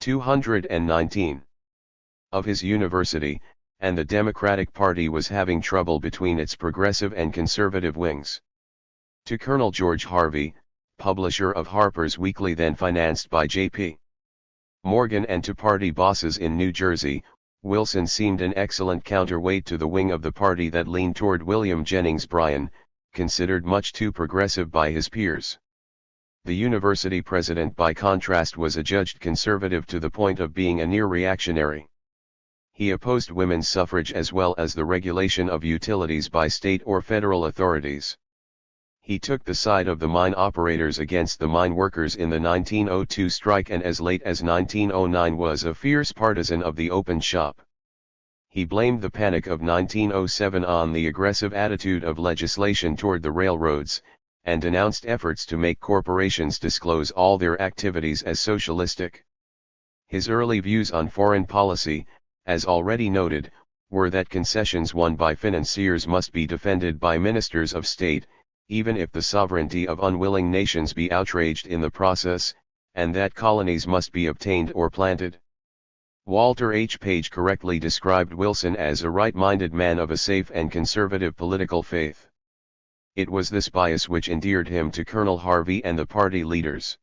219. Of his university, and the Democratic Party was having trouble between its progressive and conservative wings. To Colonel George Harvey, publisher of Harper's Weekly then financed by J.P. Morgan, and to party bosses in New Jersey, Wilson seemed an excellent counterweight to the wing of the party that leaned toward William Jennings Bryan, considered much too progressive by his peers. The university president by contrast was adjudged conservative to the point of being a near reactionary. He opposed women's suffrage as well as the regulation of utilities by state or federal authorities. He took the side of the mine operators against the mine workers in the 1902 strike, and as late as 1909 was a fierce partisan of the open shop. He blamed the Panic of 1907 on the aggressive attitude of legislation toward the railroads, and denounced efforts to make corporations disclose all their activities as socialistic. His early views on foreign policy, as already noted, were that concessions won by financiers must be defended by ministers of state, even if the sovereignty of unwilling nations be outraged in the process, and that colonies must be obtained or planted. Walter H. Page correctly described Wilson as a right-minded man of a safe and conservative political faith. It was this bias which endeared him to Colonel Harvey and the party leaders.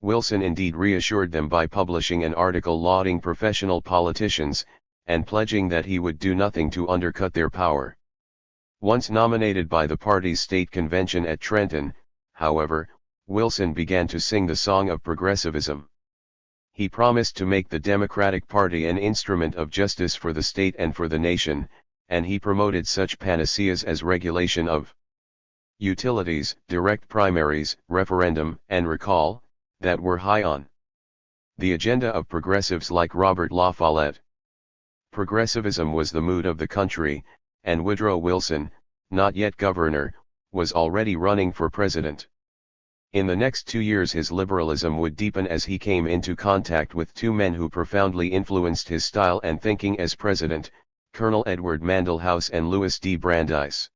Wilson indeed reassured them by publishing an article lauding professional politicians, and pledging that he would do nothing to undercut their power. Once nominated by the party's state convention at Trenton, however, Wilson began to sing the song of progressivism. He promised to make the Democratic Party an instrument of justice for the state and for the nation, and he promoted such panaceas as regulation of utilities, direct primaries, referendum, and recall, that were high on the agenda of progressives like Robert La Follette. Progressivism was the mood of the country, and Woodrow Wilson, not yet governor, was already running for president. In the next 2 years his liberalism would deepen as he came into contact with two men who profoundly influenced his style and thinking as president, Colonel Edward Mandell House and Louis D. Brandeis.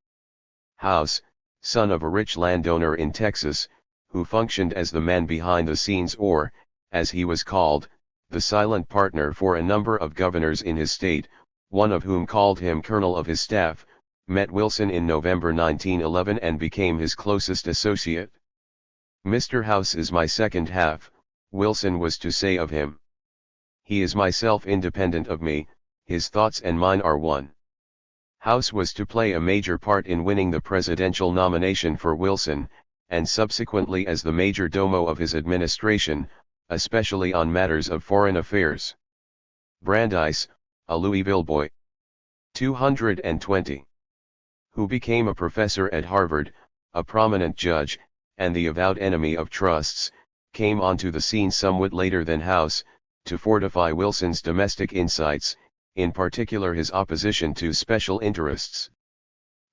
House, son of a rich landowner in Texas, who functioned as the man behind the scenes, or, as he was called, the silent partner for a number of governors in his state, one of whom called him colonel of his staff, met Wilson in November 1911 and became his closest associate. "Mr. House is my second half," Wilson was to say of him. "He is myself independent of me, his thoughts and mine are one." House was to play a major part in winning the presidential nomination for Wilson, and subsequently as the major domo of his administration, especially on matters of foreign affairs. Brandeis, a Louisville boy, 220, who became a professor at Harvard, a prominent judge, and the avowed enemy of trusts, came onto the scene somewhat later than House, to fortify Wilson's domestic insights, in particular his opposition to special interests.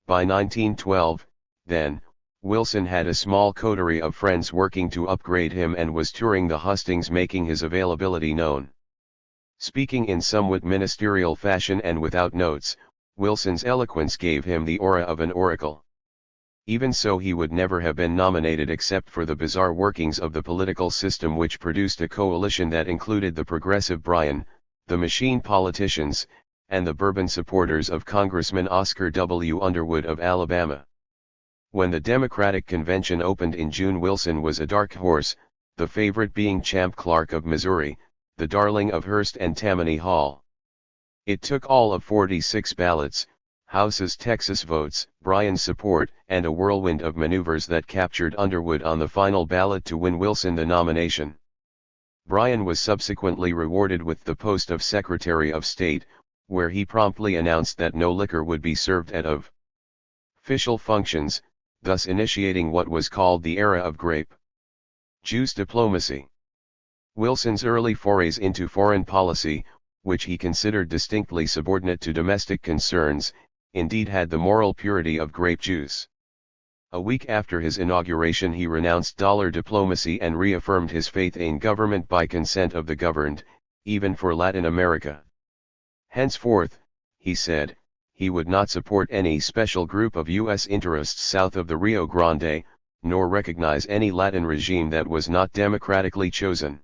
By 1912, then, Wilson had a small coterie of friends working to upgrade him and was touring the hustings, making his availability known. Speaking in somewhat ministerial fashion and without notes, Wilson's eloquence gave him the aura of an oracle. Even so, he would never have been nominated except for the bizarre workings of the political system which produced a coalition that included the progressive Bryan, the machine politicians, and the Bourbon supporters of Congressman Oscar W. Underwood of Alabama. When the Democratic Convention opened in June, Wilson was a dark horse, the favorite being Champ Clark of Missouri, the darling of Hearst and Tammany Hall. It took all of 46 ballots, House's Texas votes, Bryan's support, and a whirlwind of maneuvers that captured Underwood on the final ballot to win Wilson the nomination. Bryan was subsequently rewarded with the post of Secretary of State, where he promptly announced that no liquor would be served at official functions, thus initiating what was called the era of grape juice diplomacy. Wilson's early forays into foreign policy, which he considered distinctly subordinate to domestic concerns, indeed had the moral purity of grape juice. A week after his inauguration he renounced dollar diplomacy and reaffirmed his faith in government by consent of the governed, even for Latin America. Henceforth, he said, he would not support any special group of U.S. interests south of the Rio Grande, nor recognize any Latin regime that was not democratically chosen.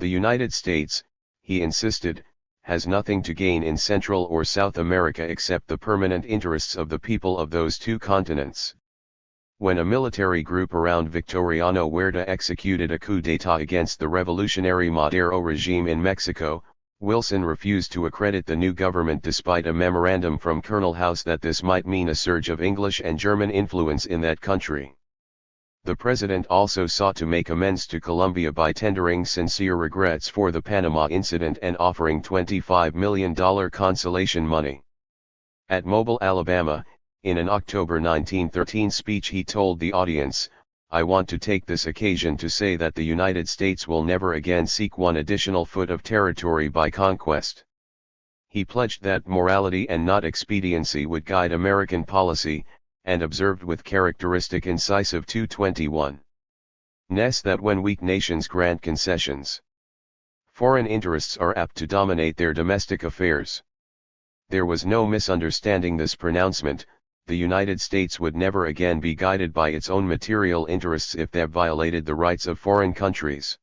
The United States, he insisted, has nothing to gain in Central or South America except the permanent interests of the people of those two continents. When a military group around Victoriano Huerta executed a coup d'état against the revolutionary Madero regime in Mexico, Wilson refused to accredit the new government despite a memorandum from Colonel House that this might mean a surge of English and German influence in that country. The president also sought to make amends to Colombia by tendering sincere regrets for the Panama incident and offering $25 million consolation money. At Mobile, Alabama, in an October 1913 speech he told the audience, "I want to take this occasion to say that the United States will never again seek one additional foot of territory by conquest." He pledged that morality and not expediency would guide American policy, and observed with characteristic incisive 221-ness that when weak nations grant concessions, foreign interests are apt to dominate their domestic affairs. There was no misunderstanding this pronouncement. The United States would never again be guided by its own material interests if that violated the rights of foreign countries.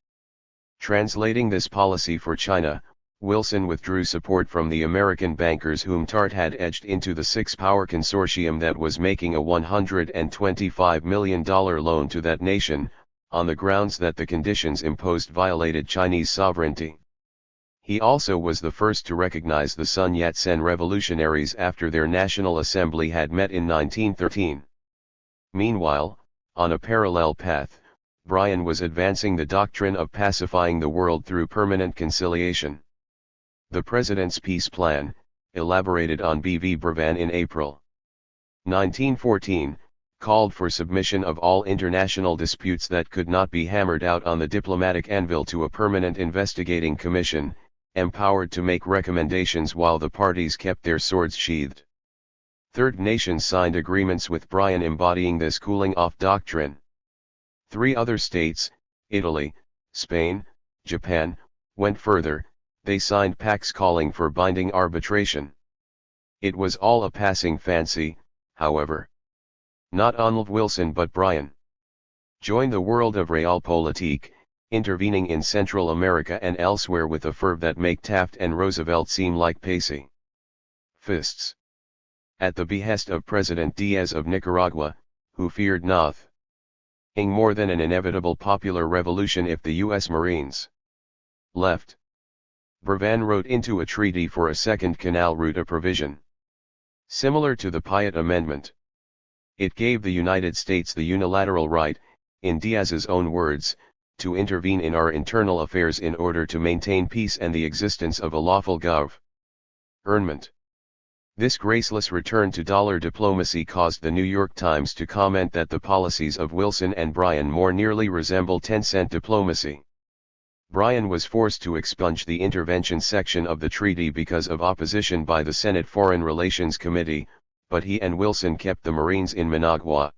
Translating this policy for China, Wilson withdrew support from the American bankers whom THIRD had edged into the six-power consortium that was making a $125 million loan to that nation, on the grounds that the conditions imposed violated Chinese sovereignty. He also was the first to recognize the Sun Yat-sen revolutionaries after their National Assembly had met in 1913. Meanwhile, on a parallel path, Bryan was advancing the doctrine of pacifying the world through permanent conciliation. The President's peace plan, elaborated on B.V. Brevan in April 1914, called for submission of all international disputes that could not be hammered out on the diplomatic anvil to a permanent investigating commission, empowered to make recommendations while the parties kept their swords sheathed. Third nations signed agreements with Bryan embodying this cooling-off doctrine. 3 other states, Italy, Spain, Japan, went further. They signed pacts calling for binding arbitration. It was all a passing fancy, however. Not Arnold Wilson but Bryan joined the world of realpolitik, intervening in Central America and elsewhere with a fervor that made Taft and Roosevelt seem like pacey fists. At the behest of President Diaz of Nicaragua, who feared nothing more than an inevitable popular revolution if the U.S. Marines left, Brevan wrote into a treaty for a second canal route a provision similar to the Piatt Amendment. It gave the United States the unilateral right, in Diaz's own words, to intervene in our internal affairs in order to maintain peace and the existence of a lawful government. This graceless return to dollar diplomacy caused the New York Times to comment that the policies of Wilson and Bryan more nearly resemble 10-cent diplomacy. Bryan was forced to expunge the intervention section of the treaty because of opposition by the Senate Foreign Relations Committee, but he and Wilson kept the Marines in Managua.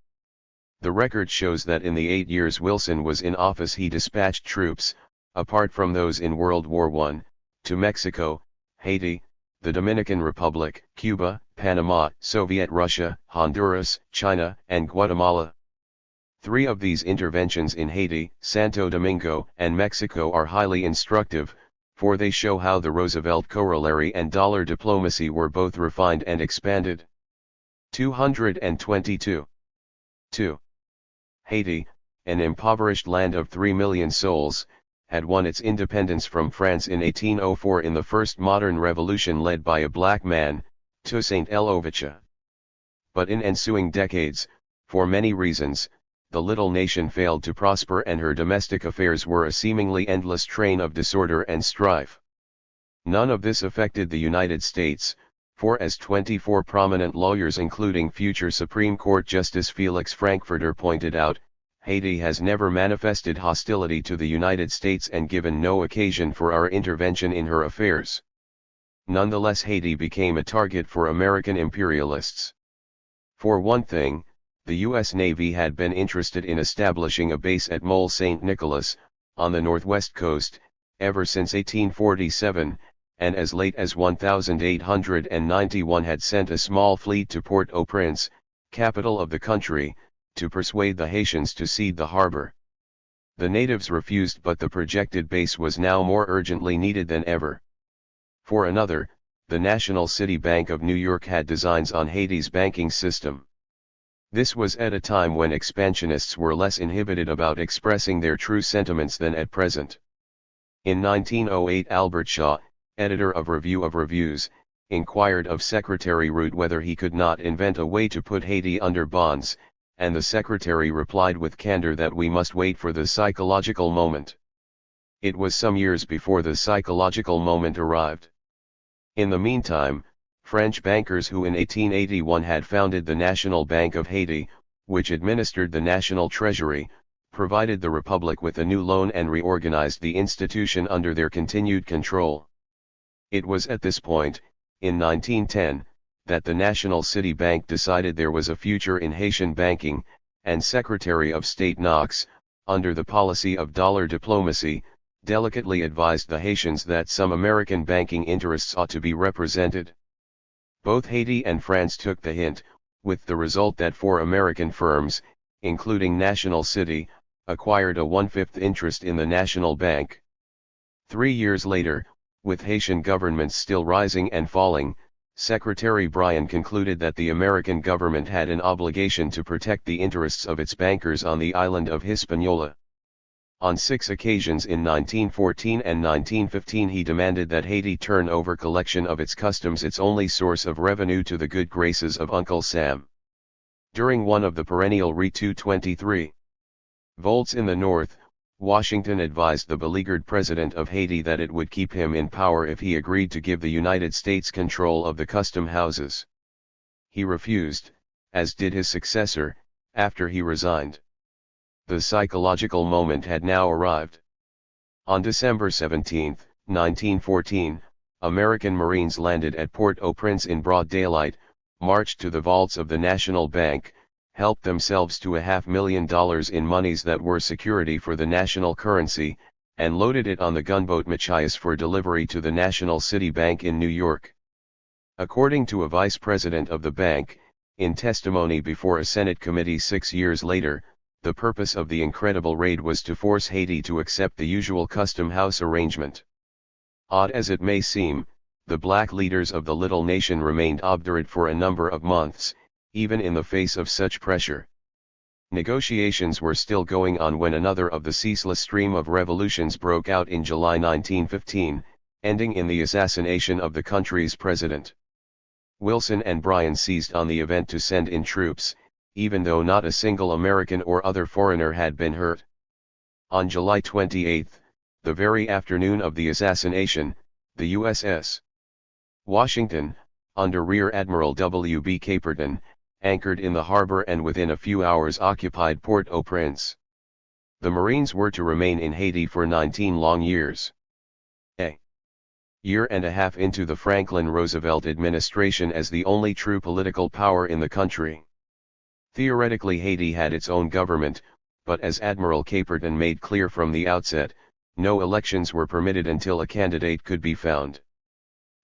The record shows that in the 8 years Wilson was in office he dispatched troops, apart from those in World War I, to Mexico, Haiti, the Dominican Republic, Cuba, Panama, Soviet Russia, Honduras, China, and Guatemala. 3 of these interventions in Haiti, Santo Domingo, and Mexico are highly instructive, for they show how the Roosevelt corollary and dollar diplomacy were both refined and expanded. 222. 2. Haiti, an impoverished land of 3 million souls, had won its independence from France in 1804 in the first modern revolution led by a black man, Toussaint L'Ouverture. But in ensuing decades, for many reasons, the little nation failed to prosper and her domestic affairs were a seemingly endless train of disorder and strife. None of this affected the United States, for as 24 prominent lawyers including future Supreme Court Justice Felix Frankfurter pointed out, Haiti has never manifested hostility to the United States and given no occasion for our intervention in her affairs. Nonetheless, Haiti became a target for American imperialists. For one thing, the U.S. Navy had been interested in establishing a base at Mole St. Nicholas, on the northwest coast, ever since 1847, and as late as 1891 had sent a small fleet to Port-au-Prince, capital of the country, to persuade the Haitians to cede the harbor. The natives refused, but the projected base was now more urgently needed than ever. For another, the National City Bank of New York had designs on Haiti's banking system. This was at a time when expansionists were less inhibited about expressing their true sentiments than at present. In 1908, Albert Shaw, editor of Review of Reviews, inquired of Secretary Root whether he could not invent a way to put Haiti under bonds, and the secretary replied with candor that we must wait for the psychological moment. It was some years before the psychological moment arrived. In the meantime, French bankers who in 1881 had founded the National Bank of Haiti, which administered the national treasury, provided the Republic with a new loan and reorganized the institution under their continued control. It was at this point, in 1910, that the National City Bank decided there was a future in Haitian banking, and Secretary of State Knox, under the policy of dollar diplomacy, delicately advised the Haitians that some American banking interests ought to be represented. Both Haiti and France took the hint, with the result that 4 American firms, including National City, acquired a 1/5 interest in the National Bank. 3 years later, with Haitian governments still rising and falling, Secretary Bryan concluded that the American government had an obligation to protect the interests of its bankers on the island of Hispaniola. On 6 occasions in 1914 and 1915 he demanded that Haiti turn over collection of its customs, its only source of revenue, to the good graces of Uncle Sam. During one of the perennial Re-223 volts in the North, Washington advised the beleaguered president of Haiti that it would keep him in power if he agreed to give the United States control of the custom houses. He refused, as did his successor, after he resigned. The psychological moment had now arrived. On December 17, 1914, American Marines landed at Port-au-Prince in broad daylight, marched to the vaults of the National Bank, helped themselves to $500,000 in monies that were security for the national currency, and loaded it on the gunboat Machias for delivery to the National City Bank in New York. According to a vice president of the bank, in testimony before a Senate committee 6 years later, the purpose of the incredible raid was to force Haiti to accept the usual custom house arrangement. Odd as it may seem, the black leaders of the little nation remained obdurate for a number of months, even in the face of such pressure. Negotiations were still going on when another of the ceaseless stream of revolutions broke out in July 1915, ending in the assassination of the country's president. Wilson and Bryan seized on the event to send in troops, even though not a single American or other foreigner had been hurt. On July 28, the very afternoon of the assassination, the USS Washington, under Rear Admiral W. B. Caperton, anchored in the harbor and within a few hours occupied Port-au-Prince. The Marines were to remain in Haiti for 19 long years. A year and a half into the Franklin Roosevelt administration as the only true political power in the country. Theoretically, Haiti had its own government, but as Admiral Caperton made clear from the outset, no elections were permitted until a candidate could be found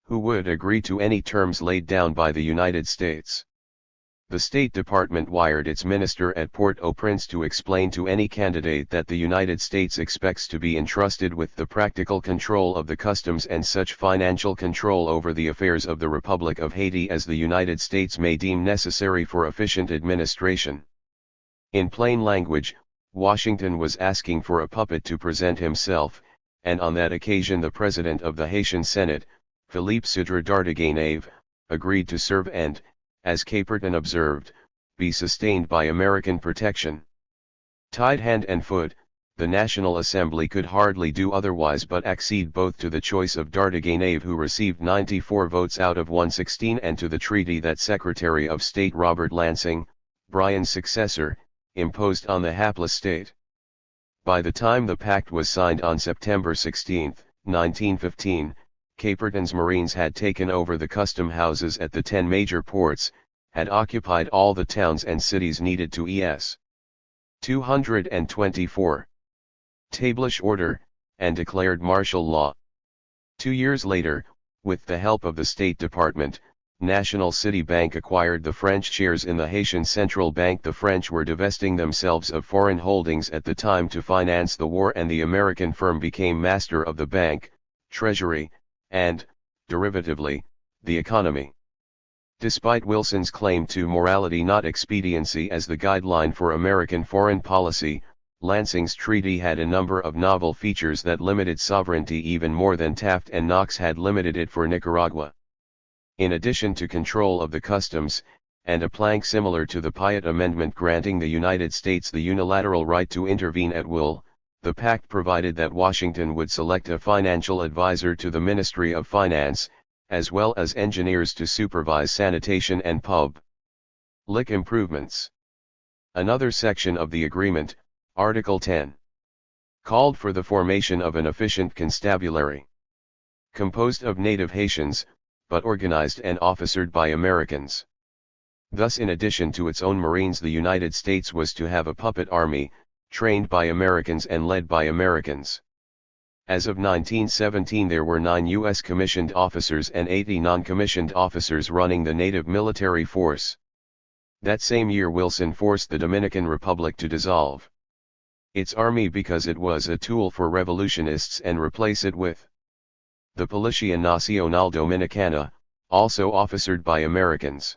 who would agree to any terms laid down by the United States. The State Department wired its minister at Port-au-Prince to explain to any candidate that the United States expects to be entrusted with the practical control of the customs and such financial control over the affairs of the Republic of Haiti as the United States may deem necessary for efficient administration. In plain language, Washington was asking for a puppet to present himself, and on that occasion the president of the Haitian Senate, Philippe Sidre Dardegainave, agreed to serve and, as Caperton observed, be sustained by American protection. Tied hand and foot, the National Assembly could hardly do otherwise but accede both to the choice of Dardegainave, who received 94 votes out of 116, and to the treaty that Secretary of State Robert Lansing, Bryan's successor, imposed on the hapless state. By the time the pact was signed on September 16, 1915, Caperton's Marines had taken over the custom houses at the 10 major ports, had occupied all the towns and cities needed to ES. 224. Tablish order, and declared martial law. 2 years later, with the help of the State Department, National City Bank acquired the French shares in the Haitian Central Bank. The French were divesting themselves of foreign holdings at the time to finance the war, and the American firm became master of the bank, treasury, and, derivatively, the economy. Despite Wilson's claim to morality, not expediency, as the guideline for American foreign policy, Lansing's treaty had a number of novel features that limited sovereignty even more than Taft and Knox had limited it for Nicaragua. In addition to control of the customs, and a plank similar to the Piatt Amendment granting the United States the unilateral right to intervene at will, the pact provided that Washington would select a financial advisor to the Ministry of Finance, as well as engineers to supervise sanitation and public improvements. Another section of the agreement, Article 10, called for the formation of an efficient constabulary, composed of native Haitians, but organized and officered by Americans. Thus, in addition to its own Marines, the United States was to have a puppet army, trained by Americans and led by Americans. As of 1917, there were 9 U.S. commissioned officers and 80 non-commissioned officers running the native military force. That same year, Wilson forced the Dominican Republic to dissolve its army because it was a tool for revolutionists, and replace it with the Policia Nacional Dominicana, also officered by Americans.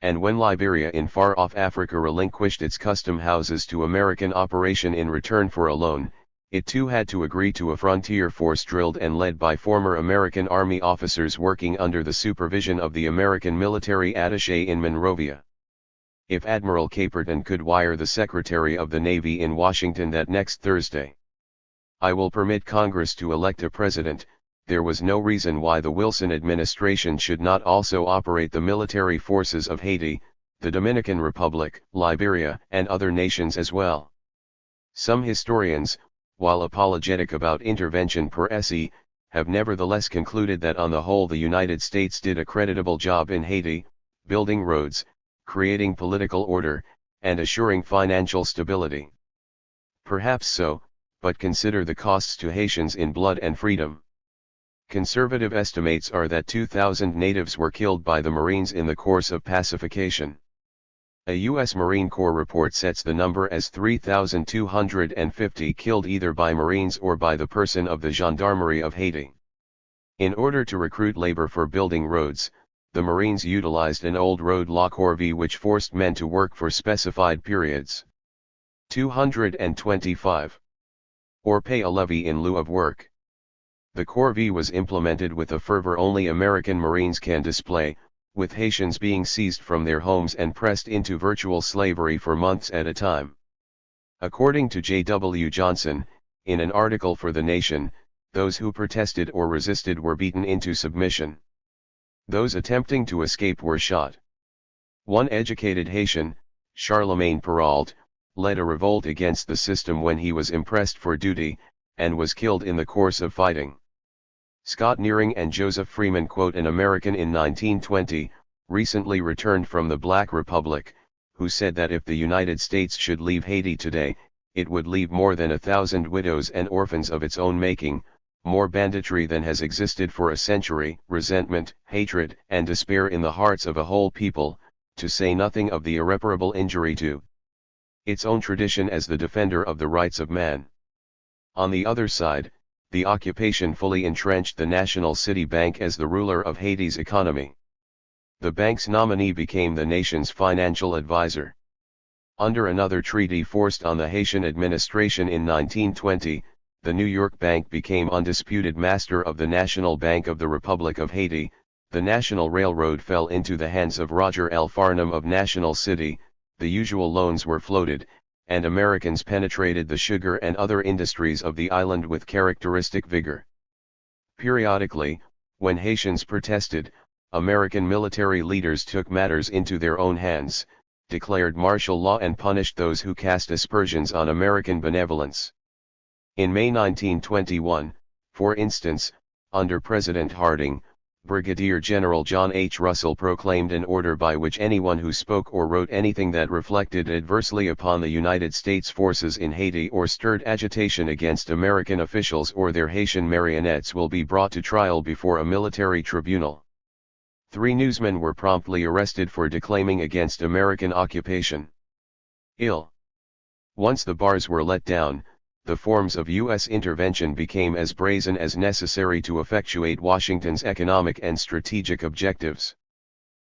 And when Liberia in far-off Africa relinquished its custom houses to American operation in return for a loan, it too had to agree to a frontier force drilled and led by former American Army officers working under the supervision of the American military attaché in Monrovia. If Admiral Caperton could wire the Secretary of the Navy in Washington that next Thursday, "I will permit Congress to elect a president," there was no reason why the Wilson administration should not also operate the military forces of Haiti, the Dominican Republic, Liberia, and other nations as well. Some historians, while apologetic about intervention per se, have nevertheless concluded that on the whole the United States did a creditable job in Haiti, building roads, creating political order, and assuring financial stability. Perhaps so, but consider the costs to Haitians in blood and freedom. Conservative estimates are that 2,000 natives were killed by the Marines in the course of pacification. A U.S. Marine Corps report sets the number as 3,250 killed either by Marines or by the person of the Gendarmerie of Haiti. In order to recruit labor for building roads, the Marines utilized an old road law corvée which forced men to work for specified periods. 225. Or pay a levy in lieu of work. The corvée was implemented with a fervor only American Marines can display, with Haitians being seized from their homes and pressed into virtual slavery for months at a time. According to J.W. Johnson, in an article for The Nation, those who protested or resisted were beaten into submission. Those attempting to escape were shot. One educated Haitian, Charlemagne Perrault, led a revolt against the system when he was impressed for duty, and was killed in the course of fighting. Scott Nearing and Joseph Freeman quote an American in 1920, recently returned from the Black Republic, who said that if the United States should leave Haiti today, it would leave more than 1,000 widows and orphans of its own making, more banditry than has existed for a century, resentment, hatred, and despair in the hearts of a whole people, to say nothing of the irreparable injury to its own tradition as the defender of the rights of man. On the other side, the occupation fully entrenched the National City Bank as the ruler of Haiti's economy. The bank's nominee became the nation's financial advisor. Under another treaty forced on the Haitian administration in 1920, the New York Bank became undisputed master of the National Bank of the Republic of Haiti. The National Railroad fell into the hands of Roger L. Farnham of National City, the usual loans were floated, and Americans penetrated the sugar and other industries of the island with characteristic vigor. Periodically, when Haitians protested, American military leaders took matters into their own hands, declared martial law and punished those who cast aspersions on American benevolence. In May 1921, for instance, under President Harding, Brigadier General John H. Russell proclaimed an order by which anyone who spoke or wrote anything that reflected adversely upon the United States forces in Haiti or stirred agitation against American officials or their Haitian marionettes will be brought to trial before a military tribunal. 3 newsmen were promptly arrested for declaiming against American occupation. Once the bars were let down, the forms of U.S. intervention became as brazen as necessary to effectuate Washington's economic and strategic objectives.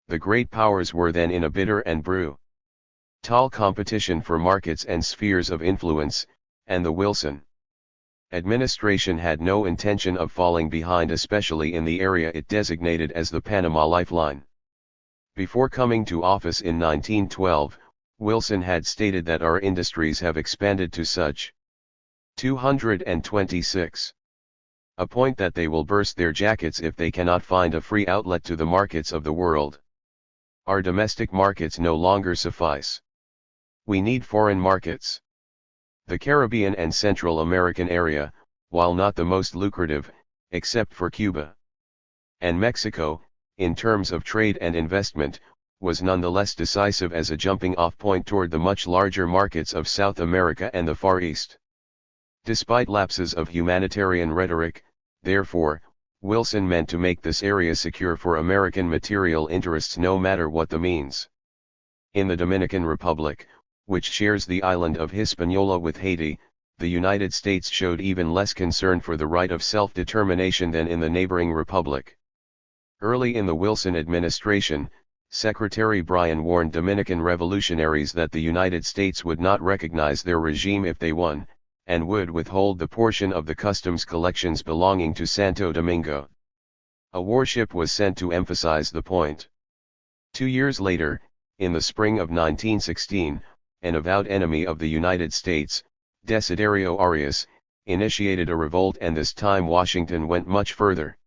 The great powers were then in a bitter and brutal competition for markets and spheres of influence, and the Wilson administration had no intention of falling behind, especially in the area it designated as the Panama Lifeline. Before coming to office in 1912, Wilson had stated that our industries have expanded to such 226 a point that they will burst their jackets if they cannot find a free outlet to the markets of the world. Our domestic markets no longer suffice. We need foreign markets. The Caribbean and Central American area, while not the most lucrative, except for Cuba and Mexico, in terms of trade and investment, was nonetheless decisive as a jumping-off point toward the much larger markets of South America and the Far East. Despite lapses of humanitarian rhetoric, therefore, Wilson meant to make this area secure for American material interests no matter what the means. In the Dominican Republic, which shares the island of Hispaniola with Haiti, the United States showed even less concern for the right of self-determination than in the neighboring republic. Early in the Wilson administration, Secretary Bryan warned Dominican revolutionaries that the United States would not recognize their regime if they won, and would withhold the portion of the customs collections belonging to Santo Domingo. A warship was sent to emphasize the point. 2 years later, in the spring of 1916, an avowed enemy of the United States, Desiderio Arias, initiated a revolt, and this time Washington went much further.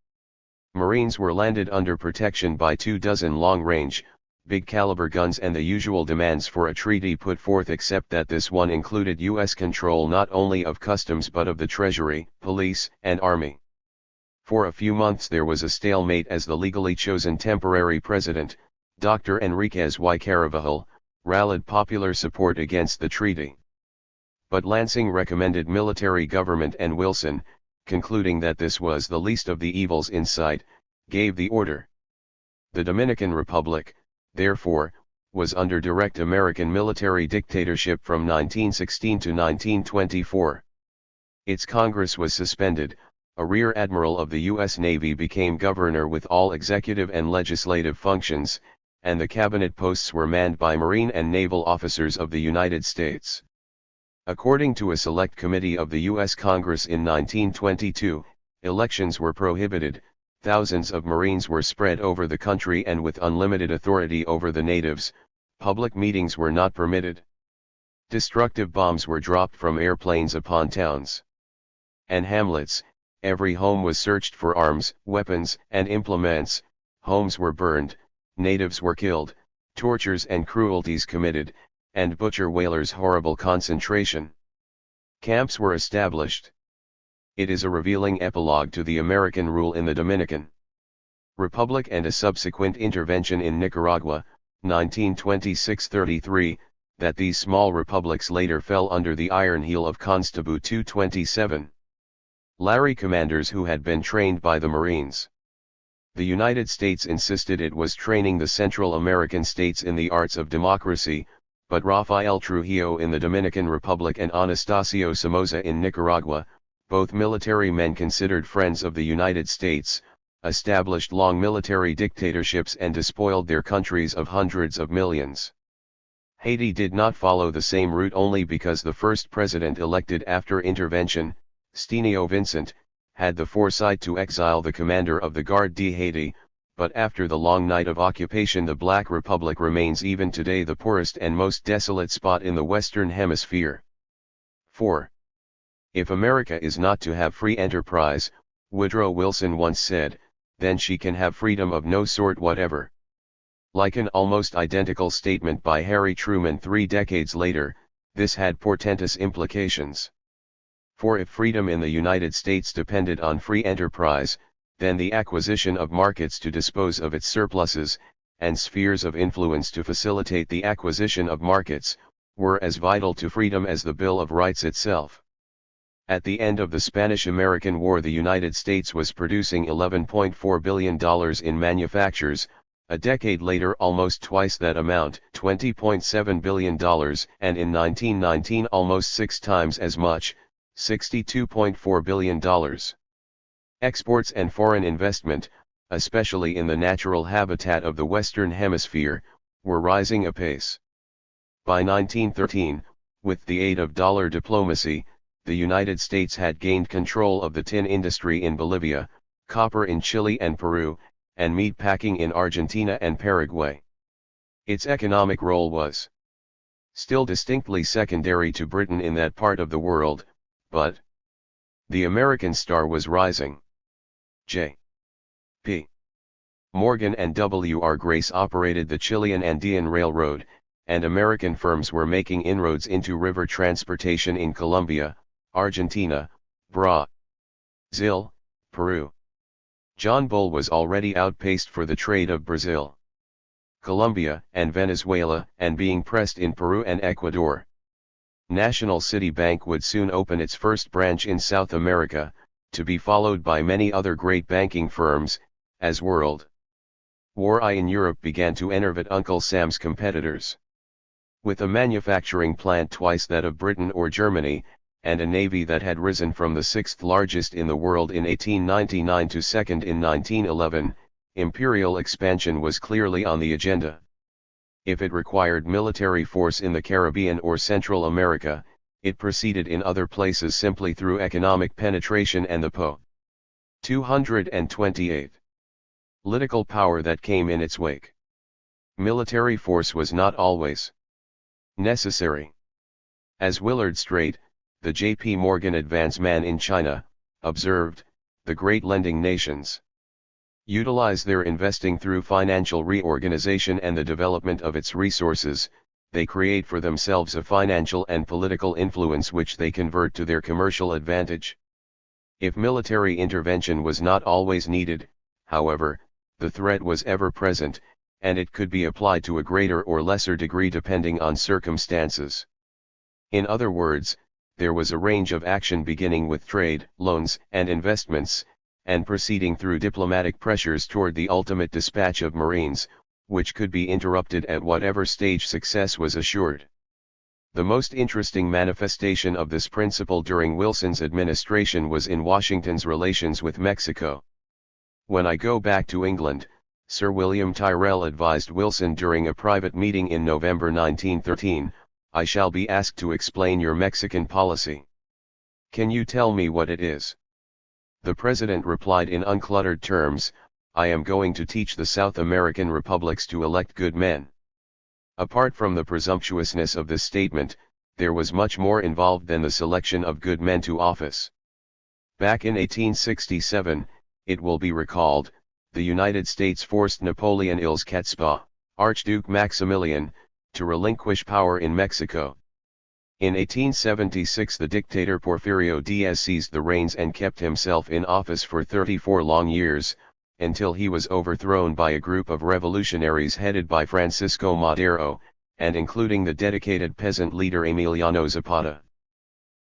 Marines were landed under protection by 24 long-range, big-caliber guns, and the usual demands for a treaty put forth, except that this one included U.S. control not only of customs but of the Treasury, police, and army. For a few months there was a stalemate as the legally chosen temporary president, Dr. Enriquez y Carvajal, rallied popular support against the treaty. But Lansing recommended military government, and Wilson, concluding that this was the least of the evils in sight, gave the order. The Dominican Republic, therefore, was under direct American military dictatorship from 1916 to 1924. Its Congress was suspended, a Rear Admiral of the U.S. Navy became governor with all executive and legislative functions, and the cabinet posts were manned by Marine and naval officers of the United States. According to a select committee of the U.S. Congress in 1922, elections were prohibited, thousands of Marines were spread over the country, and with unlimited authority over the natives, public meetings were not permitted. Destructive bombs were dropped from airplanes upon towns and hamlets, every home was searched for arms, weapons, and implements, homes were burned, natives were killed, tortures and cruelties committed, and butcher whalers' horrible concentration camps were established. It is a revealing epilogue to the American rule in the Dominican Republic and a subsequent intervention in Nicaragua, 1926-33, that these small republics later fell under the iron heel of Constable 227. Larry commanders who had been trained by the Marines. The United States insisted it was training the Central American states in the arts of democracy, but Rafael Trujillo in the Dominican Republic and Anastasio Somoza in Nicaragua, both military men considered friends of the United States, established long military dictatorships and despoiled their countries of hundreds of millions. Haiti did not follow the same route only because the first president elected after intervention, Sidney Vincent, had the foresight to exile the commander of the Garde de Haiti, but after the long night of occupation the Black Republic remains even today the poorest and most desolate spot in the Western Hemisphere. 4. If America is not to have free enterprise, Woodrow Wilson once said, then she can have freedom of no sort whatever. Like an almost identical statement by Harry Truman 3 decades later, this had portentous implications. For if freedom in the United States depended on free enterprise, then the acquisition of markets to dispose of its surpluses, and spheres of influence to facilitate the acquisition of markets, were as vital to freedom as the Bill of Rights itself. At the end of the Spanish-American War the United States was producing $11.4 billion in manufactures, A decade later almost twice that amount, $20.7 billion, and in 1919 almost 6 times as much, $62.4 billion. Exports and foreign investment, especially in the natural habitat of the Western Hemisphere, were rising apace. By 1913, with the aid of dollar diplomacy, the United States had gained control of the tin industry in Bolivia, copper in Chile and Peru, and meat packing in Argentina and Paraguay. Its economic role was still distinctly secondary to Britain in that part of the world, but the American star was rising. J. P. Morgan and W. R. Grace operated the Chilean Andean Railroad, and American firms were making inroads into river transportation in Colombia, Argentina, Brazil, Peru. John Bull was already outpaced for the trade of Brazil, Colombia, and Venezuela, and being pressed in Peru and Ecuador. National City Bank would soon open its first branch in South America, to be followed by many other great banking firms, as World War I in Europe began to enervate Uncle Sam's competitors. With a manufacturing plant twice that of Britain or Germany, and a navy that had risen from the 6th largest in the world in 1899 to second in 1911, imperial expansion was clearly on the agenda. If it required military force in the Caribbean or Central America, it proceeded in other places simply through economic penetration and the Po. 228. Political power that came in its wake. Military force was not always necessary. As Willard Straight, the J.P. Morgan advance man in China, observed, the great lending nations utilize their investing through financial reorganization and the development of its resources. They create for themselves a financial and political influence which they convert to their commercial advantage. If military intervention was not always needed, however, the threat was ever present, and it could be applied to a greater or lesser degree depending on circumstances. In other words, there was a range of action beginning with trade, loans, and investments, and proceeding through diplomatic pressures toward the ultimate dispatch of Marines, which could be interrupted at whatever stage success was assured. The most interesting manifestation of this principle during Wilson's administration was in Washington's relations with Mexico. When I go back to England, Sir William Tyrrell advised Wilson during a private meeting in November 1913, I shall be asked to explain your Mexican policy. Can you tell me what it is? The president replied in uncluttered terms, I am going to teach the South American republics to elect good men. Apart from the presumptuousness of this statement, there was much more involved than the selection of good men to office. Back in 1867, it will be recalled, the United States forced Napoleon Iles Catspaw, Archduke Maximilian, to relinquish power in Mexico. In 1876 the dictator Porfirio Diaz seized the reins and kept himself in office for 34 long years, until he was overthrown by a group of revolutionaries headed by Francisco Madero, and including the dedicated peasant leader Emiliano Zapata.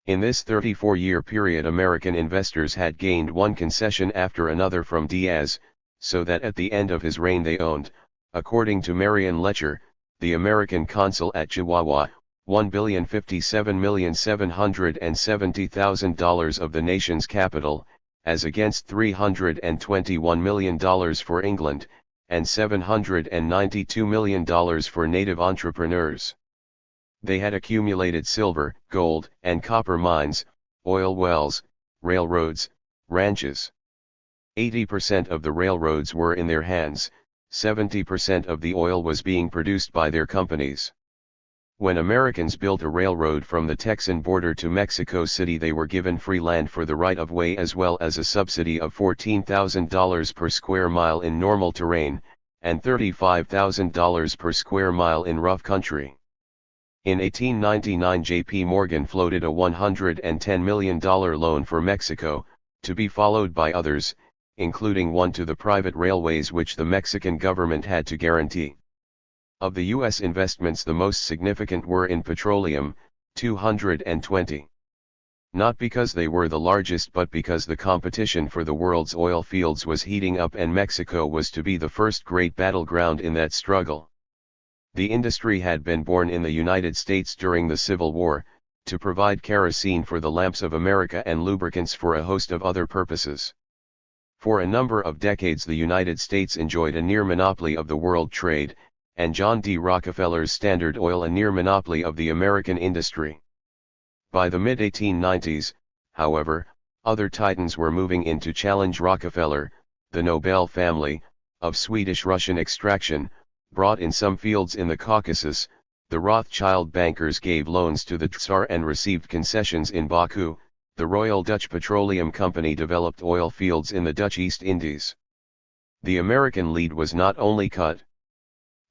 In this 34-year period American investors had gained one concession after another from Diaz, so that at the end of his reign they owned, according to Marion Letcher, the American consul at Chihuahua, $1,057,770,000 of the nation's capital, as against $321 million for England, and $792 million for native entrepreneurs. They had accumulated silver, gold, and copper mines, oil wells, railroads, ranches. 80% of the railroads were in their hands, 70% of the oil was being produced by their companies. When Americans built a railroad from the Texan border to Mexico City, they were given free land for the right-of-way as well as a subsidy of $14,000 per square mile in normal terrain, and $35,000 per square mile in rough country. In 1899 J.P. Morgan floated a $110 million loan for Mexico, to be followed by others, including one to the private railways which the Mexican government had to guarantee. Of the U.S. investments the most significant were in petroleum, $220 Not because they were the largest but because the competition for the world's oil fields was heating up and Mexico was to be the first great battleground in that struggle. The industry had been born in the United States during the Civil War, to provide kerosene for the lamps of America and lubricants for a host of other purposes. For a number of decades the United States enjoyed a near monopoly of the world trade, and John D. Rockefeller's Standard Oil a near monopoly of the American industry. By the mid-1890s, however, other titans were moving in to challenge Rockefeller. The Nobel family, of Swedish-Russian extraction, brought in some fields in the Caucasus. The Rothschild bankers gave loans to the Tsar and received concessions in Baku. The Royal Dutch Petroleum Company developed oil fields in the Dutch East Indies. The American lead was not only cut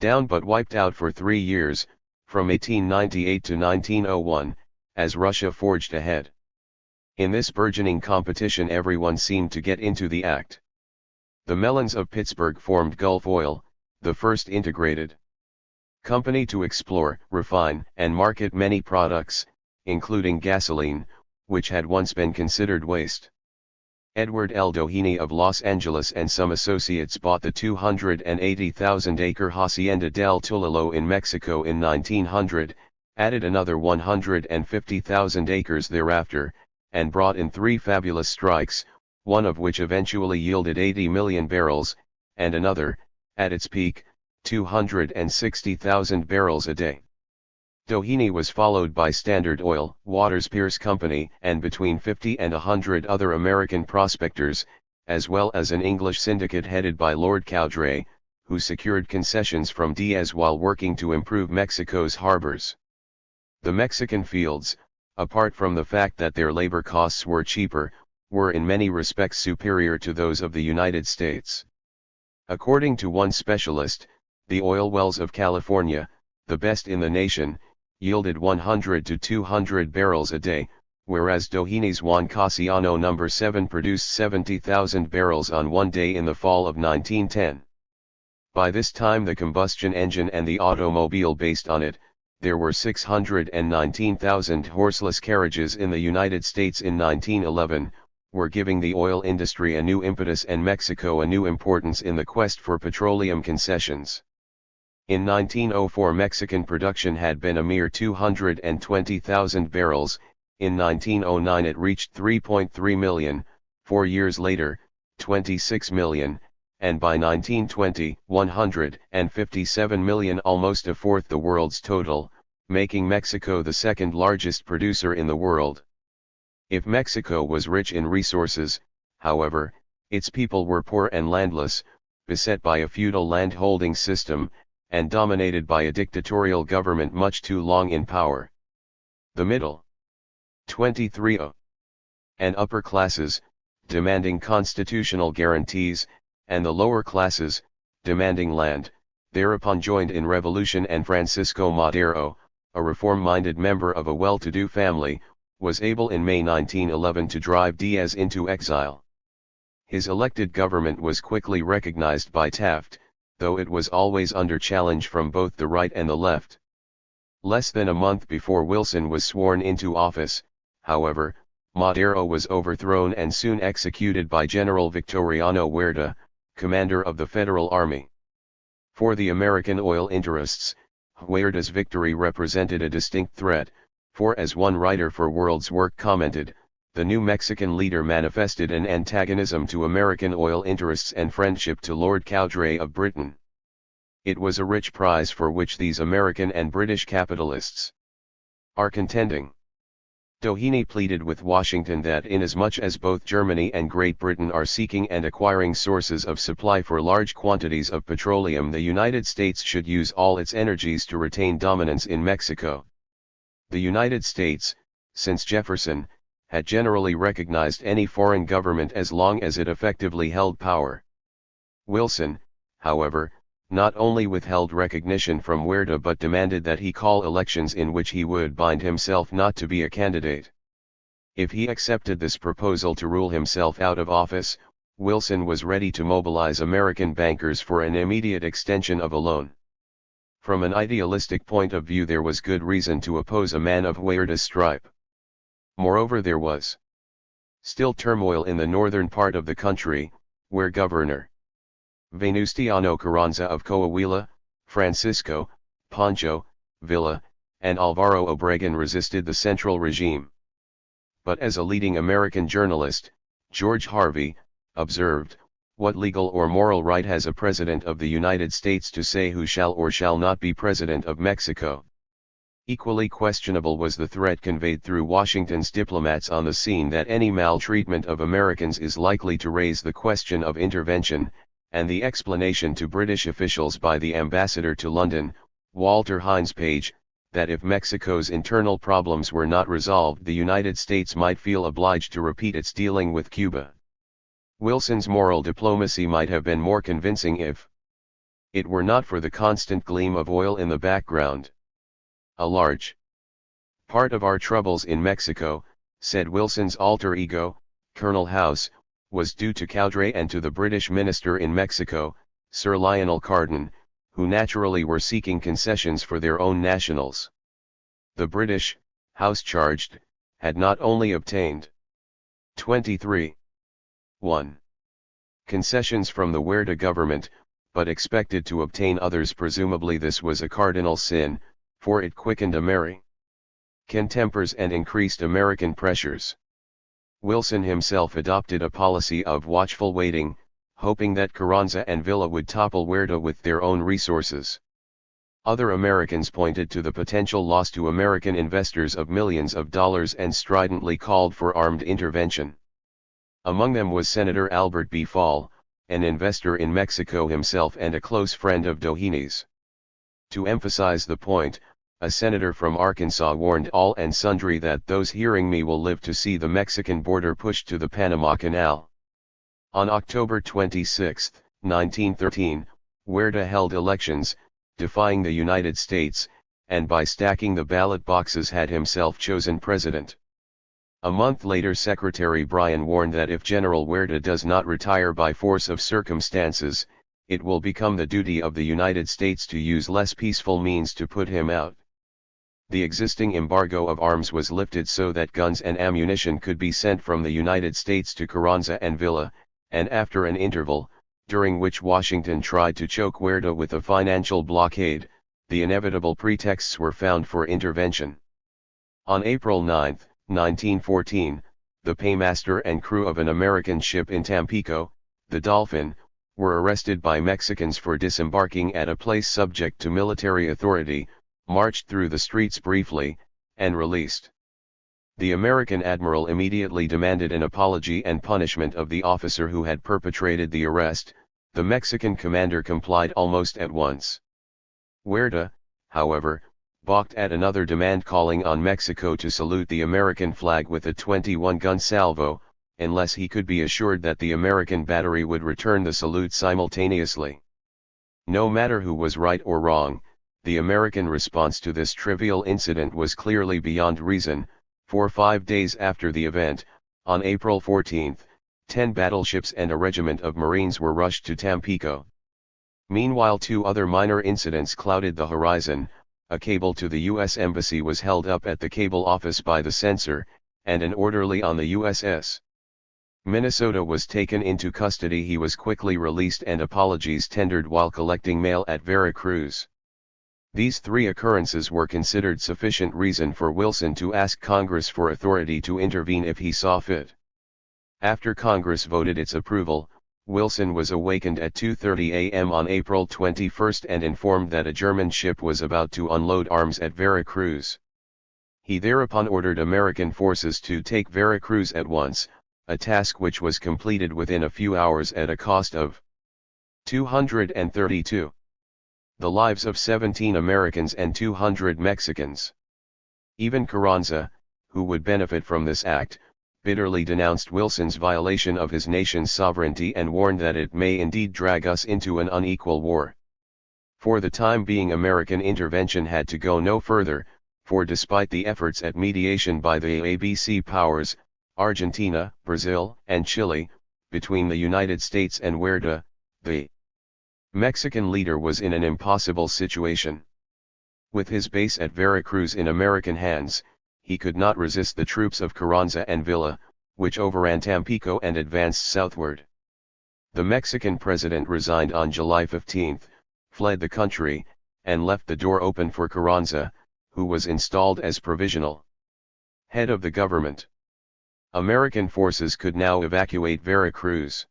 down but wiped out for 3 years, from 1898 to 1901, as Russia forged ahead. In this burgeoning competition everyone seemed to get into the act. The Mellons of Pittsburgh formed Gulf Oil, the first integrated company to explore, refine, and market many products, including gasoline, which had once been considered waste. Edward L. Doheny of Los Angeles and some associates bought the 280,000-acre Hacienda del Tololo in Mexico in 1900, added another 150,000 acres thereafter, and brought in 3 fabulous strikes, one of which eventually yielded 80 million barrels, and another, at its peak, 260,000 barrels a day. Doheny was followed by Standard Oil, Waters Pierce Company, and between 50 and 100 other American prospectors, as well as an English syndicate headed by Lord Cowdray, who secured concessions from Diaz while working to improve Mexico's harbors. The Mexican fields, apart from the fact that their labor costs were cheaper, were in many respects superior to those of the United States. According to one specialist, the oil wells of California, the best in the nation, yielded 100 to 200 barrels a day, whereas Doheny's Juan Casiano No. 7 produced 70,000 barrels on one day in the fall of 1910. By this time the combustion engine and the automobile based on it, there were 619,000 horseless carriages in the United States in 1911, were giving the oil industry a new impetus and Mexico a new importance in the quest for petroleum concessions. In 1904 Mexican production had been a mere 220,000 barrels, in 1909 it reached 3.3 million, 4 years later, 26 million, and by 1920, 157 million, almost a fourth the world's total, making Mexico the second largest producer in the world. If Mexico was rich in resources, however, its people were poor and landless, beset by a feudal land-holding system, and dominated by a dictatorial government much too long in power. The middle 23 and upper classes, demanding constitutional guarantees, and the lower classes, demanding land, thereupon joined in revolution, and Francisco Madero, a reform-minded member of a well-to-do family, was able in May 1911 to drive Diaz into exile. His elected government was quickly recognized by Taft, though it was always under challenge from both the right and the left. Less than a month before Wilson was sworn into office, however, Madero was overthrown and soon executed by General Victoriano Huerta, commander of the Federal Army. For the American oil interests, Huerta's victory represented a distinct threat, for as one writer for World's Work commented, the new Mexican leader manifested an antagonism to American oil interests and friendship to Lord Cowdray of Britain. It was a rich prize for which these American and British capitalists are contending. Doheny pleaded with Washington that inasmuch as both Germany and Great Britain are seeking and acquiring sources of supply for large quantities of petroleum, the United States should use all its energies to retain dominance in Mexico. The United States, since Jefferson, had generally recognized any foreign government as long as it effectively held power. Wilson, however, not only withheld recognition from Huerta but demanded that he call elections in which he would bind himself not to be a candidate. If he accepted this proposal to rule himself out of office, Wilson was ready to mobilize American bankers for an immediate extension of a loan. From an idealistic point of view there was good reason to oppose a man of Huerta's stripe. Moreover, there was still turmoil in the northern part of the country, where Governor Venustiano Carranza of Coahuila, Francisco, Pancho, Villa, and Alvaro Obregón resisted the central regime. But as a leading American journalist, George Harvey, observed, "What legal or moral right has a President of the United States to say who shall or shall not be President of Mexico?" Equally questionable was the threat conveyed through Washington's diplomats on the scene that any maltreatment of Americans is likely to raise the question of intervention, and the explanation to British officials by the ambassador to London, Walter Hines Page, that if Mexico's internal problems were not resolved, the United States might feel obliged to repeat its dealing with Cuba. Wilson's moral diplomacy might have been more convincing if it were not for the constant gleam of oil in the background. "A large part of our troubles in Mexico," said Wilson's alter ego, Colonel House, "was due to Cowdray and to the British minister in Mexico, Sir Lionel Carden, who naturally were seeking concessions for their own nationals. The British," House charged, "had not only obtained 23.1 concessions from the Huerta government, but expected to obtain others. Presumably this was a cardinal sin, for it quickened American tempers and increased American pressures." Wilson himself adopted a policy of watchful waiting, hoping that Carranza and Villa would topple Huerta with their own resources. Other Americans pointed to the potential loss to American investors of millions of dollars and stridently called for armed intervention. Among them was Senator Albert B. Fall, an investor in Mexico himself and a close friend of Doheny. To emphasize the point, a senator from Arkansas warned all and sundry that "those hearing me will live to see the Mexican border pushed to the Panama Canal." On October 26, 1913, Huerta held elections, defying the United States, and by stacking the ballot boxes had himself chosen president. A month later Secretary Bryan warned that if General Huerta does not retire by force of circumstances, it will become the duty of the United States to use less peaceful means to put him out. The existing embargo of arms was lifted so that guns and ammunition could be sent from the United States to Carranza and Villa, and after an interval, during which Washington tried to choke Huerta with a financial blockade, the inevitable pretexts were found for intervention. On April 9, 1914, the paymaster and crew of an American ship in Tampico, the Dolphin, were arrested by Mexicans for disembarking at a place subject to military authority, marched through the streets briefly, and released. The American admiral immediately demanded an apology and punishment of the officer who had perpetrated the arrest. The Mexican commander complied almost at once. Huerta, however, balked at another demand, calling on Mexico to salute the American flag with a 21-gun salvo, unless he could be assured that the American battery would return the salute simultaneously. No matter who was right or wrong, the American response to this trivial incident was clearly beyond reason, for 5 days after the event, on April 14, 10 battleships and a regiment of Marines were rushed to Tampico. Meanwhile 2 other minor incidents clouded the horizon. A cable to the U.S. Embassy was held up at the cable office by the censor, and an orderly on the USS Minnesota was taken into custody. He was quickly released and apologies tendered while collecting mail at Veracruz. These 3 occurrences were considered sufficient reason for Wilson to ask Congress for authority to intervene if he saw fit. After Congress voted its approval, Wilson was awakened at 2:30 a.m. on April 21 and informed that a German ship was about to unload arms at Veracruz. He thereupon ordered American forces to take Veracruz at once, a task which was completed within a few hours at a cost of 232. The lives of 17 Americans and 200 Mexicans. Even Carranza, who would benefit from this act, bitterly denounced Wilson's violation of his nation's sovereignty and warned that it may indeed drag us into an unequal war. For the time being American intervention had to go no further, for despite the efforts at mediation by the ABC powers, Argentina, Brazil, and Chile, between the United States and Huerta, the Mexican leader was in an impossible situation. With his base at Veracruz in American hands, he could not resist the troops of Carranza and Villa, which overran Tampico and advanced southward. The Mexican president resigned on July 15, fled the country, and left the door open for Carranza, who was installed as provisional head of the government. American forces could now evacuate Veracruz.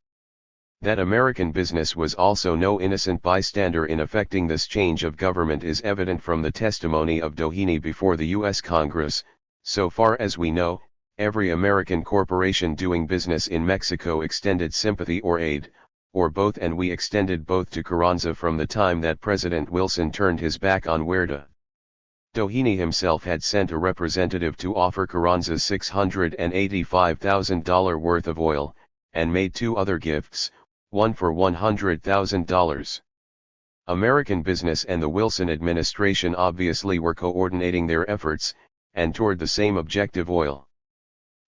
That American business was also no innocent bystander in effecting this change of government is evident from the testimony of Doheny before the U.S. Congress. So far as we know, every American corporation doing business in Mexico extended sympathy or aid, or both, and we extended both to Carranza from the time that President Wilson turned his back on Huerta. Doheny himself had sent a representative to offer Carranza $685,000 worth of oil, and made 2 other gifts, one for $100,000. American business and the Wilson administration obviously were coordinating their efforts, and toward the same objective: oil.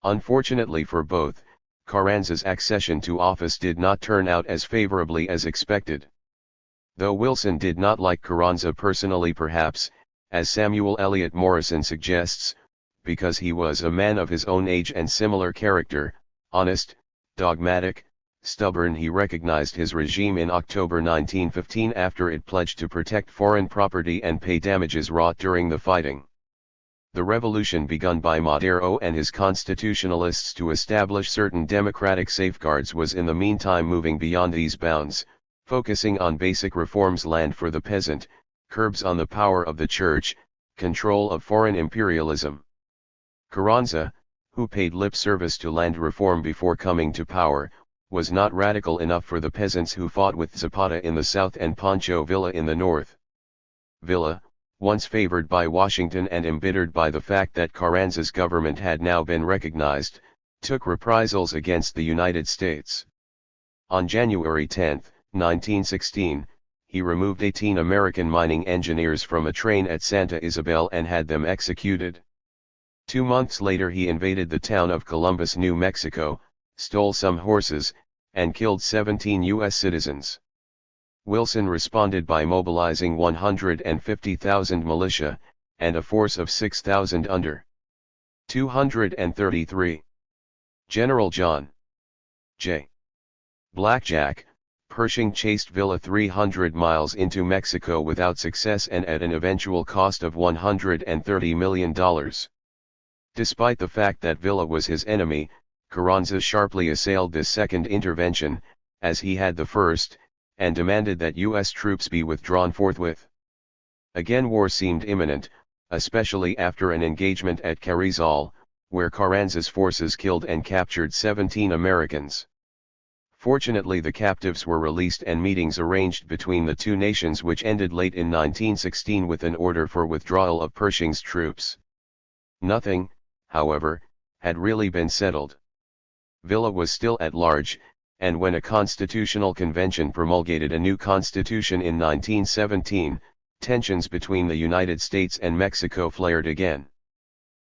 Unfortunately for both, Carranza's accession to office did not turn out as favorably as expected. Though Wilson did not like Carranza personally, perhaps, as Samuel Eliot Morison suggests, because he was a man of his own age and similar character, honest, dogmatic, stubborn, he recognized his regime in October 1915 after it pledged to protect foreign property and pay damages wrought during the fighting. The revolution begun by Madero and his constitutionalists to establish certain democratic safeguards was in the meantime moving beyond these bounds, focusing on basic reforms: land for the peasant, curbs on the power of the church, control of foreign imperialism. Carranza, who paid lip service to land reform before coming to power, was not radical enough for the peasants who fought with Zapata in the south and Pancho Villa in the north. Villa, once favored by Washington and embittered by the fact that Carranza's government had now been recognized, took reprisals against the United States. On January 10, 1916, he removed 18 American mining engineers from a train at Santa Isabel and had them executed. 2 months later he invaded the town of Columbus, New Mexico, stole some horses, and killed 17 U.S. citizens. Wilson responded by mobilizing 150,000 militia, and a force of 6,000 under 233. General John J. Blackjack Pershing chased Villa 300 miles into Mexico without success and at an eventual cost of $130 million. Despite the fact that Villa was his enemy, Carranza sharply assailed this second intervention, as he had the first, and demanded that U.S. troops be withdrawn forthwith. Again war seemed imminent, especially after an engagement at Carrizal, where Carranza's forces killed and captured 17 Americans. Fortunately, the captives were released and meetings arranged between the two nations, which ended late in 1916 with an order for withdrawal of Pershing's troops. Nothing, however, had really been settled. Villa was still at large, and when a constitutional convention promulgated a new constitution in 1917, tensions between the United States and Mexico flared again.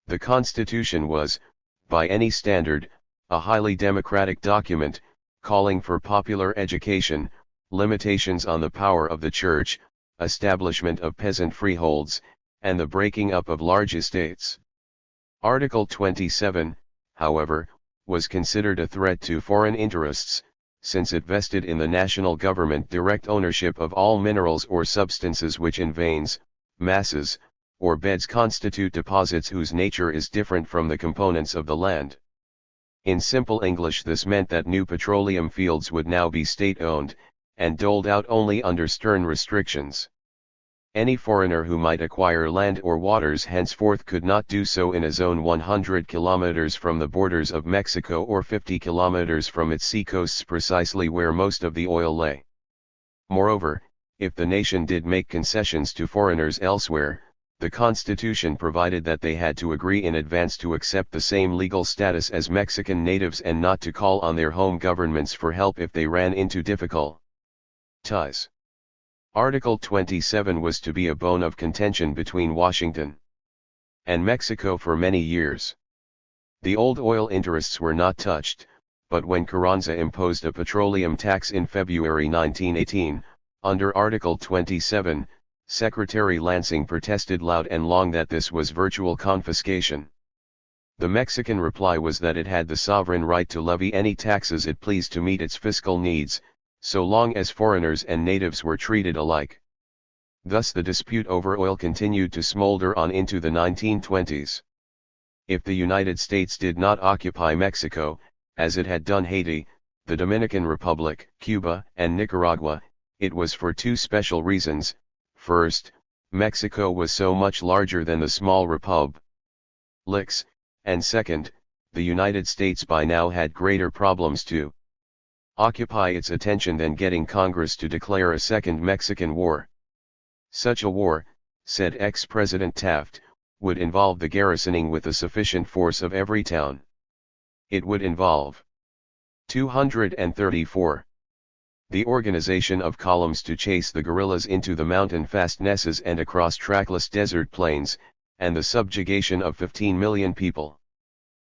The Constitution was, by any standard, a highly democratic document, calling for popular education, limitations on the power of the church, establishment of peasant freeholds, and the breaking up of large estates. Article 27, however, was considered a threat to foreign interests, since it vested in the national government direct ownership of all minerals or substances which in veins, masses, or beds constitute deposits whose nature is different from the components of the land. In simple English, this meant that new petroleum fields would now be state-owned, and doled out only under stern restrictions. Any foreigner who might acquire land or waters henceforth could not do so in a zone 100 kilometers from the borders of Mexico or 50 kilometers from its seacoasts, precisely where most of the oil lay. Moreover, if the nation did make concessions to foreigners elsewhere, the Constitution provided that they had to agree in advance to accept the same legal status as Mexican natives and not to call on their home governments for help if they ran into difficulties. Article 27 was to be a bone of contention between Washington and Mexico for many years. The old oil interests were not touched, but when Carranza imposed a petroleum tax in February 1918, under Article 27, Secretary Lansing protested loud and long that this was virtual confiscation. The Mexican reply was that it had the sovereign right to levy any taxes it pleased to meet its fiscal needs, so long as foreigners and natives were treated alike. Thus the dispute over oil continued to smolder on into the 1920s. If the United States did not occupy Mexico, as it had done Haiti, the Dominican Republic, Cuba, and Nicaragua, it was for two special reasons. First, Mexico was so much larger than the small republics, and second, the United States by now had greater problems to occupy its attention than getting Congress to declare a second Mexican War. Such a war, said ex-President Taft, would involve the garrisoning with a sufficient force of every town. It would involve 234. The organization of columns to chase the guerrillas into the mountain fastnesses and across trackless desert plains, and the subjugation of 15 million people.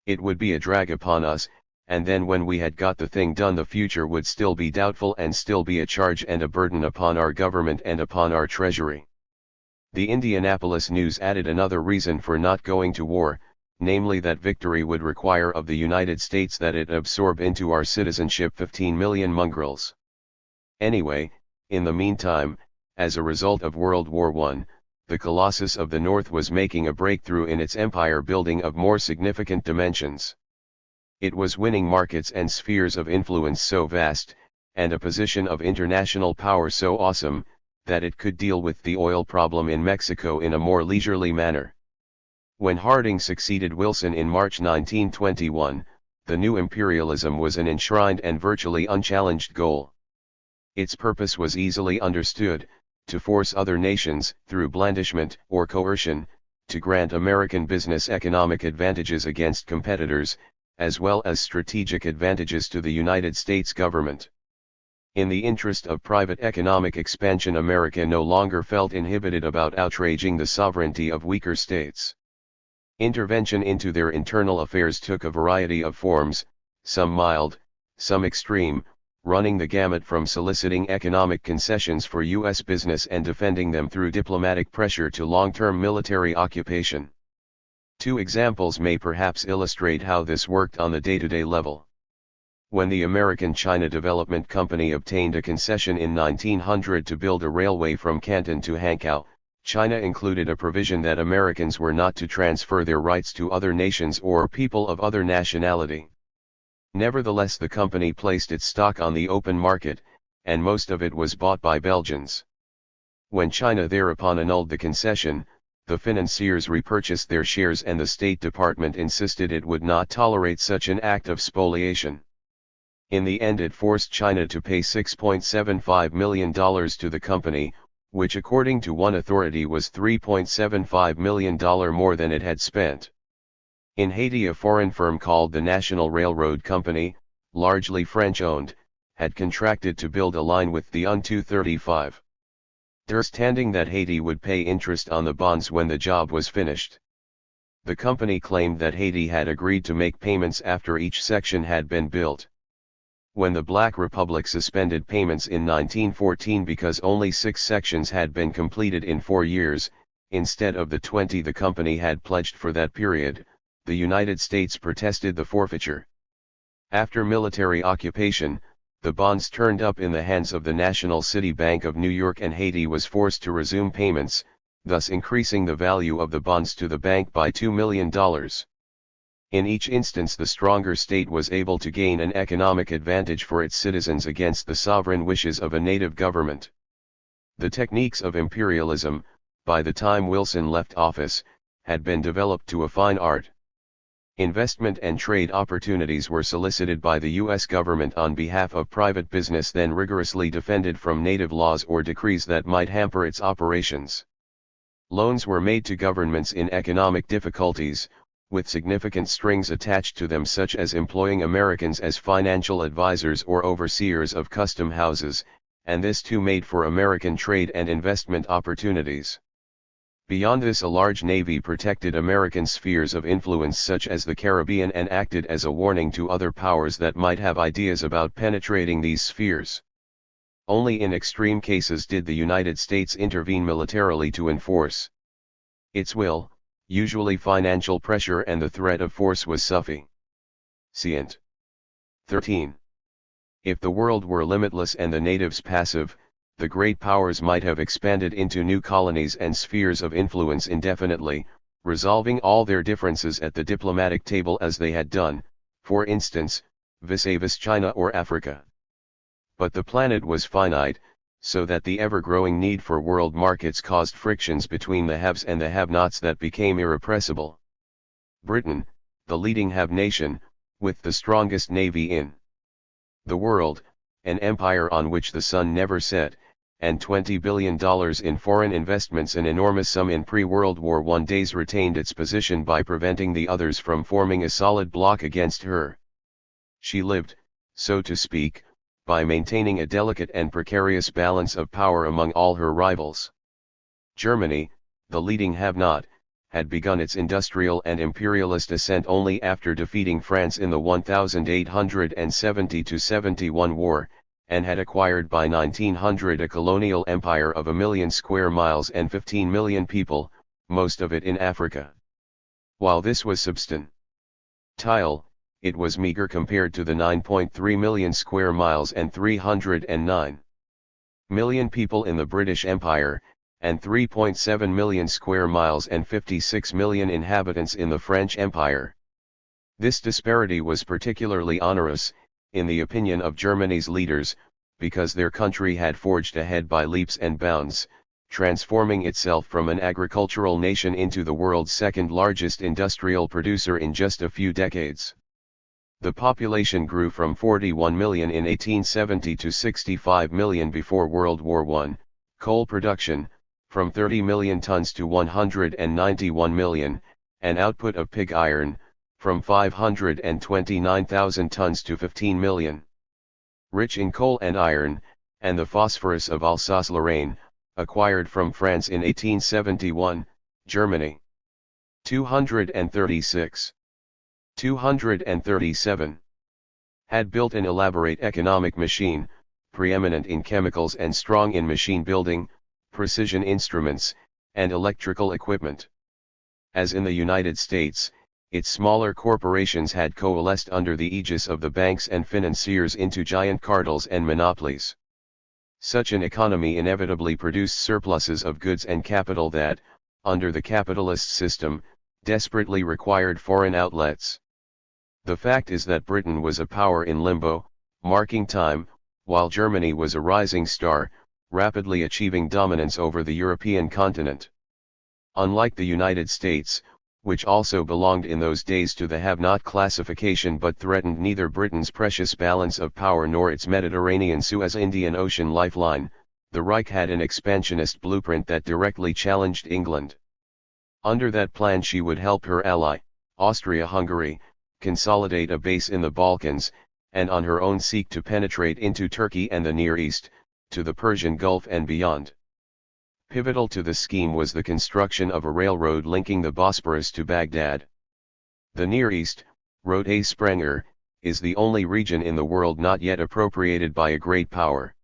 It would be a drag upon us, and then when we had got the thing done the future would still be doubtful and still be a charge and a burden upon our government and upon our treasury. The Indianapolis News added another reason for not going to war, namely that victory would require of the United States that it absorb into our citizenship 15 million mongrels. Anyway, in the meantime, as a result of World War I, the Colossus of the North was making a breakthrough in its empire building of more significant dimensions. It was winning markets and spheres of influence so vast, and a position of international power so awesome, that it could deal with the oil problem in Mexico in a more leisurely manner. When Harding succeeded Wilson in March 1921, the new imperialism was an enshrined and virtually unchallenged goal. Its purpose was easily understood: to force other nations, through blandishment or coercion, to grant American business economic advantages against competitors, as well as strategic advantages to the United States government. In the interest of private economic expansion, America no longer felt inhibited about outraging the sovereignty of weaker states. Intervention into their internal affairs took a variety of forms, some mild, some extreme, running the gamut from soliciting economic concessions for U.S. business and defending them through diplomatic pressure to long-term military occupation. Two examples may perhaps illustrate how this worked on the day-to-day level. When the American China Development Company obtained a concession in 1900 to build a railway from Canton to Hankow, China included a provision that Americans were not to transfer their rights to other nations or people of other nationality. Nevertheless, the company placed its stock on the open market, and most of it was bought by Belgians. When China thereupon annulled the concession, the financiers repurchased their shares and the State Department insisted it would not tolerate such an act of spoliation. In the end, it forced China to pay $6.75 million to the company, which according to one authority was $3.75 million more than it had spent. In Haiti, a foreign firm called the National Railroad Company, largely French-owned, had contracted to build a line with the UN-235. Understanding that Haiti would pay interest on the bonds when the job was finished. The company claimed that Haiti had agreed to make payments after each section had been built. When the Black Republic suspended payments in 1914 because only 6 sections had been completed in 4 years, instead of the 20 the company had pledged for that period, the United States protested the forfeiture. After military occupation, the bonds turned up in the hands of the National City Bank of New York and Haiti was forced to resume payments, thus increasing the value of the bonds to the bank by $2 million. In each instance, the stronger state was able to gain an economic advantage for its citizens against the sovereign wishes of a native government. The techniques of imperialism, by the time Wilson left office, had been developed to a fine art. Investment and trade opportunities were solicited by the U.S. government on behalf of private business, then rigorously defended from native laws or decrees that might hamper its operations. Loans were made to governments in economic difficulties, with significant strings attached to them, such as employing Americans as financial advisors or overseers of custom houses, and this too made for American trade and investment opportunities. Beyond this, a large navy protected American spheres of influence such as the Caribbean and acted as a warning to other powers that might have ideas about penetrating these spheres. Only in extreme cases did the United States intervene militarily to enforce its will, usually financial pressure and the threat of force was sufficient. 13. If the world were limitless and the natives passive, the great powers might have expanded into new colonies and spheres of influence indefinitely, resolving all their differences at the diplomatic table as they had done, for instance, vis-a-vis China or Africa. But the planet was finite, so that the ever-growing need for world markets caused frictions between the haves and the have-nots that became irrepressible. Britain, the leading have-nation, with the strongest navy in the world, an empire on which the sun never set, and $20 billion in foreign investments, an enormous sum in pre-World War I days, retained its position by preventing the others from forming a solid block against her. She lived, so to speak, by maintaining a delicate and precarious balance of power among all her rivals. Germany, the leading have-not, had begun its industrial and imperialist ascent only after defeating France in the 1870–71 war, and had acquired by 1900 a colonial empire of 1 million square miles and 15 million people, most of it in Africa. While this was substantial, it was meager compared to the 9.3 million square miles and 309 million people in the British Empire, and 3.7 million square miles and 56 million inhabitants in the French Empire. This disparity was particularly onerous, in the opinion of Germany's leaders, because their country had forged ahead by leaps and bounds, transforming itself from an agricultural nation into the world's second largest industrial producer in just a few decades. The population grew from 41 million in 1870 to 65 million before World War I, coal production, from 30 million tons to 191 million, and output of pig iron, from 529,000 tons to 15 million. Rich in coal and iron, and the phosphorus of Alsace-Lorraine, acquired from France in 1871, Germany. 236. 237. Had built an elaborate economic machine, preeminent in chemicals and strong in machine building, precision instruments, and electrical equipment. As in the United States, its smaller corporations had coalesced under the aegis of the banks and financiers into giant cartels and monopolies. Such an economy inevitably produced surpluses of goods and capital that, under the capitalist system, desperately required foreign outlets. The fact is that Britain was a power in limbo, marking time, while Germany was a rising star, rapidly achieving dominance over the European continent. Unlike the United States, which also belonged in those days to the have-not classification but threatened neither Britain's precious balance of power nor its Mediterranean Suez-Indian Ocean lifeline, the Reich had an expansionist blueprint that directly challenged England. Under that plan she would help her ally, Austria-Hungary, consolidate a base in the Balkans, and on her own seek to penetrate into Turkey and the Near East, to the Persian Gulf and beyond. Pivotal to the scheme was the construction of a railroad linking the Bosporus to Baghdad. The Near East, wrote A. Sprenger, is the only region in the world not yet appropriated by a great power.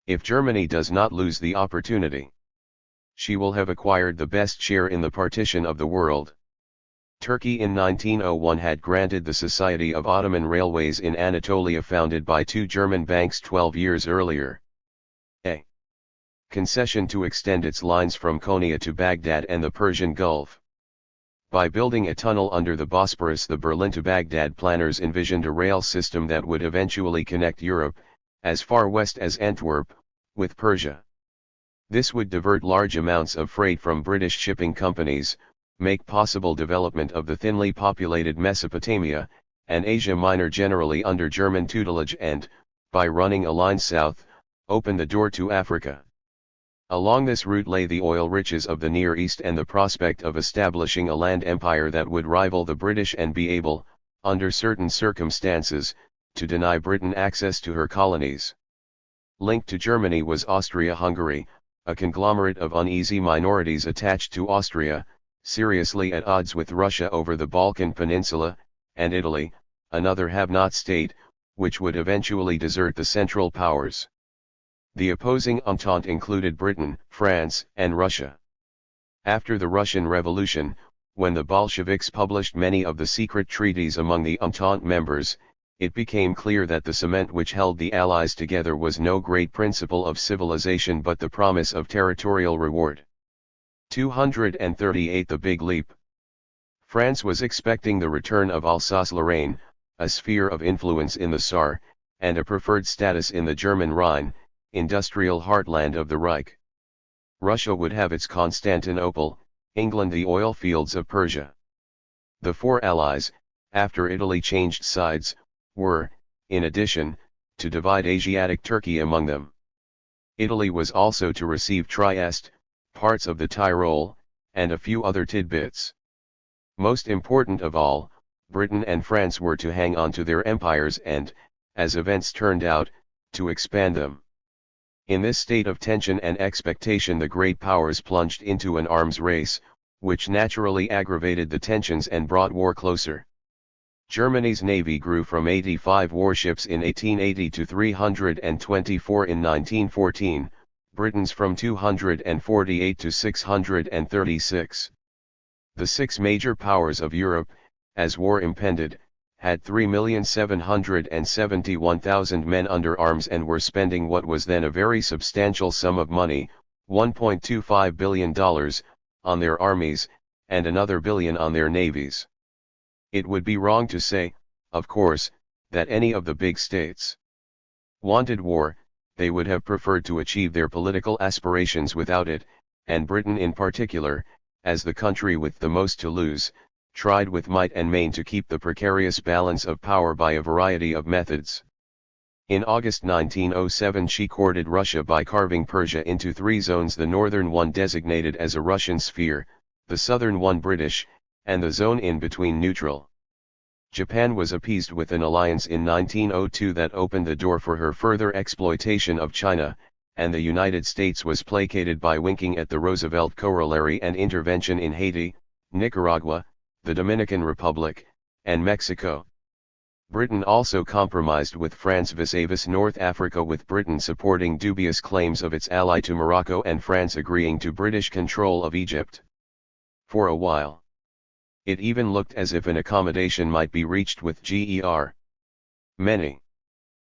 If Germany does not lose the opportunity, she will have acquired the best share in the partition of the world. Turkey in 1901 had granted the Society of Ottoman Railways in Anatolia, founded by two German banks 12 years earlier, a concession to extend its lines from Konya to Baghdad and the Persian Gulf. By building a tunnel under the Bosporus, the Berlin to Baghdad planners envisioned a rail system that would eventually connect Europe, as far west as Antwerp, with Persia. This would divert large amounts of freight from British shipping companies, make possible development of the thinly populated Mesopotamia, and Asia Minor generally under German tutelage, and, by running a line south, open the door to Africa. Along this route lay the oil riches of the Near East and the prospect of establishing a land empire that would rival the British and be able, under certain circumstances, to deny Britain access to her colonies. Linked to Germany was Austria-Hungary, a conglomerate of uneasy minorities attached to Austria, seriously at odds with Russia over the Balkan Peninsula, and Italy, another have-not state, which would eventually desert the Central Powers. The opposing Entente included Britain, France, and Russia. After the Russian Revolution, when the Bolsheviks published many of the secret treaties among the Entente members, it became clear that the cement which held the Allies together was no great principle of civilization but the promise of territorial reward. 238 The Big Leap. France was expecting the return of Alsace-Lorraine, a sphere of influence in the Saar, and a preferred status in the German Rhine, industrial heartland of the Reich. Russia would have its Constantinople, England the oil fields of Persia. The four allies, after Italy changed sides, were, in addition, to divide Asiatic Turkey among them. Italy was also to receive Trieste, parts of the Tyrol, and a few other tidbits. Most important of all, Britain and France were to hang on to their empires and, as events turned out, to expand them. In this state of tension and expectation the great powers plunged into an arms race, which naturally aggravated the tensions and brought war closer. Germany's navy grew from 85 warships in 1880 to 324 in 1914, Britain's from 248 to 636. The six major powers of Europe, as war impended, had 3,771,000 men under arms and were spending what was then a very substantial sum of money, $1.25 billion, on their armies, and another billion on their navies. It would be wrong to say, of course, that any of the big states wanted war. They would have preferred to achieve their political aspirations without it, and Britain in particular, as the country with the most to lose, tried with might and main to keep the precarious balance of power by a variety of methods. In August 1907 she courted Russia by carving Persia into three zones, the northern one designated as a Russian sphere, the southern one British, and the zone in between neutral. Japan was appeased with an alliance in 1902 that opened the door for her further exploitation of China, and the United States was placated by winking at the Roosevelt corollary and intervention in Haiti, Nicaragua, the Dominican Republic, and Mexico. Britain also compromised with France vis-a-vis North Africa, with Britain supporting dubious claims of its ally to Morocco and France agreeing to British control of Egypt. For a while, it even looked as if an accommodation might be reached with Ger Many.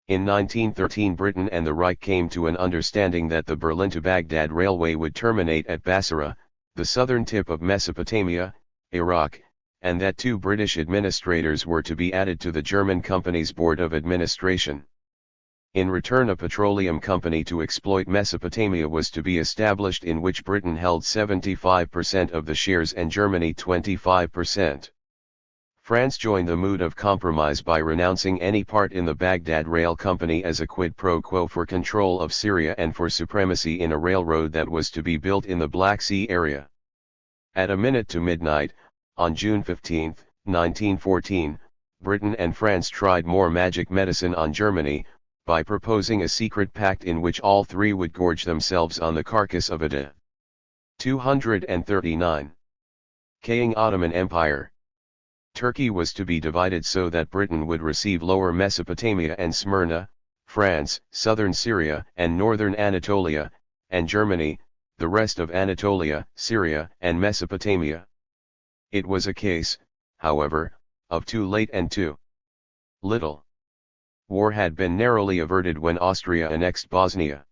In 1913 Britain and the Reich came to an understanding that the Berlin to Baghdad railway would terminate at Basra, the southern tip of Mesopotamia, Iraq, and that 2 British administrators were to be added to the German company's board of administration. In return, a petroleum company to exploit Mesopotamia was to be established, in which Britain held 75% of the shares and Germany 25%. France joined the mood of compromise by renouncing any part in the Baghdad Rail Company as a quid pro quo for control of Syria and for supremacy in a railroad that was to be built in the Black Sea area. At a minute to midnight, on June 15, 1914, Britain and France tried more magic medicine on Germany, by proposing a secret pact in which all three would gorge themselves on the carcass of it. 239. King Ottoman Empire. Turkey was to be divided so that Britain would receive Lower Mesopotamia and Smyrna, France, southern Syria and northern Anatolia, and Germany, the rest of Anatolia, Syria and Mesopotamia. It was a case, however, of too late and too little. War had been narrowly averted when Austria annexed Bosnia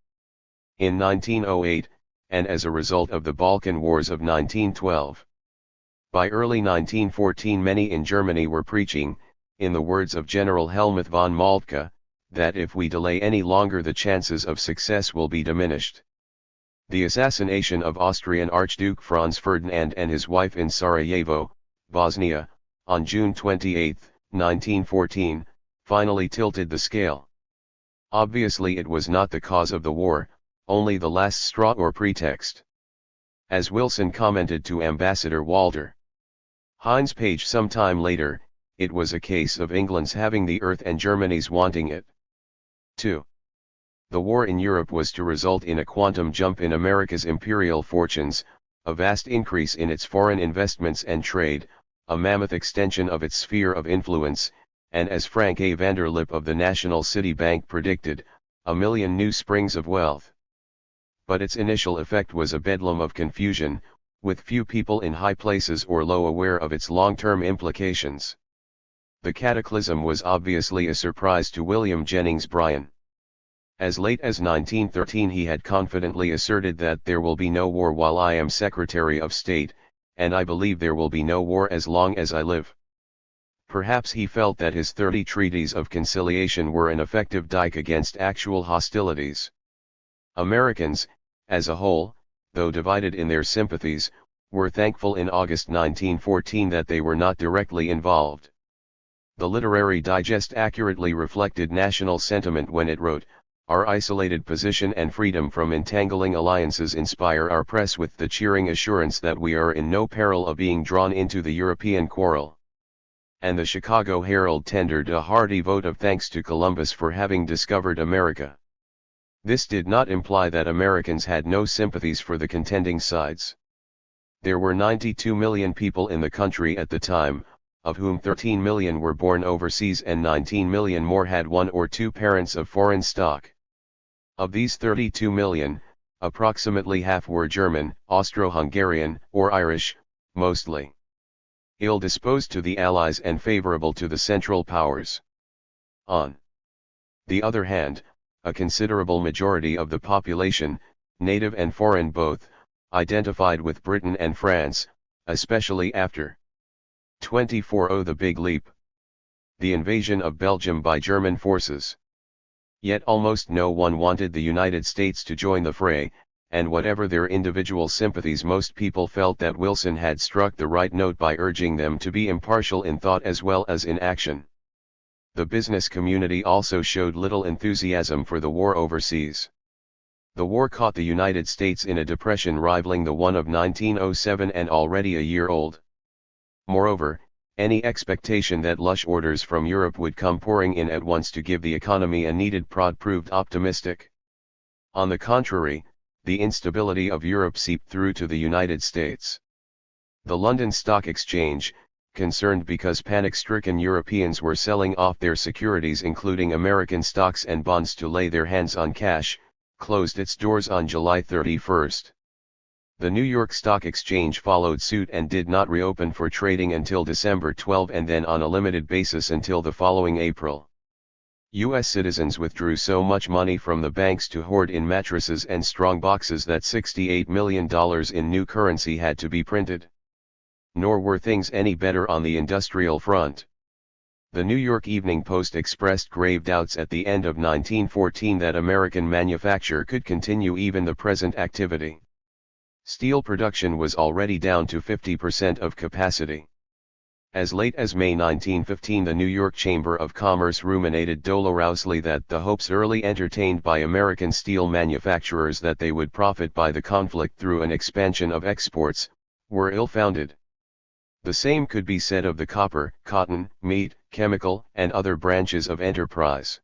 in 1908, and as a result of the Balkan Wars of 1912. By early 1914 many in Germany were preaching, in the words of General Helmuth von Moltke, that if we delay any longer the chances of success will be diminished. The assassination of Austrian Archduke Franz Ferdinand and his wife in Sarajevo, Bosnia, on June 28, 1914, finally tilted the scale. Obviously it was not the cause of the war, only the last straw or pretext. As Wilson commented to Ambassador Walter Hines Page some time later, it was a case of England's having the earth and Germany's wanting it. 2. The war in Europe was to result in a quantum jump in America's imperial fortunes, a vast increase in its foreign investments and trade, a mammoth extension of its sphere of influence, and as Frank A. Vanderlip of the National City Bank predicted, a million new springs of wealth. But its initial effect was a bedlam of confusion, with few people in high places or low aware of its long-term implications. The cataclysm was obviously a surprise to William Jennings Bryan. As late as 1913 he had confidently asserted that there will be no war while I am Secretary of State, and I believe there will be no war as long as I live. Perhaps he felt that his 30 treaties of conciliation were an effective dike against actual hostilities. Americans, as a whole, though divided in their sympathies, were thankful in August 1914 that they were not directly involved. The Literary Digest accurately reflected national sentiment when it wrote, "Our isolated position and freedom from entangling alliances inspire our press with the cheering assurance that we are in no peril of being drawn into the European quarrel." And the Chicago Herald tendered a hearty vote of thanks to Columbus for having discovered America. This did not imply that Americans had no sympathies for the contending sides. There were 92 million people in the country at the time, of whom 13 million were born overseas and 19 million more had one or two parents of foreign stock. Of these 32 million, approximately half were German, Austro-Hungarian, or Irish, mostly ill-disposed to the Allies and favorable to the Central Powers. On the other hand, a considerable majority of the population, native and foreign both, identified with Britain and France, especially after 24 the Big Leap, the invasion of Belgium by German forces. Yet almost no one wanted the United States to join the fray, and whatever their individual sympathies, most people felt that Wilson had struck the right note by urging them to be impartial in thought as well as in action. The business community also showed little enthusiasm for the war overseas. The war caught the United States in a depression rivaling the one of 1907 and already a year old. Moreover, any expectation that lush orders from Europe would come pouring in at once to give the economy a needed prod proved optimistic. On the contrary, the instability of Europe seeped through to the United States. The London Stock Exchange, concerned because panic-stricken Europeans were selling off their securities including American stocks and bonds to lay their hands on cash, closed its doors on July 31. The New York Stock Exchange followed suit and did not reopen for trading until December 12 and then on a limited basis until the following April. U.S. citizens withdrew so much money from the banks to hoard in mattresses and strong boxes that $68 million in new currency had to be printed. Nor were things any better on the industrial front. The New York Evening Post expressed grave doubts at the end of 1914 that American manufacture could continue even the present activity. Steel production was already down to 50% of capacity. As late as May 1915 the New York Chamber of Commerce ruminated dolorously that the hopes early entertained by American steel manufacturers that they would profit by the conflict through an expansion of exports, were ill-founded. The same could be said of the copper, cotton, meat, chemical, and other branches of enterprise.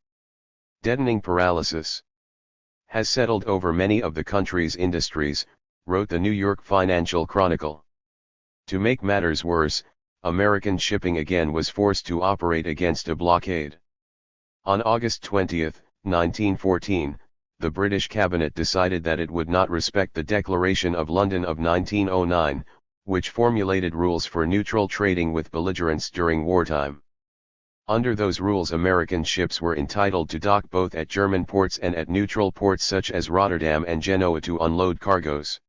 Deadening paralysis has settled over many of the country's industries, wrote the New York Financial Chronicle. To make matters worse, American shipping again was forced to operate against a blockade. On August 20, 1914, the British cabinet decided that it would not respect the Declaration of London of 1909, which formulated rules for neutral trading with belligerents during wartime. Under those rules American ships were entitled to dock both at German ports and at neutral ports such as Rotterdam and Genoa to unload cargoes.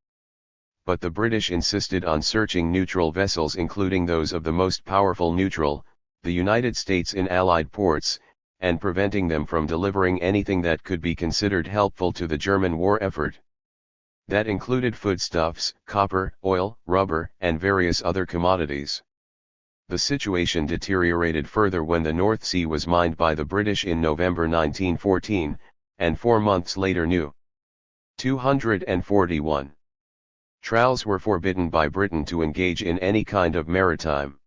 But the British insisted on searching neutral vessels including those of the most powerful neutral, the United States in Allied ports, and preventing them from delivering anything that could be considered helpful to the German war effort. That included foodstuffs, copper, oil, rubber, and various other commodities. The situation deteriorated further when the North Sea was mined by the British in November 1914, and 4 months later new 241 trawls were forbidden by Britain to engage in any kind of maritime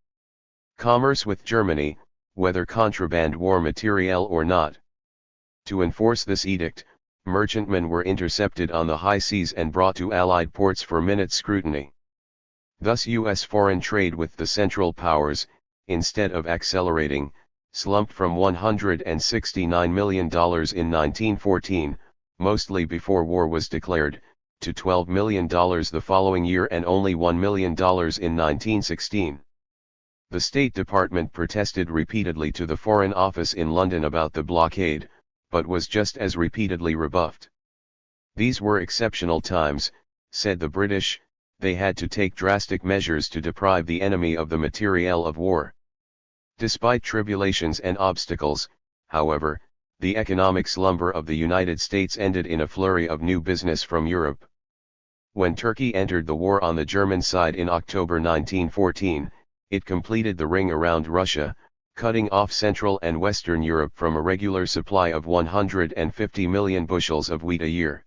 commerce with Germany, whether contraband war material or not. To enforce this edict, merchantmen were intercepted on the high seas and brought to Allied ports for minute scrutiny. Thus U.S. foreign trade with the Central Powers, instead of accelerating, slumped from $169 million in 1914, mostly before war was declared, to $12 million the following year and only $1 million in 1916. The State Department protested repeatedly to the Foreign Office in London about the blockade, but was just as repeatedly rebuffed. These were exceptional times, said the British. They had to take drastic measures to deprive the enemy of the materiel of war. Despite tribulations and obstacles, however, the economic slumber of the United States ended in a flurry of new business from Europe. When Turkey entered the war on the German side in October 1914, it completed the ring around Russia, cutting off Central and Western Europe from a regular supply of 150 million bushels of wheat a year.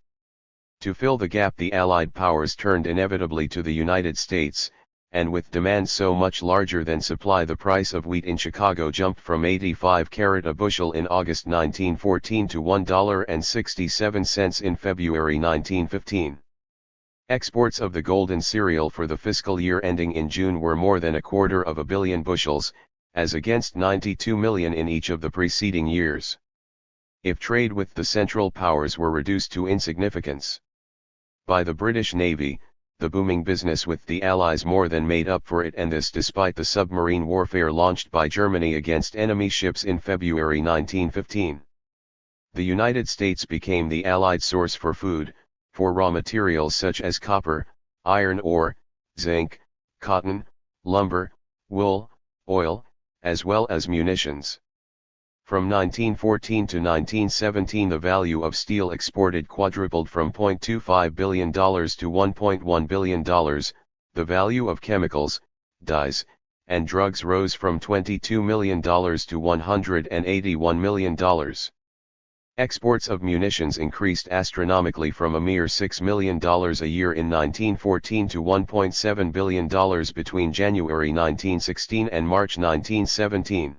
To fill the gap, the Allied powers turned inevitably to the United States, and with demand so much larger than supply, the price of wheat in Chicago jumped from 85 carat a bushel in August 1914 to $1.67 in February 1915. Exports of the golden cereal for the fiscal year ending in June were more than 250 million bushels, as against 92 million in each of the preceding years. If trade with the Central Powers were reduced to insignificance by the British Navy, the booming business with the Allies more than made up for it, and this despite the submarine warfare launched by Germany against enemy ships in February 1915. The United States became the Allied source for food, for raw materials such as copper, iron ore, zinc, cotton, lumber, wool, oil, as well as munitions. From 1914 to 1917 the value of steel exported quadrupled from $0.25 billion to $1.1 billion, the value of chemicals, dyes, and drugs rose from $22 million to $181 million. Exports of munitions increased astronomically from a mere $6 million a year in 1914 to $1.7 billion between January 1916 and March 1917.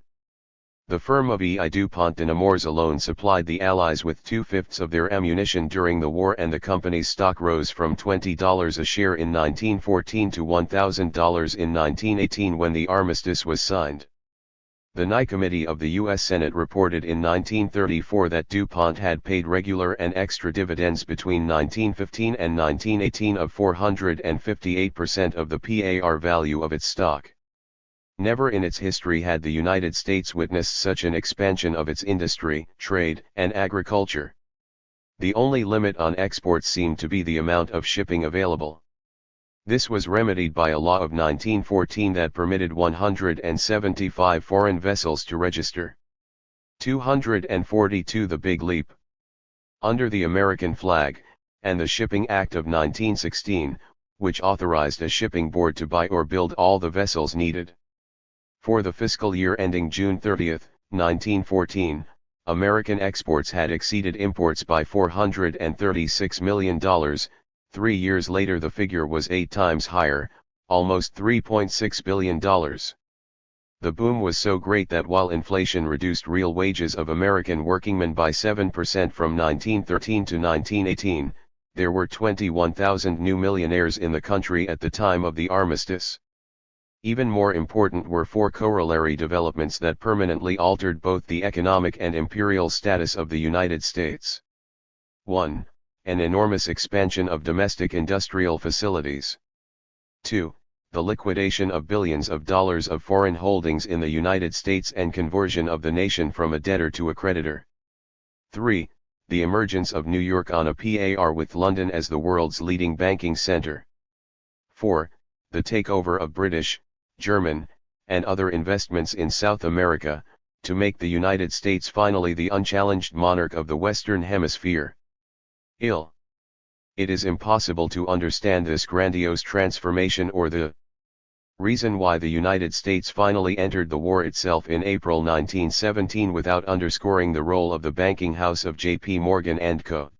The firm of E. I. DuPont de Nemours alone supplied the Allies with 2/5 of their ammunition during the war, and the company's stock rose from $20 a share in 1914 to $1,000 in 1918 when the armistice was signed. The Nye Committee of the U.S. Senate reported in 1934 that DuPont had paid regular and extra dividends between 1915 and 1918 of 458% of the par value of its stock. Never in its history had the United States witnessed such an expansion of its industry, trade, and agriculture. The only limit on exports seemed to be the amount of shipping available. This was remedied by a law of 1914 that permitted 175 foreign vessels to register. 242 the Big Leap. Under the American flag, and the Shipping Act of 1916, which authorized a shipping board to buy or build all the vessels needed. For the fiscal year ending June 30, 1914, American exports had exceeded imports by $436 million. 3 years later the figure was 8 times higher, almost $3.6 billion. The boom was so great that while inflation reduced real wages of American workingmen by 7% from 1913 to 1918, there were 21,000 new millionaires in the country at the time of the armistice. Even more important were 4 corollary developments that permanently altered both the economic and imperial status of the United States. 1. An enormous expansion of domestic industrial facilities. 2. The liquidation of billions of dollars of foreign holdings in the United States and conversion of the nation from a debtor to a creditor. 3. The emergence of New York on a par with London as the world's leading banking center. 4. The takeover of British, German, and other investments in South America, to make the United States finally the unchallenged monarch of the Western Hemisphere. It is impossible to understand this grandiose transformation or the reason why the United States finally entered the war itself in April 1917 without underscoring the role of the banking house of J.P. Morgan & Co.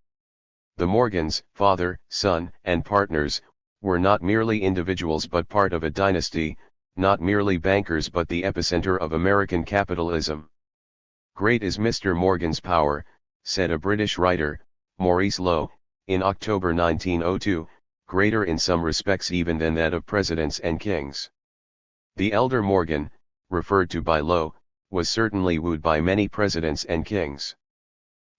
The Morgans, father, son, and partners, were not merely individuals but part of a dynasty, not merely bankers but the epicenter of American capitalism. Great is Mr. Morgan's power, said a British writer, Maurice Lowe, in October 1902, greater in some respects even than that of presidents and kings. The elder Morgan, referred to by Lowe, was certainly wooed by many presidents and kings.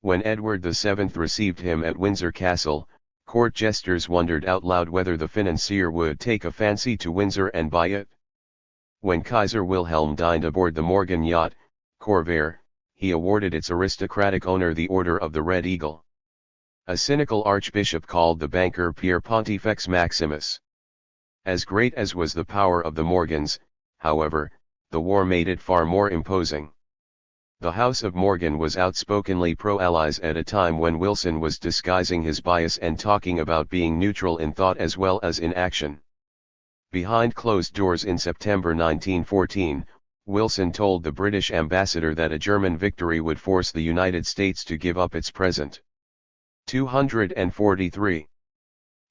When Edward VII received him at Windsor Castle, Court jesters wondered out loud whether the financier would take a fancy to Windsor and buy it. When Kaiser Wilhelm dined aboard the Morgan yacht, Corvair, he awarded its aristocratic owner the Order of the Red Eagle. A cynical archbishop called the banker Pier Pontifex Maximus. As great as was the power of the Morgans, however, the war made it far more imposing. The House of Morgan was outspokenly pro-Allies at a time when Wilson was disguising his bias and talking about being neutral in thought as well as in action. Behind closed doors in September 1914, Wilson told the British ambassador that a German victory would force the United States to give up its present 243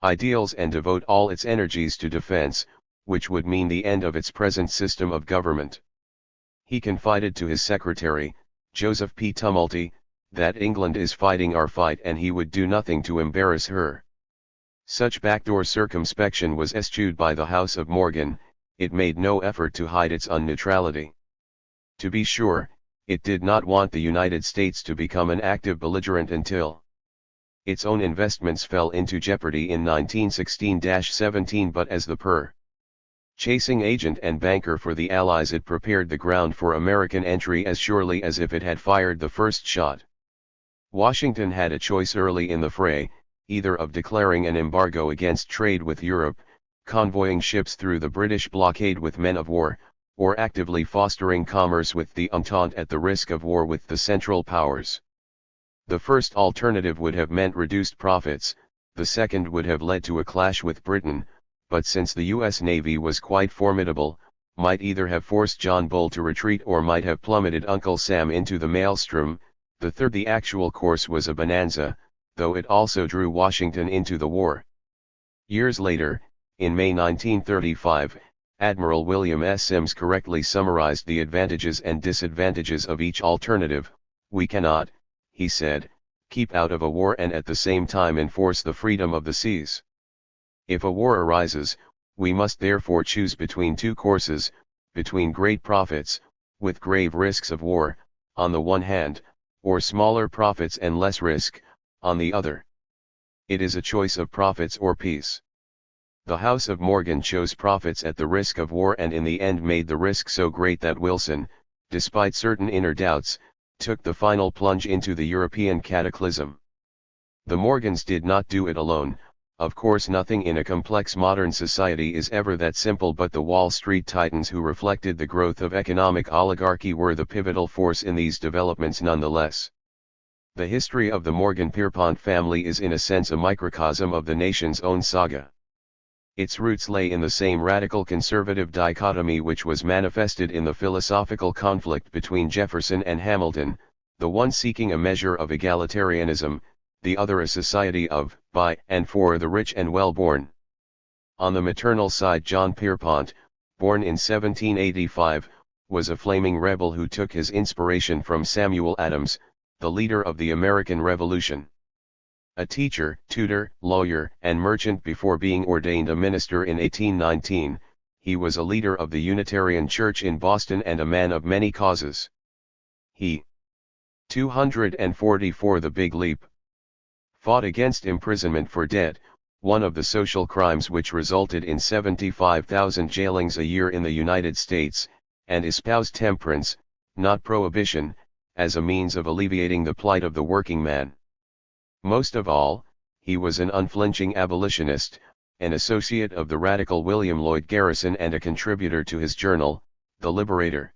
ideals and devote all its energies to defense, which would mean the end of its present system of government. He confided to his secretary, Joseph P. Tumulty, that England is fighting our fight and he would do nothing to embarrass her. Such backdoor circumspection was eschewed by the House of Morgan. It made no effort to hide its unneutrality. To be sure, it did not want the United States to become an active belligerent until its own investments fell into jeopardy in 1916-17, but as the purchasing agent and banker for the Allies it prepared the ground for American entry as surely as if it had fired the first shot. Washington had a choice early in the fray, either of declaring an embargo against trade with Europe, convoying ships through the British blockade with men of war, or actively fostering commerce with the Entente at the risk of war with the Central Powers. The first alternative would have meant reduced profits, the second would have led to a clash with Britain, but since the U.S. Navy was quite formidable, might either have forced John Bull to retreat or might have plummeted Uncle Sam into the maelstrom. The actual course was a bonanza, though it also drew Washington into the war. Years later, in May 1935, Admiral William S. Sims correctly summarized the advantages and disadvantages of each alternative. We cannot, he said, keep out of a war and at the same time enforce the freedom of the seas. If a war arises, we must therefore choose between two courses, between great profits, with grave risks of war, on the one hand, or smaller profits and less risk, on the other. It is a choice of profits or peace. The House of Morgan chose profits at the risk of war and in the end made the risk so great that Wilson, despite certain inner doubts, took the final plunge into the European cataclysm. The Morgans did not do it alone. Of course, nothing in a complex modern society is ever that simple, but the Wall Street titans who reflected the growth of economic oligarchy were the pivotal force in these developments nonetheless. The history of the Morgan-Pierpont family is in a sense a microcosm of the nation's own saga. Its roots lay in the same radical conservative dichotomy which was manifested in the philosophical conflict between Jefferson and Hamilton, the one seeking a measure of egalitarianism, the other a society of, by, and for the rich and well-born. On the maternal side, John Pierpont, born in 1785, was a flaming rebel who took his inspiration from Samuel Adams, the leader of the American Revolution. A teacher, tutor, lawyer, and merchant before being ordained a minister in 1819, he was a leader of the Unitarian Church in Boston and a man of many causes. He 244 The Big Leap fought against imprisonment for debt, one of the social crimes which resulted in 75,000 jailings a year in the United States, and espoused temperance, not prohibition, as a means of alleviating the plight of the working man. Most of all, he was an unflinching abolitionist, an associate of the radical William Lloyd Garrison and a contributor to his journal, The Liberator.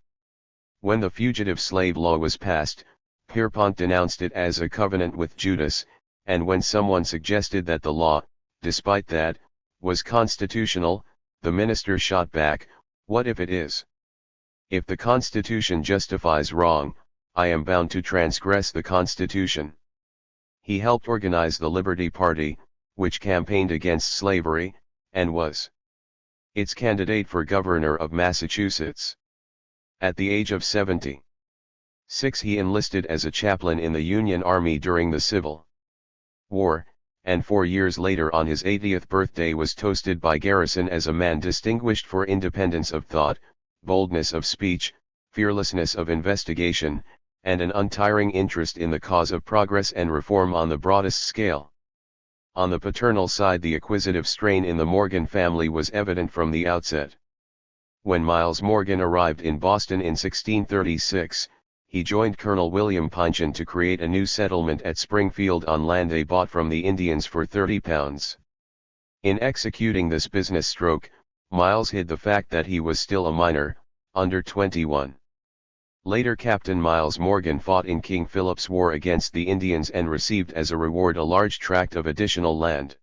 When the Fugitive Slave Law was passed, Pierpont denounced it as a covenant with Judas, and when someone suggested that the law, despite that, was constitutional, the minister shot back, "What if it is? If the Constitution justifies wrong, I am bound to transgress the Constitution." He helped organize the Liberty Party, which campaigned against slavery, and was its candidate for governor of Massachusetts. At the age of 76 he enlisted as a chaplain in the Union Army during the Civil War, and 4 years later on his 80th birthday was toasted by Garrison as a man distinguished for independence of thought, boldness of speech, fearlessness of investigation, and an untiring interest in the cause of progress and reform on the broadest scale. On the paternal side, the acquisitive strain in the Morgan family was evident from the outset. When Miles Morgan arrived in Boston in 1636, he joined Colonel William Pynchon to create a new settlement at Springfield on land they bought from the Indians for £30. In executing this business stroke, Miles hid the fact that he was still a minor, under 21. Later, Captain Miles Morgan fought in King Philip's War against the Indians and received as a reward a large tract of additional land.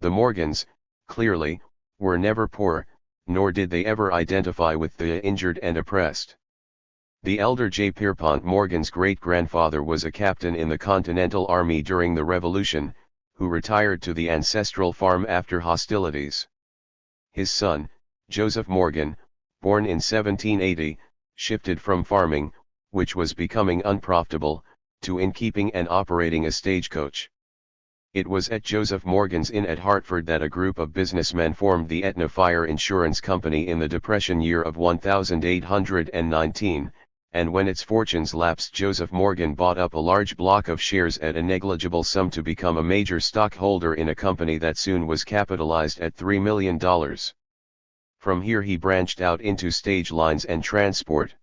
The Morgans, clearly, were never poor, nor did they ever identify with the injured and oppressed. The elder J. Pierpont Morgan's great-grandfather was a captain in the Continental Army during the Revolution, who retired to the ancestral farm after hostilities. His son, Joseph Morgan, born in 1780, shifted from farming, which was becoming unprofitable, to innkeeping and operating a stagecoach. It was at Joseph Morgan's Inn at Hartford that a group of businessmen formed the Aetna Fire Insurance Company in the Depression year of 1819, and when its fortunes lapsed, Joseph Morgan bought up a large block of shares at a negligible sum to become a major stockholder in a company that soon was capitalized at $3 million. From here he branched out into stage lines and transport.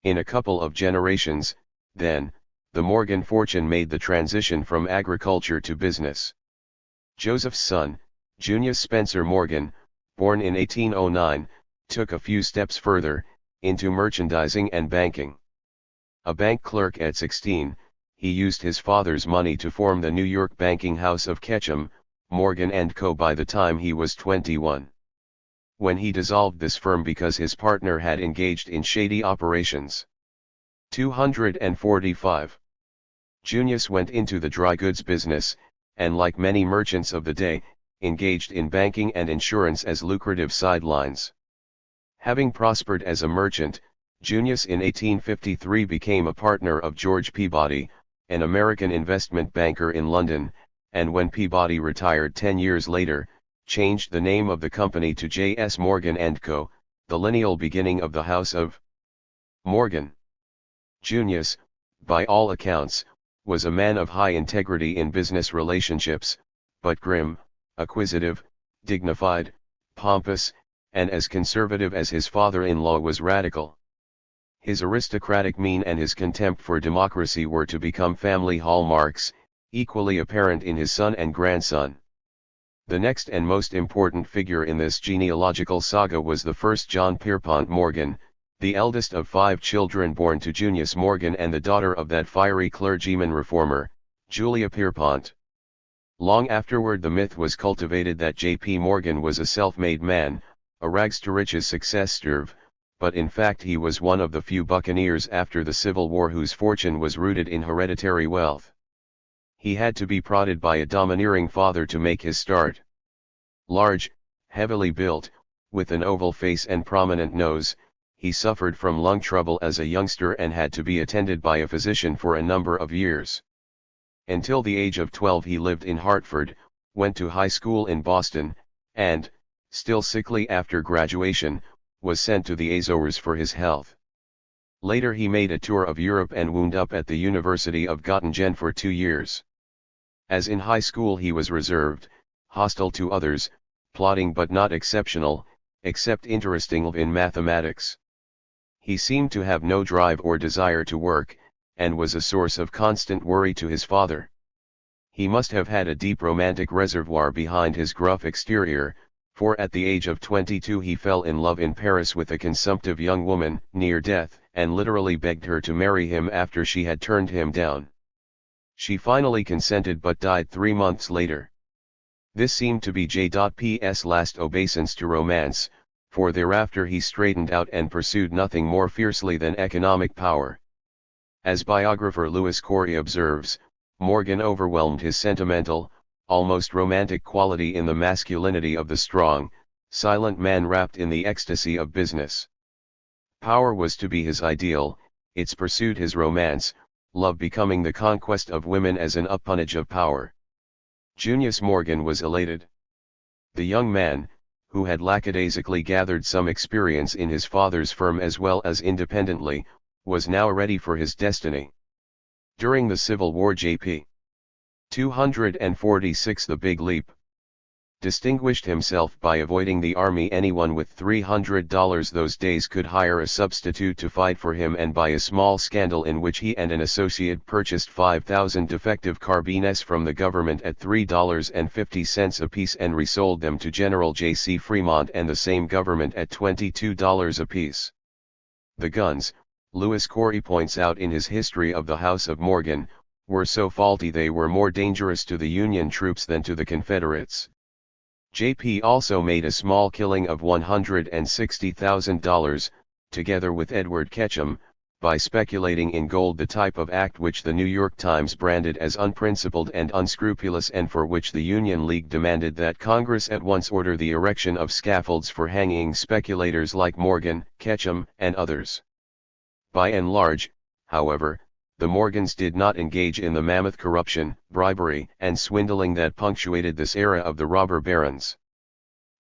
In a couple of generations, then, the Morgan fortune made the transition from agriculture to business. Joseph's son, Junius Spencer Morgan, born in 1809, took a few steps further, into merchandising and banking. A bank clerk at 16, he used his father's money to form the New York banking house of Ketchum, Morgan & Co. by the time he was 21. When he dissolved this firm because his partner had engaged in shady operations. 245. Junius went into the dry goods business, and like many merchants of the day, engaged in banking and insurance as lucrative sidelines. Having prospered as a merchant, Junius in 1853 became a partner of George Peabody, an American investment banker in London, and when Peabody retired 10 years later, changed the name of the company to J.S. Morgan & Co., the lineal beginning of the House of Morgan. Junius, by all accounts, was a man of high integrity in business relationships, but grim, acquisitive, dignified, pompous, and as conservative as his father-in-law was radical. His aristocratic mien and his contempt for democracy were to become family hallmarks, equally apparent in his son and grandson. The next and most important figure in this genealogical saga was the first John Pierpont Morgan, the eldest of 5 children born to Junius Morgan and the daughter of that fiery clergyman reformer, Julia Pierpont. Long afterward the myth was cultivated that J.P. Morgan was a self-made man, a rags-to-riches success story, but in fact he was one of the few buccaneers after the Civil War whose fortune was rooted in hereditary wealth. He had to be prodded by a domineering father to make his start. Large, heavily built, with an oval face and prominent nose, he suffered from lung trouble as a youngster and had to be attended by a physician for a number of years. Until the age of 12 he lived in Hartford, went to high school in Boston, and, still sickly after graduation, was sent to the Azores for his health. Later he made a tour of Europe and wound up at the University of Göttingen for 2 years. As in high school he was reserved, hostile to others, plodding but not exceptional, except interesting in mathematics. He seemed to have no drive or desire to work, and was a source of constant worry to his father. He must have had a deep romantic reservoir behind his gruff exterior, for at the age of 22 he fell in love in Paris with a consumptive young woman, near death, and literally begged her to marry him after she had turned him down. She finally consented but died 3 months later. This seemed to be J.P.'s last obeisance to romance, for thereafter he straightened out and pursued nothing more fiercely than economic power. As biographer Louis Corey observes, Morgan overwhelmed his sentimental, almost romantic quality in the masculinity of the strong, silent man wrapped in the ecstasy of business. Power was to be his ideal, its pursuit his romance, love becoming the conquest of women as an appanage of power. Junius Morgan was elated. The young man, who had lackadaisically gathered some experience in his father's firm as well as independently, was now ready for his destiny. During the Civil War J.P. 246 The Big Leap. Distinguished himself by avoiding the army. Anyone with $300 those days could hire a substitute to fight for him, and by a small scandal in which he and an associate purchased 5,000 defective carbines from the government at $3.50 apiece and resold them to General J.C. Fremont and the same government at $22 apiece. The guns, Lewis Corey points out in his History of the House of Morgan, were so faulty they were more dangerous to the Union troops than to the Confederates. J.P. also made a small killing of $160,000, together with Edward Ketchum, by speculating in gold, the type of act which the New York Times branded as unprincipled and unscrupulous, and for which the Union League demanded that Congress at once order the erection of scaffolds for hanging speculators like Morgan, Ketchum, and others. By and large, however, the Morgans did not engage in the mammoth corruption, bribery, and swindling that punctuated this era of the robber barons.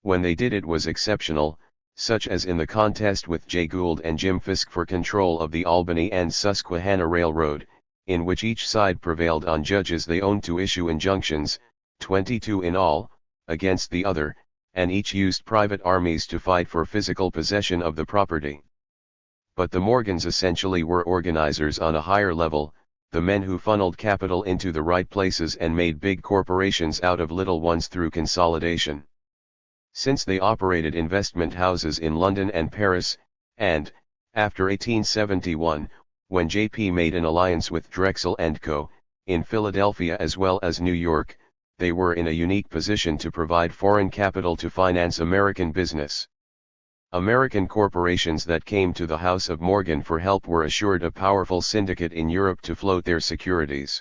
When they did, it was exceptional, such as in the contest with Jay Gould and Jim Fisk for control of the Albany and Susquehanna Railroad, in which each side prevailed on judges they owned to issue injunctions, 22 in all, against the other, and each used private armies to fight for physical possession of the property. But the Morgans essentially were organizers on a higher level, the men who funneled capital into the right places and made big corporations out of little ones through consolidation. Since they operated investment houses in London and Paris, and, after 1871, when J.P. made an alliance with Drexel & Co., in Philadelphia as well as New York, they were in a unique position to provide foreign capital to finance American business. American corporations that came to the House of Morgan for help were assured a powerful syndicate in Europe to float their securities.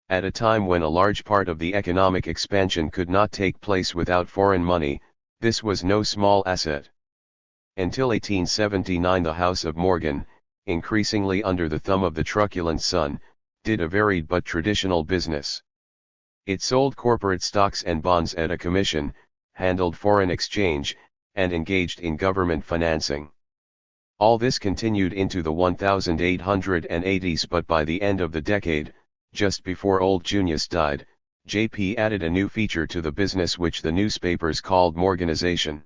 At a time when a large part of the economic expansion could not take place without foreign money, this was no small asset. Until 1879 the House of Morgan, increasingly under the thumb of the truculent son, did a varied but traditional business. It sold corporate stocks and bonds at a commission, handled foreign exchange, and engaged in government financing. All this continued into the 1880s, but by the end of the decade, just before old Junius died, J.P. added a new feature to the business which the newspapers called Morganization.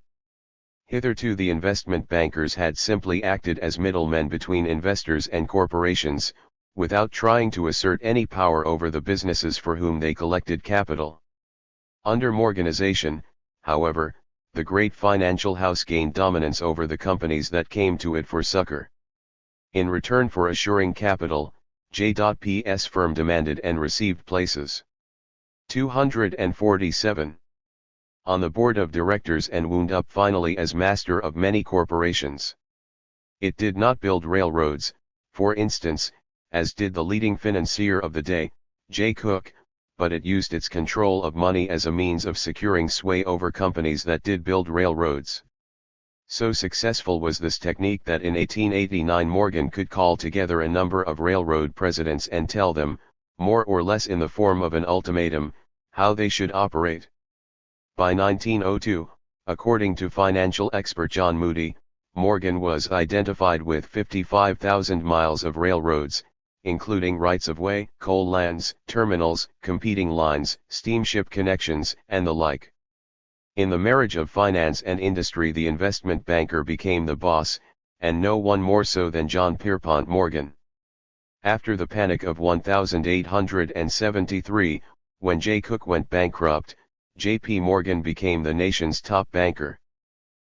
Hitherto the investment bankers had simply acted as middlemen between investors and corporations, without trying to assert any power over the businesses for whom they collected capital. Under Morganization, however, the great financial house gained dominance over the companies that came to it for succor. In return for assuring capital, J.P.'s firm demanded and received places. 247. On the board of directors and wound up finally as master of many corporations. It did not build railroads, for instance, as did the leading financier of the day, J. Cook, but it used its control of money as a means of securing sway over companies that did build railroads. So successful was this technique that in 1889 Morgan could call together a number of railroad presidents and tell them, more or less in the form of an ultimatum, how they should operate. By 1902, according to financial expert John Moody, Morgan was identified with 55,000 miles of railroads, including rights-of-way, coal lands, terminals, competing lines, steamship connections, and the like. In the marriage of finance and industry the investment banker became the boss, and no one more so than John Pierpont Morgan. After the Panic of 1873, when J. Cook went bankrupt, J.P. Morgan became the nation's top banker.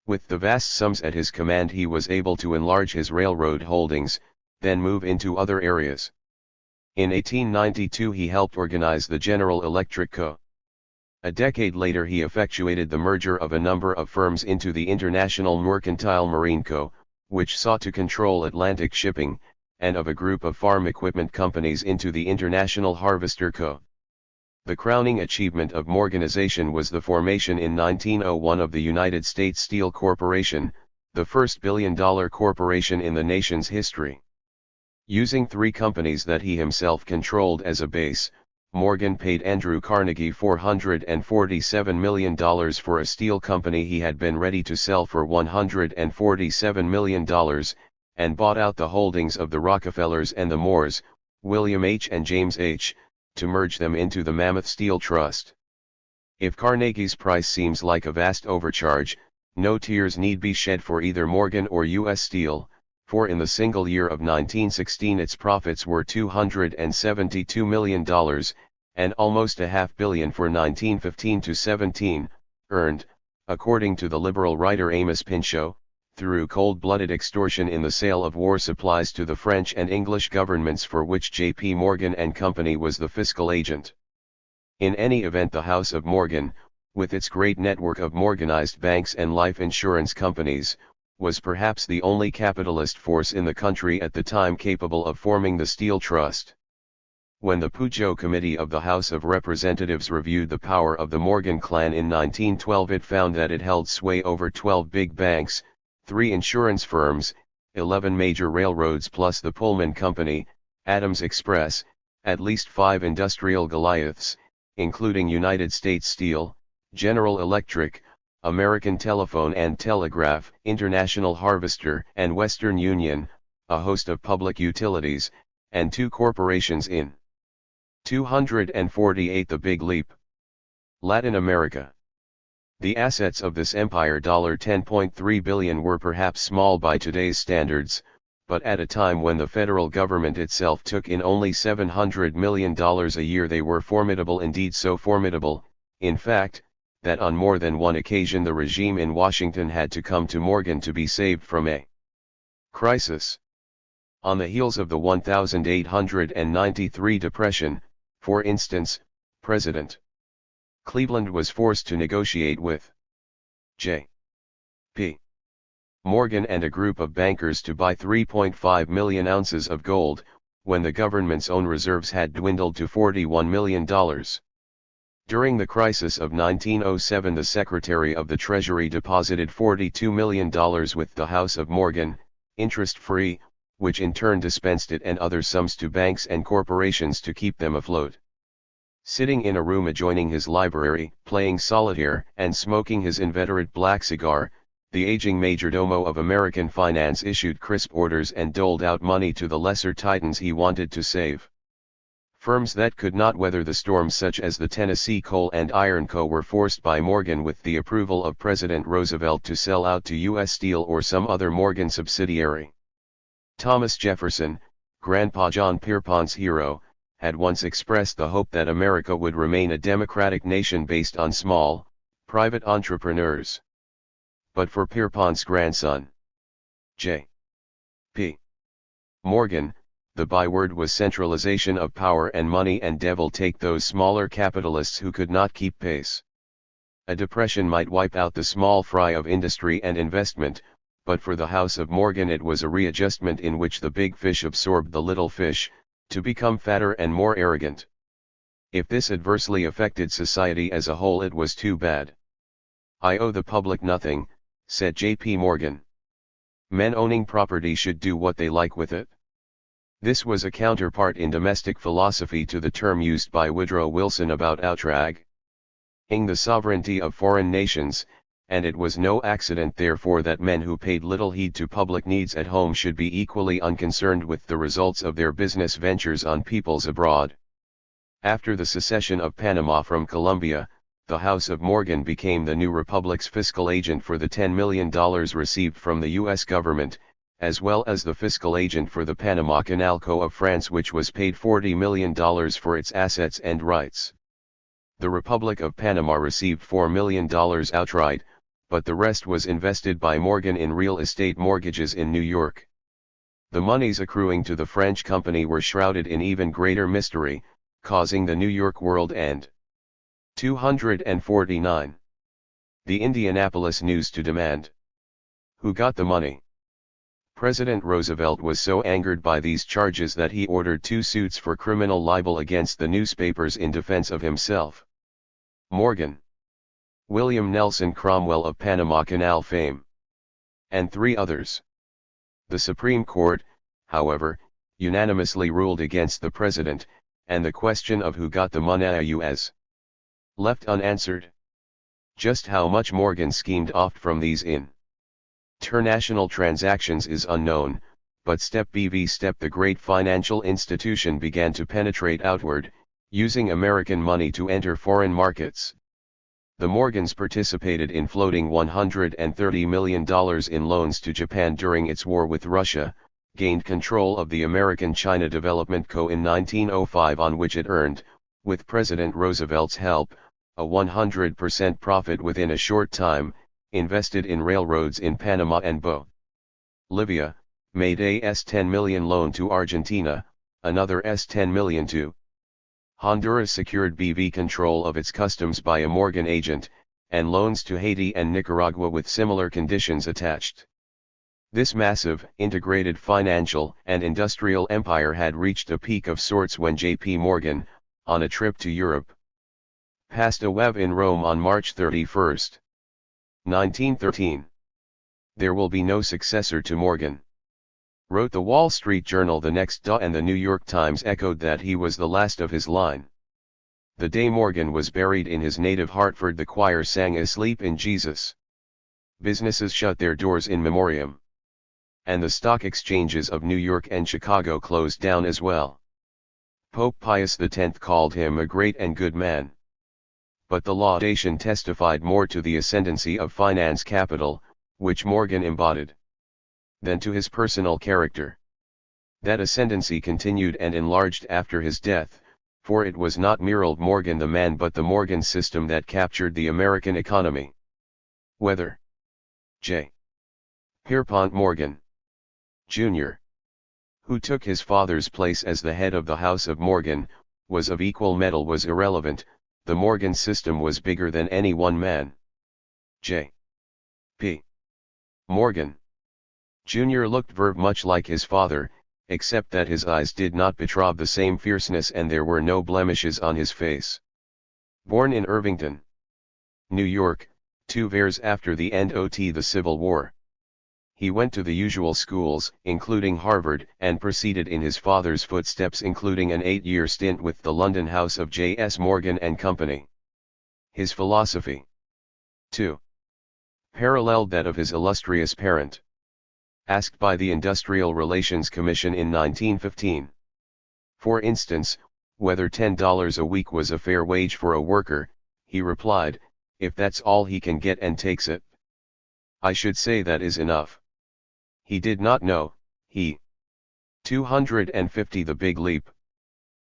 With the vast sums at his command he was able to enlarge his railroad holdings, then move into other areas. In 1892 he helped organize the General Electric Co. A decade later he effectuated the merger of a number of firms into the International Mercantile Marine Co., which sought to control Atlantic shipping, and of a group of farm equipment companies into the International Harvester Co. The crowning achievement of Morganization was the formation in 1901 of the United States Steel Corporation, the first billion-dollar corporation in the nation's history. Using three companies that he himself controlled as a base, Morgan paid Andrew Carnegie $447 million for a steel company he had been ready to sell for $147 million, and bought out the holdings of the Rockefellers and the Moores, William H. and James H., to merge them into the Mammoth Steel Trust. If Carnegie's price seems like a vast overcharge, no tears need be shed for either Morgan or U.S. Steel, for in the single year of 1916 its profits were $272 million, and almost $500 million for 1915-17, earned, according to the liberal writer Amos Pinchot, through cold-blooded extortion in the sale of war supplies to the French and English governments for which J.P. Morgan and Company was the fiscal agent. In any event, the House of Morgan, with its great network of Morganized banks and life insurance companies, was perhaps the only capitalist force in the country at the time capable of forming the Steel Trust. When the Pujo Committee of the House of Representatives reviewed the power of the Morgan clan in 1912, it found that it held sway over 12 big banks, 3 insurance firms, 11 major railroads plus the Pullman Company, Adams Express, at least 5 industrial Goliaths, including United States Steel, General Electric, American Telephone and Telegraph, International Harvester and Western Union, a host of public utilities, and 2 corporations in 248. The Big Leap. Latin America. The assets of this empire $10.3 billion were perhaps small by today's standards, but at a time when the federal government itself took in only $700 million a year they were formidable, indeed so formidable, in fact, that on more than one occasion the regime in Washington had to come to Morgan to be saved from a crisis. On the heels of the 1893 Depression, for instance, President Cleveland was forced to negotiate with J.P. Morgan and a group of bankers to buy 3.5 million ounces of gold, when the government's own reserves had dwindled to $41 million. During the crisis of 1907, the Secretary of the Treasury deposited $42 million with the House of Morgan, interest-free, which in turn dispensed it and other sums to banks and corporations to keep them afloat. Sitting in a room adjoining his library, playing solitaire and smoking his inveterate black cigar, the aging majordomo of American finance issued crisp orders and doled out money to the lesser titans he wanted to save. Firms that could not weather the storm, such as the Tennessee Coal and Iron Co., were forced by Morgan with the approval of President Roosevelt to sell out to U.S. Steel or some other Morgan subsidiary. Thomas Jefferson, Grandpa John Pierpont's hero, had once expressed the hope that America would remain a democratic nation based on small, private entrepreneurs. But for Pierpont's grandson, J.P. Morgan, the byword was centralization of power and money, and devil take those smaller capitalists who could not keep pace. A depression might wipe out the small fry of industry and investment, but for the House of Morgan it was a readjustment in which the big fish absorbed the little fish, to become fatter and more arrogant. If this adversely affected society as a whole, it was too bad. "I owe the public nothing," said J.P. Morgan. "Men owning property should do what they like with it." This was a counterpart in domestic philosophy to the term used by Woodrow Wilson about outraging the sovereignty of foreign nations, and it was no accident therefore that men who paid little heed to public needs at home should be equally unconcerned with the results of their business ventures on peoples abroad. After the secession of Panama from Colombia, the House of Morgan became the new republic's fiscal agent for the $10 million received from the U.S. government, as well as the fiscal agent for the Panama Canal Co. of France, which was paid $40 million for its assets and rights. The Republic of Panama received $4 million outright, but the rest was invested by Morgan in real estate mortgages in New York. The monies accruing to the French company were shrouded in even greater mystery, causing the New York World and 249. The Indianapolis News to demand, "Who got the money?" President Roosevelt was so angered by these charges that he ordered 2 suits for criminal libel against the newspapers in defense of himself. Morgan, William Nelson Cromwell of Panama Canal fame, and 3 others. The Supreme Court, however, unanimously ruled against the president, and the question of who got the money was left unanswered. Just how much Morgan schemed off from these international transactions is unknown, but step by step the great financial institution began to penetrate outward, using American money to enter foreign markets. The Morgans participated in floating $130 million in loans to Japan during its war with Russia, gained control of the American China Development Co. in 1905, on which it earned, with President Roosevelt's help, a 100% profit within a short time, invested in railroads in Panama and Bolivia, made a $10 million loan to Argentina, another $10 million to Honduras, secured BV control of its customs by a Morgan agent, and loans to Haiti and Nicaragua with similar conditions attached. This massive, integrated financial and industrial empire had reached a peak of sorts when J.P. Morgan, on a trip to Europe, passed a web in Rome on March 31, 1913. "There will be no successor to Morgan," wrote the Wall Street Journal the next day, and the New York Times echoed that he was the last of his line. The day Morgan was buried in his native Hartford, the choir sang "Asleep in Jesus." Businesses shut their doors in memoriam. And the stock exchanges of New York and Chicago closed down as well. Pope Pius X called him a great and good man. But the laudation testified more to the ascendancy of finance capital, which Morgan embodied, than to his personal character. That ascendancy continued and enlarged after his death, for it was not merely Morgan the man but the Morgan system that captured the American economy. Whether J. Pierpont Morgan, Jr., who took his father's place as the head of the House of Morgan, was of equal metal was irrelevant. The Morgan system was bigger than any one man. J. P. Morgan, Jr. looked very much like his father, except that his eyes did not betray the same fierceness and there were no blemishes on his face. Born in Irvington, New York, 2 years after the end of the Civil War. He went to the usual schools, including Harvard, and proceeded in his father's footsteps, including an 8-year stint with the London house of J.S. Morgan and Company. His philosophy, too, paralleled that of his illustrious parent. Asked by the Industrial Relations Commission in 1915, for instance, whether $10 a week was a fair wage for a worker, he replied, "If that's all he can get and takes it, I should say that is enough." He did not know, he 250 the big leap,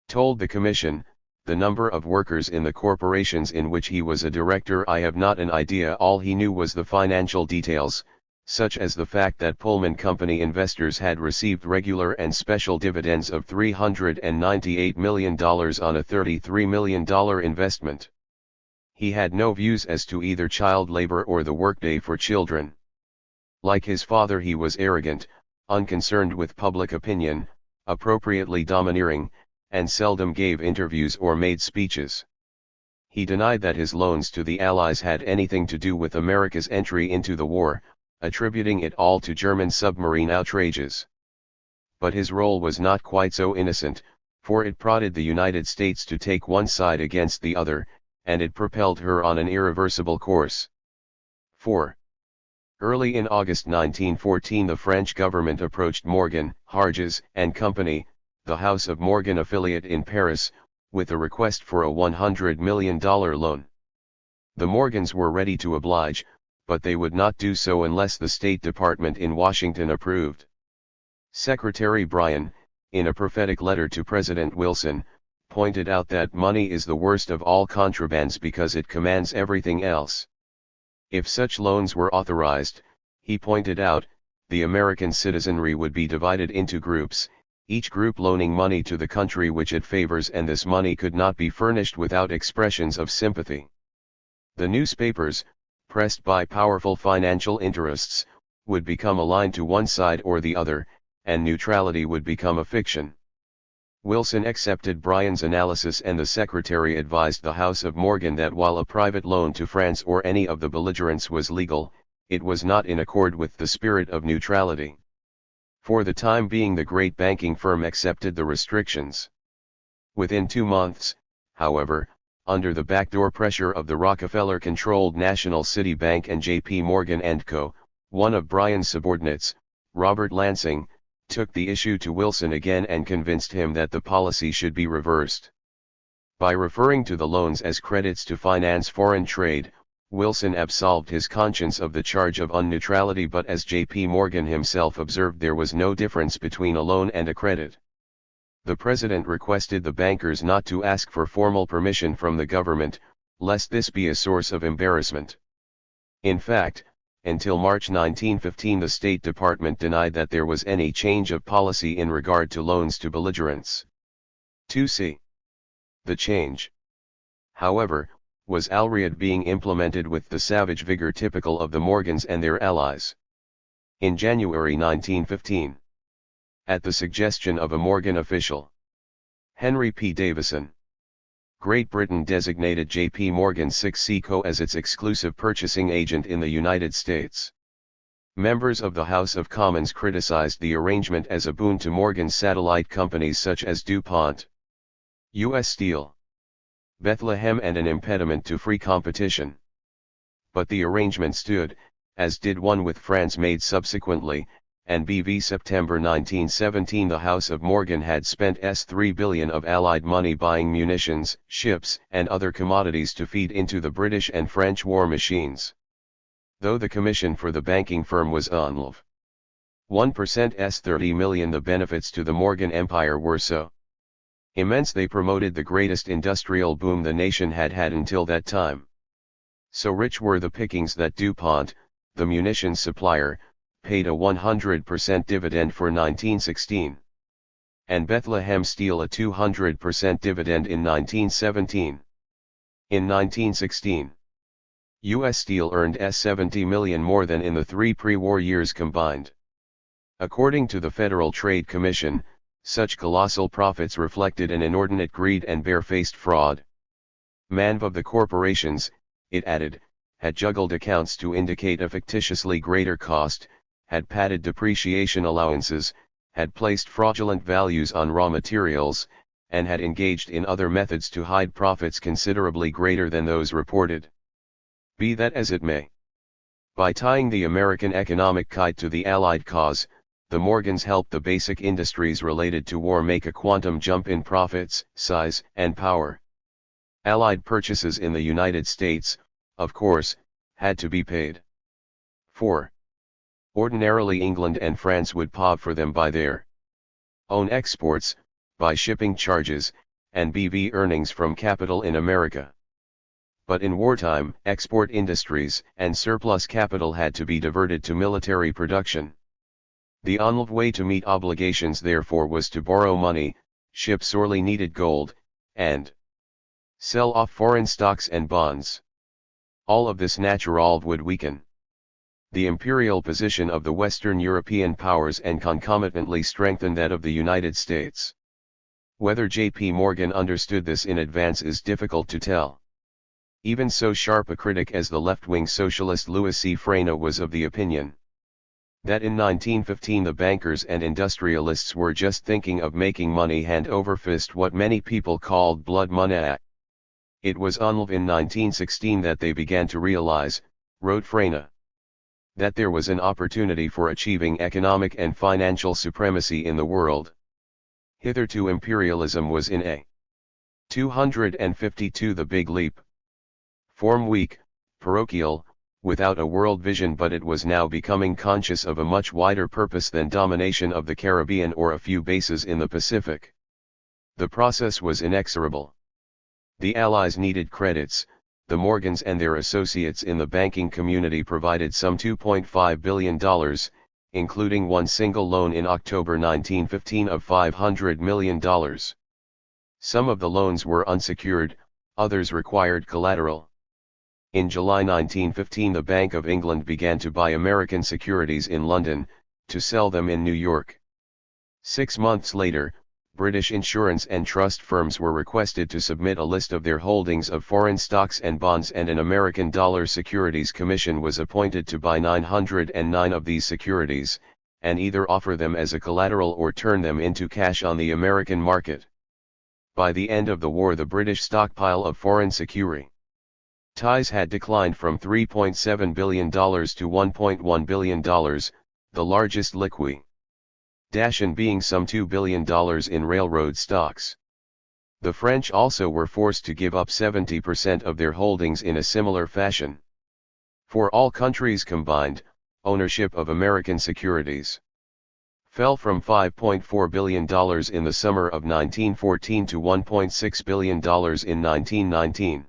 told the commission, the number of workers in the corporations in which he was a director. "I have not an idea." All he knew was the financial details, such as the fact that Pullman Company investors had received regular and special dividends of $398 million on a $33 million investment. He had no views as to either child labor or the workday for children. Like his father, he was arrogant, unconcerned with public opinion, appropriately domineering, and seldom gave interviews or made speeches. He denied that his loans to the Allies had anything to do with America's entry into the war, attributing it all to German submarine outrages. But his role was not quite so innocent, for it prodded the United States to take one side against the other, and it propelled her on an irreversible course. 4. Early in August 1914, the French government approached Morgan, Harges and Company, the House of Morgan affiliate in Paris, with a request for a $100 million loan. The Morgans were ready to oblige, but they would not do so unless the State Department in Washington approved. Secretary Bryan, in a prophetic letter to President Wilson, pointed out that money is the worst of all contrabands because it commands everything else. If such loans were authorized, he pointed out, the American citizenry would be divided into groups, each group loaning money to the country which it favors, and this money could not be furnished without expressions of sympathy. The newspapers, pressed by powerful financial interests, would become aligned to one side or the other, and neutrality would become a fiction. Wilson accepted Bryan's analysis, and the Secretary advised the House of Morgan that while a private loan to France or any of the belligerents was legal, it was not in accord with the spirit of neutrality. For the time being, the great banking firm accepted the restrictions. Within 2 months, however, under the backdoor pressure of the Rockefeller-controlled National City Bank and J.P. Morgan & Co., one of Bryan's subordinates, Robert Lansing, took the issue to Wilson again and convinced him that the policy should be reversed. By referring to the loans as credits to finance foreign trade, Wilson absolved his conscience of the charge of unneutrality, but as J.P. Morgan himself observed, there was no difference between a loan and a credit. The president requested the bankers not to ask for formal permission from the government, lest this be a source of embarrassment. In fact, until March 1915 the State Department denied that there was any change of policy in regard to loans to belligerents. 2c. The change, however, was already being implemented with the savage vigor typical of the Morgans and their allies. In January 1915, at the suggestion of a Morgan official, Henry P. Davison, Great Britain designated J.P. Morgan 6C Co. as its exclusive purchasing agent in the United States. Members of the House of Commons criticized the arrangement as a boon to Morgan's satellite companies such as DuPont, U.S. Steel, Bethlehem, and an impediment to free competition. But the arrangement stood, as did one with France made subsequently, and b.v. September 1917 the House of Morgan had spent $3 billion of Allied money buying munitions, ships, and other commodities to feed into the British and French war machines. Though the commission for the banking firm was only 1% $30 million, the benefits to the Morgan Empire were so immense they promoted the greatest industrial boom the nation had had until that time. So rich were the pickings that DuPont, the munitions supplier, paid a 100% dividend for 1916. And Bethlehem Steel a 200% dividend in 1917. In 1916, U.S. Steel earned $70 million more than in the 3 pre-war years combined. According to the Federal Trade Commission, such colossal profits reflected an inordinate greed and barefaced fraud. Many of the corporations, it added, had juggled accounts to indicate a fictitiously greater cost, had padded depreciation allowances, had placed fraudulent values on raw materials, and had engaged in other methods to hide profits considerably greater than those reported. Be that as it may. By tying the American economic kite to the Allied cause, the Morgans helped the basic industries related to war make a quantum jump in profits, size, and power. Allied purchases in the United States, of course, had to be paid for. Ordinarily England and France would pay for them by their own exports, by shipping charges, and BV earnings from capital in America. But in wartime, export industries and surplus capital had to be diverted to military production. The only way to meet obligations therefore was to borrow money, ship sorely needed gold, and sell off foreign stocks and bonds. All of this naturally would weaken the imperial position of the Western European powers and concomitantly strengthen that of the United States. Whether J.P. Morgan understood this in advance is difficult to tell. Even so sharp a critic as the left-wing socialist Louis C. Freyna was of the opinion that in 1915 the bankers and industrialists were just thinking of making money hand over fist, what many people called blood money. It was only in 1916 that they began to realize, wrote Freyna, that there was an opportunity for achieving economic and financial supremacy in the world. Hitherto imperialism was in a 252 the big leap form weak, parochial, without a world vision, but it was now becoming conscious of a much wider purpose than domination of the Caribbean or a few bases in the Pacific. The process was inexorable. The Allies needed credits. The Morgans and their associates in the banking community provided some $2.5 billion, including one single loan in October 1915 of $500 million. Some of the loans were unsecured, others required collateral. In July 1915 the Bank of England began to buy American securities in London, to sell them in New York. 6 months later, British insurance and trust firms were requested to submit a list of their holdings of foreign stocks and bonds, and an American Dollar Securities Commission was appointed to buy 909 of these securities, and either offer them as a collateral or turn them into cash on the American market. By the end of the war the British stockpile of foreign securities had declined from $3.7 billion to $1.1 billion, the largest liquidation being some $2 billion in railroad stocks. The French also were forced to give up 70% of their holdings in a similar fashion. For all countries combined, ownership of American securities fell from $5.4 billion in the summer of 1914 to $1.6 billion in 1919.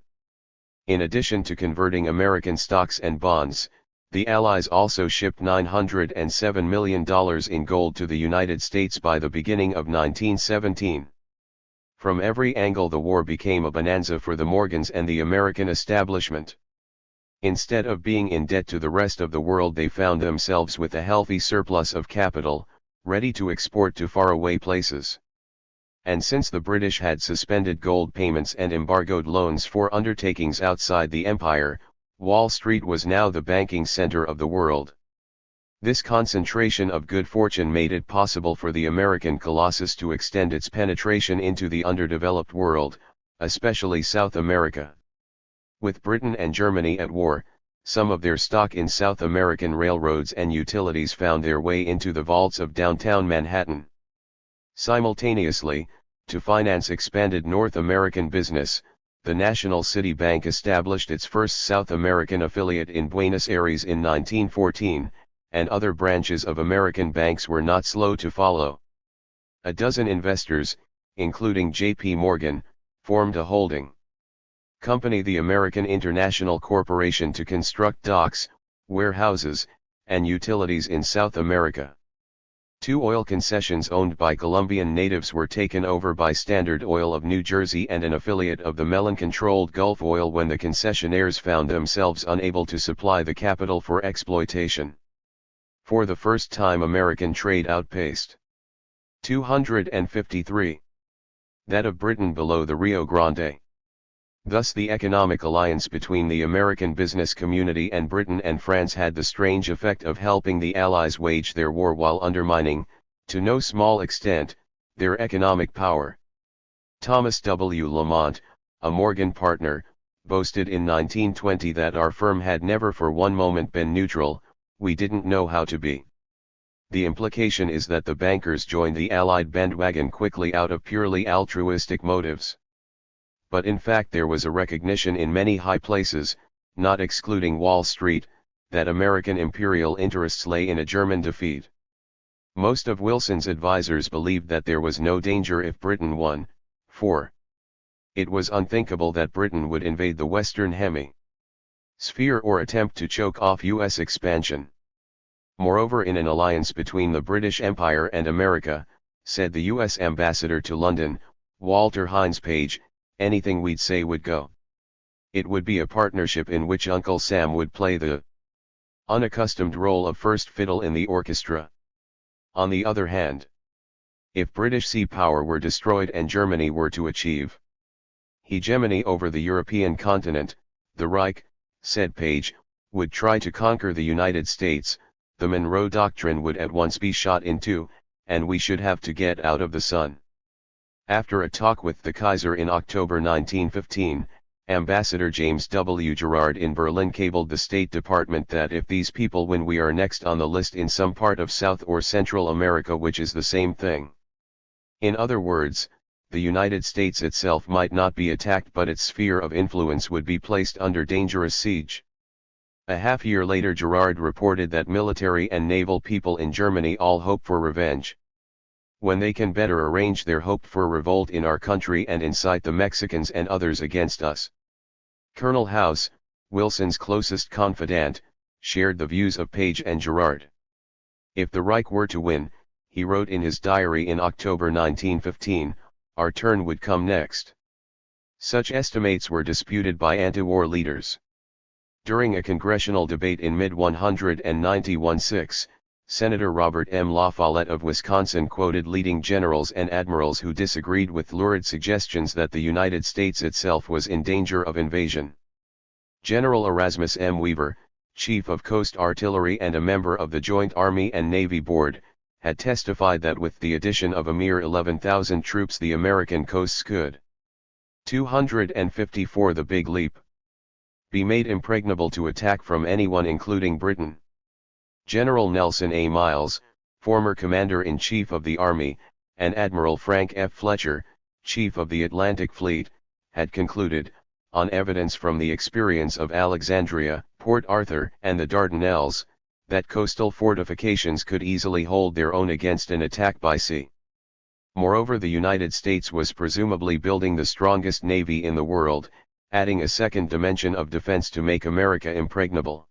In addition to converting American stocks and bonds, the Allies also shipped $907 million in gold to the United States by the beginning of 1917. From every angle the war became a bonanza for the Morgans and the American establishment. Instead of being in debt to the rest of the world, they found themselves with a healthy surplus of capital, ready to export to faraway places. And since the British had suspended gold payments and embargoed loans for undertakings outside the empire, Wall Street was now the banking center of the world. This concentration of good fortune made it possible for the American colossus to extend its penetration into the underdeveloped world, especially South America. With Britain and Germany at war, some of their stock in South American railroads and utilities found their way into the vaults of downtown Manhattan. Simultaneously, to finance expanded North American business, the National City Bank established its first South American affiliate in Buenos Aires in 1914, and other branches of American banks were not slow to follow. A dozen investors, including J.P. Morgan, formed a holding company, the American International Corporation, to construct docks, warehouses, and utilities in South America. 2 oil concessions owned by Colombian natives were taken over by Standard Oil of New Jersey and an affiliate of the Mellon-controlled Gulf Oil when the concessionaires found themselves unable to supply the capital for exploitation. For the first time, American trade outpaced 253 that of Britain below the Rio Grande. Thus the economic alliance between the American business community and Britain and France had the strange effect of helping the Allies wage their war while undermining, to no small extent, their economic power. Thomas W. Lamont, a Morgan partner, boasted in 1920 that our firm had never for one moment been neutral, we didn't know how to be. The implication is that the bankers joined the Allied bandwagon quickly out of purely altruistic motives. But in fact there was a recognition in many high places, not excluding Wall Street, that American imperial interests lay in a German defeat. Most of Wilson's advisers believed that there was no danger if Britain won, for it was unthinkable that Britain would invade the Western Hemisphere or attempt to choke off U.S. expansion. Moreover, in an alliance between the British Empire and America, said the U.S. ambassador to London, Walter Hines Page, anything we'd say would go. It would be a partnership in which Uncle Sam would play the unaccustomed role of first fiddle in the orchestra. On the other hand, if British sea power were destroyed and Germany were to achieve hegemony over the European continent, the Reich, said Page, would try to conquer the United States, the Monroe Doctrine would at once be shot in two, and we should have to get out of the sun. After a talk with the Kaiser in October 1915, Ambassador James W. Gerard in Berlin cabled the State Department that if these people win, we are next on the list in some part of South or Central America, which is the same thing. In other words, the United States itself might not be attacked, but its sphere of influence would be placed under dangerous siege. A half year later, Gerard reported that military and naval people in Germany all hope for revenge. When they can better arrange their hope for revolt in our country and incite the Mexicans and others against us. Colonel House, Wilson's closest confidant, shared the views of Page and Gerard. If the Reich were to win, he wrote in his diary in October 1915, our turn would come next. Such estimates were disputed by anti-war leaders. During a congressional debate in mid-191-6, Senator Robert M. La Follette of Wisconsin quoted leading generals and admirals who disagreed with lurid suggestions that the United States itself was in danger of invasion. General Erasmus M. Weaver, Chief of Coast Artillery and a member of the Joint Army and Navy Board, had testified that with the addition of a mere 11,000 troops the American coasts could 254 the big leap be made impregnable to attack from anyone including Britain. General Nelson A. Miles, former Commander-in-Chief of the Army, and Admiral Frank F. Fletcher, chief of the Atlantic Fleet, had concluded, on evidence from the experience of Alexandria, Port Arthur, and the Dardanelles, that coastal fortifications could easily hold their own against an attack by sea. Moreover, the United States was presumably building the strongest navy in the world, adding a second dimension of defense to make America impregnable.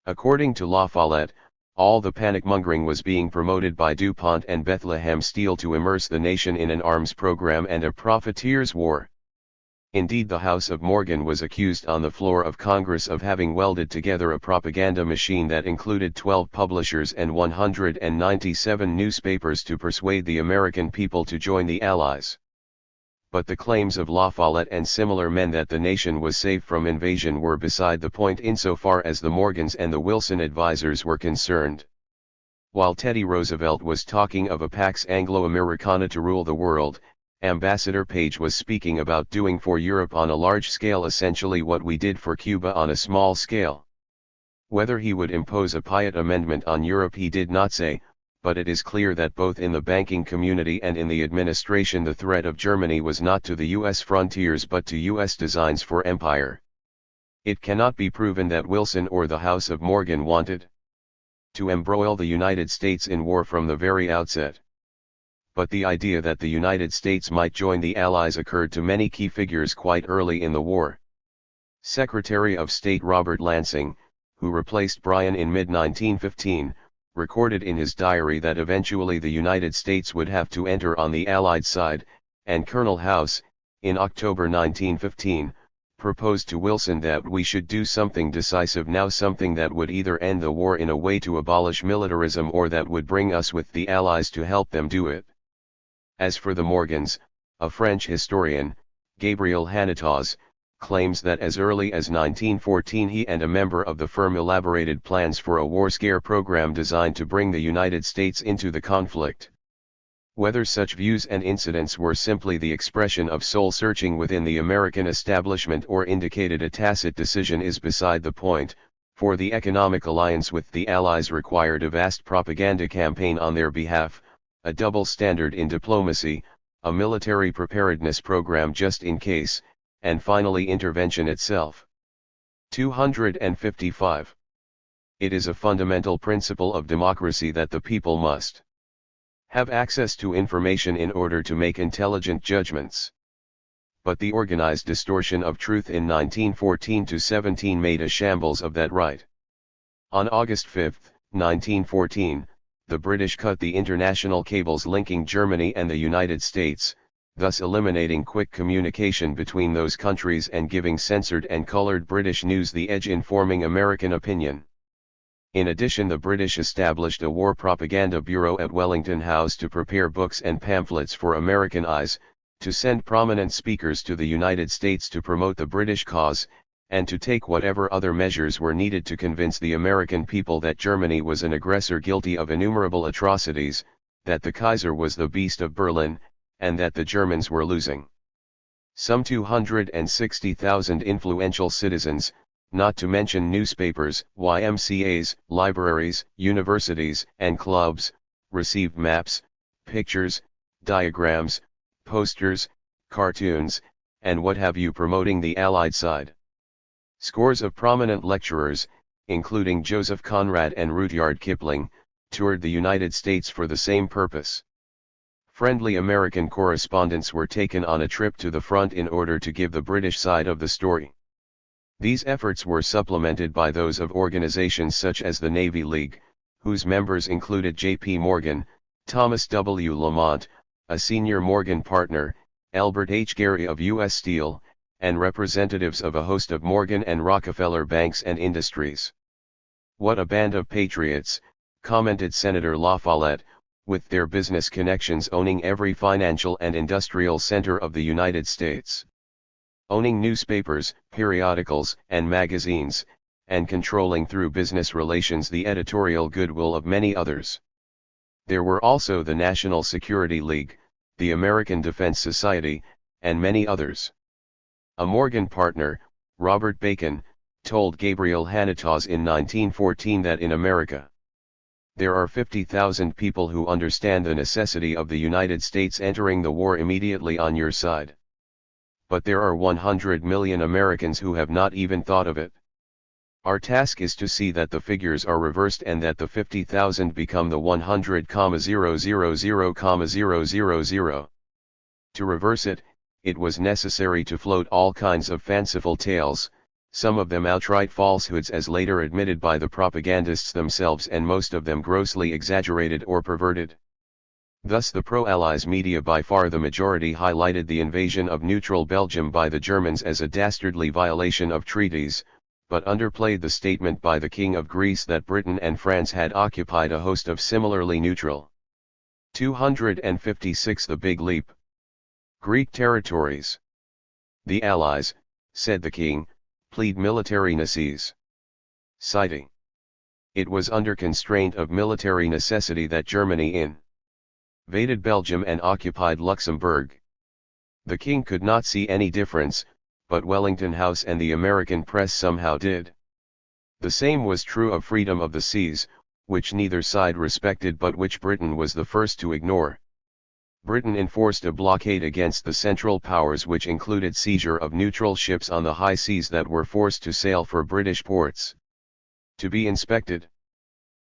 According to La Follette, all the panic-mongering was being promoted by DuPont and Bethlehem Steel to immerse the nation in an arms program and a profiteers' war. Indeed, the House of Morgan was accused on the floor of Congress of having welded together a propaganda machine that included 12 publishers and 197 newspapers to persuade the American people to join the Allies. But the claims of La Follette and similar men that the nation was safe from invasion were beside the point insofar as the Morgans and the Wilson advisers were concerned. While Teddy Roosevelt was talking of a Pax Anglo-Americana to rule the world, Ambassador Page was speaking about doing for Europe on a large scale essentially what we did for Cuba on a small scale. Whether he would impose a Piatt amendment on Europe he did not say, but it is clear that both in the banking community and in the administration the threat of Germany was not to the U.S. frontiers but to U.S. designs for empire. It cannot be proven that Wilson or the House of Morgan wanted to embroil the United States in war from the very outset. But the idea that the United States might join the Allies occurred to many key figures quite early in the war. Secretary of State Robert Lansing, who replaced Bryan in mid-1915, recorded in his diary that eventually the United States would have to enter on the Allied side, and Colonel House, in October 1915, proposed to Wilson that we should do something decisive now, something that would either end the war in a way to abolish militarism or that would bring us with the Allies to help them do it. As for the Morgans, a French historian, Gabriel Hannetaz, claims that as early as 1914 he and a member of the firm elaborated plans for a war scare program designed to bring the United States into the conflict. Whether such views and incidents were simply the expression of soul-searching within the American establishment or indicated a tacit decision is beside the point, for the economic alliance with the Allies required a vast propaganda campaign on their behalf, a double standard in diplomacy, a military preparedness program just in case, and finally intervention itself. 255. It is a fundamental principle of democracy that the people must have access to information in order to make intelligent judgments. But the organized distortion of truth in 1914-17 made a shambles of that right. On August 5, 1914, the British cut the international cables linking Germany and the United States, thus eliminating quick communication between those countries and giving censored and colored British news the edge in forming American opinion. In addition, the British established a war propaganda bureau at Wellington House to prepare books and pamphlets for American eyes, to send prominent speakers to the United States to promote the British cause, and to take whatever other measures were needed to convince the American people that Germany was an aggressor guilty of innumerable atrocities, that the Kaiser was the Beast of Berlin, and that the Germans were losing. Some 260,000 influential citizens, not to mention newspapers, YMCAs, libraries, universities, and clubs, received maps, pictures, diagrams, posters, cartoons, and what have you promoting the Allied side. Scores of prominent lecturers, including Joseph Conrad and Rudyard Kipling, toured the United States for the same purpose. Friendly American correspondents were taken on a trip to the front in order to give the British side of the story. These efforts were supplemented by those of organizations such as the Navy League, whose members included J.P. Morgan, Thomas W. Lamont, a senior Morgan partner, Albert H. Gary of U.S. Steel, and representatives of a host of Morgan and Rockefeller banks and industries. "What a band of patriots," commented Senator La Follette, with their business connections owning every financial and industrial center of the United States. Owning newspapers, periodicals, and magazines, and controlling through business relations the editorial goodwill of many others. There were also the National Security League, the American Defense Society, and many others. A Morgan partner, Robert Bacon, told Gabriel Hannetaz in 1914 that in America, There are 50,000 people who understand the necessity of the United States entering the war immediately on your side. But there are 100 million Americans who have not even thought of it. Our task is to see that the figures are reversed and that the 50,000 become the 100,000,000. To reverse it, it was necessary to float all kinds of fanciful tales, some of them outright falsehoods as later admitted by the propagandists themselves, and most of them grossly exaggerated or perverted. Thus the pro-Allies media, by far the majority, highlighted the invasion of neutral Belgium by the Germans as a dastardly violation of treaties, but underplayed the statement by the King of Greece that Britain and France had occupied a host of similarly neutral 256 the big leap Greek territories. The Allies, said the King, plead military necessities. Citing, it was under constraint of military necessity that Germany invaded Belgium and occupied Luxembourg. The King could not see any difference, but Wellington House and the American press somehow did. The same was true of freedom of the seas, which neither side respected but which Britain was the first to ignore. Britain enforced a blockade against the Central Powers, which included seizure of neutral ships on the high seas that were forced to sail for British ports to be inspected.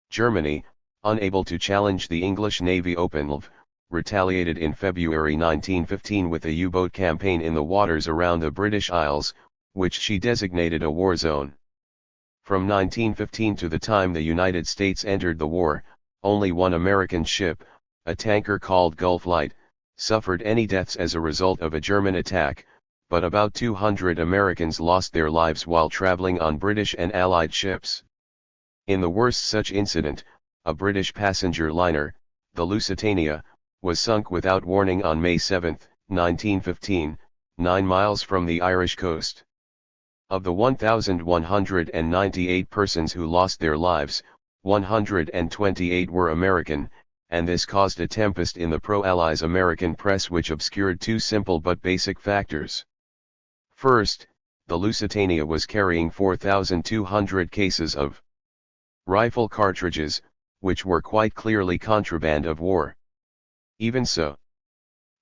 Germany, unable to challenge the English Navy openly, retaliated in February 1915 with a U-boat campaign in the waters around the British Isles, which she designated a war zone. From 1915 to the time the United States entered the war, only one American ship, a tanker called Gulf Light, suffered any deaths as a result of a German attack, but about 200 Americans lost their lives while traveling on British and Allied ships. In the worst such incident, a British passenger liner, the Lusitania, was sunk without warning on May 7, 1915, 9 miles from the Irish coast. Of the 1,198 persons who lost their lives, 128 were American, and this caused a tempest in the pro-Allies American press which obscured two simple but basic factors. First, the Lusitania was carrying 4,200 cases of rifle cartridges, which were quite clearly contraband of war. Even so,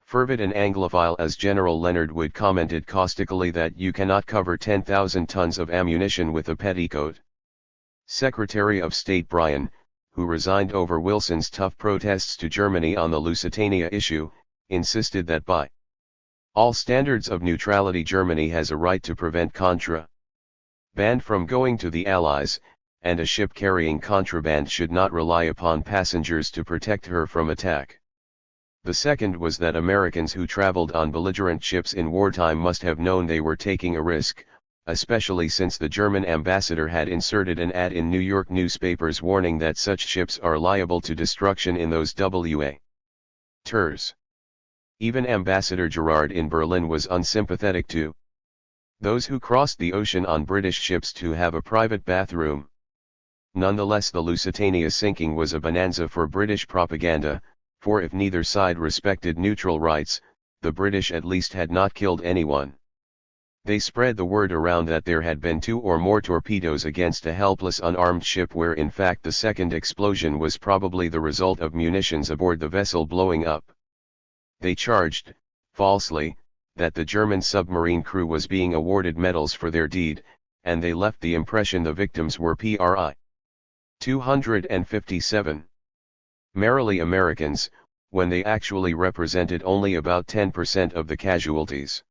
fervid and Anglophile as General Leonard Wood commented caustically that you cannot cover 10,000 tons of ammunition with a petticoat. Secretary of State Bryan, who resigned over Wilson's tough protests to Germany on the Lusitania issue, insisted that by all standards of neutrality Germany has a right to prevent contraband from going to the Allies, and a ship carrying contraband should not rely upon passengers to protect her from attack. The second was that Americans who traveled on belligerent ships in wartime must have known they were taking a risk, especially since the German ambassador had inserted an ad in New York newspapers warning that such ships are liable to destruction in those waters. Even Ambassador Gerard in Berlin was unsympathetic to those who crossed the ocean on British ships to have a private bathroom. Nonetheless, the Lusitania sinking was a bonanza for British propaganda, for if neither side respected neutral rights, the British at least had not killed anyone. They spread the word around that there had been 2 or more torpedoes against a helpless unarmed ship, where in fact the second explosion was probably the result of munitions aboard the vessel blowing up. They charged, falsely, that the German submarine crew was being awarded medals for their deed, and they left the impression the victims were PRI 257 merely Americans, when they actually represented only about 10% of the casualties.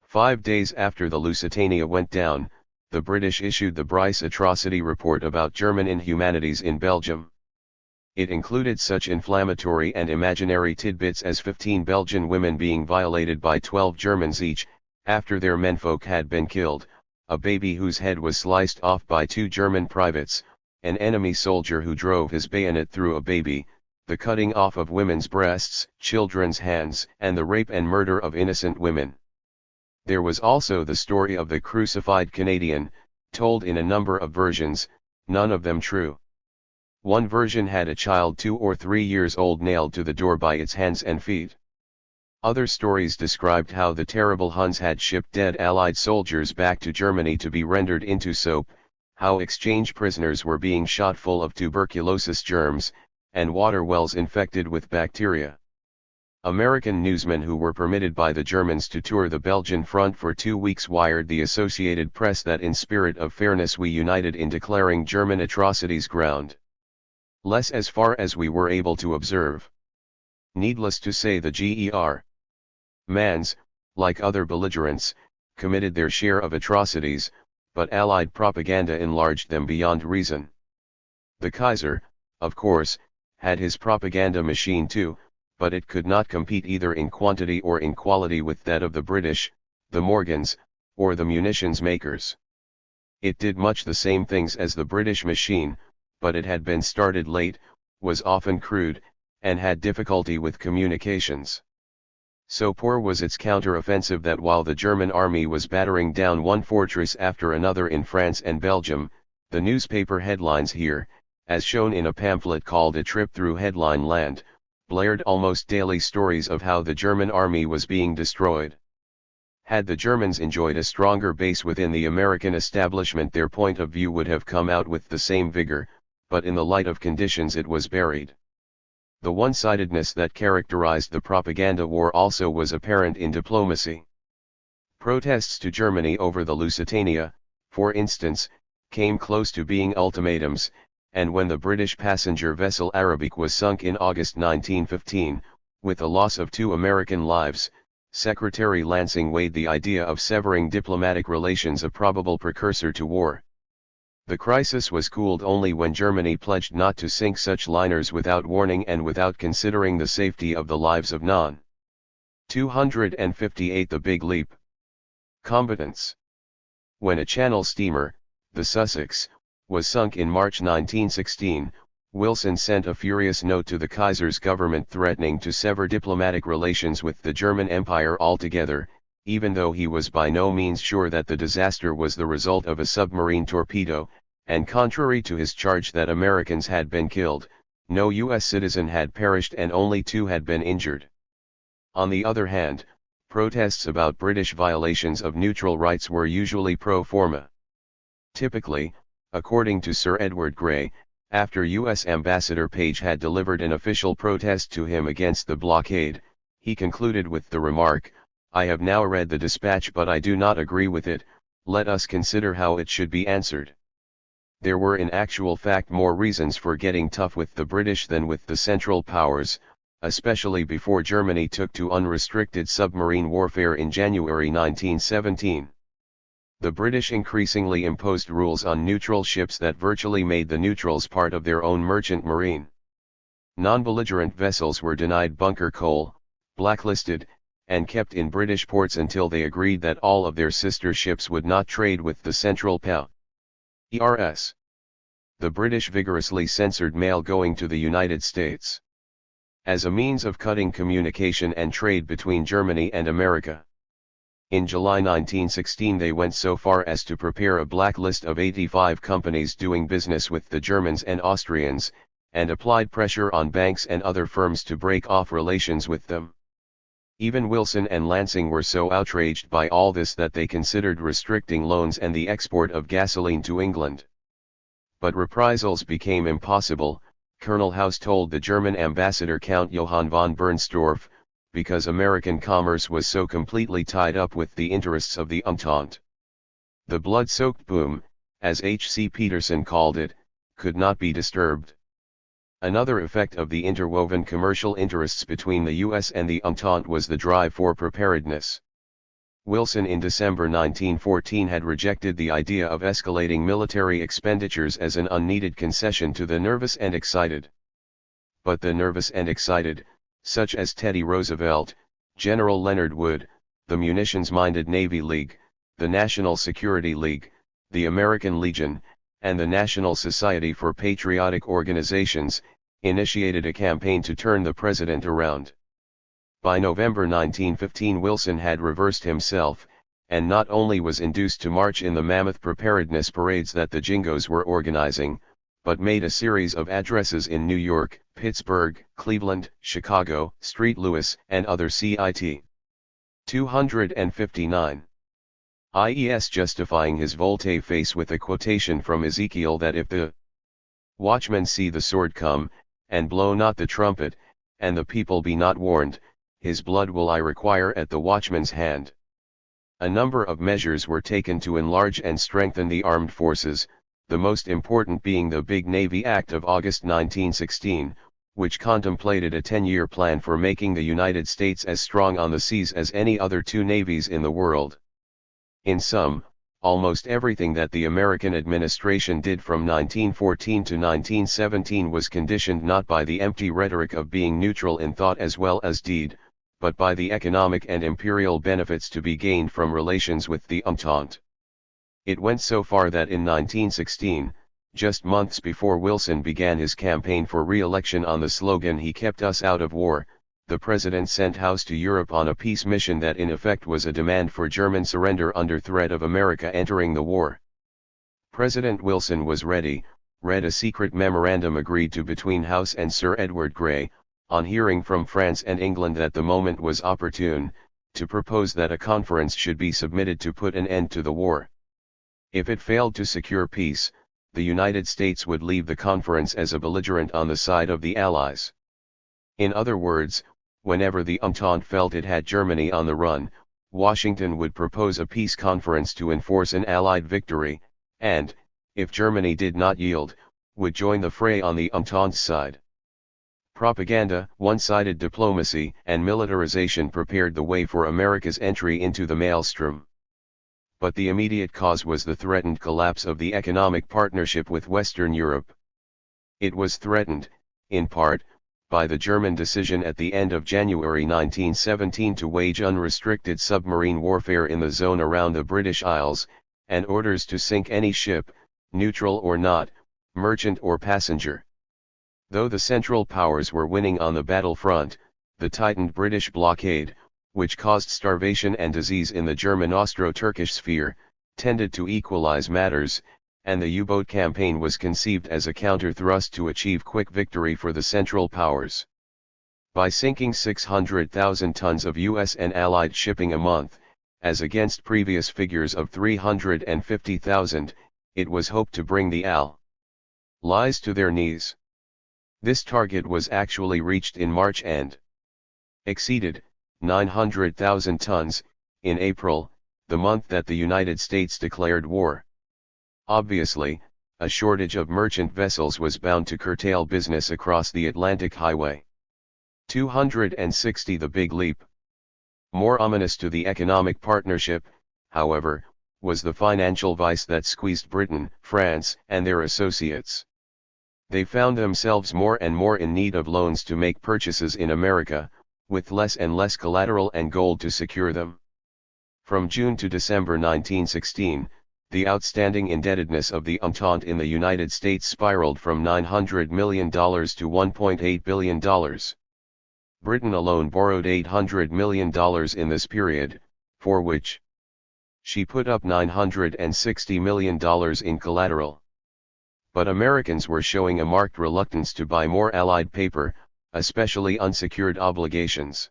5 days after the Lusitania went down, the British issued the Bryce Atrocity Report about German inhumanities in Belgium. It included such inflammatory and imaginary tidbits as 15 Belgian women being violated by 12 Germans each, after their menfolk had been killed, a baby whose head was sliced off by 2 German privates, an enemy soldier who drove his bayonet through a baby, the cutting off of women's breasts, children's hands, and the rape and murder of innocent women. There was also the story of the crucified Canadian, told in a number of versions, none of them true. One version had a child 2 or 3 years old nailed to the door by its hands and feet. Other stories described how the terrible Huns had shipped dead Allied soldiers back to Germany to be rendered into soap, how exchange prisoners were being shot full of tuberculosis germs, and water wells infected with bacteria. American newsmen who were permitted by the Germans to tour the Belgian front for 2 weeks wired the Associated Press that in spirit of fairness we united in declaring German atrocities ground less as far as we were able to observe. Needless to say the GER Mans, like other belligerents, committed their share of atrocities, but Allied propaganda enlarged them beyond reason. The Kaiser, of course, had his propaganda machine too, but it could not compete either in quantity or in quality with that of the British, the Morgans, or the munitions makers. It did much the same things as the British machine, but it had been started late, was often crude, and had difficulty with communications. So poor was its counter-offensive that while the German army was battering down one fortress after another in France and Belgium, the newspaper headlines here, as shown in a pamphlet called A Trip Through Headline Land, blared almost daily stories of how the German army was being destroyed. Had the Germans enjoyed a stronger base within the American establishment, their point of view would have come out with the same vigor, but in the light of conditions it was buried. The one-sidedness that characterized the propaganda war also was apparent in diplomacy. Protests to Germany over the Lusitania, for instance, came close to being ultimatums, and when the British passenger vessel Arabique was sunk in August 1915, with the loss of 2 American lives, Secretary Lansing weighed the idea of severing diplomatic relations a probable precursor to war. The crisis was cooled only when Germany pledged not to sink such liners without warning and without considering the safety of the lives of non. 258 The Big Leap. Combatants. When a Channel steamer, the Sussex, was sunk in March 1916, Wilson sent a furious note to the Kaiser's government threatening to sever diplomatic relations with the German Empire altogether, even though he was by no means sure that the disaster was the result of a submarine torpedo, and contrary to his charge that Americans had been killed, no U.S. citizen had perished and only 2 had been injured. On the other hand, protests about British violations of neutral rights were usually pro forma. Typically, according to Sir Edward Grey, after U.S. Ambassador Page had delivered an official protest to him against the blockade, he concluded with the remark, "I have now read the dispatch but I do not agree with it, let us consider how it should be answered." There were in actual fact more reasons for getting tough with the British than with the Central Powers, especially before Germany took to unrestricted submarine warfare in January 1917. The British increasingly imposed rules on neutral ships that virtually made the neutrals part of their own merchant marine. Non-belligerent vessels were denied bunker coal, blacklisted, and kept in British ports until they agreed that all of their sister ships would not trade with the Central Powers. The British vigorously censored mail going to the United States as a means of cutting communication and trade between Germany and America. In July 1916 they went so far as to prepare a blacklist of 85 companies doing business with the Germans and Austrians, and applied pressure on banks and other firms to break off relations with them. Even Wilson and Lansing were so outraged by all this that they considered restricting loans and the export of gasoline to England. But reprisals became impossible, Colonel House told the German ambassador Count Johann von Bernstorff, because American commerce was so completely tied up with the interests of the Entente. The blood-soaked boom, as H.C. Peterson called it, could not be disturbed. Another effect of the interwoven commercial interests between the U.S. and the Entente was the drive for preparedness. Wilson in December 1914 had rejected the idea of escalating military expenditures as an unneeded concession to the nervous and excited. But the nervous and excited, such as Teddy Roosevelt, General Leonard Wood, the munitions-minded Navy League, the National Security League, the American Legion, and the National Society for Patriotic Organizations, initiated a campaign to turn the president around. By November 1915 Wilson had reversed himself, and not only was induced to march in the mammoth preparedness parades that the Jingos were organizing, but made a series of addresses in New York, Pittsburgh, Cleveland, Chicago, St. Louis, and other CIT. 259. IES justifying his volte-face with a quotation from Ezekiel that if the watchmen see the sword come, and blow not the trumpet, and the people be not warned, his blood will I require at the watchman's hand. A number of measures were taken to enlarge and strengthen the armed forces, the most important being the Big Navy Act of August 1916, which contemplated a 10-year plan for making the United States as strong on the seas as any other two navies in the world. In sum, almost everything that the American administration did from 1914 to 1917 was conditioned not by the empty rhetoric of being neutral in thought as well as deed, but by the economic and imperial benefits to be gained from relations with the Entente. It went so far that in 1916, just months before Wilson began his campaign for re-election on the slogan "He kept us out of war," the president sent House to Europe on a peace mission that in effect was a demand for German surrender under threat of America entering the war. President Wilson was ready, read a secret memorandum agreed to between House and Sir Edward Grey, on hearing from France and England that the moment was opportune, to propose that a conference should be submitted to put an end to the war. If it failed to secure peace, the United States would leave the conference as a belligerent on the side of the Allies. In other words, whenever the Entente felt it had Germany on the run, Washington would propose a peace conference to enforce an Allied victory, and, if Germany did not yield, would join the fray on the Entente's side. Propaganda, one-sided diplomacy, and militarization prepared the way for America's entry into the maelstrom. But the immediate cause was the threatened collapse of the economic partnership with Western Europe. It was threatened, in part, by the German decision at the end of January 1917 to wage unrestricted submarine warfare in the zone around the British Isles, and orders to sink any ship, neutral or not, merchant or passenger. Though the Central Powers were winning on the battlefront, the tightened British blockade, which caused starvation and disease in the German Austro-Turkish sphere, tended to equalize matters, and the U-boat campaign was conceived as a counter-thrust to achieve quick victory for the Central Powers. By sinking 600,000 tons of U.S. and Allied shipping a month, as against previous figures of 350,000, it was hoped to bring the Allies to their knees. This target was actually reached in March and exceeded 900,000 tons, in April, the month that the United States declared war. Obviously, a shortage of merchant vessels was bound to curtail business across the Atlantic Highway. 260 The big leap. More ominous to the economic partnership, however, was the financial vice that squeezed Britain, France, and their associates. They found themselves more and more in need of loans to make purchases in America, with less and less collateral and gold to secure them. From June to December 1916, the outstanding indebtedness of the Entente in the United States spiraled from $900 million to $1.8 billion. Britain alone borrowed $800 million in this period, for which she put up $960 million in collateral. But Americans were showing a marked reluctance to buy more Allied paper, especially unsecured obligations.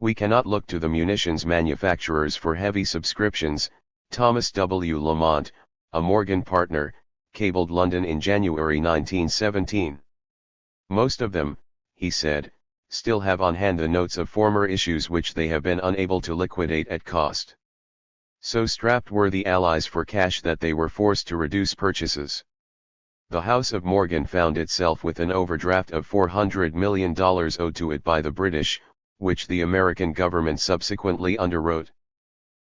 We cannot look to the munitions manufacturers for heavy subscriptions, Thomas W. Lamont, a Morgan partner, cabled London in January 1917. Most of them, he said, still have on hand the notes of former issues which they have been unable to liquidate at cost. So strapped were the Allies for cash that they were forced to reduce purchases. The House of Morgan found itself with an overdraft of $400 million owed to it by the British, which the American government subsequently underwrote.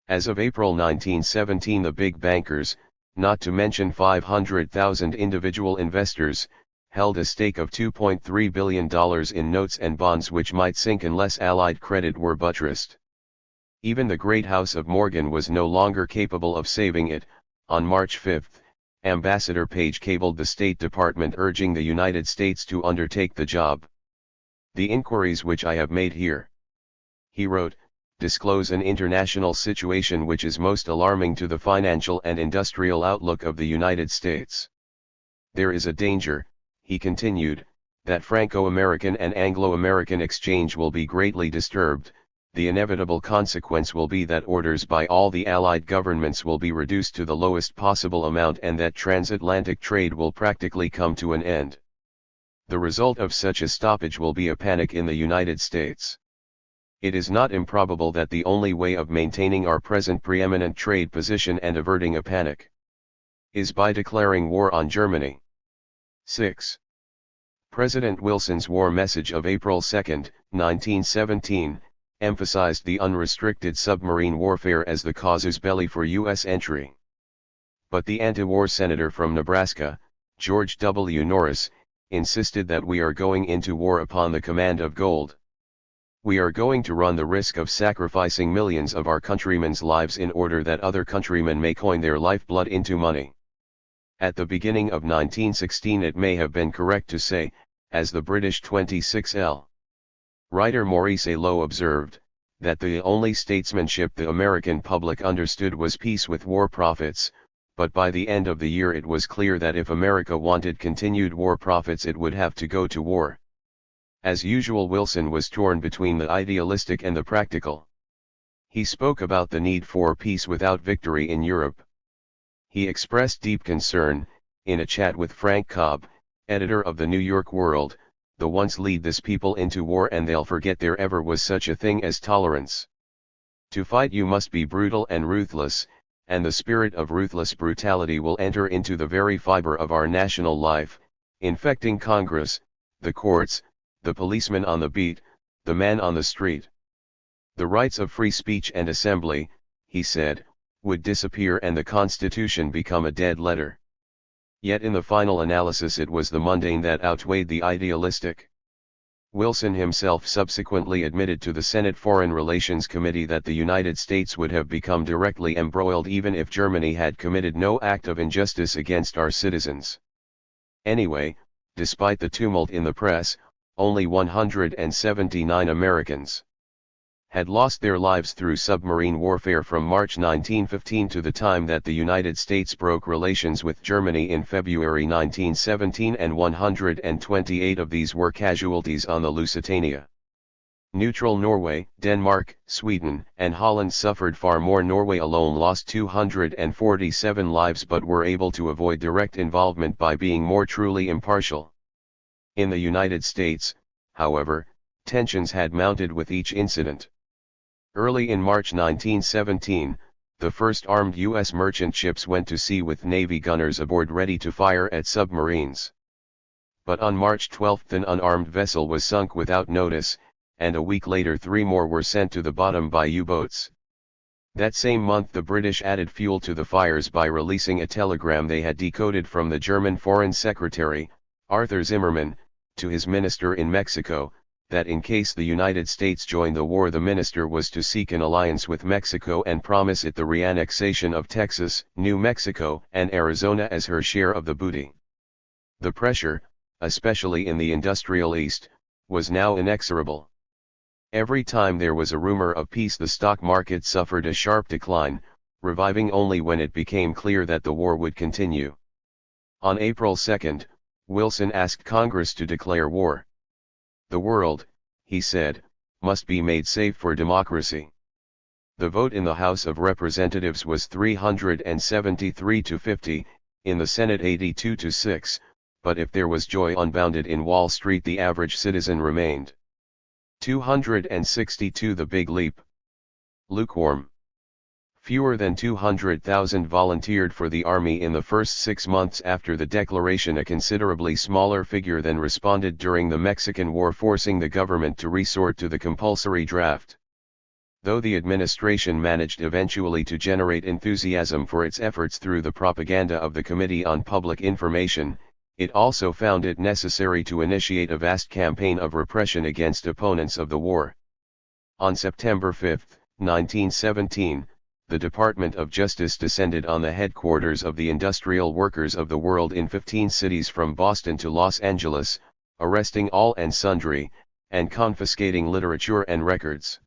As of April 1917, the big bankers, not to mention 500,000 individual investors, held a stake of $2.3 billion in notes and bonds which might sink unless Allied credit were buttressed. Even the great House of Morgan was no longer capable of saving it. On March 5, Ambassador Page cabled the State Department urging the United States to undertake the job. The inquiries which I have made here, he wrote, disclose an international situation which is most alarming to the financial and industrial outlook of the United States. There is a danger, he continued, that Franco-American and Anglo-American exchange will be greatly disturbed, the inevitable consequence will be that orders by all the Allied governments will be reduced to the lowest possible amount and that transatlantic trade will practically come to an end. The result of such a stoppage will be a panic in the United States. It is not improbable that the only way of maintaining our present preeminent trade position and averting a panic is by declaring war on Germany. 6. President Wilson's war message of April 2, 1917, emphasized the unrestricted submarine warfare as the casus belli for U.S. entry. But the anti-war senator from Nebraska, George W. Norris, insisted that we are going into war upon the command of gold. We are going to run the risk of sacrificing millions of our countrymen's lives in order that other countrymen may coin their lifeblood into money. At the beginning of 1916 it may have been correct to say, as the British 26L. Writer Maurice Lowe observed, that the only statesmanship the American public understood was peace with war profits, but by the end of the year it was clear that if America wanted continued war profits it would have to go to war. As usual, Wilson was torn between the idealistic and the practical. He spoke about the need for peace without victory in Europe. He expressed deep concern, in a chat with Frank Cobb, editor of the New York World, the once lead this people into war and they'll forget there ever was such a thing as tolerance. To fight you must be brutal and ruthless, and the spirit of ruthless brutality will enter into the very fiber of our national life, infecting Congress, the courts, the policeman on the beat, the man on the street. The rights of free speech and assembly, he said, would disappear and the Constitution become a dead letter. Yet in the final analysis it was the mundane that outweighed the idealistic. Wilson himself subsequently admitted to the Senate Foreign Relations Committee that the United States would have become directly embroiled even if Germany had committed no act of injustice against our citizens. Anyway, despite the tumult in the press, only 179 Americans had lost their lives through submarine warfare from March 1915 to the time that the United States broke relations with Germany in February 1917, and 128 of these were casualties on the Lusitania. Neutral Norway, Denmark, Sweden, and Holland suffered far more. Norway alone lost 247 lives but were able to avoid direct involvement by being more truly impartial. In the United States, however, tensions had mounted with each incident. Early in March 1917, the first armed U.S. merchant ships went to sea with Navy gunners aboard ready to fire at submarines. But on March 12 an unarmed vessel was sunk without notice, and a week later 3 more were sent to the bottom by U-boats. That same month the British added fuel to the fires by releasing a telegram they had decoded from the German Foreign Secretary, Arthur Zimmermann, to his minister in Mexico, that in case the United States joined the war the minister was to seek an alliance with Mexico and promise it the reannexation of Texas, New Mexico, and Arizona as her share of the booty. The pressure, especially in the industrial East, was now inexorable. Every time there was a rumor of peace the stock market suffered a sharp decline, reviving only when it became clear that the war would continue. On April 2, Wilson asked Congress to declare war. The world, he said, must be made safe for democracy. The vote in the House of Representatives was 373 to 50, in the Senate 82 to 6, but if there was joy unbounded in Wall Street the average citizen remained 262. The big leap. Lukewarm. Fewer than 200,000 volunteered for the army in the first 6 months after the declaration, a considerably smaller figure than responded during the Mexican War, forcing the government to resort to the compulsory draft. Though the administration managed eventually to generate enthusiasm for its efforts through the propaganda of the Committee on Public Information, it also found it necessary to initiate a vast campaign of repression against opponents of the war. On September 5, 1917, the Department of Justice descended on the headquarters of the industrial workers of the world in 15 cities from Boston to Los Angeles, arresting all and sundry, and confiscating literature and records.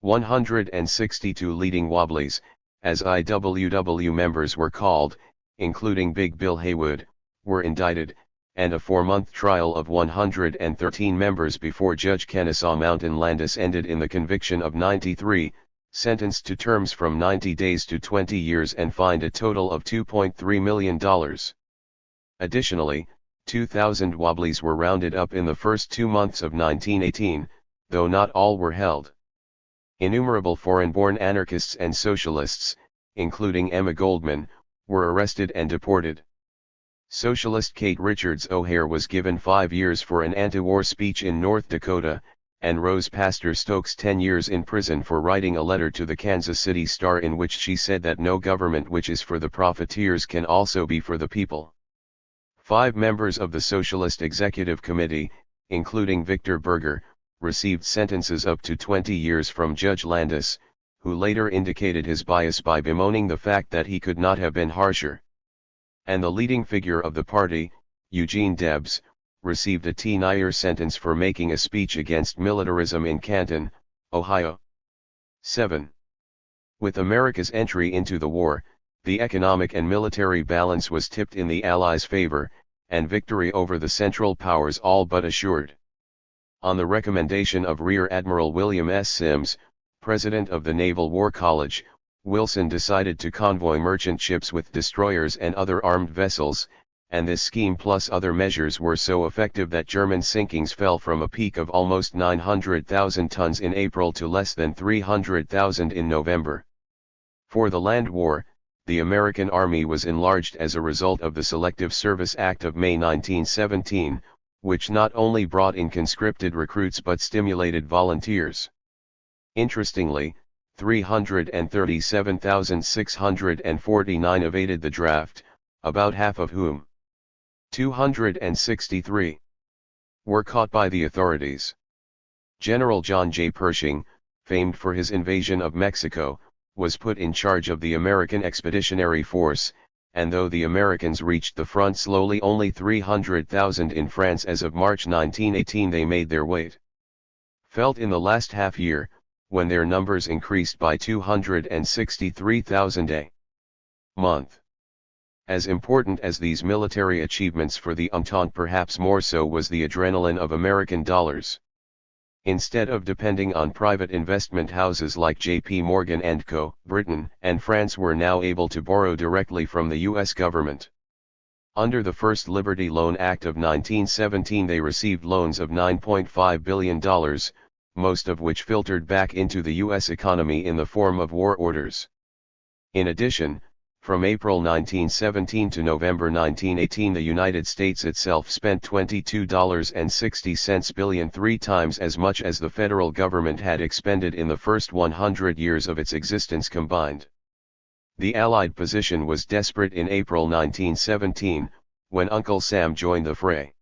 162 leading wobblies, as IWW members were called, including Big Bill Haywood, were indicted, and a 4-month trial of 113 members before Judge Kennesaw Mountain Landis ended in the conviction of 93, sentenced to terms from 90 days to 20 years and fined a total of $2.3 million. Additionally, 2,000 Wobblies were rounded up in the first 2 months of 1918, though not all were held. Innumerable foreign-born anarchists and socialists, including Emma Goldman, were arrested and deported. Socialist Kate Richards O'Hare was given 5 years for an anti-war speech in North Dakota, and Rose Pastor Stokes 10 years in prison for writing a letter to the Kansas City Star in which she said that no government which is for the profiteers can also be for the people. 5 members of the Socialist Executive Committee, including Victor Berger, received sentences up to 20 years from Judge Landis, who later indicated his bias by bemoaning the fact that he could not have been harsher. And the leading figure of the party, Eugene Debs, received a 10-year sentence for making a speech against militarism in Canton, Ohio. 7. With America's entry into the war, the economic and military balance was tipped in the Allies' favor, and victory over the Central Powers all but assured. On the recommendation of Rear Admiral William S. Sims, president of the Naval War College, Wilson decided to convoy merchant ships with destroyers and other armed vessels, and this scheme plus other measures were so effective that German sinkings fell from a peak of almost 900,000 tons in April to less than 300,000 in November. For the land war, the American Army was enlarged as a result of the Selective Service Act of May 1917, which not only brought in conscripted recruits but stimulated volunteers. Interestingly, 337,649 evaded the draft, about half of whom, 263, were caught by the authorities. General John J. Pershing, famed for his invasion of Mexico, was put in charge of the American Expeditionary Force, and though the Americans reached the front slowly, only 300,000 in France as of March 1918, they made their weight felt in the last half year, when their numbers increased by 263,000 a month. As important as these military achievements for the Entente, perhaps more so was the adrenaline of American dollars. Instead of depending on private investment houses like J.P. Morgan & Co., Britain and France were now able to borrow directly from the U.S. government. Under the First Liberty Loan Act of 1917 they received loans of $9.5 billion, most of which filtered back into the U.S. economy in the form of war orders. In addition, from April 1917 to November 1918 the United States itself spent $22.60 billion, 3 times as much as the federal government had expended in the first 100 years of its existence combined. The Allied position was desperate in April 1917, when Uncle Sam joined the fray.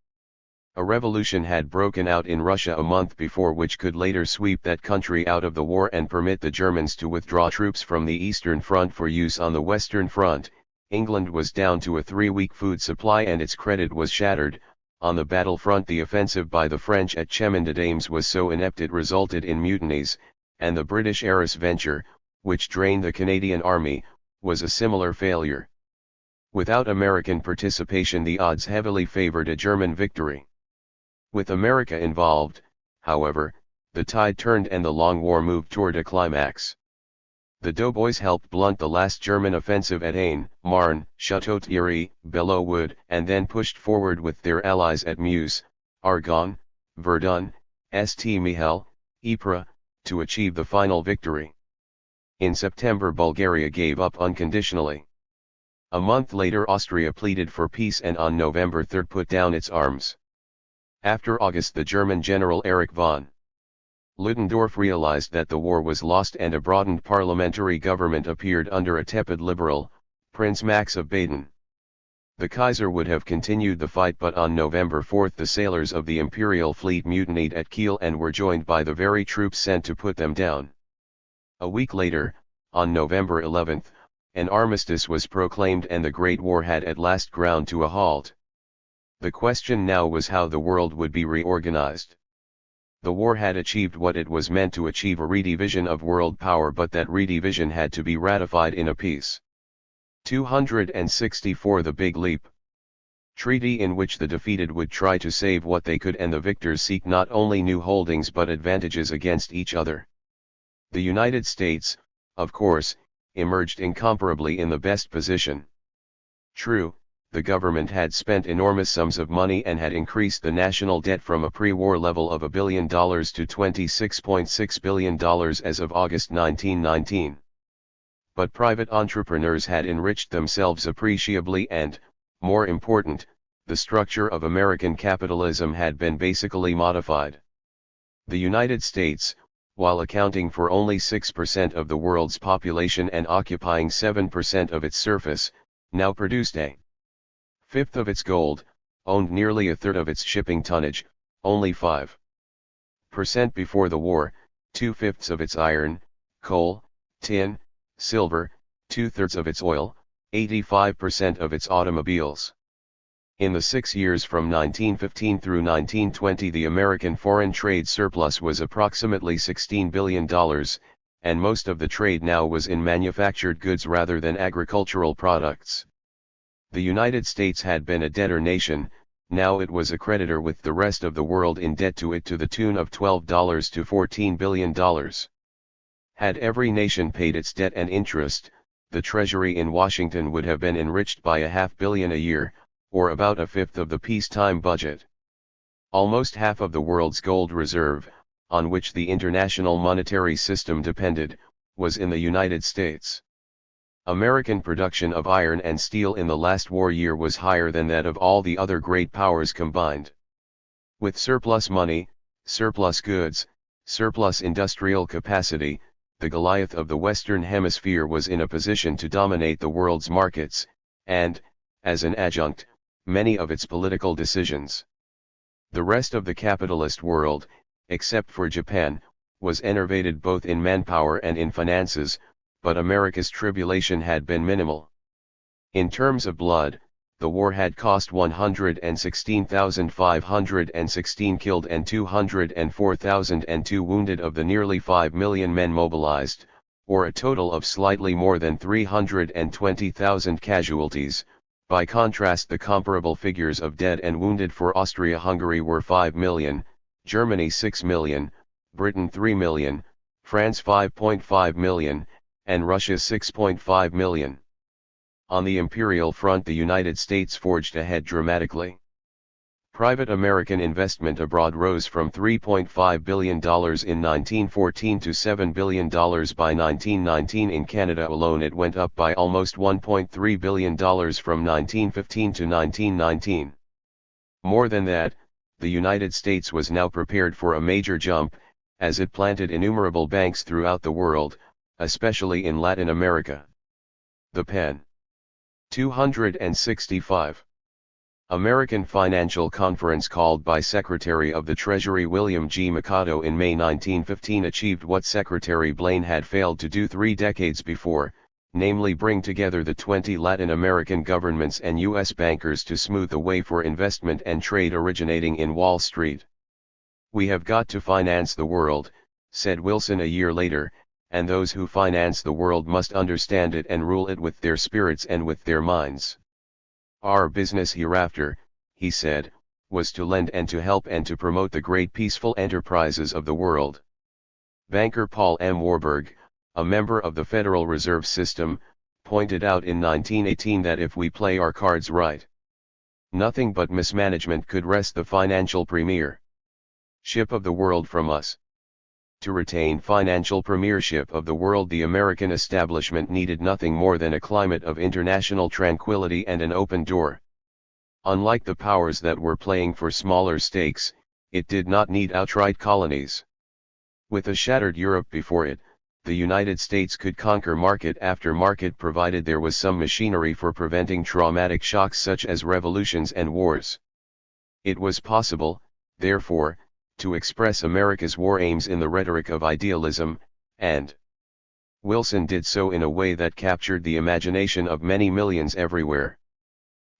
A revolution had broken out in Russia a month before, which could later sweep that country out of the war and permit the Germans to withdraw troops from the Eastern Front for use on the Western Front. England was down to a 3-week food supply and its credit was shattered. On the battlefront, the offensive by the French at Chemin-des-Dames was so inept it resulted in mutinies, and the British Arras venture, which drained the Canadian Army, was a similar failure. Without American participation, the odds heavily favored a German victory. With America involved, however, the tide turned and the long war moved toward a climax. The doughboys helped blunt the last German offensive at Aisne, Marne, Château-Thierry, Belleau Wood, and then pushed forward with their allies at Meuse, Argonne, Verdun, St. Mihiel, Ypres, to achieve the final victory. In September Bulgaria gave up unconditionally. A month later Austria pleaded for peace and on November 3 put down its arms. After August, the German general Erich von Ludendorff realized that the war was lost and a broadened parliamentary government appeared under a tepid liberal, Prince Max of Baden. The Kaiser would have continued the fight, but on November 4 the sailors of the Imperial fleet mutinied at Kiel and were joined by the very troops sent to put them down. A week later, on November 11, an armistice was proclaimed and the Great War had at last ground to a halt. The question now was how the world would be reorganized. The war had achieved what it was meant to achieve, a redivision of world power, but that redivision had to be ratified in a peace. 264 The Big Leap. Treaty in which the defeated would try to save what they could and the victors seek not only new holdings but advantages against each other. The United States, of course, emerged incomparably in the best position. True, the government had spent enormous sums of money and had increased the national debt from a pre-war level of $1 billion to $26.6 billion as of August 1919. But private entrepreneurs had enriched themselves appreciably and, more important, the structure of American capitalism had been basically modified. The United States, while accounting for only 6% of the world's population and occupying 7% of its surface, now produced a fifth of its gold, owned nearly a third of its shipping tonnage, only 5% before the war, 2/5 of its iron, coal, tin, silver, 2/3 of its oil, 85% of its automobiles. In the 6 years from 1915 through 1920, the American foreign trade surplus was approximately $16 billion, and most of the trade now was in manufactured goods rather than agricultural products. The United States had been a debtor nation, now it was a creditor with the rest of the world in debt to it to the tune of $12 to $14 billion. Had every nation paid its debt and interest, the Treasury in Washington would have been enriched by $500 million a year, or about a fifth of the peacetime budget. Almost half of the world's gold reserve, on which the international monetary system depended, was in the United States. American production of iron and steel in the last war year was higher than that of all the other great powers combined. With surplus money, surplus goods, surplus industrial capacity, the Goliath of the Western Hemisphere was in a position to dominate the world's markets, and, as an adjunct, many of its political decisions. The rest of the capitalist world, except for Japan, was enervated both in manpower and in finances, but America's tribulation had been minimal. In terms of blood, the war had cost 116,516 killed and 204,002 wounded of the nearly 5 million men mobilized, or a total of slightly more than 320,000 casualties. By contrast, the comparable figures of dead and wounded for Austria-Hungary were 5 million, Germany 6 million, Britain 3 million, France 5.5 million, and Russia 6.5 million. On the imperial front, the United States forged ahead dramatically. Private American investment abroad rose from $3.5 billion in 1914 to $7 billion by 1919. In Canada alone, it went up by almost $1.3 billion from 1915 to 1919. More than that, the United States was now prepared for a major jump, as it planted innumerable banks throughout the world, especially in Latin America. The Pen. 265. American Financial Conference called by Secretary of the Treasury William G. Mikado in May 1915 achieved what Secretary Blaine had failed to do 3 decades before, namely bring together the 20 Latin American governments and U.S. bankers to smooth the way for investment and trade originating in Wall Street. "We have got to finance the world," said Wilson a year later, "and those who finance the world must understand it and rule it with their spirits and with their minds. Our business hereafter," he said, "was to lend and to help and to promote the great peaceful enterprises of the world." Banker Paul M. Warburg, a member of the Federal Reserve System, pointed out in 1918 that if we play our cards right, nothing but mismanagement could wrest the financial premiership of the world from us. To retain financial premiership of the world, the American establishment needed nothing more than a climate of international tranquility and an open door. Unlike the powers that were playing for smaller stakes, it did not need outright colonies. With a shattered Europe before it, the United States could conquer market after market provided there was some machinery for preventing traumatic shocks such as revolutions and wars. It was possible, therefore, to express America's war aims in the rhetoric of idealism, and Wilson did so in a way that captured the imagination of many millions everywhere.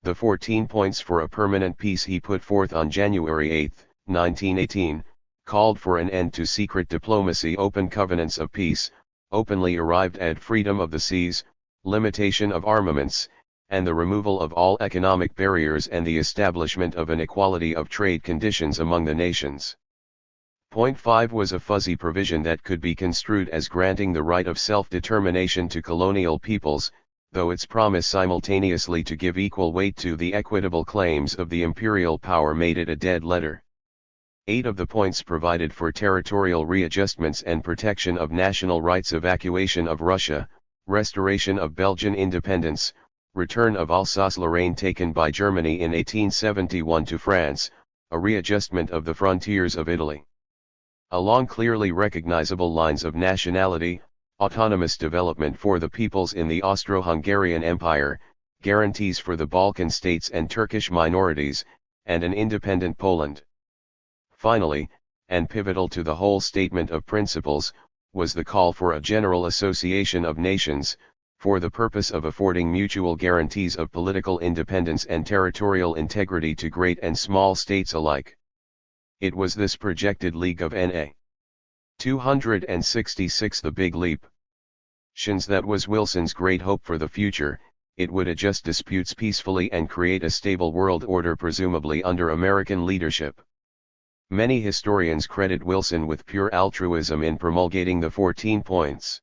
The 14 points for a permanent peace he put forth on January 8, 1918, called for an end to secret diplomacy, open covenants of peace, openly arrived at freedom of the seas, limitation of armaments, and the removal of all economic barriers and the establishment of an equality of trade conditions among the nations. Point 5 was a fuzzy provision that could be construed as granting the right of self-determination to colonial peoples, though its promise simultaneously to give equal weight to the equitable claims of the imperial power made it a dead letter. 8 of the points provided for territorial readjustments and protection of national rights: evacuation of Russia, restoration of Belgian independence, return of Alsace-Lorraine taken by Germany in 1871 to France, a readjustment of the frontiers of Italy. Along clearly recognizable lines of nationality, autonomous development for the peoples in the Austro-Hungarian Empire, guarantees for the Balkan states and Turkish minorities, and an independent Poland. Finally, and pivotal to the whole statement of principles, was the call for a general association of nations, for the purpose of affording mutual guarantees of political independence and territorial integrity to great and small states alike. It was this projected League of N.A. 266, the Big Leap, that was Wilson's great hope for the future. It would adjust disputes peacefully and create a stable world order, presumably under American leadership. Many historians credit Wilson with pure altruism in promulgating the 14 points.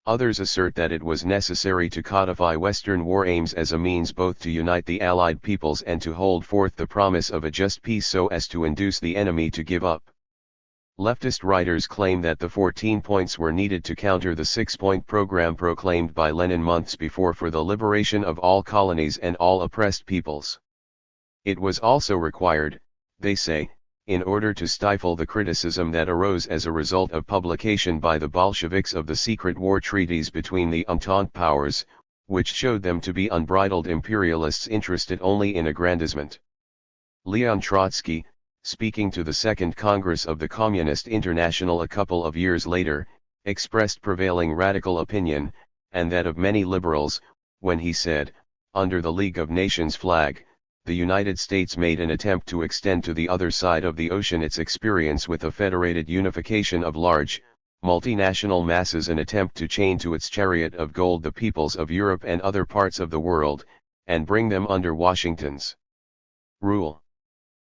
Others assert that it was necessary to codify Western war aims as a means both to unite the Allied peoples and to hold forth the promise of a just peace so as to induce the enemy to give up. Leftist writers claim that the 14 points were needed to counter the 6-point program proclaimed by Lenin months before for the liberation of all colonies and all oppressed peoples. It was also required, they say, in order to stifle the criticism that arose as a result of publication by the Bolsheviks of the secret war treaties between the Entente powers, which showed them to be unbridled imperialists interested only in aggrandizement. Leon Trotsky, speaking to the Second Congress of the Communist International a couple of years later, expressed prevailing radical opinion, and that of many liberals, when he said, under the League of Nations flag, the United States made an attempt to extend to the other side of the ocean its experience with a federated unification of large, multinational masses, an attempt to chain to its chariot of gold the peoples of Europe and other parts of the world, and bring them under Washington's rule.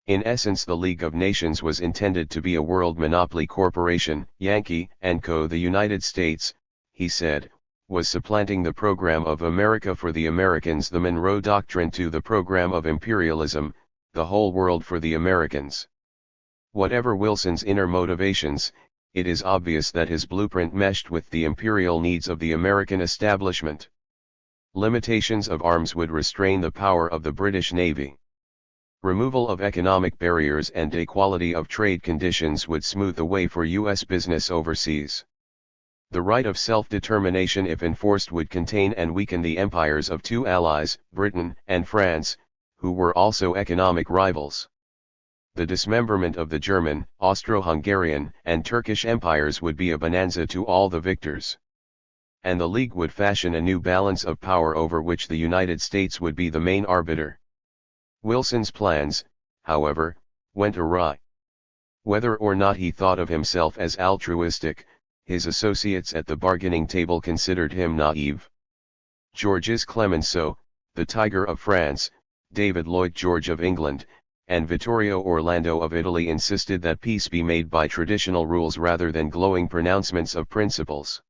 In essence, the League of Nations was intended to be a world monopoly corporation. Yankee & Co. The United States, he said, was supplanting the program of America for the Americans, the Monroe Doctrine to the program of imperialism, the whole world for the Americans. Whatever Wilson's inner motivations, it is obvious that his blueprint meshed with the imperial needs of the American establishment. Limitations of arms would restrain the power of the British Navy. Removal of economic barriers and equality of trade conditions would smooth the way for U.S. business overseas. The right of self-determination, if enforced, would contain and weaken the empires of two allies, Britain and France, who were also economic rivals. The dismemberment of the German, Austro-Hungarian, and Turkish empires would be a bonanza to all the victors. And the League would fashion a new balance of power over which the United States would be the main arbiter. Wilson's plans, however, went awry. Whether or not he thought of himself as altruistic, his associates at the bargaining table considered him naive. Georges Clemenceau, the Tiger of France, David Lloyd George of England, and Vittorio Orlando of Italy insisted that peace be made by traditional rules rather than glowing pronouncements of principles.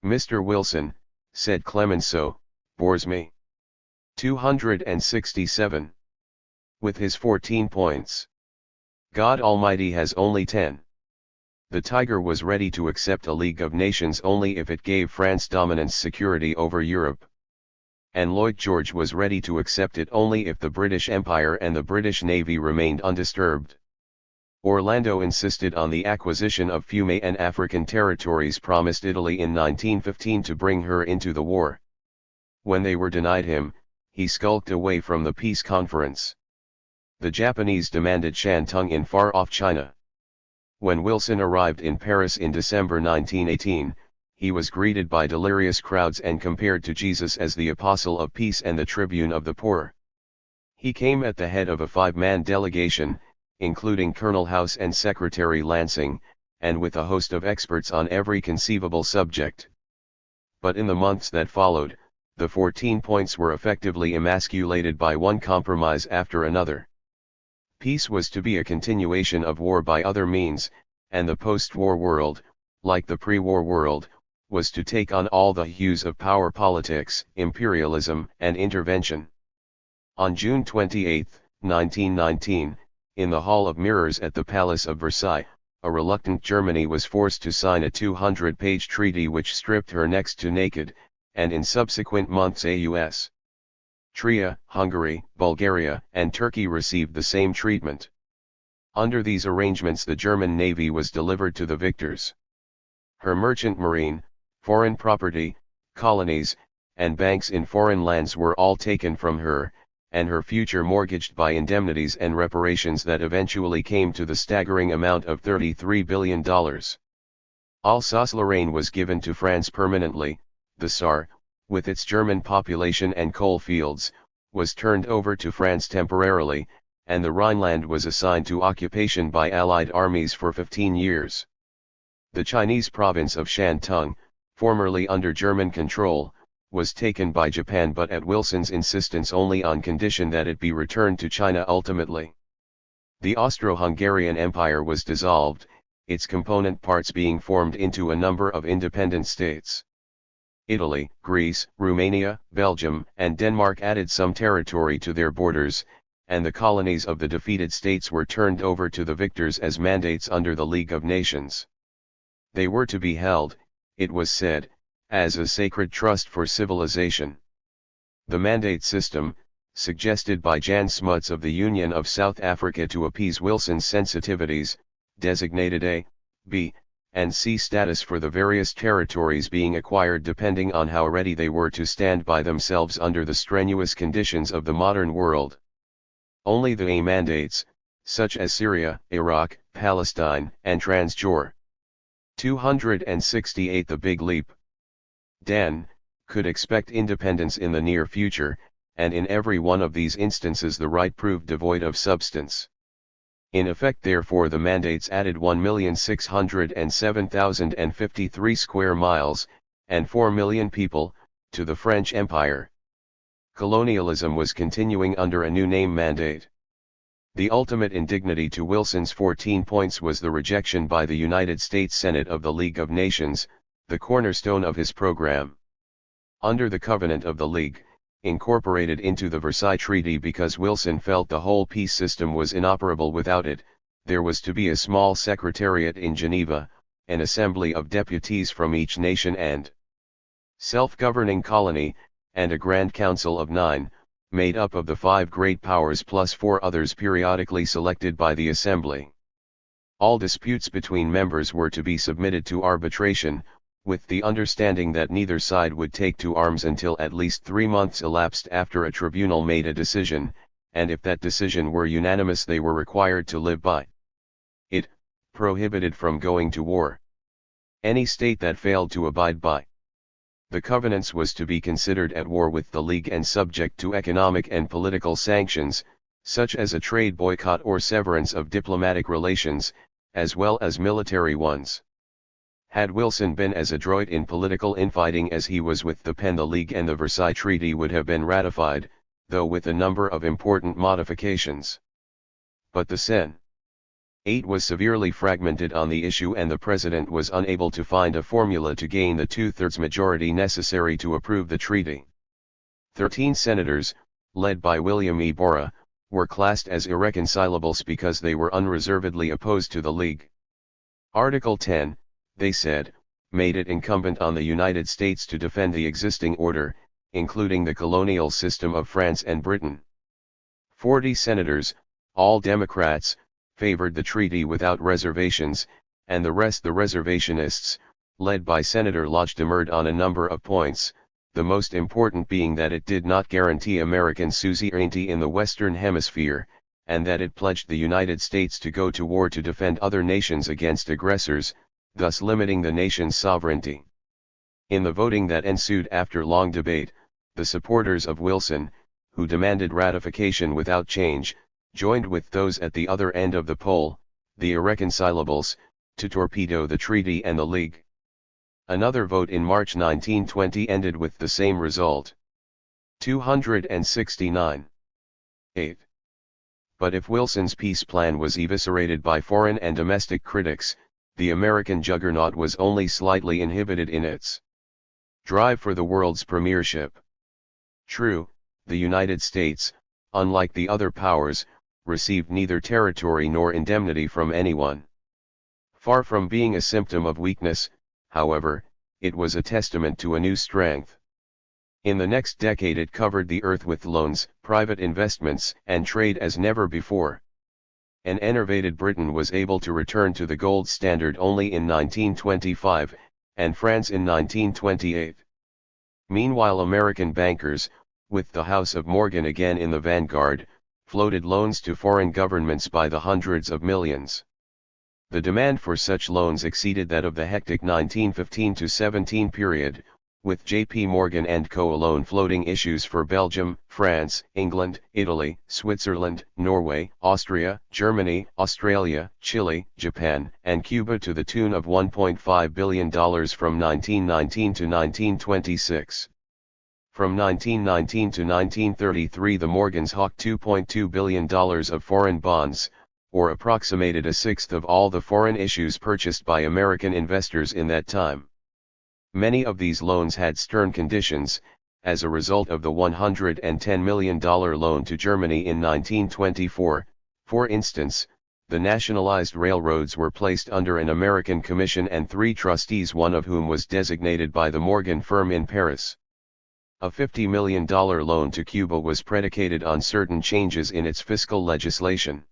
Mr. Wilson, said Clemenceau, bores me. 267. With his 14 points. God Almighty has only 10. The Tiger was ready to accept a League of Nations only if it gave France dominance security over Europe. And Lloyd George was ready to accept it only if the British Empire and the British Navy remained undisturbed. Orlando insisted on the acquisition of Fiume and African territories promised Italy in 1915 to bring her into the war. When they were denied him, he skulked away from the peace conference. The Japanese demanded Shantung in far-off China. When Wilson arrived in Paris in December 1918, he was greeted by delirious crowds and compared to Jesus as the apostle of peace and the tribune of the poor. He came at the head of a 5-man delegation, including Colonel House and Secretary Lansing, and with a host of experts on every conceivable subject. But in the months that followed, the 14 points were effectively emasculated by one compromise after another. Peace was to be a continuation of war by other means, and the post-war world, like the pre-war world, was to take on all the hues of power politics, imperialism, and intervention. On June 28, 1919, in the Hall of Mirrors at the Palace of Versailles, a reluctant Germany was forced to sign a 200-page treaty which stripped her next to naked, and in subsequent months Austria, Hungary, Bulgaria, and Turkey received the same treatment. Under these arrangements the German navy was delivered to the victors. Her merchant marine, foreign property, colonies, and banks in foreign lands were all taken from her, and her future mortgaged by indemnities and reparations that eventually came to the staggering amount of $33 billion. Alsace-Lorraine was given to France permanently. The Saar, with its German population and coal fields, was turned over to France temporarily, and the Rhineland was assigned to occupation by Allied armies for 15 years. The Chinese province of Shantung, formerly under German control, was taken by Japan but at Wilson's insistence only on condition that it be returned to China ultimately. The Austro-Hungarian Empire was dissolved, its component parts being formed into a number of independent states. Italy, Greece, Romania, Belgium, and Denmark added some territory to their borders, and the colonies of the defeated states were turned over to the victors as mandates under the League of Nations. They were to be held, it was said, as a sacred trust for civilization. The mandate system, suggested by Jan Smuts of the Union of South Africa to appease Wilson's sensitivities, designated A, B, and C status for the various territories being acquired depending on how ready they were to stand by themselves under the strenuous conditions of the modern world. Only the A mandates, such as Syria, Iraq, Palestine, and Transjordania. 268 The Big Leap. Dan, could expect independence in the near future, and in every one of these instances the right proved devoid of substance. In effect therefore the mandates added 1,607,053 square miles, and 4 million people, to the French Empire. Colonialism was continuing under a new name mandate. The ultimate indignity to Wilson's 14 points was the rejection by the United States Senate of the League of Nations, the cornerstone of his program. Under the Covenant of the League, incorporated into the Versailles Treaty because Wilson felt the whole peace system was inoperable without it, there was to be a small secretariat in Geneva, an assembly of deputies from each nation and self-governing colony, and a Grand Council of 9, made up of the 5 great powers plus 4 others periodically selected by the Assembly. All disputes between members were to be submitted to arbitration, with the understanding that neither side would take to arms until at least 3 months elapsed after a tribunal made a decision, and if that decision were unanimous they were required to live by it, prohibited from going to war. Any state that failed to abide by the covenants was to be considered at war with the League and subject to economic and political sanctions, such as a trade boycott or severance of diplomatic relations, as well as military ones. Had Wilson been as adroit in political infighting as he was with the pen, the League and the Versailles Treaty would have been ratified, though with a number of important modifications. But the Senate was severely fragmented on the issue and the President was unable to find a formula to gain the 2/3 majority necessary to approve the treaty. 13 senators, led by William E. Borah, were classed as irreconcilables because they were unreservedly opposed to the League. Article 10, they said, made it incumbent on the United States to defend the existing order, including the colonial system of France and Britain. 40 senators, all Democrats, favored the treaty without reservations, and the rest the reservationists, led by Senator Lodge, demurred on a number of points, the most important being that it did not guarantee American suzerainty in the Western Hemisphere, and that it pledged the United States to go to war to defend other nations against aggressors, thus limiting the nation's sovereignty. In the voting that ensued after long debate, the supporters of Wilson, who demanded ratification without change, joined with those at the other end of the poll, the irreconcilables, to torpedo the treaty and the League. Another vote in March 1920 ended with the same result. 269. 8. But if Wilson's peace plan was eviscerated by foreign and domestic critics, the American juggernaut was only slightly inhibited in its drive for the world's premiership. True, the United States, unlike the other powers, received neither territory nor indemnity from anyone. Far from being a symptom of weakness, however, it was a testament to a new strength. In the next decade it covered the earth with loans, private investments, and trade as never before. An enervated Britain was able to return to the gold standard only in 1925, and France in 1928. Meanwhile American bankers, with the House of Morgan again in the vanguard, floated loans to foreign governments by the hundreds of millions. The demand for such loans exceeded that of the hectic 1915-17 period, with J.P. Morgan and Co. alone floating issues for Belgium, France, England, Italy, Switzerland, Norway, Austria, Germany, Australia, Chile, Japan, and Cuba to the tune of $1.5 billion from 1919 to 1926. From 1919 to 1933 the Morgans hawked $2.2 billion of foreign bonds, or approximated a sixth of all the foreign issues purchased by American investors in that time. Many of these loans had stern conditions. As a result of the $110 million loan to Germany in 1924, for instance, the nationalized railroads were placed under an American commission and 3 trustees, one of whom was designated by the Morgan firm in Paris. A $50 million loan to Cuba was predicated on certain changes in its fiscal legislation.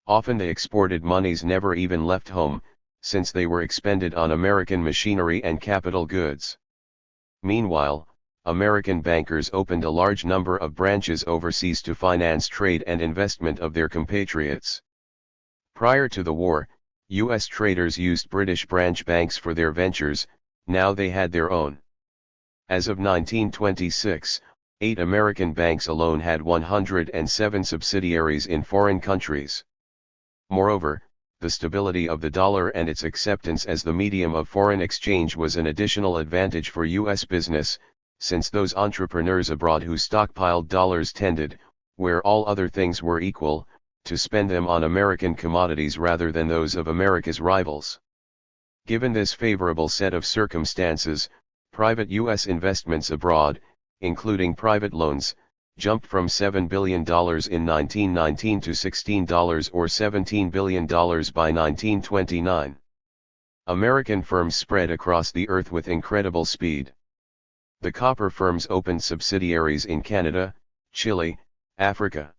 Often the exported monies never even left home, since they were expended on American machinery and capital goods. Meanwhile, American bankers opened a large number of branches overseas to finance trade and investment of their compatriots. Prior to the war, U.S. traders used British branch banks for their ventures. Now they had their own. As of 1926, 8 American banks alone had 107 subsidiaries in foreign countries. Moreover, the stability of the dollar and its acceptance as the medium of foreign exchange was an additional advantage for U.S. business, since those entrepreneurs abroad who stockpiled dollars tended, where all other things were equal, to spend them on American commodities rather than those of America's rivals. Given this favorable set of circumstances, private U.S. investments abroad, including private loans, jumped from $7 billion in 1919 to $16 or $17 billion by 1929. American firms spread across the earth with incredible speed. The copper firms opened subsidiaries in Canada, Chile, Africa.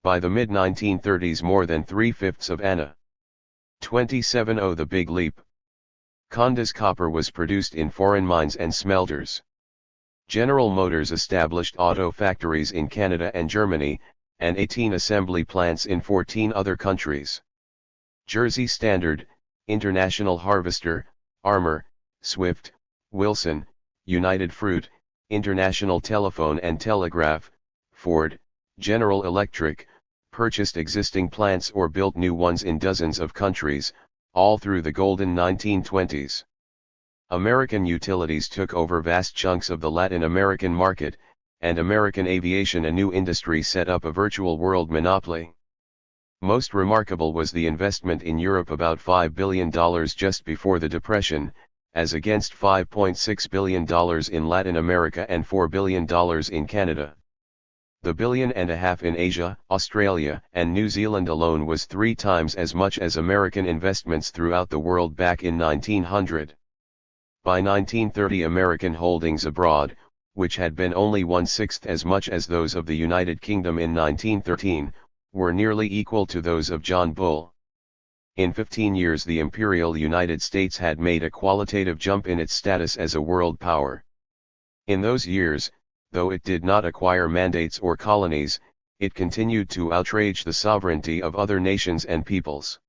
By the mid-1930s more than 3/5 of Anna. 27 The Big Leap. Conda's copper was produced in foreign mines and smelters. General Motors established auto factories in Canada and Germany, and 18 assembly plants in 14 other countries. Jersey Standard, International Harvester, Armour, Swift, Wilson, United Fruit, International Telephone and Telegraph, Ford, General Electric, purchased existing plants or built new ones in dozens of countries, all through the golden 1920s. American utilities took over vast chunks of the Latin American market, and American aviation, a new industry, set up a virtual world monopoly. Most remarkable was the investment in Europe, about $5 billion just before the Depression, as against $5.6 billion in Latin America and $4 billion in Canada. The $1.5 billion in Asia, Australia, and New Zealand alone was 3 times as much as American investments throughout the world back in 1900. By 1930 American holdings abroad, which had been only 1/6 as much as those of the United Kingdom in 1913, were nearly equal to those of John Bull. In 15 years the imperial United States had made a qualitative jump in its status as a world power. In those years, though it did not acquire mandates or colonies, it continued to outrage the sovereignty of other nations and peoples.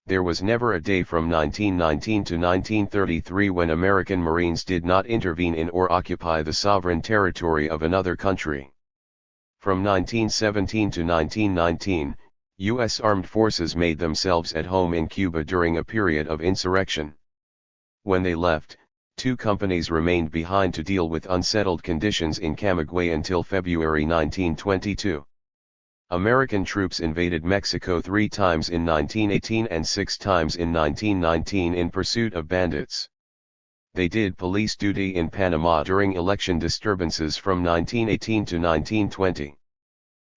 There was never a day from 1919 to 1933 when American Marines did not intervene in or occupy the sovereign territory of another country. From 1917 to 1919, U.S. armed forces made themselves at home in Cuba during a period of insurrection. When they left, Two companies remained behind to deal with unsettled conditions in Camagüey until February 1922. American troops invaded Mexico 3 times in 1918 and 6 times in 1919 in pursuit of bandits. They did police duty in Panama during election disturbances from 1918 to 1920.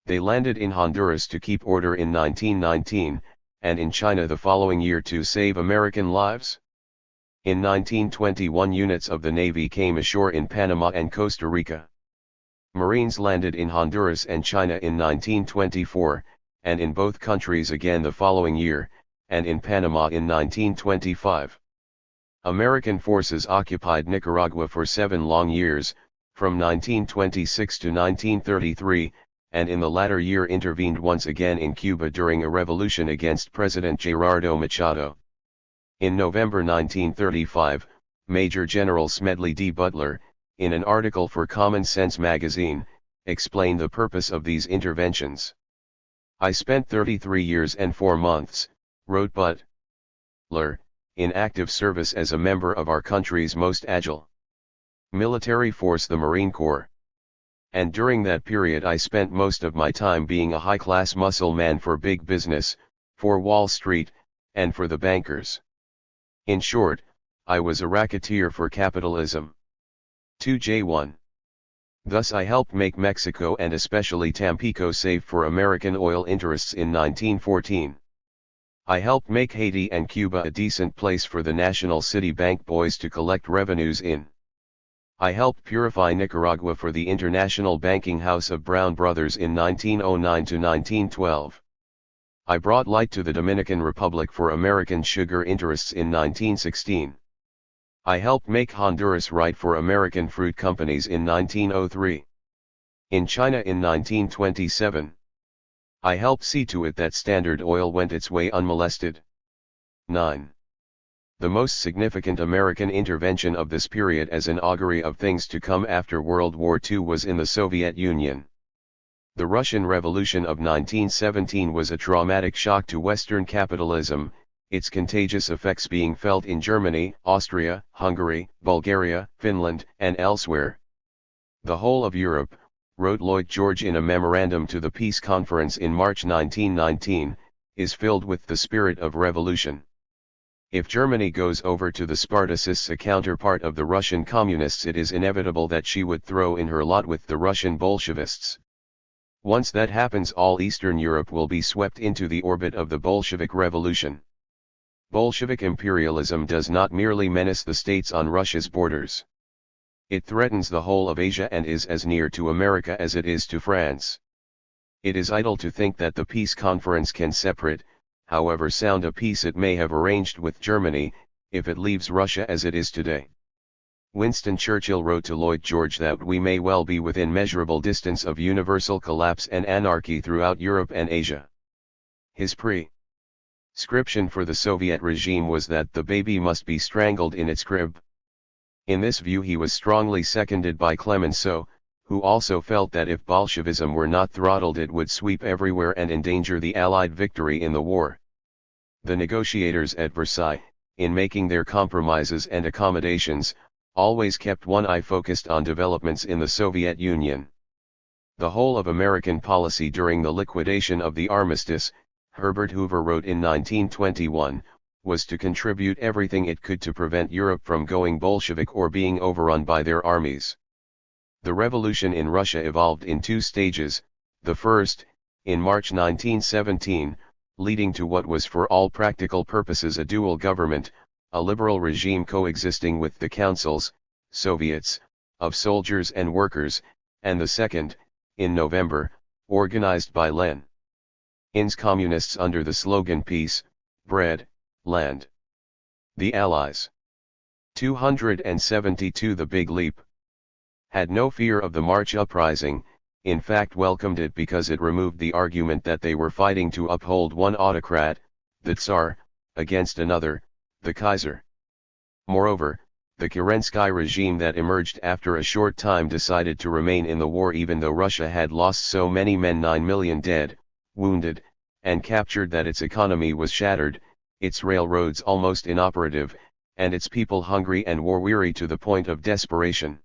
They landed in Honduras to keep order in 1919, and in China the following year to save American lives. In 1921 units of the Navy came ashore in Panama and Costa Rica. Marines landed in Honduras and China in 1924, and in both countries again the following year, and in Panama in 1925. American forces occupied Nicaragua for 7 long years, from 1926 to 1933, and in the latter year intervened once again in Cuba during a revolution against President Gerardo Machado. In November 1935, Major General Smedley D. Butler, in an article for Common Sense magazine, explained the purpose of these interventions. "I spent 33 years and 4 months," wrote Butler, "in active service as a member of our country's most agile military force, the Marine Corps. And during that period I spent most of my time being a high-class muscle man for big business, for Wall Street, and for the bankers. In short, I was a racketeer for capitalism." 2J1. Thus I helped make Mexico and especially Tampico safe for American oil interests in 1914. I helped make Haiti and Cuba a decent place for the National City Bank boys to collect revenues in. I helped purify Nicaragua for the International Banking House of Brown Brothers in 1909 to 1912. I brought light to the Dominican Republic for American sugar interests in 1916. I helped make Honduras right for American fruit companies in 1903. In China in 1927. I helped see to it that Standard Oil went its way unmolested. 9. The most significant American intervention of this period as an augury of things to come after World War II was in the Soviet Union. The Russian Revolution of 1917 was a traumatic shock to Western capitalism, its contagious effects being felt in Germany, Austria, Hungary, Bulgaria, Finland, and elsewhere. "The whole of Europe," wrote Lloyd George in a memorandum to the Peace Conference in March 1919, "is filled with the spirit of revolution. If Germany goes over to the Spartacists, a counterpart of the Russian Communists, it is inevitable that she would throw in her lot with the Russian Bolshevists. Once that happens, all Eastern Europe will be swept into the orbit of the Bolshevik Revolution. Bolshevik imperialism does not merely menace the states on Russia's borders. It threatens the whole of Asia and is as near to America as it is to France. It is idle to think that the peace conference can separate, however sound a peace it may have arranged with Germany, if it leaves Russia as it is today." Winston Churchill wrote to Lloyd George that we may well be within measurable distance of universal collapse and anarchy throughout Europe and Asia. His prescription for the Soviet regime was that the baby must be strangled in its crib. In this view he was strongly seconded by Clemenceau, who also felt that if Bolshevism were not throttled it would sweep everywhere and endanger the Allied victory in the war. The negotiators at Versailles, in making their compromises and accommodations, always kept one eye focused on developments in the Soviet Union. The whole of American policy during the liquidation of the armistice, Herbert Hoover wrote in 1921, was to contribute everything it could to prevent Europe from going Bolshevik or being overrun by their armies. The revolution in Russia evolved in 2 stages, the first, in March 1917, leading to what was for all practical purposes a dual government, a liberal regime coexisting with the councils, Soviets, of soldiers and workers, and the second, in November, organized by Lenin's communists under the slogan Peace, Bread, Land. The Allies. 272. The Big Leap had no fear of the March uprising, in fact welcomed it because it removed the argument that they were fighting to uphold one autocrat, the Tsar, against another, the Kaiser. Moreover, the Kerensky regime that emerged after a short time decided to remain in the war even though Russia had lost so many men, 9 million dead, wounded, and captured, that its economy was shattered, its railroads almost inoperative, and its people hungry and war-weary to the point of desperation.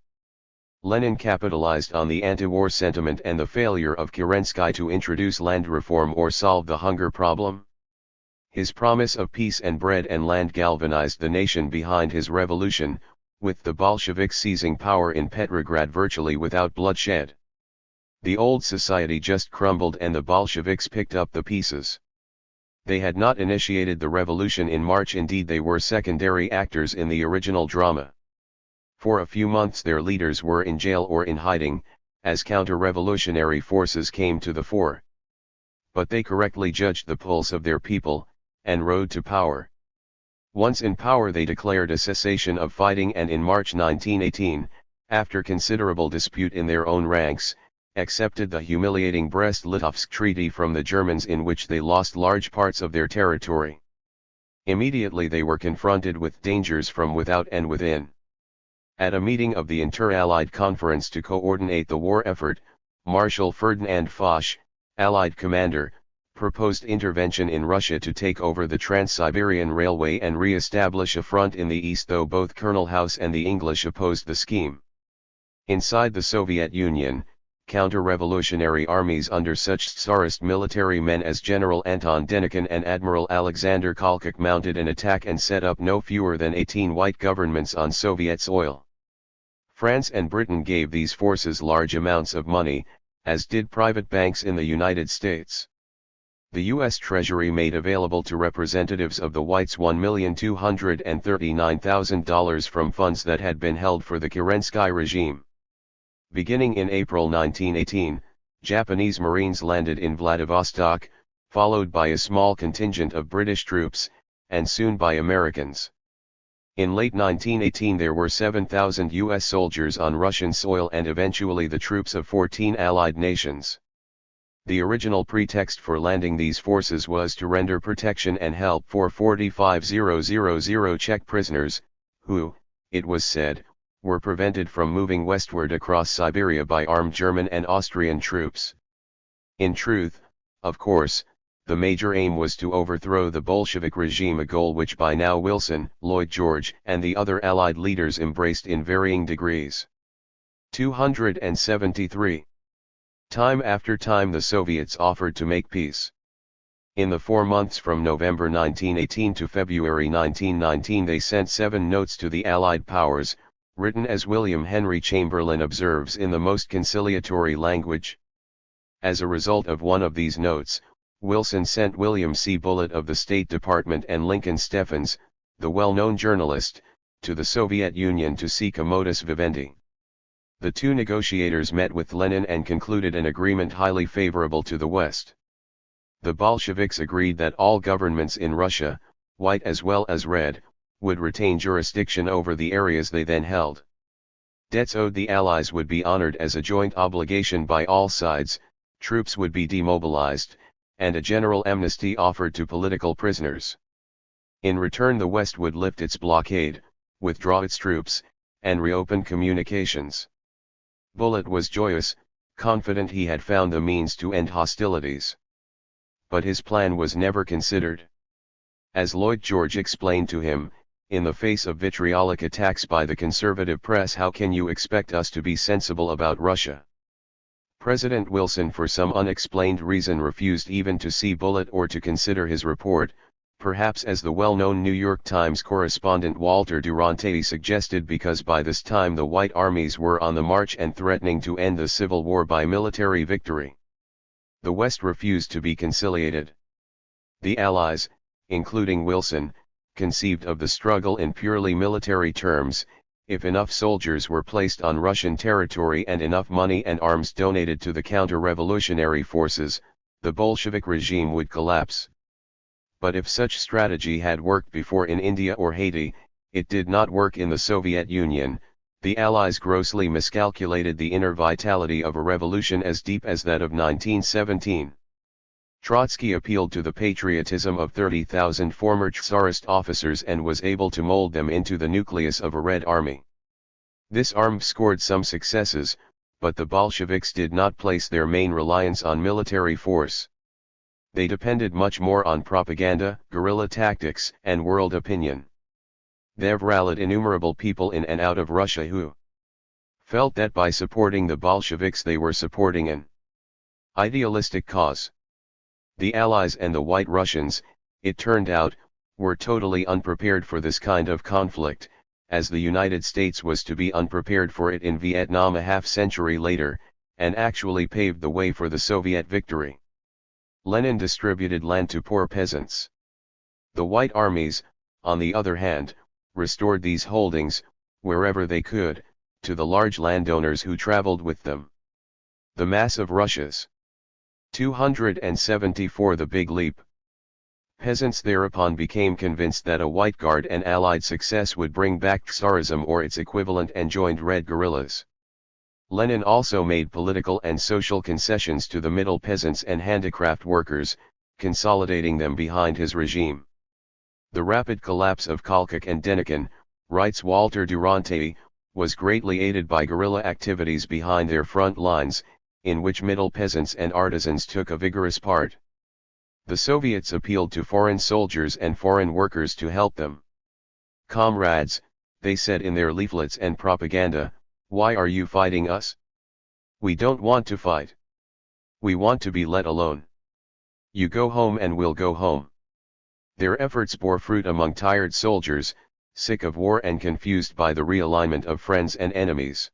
Lenin capitalized on the anti-war sentiment and the failure of Kerensky to introduce land reform or solve the hunger problem. His promise of peace and bread and land galvanized the nation behind his revolution, with the Bolsheviks seizing power in Petrograd virtually without bloodshed. The old society just crumbled and the Bolsheviks picked up the pieces. They had not initiated the revolution in March, indeed they were secondary actors in the original drama. For a few months their leaders were in jail or in hiding, as counter-revolutionary forces came to the fore. But they correctly judged the pulse of their people, and rode to power. Once in power they declared a cessation of fighting and in March 1918, after considerable dispute in their own ranks, accepted the humiliating Brest-Litovsk Treaty from the Germans in which they lost large parts of their territory. Immediately they were confronted with dangers from without and within. At a meeting of the Inter-Allied Conference to coordinate the war effort, Marshal Ferdinand Foch, Allied commander, proposed intervention in Russia to take over the Trans-Siberian Railway and re-establish a front in the east, though both Colonel House and the English opposed the scheme. Inside the Soviet Union, counter-revolutionary armies under such Tsarist military men as General Anton Denikin and Admiral Alexander Kolchak mounted an attack and set up no fewer than 18 white governments on Soviet soil. France and Britain gave these forces large amounts of money, as did private banks in the United States. The U.S. Treasury made available to representatives of the whites $1,239,000 from funds that had been held for the Kerensky regime. Beginning in April 1918, Japanese Marines landed in Vladivostok, followed by a small contingent of British troops, and soon by Americans. In late 1918 there were 7,000 U.S. soldiers on Russian soil and eventually the troops of 14 Allied nations. The original pretext for landing these forces was to render protection and help for 45,000 Czech prisoners, who, it was said, were prevented from moving westward across Siberia by armed German and Austrian troops. In truth, of course, the major aim was to overthrow the Bolshevik regime, a goal which by now Wilson, Lloyd George, and the other Allied leaders embraced in varying degrees. 273. Time after time the Soviets offered to make peace. In the 4 months from November 1918 to February 1919 they sent 7 notes to the Allied powers, written as William Henry Chamberlain observes in the most conciliatory language. As a result of one of these notes, Wilson sent William C. Bullitt of the State Department and Lincoln Steffens, the well-known journalist, to the Soviet Union to seek a modus vivendi. The two negotiators met with Lenin and concluded an agreement highly favorable to the West. The Bolsheviks agreed that all governments in Russia, white as well as red, would retain jurisdiction over the areas they then held. Debts owed the Allies would be honored as a joint obligation by all sides, troops would be demobilized, and a general amnesty offered to political prisoners. In return the West would lift its blockade, withdraw its troops, and reopen communications. Bullitt was joyous, confident he had found the means to end hostilities. But his plan was never considered. As Lloyd George explained to him, in the face of vitriolic attacks by the conservative press, how can you expect us to be sensible about Russia? President Wilson for some unexplained reason refused even to see Bullitt or to consider his report, perhaps as the well-known New York Times correspondent Walter Duranty suggested, because by this time the White armies were on the march and threatening to end the Civil War by military victory. The West refused to be conciliated. The Allies, including Wilson, conceived of the struggle in purely military terms. If enough soldiers were placed on Russian territory and enough money and arms donated to the counter-revolutionary forces, the Bolshevik regime would collapse. But if such strategy had worked before in India or Haiti, it did not work in the Soviet Union. The Allies grossly miscalculated the inner vitality of a revolution as deep as that of 1917. Trotsky appealed to the patriotism of 30,000 former Tsarist officers and was able to mold them into the nucleus of a Red Army. This arm scored some successes, but the Bolsheviks did not place their main reliance on military force. They depended much more on propaganda, guerrilla tactics, and world opinion. They've rallied innumerable people in and out of Russia who felt that by supporting the Bolsheviks they were supporting an idealistic cause. The Allies and the White Russians, it turned out, were totally unprepared for this kind of conflict, as the United States was to be unprepared for it in Vietnam a half-century later, and actually paved the way for the Soviet victory. Lenin distributed land to poor peasants. The White armies, on the other hand, restored these holdings, wherever they could, to the large landowners who traveled with them. The mass of Russia's 274 The Big Leap. Peasants thereupon became convinced that a White Guard and Allied success would bring back Tsarism or its equivalent and joined Red Guerrillas. Lenin also made political and social concessions to the middle peasants and handicraft workers, consolidating them behind his regime. The rapid collapse of Kalkak and Denikin, writes Walter Duranty, was greatly aided by guerrilla activities behind their front lines, in which middle peasants and artisans took a vigorous part. The Soviets appealed to foreign soldiers and foreign workers to help them. "Comrades," they said in their leaflets and propaganda, "why are you fighting us? We don't want to fight. We want to be let alone. You go home and we'll go home." Their efforts bore fruit among tired soldiers, sick of war and confused by the realignment of friends and enemies.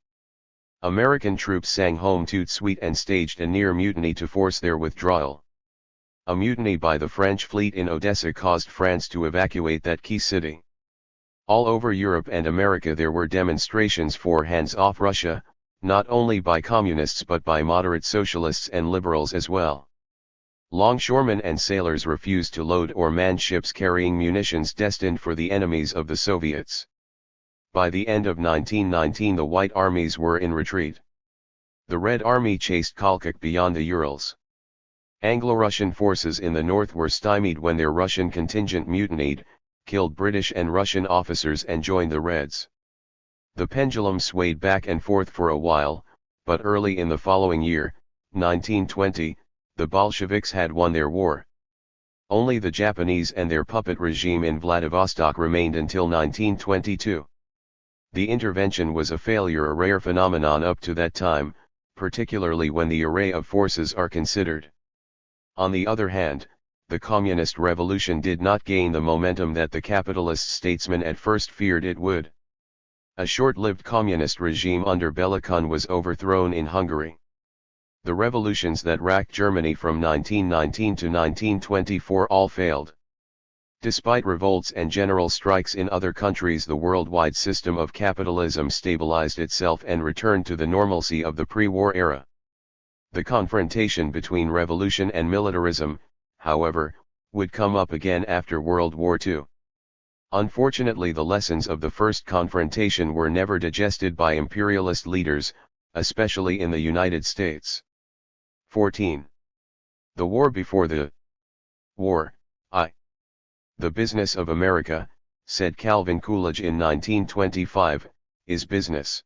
American troops sang Home Toot Sweet and staged a near mutiny to force their withdrawal. A mutiny by the French fleet in Odessa caused France to evacuate that key city. All over Europe and America there were demonstrations for hands off Russia, not only by communists but by moderate socialists and liberals as well. Longshoremen and sailors refused to load or man ships carrying munitions destined for the enemies of the Soviets. By the end of 1919 the White armies were in retreat. The Red Army chased Kalkak beyond the Urals. Anglo-Russian forces in the north were stymied when their Russian contingent mutinied, killed British and Russian officers and joined the Reds. The pendulum swayed back and forth for a while, but early in the following year, 1920, the Bolsheviks had won their war. Only the Japanese and their puppet regime in Vladivostok remained until 1922. The intervention was a failure, a rare phenomenon up to that time, particularly when the array of forces are considered. On the other hand, the communist revolution did not gain the momentum that the capitalist statesmen at first feared it would. A short-lived communist regime under Bela Kun was overthrown in Hungary. The revolutions that racked Germany from 1919 to 1924 all failed. Despite revolts and general strikes in other countries, the worldwide system of capitalism stabilized itself and returned to the normalcy of the pre-war era. The confrontation between revolution and militarism, however, would come up again after World War II. Unfortunately, the lessons of the first confrontation were never digested by imperialist leaders, especially in the United States. 14. The war before the war. The business of America, said Calvin Coolidge in 1925, is business.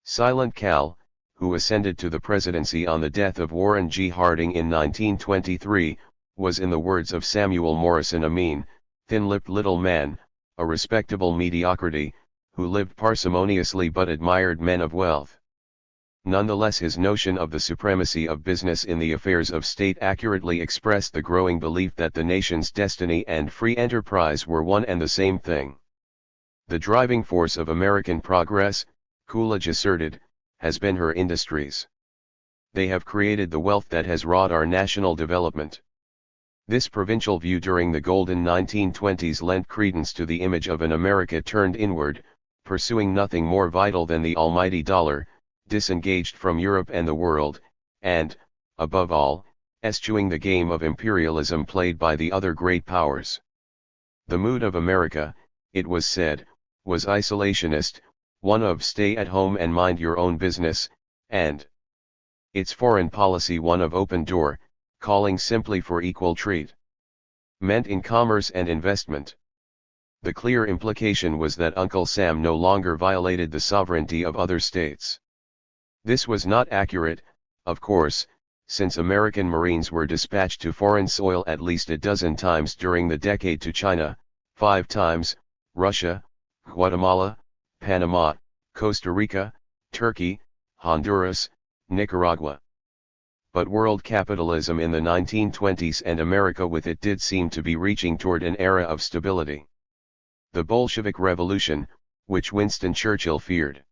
Silent Cal, who ascended to the presidency on the death of Warren G. Harding in 1923, was, in the words of Samuel Morrison, a mean, thin-lipped little man, a respectable mediocrity, who lived parsimoniously but admired men of wealth. Nonetheless, his notion of the supremacy of business in the affairs of state accurately expressed the growing belief that the nation's destiny and free enterprise were one and the same thing. The driving force of American progress, Coolidge asserted, has been her industries. They have created the wealth that has wrought our national development. This provincial view during the golden 1920s lent credence to the image of an America turned inward, pursuing nothing more vital than the almighty dollar, disengaged from Europe and the world, and, above all, eschewing the game of imperialism played by the other great powers. The mood of America, it was said, was isolationist, one of stay at home and mind your own business, and its foreign policy one of open door, calling simply for equal treat. Meant in commerce and investment. The clear implication was that Uncle Sam no longer violated the sovereignty of other states. This was not accurate, of course, since American Marines were dispatched to foreign soil at least a dozen times during the decade, to China, 5 times, Russia, Guatemala, Panama, Costa Rica, Turkey, Honduras, Nicaragua. But world capitalism in the 1920s and America with it did seem to be reaching toward an era of stability. The Bolshevik Revolution, which Winston Churchill feared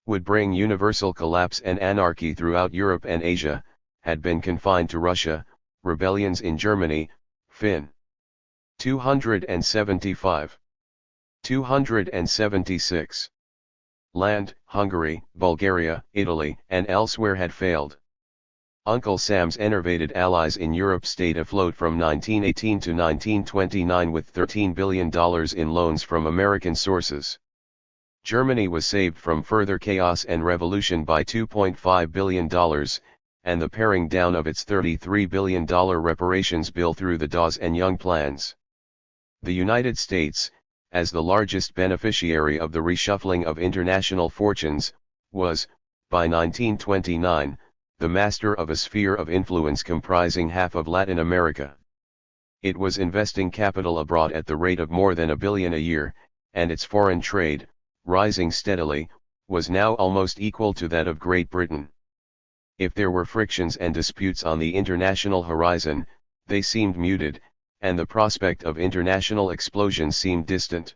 would bring universal collapse and anarchy throughout Europe and Asia, had been confined to Russia, rebellions in Germany, Fin. 275. 276. Land, Hungary, Bulgaria, Italy, and elsewhere had failed. Uncle Sam's enervated allies in Europe stayed afloat from 1918 to 1929 with $13 billion in loans from American sources. Germany was saved from further chaos and revolution by $2.5 billion, and the paring down of its $33 billion reparations bill through the Dawes and Young plans. The United States, as the largest beneficiary of the reshuffling of international fortunes, was, by 1929, the master of a sphere of influence comprising half of Latin America. It was investing capital abroad at the rate of more than $1 billion a year, and its foreign trade, rising steadily, was now almost equal to that of Great Britain. If there were frictions and disputes on the international horizon, they seemed muted, and the prospect of international explosion seemed distant.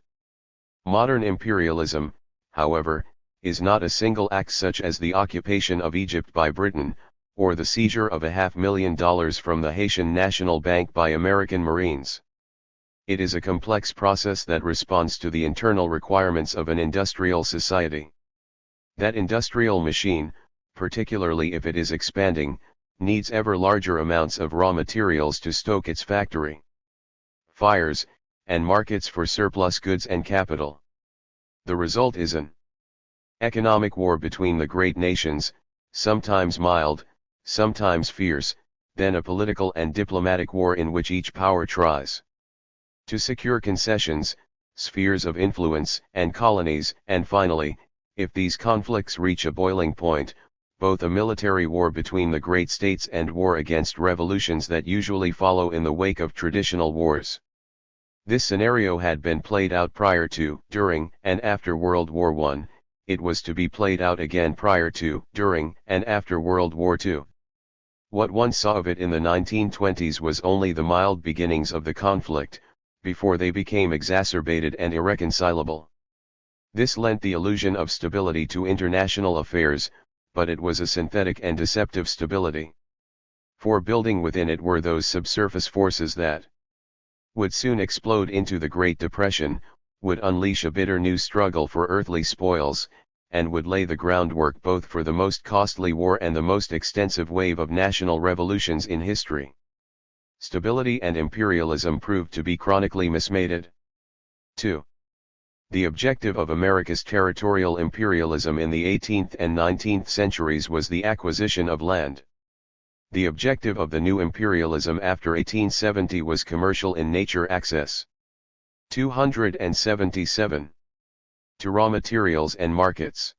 Modern imperialism, however, is not a single act such as the occupation of Egypt by Britain, or the seizure of $500,000 from the Haitian National Bank by American Marines. It is a complex process that responds to the internal requirements of an industrial society. That industrial machine, particularly if it is expanding, needs ever larger amounts of raw materials to stoke its factory. Fires, and markets for surplus goods and capital. The result is an economic war between the great nations, sometimes mild, sometimes fierce, then a political and diplomatic war in which each power tries to secure concessions, spheres of influence, and colonies, and finally, if these conflicts reach a boiling point, both a military war between the great states and war against revolutions that usually follow in the wake of traditional wars. This scenario had been played out prior to, during, and after World War I, it was to be played out again prior to, during, and after World War II. What one saw of it in the 1920s was only the mild beginnings of the conflict, before they became exacerbated and irreconcilable. This lent the illusion of stability to international affairs, but it was a synthetic and deceptive stability. For building within it were those subsurface forces that would soon explode into the Great Depression, would unleash a bitter new struggle for earthly spoils, and would lay the groundwork both for the most costly war and the most extensive wave of national revolutions in history. Stability and imperialism proved to be chronically mismated. 2. The objective of America's territorial imperialism in the 18th and 19th centuries was the acquisition of land. The objective of the new imperialism after 1870 was commercial in nature access. 277. To raw materials and markets.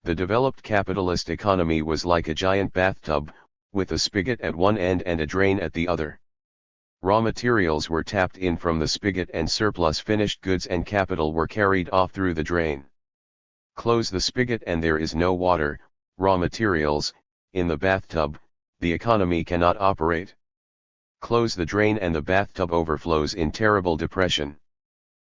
The developed capitalist economy was like a giant bathtub, with a spigot at one end and a drain at the other. Raw materials were tapped in from the spigot and surplus finished goods and capital were carried off through the drain. Close the spigot and there is no water, raw materials, in the bathtub, the economy cannot operate. Close the drain and the bathtub overflows in terrible depression.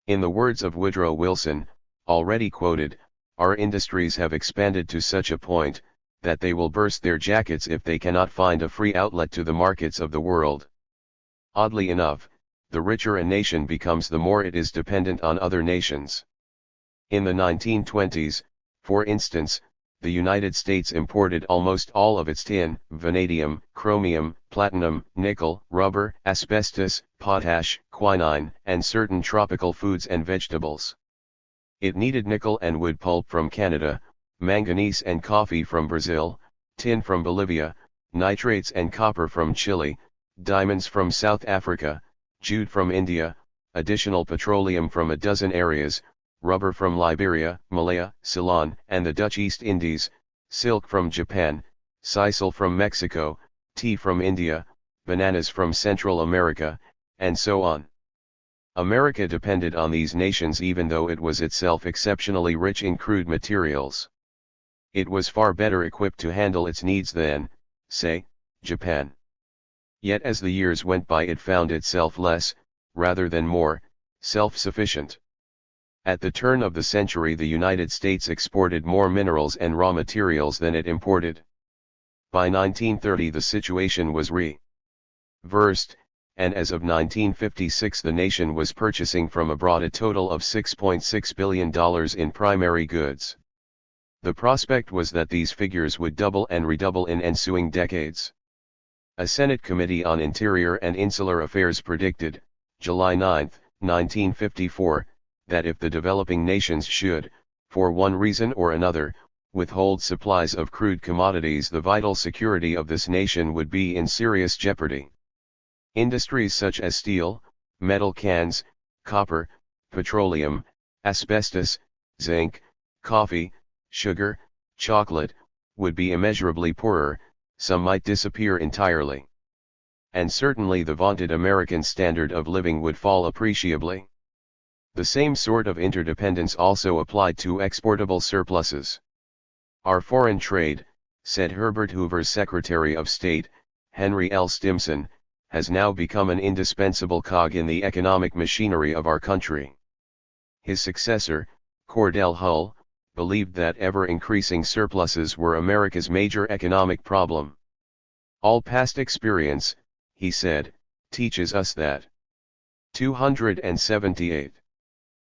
In the words of Woodrow Wilson, already quoted, our industries have expanded to such a point, that they will burst their jackets if they cannot find a free outlet to the markets of the world. Oddly enough, the richer a nation becomes the more it is dependent on other nations. In the 1920s, for instance, the United States imported almost all of its tin, vanadium, chromium, platinum, nickel, rubber, asbestos, potash, quinine, and certain tropical foods and vegetables. It needed nickel and wood pulp from Canada, manganese and coffee from Brazil, tin from Bolivia, nitrates and copper from Chile, diamonds from South Africa, jute from India, additional petroleum from a dozen areas, rubber from Liberia, Malaya, Ceylon, and the Dutch East Indies, silk from Japan, sisal from Mexico, tea from India, bananas from Central America, and so on. America depended on these nations even though it was itself exceptionally rich in crude materials. It was far better equipped to handle its needs than, say, Japan. Yet as the years went by it found itself less, rather than more, self-sufficient. At the turn of the century the United States exported more minerals and raw materials than it imported. By 1930 the situation was reversed, and as of 1956 the nation was purchasing from abroad a total of $6.6 billion in primary goods. The prospect was that these figures would double and redouble in ensuing decades. A Senate Committee on Interior and Insular Affairs predicted, July 9, 1954, that if the developing nations should, for one reason or another, withhold supplies of crude commodities the vital security of this nation would be in serious jeopardy. Industries such as steel, metal cans, copper, petroleum, asbestos, zinc, coffee, sugar, chocolate, would be immeasurably poorer, some might disappear entirely. And certainly the vaunted American standard of living would fall appreciably. The same sort of interdependence also applied to exportable surpluses. Our foreign trade, said Herbert Hoover's Secretary of State, Henry L. Stimson, has now become an indispensable cog in the economic machinery of our country. His successor, Cordell Hull, believed that ever-increasing surpluses were America's major economic problem. All past experience, he said, teaches us that. 278.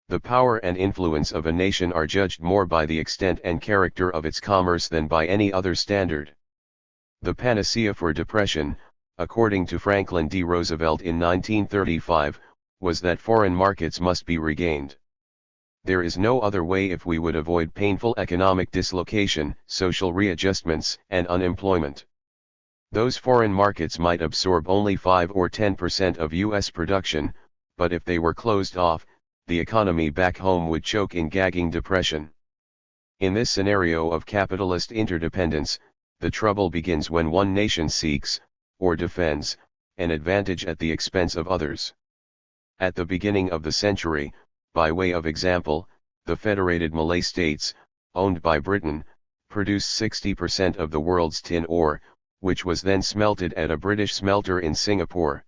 The power and influence of a nation are judged more by the extent and character of its commerce than by any other standard. The panacea for depression, according to Franklin D. Roosevelt in 1935, was that foreign markets must be regained. There is no other way if we would avoid painful economic dislocation, social readjustments, and unemployment. Those foreign markets might absorb only 5 or 10% of U.S. production, but if they were closed off, the economy back home would choke in gagging depression. In this scenario of capitalist interdependence, the trouble begins when one nation seeks, or defends, an advantage at the expense of others. At the beginning of the century, by way of example, the Federated Malay States, owned by Britain, produced 60% of the world's tin ore, which was then smelted at a British smelter in Singapore.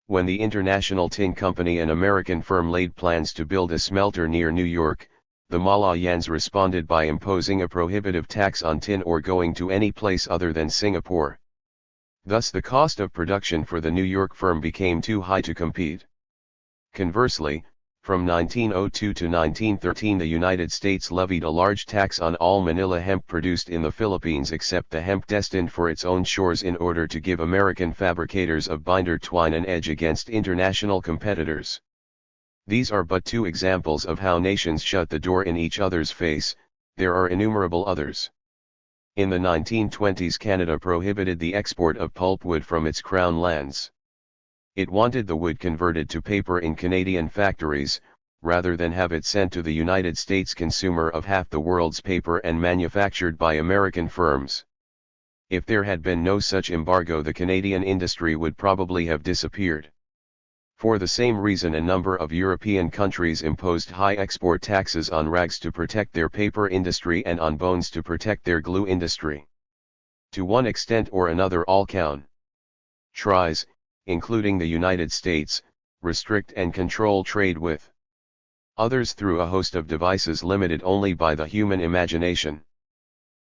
When the International Tin Company, an American firm, laid plans to build a smelter near New York, the Malayans responded by imposing a prohibitive tax on tin ore going to any place other than Singapore. Thus the cost of production for the New York firm became too high to compete. Conversely, from 1902 to 1913 the United States levied a large tax on all Manila hemp produced in the Philippines except the hemp destined for its own shores in order to give American fabricators of binder twine an edge against international competitors. These are but two examples of how nations shut the door in each other's face. There are innumerable others. In the 1920s Canada prohibited the export of pulpwood from its crown lands. It wanted the wood converted to paper in Canadian factories, rather than have it sent to the United States, consumer of half the world's paper and manufactured by American firms. If there had been no such embargo the Canadian industry would probably have disappeared. For the same reason a number of European countries imposed high export taxes on rags to protect their paper industry and on bones to protect their glue industry. To one extent or another all countries, including the United States, restrict and control trade with others through a host of devices limited only by the human imagination.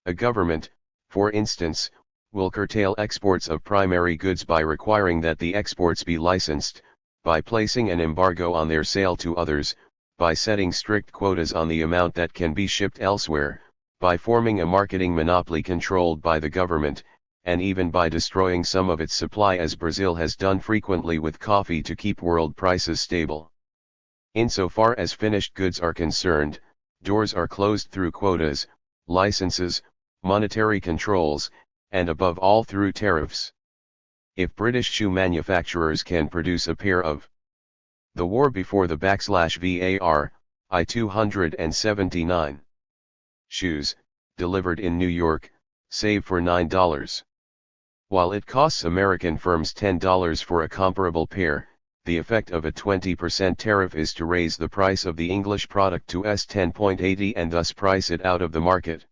A government, for instance, will curtail exports of primary goods by requiring that the exports be licensed, by placing an embargo on their sale to others, by setting strict quotas on the amount that can be shipped elsewhere, by forming a marketing monopoly controlled by the government, and even by destroying some of its supply as Brazil has done frequently with coffee to keep world prices stable. Insofar as finished goods are concerned, doors are closed through quotas, licenses, monetary controls, and above all through tariffs. If British shoe manufacturers can produce a pair of the war before the /var, I-279 shoes, delivered in New York, save for $9. While it costs American firms $10 for a comparable pair, the effect of a 20% tariff is to raise the price of the English product to S10.80 and thus price it out of the market.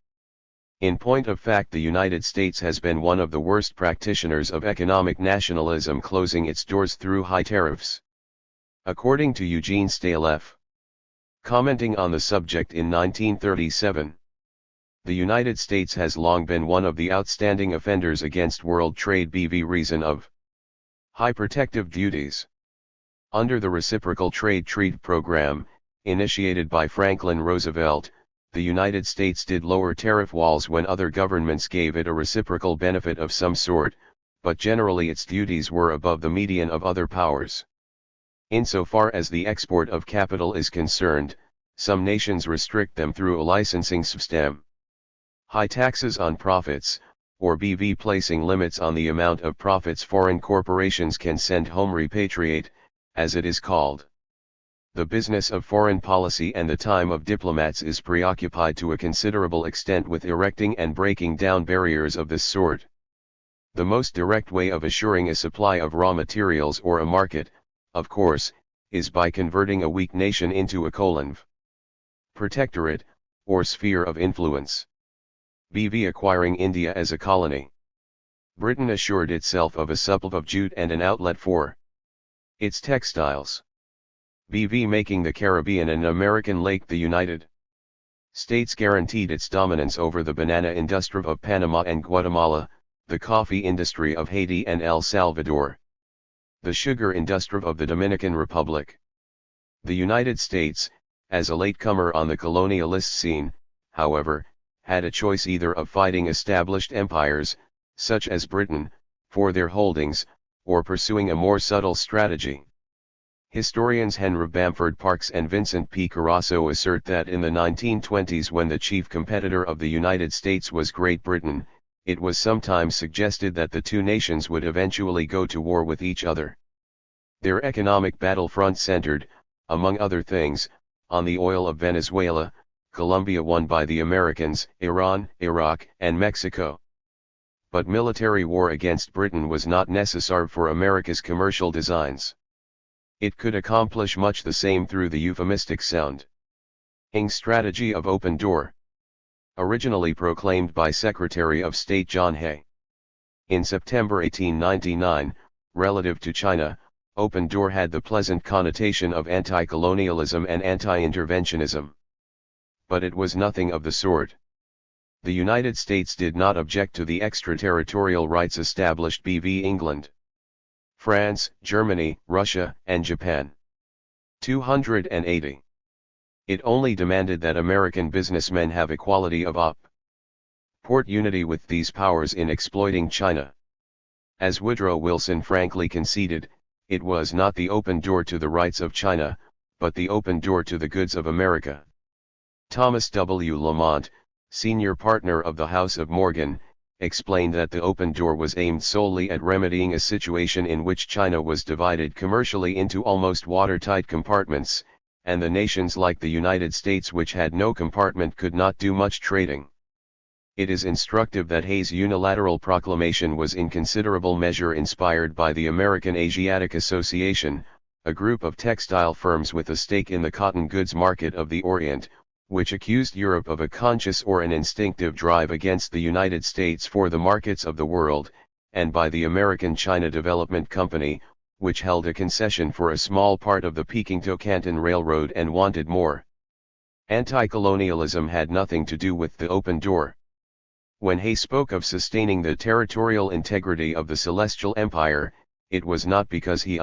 In point of fact, the United States has been one of the worst practitioners of economic nationalism, closing its doors through high tariffs. According to Eugene Staleff, commenting on the subject in 1937, the United States has long been one of the outstanding offenders against world trade by reason of high protective duties. Under the Reciprocal Trade Treaty Program, initiated by Franklin Roosevelt, the United States did lower tariff walls when other governments gave it a reciprocal benefit of some sort, but generally its duties were above the median of other powers. Insofar as the export of capital is concerned, some nations restrict them through a licensing system. High taxes on profits, or BV placing limits on the amount of profits foreign corporations can send home, repatriate, as it is called. The business of foreign policy and the time of diplomats is preoccupied to a considerable extent with erecting and breaking down barriers of this sort. The most direct way of assuring a supply of raw materials or a market, of course, is by converting a weak nation into a colonial protectorate, or sphere of influence. BV acquiring India as a colony. Britain assured itself of a supply of jute and an outlet for its textiles. BV making the Caribbean and American Lake, the United States guaranteed its dominance over the banana industry of Panama and Guatemala, the coffee industry of Haiti and El Salvador, the sugar industry of the Dominican Republic. The United States, as a latecomer on the colonialist scene, however, had a choice either of fighting established empires, such as Britain, for their holdings, or pursuing a more subtle strategy. Historians Henry Bamford Parks and Vincent P. Carasso assert that in the 1920s, when the chief competitor of the United States was Great Britain, it was sometimes suggested that the two nations would eventually go to war with each other. Their economic battlefront centered, among other things, on the oil of Venezuela, Colombia won by the Americans, Iran, Iraq, and Mexico. But military war against Britain was not necessary for America's commercial designs. It could accomplish much the same through the euphemistic sounding strategy of open door, originally proclaimed by Secretary of State John Hay. In September 1899, relative to China, open door had the pleasant connotation of anti-colonialism and anti-interventionism. But it was nothing of the sort. The United States did not object to the extraterritorial rights established by England, France, Germany, Russia, and Japan. 280. It only demanded that American businessmen have equality of opportunity with these powers in exploiting China. As Woodrow Wilson frankly conceded, it was not the open door to the rights of China, but the open door to the goods of America. Thomas W. Lamont, senior partner of the House of Morgan, explained that the open door was aimed solely at remedying a situation in which China was divided commercially into almost watertight compartments, and the nations like the United States, which had no compartment, could not do much trading. It is instructive that Hay's unilateral proclamation was in considerable measure inspired by the American Asiatic Association, a group of textile firms with a stake in the cotton goods market of the Orient, which accused Europe of a conscious or an instinctive drive against the United States for the markets of the world, and by the American China Development Company, which held a concession for a small part of the Peking to Canton Railroad and wanted more. Anti-colonialism had nothing to do with the open door. When Hay spoke of sustaining the territorial integrity of the Celestial Empire, it was not because he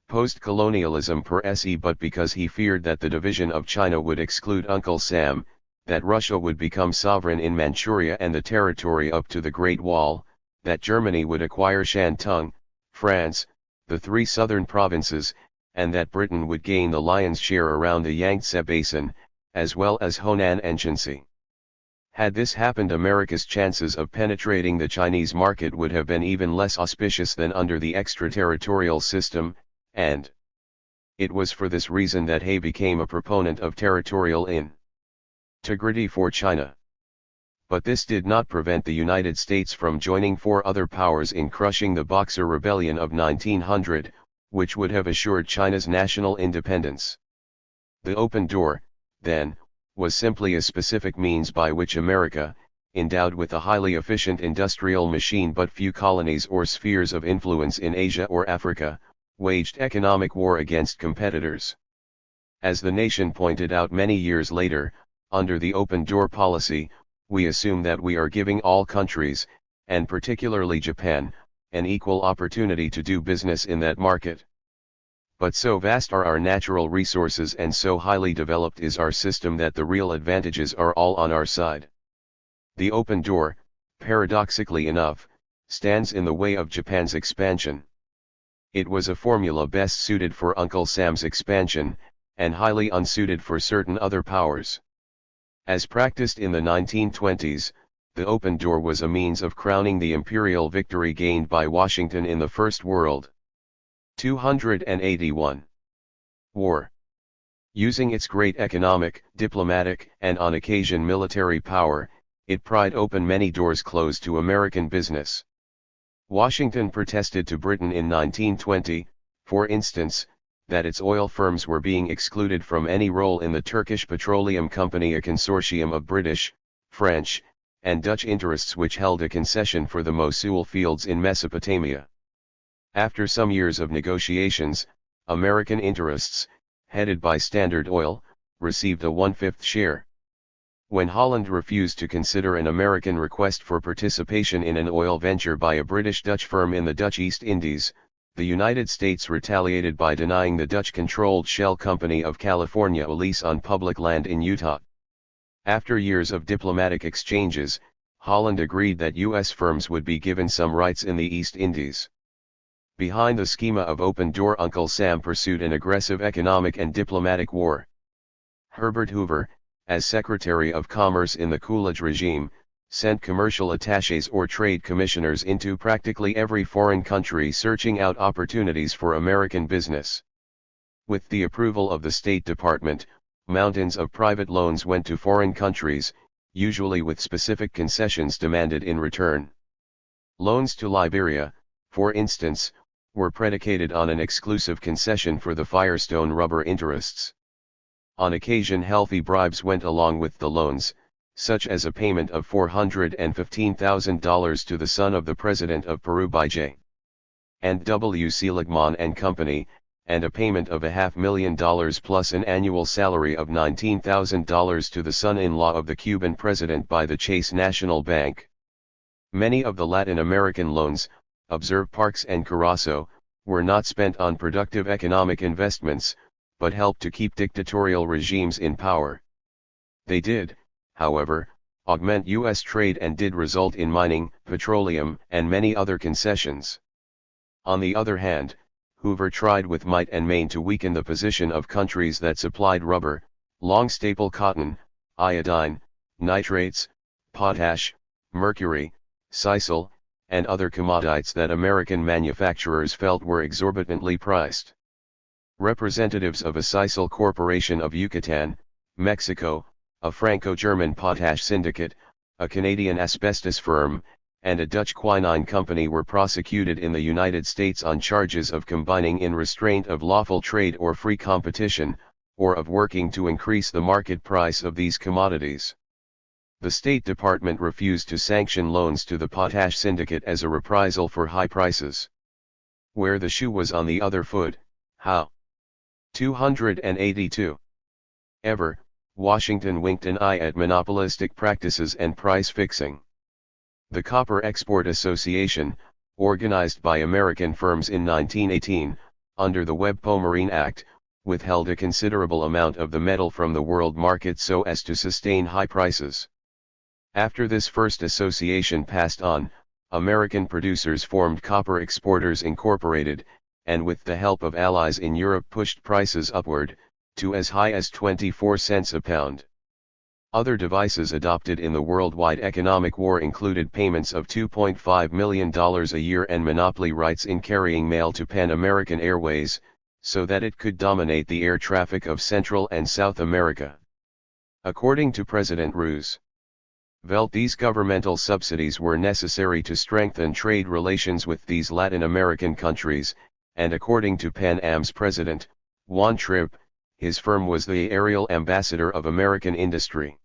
opposed colonialism per se, but because he feared that the division of China would exclude Uncle Sam, that Russia would become sovereign in Manchuria and the territory up to the Great Wall, that Germany would acquire Shantung, France, the three southern provinces, and that Britain would gain the lion's share around the Yangtze Basin, as well as Honan and Shanxi. Had this happened, America's chances of penetrating the Chinese market would have been even less auspicious than under the extraterritorial system, and it was for this reason that Hay became a proponent of territorial integrity for China. But this did not prevent the United States from joining four other powers in crushing the Boxer Rebellion of 1900, which would have assured China's national independence. The open door, then, was simply a specific means by which America, endowed with a highly efficient industrial machine but few colonies or spheres of influence in Asia or Africa, waged economic war against competitors. As the nation pointed out many years later, under the open door policy, we assume that we are giving all countries, and particularly Japan, an equal opportunity to do business in that market. But so vast are our natural resources and so highly developed is our system that the real advantages are all on our side. The open door, paradoxically enough, stands in the way of Japan's expansion. It was a formula best suited for Uncle Sam's expansion, and highly unsuited for certain other powers. As practiced in the 1920s, the open door was a means of crowning the imperial victory gained by Washington in the First World. 281. War. Using its great economic, diplomatic, and on occasion military power, it pried open many doors closed to American business. Washington protested to Britain in 1920, for instance, that its oil firms were being excluded from any role in the Turkish Petroleum Company, a consortium of British, French, and Dutch interests which held a concession for the Mosul fields in Mesopotamia. After some years of negotiations, American interests, headed by Standard Oil, received a 1/5 share. When Holland refused to consider an American request for participation in an oil venture by a British-Dutch firm in the Dutch East Indies, the United States retaliated by denying the Dutch-controlled Shell Company of California a lease on public land in Utah. After years of diplomatic exchanges, Holland agreed that U.S. firms would be given some rights in the East Indies. Behind the schema of open door, Uncle Sam pursued an aggressive economic and diplomatic war. Herbert Hoover, as Secretary of Commerce in the Coolidge regime, sent commercial attachés or trade commissioners into practically every foreign country searching out opportunities for American business. With the approval of the State Department, mountains of private loans went to foreign countries, usually with specific concessions demanded in return. Loans to Liberia, for instance, were predicated on an exclusive concession for the Firestone rubber interests. On occasion healthy bribes went along with the loans, such as a payment of $415,000 to the son of the president of Peru by J. and W. Seligman and Company, and a payment of $500,000 plus an annual salary of $19,000 to the son-in-law of the Cuban president by the Chase National Bank. Many of the Latin American loans, observe Parks and Carasso, were not spent on productive economic investments, but helped to keep dictatorial regimes in power. They did, however, augment U.S. trade and did result in mining, petroleum, and many other concessions. On the other hand, Hoover tried with might and main to weaken the position of countries that supplied rubber, long staple cotton, iodine, nitrates, potash, mercury, sisal, and other commodities that American manufacturers felt were exorbitantly priced. Representatives of a sisal corporation of Yucatan, Mexico, a Franco-German potash syndicate, a Canadian asbestos firm, and a Dutch quinine company were prosecuted in the United States on charges of combining in restraint of lawful trade or free competition, or of working to increase the market price of these commodities. The State Department refused to sanction loans to the potash syndicate as a reprisal for high prices. Where the shoe was on the other foot, how? 282. Ever, Washington winked an eye at monopolistic practices and price fixing. The Copper Export Association, organized by American firms in 1918, under the Webb-Pomerine Act, withheld a considerable amount of the metal from the world market so as to sustain high prices. After this first association passed on, American producers formed Copper Exporters Incorporated, and with the help of allies in Europe pushed prices upward, to as high as 24 cents a pound. Other devices adopted in the worldwide economic war included payments of $2.5 million a year and monopoly rights in carrying mail to Pan American Airways, so that it could dominate the air traffic of Central and South America. According to President Roosevelt, these governmental subsidies were necessary to strengthen trade relations with these Latin American countries, and according to Pan Am's president, Juan Trippe, his firm was the aerial ambassador of American industry.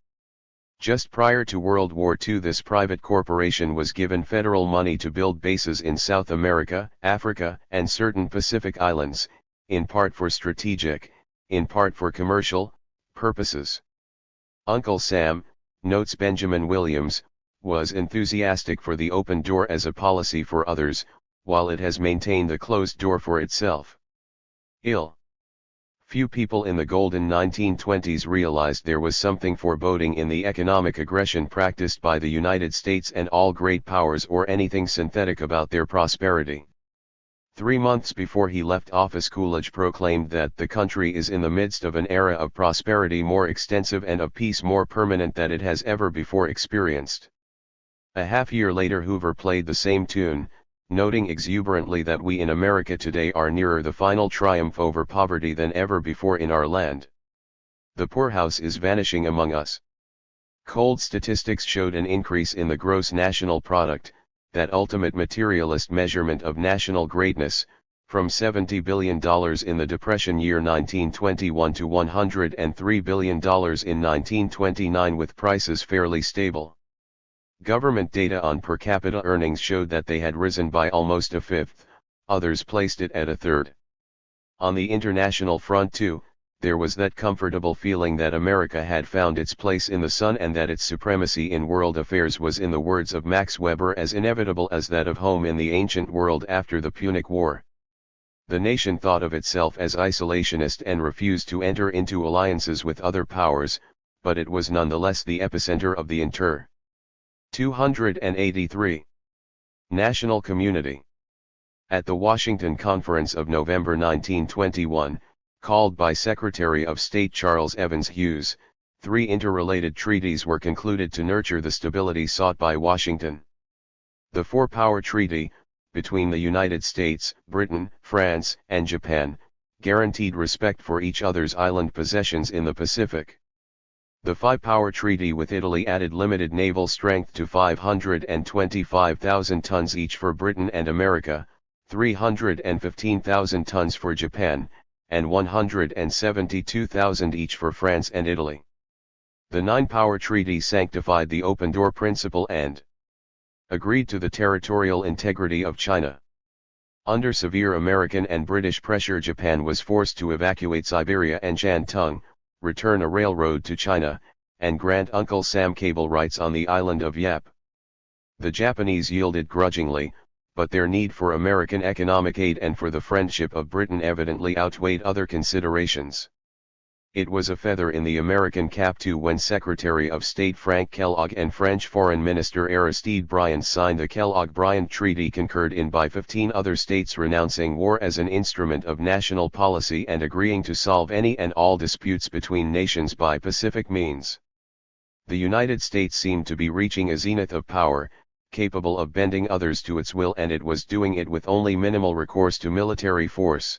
Just prior to World War II, this private corporation was given federal money to build bases in South America, Africa, and certain Pacific islands, in part for strategic, in part for commercial, purposes. Uncle Sam, notes Benjamin Williams, was enthusiastic for the open door as a policy for others, while it has maintained the closed door for itself. Few people in the golden 1920s realized there was something foreboding in the economic aggression practiced by the United States and all great powers, or anything synthetic about their prosperity. 3 months before he left office, Coolidge proclaimed that the country is in the midst of an era of prosperity more extensive and of peace more permanent than it has ever before experienced. A half-year later, Hoover played the same tune, noting exuberantly that we in America today are nearer the final triumph over poverty than ever before in our land. The poorhouse is vanishing among us. Cold statistics showed an increase in the gross national product, that ultimate materialist measurement of national greatness, from $70 billion in the Depression year 1921 to $103 billion in 1929, with prices fairly stable. Government data on per capita earnings showed that they had risen by almost a fifth, others placed it at a third. On the international front too, there was that comfortable feeling that America had found its place in the sun, and that its supremacy in world affairs was, in the words of Max Weber, as inevitable as that of home in the ancient world after the Punic War. The nation thought of itself as isolationist and refused to enter into alliances with other powers, but it was nonetheless the epicenter of the inter. 283. National Community. At the Washington Conference of November 1921, called by Secretary of State Charles Evans Hughes, 3 interrelated treaties were concluded to nurture the stability sought by Washington. The Four-Power Treaty, between the United States, Britain, France, and Japan, guaranteed respect for each other's island possessions in the Pacific. The Five-Power Treaty with Italy added limited naval strength to 525,000 tons each for Britain and America, 315,000 tons for Japan, and 172,000 each for France and Italy. The Nine-Power Treaty sanctified the open door principle and agreed to the territorial integrity of China. Under severe American and British pressure, Japan was forced to evacuate Siberia and Shantung, return a railroad to China, and grant Uncle Sam cable rights on the island of Yap. The Japanese yielded grudgingly, but their need for American economic aid and for the friendship of Britain evidently outweighed other considerations. It was a feather in the American cap too when Secretary of State Frank Kellogg and French Foreign Minister Aristide Briand signed the Kellogg-Briand Treaty, concurred in by 15 other states, renouncing war as an instrument of national policy and agreeing to solve any and all disputes between nations by pacific means. The United States seemed to be reaching a zenith of power, capable of bending others to its will, and it was doing it with only minimal recourse to military force.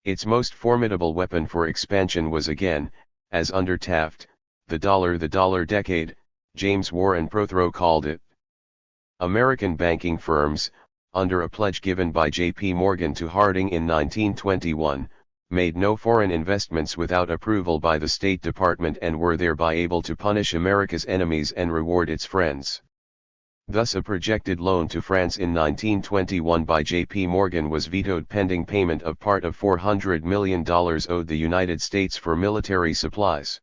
Its most formidable weapon for expansion was again, as under Taft, the dollar decade, James Warren Prothero called it. American banking firms, under a pledge given by J.P. Morgan to Harding in 1921, made no foreign investments without approval by the State Department, and were thereby able to punish America's enemies and reward its friends. Thus a projected loan to France in 1921 by J.P. Morgan was vetoed pending payment of part of $400 million owed the United States for military supplies.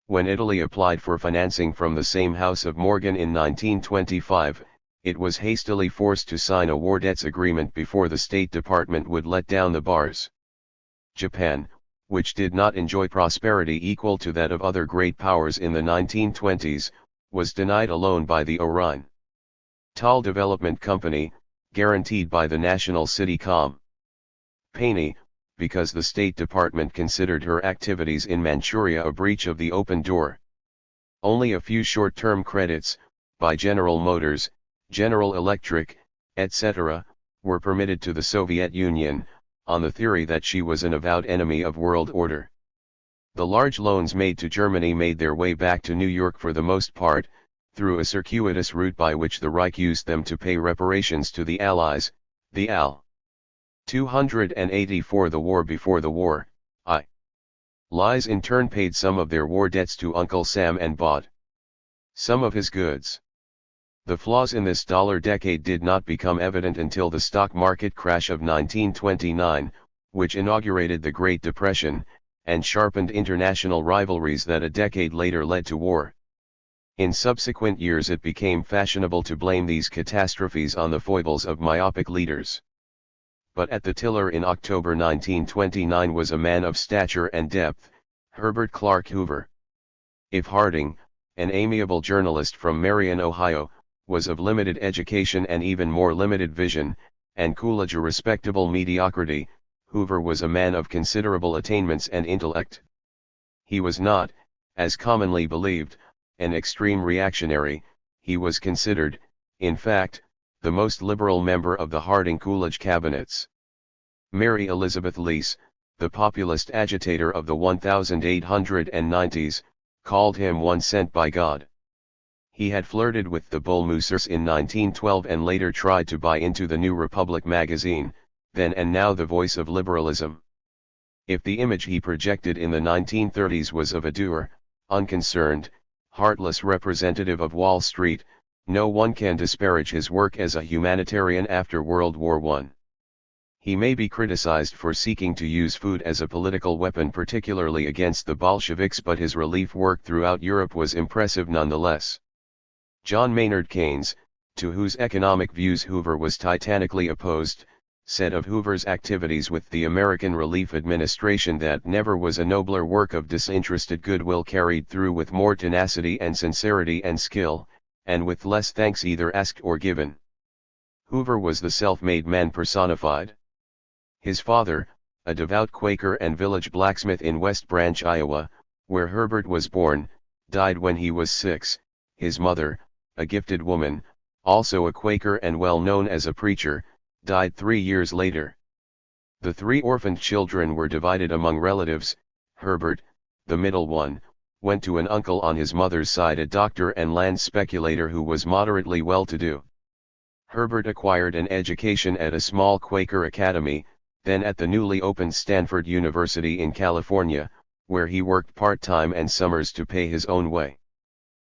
When Italy applied for financing from the same house of Morgan in 1925, it was hastily forced to sign a war debts agreement before the State Department would let down the bars. Japan, which did not enjoy prosperity equal to that of other great powers in the 1920s, was denied a loan by the Orion Tal Development Company, guaranteed by the National City Company, because the State Department considered her activities in Manchuria a breach of the open door. Only a few short-term credits, by General Motors, General Electric, etc., were permitted to the Soviet Union, on the theory that she was an avowed enemy of world order. The large loans made to Germany made their way back to New York for the most part, through a circuitous route by which the Reich used them to pay reparations to the Allies, the 284 The war before the war, Lies in turn paid some of their war debts to Uncle Sam and bought some of his goods. The flaws in this dollar decade did not become evident until the stock market crash of 1929, which inaugurated the Great Depression, and sharpened international rivalries that a decade later led to war. In subsequent years it became fashionable to blame these catastrophes on the foibles of myopic leaders. But at the tiller in October 1929 was a man of stature and depth, Herbert Clark Hoover. If Harding, an amiable journalist from Marion, Ohio, was of limited education and even more limited vision, and Coolidge a respectable mediocrity, Hoover was a man of considerable attainments and intellect. He was not, as commonly believed, an extreme reactionary. He was considered, in fact, the most liberal member of the Harding-Coolidge cabinets. Mary Elizabeth Lease, the populist agitator of the 1890s, called him one sent by God. He had flirted with the Bull Moosers in 1912 and later tried to buy into the New Republic magazine, then and now the voice of liberalism. If the image he projected in the 1930s was of a dour, unconcerned, heartless representative of Wall Street, no one can disparage his work as a humanitarian after World War I. He may be criticized for seeking to use food as a political weapon, particularly against the Bolsheviks, but his relief work throughout Europe was impressive nonetheless. John Maynard Keynes, to whose economic views Hoover was titanically opposed, said of Hoover's activities with the American Relief Administration that never was a nobler work of disinterested goodwill carried through with more tenacity and sincerity and skill, and with less thanks either asked or given. Hoover was the self-made man personified. His father, a devout Quaker and village blacksmith in West Branch, Iowa, where Herbert was born, died when he was 6. His mother, a gifted woman, also a Quaker and well known as a preacher, died 3 years later. The 3 orphaned children were divided among relatives. Herbert, the middle one, went to an uncle on his mother's side, a doctor and land speculator who was moderately well-to-do. Herbert acquired an education at a small Quaker academy, then at the newly opened Stanford University in California, where he worked part-time and summers to pay his own way.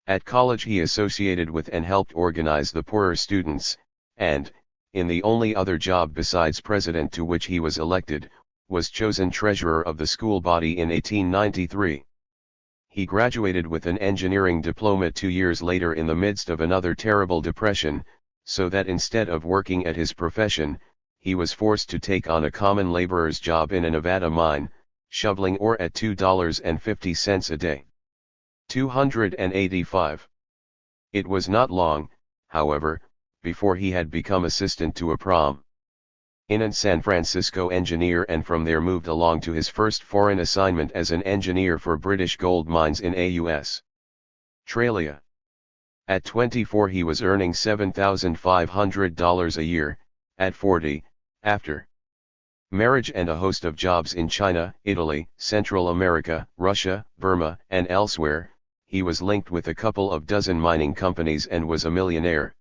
At college he associated with and helped organize the poorer students, and, in the only other job besides president to which he was elected, was chosen treasurer of the school body in 1893. He graduated with an engineering diploma 2 years later in the midst of another terrible depression, so that instead of working at his profession, he was forced to take on a common laborer's job in a Nevada mine, shoveling ore at $2.50 a day. 285. It was not long, however, before he had become assistant to a prominent San Francisco engineer, and from there moved along to his first foreign assignment as an engineer for British gold mines in AUS. Australia. At 24 he was earning $7,500 a year. At 40, after marriage and a host of jobs in China, Italy, Central America, Russia, Burma, and elsewhere, he was linked with a couple of dozen mining companies and was a millionaire.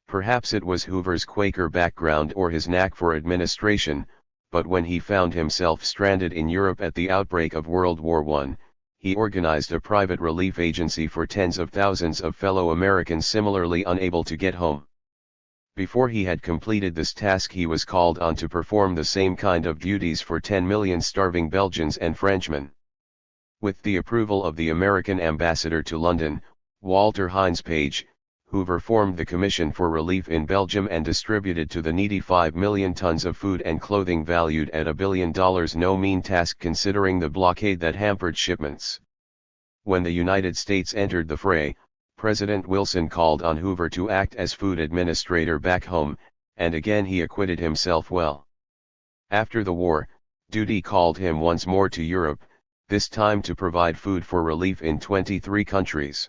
Perhaps it was Hoover's Quaker background or his knack for administration, but when he found himself stranded in Europe at the outbreak of World War I, he organized a private relief agency for tens of thousands of fellow Americans similarly unable to get home. Before he had completed this task he was called on to perform the same kind of duties for 10 million starving Belgians and Frenchmen. With the approval of the American ambassador to London, Walter Hines Page, Hoover formed the Commission for Relief in Belgium and distributed to the needy 5 million tons of food and clothing valued at $1 billion, no mean task considering the blockade that hampered shipments. When the United States entered the fray, President Wilson called on Hoover to act as food administrator back home, and again he acquitted himself well. After the war, duty called him once more to Europe, this time to provide food for relief in 23 countries.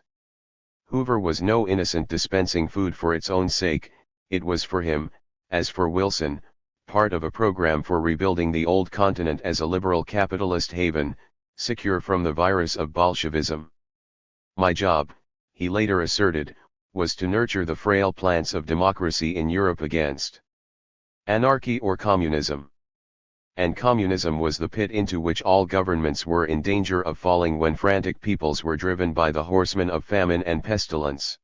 Hoover was no innocent dispensing food for its own sake. It was for him, as for Wilson, part of a program for rebuilding the old continent as a liberal capitalist haven, secure from the virus of Bolshevism. My job, he later asserted, was to nurture the frail plants of democracy in Europe against Anarchy or communism. And communism was the pit into which all governments were in danger of falling when frantic peoples were driven by the horsemen of famine and pestilence.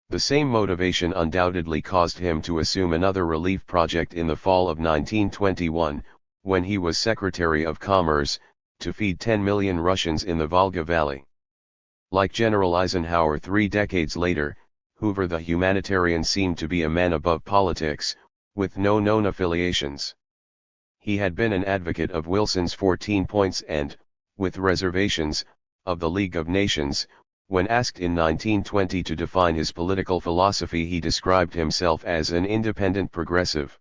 The same motivation undoubtedly caused him to assume another relief project in the fall of 1921, when he was Secretary of Commerce, to feed 10 million Russians in the Volga Valley. Like General Eisenhower 3 decades later, Hoover the humanitarian seemed to be a man above politics, with no known affiliations. He had been an advocate of Wilson's 14 points and, with reservations, of the League of Nations. When asked in 1920 to define his political philosophy, he described himself as an independent progressive.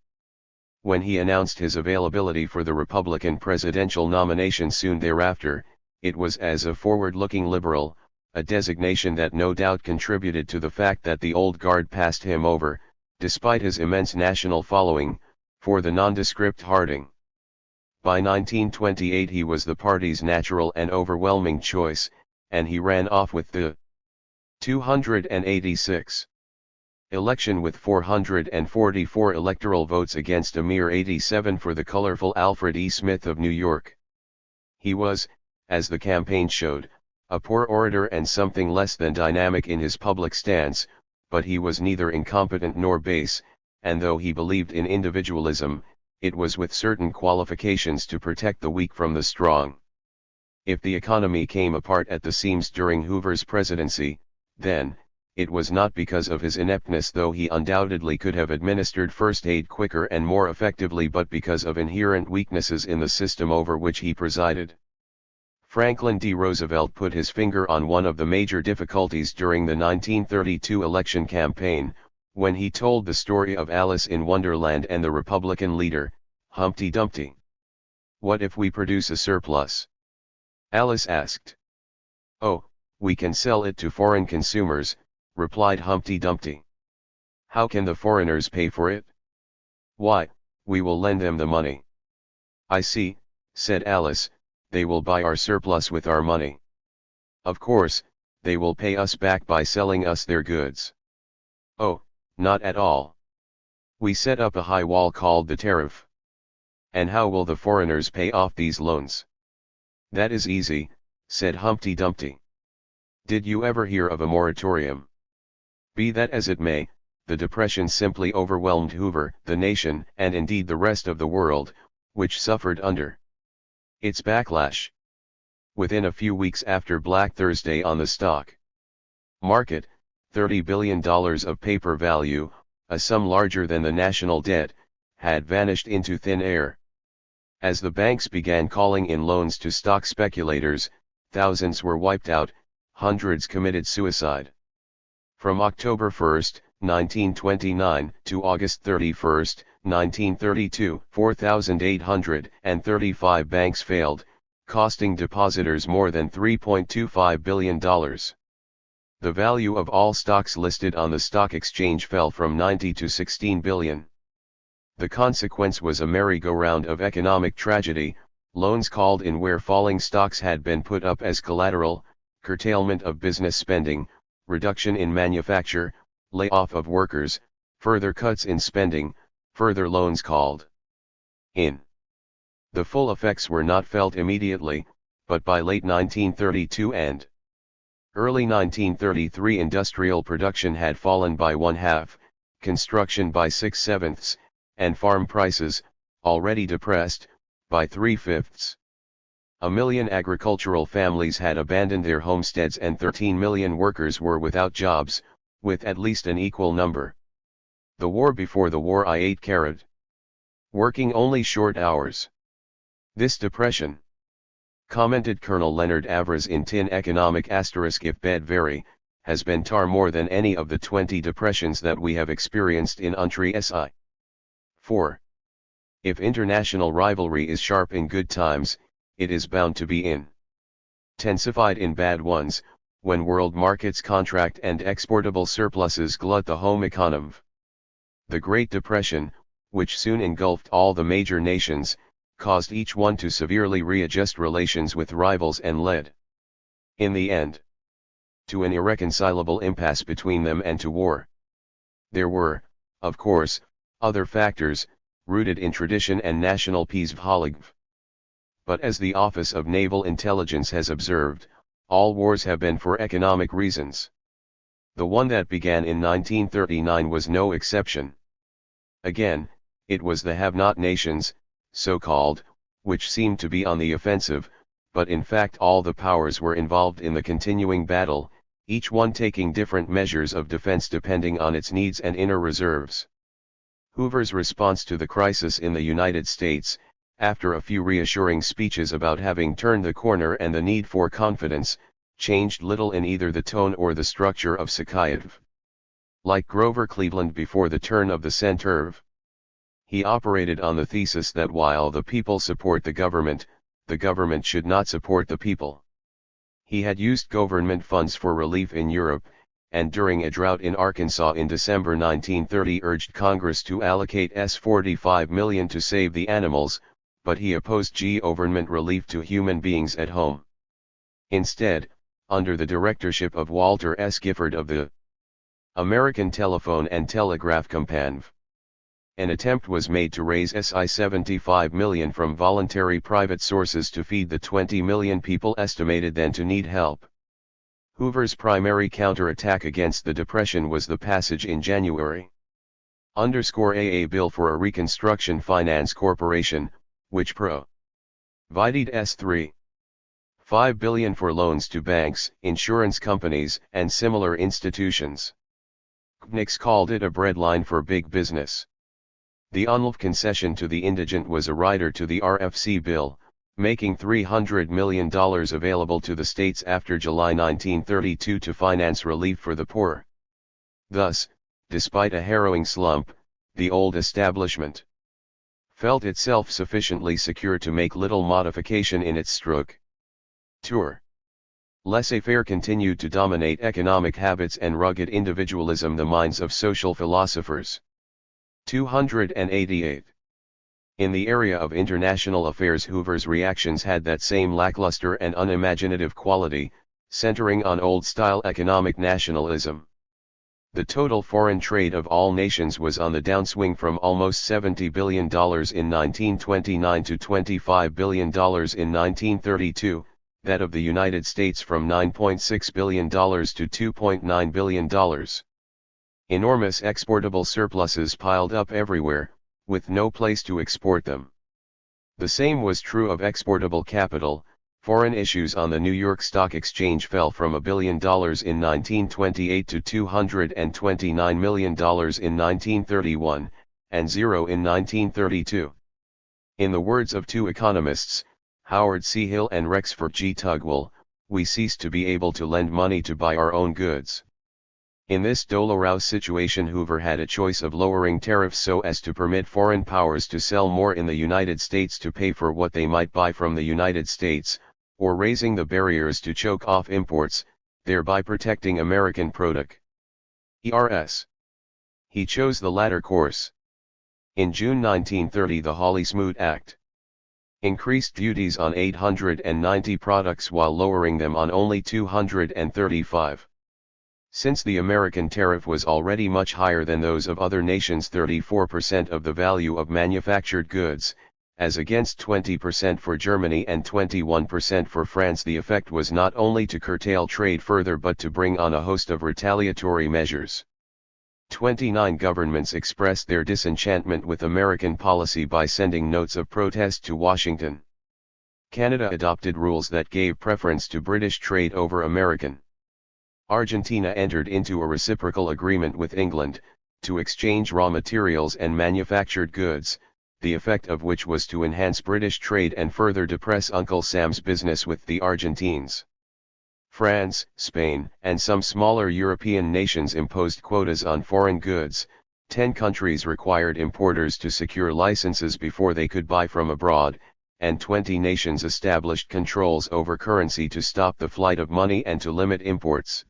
When he announced his availability for the Republican presidential nomination soon thereafter, it was as a forward-looking liberal, a designation that no doubt contributed to the fact that the old guard passed him over, despite his immense national following, for the nondescript Harding. By 1928 he was the party's natural and overwhelming choice, and he ran off with the 286 election with 444 electoral votes against a mere 87 for the colorful Alfred E. Smith of New York. He was, as the campaign showed, a poor orator and something less than dynamic in his public stance, but he was neither incompetent nor base, and though he believed in individualism, it was with certain qualifications to protect the weak from the strong. If the economy came apart at the seams during Hoover's presidency, then, it was not because of his ineptness, though he undoubtedly could have administered first aid quicker and more effectively, but because of inherent weaknesses in the system over which he presided. Franklin D. Roosevelt put his finger on one of the major difficulties during the 1932 election campaign, when he told the story of Alice in Wonderland and the Republican leader, Humpty Dumpty. "What if we produce a surplus?" Alice asked. "Oh, we can sell it to foreign consumers," replied Humpty Dumpty. "How can the foreigners pay for it?" "Why, we will lend them the money." "I see," said Alice, "they will buy our surplus with our money. Of course, they will pay us back by selling us their goods." "Oh, not at all. We set up a high wall called the tariff." "And how will the foreigners pay off these loans?" "That is easy," said Humpty Dumpty. "Did you ever hear of a moratorium?" Be that as it may, the Depression simply overwhelmed Hoover, the nation, and indeed the rest of the world, which suffered under its backlash. Within a few weeks after Black Thursday on the stock market, $30 billion of paper value, a sum larger than the national debt, had vanished into thin air. As the banks began calling in loans to stock speculators, thousands were wiped out, hundreds committed suicide. From October 1, 1929 to August 31, 1932, 4,835 banks failed, costing depositors more than $3.25 billion. The value of all stocks listed on the stock exchange fell from 90 to 16 billion. The consequence was a merry-go-round of economic tragedy, loans called in where falling stocks had been put up as collateral, curtailment of business spending, reduction in manufacture, layoff of workers, further cuts in spending, further loans called in. The full effects were not felt immediately, but by late 1932 and early 1933 industrial production had fallen by 1/2, construction by 6/7, and farm prices, already depressed, by 3/5. A million agricultural families had abandoned their homesteads and 13 million workers were without jobs, with at least an equal number. The war before the war I 8 carat. Working only short hours. This depression, commented Colonel Leonard Avras in Tin Economic *, if bed vary, has been tar more than any of the 20 depressions that we have experienced in Untry SI. 4. If international rivalry is sharp in good times, it is bound to be intensified in bad ones, when world markets contract and exportable surpluses glut the home economy. The Great Depression, which soon engulfed all the major nations, caused each one to severely readjust relations with rivals and led, in the end, to an irreconcilable impasse between them and to war. There were, of course, other factors, rooted in tradition and national peace. But as the Office of Naval Intelligence has observed, all wars have been for economic reasons. The one that began in 1939 was no exception. Again, it was the have-not nations, so-called, which seemed to be on the offensive, but in fact all the powers were involved in the continuing battle, each one taking different measures of defense depending on its needs and inner reserves. Hoover's response to the crisis in the United States, after a few reassuring speeches about having turned the corner and the need for confidence, changed little in either the tone or the structure of Sakhayev. Like Grover Cleveland before the turn of the century, he operated on the thesis that while the people support the government should not support the people. He had used government funds for relief in Europe, and during a drought in Arkansas in December 1930 urged Congress to allocate $45 million to save the animals, but he opposed government relief to human beings at home. Instead, under the directorship of Walter S. Gifford of the American Telephone and Telegraph Company, an attempt was made to raise $75 million from voluntary private sources to feed the 20 million people estimated then to need help. Hoover's primary counterattack against the Depression was the passage in January _AA bill for a Reconstruction Finance Corporation, which provided $3.5 billion for loans to banks, insurance companies, and similar institutions. Critics called it a breadline for big business. The UNLF concession to the indigent was a rider to the RFC bill, making $300 million available to the states after July 1932 to finance relief for the poor. Thus, despite a harrowing slump, the old establishment felt itself sufficiently secure to make little modification in its structure. Laissez-faire continued to dominate economic habits and rugged individualism the minds of social philosophers. 288. In the area of international affairs, Hoover's reactions had that same lackluster and unimaginative quality, centering on old-style economic nationalism. The total foreign trade of all nations was on the downswing from almost $70 billion in 1929 to $25 billion in 1932, that of the United States from $9.6 billion to $2.9 billion. Enormous exportable surpluses piled up everywhere, with no place to export them. The same was true of exportable capital. Foreign issues on the New York Stock Exchange fell from $1 billion in 1928 to $229 million in 1931, and zero in 1932. In the words of two economists, Howard C. Hill and Rexford G. Tugwell, we ceased to be able to lend money to buy our own goods. In this dolorous situation, Hoover had a choice of lowering tariffs so as to permit foreign powers to sell more in the United States to pay for what they might buy from the United States, or raising the barriers to choke off imports, thereby protecting American product. He chose the latter course. In June 1930 the Hawley-Smoot Act increased duties on 890 products while lowering them on only 235. Since the American tariff was already much higher than those of other nations, 34% of the value of manufactured goods, as against 20% for Germany and 21% for France, the effect was not only to curtail trade further but to bring on a host of retaliatory measures. 29 governments expressed their disenchantment with American policy by sending notes of protest to Washington. Canada adopted rules that gave preference to British trade over American. Argentina entered into a reciprocal agreement with England, to exchange raw materials and manufactured goods, the effect of which was to enhance British trade and further depress Uncle Sam's business with the Argentines. France, Spain, and some smaller European nations imposed quotas on foreign goods. 10 countries required importers to secure licenses before they could buy from abroad, and 20 nations established controls over currency to stop the flight of money and to limit imports.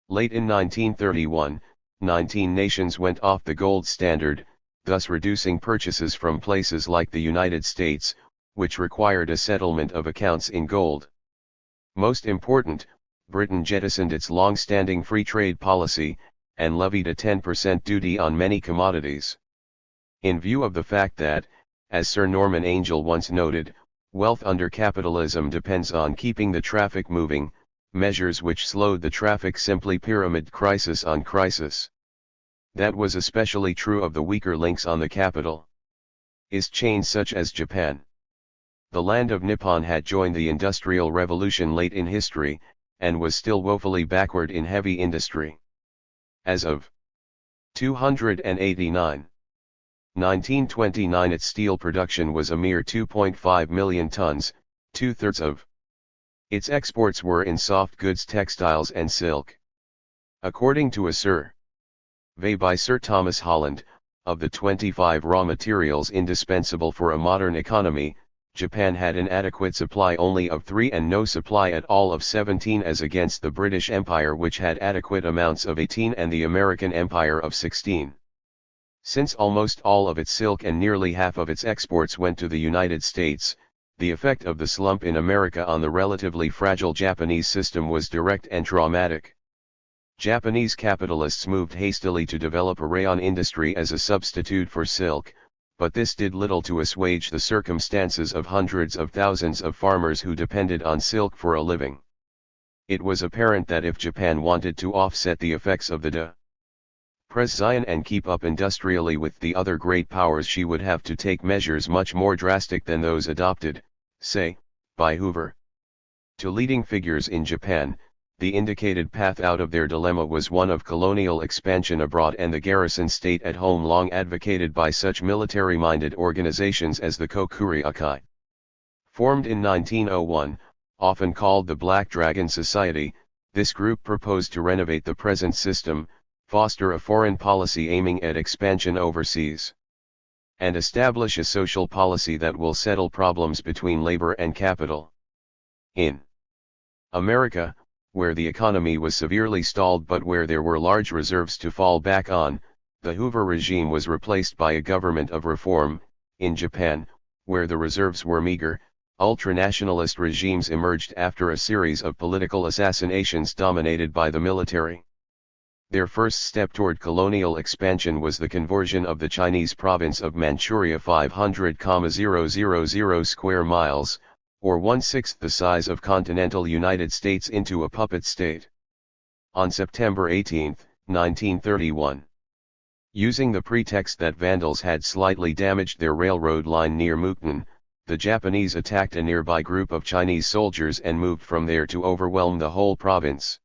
Late in 1931, 19 nations went off the gold standard, thus reducing purchases from places like the United States, which required a settlement of accounts in gold. Most important, Britain jettisoned its long-standing free trade policy, and levied a 10% duty on many commodities. In view of the fact that, as Sir Norman Angell once noted, wealth under capitalism depends on keeping the traffic moving, measures which slowed the traffic simply pyramid crisis on crisis. That was especially true of the weaker links on the capital. Chains such as Japan. The land of Nippon had joined the Industrial Revolution late in history, and was still woefully backward in heavy industry. As of 1929, its steel production was a mere 2.5 million tons, two-thirds of its exports were in soft goods, textiles and silk. According to a survey by Sir Thomas Holland, of the 25 raw materials indispensable for a modern economy, Japan had an adequate supply only of 3 and no supply at all of 17, as against the British Empire, which had adequate amounts of 18, and the American Empire of 16. Since almost all of its silk and nearly half of its exports went to the United States, the effect of the slump in America on the relatively fragile Japanese system was direct and traumatic. Japanese capitalists moved hastily to develop a rayon industry as a substitute for silk, but this did little to assuage the circumstances of hundreds of thousands of farmers who depended on silk for a living. It was apparent that if Japan wanted to offset the effects of the depression and keep up industrially with the other great powers, she would have to take measures much more drastic than those adopted, say, by Hoover. To leading figures in Japan, the indicated path out of their dilemma was one of colonial expansion abroad and the garrison state at home, long advocated by such military-minded organizations as the Kokuriakai. Formed in 1901, often called the Black Dragon Society, this group proposed to renovate the present system, foster a foreign policy aiming at expansion overseas, and establish a social policy that will settle problems between labor and capital. In America, where the economy was severely stalled but where there were large reserves to fall back on, the Hoover regime was replaced by a government of reform. In Japan, where the reserves were meager, ultranationalist regimes emerged after a series of political assassinations dominated by the military. Their first step toward colonial expansion was the conversion of the Chinese province of Manchuria, 500,000 square miles, or 1/6 the size of continental United States, into a puppet state. On September 18, 1931, using the pretext that vandals had slightly damaged their railroad line near Mukden, the Japanese attacked a nearby group of Chinese soldiers and moved from there to overwhelm the whole province.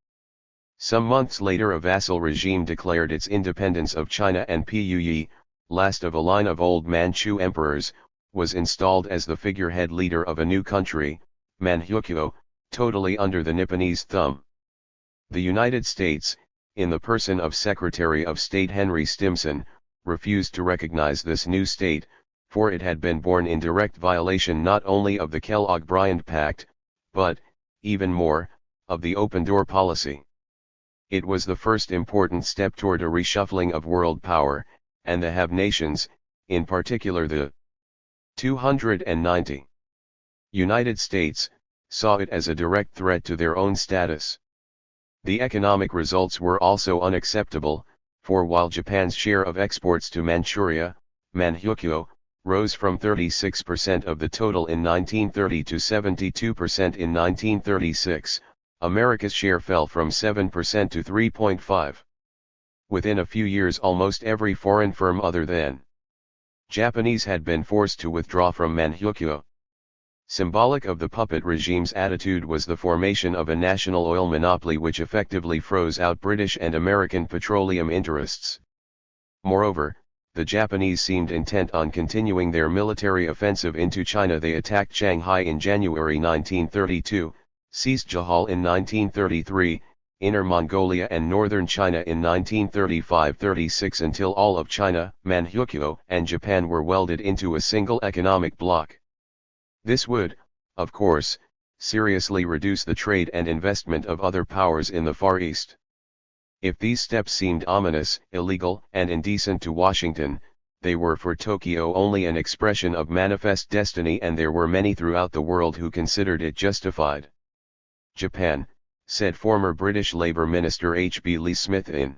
Some months later, a vassal regime declared its independence of China, and Puyi, last of a line of old Manchu emperors, was installed as the figurehead leader of a new country, Manchukuo, totally under the Nipponese thumb. The United States, in the person of Secretary of State Henry Stimson, refused to recognize this new state, for it had been born in direct violation not only of the Kellogg-Briand Pact, but, even more, of the open door policy. It was the first important step toward a reshuffling of world power, and the have nations, in particular the 290 United States, saw it as a direct threat to their own status. The economic results were also unacceptable, for while Japan's share of exports to Manchuria, Manchukuo, rose from 36% of the total in 1930 to 72% in 1936, America's share fell from 7% to 3.5%. Within a few years, almost every foreign firm other than Japanese had been forced to withdraw from Manchukuo. Symbolic of the puppet regime's attitude was the formation of a national oil monopoly which effectively froze out British and American petroleum interests. Moreover, the Japanese seemed intent on continuing their military offensive into China. They attacked Shanghai in January 1932, seized Jahal in 1933, Inner Mongolia and northern China in 1935-36 until all of China, Manchukuo, and Japan were welded into a single economic bloc. This would, of course, seriously reduce the trade and investment of other powers in the Far East. If these steps seemed ominous, illegal, and indecent to Washington, they were for Tokyo only an expression of manifest destiny, and there were many throughout the world who considered it justified. Japan, said former British Labour Minister H. B. Lee Smith in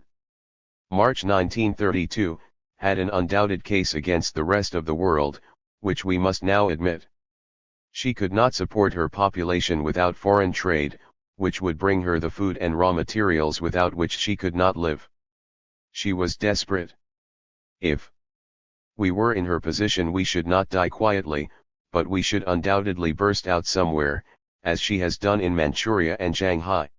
March 1932, had an undoubted case against the rest of the world, which we must now admit. She could not support her population without foreign trade, which would bring her the food and raw materials without which she could not live. She was desperate. If we were in her position, we should not die quietly, but we should undoubtedly burst out somewhere, as she has done in Manchuria and Shanghai.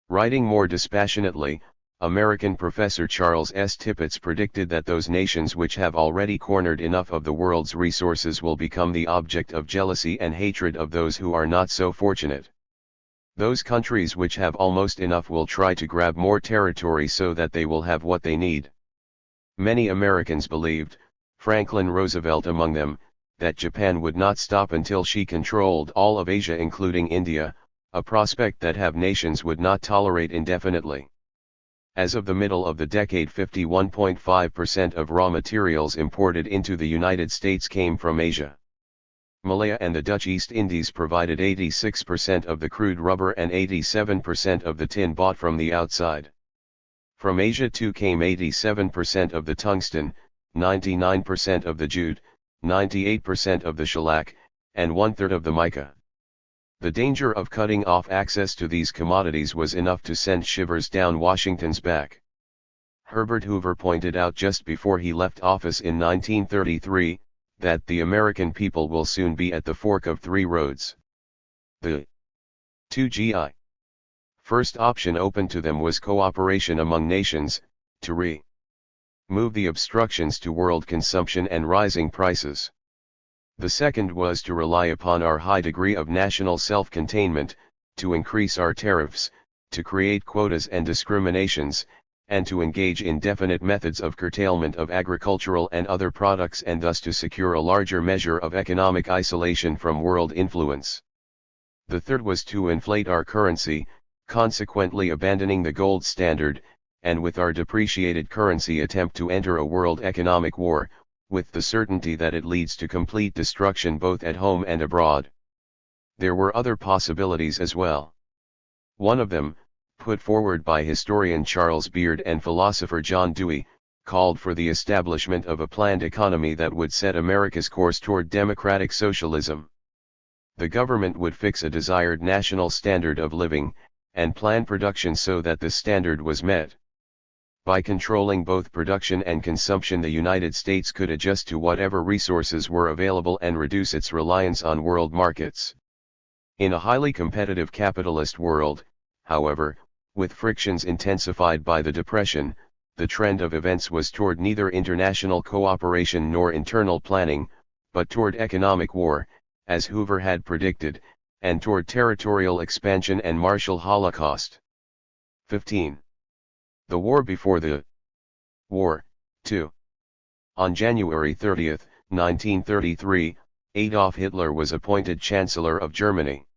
Writing more dispassionately, American professor Charles S. Tippett predicted that those nations which have already cornered enough of the world's resources will become the object of jealousy and hatred of those who are not so fortunate. Those countries which have almost enough will try to grab more territory so that they will have what they need. Many Americans believed, Franklin Roosevelt among them, that Japan would not stop until she controlled all of Asia including India, a prospect that have nations would not tolerate indefinitely. As of the middle of the decade, 51.5% of raw materials imported into the United States came from Asia. Malaya and the Dutch East Indies provided 86% of the crude rubber and 87% of the tin bought from the outside. From Asia too came 87% of the tungsten, 99% of the jute, 98% of the shellac, and 1/3 of the mica. The danger of cutting off access to these commodities was enough to send shivers down Washington's back. Herbert Hoover pointed out just before he left office in 1933, that the American people will soon be at the fork of three roads. The 2GI. First option open to them was cooperation among nations, to remove the obstructions to world consumption and rising prices. The second was to rely upon our high degree of national self-containment, to increase our tariffs, to create quotas and discriminations, and to engage in definite methods of curtailment of agricultural and other products and thus to secure a larger measure of economic isolation from world influence. The third was to inflate our currency, consequently abandoning the gold standard, and with our depreciated currency attempt to enter a world economic war, with the certainty that it leads to complete destruction both at home and abroad. There were other possibilities as well. One of them, put forward by historian Charles Beard and philosopher John Dewey, called for the establishment of a planned economy that would set America's course toward democratic socialism. The government would fix a desired national standard of living, and plan production so that this standard was met. By controlling both production and consumption, the United States could adjust to whatever resources were available and reduce its reliance on world markets. In a highly competitive capitalist world, however, with frictions intensified by the Depression, the trend of events was toward neither international cooperation nor internal planning, but toward economic war, as Hoover had predicted, and toward territorial expansion and martial holocaust. 15. The war before the war, 2. On January 30, 1933, Adolf Hitler was appointed Chancellor of Germany.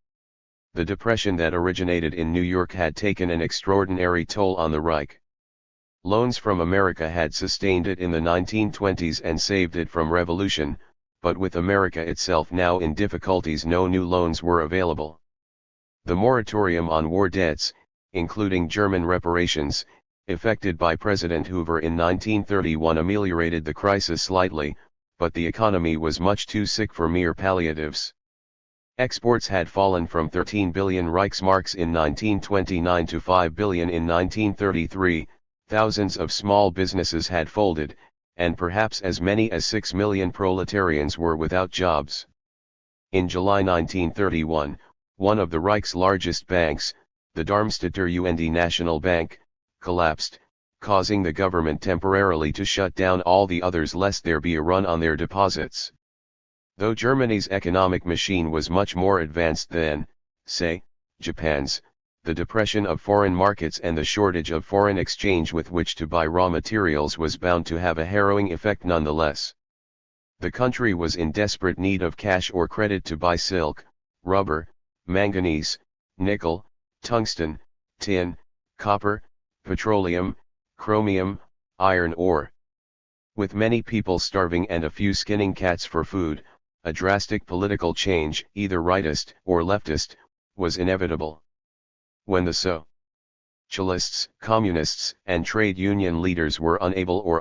The depression that originated in New York had taken an extraordinary toll on the Reich. Loans from America had sustained it in the 1920s and saved it from revolution, but with America itself now in difficulties, no new loans were available. The moratorium on war debts, including German reparations, effected by President Hoover in 1931 ameliorated the crisis slightly, but the economy was much too sick for mere palliatives. Exports had fallen from 13 billion Reichsmarks in 1929 to 5 billion in 1933, thousands of small businesses had folded, and perhaps as many as 6 million proletarians were without jobs. In July 1931, one of the Reich's largest banks, the Darmstädter UND National Bank, collapsed, causing the government temporarily to shut down all the others lest there be a run on their deposits. Though Germany's economic machine was much more advanced than, say, Japan's, the depression of foreign markets and the shortage of foreign exchange with which to buy raw materials was bound to have a harrowing effect nonetheless. The country was in desperate need of cash or credit to buy silk, rubber, manganese, nickel, tungsten, tin, copper, petroleum, chromium, iron ore. With many people starving and a few skinning cats for food, a drastic political change, either rightist or leftist, was inevitable. When the socialists, communists, and trade union leaders were unable or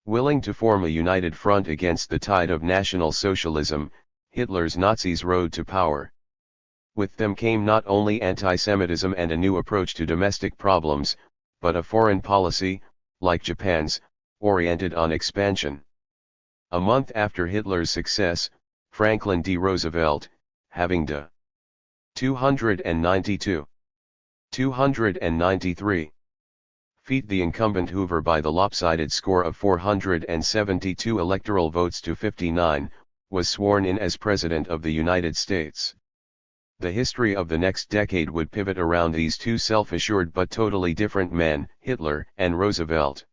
Willing to form a united front against the tide of National Socialism, Hitler's Nazis rode to power. With them came not only anti-Semitism and a new approach to domestic problems, but a foreign policy, like Japan's, oriented on expansion. A month after Hitler's success, Franklin D. Roosevelt, having de 293 defeat the incumbent Hoover by the lopsided score of 472 electoral votes to 59, was sworn in as President of the United States. The history of the next decade would pivot around these two self-assured but totally different men, Hitler and Roosevelt.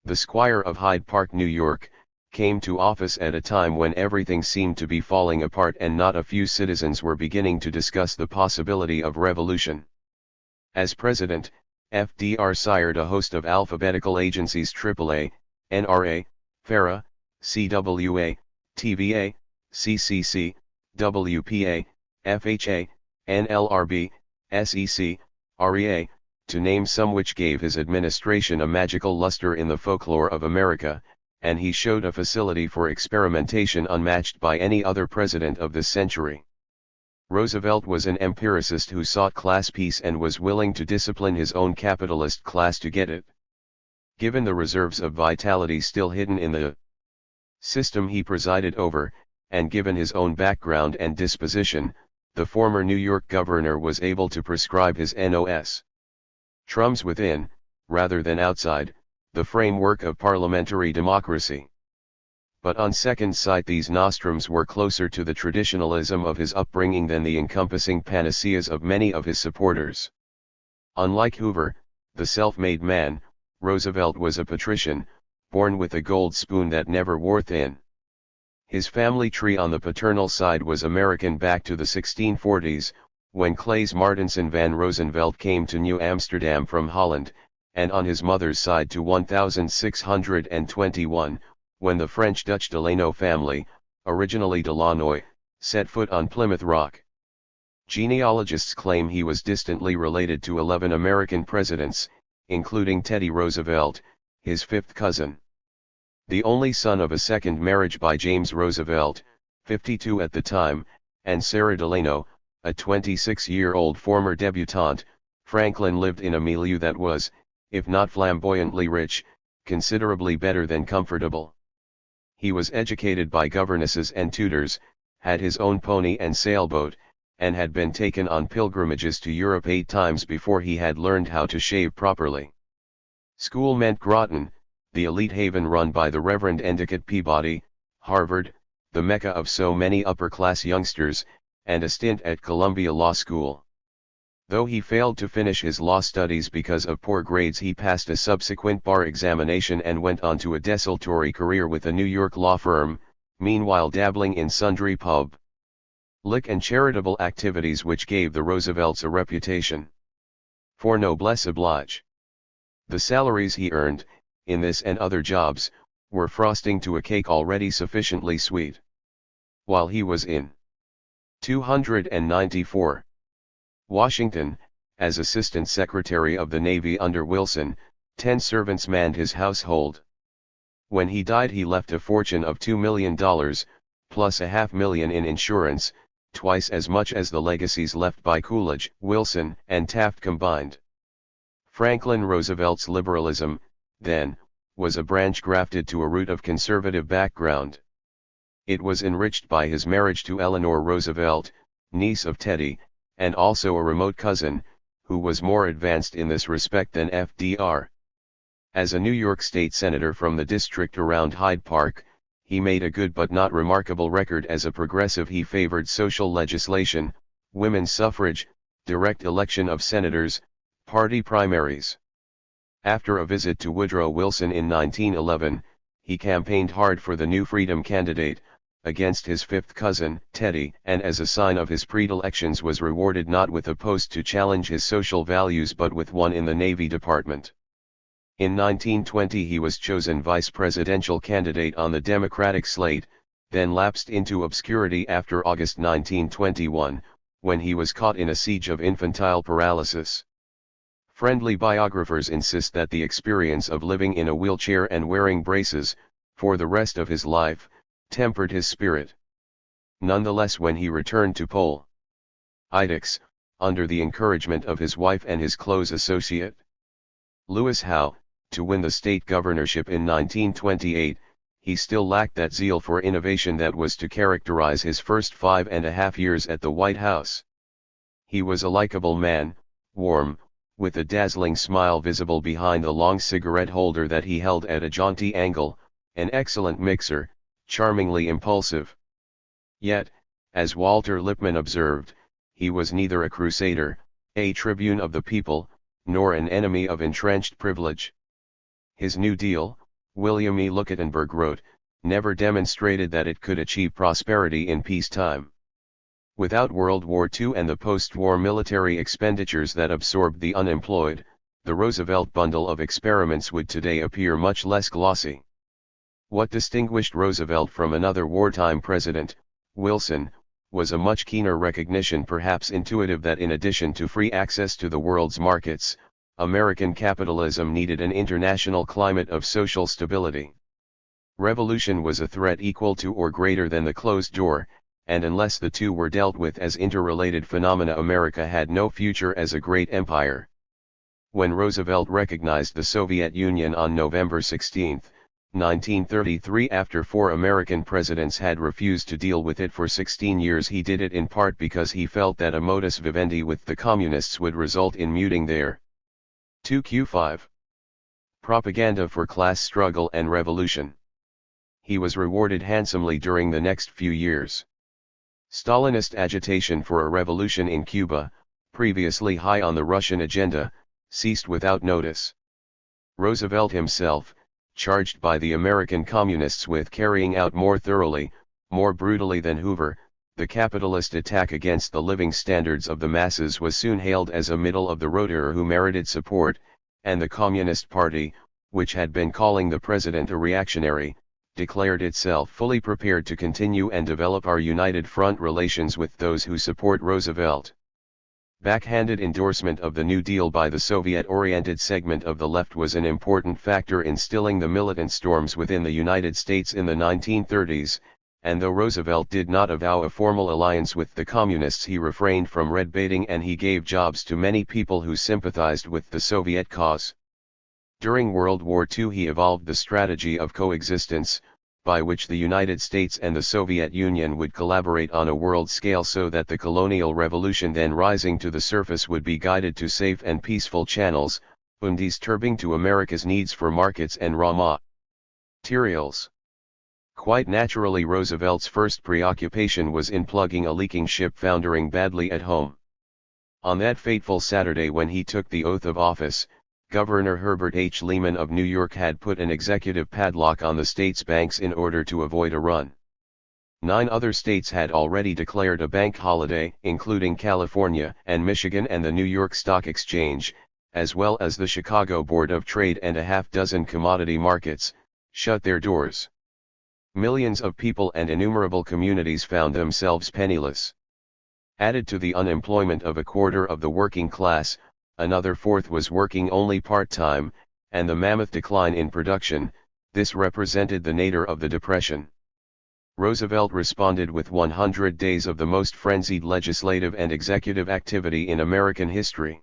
The Squire of Hyde Park, New York, came to office at a time when everything seemed to be falling apart and not a few citizens were beginning to discuss the possibility of revolution. As president, FDR sired a host of alphabetical agencies: AAA, NRA, FARA, CWA, TVA, CCC, WPA, FHA, NLRB, SEC, REA, to name some, which gave his administration a magical luster in the folklore of America, and he showed a facility for experimentation unmatched by any other president of this century. Roosevelt was an empiricist who sought class peace and was willing to discipline his own capitalist class to get it. Given the reserves of vitality still hidden in the system he presided over, and given his own background and disposition, the former New York governor was able to prescribe his NOS. Trums within, rather than outside, the framework of parliamentary democracy. But on second sight these nostrums were closer to the traditionalism of his upbringing than the encompassing panaceas of many of his supporters. Unlike Hoover, the self-made man, Roosevelt was a patrician, born with a gold spoon that never wore thin. His family tree on the paternal side was American back to the 1640s, when Claes Martensen van Rosenvelt came to New Amsterdam from Holland, and on his mother's side to 1621, when the French-Dutch Delano family, originally Delanoy, set foot on Plymouth Rock. Genealogists claim he was distantly related to 11 American presidents, including Teddy Roosevelt, his fifth cousin. The only son of a second marriage by James Roosevelt, 52 at the time, and Sarah Delano, a 26-year-old former debutante, Franklin lived in a milieu that was, if not flamboyantly rich, considerably better than comfortable. He was educated by governesses and tutors, had his own pony and sailboat, and had been taken on pilgrimages to Europe 8 times before he had learned how to shave properly. School meant Groton, the elite haven run by the Reverend Endicott Peabody, Harvard, the mecca of so many upper-class youngsters, and a stint at Columbia Law School. Though he failed to finish his law studies because of poor grades, he passed a subsequent bar examination and went on to a desultory career with a New York law firm, meanwhile dabbling in sundry public and charitable activities which gave the Roosevelts a reputation for noblesse oblige. The salaries he earned, in this and other jobs, were frosting to a cake already sufficiently sweet. While he was in 294 Washington, as Assistant Secretary of the Navy under Wilson, 10 servants manned his household. When he died he left a fortune of $2 million, plus $500,000 in insurance, twice as much as the legacies left by Coolidge, Wilson, and Taft combined. Franklin Roosevelt's liberalism, then, was a branch grafted to a root of conservative background. It was enriched by his marriage to Eleanor Roosevelt, niece of Teddy, and also a remote cousin, who was more advanced in this respect than FDR. As a New York State Senator from the district around Hyde Park, he made a good but not remarkable record as a progressive. He favored social legislation, women's suffrage, direct election of senators, party primaries. After a visit to Woodrow Wilson in 1911, he campaigned hard for the new Freedom candidate, against his fifth cousin, Teddy, and as a sign of his predilections was rewarded not with a post to challenge his social values but with one in the Navy Department. In 1920 he was chosen vice presidential candidate on the Democratic slate, then lapsed into obscurity after August 1921, when he was caught in a siege of infantile paralysis. Friendly biographers insist that the experience of living in a wheelchair and wearing braces, for the rest of his life, tempered his spirit. Nonetheless, when he returned to politics, under the encouragement of his wife and his close associate, Lewis Howe, to win the state governorship in 1928, he still lacked that zeal for innovation that was to characterize his first 5.5 years at the White House. He was a likable man, warm, with a dazzling smile visible behind the long cigarette holder that he held at a jaunty angle, an excellent mixer, charmingly impulsive. Yet, as Walter Lippmann observed, he was neither a crusader, a tribune of the people, nor an enemy of entrenched privilege. His New Deal, William E. Lukattenberg wrote, never demonstrated that it could achieve prosperity in peacetime. Without World War II and the post-war military expenditures that absorbed the unemployed, the Roosevelt bundle of experiments would today appear much less glossy. What distinguished Roosevelt from another wartime president, Wilson, was a much keener recognition, perhaps intuitive, that in addition to free access to the world's markets, American capitalism needed an international climate of social stability. Revolution was a threat equal to or greater than the closed door, and unless the two were dealt with as interrelated phenomena, America had no future as a great empire. When Roosevelt recognized the Soviet Union on November 16, 1933, after 4 American presidents had refused to deal with it for 16 years, he did it in part because he felt that a modus vivendi with the communists would result in muting their 2Q5 propaganda for class struggle and revolution. He was rewarded handsomely during the next few years. Stalinist agitation for a revolution in Cuba, previously high on the Russian agenda, ceased without notice. Roosevelt himself, charged by the American communists with carrying out more thoroughly, more brutally than Hoover, the capitalist attack against the living standards of the masses, was soon hailed as a middle-of-the-roader who merited support, and the Communist Party, which had been calling the president a reactionary, declared itself fully prepared to continue and develop our united front relations with those who support Roosevelt. Backhanded endorsement of the New Deal by the Soviet-oriented segment of the left was an important factor in stilling the militant storms within the United States in the 1930s, and though Roosevelt did not avow a formal alliance with the communists, he refrained from red-baiting, and he gave jobs to many people who sympathized with the Soviet cause. During World War II he evolved the strategy of coexistence, by which the United States and the Soviet Union would collaborate on a world scale so that the colonial revolution then rising to the surface would be guided to safe and peaceful channels, undisturbing to America's needs for markets and raw materials. Quite naturally, Roosevelt's first preoccupation was in plugging a leaking ship foundering badly at home. On that fateful Saturday when he took the oath of office, Governor Herbert H. Lehman of New York had put an executive padlock on the state's banks in order to avoid a run. 9 other states had already declared a bank holiday, including California and Michigan, and the New York Stock Exchange, as well as the Chicago Board of Trade and a half-dozen commodity markets, shut their doors. Millions of people and innumerable communities found themselves penniless. Added to the unemployment of a quarter of the working class, another fourth was working only part-time, and the mammoth decline in production, this represented the nadir of the Depression. Roosevelt responded with 100 days of the most frenzied legislative and executive activity in American history.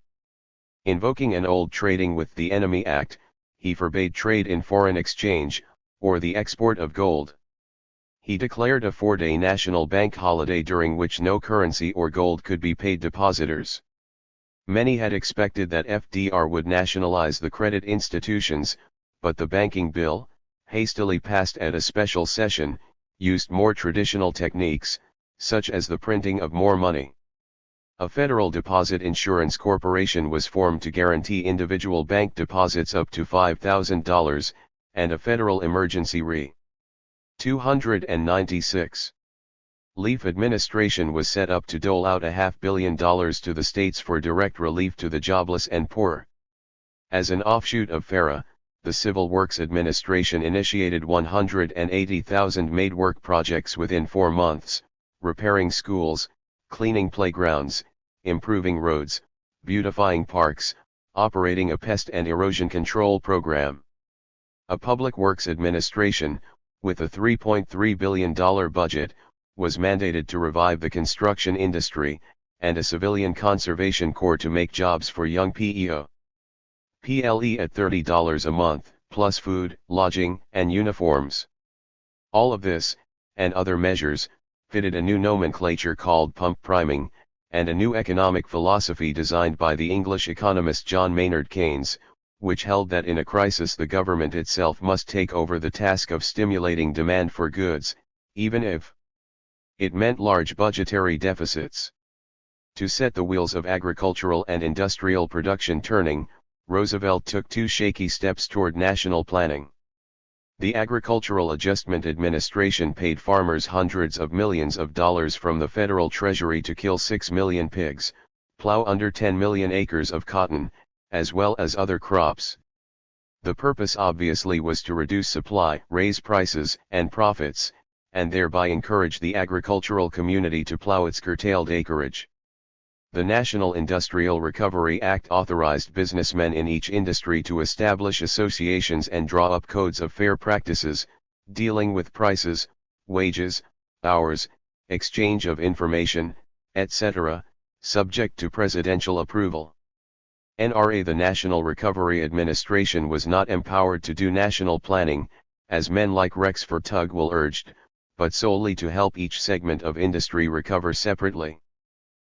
Invoking an old Trading with the Enemy Act, he forbade trade in foreign exchange, or the export of gold. He declared a 4-day national bank holiday during which no currency or gold could be paid depositors. Many had expected that FDR would nationalize the credit institutions, but the banking bill, hastily passed at a special session, used more traditional techniques, such as the printing of more money. A Federal Deposit Insurance Corporation was formed to guarantee individual bank deposits up to $5,000, and a Federal Emergency Re. 296. Leaf administration was set up to dole out $500 million to the states for direct relief to the jobless and poor. As an offshoot of FARA, the Civil Works Administration initiated 180,000 made work projects within 4 months, repairing schools, cleaning playgrounds, improving roads, beautifying parks, operating a pest and erosion control program. A public works administration, with a $3.3 billion budget, was mandated to revive the construction industry, and a civilian conservation corps to make jobs for young PLE at $30 a month, plus food, lodging, and uniforms. All of this, and other measures, fitted a new nomenclature called pump priming, and a new economic philosophy designed by the English economist John Maynard Keynes, which held that in a crisis the government itself must take over the task of stimulating demand for goods, even if it meant large budgetary deficits. To set the wheels of agricultural and industrial production turning, Roosevelt took two shaky steps toward national planning. The Agricultural Adjustment Administration paid farmers hundreds of millions of dollars from the federal treasury to kill 6 million pigs, plow under 10 million acres of cotton, as well as other crops. The purpose obviously was to reduce supply, raise prices and profits, and thereby encourage the agricultural community to plow its curtailed acreage. The National Industrial Recovery Act authorized businessmen in each industry to establish associations and draw up codes of fair practices, dealing with prices, wages, hours, exchange of information, etc., subject to presidential approval. NRA. The National Recovery Administration was not empowered to do national planning, as men like Rexford Tugwell urged, but solely to help each segment of industry recover separately.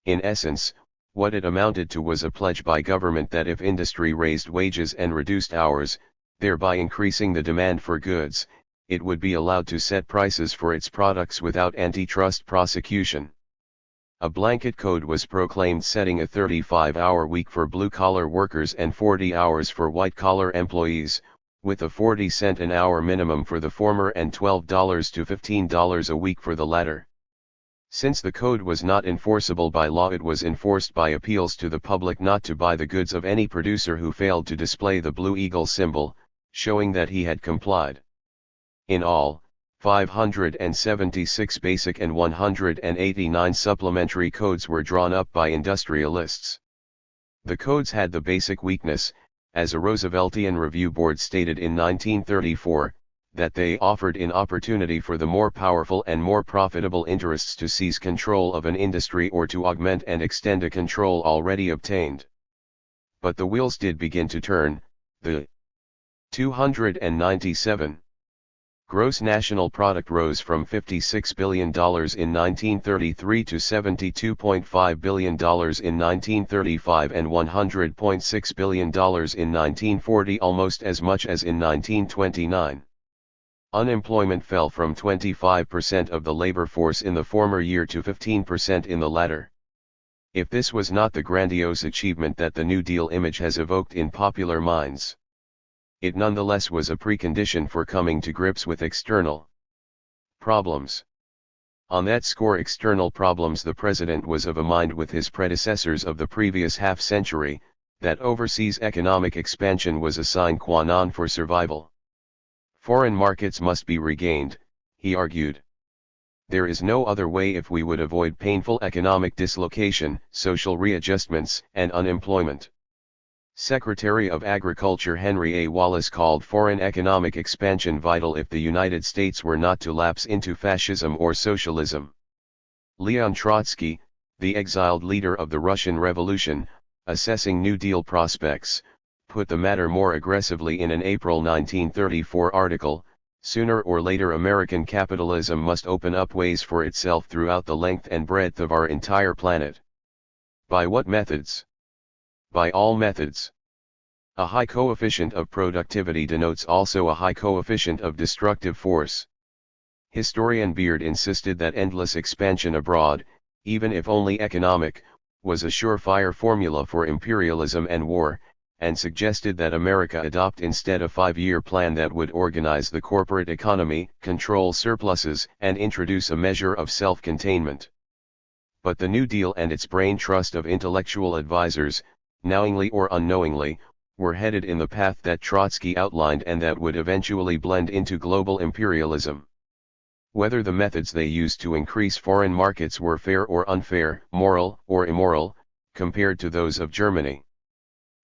In essence, what it amounted to was a pledge by government that if industry raised wages and reduced hours, thereby increasing the demand for goods, it would be allowed to set prices for its products without antitrust prosecution. A blanket code was proclaimed setting a 35-hour week for blue-collar workers and 40 hours for white-collar employees, with a 40-cent an hour minimum for the former and $12 to $15 a week for the latter. Since the code was not enforceable by law, it was enforced by appeals to the public not to buy the goods of any producer who failed to display the Blue Eagle symbol, showing that he had complied. In all, 576 basic and 189 supplementary codes were drawn up by industrialists. The codes had the basic weakness, as a Rooseveltian review board stated in 1934, that they offered an opportunity for the more powerful and more profitable interests to seize control of an industry or to augment and extend a control already obtained. But the wheels did begin to turn. The 297 gross national product rose from $56 billion in 1933 to $72.5 billion in 1935 and $100.6 billion in 1940, almost as much as in 1929. Unemployment fell from 25% of the labor force in the former year to 15% in the latter. If this was not the grandiose achievement that the New Deal image has evoked in popular minds, it nonetheless was a precondition for coming to grips with external problems. On that score, external problems, the president was of a mind with his predecessors of the previous half-century, that overseas economic expansion was a sine qua non for survival. Foreign markets must be regained, he argued. There is no other way if we would avoid painful economic dislocation, social readjustments, and unemployment. Secretary of Agriculture Henry A. Wallace called foreign economic expansion vital if the United States were not to lapse into fascism or socialism. Leon Trotsky, the exiled leader of the Russian Revolution, assessing New Deal prospects, put the matter more aggressively in an April 1934 article: sooner or later American capitalism must open up ways for itself throughout the length and breadth of our entire planet. By what methods? By all methods. A high coefficient of productivity denotes also a high coefficient of destructive force. Historian Beard insisted that endless expansion abroad, even if only economic, was a surefire formula for imperialism and war, and suggested that America adopt instead a 5-year plan that would organize the corporate economy, control surpluses, and introduce a measure of self-containment. But the New Deal and its brain trust of intellectual advisors, knowingly or unknowingly, were headed in the path that Trotsky outlined and that would eventually blend into global imperialism. Whether the methods they used to increase foreign markets were fair or unfair, moral or immoral, compared to those of Germany,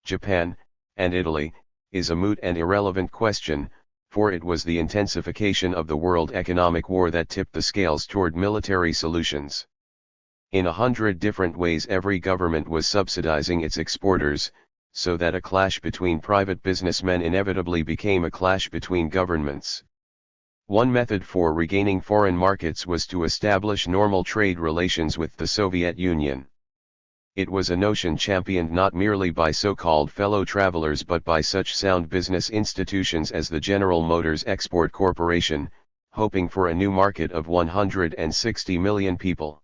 Japan, and Italy, is a moot and irrelevant question, for it was the intensification of the world economic war that tipped the scales toward military solutions. In 100 different ways every government was subsidizing its exporters, so that a clash between private businessmen inevitably became a clash between governments. One method for regaining foreign markets was to establish normal trade relations with the Soviet Union. It was a notion championed not merely by so-called fellow travelers but by such sound business institutions as the General Motors Export Corporation, hoping for a new market of 160 million people.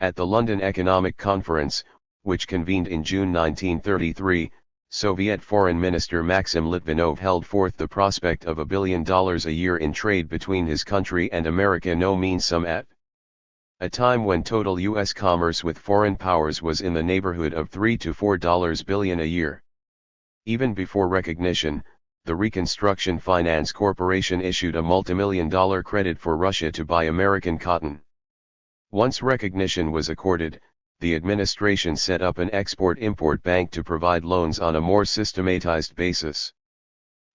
At the London Economic Conference, which convened in June 1933, Soviet Foreign Minister Maxim Litvinov held forth the prospect of $1 billion a year in trade between his country and America, no mean sum at a time when total U.S. commerce with foreign powers was in the neighborhood of $3 to $4 billion a year. Even before recognition, the Reconstruction Finance Corporation issued a multimillion-dollar credit for Russia to buy American cotton. Once recognition was accorded, the administration set up an export-import bank to provide loans on a more systematized basis.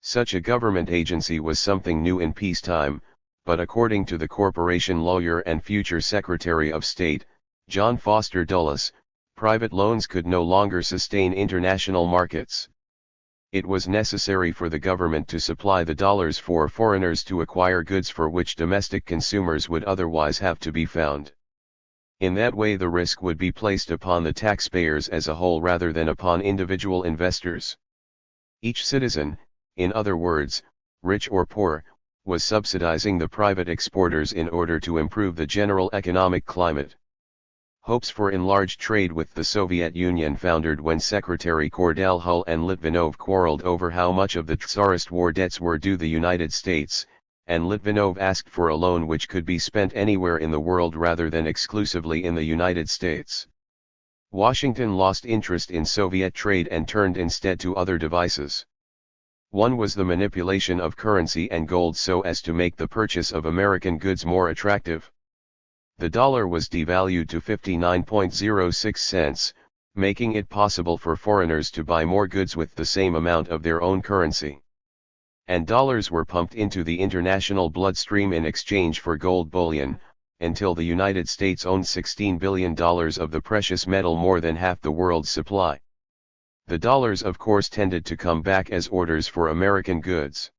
Such a government agency was something new in peacetime, but according to the corporation lawyer and future Secretary of State, John Foster Dulles, private loans could no longer sustain international markets. It was necessary for the government to supply the dollars for foreigners to acquire goods for which domestic consumers would otherwise have to be found. In that way the risk would be placed upon the taxpayers as a whole rather than upon individual investors. Each citizen, in other words, rich or poor, was subsidizing the private exporters in order to improve the general economic climate. Hopes for enlarged trade with the Soviet Union foundered when Secretary Cordell Hull and Litvinov quarreled over how much of the Tsarist war debts were due the United States, and Litvinov asked for a loan which could be spent anywhere in the world rather than exclusively in the United States. Washington lost interest in Soviet trade and turned instead to other devices. One was the manipulation of currency and gold so as to make the purchase of American goods more attractive. The dollar was devalued to 59.06 cents, making it possible for foreigners to buy more goods with the same amount of their own currency. And dollars were pumped into the international bloodstream in exchange for gold bullion, until the United States owned $16 billion of the precious metal, more than half the world's supply. The dollars of course tended to come back as orders for American goods.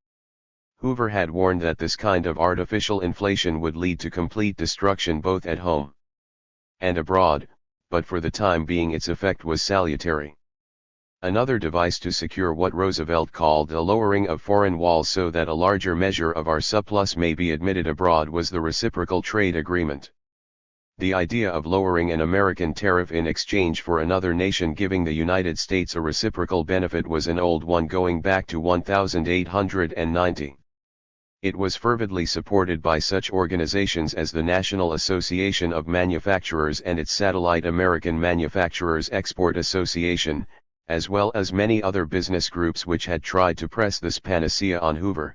Hoover had warned that this kind of artificial inflation would lead to complete destruction both at home and abroad, but for the time being its effect was salutary. Another device to secure what Roosevelt called the lowering of foreign walls so that a larger measure of our surplus may be admitted abroad was the reciprocal trade agreement. The idea of lowering an American tariff in exchange for another nation giving the United States a reciprocal benefit was an old one going back to 1890. It was fervidly supported by such organizations as the National Association of Manufacturers and its satellite American Manufacturers Export Association, as well as many other business groups which had tried to press this panacea on Hoover.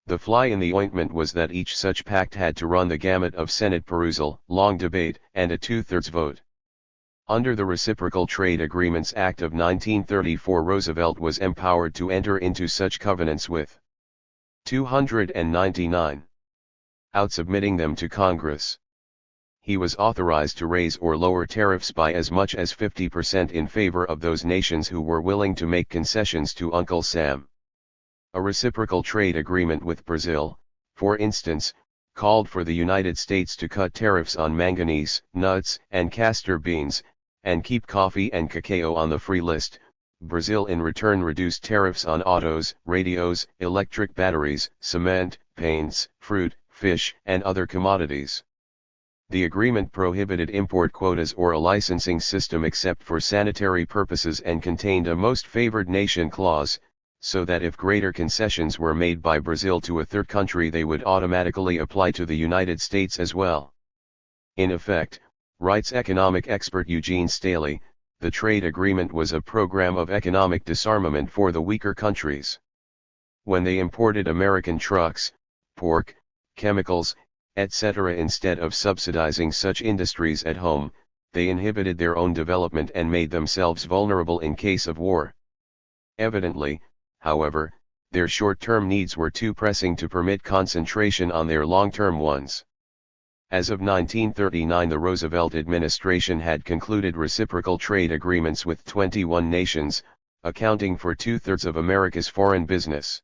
The fly in the ointment was that each such pact had to run the gamut of Senate perusal, long debate, and a two-thirds vote. Under the Reciprocal Trade Agreements Act of 1934, Roosevelt was empowered to enter into such covenants with 299 out, submitting them to Congress. He was authorized to raise or lower tariffs by as much as 50% in favor of those nations who were willing to make concessions to Uncle Sam. A reciprocal trade agreement with Brazil, for instance, called for the United States to cut tariffs on manganese, nuts, and castor beans, and keep coffee and cacao on the free list. Brazil in return reduced tariffs on autos, radios, electric batteries, cement, paints, fruit, fish, and other commodities. The agreement prohibited import quotas or a licensing system except for sanitary purposes and contained a most favored nation clause, so that if greater concessions were made by Brazil to a third country they would automatically apply to the United States as well. In effect, writes economic expert Eugene Staley, the trade agreement was a program of economic disarmament for the weaker countries. When they imported American trucks, pork, chemicals, etc. instead of subsidizing such industries at home, they inhibited their own development and made themselves vulnerable in case of war. Evidently, however, their short-term needs were too pressing to permit concentration on their long-term ones. As of 1939, the Roosevelt administration had concluded reciprocal trade agreements with 21 nations, accounting for 2/3 of America's foreign business.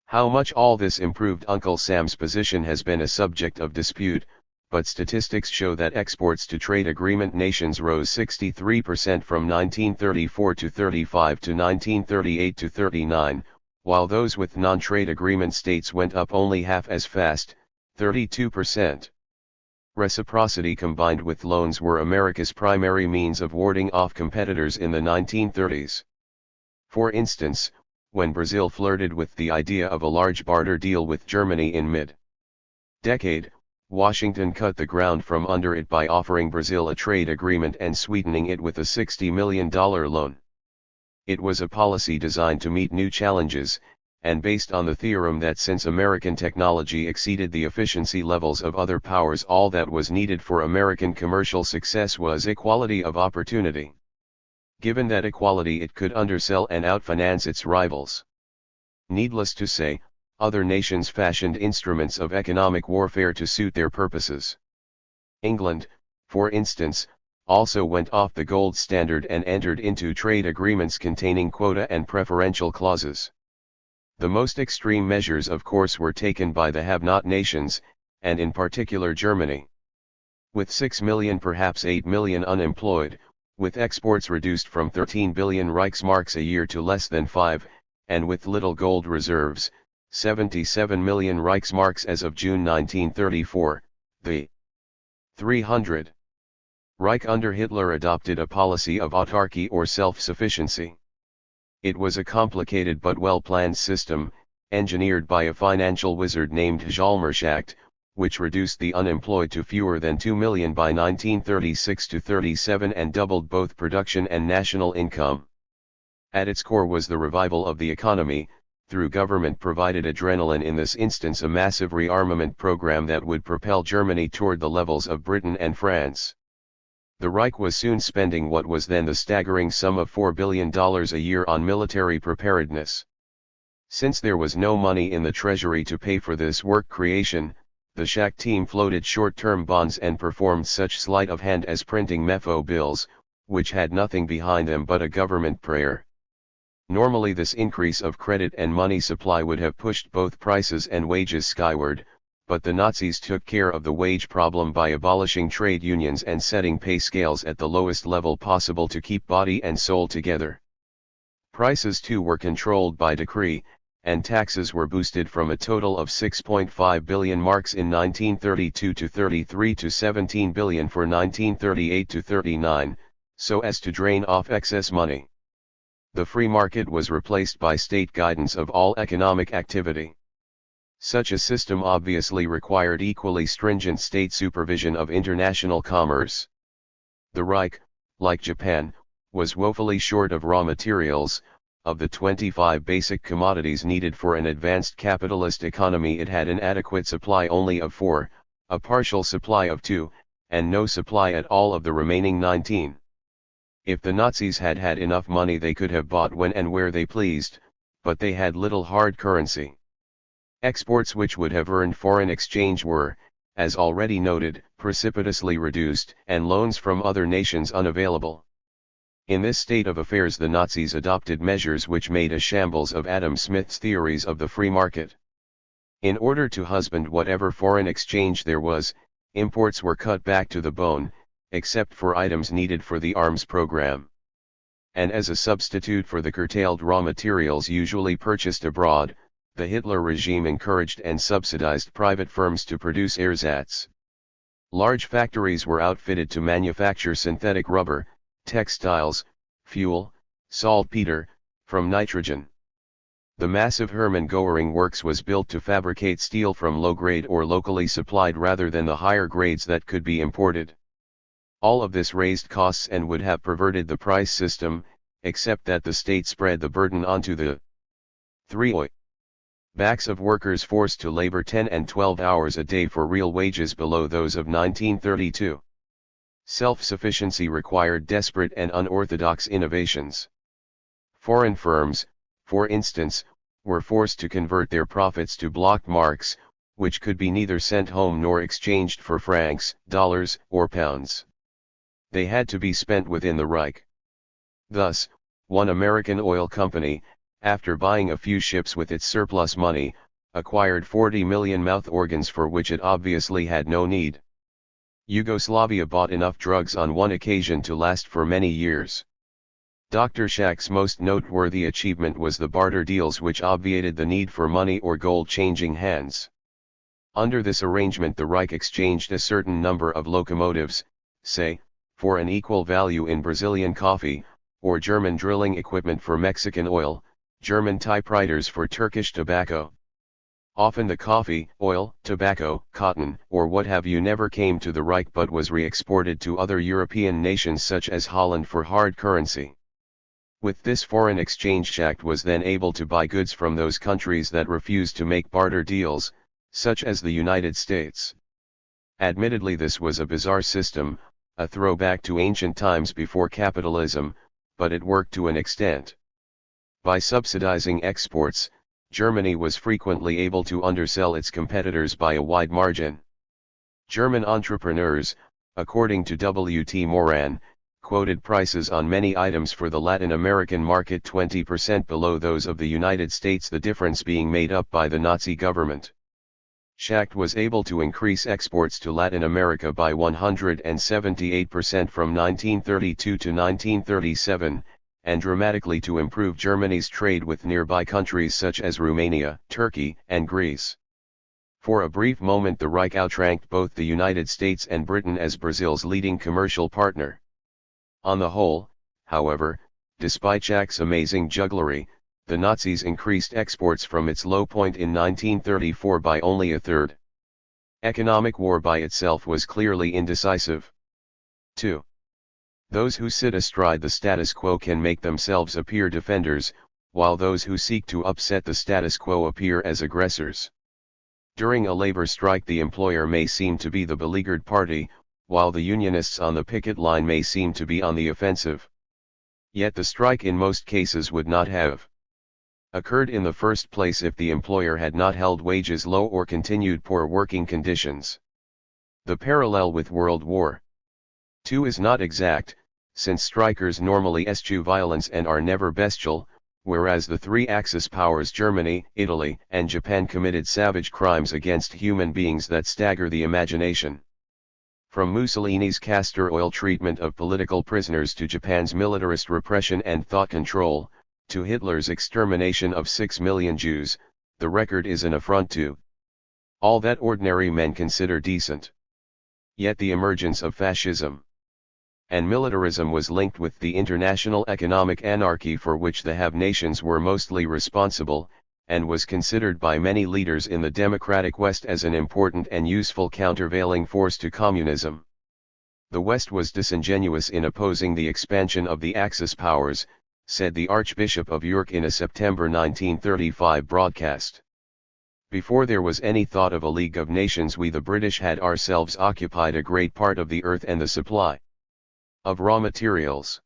How much all this improved Uncle Sam's position has been a subject of dispute, but statistics show that exports to trade agreement nations rose 63% from 1934 to 35 to 1938 to 39, while those with non-trade agreement states went up only half as fast, 32%. Reciprocity combined with loans were America's primary means of warding off competitors in the 1930s. For instance, when Brazil flirted with the idea of a large barter deal with Germany in mid-decade, Washington cut the ground from under it by offering Brazil a trade agreement and sweetening it with a $60 million loan. It was a policy designed to meet new challenges, and based on the theorem that since American technology exceeded the efficiency levels of other powers, all that was needed for American commercial success was equality of opportunity. Given that equality, it could undersell and outfinance its rivals. Needless to say, other nations fashioned instruments of economic warfare to suit their purposes. England, for instance, also went off the gold standard and entered into trade agreements containing quota and preferential clauses. The most extreme measures, of course, were taken by the have-not nations, and in particular Germany. With 6 million, perhaps 8 million unemployed, with exports reduced from 13 billion Reichsmarks a year to less than 5, and with little gold reserves, 77 million Reichsmarks as of June 1934, the 300 Reich under Hitler adopted a policy of autarky or self-sufficiency. It was a complicated but well-planned system, engineered by a financial wizard named Hjalmarschacht, which reduced the unemployed to fewer than 2 million by 1936 to 37 and doubled both production and national income. At its core was the revival of the economy, through government-provided adrenaline, in this instance a massive rearmament program that would propel Germany toward the levels of Britain and France. The Reich was soon spending what was then the staggering sum of $4 billion a year on military preparedness. Since there was no money in the treasury to pay for this work creation, the Schacht team floated short-term bonds and performed such sleight of hand as printing mefo bills, which had nothing behind them but a government prayer. Normally this increase of credit and money supply would have pushed both prices and wages skyward, but the Nazis took care of the wage problem by abolishing trade unions and setting pay scales at the lowest level possible to keep body and soul together. Prices too were controlled by decree, and taxes were boosted from a total of 6.5 billion marks in 1932 to 33 to 17 billion for 1938 to 39, so as to drain off excess money. The free market was replaced by state guidance of all economic activity. Such a system obviously required equally stringent state supervision of international commerce. The Reich, like Japan, was woefully short of raw materials. Of the 25 basic commodities needed for an advanced capitalist economy, it had an adequate supply only of 4, a partial supply of 2, and no supply at all of the remaining 19. If the Nazis had had enough money, they could have bought when and where they pleased, but they had little hard currency. Exports which would have earned foreign exchange were, as already noted, precipitously reduced, and loans from other nations unavailable. In this state of affairs, the Nazis adopted measures which made a shambles of Adam Smith's theories of the free market. In order to husband whatever foreign exchange there was, imports were cut back to the bone, except for items needed for the arms program. And as a substitute for the curtailed raw materials usually purchased abroad, the Hitler regime encouraged and subsidized private firms to produce ersatz. Large factories were outfitted to manufacture synthetic rubber, textiles, fuel, saltpeter, from nitrogen. The massive Hermann Göring works was built to fabricate steel from low-grade or locally supplied rather than the higher grades that could be imported. All of this raised costs and would have perverted the price system, except that the state spread the burden onto the 3 backs of workers forced to labor 10 and 12 hours a day for real wages below those of 1932. Self-sufficiency required desperate and unorthodox innovations. Foreign firms, for instance, were forced to convert their profits to blocked marks, which could be neither sent home nor exchanged for francs, dollars, or pounds. They had to be spent within the Reich. Thus, one American oil company, after buying a few ships with its surplus money, acquired 40 million mouth organs for which it obviously had no need. Yugoslavia bought enough drugs on one occasion to last for many years. Dr. Schacht's most noteworthy achievement was the barter deals which obviated the need for money or gold changing hands. Under this arrangement the Reich exchanged a certain number of locomotives, say, for an equal value in Brazilian coffee, or German drilling equipment for Mexican oil, German typewriters for Turkish tobacco. Often the coffee, oil, tobacco, cotton, or what have you never came to the Reich but was re-exported to other European nations such as Holland for hard currency. With this foreign exchange Schacht was then able to buy goods from those countries that refused to make barter deals, such as the United States. Admittedly this was a bizarre system, a throwback to ancient times before capitalism, but it worked to an extent. By subsidizing exports, Germany was frequently able to undersell its competitors by a wide margin. German entrepreneurs, according to W. T. Moran, quoted prices on many items for the Latin American market 20% below those of the United States, the difference being made up by the Nazi government. Schacht was able to increase exports to Latin America by 178% from 1932 to 1937, and dramatically to improve Germany's trade with nearby countries such as Romania, Turkey, and Greece. For a brief moment the Reich outranked both the United States and Britain as Brazil's leading commercial partner. On the whole, however, despite Schacht's amazing jugglery, the Nazis increased exports from its low point in 1934 by only a third. Economic war by itself was clearly indecisive. 2. Those who sit astride the status quo can make themselves appear defenders, while those who seek to upset the status quo appear as aggressors. During a labor strike the employer may seem to be the beleaguered party, while the unionists on the picket line may seem to be on the offensive. Yet the strike in most cases would not have occurred in the first place if the employer had not held wages low or continued poor working conditions. The parallel with World War II is not exact, since strikers normally eschew violence and are never bestial, whereas the three Axis powers Germany, Italy, and Japan committed savage crimes against human beings that stagger the imagination. From Mussolini's castor oil treatment of political prisoners to Japan's militarist repression and thought control, to Hitler's extermination of 6 million Jews, the record is an affront to all that ordinary men consider decent. Yet the emergence of fascism and militarism was linked with the international economic anarchy for which the have nations were mostly responsible, and was considered by many leaders in the democratic West as an important and useful countervailing force to communism. The West was disingenuous in opposing the expansion of the Axis powers, said the Archbishop of York in a September 1935 broadcast. Before there was any thought of a League of Nations, we the British had ourselves occupied a great part of the earth and the supply of raw materials.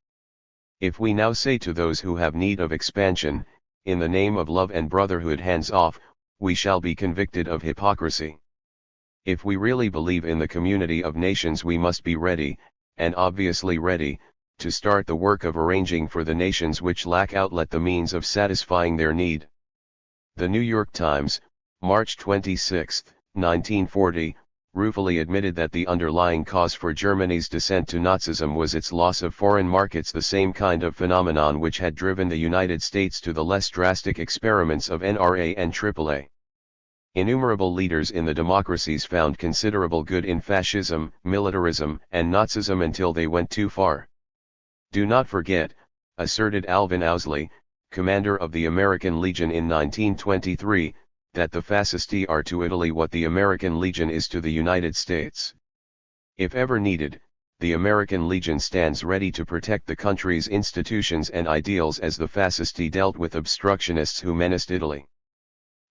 If we now say to those who have need of expansion, in the name of love and brotherhood hands off, we shall be convicted of hypocrisy. If we really believe in the community of nations we must be ready, and obviously ready, to start the work of arranging for the nations which lack outlet the means of satisfying their need. The New York Times, March 26, 1940, ruefully admitted that the underlying cause for Germany's descent to Nazism was its loss of foreign markets, the same kind of phenomenon which had driven the United States to the less drastic experiments of NRA and AAA. Innumerable leaders in the democracies found considerable good in fascism, militarism, and Nazism until they went too far. Do not forget, asserted Alvin Ousley, commander of the American Legion in 1923, that the fascisti are to Italy what the American Legion is to the United States. If ever needed, the American Legion stands ready to protect the country's institutions and ideals as the fascisti dealt with obstructionists who menaced Italy.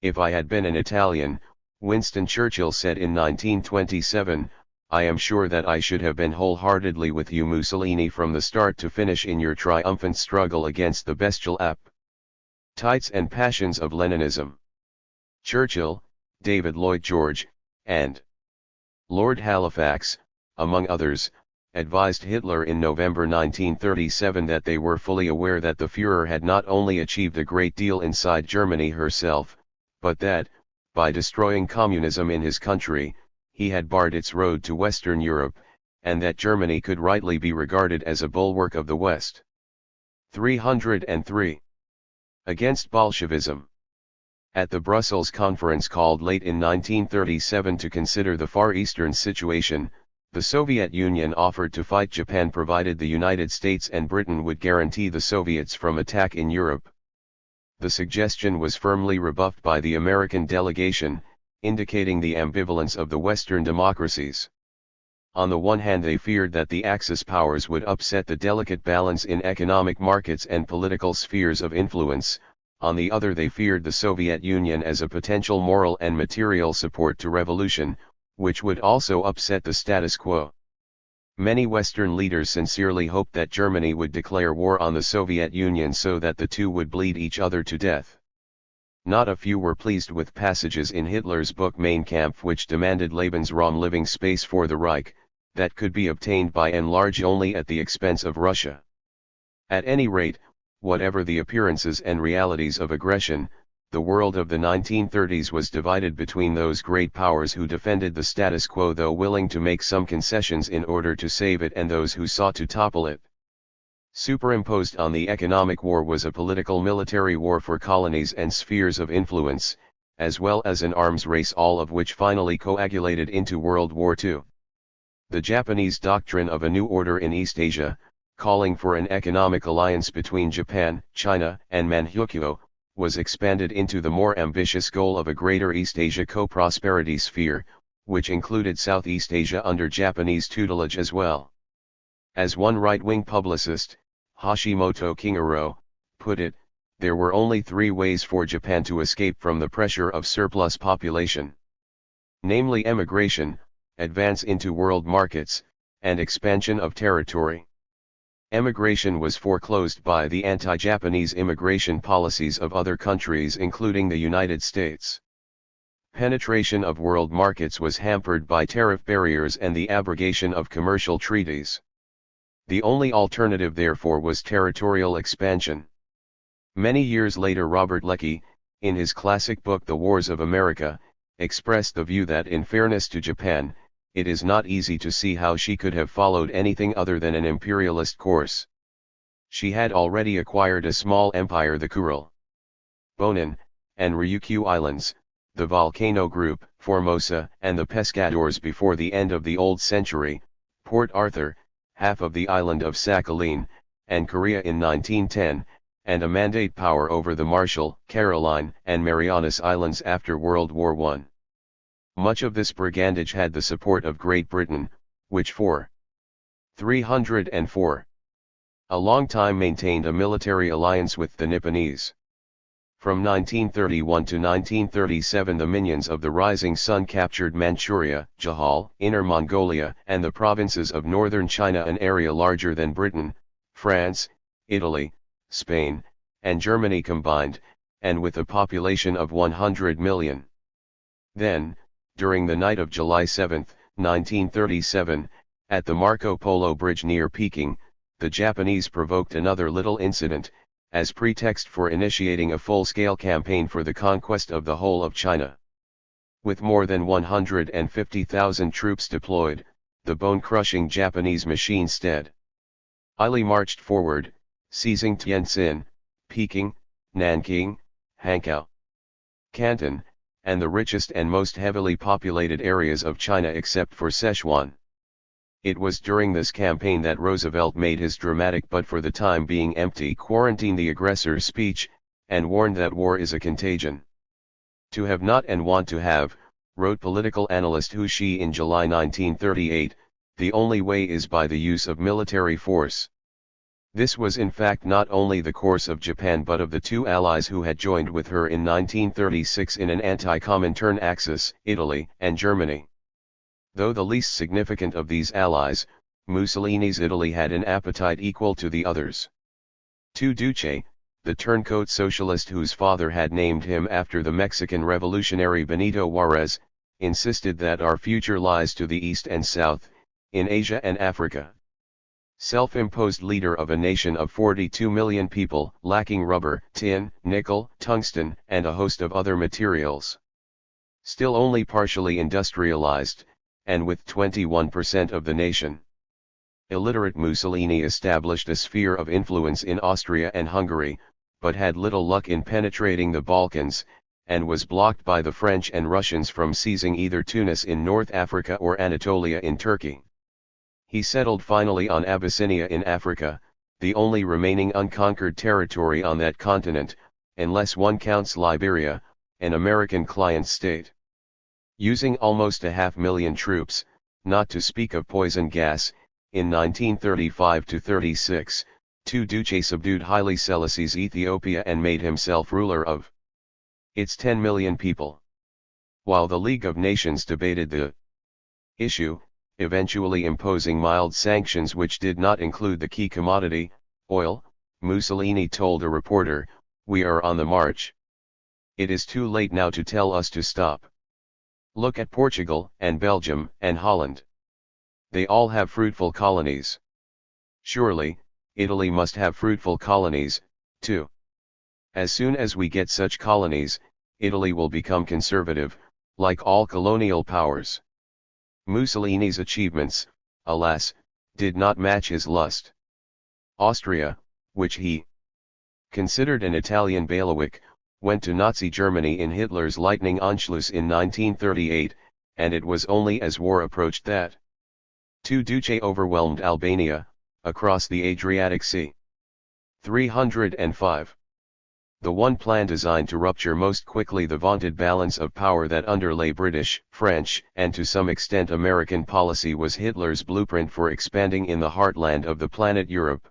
If I had been an Italian, Winston Churchill said in 1927, I am sure that I should have been wholeheartedly with you Mussolini from the start to finish in your triumphant struggle against the bestial ape. Tights and Passions of Leninism. Churchill, David Lloyd George, and Lord Halifax, among others, advised Hitler in November 1937 that they were fully aware that the Führer had not only achieved a great deal inside Germany herself, but that, by destroying communism in his country, he had barred its road to Western Europe, and that Germany could rightly be regarded as a bulwark of the West. 303. Against Bolshevism. At the Brussels conference called late in 1937 to consider the Far Eastern situation, the Soviet Union offered to fight Japan provided the United States and Britain would guarantee the Soviets from attack in Europe. The suggestion was firmly rebuffed by the American delegation, indicating the ambivalence of the Western democracies. On the one hand, they feared that the Axis powers would upset the delicate balance in economic markets and political spheres of influence. On the other, they feared the Soviet Union as a potential moral and material support to revolution, which would also upset the status quo. Many Western leaders sincerely hoped that Germany would declare war on the Soviet Union so that the two would bleed each other to death. Not a few were pleased with passages in Hitler's book Mein Kampf which demanded Lebensraum, living space for the Reich, that could be obtained by and large only at the expense of Russia. At any rate, whatever the appearances and realities of aggression, the world of the 1930s was divided between those great powers who defended the status quo though willing to make some concessions in order to save it and those who sought to topple it. Superimposed on the economic war was a political military war for colonies and spheres of influence, as well as an arms race, all of which finally coagulated into World War II. The Japanese doctrine of a new order in East Asia, calling for an economic alliance between Japan, China, and Manchukuo, was expanded into the more ambitious goal of a greater East Asia co-prosperity sphere, which included Southeast Asia under Japanese tutelage as well. As one right-wing publicist, Hashimoto Kingaro, put it, there were only three ways for Japan to escape from the pressure of surplus population. Namely emigration, advance into world markets, and expansion of territory. Emigration was foreclosed by the anti-Japanese immigration policies of other countries including the United States. Penetration of world markets was hampered by tariff barriers and the abrogation of commercial treaties. The only alternative therefore was territorial expansion. Many years later Robert Leckie, in his classic book The Wars of America, expressed the view that in fairness to Japan, it is not easy to see how she could have followed anything other than an imperialist course. She had already acquired a small empire, the Kuril, Bonin, and Ryukyu Islands, the Volcano Group, Formosa, and the Pescadores before the end of the old century, Port Arthur, half of the island of Sakhalin, and Korea in 1910, and a mandate power over the Marshall, Caroline, and Marianas Islands after World War I. Much of this brigandage had the support of Great Britain, which for 304 a long time maintained a military alliance with the Nipponese. From 1931 to 1937 the minions of the Rising Sun captured Manchuria, Jahal, Inner Mongolia, and the provinces of northern China, an area larger than Britain, France, Italy, Spain, and Germany combined, and with a population of 100 million. Then, during the night of July 7, 1937, at the Marco Polo Bridge near Peking, the Japanese provoked another little incident, as pretext for initiating a full-scale campaign for the conquest of the whole of China. With more than 150,000 troops deployed, the bone-crushing Japanese machine steadily marched forward, seizing Tientsin, Peking, Nanking, Hankow, Canton, and the richest and most heavily populated areas of China except for Sichuan. It was during this campaign that Roosevelt made his dramatic but for the time being empty quarantine the aggressor speech, and warned that war is a contagion. To have not and want to have, wrote political analyst Hu Shi in July 1938, the only way is by the use of military force. This was in fact not only the course of Japan but of the two allies who had joined with her in 1936 in an anti-Comintern axis, Italy and Germany. Though the least significant of these allies, Mussolini's Italy had an appetite equal to the others. Two Duce, the turncoat socialist whose father had named him after the Mexican revolutionary Benito Juarez, insisted that our future lies to the east and south, in Asia and Africa. Self-imposed leader of a nation of 42 million people, lacking rubber, tin, nickel, tungsten, and a host of other materials. Still only partially industrialized, and with 21% of the nation. Illiterate Mussolini established a sphere of influence in Austria and Hungary, but had little luck in penetrating the Balkans, and was blocked by the French and Russians from seizing either Tunis in North Africa or Anatolia in Turkey. He settled finally on Abyssinia in Africa, the only remaining unconquered territory on that continent, unless one counts Liberia, an American client state. Using almost 500,000 troops, not to speak of poison gas, in 1935–36, Two-Duce subdued Haile Selassie's Ethiopia and made himself ruler of its 10 million people. While the League of Nations debated the issue, eventually imposing mild sanctions which did not include the key commodity, oil, Mussolini told a reporter, "We are on the march. It is too late now to tell us to stop. Look at Portugal, and Belgium, and Holland. They all have fruitful colonies. Surely, Italy must have fruitful colonies, too. As soon as we get such colonies, Italy will become conservative, like all colonial powers." Mussolini's achievements, alas, did not match his lust. Austria, which he considered an Italian bailiwick, went to Nazi Germany in Hitler's lightning Anschluss in 1938, and it was only as war approached that Two-Duce overwhelmed Albania, across the Adriatic Sea. 305. The one plan designed to rupture most quickly the vaunted balance of power that underlay British, French, and to some extent American policy was Hitler's blueprint for expanding in the heartland of the planet Europe.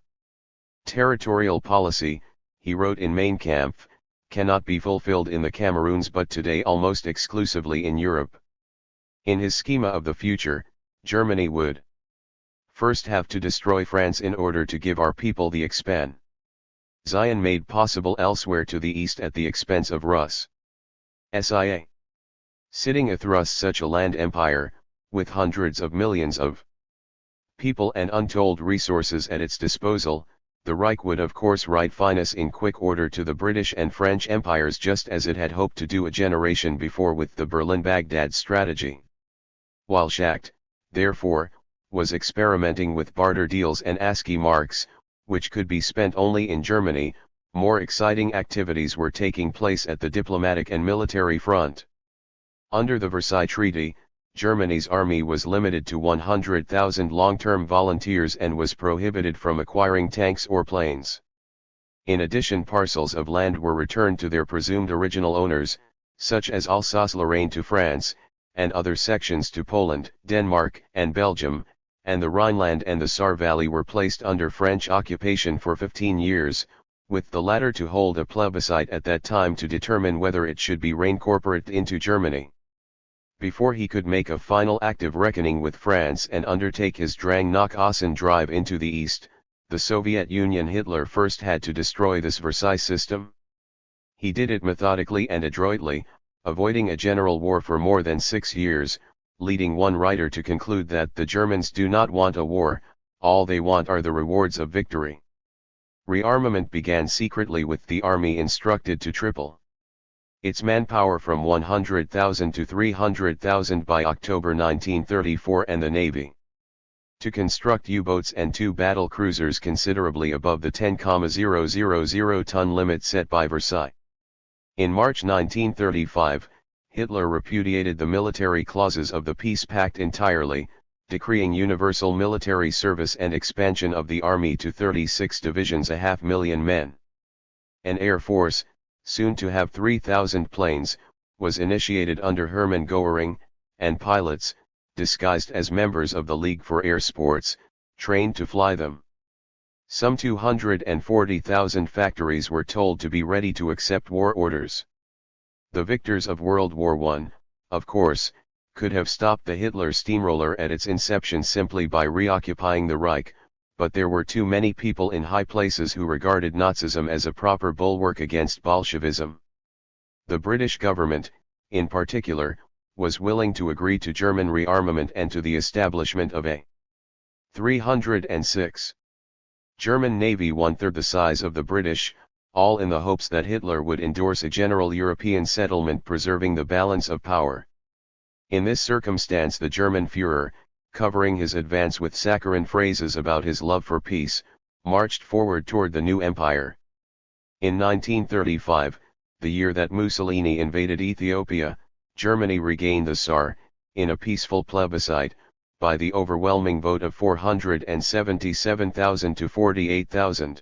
Territorial policy, he wrote in Mein Kampf, cannot be fulfilled in the Cameroons but today almost exclusively in Europe. In his schema of the future, Germany would first have to destroy France in order to give our people the expansion made possible elsewhere to the east at the expense of Rus. SIA. Sitting athrust such a land empire, with hundreds of millions of people and untold resources at its disposal, the Reich would of course write finesse in quick order to the British and French empires just as it had hoped to do a generation before with the Berlin-Baghdad strategy. While Schacht, therefore, was experimenting with barter deals and ASCII marks, which could be spent only in Germany, more exciting activities were taking place at the diplomatic and military front. Under the Versailles Treaty, Germany's army was limited to 100,000 long-term volunteers and was prohibited from acquiring tanks or planes. In addition, parcels of land were returned to their presumed original owners, such as Alsace-Lorraine to France, and other sections to Poland, Denmark, and Belgium, and the Rhineland and the Saar Valley were placed under French occupation for 15 years, with the latter to hold a plebiscite at that time to determine whether it should be reincorporated into Germany. Before he could make a final active reckoning with France and undertake his Drang nach Osten drive into the east, the Soviet Union Hitler first had to destroy this Versailles system. He did it methodically and adroitly, avoiding a general war for more than 6 years, leading one writer to conclude that the Germans do not want a war, all they want are the rewards of victory. Rearmament began secretly with the army instructed to triple its manpower from 100,000 to 300,000 by October 1934 and the Navy to construct U-boats and 2 battle cruisers considerably above the 10,000 ton limit set by Versailles. In March 1935, Hitler repudiated the military clauses of the peace pact entirely, decreeing universal military service and expansion of the army to 36 divisions, 500,000 men. An air force, soon to have 3,000 planes, was initiated under Hermann Göring, and pilots, disguised as members of the League for Air Sports, trained to fly them. Some 240,000 factories were told to be ready to accept war orders. The victors of World War I, of course, could have stopped the Hitler steamroller at its inception simply by reoccupying the Reich, but there were too many people in high places who regarded Nazism as a proper bulwark against Bolshevism. The British government, in particular, was willing to agree to German rearmament and to the establishment of a 306 German navy, one-third the size of the British, all in the hopes that Hitler would endorse a general European settlement preserving the balance of power. In this circumstance the German Führer, covering his advance with saccharine phrases about his love for peace, marched forward toward the new empire. In 1935, the year that Mussolini invaded Ethiopia, Germany regained the Saar, in a peaceful plebiscite, by the overwhelming vote of 477,000 to 48,000.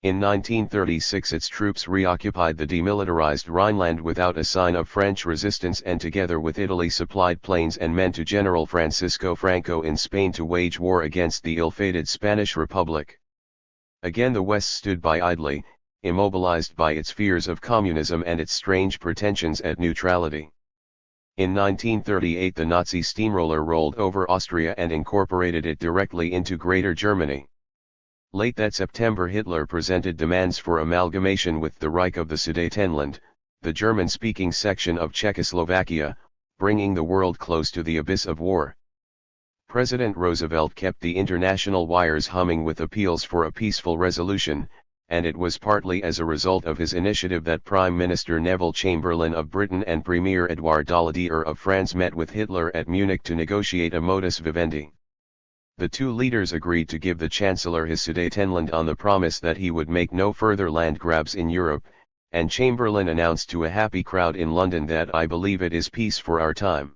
In 1936 its troops reoccupied the demilitarized Rhineland without a sign of French resistance, and together with Italy supplied planes and men to General Francisco Franco in Spain to wage war against the ill-fated Spanish Republic. Again the West stood by idly, immobilized by its fears of communism and its strange pretensions at neutrality. In 1938 the Nazi steamroller rolled over Austria and incorporated it directly into Greater Germany. Late that September Hitler presented demands for amalgamation with the Reich of the Sudetenland, the German-speaking section of Czechoslovakia, bringing the world close to the abyss of war. President Roosevelt kept the international wires humming with appeals for a peaceful resolution, and it was partly as a result of his initiative that Prime Minister Neville Chamberlain of Britain and Premier Édouard Daladier of France met with Hitler at Munich to negotiate a modus vivendi. The two leaders agreed to give the Chancellor his Sudetenland on the promise that he would make no further land grabs in Europe, and Chamberlain announced to a happy crowd in London that "I believe it is peace for our time."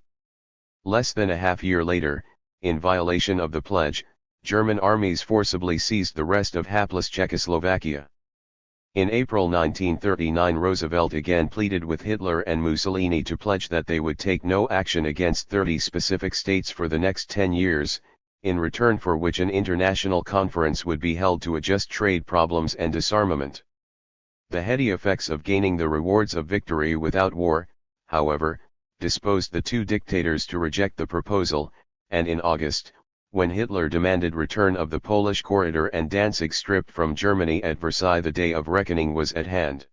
Less than a half-year later, in violation of the pledge, German armies forcibly seized the rest of hapless Czechoslovakia. In April 1939 Roosevelt again pleaded with Hitler and Mussolini to pledge that they would take no action against 30 specific states for the next 10 years, in return for which an international conference would be held to adjust trade problems and disarmament. The heady effects of gaining the rewards of victory without war, however, disposed the two dictators to reject the proposal, and in August, when Hitler demanded return of the Polish corridor and Danzig stripped from Germany at Versailles, the day of reckoning was at hand.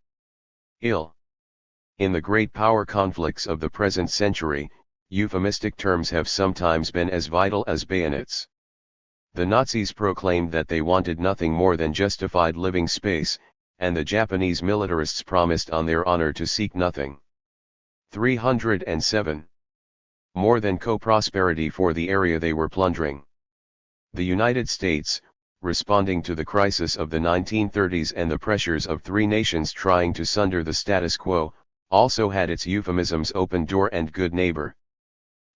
In the great power conflicts of the present century, euphemistic terms have sometimes been as vital as bayonets. The Nazis proclaimed that they wanted nothing more than justified living space, and the Japanese militarists promised on their honor to seek nothing. 307. More than co-prosperity for the area they were plundering. The United States, responding to the crisis of the 1930s and the pressures of three nations trying to sunder the status quo, also had its euphemisms open door and good neighbor.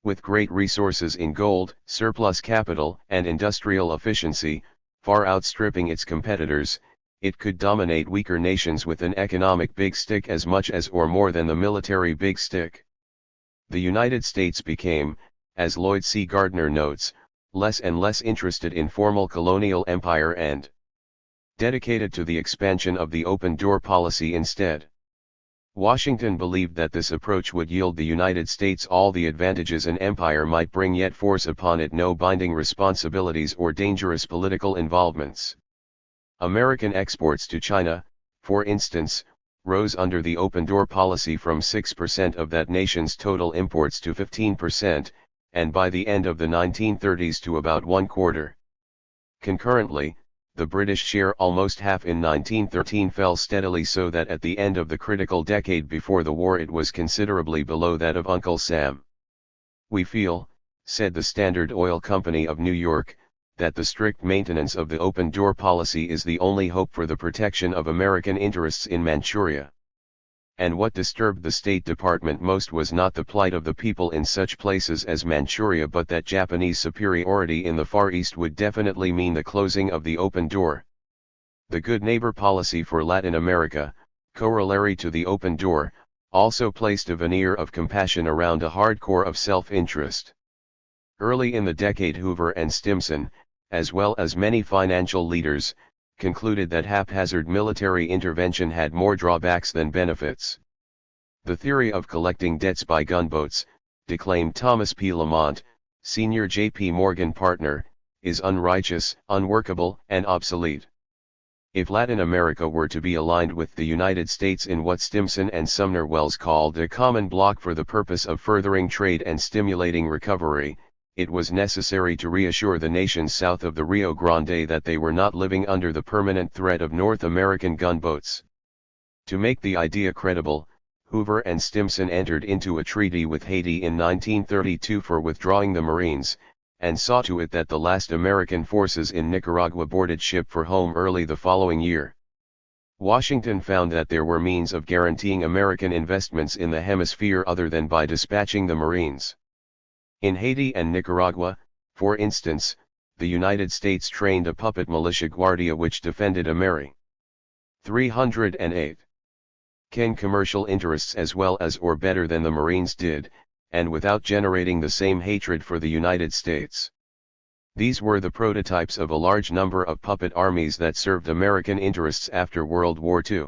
With great resources in gold, surplus capital, and industrial efficiency, far outstripping its competitors, it could dominate weaker nations with an economic big stick as much as or more than the military big stick. The United States became, as Lloyd C. Gardner notes, less and less interested in formal colonial empire and dedicated to the expansion of the open-door policy instead. Washington believed that this approach would yield the United States all the advantages an empire might bring, yet force upon it no binding responsibilities or dangerous political involvements. American exports to China, for instance, rose under the open-door policy from 6% of that nation's total imports to 15%, and by the end of the 1930s to about 1/4. Concurrently, the British share, almost half in 1913, fell steadily so that at the end of the critical decade before the war it was considerably below that of Uncle Sam. "We feel," said the Standard Oil Company of New York, "that the strict maintenance of the open-door policy is the only hope for the protection of American interests in Manchuria." And what disturbed the State Department most was not the plight of the people in such places as Manchuria, but that Japanese superiority in the Far East would definitely mean the closing of the open door. The good neighbor policy for Latin America, corollary to the open door, also placed a veneer of compassion around a hard core of self-interest. Early in the decade Hoover and Stimson, as well as many financial leaders, concluded that haphazard military intervention had more drawbacks than benefits. "The theory of collecting debts by gunboats," declaimed Thomas P. Lamont, senior J.P. Morgan partner, is unrighteous, unworkable, and obsolete. If Latin America were to be aligned with the United States in what Stimson and Sumner Welles called a common bloc for the purpose of furthering trade and stimulating recovery, it was necessary to reassure the nations south of the Rio Grande that they were not living under the permanent threat of North American gunboats. To make the idea credible, Hoover and Stimson entered into a treaty with Haiti in 1932 for withdrawing the Marines, and saw to it that the last American forces in Nicaragua boarded ship for home early the following year. Washington found that there were means of guaranteeing American investments in the hemisphere other than by dispatching the Marines. In Haiti and Nicaragua, for instance, the United States trained a puppet militia guardia which defended Ameri. 308. Ken commercial interests as well as or better than the Marines did, and without generating the same hatred for the United States. These were the prototypes of a large number of puppet armies that served American interests after World War II.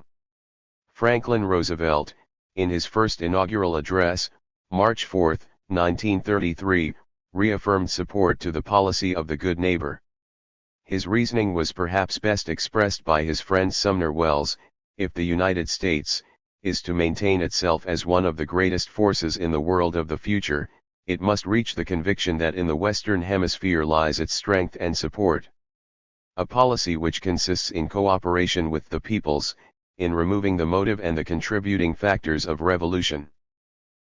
Franklin Roosevelt, in his first inaugural address, March 4, 1933, reaffirmed support to the policy of the good neighbor. His reasoning was perhaps best expressed by his friend Sumner Welles: if the United States is to maintain itself as one of the greatest forces in the world of the future, it must reach the conviction that in the Western Hemisphere lies its strength and support. A policy which consists in cooperation with the peoples, in removing the motive and the contributing factors of revolution,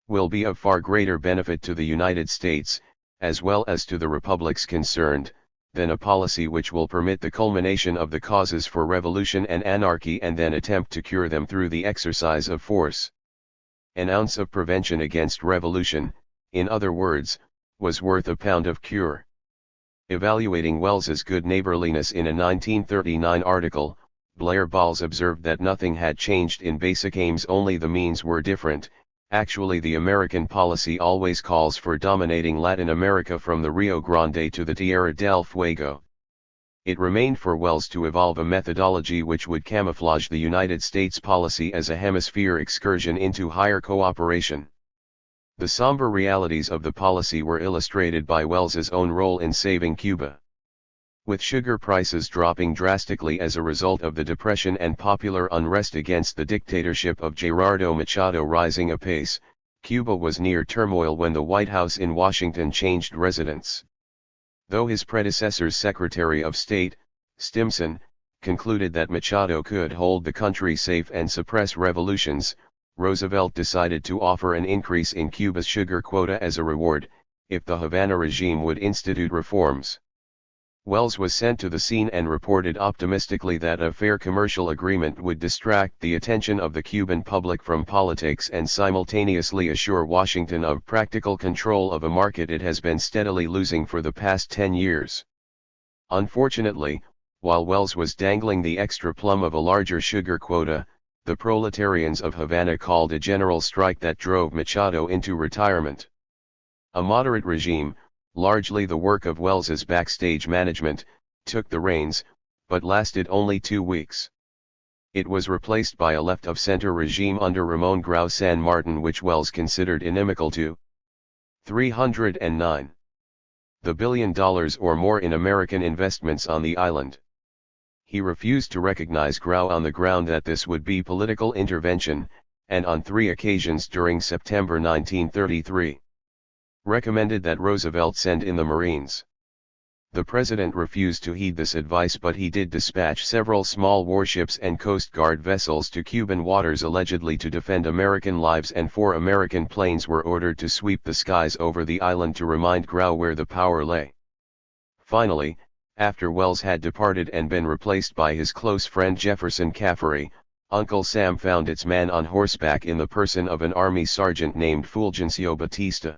will be of far greater benefit to the United States, as well as to the republics concerned, than a policy which will permit the culmination of the causes for revolution and anarchy and then attempt to cure them through the exercise of force. An ounce of prevention against revolution, in other words, was worth a pound of cure. Evaluating Welles's good neighborliness in a 1939 article, Blair Balls observed that nothing had changed in basic aims, only the means were different. Actually, the American policy always calls for dominating Latin America from the Rio Grande to the Tierra del Fuego. It remained for Welles to evolve a methodology which would camouflage the United States policy as a hemisphere excursion into higher cooperation. The somber realities of the policy were illustrated by Welles's own role in saving Cuba. With sugar prices dropping drastically as a result of the Depression and popular unrest against the dictatorship of Gerardo Machado rising apace, Cuba was near turmoil when the White House in Washington changed residents. Though his predecessor's Secretary of State, Stimson, concluded that Machado could hold the country safe and suppress revolutions, Roosevelt decided to offer an increase in Cuba's sugar quota as a reward, if the Havana regime would institute reforms. Welles was sent to the scene and reported optimistically that a fair commercial agreement would distract the attention of the Cuban public from politics and simultaneously assure Washington of practical control of a market it has been steadily losing for the past 10 years. Unfortunately, while Welles was dangling the extra plum of a larger sugar quota, the proletarians of Havana called a general strike that drove Machado into retirement. A moderate regime, largely the work of Welles's backstage management, took the reins, but lasted only 2 weeks. It was replaced by a left-of-center regime under Ramon Grau San Martin which Welles considered inimical to. 309. The $1 billion or more in American investments on the island. He refused to recognize Grau on the ground that this would be political intervention, and on 3 occasions during September 1933. Recommended that Roosevelt send in the Marines. The president refused to heed this advice, but he did dispatch several small warships and Coast Guard vessels to Cuban waters allegedly to defend American lives, and 4 American planes were ordered to sweep the skies over the island to remind Grau where the power lay. Finally, after Welles had departed and been replaced by his close friend Jefferson Caffery, Uncle Sam found its man on horseback in the person of an army sergeant named Fulgencio Batista.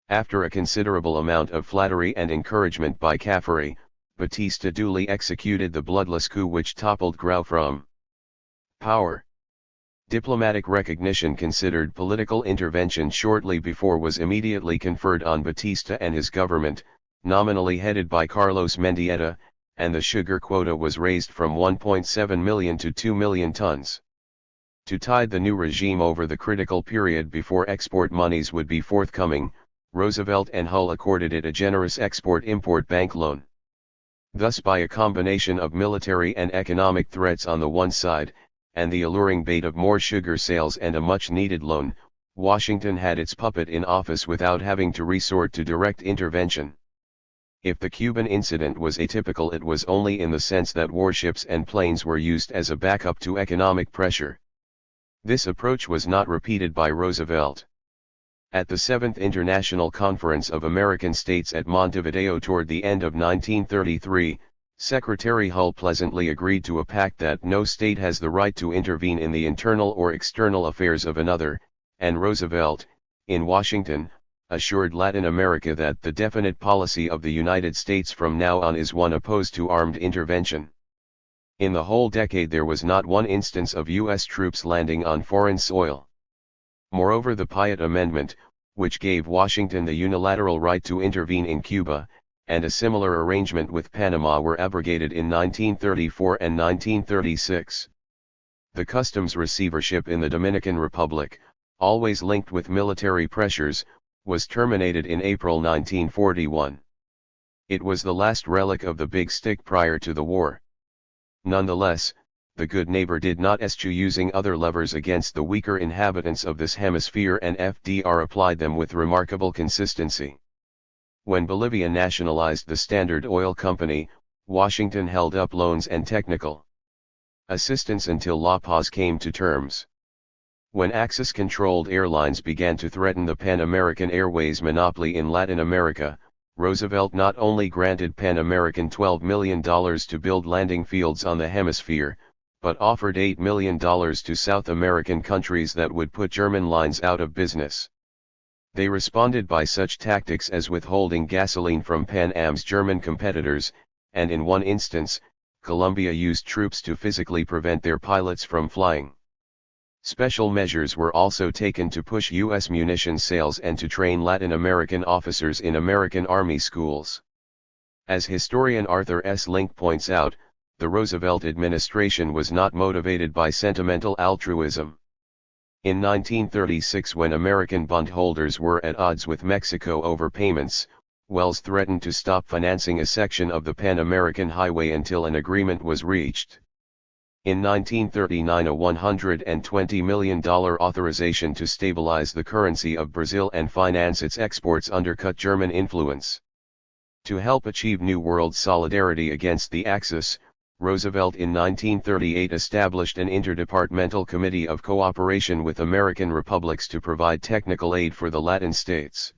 After a considerable amount of flattery and encouragement by Caffery, Batista duly executed the bloodless coup which toppled Grau from power. Diplomatic recognition considered political intervention shortly before was immediately conferred on Batista and his government, nominally headed by Carlos Mendieta, and the sugar quota was raised from 1.7 million to 2 million tons. To tide the new regime over the critical period before export monies would be forthcoming, Roosevelt and Hull accorded it a generous export-import bank loan. Thus, by a combination of military and economic threats on the one side, and the alluring bait of more sugar sales and a much-needed loan, Washington had its puppet in office without having to resort to direct intervention. If the Cuban incident was atypical, it was only in the sense that warships and planes were used as a backup to economic pressure. This approach was not repeated by Roosevelt. At the 7th International Conference of American States at Montevideo toward the end of 1933, Secretary Hull pleasantly agreed to a pact that no state has the right to intervene in the internal or external affairs of another, and Roosevelt, in Washington, assured Latin America that the definite policy of the United States from now on is one opposed to armed intervention. In the whole decade there was not one instance of U.S. troops landing on foreign soil. Moreover, the Piatt Amendment, which gave Washington the unilateral right to intervene in Cuba, and a similar arrangement with Panama were abrogated in 1934 and 1936. The customs receivership in the Dominican Republic, always linked with military pressures, was terminated in April 1941. It was the last relic of the Big Stick prior to the war. Nonetheless, the good neighbor did not eschew using other levers against the weaker inhabitants of this hemisphere, and FDR applied them with remarkable consistency. When Bolivia nationalized the Standard Oil Company, Washington held up loans and technical assistance until La Paz came to terms. When Axis-controlled airlines began to threaten the Pan American Airways monopoly in Latin America, Roosevelt not only granted Pan American $12 million to build landing fields on the hemisphere, but offered $8 million to South American countries that would put German lines out of business. They responded by such tactics as withholding gasoline from Pan Am's German competitors, and in one instance, Colombia used troops to physically prevent their pilots from flying. Special measures were also taken to push U.S. munitions sales and to train Latin American officers in American Army schools. As historian Arthur S. Link points out, the Roosevelt administration was not motivated by sentimental altruism. In 1936, when American bondholders were at odds with Mexico over payments, Wells threatened to stop financing a section of the Pan American Highway until an agreement was reached. In 1939, a $120 million authorization to stabilize the currency of Brazil and finance its exports undercut German influence. To help achieve New World solidarity against the Axis, Roosevelt in 1938 established an interdepartmental committee of cooperation with American republics to provide technical aid for the Latin states.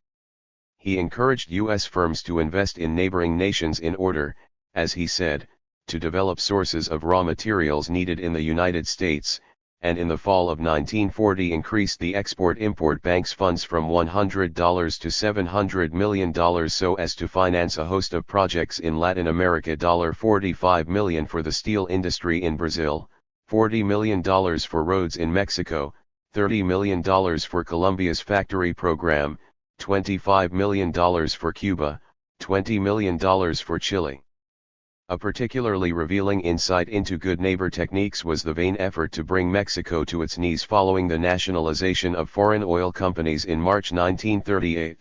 He encouraged U.S. firms to invest in neighboring nations in order, as he said, to develop sources of raw materials needed in the United States, and in the fall of 1940 increased the Export-Import Bank's funds from $100 to $700 million so as to finance a host of projects in Latin America. $45 million for the steel industry in Brazil, $40 million for roads in Mexico, $30 million for Colombia's factory program, $25 million for Cuba, $20 million for Chile. A particularly revealing insight into good neighbor techniques was the vain effort to bring Mexico to its knees following the nationalization of foreign oil companies in March 1938.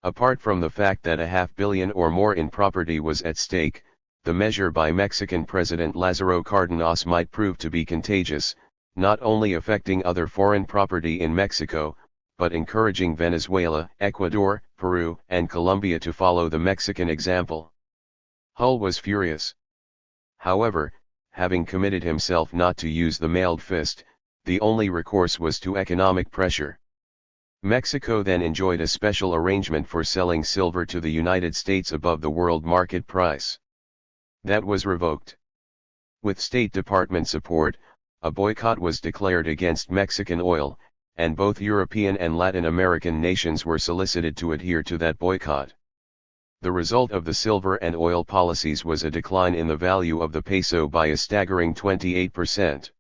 Apart from the fact that $500 million or more in property was at stake, the measure by Mexican President Lázaro Cárdenas might prove to be contagious, not only affecting other foreign property in Mexico, but encouraging Venezuela, Ecuador, Peru, and Colombia to follow the Mexican example. Hull was furious. However, having committed himself not to use the mailed fist, the only recourse was to economic pressure. Mexico then enjoyed a special arrangement for selling silver to the United States above the world market price. That was revoked. With State Department support, a boycott was declared against Mexican oil, and both European and Latin American nations were solicited to adhere to that boycott. The result of the silver and oil policies was a decline in the value of the peso by a staggering 28%.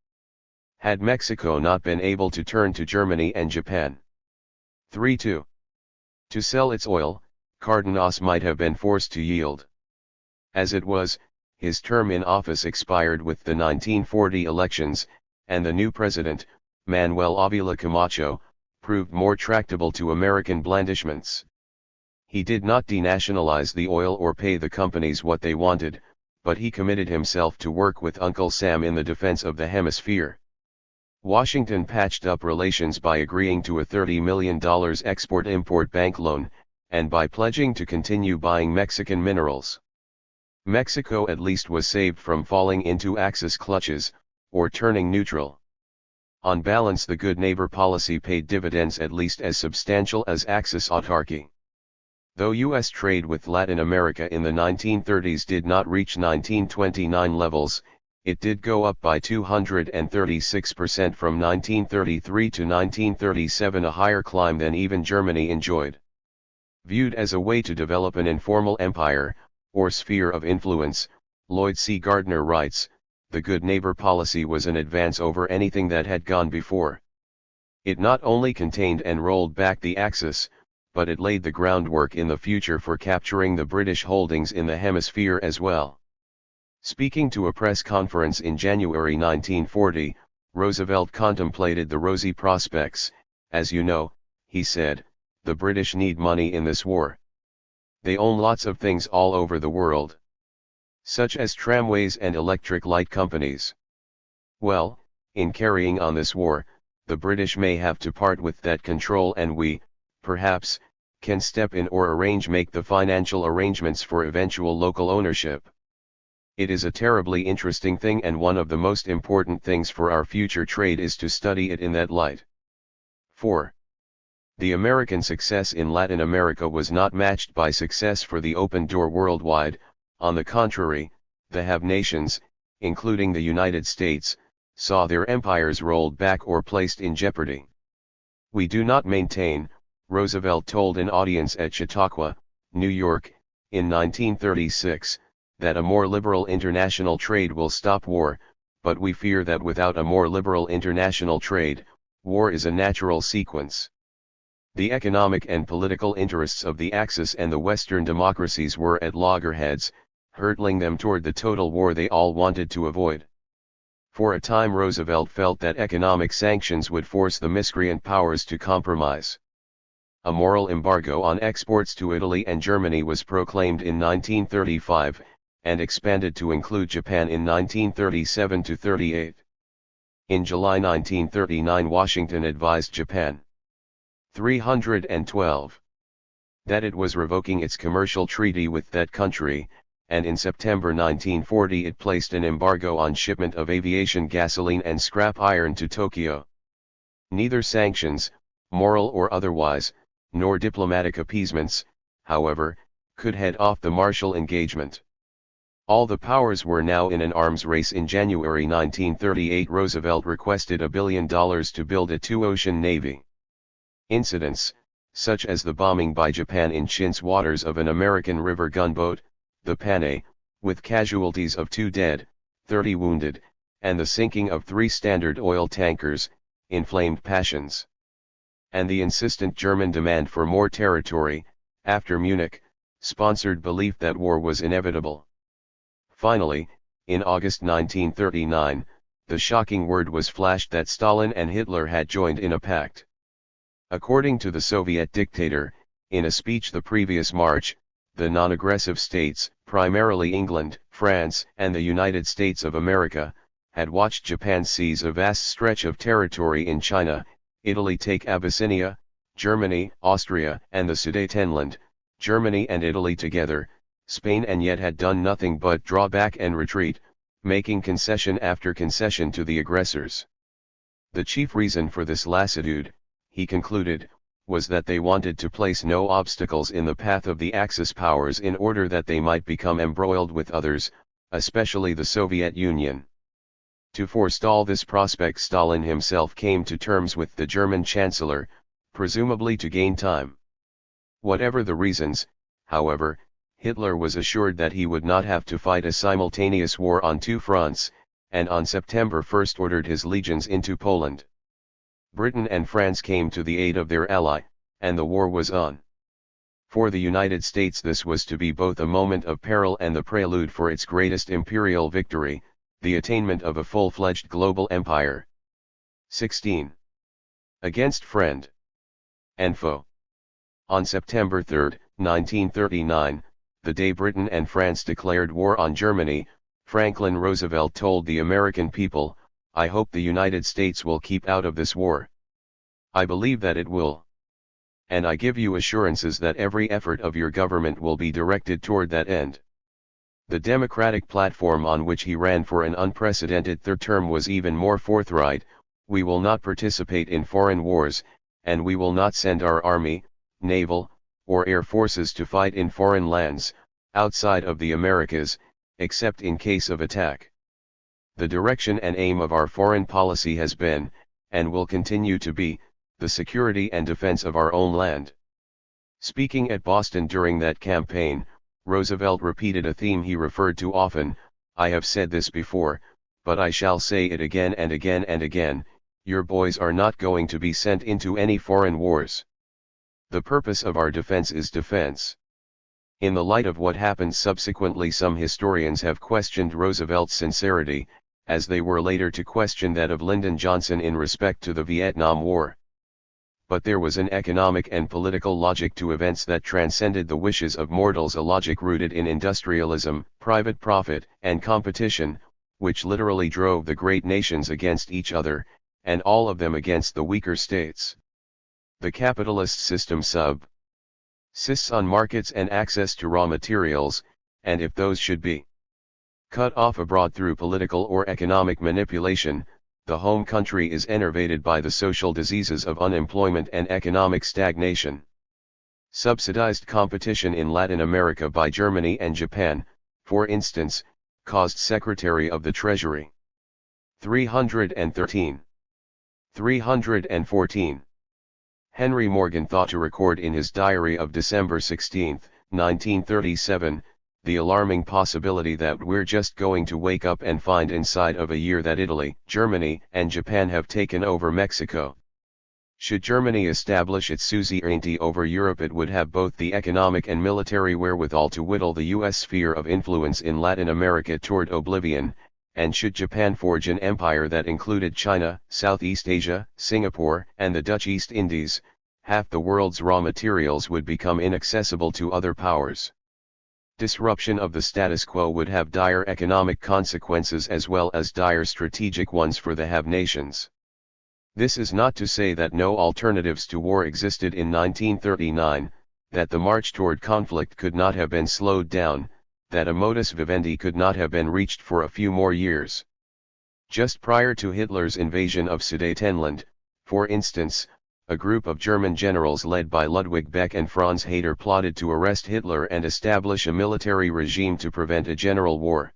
Had Mexico not been able to turn to Germany and Japan 3-2 to sell its oil, Cárdenas might have been forced to yield. As it was, his term in office expired with the 1940 elections, and the new president, Manuel Ávila Camacho, proved more tractable to American blandishments. He did not denationalize the oil or pay the companies what they wanted, but he committed himself to work with Uncle Sam in the defense of the hemisphere. Washington patched up relations by agreeing to a $30 million export-import bank loan, and by pledging to continue buying Mexican minerals. Mexico at least was saved from falling into Axis clutches, or turning neutral. On balance, the good neighbor policy paid dividends at least as substantial as Axis autarky. Though U.S. trade with Latin America in the 1930s did not reach 1929 levels, it did go up by 236% from 1933 to 1937, a higher climb than even Germany enjoyed. Viewed as a way to develop an informal empire, or sphere of influence, Lloyd C. Gardner writes, the good neighbor policy was an advance over anything that had gone before. It not only contained and rolled back the Axis, but it laid the groundwork in the future for capturing the British holdings in the hemisphere as well. Speaking to a press conference in January 1940, Roosevelt contemplated the rosy prospects. As you know, he said, the British need money in this war. They own lots of things all over the world, such as tramways and electric light companies. Well, in carrying on this war, the British may have to part with that control, and we, perhaps, can step in or make the financial arrangements for eventual local ownership. It is a terribly interesting thing, and one of the most important things for our future trade is to study it in that light. 4. The American success in Latin America was not matched by success for the open door worldwide. On the contrary, the have nations, including the United States, saw their empires rolled back or placed in jeopardy. We do not maintain, Roosevelt told an audience at Chautauqua, New York, in 1936, that a more liberal international trade will stop war, but we fear that without a more liberal international trade, war is a natural sequence. The economic and political interests of the Axis and the Western democracies were at loggerheads, hurtling them toward the total war they all wanted to avoid. For a time Roosevelt felt that economic sanctions would force the miscreant powers to compromise. A moral embargo on exports to Italy and Germany was proclaimed in 1935, and expanded to include Japan in 1937–38. In July 1939 Washington advised Japan 312 that it was revoking its commercial treaty with that country, and in September 1940 it placed an embargo on shipment of aviation gasoline and scrap iron to Tokyo. Neither sanctions, moral or otherwise, nor diplomatic appeasements, however, could head off the Marshall engagement. All the powers were now in an arms race. In January 1938 Roosevelt requested $1 billion to build a two-ocean navy. Incidents, such as the bombing by Japan in Chin's waters of an American river gunboat, the Panay, with casualties of 2 dead, 30 wounded, and the sinking of 3 Standard Oil tankers, inflamed passions. And the insistent German demand for more territory, after Munich, sponsored belief that war was inevitable. Finally, in August 1939, the shocking word was flashed that Stalin and Hitler had joined in a pact. According to the Soviet dictator, in a speech the previous March, the non-aggressive states, primarily England, France, and the United States of America, had watched Japan seize a vast stretch of territory in China, Italy take Abyssinia, Germany, Austria, and the Sudetenland, Germany and Italy together, Spain, and yet had done nothing but draw back and retreat, making concession after concession to the aggressors. The chief reason for this lassitude, he concluded, was that they wanted to place no obstacles in the path of the Axis powers in order that they might become embroiled with others, especially the Soviet Union. To forestall this prospect Stalin himself came to terms with the German Chancellor, presumably to gain time. Whatever the reasons, however, Hitler was assured that he would not have to fight a simultaneous war on 2 fronts, and on September 1 ordered his legions into Poland. Britain and France came to the aid of their ally, and the war was on. For the United States this was to be both a moment of peril and the prelude for its greatest imperial victory, the attainment of a full-fledged global empire. 16. Against friend and foe. On September 3, 1939, the day Britain and France declared war on Germany, Franklin Roosevelt told the American people, "I hope the United States will keep out of this war. I believe that it will. And I give you assurances that every effort of your government will be directed toward that end." The Democratic platform on which he ran for an unprecedented third term was even more forthright: "We will not participate in foreign wars, and we will not send our army, naval, or air forces to fight in foreign lands, outside of the Americas, except in case of attack. The direction and aim of our foreign policy has been, and will continue to be, the security and defense of our own land." Speaking at Boston during that campaign, Roosevelt repeated a theme he referred to often: "I have said this before, but I shall say it again and again and again, your boys are not going to be sent into any foreign wars. The purpose of our defense is defense." In the light of what happened subsequently, some historians have questioned Roosevelt's sincerity, as they were later to question that of Lyndon Johnson in respect to the Vietnam War. But there was an economic and political logic to events that transcended the wishes of mortals, a logic rooted in industrialism, private profit, and competition, which literally drove the great nations against each other, and all of them against the weaker states. The capitalist system subsists on markets and access to raw materials, and if those should be cut off abroad through political or economic manipulation, the home country is enervated by the social diseases of unemployment and economic stagnation. Subsidized competition in Latin America by Germany and Japan, for instance, caused Secretary of the Treasury 313. 314. Henry Morgan thought to record in his diary of December 16, 1937, the alarming possibility that we're just going to wake up and find inside of a year that Italy, Germany, and Japan have taken over Mexico. Should Germany establish its suzerainty over Europe, it would have both the economic and military wherewithal to whittle the U.S. sphere of influence in Latin America toward oblivion, and should Japan forge an empire that included China, Southeast Asia, Singapore, and the Dutch East Indies, half the world's raw materials would become inaccessible to other powers. Disruption of the status quo would have dire economic consequences as well as dire strategic ones for the have nations. This is not to say that no alternatives to war existed in 1939, that the march toward conflict could not have been slowed down, that a modus vivendi could not have been reached for a few more years. Just prior to Hitler's invasion of Sudetenland, for instance, a group of German generals led by Ludwig Beck and Franz Hader plotted to arrest Hitler and establish a military regime to prevent a general war.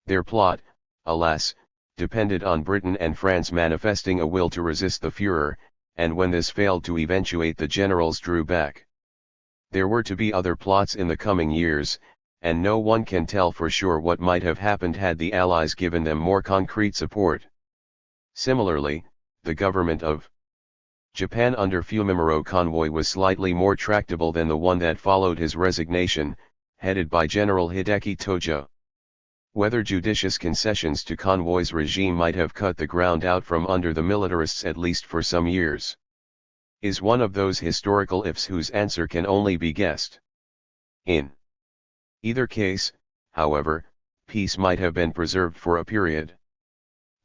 Their plot, alas, depended on Britain and France manifesting a will to resist the Führer, and when this failed to eventuate, the generals drew back. There were to be other plots in the coming years, and no one can tell for sure what might have happened had the Allies given them more concrete support. Similarly, the government of Japan under Fumimaro Convoy was slightly more tractable than the one that followed his resignation, headed by General Hideki Tojo. Whether judicious concessions to Convoy's regime might have cut the ground out from under the militarists at least for some years, is one of those historical ifs whose answer can only be guessed. In either case, however, peace might have been preserved for a period.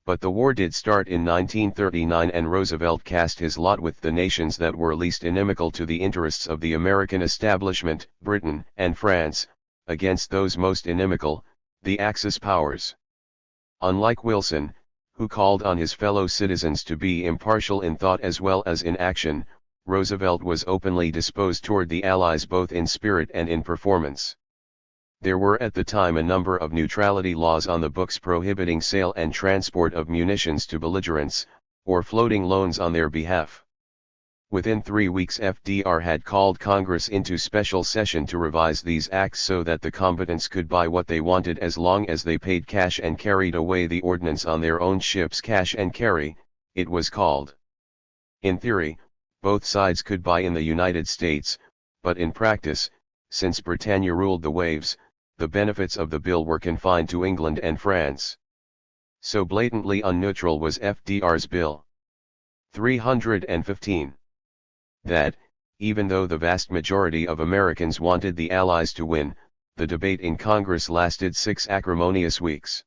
But the war did start in 1939, and Roosevelt cast his lot with the nations that were least inimical to the interests of the American establishment, Britain and France, against those most inimical, the Axis powers. Unlike Wilson, who called on his fellow citizens to be impartial in thought as well as in action, Roosevelt was openly disposed toward the Allies both in spirit and in performance. There were at the time a number of neutrality laws on the books prohibiting sale and transport of munitions to belligerents, or floating loans on their behalf. Within 3 weeks FDR had called Congress into special session to revise these acts so that the combatants could buy what they wanted as long as they paid cash and carried away the ordnance on their own ships. Cash and carry, it was called. In theory, both sides could buy in the United States, but in practice, since Britannia ruled the waves, the benefits of the bill were confined to England and France. So blatantly unneutral was FDR's bill. 315. That, Even though the vast majority of Americans wanted the Allies to win, the debate in Congress lasted 6 acrimonious weeks.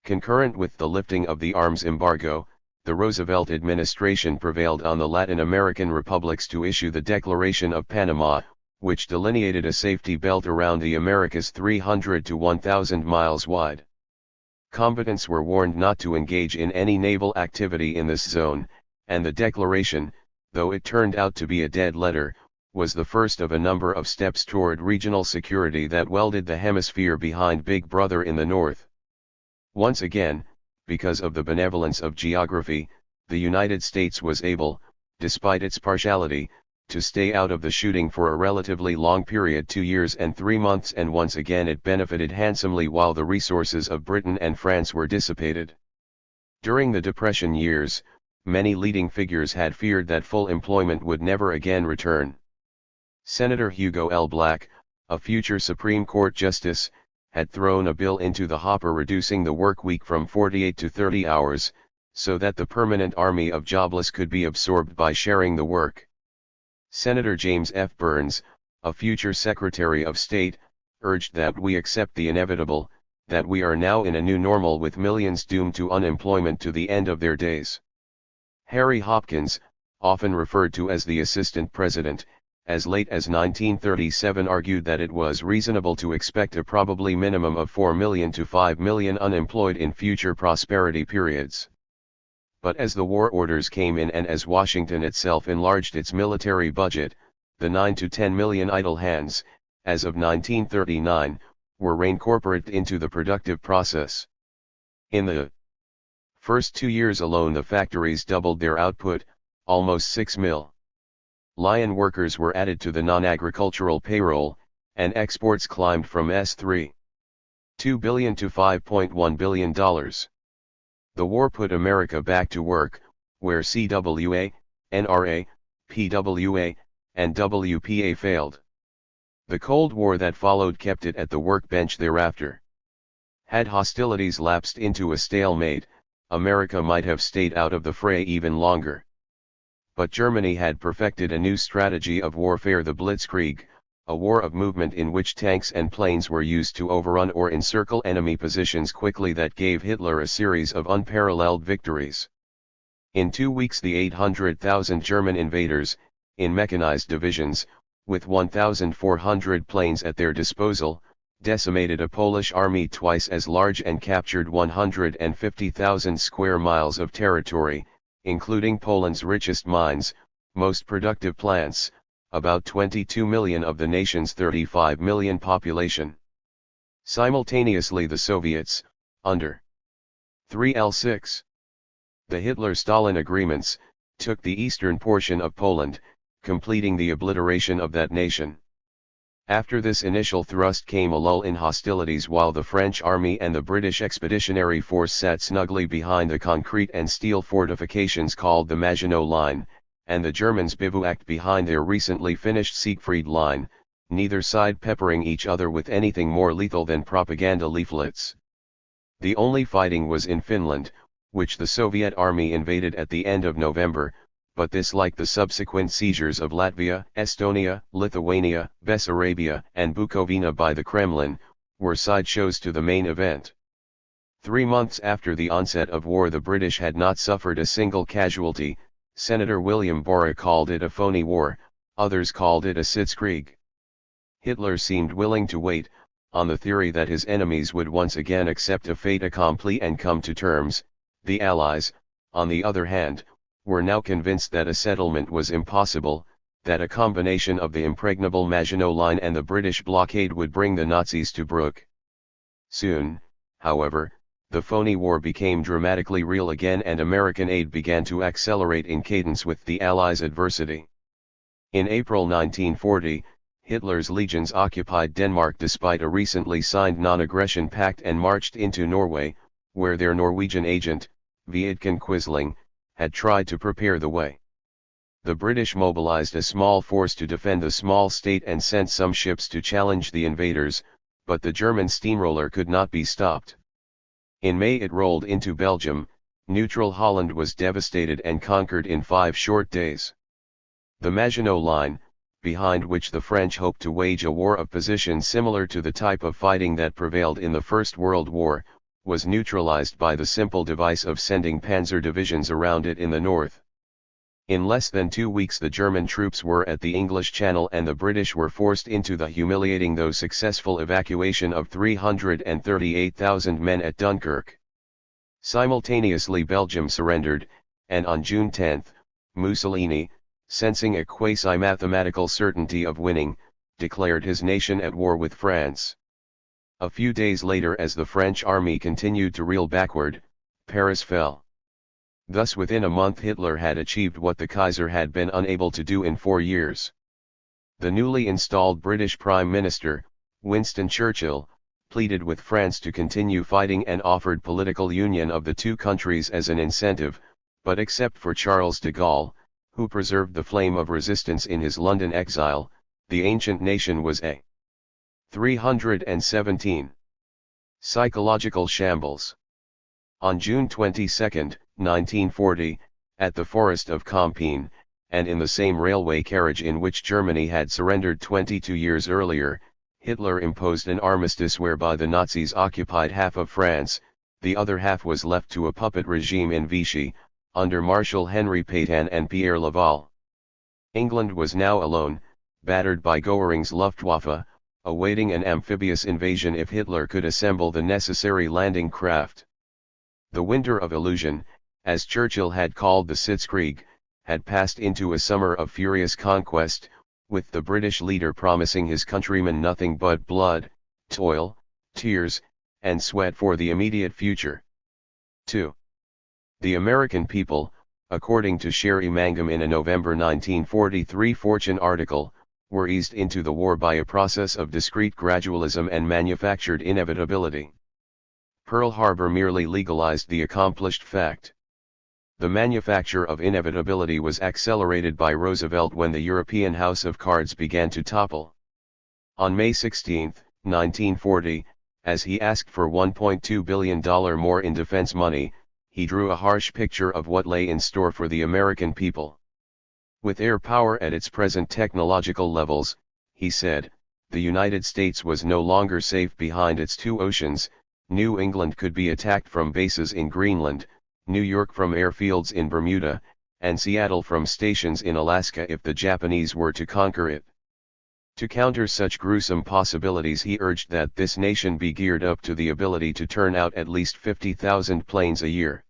Concurrent with the lifting of the arms embargo, the Roosevelt administration prevailed on the Latin American republics to issue the Declaration of Panama, which delineated a safety belt around the Americas 300 to 1,000 miles wide. Combatants were warned not to engage in any naval activity in this zone, and the declaration, though it turned out to be a dead letter, was the first of a number of steps toward regional security that welded the hemisphere behind Big Brother in the north. Once again, because of the benevolence of geography, the United States was able, despite its partiality, to stay out of the shooting for a relatively long period, 2 years and 3 months, and once again it benefited handsomely while the resources of Britain and France were dissipated. During the Depression years, many leading figures had feared that full employment would never again return. Senator Hugo L. Black, a future Supreme Court justice, had thrown a bill into the hopper reducing the work week from 48 to 30 hours, so that the permanent army of jobless could be absorbed by sharing the work. Senator James F. Burns, a future Secretary of State, urged that we accept the inevitable, that we are now in a new normal with millions doomed to unemployment to the end of their days. Harry Hopkins, often referred to as the Assistant President, as late as 1937 argued that it was reasonable to expect a probably minimum of 4 million to 5 million unemployed in future prosperity periods. But as the war orders came in and as Washington itself enlarged its military budget, the 9 to 10 million idle hands, as of 1939, were reincorporated into the productive process. In the first 2 years alone the factories doubled their output, almost 6 million workers were added to the non-agricultural payroll, and exports climbed from $3.2 billion to $5.1 billion. The war put America back to work, where CWA, NRA, PWA, and WPA failed. The Cold War that followed kept it at the workbench thereafter. Had hostilities lapsed into a stalemate, America might have stayed out of the fray even longer. But Germany had perfected a new strategy of warfare, the Blitzkrieg, a war of movement in which tanks and planes were used to overrun or encircle enemy positions quickly that gave Hitler a series of unparalleled victories. In 2 weeks the 800,000 German invaders, in mechanized divisions, with 1,400 planes at their disposal, decimated a Polish army twice as large and captured 150,000 square miles of territory, including Poland's richest mines, most productive plants, about 22 million of the nation's 35 million population. Simultaneously the Soviets, under 3L6, the Hitler-Stalin agreements, took the eastern portion of Poland, completing the obliteration of that nation. After this initial thrust came a lull in hostilities while the French army and the British Expeditionary Force sat snugly behind the concrete and steel fortifications called the Maginot Line, and the Germans bivouacked behind their recently finished Siegfried Line, neither side peppering each other with anything more lethal than propaganda leaflets. The only fighting was in Finland, which the Soviet army invaded at the end of November, but this, like the subsequent seizures of Latvia, Estonia, Lithuania, Bessarabia, and Bukovina by the Kremlin, were sideshows to the main event. 3 months after the onset of war the British had not suffered a single casualty. Senator William Borah called it a phony war, others called it a Sitzkrieg. Hitler seemed willing to wait, on the theory that his enemies would once again accept a fait accompli and come to terms. The Allies, on the other hand, were now convinced that a settlement was impossible, that a combination of the impregnable Maginot Line and the British blockade would bring the Nazis to Brook. Soon, however, the phony war became dramatically real again and American aid began to accelerate in cadence with the Allies' adversity. In April 1940, Hitler's legions occupied Denmark despite a recently signed non-aggression pact and marched into Norway, where their Norwegian agent, Vidkun Quisling, had tried to prepare the way. The British mobilized a small force to defend the small state and sent some ships to challenge the invaders, but the German steamroller could not be stopped. In May it rolled into Belgium, neutral Holland was devastated and conquered in 5 short days. The Maginot Line, behind which the French hoped to wage a war of position similar to the type of fighting that prevailed in the First World War, was neutralized by the simple device of sending panzer divisions around it in the north. In less than 2 weeks the German troops were at the English Channel and the British were forced into the humiliating though successful evacuation of 338,000 men at Dunkirk. Simultaneously Belgium surrendered, and on June 10, Mussolini, sensing a quasi-mathematical certainty of winning, declared his nation at war with France. A few days later, as the French army continued to reel backward, Paris fell. Thus within a month Hitler had achieved what the Kaiser had been unable to do in 4 years. The newly installed British Prime Minister, Winston Churchill, pleaded with France to continue fighting and offered political union of the two countries as an incentive, but except for Charles de Gaulle, who preserved the flame of resistance in his London exile, the ancient nation was a 317. Psychological shambles. On June 22, 1940, at the forest of Compiègne, and in the same railway carriage in which Germany had surrendered 22 years earlier, Hitler imposed an armistice whereby the Nazis occupied half of France, the other half was left to a puppet regime in Vichy, under Marshal Henri Pétain and Pierre Laval. England was now alone, battered by Goering's Luftwaffe, awaiting an amphibious invasion if Hitler could assemble the necessary landing craft. The winter of illusion, as Churchill had called the Sitzkrieg, had passed into a summer of furious conquest, with the British leader promising his countrymen nothing but blood, toil, tears, and sweat for the immediate future. 2. The American people, according to Sherry Mangum in a November 1943 Fortune article, were eased into the war by a process of discrete gradualism and manufactured inevitability. Pearl Harbor merely legalized the accomplished fact. The manufacture of inevitability was accelerated by Roosevelt when the European house of cards began to topple. On May 16, 1940, as he asked for $1.2 billion more in defense money, he drew a harsh picture of what lay in store for the American people. With air power at its present technological levels, he said, the United States was no longer safe behind its two oceans. New England could be attacked from bases in Greenland, New York from airfields in Bermuda, and Seattle from stations in Alaska if the Japanese were to conquer it. To counter such gruesome possibilities, he urged that this nation be geared up to the ability to turn out at least 50,000 planes a year.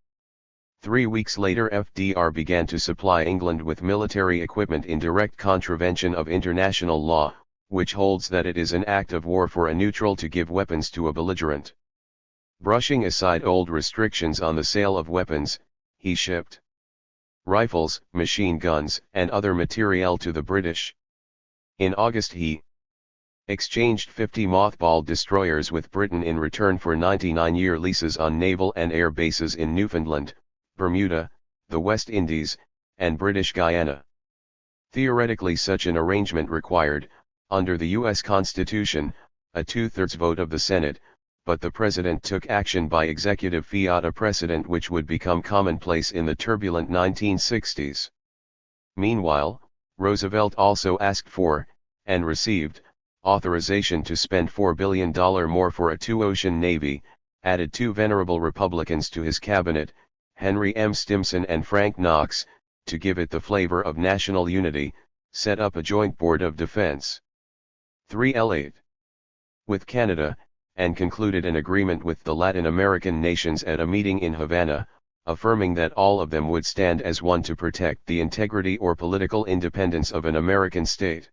3 weeks later FDR began to supply England with military equipment in direct contravention of international law, which holds that it is an act of war for a neutral to give weapons to a belligerent. Brushing aside old restrictions on the sale of weapons, he shipped rifles, machine guns, and other materiel to the British. In August he exchanged 50 mothballed destroyers with Britain in return for 99-year leases on naval and air bases in Newfoundland, Bermuda, the West Indies, and British Guiana. Theoretically, such an arrangement required, under the U.S. Constitution, a 2/3 vote of the Senate, but the President took action by executive fiat, a precedent which would become commonplace in the turbulent 1960s. Meanwhile, Roosevelt also asked for, and received, authorization to spend $4 billion more for a two-ocean navy, added 2 venerable Republicans to his cabinet, Henry M. Stimson and Frank Knox, to give it the flavor of national unity, set up a joint board of defense. 3L8. With Canada, and concluded an agreement with the Latin American nations at a meeting in Havana, affirming that all of them would stand as one to protect the integrity or political independence of an American state.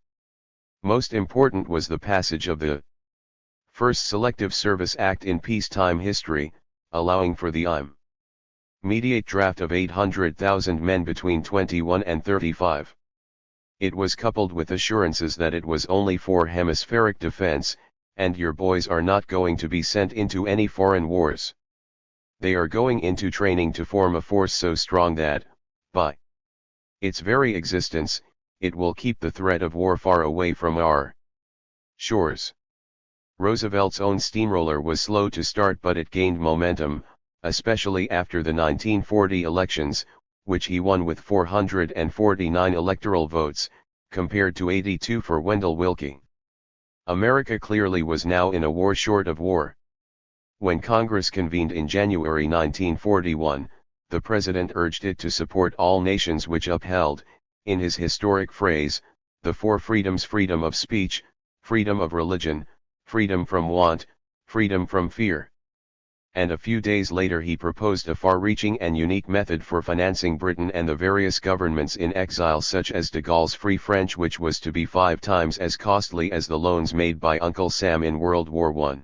Most important was the passage of the first Selective Service Act in peacetime history, allowing for the immediate draft of 800,000 men between 21 and 35. It was coupled with assurances that it was only for hemispheric defense, and your boys are not going to be sent into any foreign wars. They are going into training to form a force so strong that, by its very existence, it will keep the threat of war far away from our shores. Roosevelt's own steamroller was slow to start, but it gained momentum, especially after the 1940 elections, which he won with 449 electoral votes, compared to 82 for Wendell Willkie. America clearly was now in a war short of war. When Congress convened in January 1941, the President urged it to support all nations which upheld, in his historic phrase, the four freedoms: freedom of speech, freedom of religion, freedom from want, freedom from fear. And a few days later he proposed a far-reaching and unique method for financing Britain and the various governments in exile, such as de Gaulle's Free French, which was to be 5 times as costly as the loans made by Uncle Sam in World War I.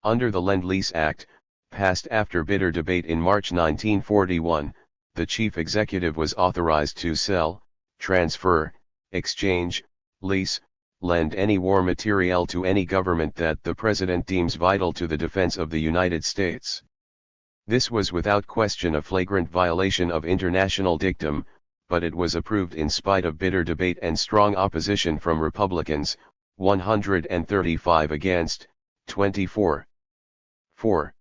Under the Lend-Lease Act, passed after bitter debate in March 1941, the chief executive was authorized to sell, transfer, exchange, lease, lend any war materiel to any government that the President deems vital to the defense of the United States. This was without question a flagrant violation of international dictum, but it was approved in spite of bitter debate and strong opposition from Republicans, 135 against, 24 for.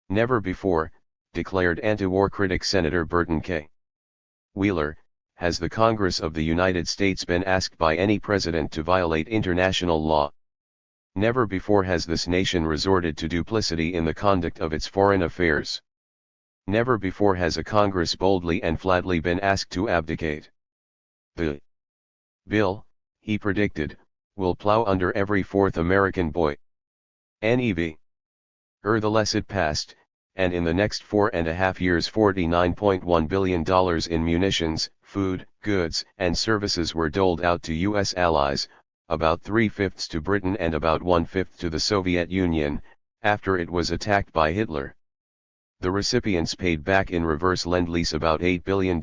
Never before, declared anti-war critic Senator Burton K. Wheeler, has the Congress of the United States been asked by any president to violate international law. Never before has this nation resorted to duplicity in the conduct of its foreign affairs. Never before has a Congress boldly and flatly been asked to abdicate. The bill, he predicted, will plow under every fourth American boy. NEV. The less it passed, and in the next 4.5 years $49.1 billion in munitions, food, goods, and services were doled out to U.S. allies, about 3/5 to Britain and about 1/5 to the Soviet Union, after it was attacked by Hitler. The recipients paid back in reverse Lend-Lease about $8 billion,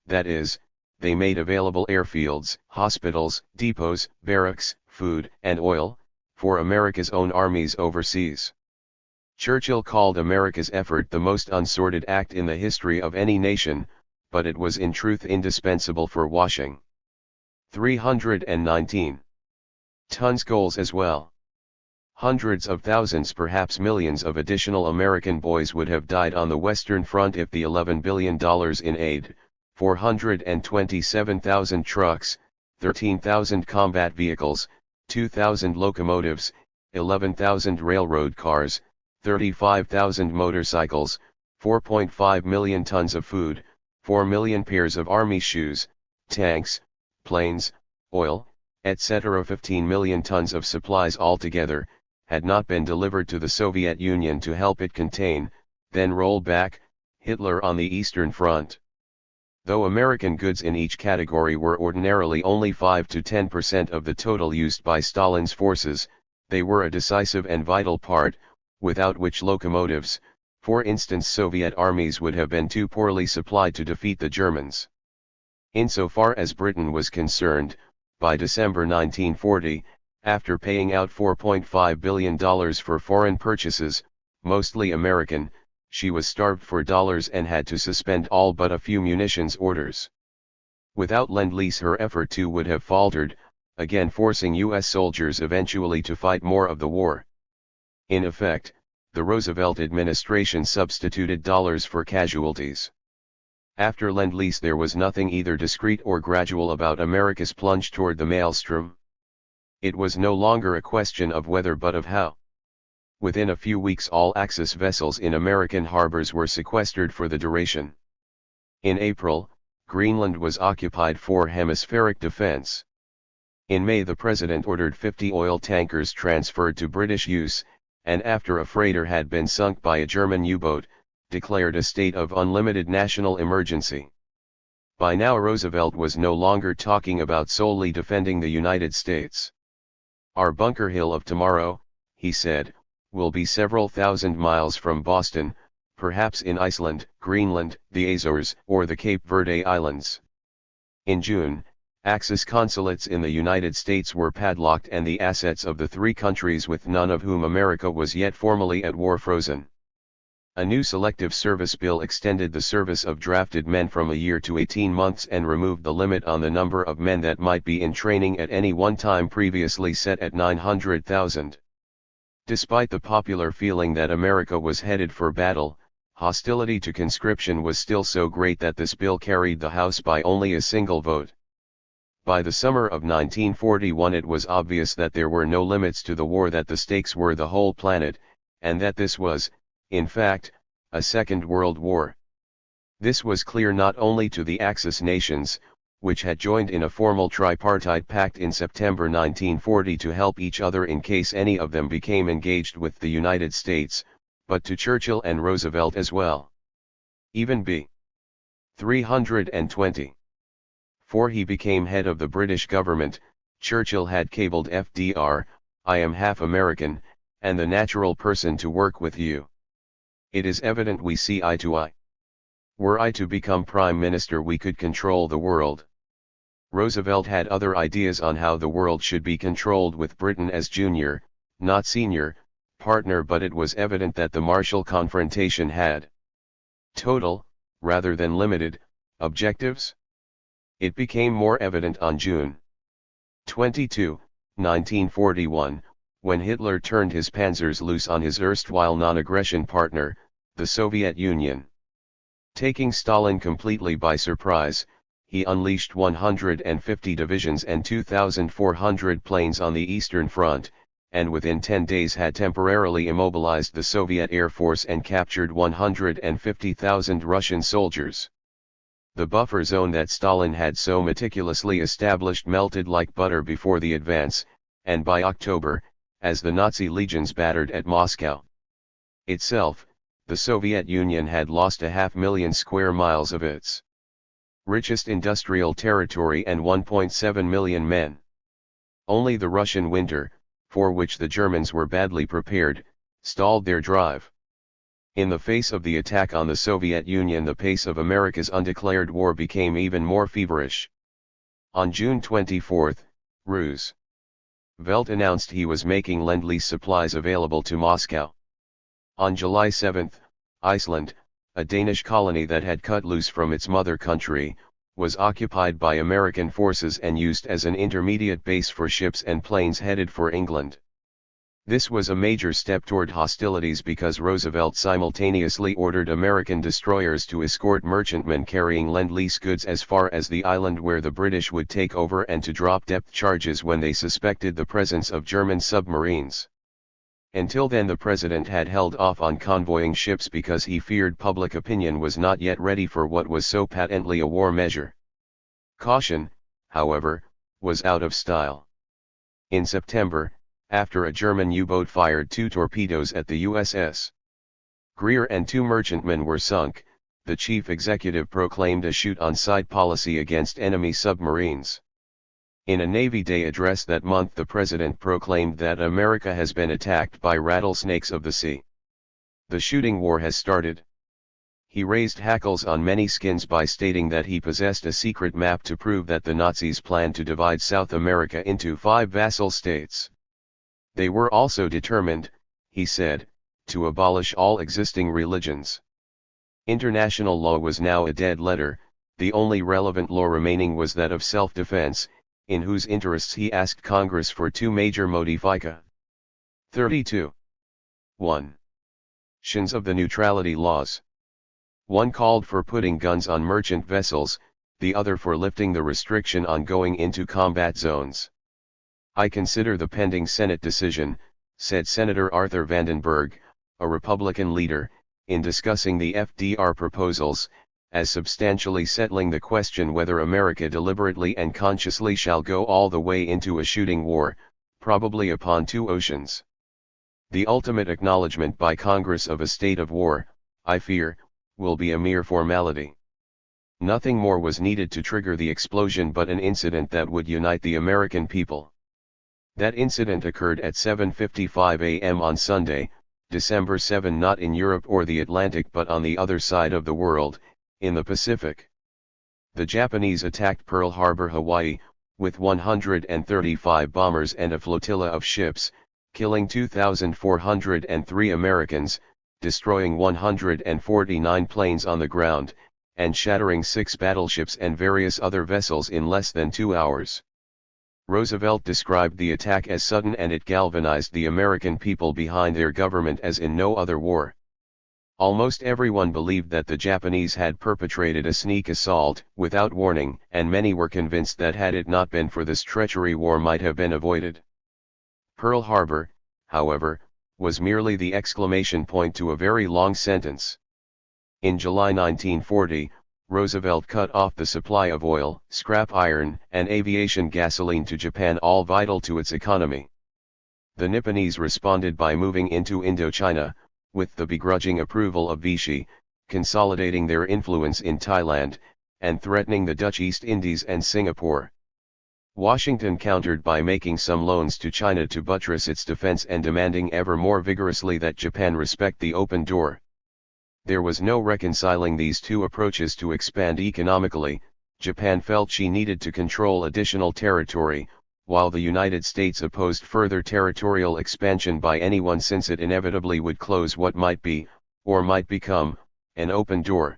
that is, they made available airfields, hospitals, depots, barracks, food, and oil, for America's own armies overseas. Churchill called America's effort the most unsorted act in the history of any nation, but it was in truth indispensable for washing 319 tons goals as well. Hundreds of thousands, perhaps millions of additional American boys would have died on the Western Front if the $11 billion in aid, 427,000 trucks, 13,000 combat vehicles, 2,000 locomotives, 11,000 railroad cars, 35,000 motorcycles, 4.5 million tons of food, 4 million pairs of army shoes, tanks, planes, oil, etc. 15 million tons of supplies altogether, had not been delivered to the Soviet Union to help it contain, then roll back, Hitler on the Eastern Front. Though American goods in each category were ordinarily only 5 to 10% of the total used by Stalin's forces, they were a decisive and vital part, without which locomotives, for instance, Soviet armies would have been too poorly supplied to defeat the Germans. Insofar as Britain was concerned, by December 1940, after paying out $4.5 billion for foreign purchases, mostly American, she was starved for dollars and had to suspend all but a few munitions orders. Without Lend-Lease her effort too would have faltered, again forcing U.S. soldiers eventually to fight more of the war. In effect, the Roosevelt administration substituted dollars for casualties. After Lend-Lease there was nothing either discreet or gradual about America's plunge toward the maelstrom. It was no longer a question of whether but of how. Within a few weeks all Axis vessels in American harbors were sequestered for the duration. In April, Greenland was occupied for hemispheric defense. In May the President ordered 50 oil tankers transferred to British use, and after a freighter had been sunk by a German U-boat, declared a state of unlimited national emergency. By now Roosevelt was no longer talking about solely defending the United States. Our Bunker Hill of tomorrow, he said, will be several thousand miles from Boston, perhaps in Iceland, Greenland, the Azores, or the Cape Verde Islands. In June, Axis consulates in the United States were padlocked and the assets of the three countries with none of whom America was yet formally at war frozen. A new selective service bill extended the service of drafted men from a year to 18 months and removed the limit on the number of men that might be in training at any one time, previously set at 900,000. Despite the popular feeling that America was headed for battle, hostility to conscription was still so great that this bill carried the House by only a single vote. By the summer of 1941 it was obvious that there were no limits to the war, that the stakes were the whole planet, and that this was, in fact, a Second World War. This was clear not only to the Axis nations, which had joined in a formal tripartite pact in September 1940 to help each other in case any of them became engaged with the United States, but to Churchill and Roosevelt as well. Even B. 320. Before he became head of the British government, Churchill had cabled FDR, "I am half American, and the natural person to work with you. It is evident we see eye to eye. Were I to become Prime Minister we could control the world." Roosevelt had other ideas on how the world should be controlled, with Britain as junior, not senior, partner, but it was evident that the Marshall Confrontation had total, rather than limited, objectives. It became more evident on June 22, 1941, when Hitler turned his panzers loose on his erstwhile non-aggression partner, the Soviet Union. Taking Stalin completely by surprise, he unleashed 150 divisions and 2,400 planes on the Eastern Front, and within 10 days had temporarily immobilized the Soviet Air Force and captured 150,000 Russian soldiers. The buffer zone that Stalin had so meticulously established melted like butter before the advance, and by October, as the Nazi legions battered at Moscow itself, the Soviet Union had lost 500,000 square miles of its richest industrial territory and 1.7 million men. Only the Russian winter, for which the Germans were badly prepared, stalled their drive. In the face of the attack on the Soviet Union, the pace of America's undeclared war became even more feverish. On June 24, Roosevelt announced he was making Lend-Lease supplies available to Moscow. On July 7, Iceland, a Danish colony that had cut loose from its mother country, was occupied by American forces and used as an intermediate base for ships and planes headed for England. This was a major step toward hostilities because Roosevelt simultaneously ordered American destroyers to escort merchantmen carrying Lend-Lease goods as far as the island where the British would take over, and to drop depth charges when they suspected the presence of German submarines. Until then the president had held off on convoying ships because he feared public opinion was not yet ready for what was so patently a war measure. Caution, however, was out of style. In September, after a German U-boat fired 2 torpedoes at the USS Greer and 2 merchantmen were sunk, the chief executive proclaimed a shoot-on-sight policy against enemy submarines. In a Navy Day address that month, the president proclaimed that America has been attacked by rattlesnakes of the sea. The shooting war has started. He raised hackles on many skins by stating that he possessed a secret map to prove that the Nazis planned to divide South America into 5 vassal states. They were also determined, he said, to abolish all existing religions. International law was now a dead letter. The only relevant law remaining was that of self-defense, in whose interests he asked Congress for 2 major modifica. 32. 1. Tions of the neutrality laws. One called for putting guns on merchant vessels, the other for lifting the restriction on going into combat zones. "I consider the pending Senate decision," said Senator Arthur Vandenberg, a Republican leader, in discussing the FDR proposals, "as substantially settling the question whether America deliberately and consciously shall go all the way into a shooting war, probably upon 2 oceans. The ultimate acknowledgement by Congress of a state of war, I fear, will be a mere formality." Nothing more was needed to trigger the explosion but an incident that would unite the American people. That incident occurred at 7:55 a.m. on Sunday, December 7, not in Europe or the Atlantic but on the other side of the world, in the Pacific. The Japanese attacked Pearl Harbor, Hawaii, with 135 bombers and a flotilla of ships, killing 2,403 Americans, destroying 149 planes on the ground, and shattering 6 battleships and various other vessels in less than 2 hours. Roosevelt described the attack as sudden, and it galvanized the American people behind their government as in no other war. Almost everyone believed that the Japanese had perpetrated a sneak assault without warning, and many were convinced that had it not been for this treachery, war might have been avoided. Pearl Harbor, however, was merely the exclamation point to a very long sentence. In July 1940, Roosevelt cut off the supply of oil, scrap iron, and aviation gasoline to Japan, all vital to its economy. The Nipponese responded by moving into Indochina, with the begrudging approval of Vichy, consolidating their influence in Thailand, and threatening the Dutch East Indies and Singapore. Washington countered by making some loans to China to buttress its defense and demanding ever more vigorously that Japan respect the open door. There was no reconciling these two approaches. To expand economically, Japan felt she needed to control additional territory, while the United States opposed further territorial expansion by anyone, since it inevitably would close what might be, or might become, an open door.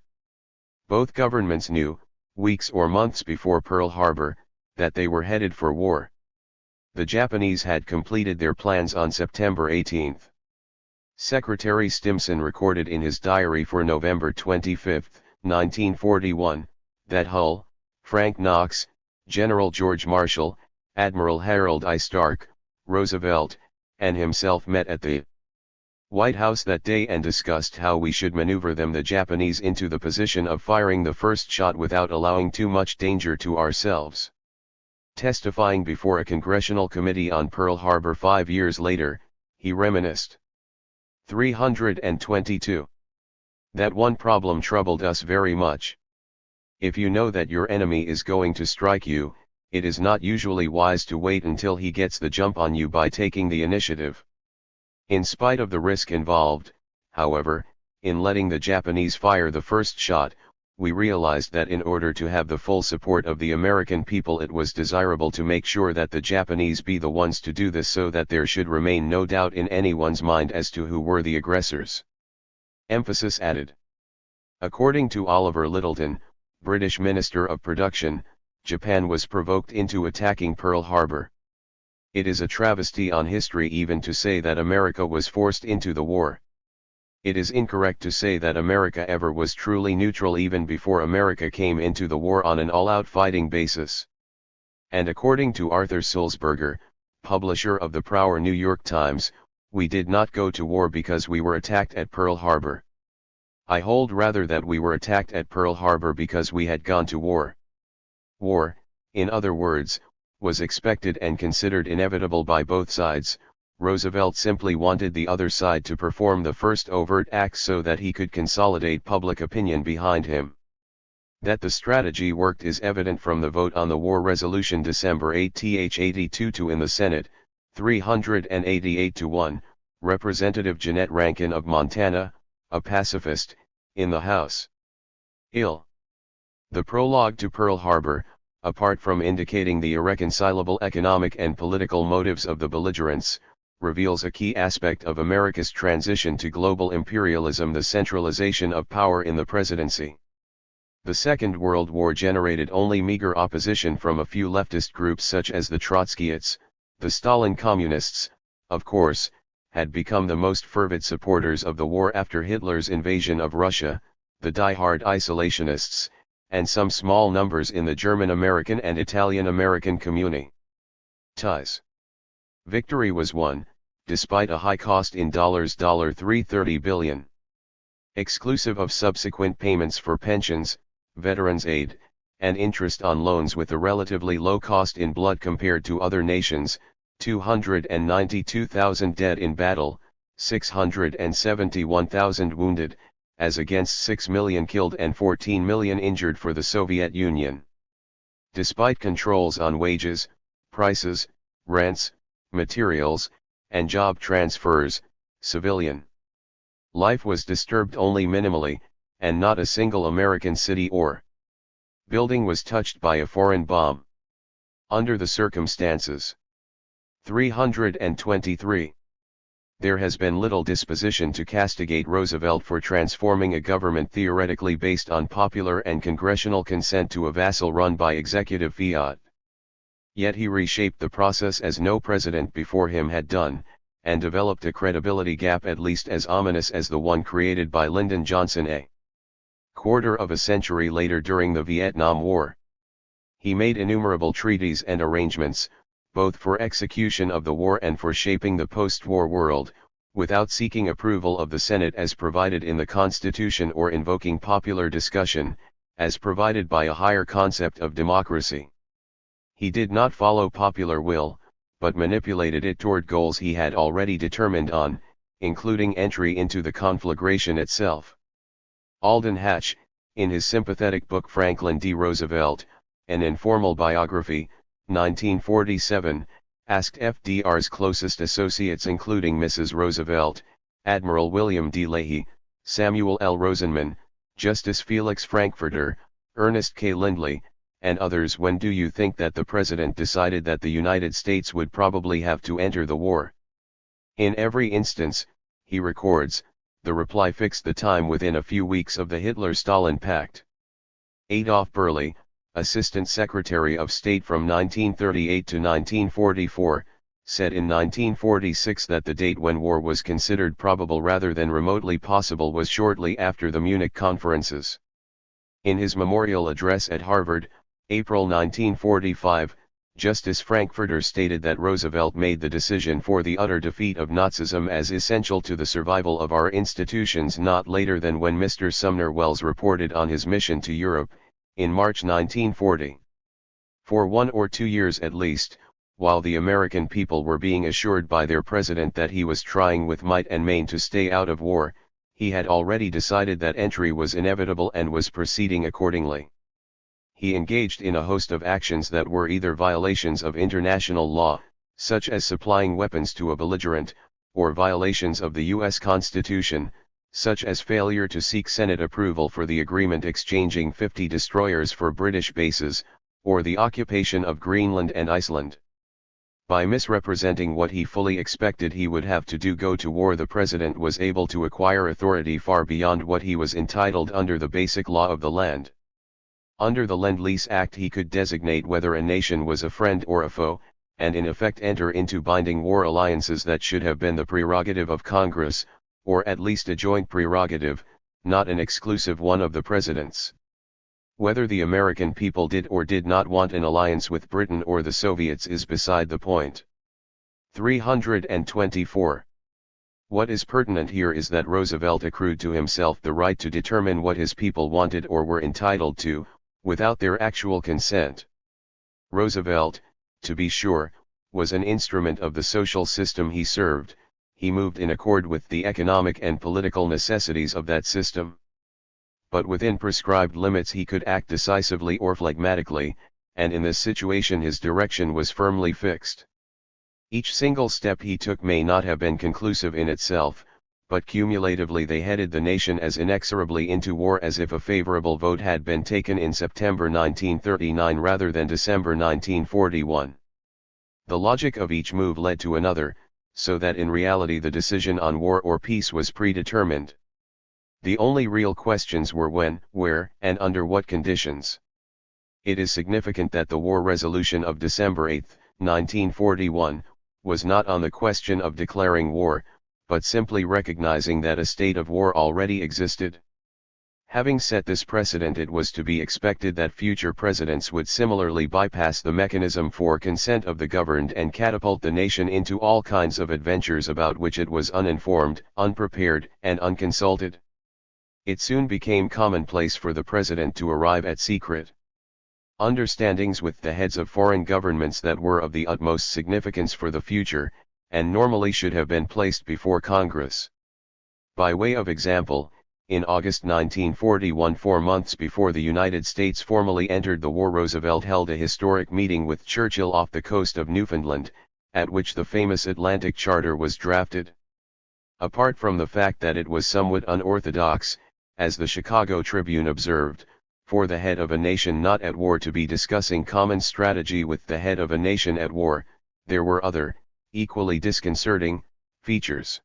Both governments knew, weeks or months before Pearl Harbor, that they were headed for war. The Japanese had completed their plans on September 18. Secretary Stimson recorded in his diary for November 25, 1941, that Hull, Frank Knox, General George Marshall, Admiral Harold I. Stark, Roosevelt, and himself met at the White House that day and discussed how we should maneuver the Japanese into the position of firing the first shot without allowing too much danger to ourselves. Testifying before a congressional committee on Pearl Harbor 5 years later, he reminisced. 322. That one problem troubled us very much. If you know that your enemy is going to strike you, it is not usually wise to wait until he gets the jump on you by taking the initiative. In spite of the risk involved, however, in letting the Japanese fire the first shot, we realized that in order to have the full support of the American people, it was desirable to make sure that the Japanese be the ones to do this, so that there should remain no doubt in anyone's mind as to who were the aggressors. Emphasis added. According to Oliver Littleton, British Minister of Production, Japan was provoked into attacking Pearl Harbor. It is a travesty on history even to say that America was forced into the war. It is incorrect to say that America ever was truly neutral even before America came into the war on an all-out fighting basis. And according to Arthur Sulzberger, publisher of the Prower New York Times, we did not go to war because we were attacked at Pearl Harbor. I hold rather that we were attacked at Pearl Harbor because we had gone to war. War, in other words, was expected and considered inevitable by both sides. Roosevelt simply wanted the other side to perform the first overt acts so that he could consolidate public opinion behind him. That the strategy worked is evident from the vote on the war resolution December 8th 82 in the Senate, 388-1, Representative Jeanette Rankin of Montana, a pacifist, in the House. The prologue to Pearl Harbor, apart from indicating the irreconcilable economic and political motives of the belligerents, reveals a key aspect of America's transition to global imperialism: the centralization of power in the presidency. The Second World War generated only meager opposition from a few leftist groups such as the Trotskyists. The Stalin Communists, of course, had become the most fervent supporters of the war after Hitler's invasion of Russia, the die-hard isolationists, and some small numbers in the German-American and Italian-American community. Victory was won, despite a high cost in dollars, $330 billion. Exclusive of subsequent payments for pensions, veterans aid, and interest on loans, with a relatively low cost in blood compared to other nations, 292,000 dead in battle, 671,000 wounded, as against 6 million killed and 14 million injured for the Soviet Union. Despite controls on wages, prices, rents, materials, and job transfers, civilian life was disturbed only minimally, and not a single American city or building was touched by a foreign bomb. Under the circumstances. 323. There has been little disposition to castigate Roosevelt for transforming a government theoretically based on popular and congressional consent to a vassal run by executive fiat. Yet he reshaped the process as no president before him had done, and developed a credibility gap at least as ominous as the one created by Lyndon Johnson a quarter of a century later during the Vietnam War. He made innumerable treaties and arrangements, both for execution of the war and for shaping the post-war world, without seeking approval of the Senate as provided in the Constitution or invoking popular discussion, as provided by a higher concept of democracy. He did not follow popular will, but manipulated it toward goals he had already determined on, including entry into the conflagration itself. Alden Hatch, in his sympathetic book Franklin D. Roosevelt, An Informal Biography, 1947, asked FDR's closest associates including Mrs. Roosevelt, Admiral William D. Leahy, Samuel L. Rosenman, Justice Felix Frankfurter, Ernest K. Lindley, and others, when do you think that the President decided that the United States would probably have to enter the war? In every instance, he records, the reply fixed the time within a few weeks of the Hitler-Stalin Pact. Adolf Burley, Assistant Secretary of State from 1938 to 1944, said in 1946 that the date when war was considered probable rather than remotely possible was shortly after the Munich conferences. In his memorial address at Harvard, April 1945, Justice Frankfurter stated that Roosevelt made the decision for the utter defeat of Nazism as essential to the survival of our institutions not later than when Mr. Sumner Welles reported on his mission to Europe, in March 1940. For 1 or 2 years at least, while the American people were being assured by their president that he was trying with might and main to stay out of war, he had already decided that entry was inevitable and was proceeding accordingly. He engaged in a host of actions that were either violations of international law, such as supplying weapons to a belligerent, or violations of the U.S. Constitution, such as failure to seek Senate approval for the agreement exchanging 50 destroyers for British bases, or the occupation of Greenland and Iceland. By misrepresenting what he fully expected he would have to do go to war, the president was able to acquire authority far beyond what he was entitled under the basic law of the land. Under the Lend-Lease Act he could designate whether a nation was a friend or a foe, and in effect enter into binding war alliances that should have been the prerogative of Congress, or at least a joint prerogative, not an exclusive one of the presidents. Whether the American people did or did not want an alliance with Britain or the Soviets is beside the point. 324. What is pertinent here is that Roosevelt accrued to himself the right to determine what his people wanted or were entitled to, without their actual consent. Roosevelt, to be sure, was an instrument of the social system he served. He moved in accord with the economic and political necessities of that system. But within prescribed limits he could act decisively or phlegmatically, and in this situation his direction was firmly fixed. Each single step he took may not have been conclusive in itself, but cumulatively they headed the nation as inexorably into war as if a favorable vote had been taken in September 1939 rather than December 1941. The logic of each move led to another, so that in reality the decision on war or peace was predetermined. The only real questions were when, where, and under what conditions. It is significant that the war resolution of December 8, 1941, was not on the question of declaring war, but simply recognizing that a state of war already existed. Having set this precedent, it was to be expected that future presidents would similarly bypass the mechanism for consent of the governed and catapult the nation into all kinds of adventures about which it was uninformed, unprepared, and unconsulted. It soon became commonplace for the president to arrive at secret understandings with the heads of foreign governments that were of the utmost significance for the future, and normally should have been placed before Congress. By way of example, in August 1941, 4 months before the United States formally entered the war, Roosevelt held a historic meeting with Churchill off the coast of Newfoundland, at which the famous Atlantic Charter was drafted. Apart from the fact that it was somewhat unorthodox, as the Chicago Tribune observed, for the head of a nation not at war to be discussing common strategy with the head of a nation at war, there were other, equally disconcerting, features.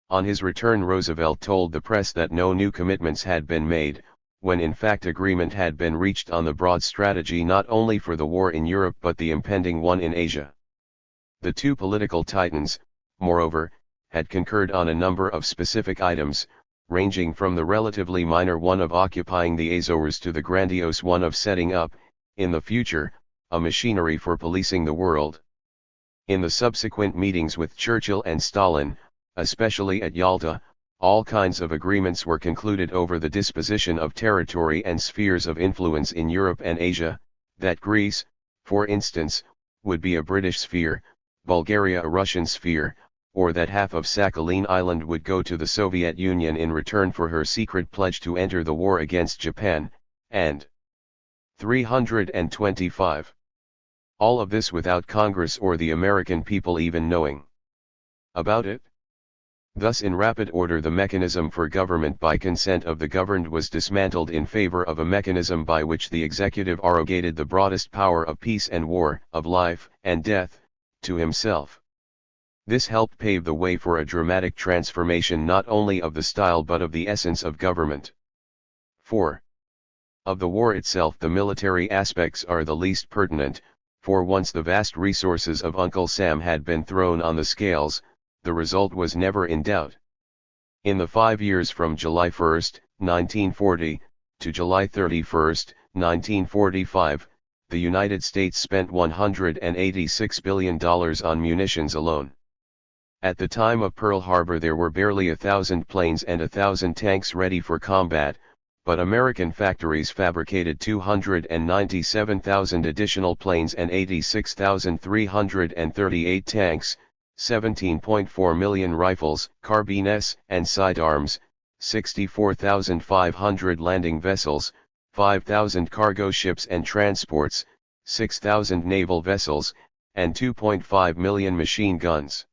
On his return, Roosevelt told the press that no new commitments had been made, when in fact agreement had been reached on the broad strategy not only for the war in Europe but the impending one in Asia. The two political titans, moreover, had concurred on a number of specific items, ranging from the relatively minor one of occupying the Azores to the grandiose one of setting up, in the future, a machinery for policing the world. In the subsequent meetings with Churchill and Stalin, especially at Yalta, all kinds of agreements were concluded over the disposition of territory and spheres of influence in Europe and Asia, that Greece, for instance, would be a British sphere, Bulgaria a Russian sphere, or that half of Sakhalin Island would go to the Soviet Union in return for her secret pledge to enter the war against Japan, and 325. All of this without Congress or the American people even knowing about it. Thus in rapid order the mechanism for government by consent of the governed was dismantled in favor of a mechanism by which the executive arrogated the broadest power of peace and war, of life and death, to himself. This helped pave the way for a dramatic transformation not only of the style but of the essence of government. 4. Of the war itself the military aspects are the least pertinent, for once the vast resources of Uncle Sam had been thrown on the scales, the result was never in doubt. In the 5 years from July 1, 1940, to July 31, 1945, the United States spent $186 billion on munitions alone. At the time of Pearl Harbor there were barely 1,000 planes and 1,000 tanks ready for combat, but American factories fabricated 297,000 additional planes and 86,338 tanks, 17.4 million rifles, carbines, and sidearms, 64,500 landing vessels, 5,000 cargo ships and transports, 6,000 naval vessels, and 2.5 million machine guns.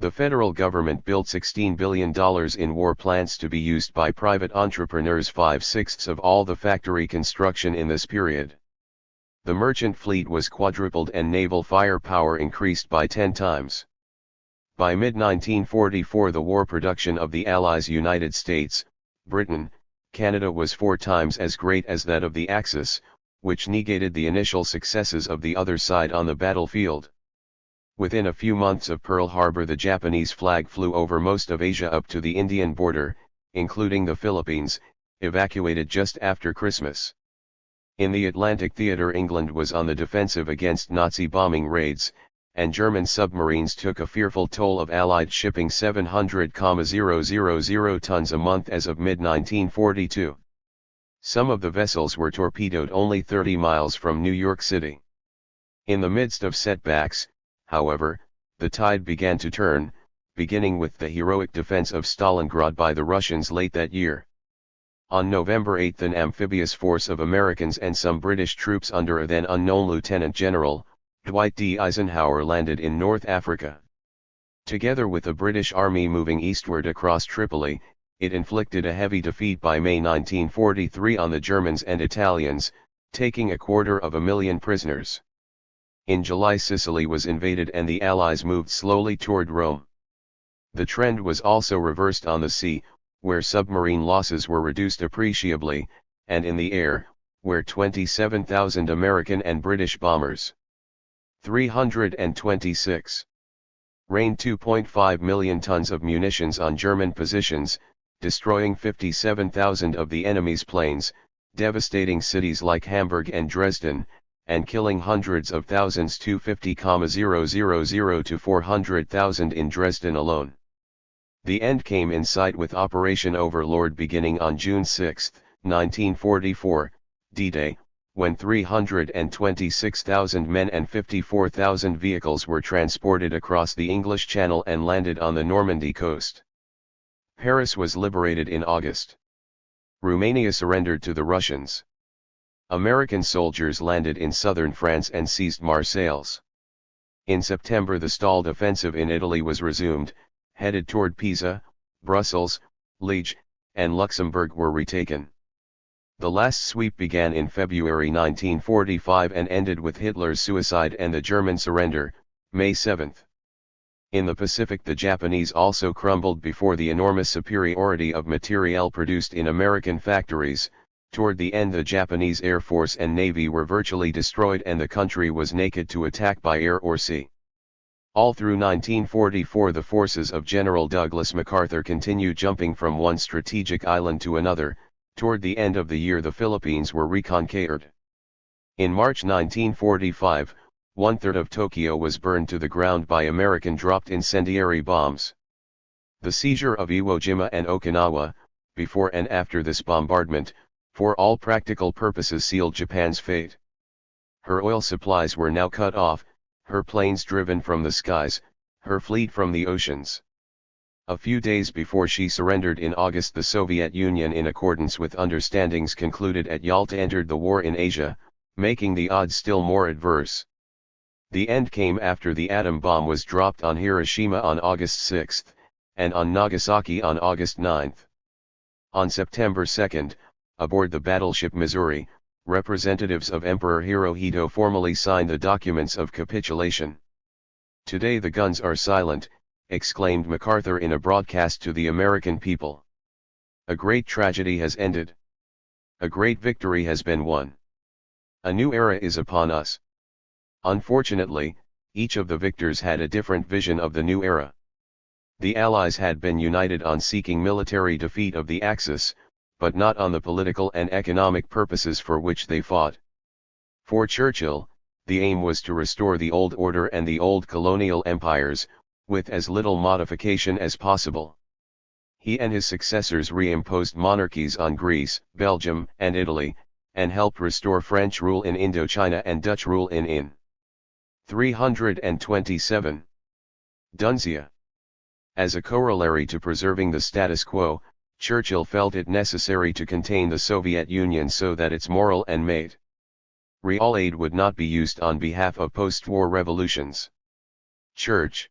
The federal government built $16 billion in war plants to be used by private entrepreneurs, 5/6 of all the factory construction in this period. The merchant fleet was quadrupled and naval firepower increased by 10 times. By mid-1944 the war production of the Allies United States, Britain, Canada was 4 times as great as that of the Axis, which negated the initial successes of the other side on the battlefield. Within a few months of Pearl Harbor the Japanese flag flew over most of Asia up to the Indian border, including the Philippines, evacuated just after Christmas. In the Atlantic theater England was on the defensive against Nazi bombing raids, and German submarines took a fearful toll of Allied shipping 700,000 tons a month as of mid-1942. Some of the vessels were torpedoed only 30 miles from New York City. In the midst of setbacks, however, the tide began to turn, beginning with the heroic defense of Stalingrad by the Russians late that year. On November 8 an amphibious force of Americans and some British troops under a then unknown Lieutenant General, Dwight D. Eisenhower landed in North Africa. Together with the British Army moving eastward across Tripoli, it inflicted a heavy defeat by May 1943 on the Germans and Italians, taking 250,000 prisoners. In July Sicily was invaded and the Allies moved slowly toward Rome. The trend was also reversed on the sea, where submarine losses were reduced appreciably, and in the air, where 27,000 American and British bombers, 326, rained 2.5 million tons of munitions on German positions, destroying 57,000 of the enemy's planes, devastating cities like Hamburg and Dresden, and killing hundreds of thousands, 250,000 to 400,000 in Dresden alone. The end came in sight with Operation Overlord beginning on June 6, 1944, D-Day, when 326,000 men and 54,000 vehicles were transported across the English Channel and landed on the Normandy coast. Paris was liberated in August. Romania surrendered to the Russians. American soldiers landed in southern France and seized Marseilles. In September the stalled offensive in Italy was resumed, headed toward Pisa, Brussels, Liege, and Luxembourg were retaken. The last sweep began in February 1945 and ended with Hitler's suicide and the German surrender, May 7. In the Pacific the Japanese also crumbled before the enormous superiority of materiel produced in American factories. Toward the end the Japanese Air Force and Navy were virtually destroyed and the country was naked to attack by air or sea. All through 1944 the forces of General Douglas MacArthur continued jumping from one strategic island to another. Toward the end of the year the Philippines were reconquered. In March 1945, one-third of Tokyo was burned to the ground by American dropped incendiary bombs. The seizure of Iwo Jima and Okinawa, before and after this bombardment, for all practical purposes sealed Japan's fate. Her oil supplies were now cut off, her planes driven from the skies, her fleet from the oceans. A few days before she surrendered in August the Soviet Union in accordance with understandings concluded at Yalta entered the war in Asia, making the odds still more adverse. The end came after the atom bomb was dropped on Hiroshima on August 6, and on Nagasaki on August 9. On September 2, aboard the battleship Missouri, representatives of Emperor Hirohito formally signed the documents of capitulation. "Today the guns are silent," exclaimed MacArthur in a broadcast to the American people. "A great tragedy has ended. A great victory has been won. A new era is upon us." Unfortunately, each of the victors had a different vision of the new era. The Allies had been united on seeking military defeat of the Axis, but not on the political and economic purposes for which they fought. For Churchill, the aim was to restore the old order and the old colonial empires, with as little modification as possible. He and his successors reimposed monarchies on Greece, Belgium, and Italy, and helped restore French rule in Indochina and Dutch rule in 327. Duncia. As a corollary to preserving the status quo, Churchill felt it necessary to contain the Soviet Union so that its moral and real aid would not be used on behalf of post-war revolutions. Churchill,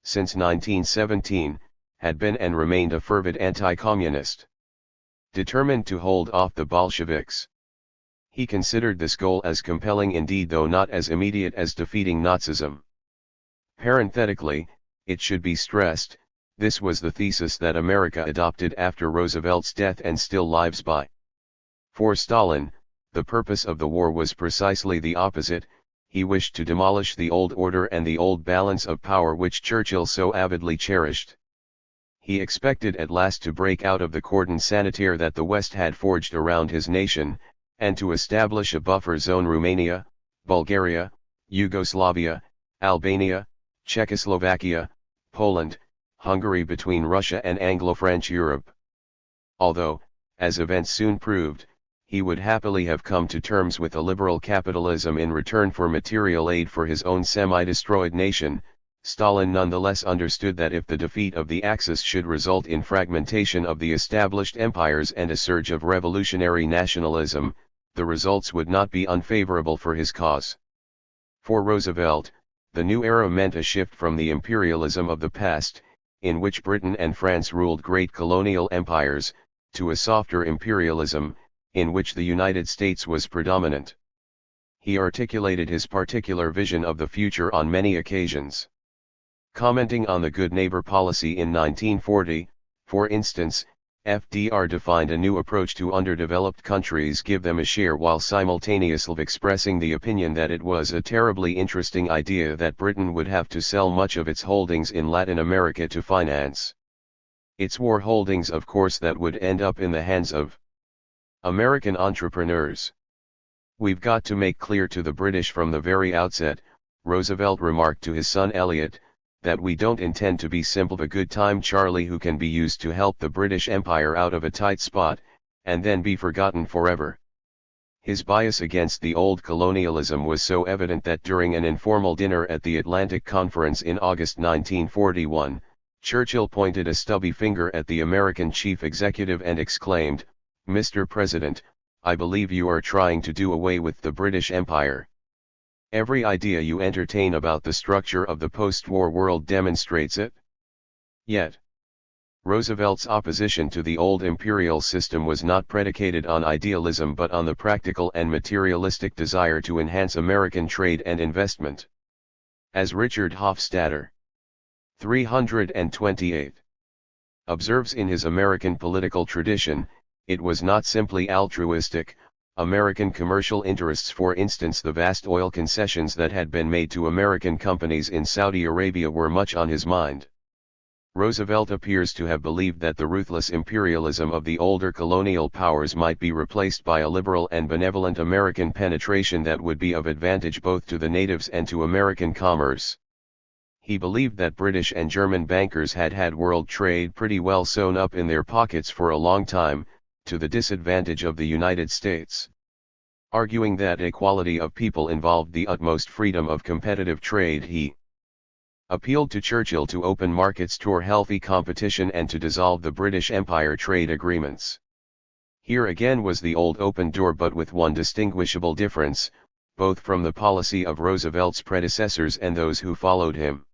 since 1917, had been and remained a fervid anti-communist. Determined to hold off the Bolsheviks. He considered this goal as compelling indeed though not as immediate as defeating Nazism. Parenthetically, it should be stressed, this was the thesis that America adopted after Roosevelt's death and still lives by. For Stalin, the purpose of the war was precisely the opposite. He wished to demolish the old order and the old balance of power which Churchill so avidly cherished. He expected at last to break out of the cordon sanitaire that the West had forged around his nation, and to establish a buffer zone Romania, Bulgaria, Yugoslavia, Albania, Czechoslovakia, Poland, Hungary between Russia and Anglo-French Europe. Although, as events soon proved, he would happily have come to terms with a liberal capitalism in return for material aid for his own semi-destroyed nation, Stalin nonetheless understood that if the defeat of the Axis should result in fragmentation of the established empires and a surge of revolutionary nationalism, the results would not be unfavorable for his cause. For Roosevelt, the new era meant a shift from the imperialism of the past, in which Britain and France ruled great colonial empires, to a softer imperialism, in which the United States was predominant. He articulated his particular vision of the future on many occasions. Commenting on the good neighbor policy in 1940, for instance, FDR defined a new approach to underdeveloped countries: give them a share, while simultaneously expressing the opinion that it was a terribly interesting idea that Britain would have to sell much of its holdings in Latin America to finance its war holdings, of course that would end up in the hands of American entrepreneurs. "We've got to make clear to the British from the very outset," Roosevelt remarked to his son Elliot, "that we don't intend to be simple a good time Charlie who can be used to help the British Empire out of a tight spot, and then be forgotten forever." His bias against the old colonialism was so evident that during an informal dinner at the Atlantic Conference in August 1941, Churchill pointed a stubby finger at the American chief executive and exclaimed, "Mr. President, I believe you are trying to do away with the British Empire. Every idea you entertain about the structure of the post-war world demonstrates it." Yet, Roosevelt's opposition to the old imperial system was not predicated on idealism but on the practical and materialistic desire to enhance American trade and investment. As Richard Hofstadter, 328, observes in his American political tradition, it was not simply altruistic, American commercial interests, for instance the vast oil concessions that had been made to American companies in Saudi Arabia, were much on his mind. Roosevelt appears to have believed that the ruthless imperialism of the older colonial powers might be replaced by a liberal and benevolent American penetration that would be of advantage both to the natives and to American commerce. He believed that British and German bankers had had world trade pretty well sewn up in their pockets for a long time, to the disadvantage of the United States. Arguing that equality of people involved the utmost freedom of competitive trade, he appealed to Churchill to open markets toward healthy competition and to dissolve the British Empire trade agreements. Here again was the old open door, but with one distinguishable difference, both from the policy of Roosevelt's predecessors and those who followed him.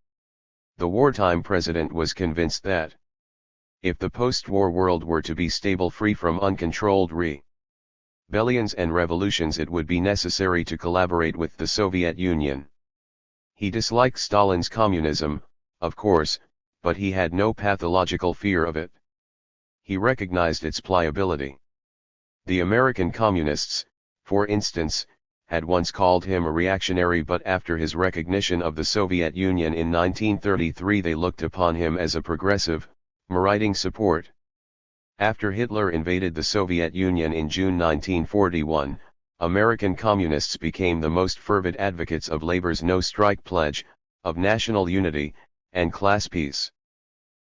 The wartime president was convinced that if the post-war world were to be stable, free from uncontrolled rebellions and revolutions, it would be necessary to collaborate with the Soviet Union. He disliked Stalin's communism, of course, but he had no pathological fear of it. He recognized its pliability. The American communists, for instance, had once called him a reactionary, but after his recognition of the Soviet Union in 1933 they looked upon him as a progressive, meriting support. After Hitler invaded the Soviet Union in June 1941, American communists became the most fervent advocates of labor's no-strike pledge, of national unity, and class peace.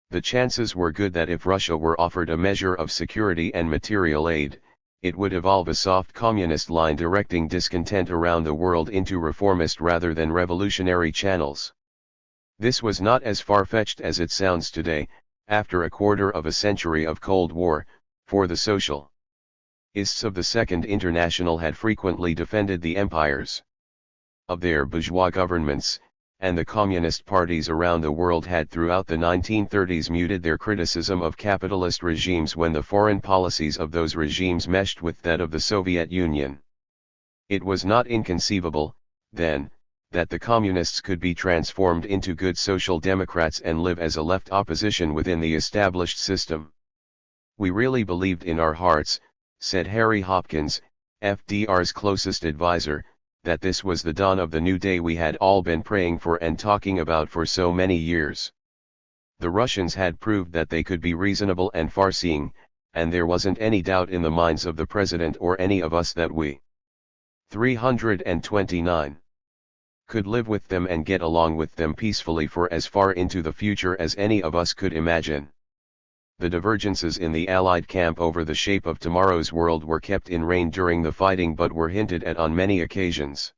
The chances were good that if Russia were offered a measure of security and material aid, it would evolve a soft communist line directing discontent around the world into reformist rather than revolutionary channels. This was not as far-fetched as it sounds today, after a quarter of a century of Cold War, for the socialists of the Second International had frequently defended the empires of their bourgeois governments, and the communist parties around the world had throughout the 1930s muted their criticism of capitalist regimes when the foreign policies of those regimes meshed with that of the Soviet Union. It was not inconceivable, then, that the communists could be transformed into good social democrats and live as a left opposition within the established system. "We really believed in our hearts," said Harry Hopkins, FDR's closest advisor, "that this was the dawn of the new day we had all been praying for and talking about for so many years." The Russians had proved that they could be reasonable and far-seeing, and there wasn't any doubt in the minds of the president or any of us that we 329 could live with them and get along with them peacefully for as far into the future as any of us could imagine. The divergences in the Allied camp over the shape of tomorrow's world were kept in rein during the fighting, but were hinted at on many occasions.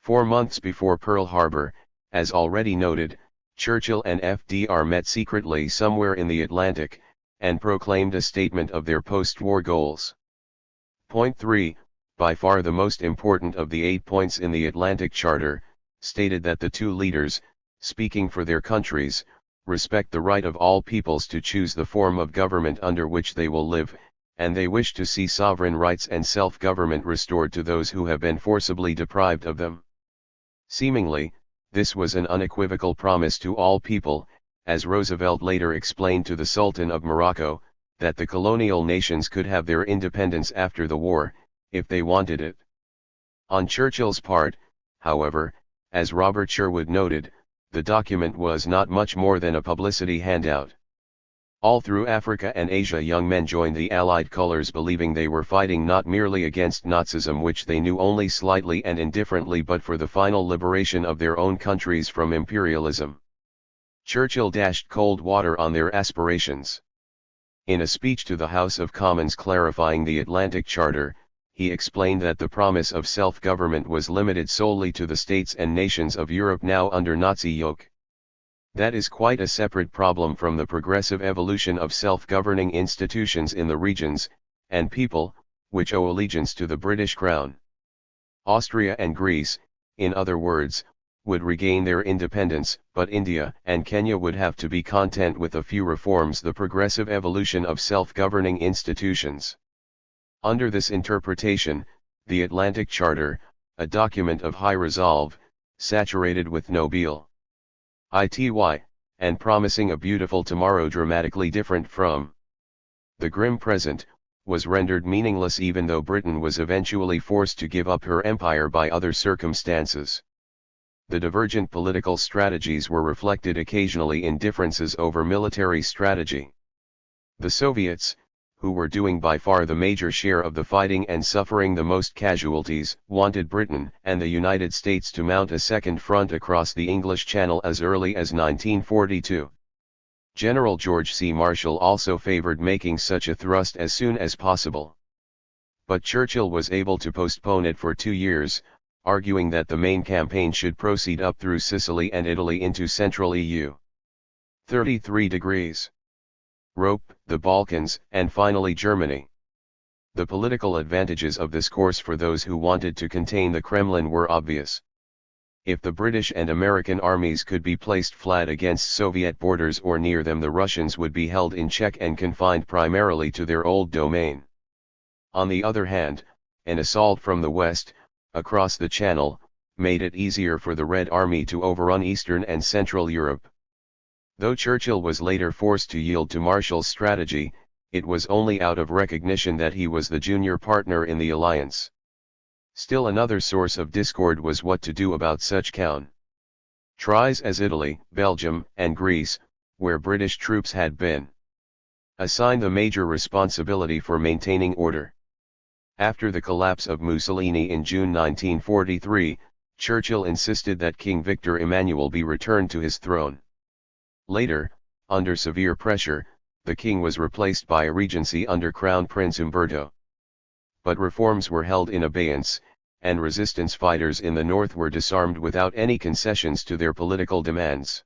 4 months before Pearl Harbor, as already noted, Churchill and FDR met secretly somewhere in the Atlantic, and proclaimed a statement of their post-war goals. Point 3, by far the most important of the 8 points in the Atlantic Charter, stated that the two leaders, speaking for their countries, respect the right of all peoples to choose the form of government under which they will live, and they wish to see sovereign rights and self-government restored to those who have been forcibly deprived of them. Seemingly, this was an unequivocal promise to all people, as Roosevelt later explained to the Sultan of Morocco, that the colonial nations could have their independence after the war, if they wanted it. On Churchill's part, however, as Robert Sherwood noted, the document was not much more than a publicity handout. All through Africa and Asia young men joined the Allied colors, believing they were fighting not merely against Nazism, which they knew only slightly and indifferently, but for the final liberation of their own countries from imperialism. Churchill dashed cold water on their aspirations. In a speech to the House of Commons clarifying the Atlantic Charter, he explained that the promise of self-government was limited solely to the states and nations of Europe now under Nazi yoke. That is quite a separate problem from the progressive evolution of self-governing institutions in the regions, and people, which owe allegiance to the British Crown. Austria and Greece, in other words, would regain their independence, but India and Kenya would have to be content with a few reforms, the progressive evolution of self-governing institutions. Under this interpretation, the Atlantic Charter, a document of high resolve, saturated with nobile ity, and promising a beautiful tomorrow dramatically different from the grim present, was rendered meaningless even though Britain was eventually forced to give up her empire by other circumstances. The divergent political strategies were reflected occasionally in differences over military strategy. The Soviets, who were doing by far the major share of the fighting and suffering the most casualties, wanted Britain and the United States to mount a second front across the English Channel as early as 1942. General George C. Marshall also favored making such a thrust as soon as possible. But Churchill was able to postpone it for 2 years, arguing that the main campaign should proceed up through Sicily and Italy into Central EU. 33 degrees. Rope, the Balkans, and finally Germany. The political advantages of this course for those who wanted to contain the Kremlin were obvious. If the British and American armies could be placed flat against Soviet borders or near them, the Russians would be held in check and confined primarily to their old domain. On the other hand, an assault from the west, across the Channel, made it easier for the Red Army to overrun Eastern and Central Europe. Though Churchill was later forced to yield to Marshall's strategy, it was only out of recognition that he was the junior partner in the alliance. Still another source of discord was what to do about such countries as Italy, Belgium, and Greece, where British troops had been assigned the major responsibility for maintaining order. After the collapse of Mussolini in June 1943, Churchill insisted that King Victor Emmanuel be returned to his throne. Later, under severe pressure, the king was replaced by a regency under Crown Prince Umberto. But reforms were held in abeyance, and resistance fighters in the north were disarmed without any concessions to their political demands.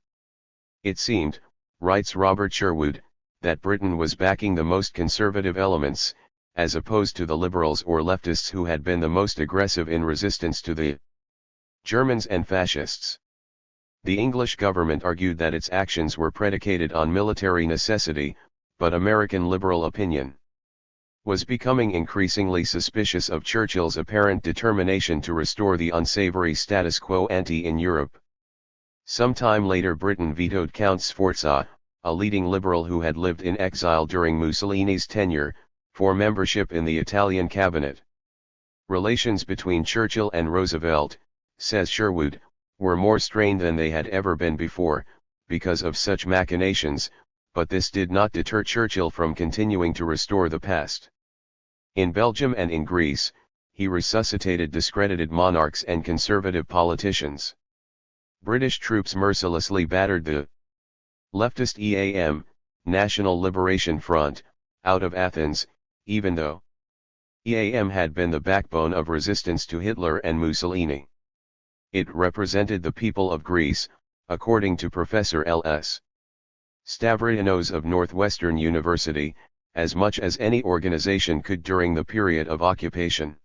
It seemed, writes Robert Sherwood, that Britain was backing the most conservative elements, as opposed to the liberals or leftists who had been the most aggressive in resistance to the Germans and fascists. The English government argued that its actions were predicated on military necessity, but American liberal opinion was becoming increasingly suspicious of Churchill's apparent determination to restore the unsavory status quo ante in Europe. Sometime later Britain vetoed Count Sforza, a leading liberal who had lived in exile during Mussolini's tenure, for membership in the Italian cabinet. Relations between Churchill and Roosevelt, says Sherwood, were more strained than they had ever been before, because of such machinations, but this did not deter Churchill from continuing to restore the past. In Belgium and in Greece, he resuscitated discredited monarchs and conservative politicians. British troops mercilessly battered the leftist EAM, National Liberation Front, out of Athens, even though EAM had been the backbone of resistance to Hitler and Mussolini. It represented the people of Greece, according to Professor L.S. Stavridis of Northwestern University, as much as any organization could during the period of occupation.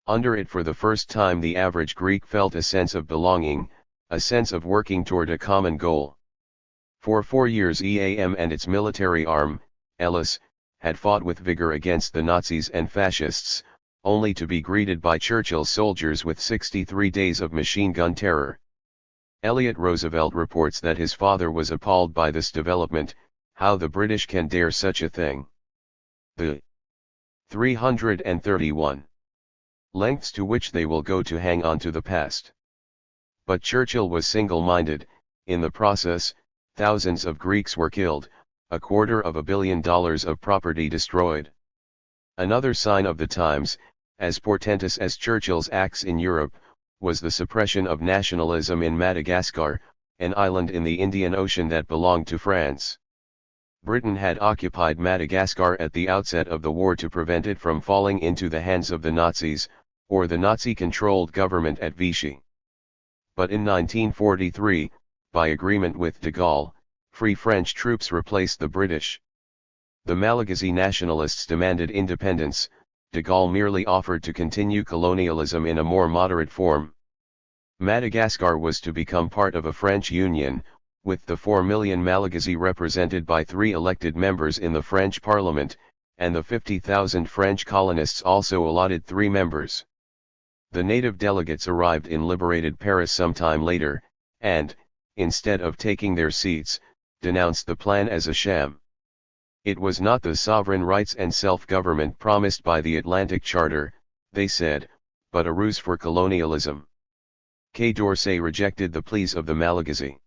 Under it for the first time the average Greek felt a sense of belonging, a sense of working toward a common goal. For 4 years EAM and its military arm, Elis, had fought with vigor against the Nazis and fascists, only to be greeted by Churchill's soldiers with 63 days of machine gun terror. Elliot Roosevelt reports that his father was appalled by this development. How the British can dare such a thing. The 331 lengths to which they will go to hang on to the past. But Churchill was single-minded. In the process, thousands of Greeks were killed, $250 million of property destroyed. Another sign of the times, as portentous as Churchill's acts in Europe, was the suppression of nationalism in Madagascar, an island in the Indian Ocean that belonged to France. Britain had occupied Madagascar at the outset of the war to prevent it from falling into the hands of the Nazis, or the Nazi-controlled government at Vichy. But in 1943, by agreement with de Gaulle, Free French troops replaced the British. The Malagasy nationalists demanded independence. De Gaulle merely offered to continue colonialism in a more moderate form. Madagascar was to become part of a French union, with the 4 million Malagasy represented by 3 elected members in the French Parliament, and the 50,000 French colonists also allotted 3 members. The native delegates arrived in liberated Paris sometime later, and, instead of taking their seats, denounced the plan as a sham. It was not the sovereign rights and self-government promised by the Atlantic Charter, they said, but a ruse for colonialism. K. Dorsey rejected the pleas of the Malagasy.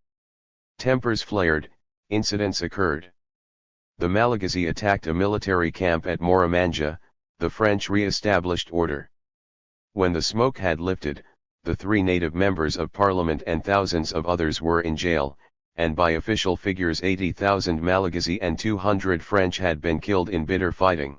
Tempers flared, incidents occurred. The Malagasy attacked a military camp at Moramanja, the French re-established order. When the smoke had lifted, the 3 native members of parliament and thousands of others were in jail, and by official figures 80,000 Malagasy and 200 French had been killed in bitter fighting.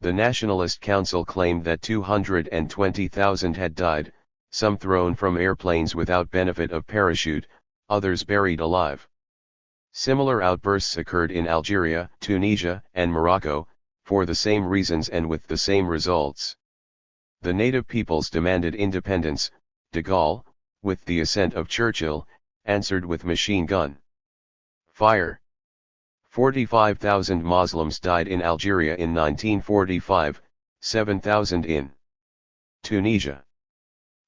The Nationalist Council claimed that 220,000 had died, some thrown from airplanes without benefit of parachute, others buried alive. Similar outbursts occurred in Algeria, Tunisia, and Morocco, for the same reasons and with the same results. The native peoples demanded independence. De Gaulle, with the assent of Churchill, answered with machine gun fire. 45,000 Muslims died in Algeria in 1945, 7,000 in Tunisia.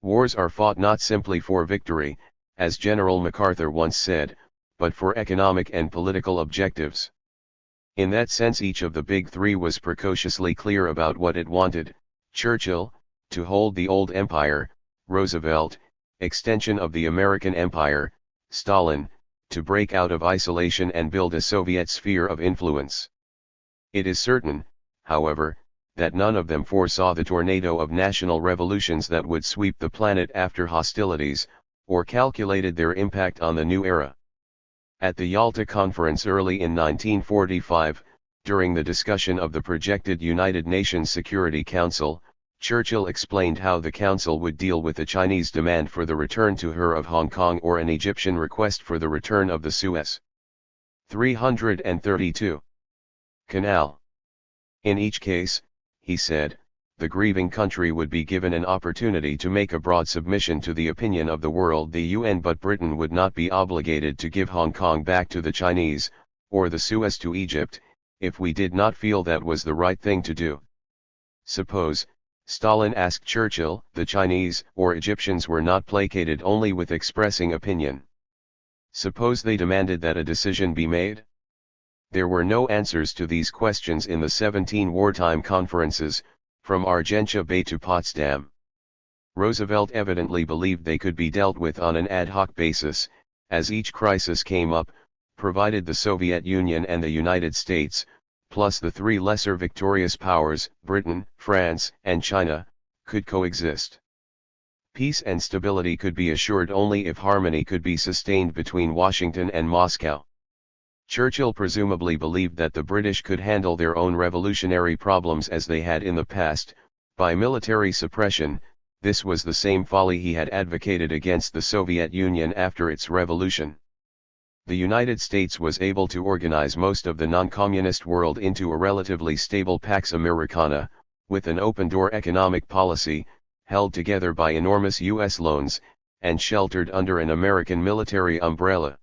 Wars are fought not simply for victory, as General MacArthur once said, but for economic and political objectives. In that sense each of the big 3 was precociously clear about what it wanted: Churchill, to hold the old empire; Roosevelt, extension of the American empire; Stalin, to break out of isolation and build a Soviet sphere of influence. It is certain, however, that none of them foresaw the tornado of national revolutions that would sweep the planet after hostilities, or calculated their impact on the new era. At the Yalta Conference early in 1945, during the discussion of the projected United Nations Security Council, Churchill explained how the Council would deal with the Chinese demand for the return to her of Hong Kong or an Egyptian request for the return of the Suez 332 Canal. In each case, he said, the grieving country would be given an opportunity to make a broad submission to the opinion of the world, the UN, but Britain would not be obligated to give Hong Kong back to the Chinese, or the Suez to Egypt, if we did not feel that was the right thing to do. Suppose, Stalin asked Churchill, the Chinese or Egyptians were not placated only with expressing opinion. Suppose they demanded that a decision be made? There were no answers to these questions in the 17 wartime conferences, from Argentia Bay to Potsdam. Roosevelt evidently believed they could be dealt with on an ad hoc basis, as each crisis came up, provided the Soviet Union and the United States, plus the 3 lesser victorious powers, Britain, France, and China, could coexist. Peace and stability could be assured only if harmony could be sustained between Washington and Moscow. Churchill presumably believed that the British could handle their own revolutionary problems as they had in the past, by military suppression. This was the same folly he had advocated against the Soviet Union after its revolution. The United States was able to organize most of the non-communist world into a relatively stable Pax Americana, with an open-door economic policy, held together by enormous U.S. loans, and sheltered under an American military umbrella.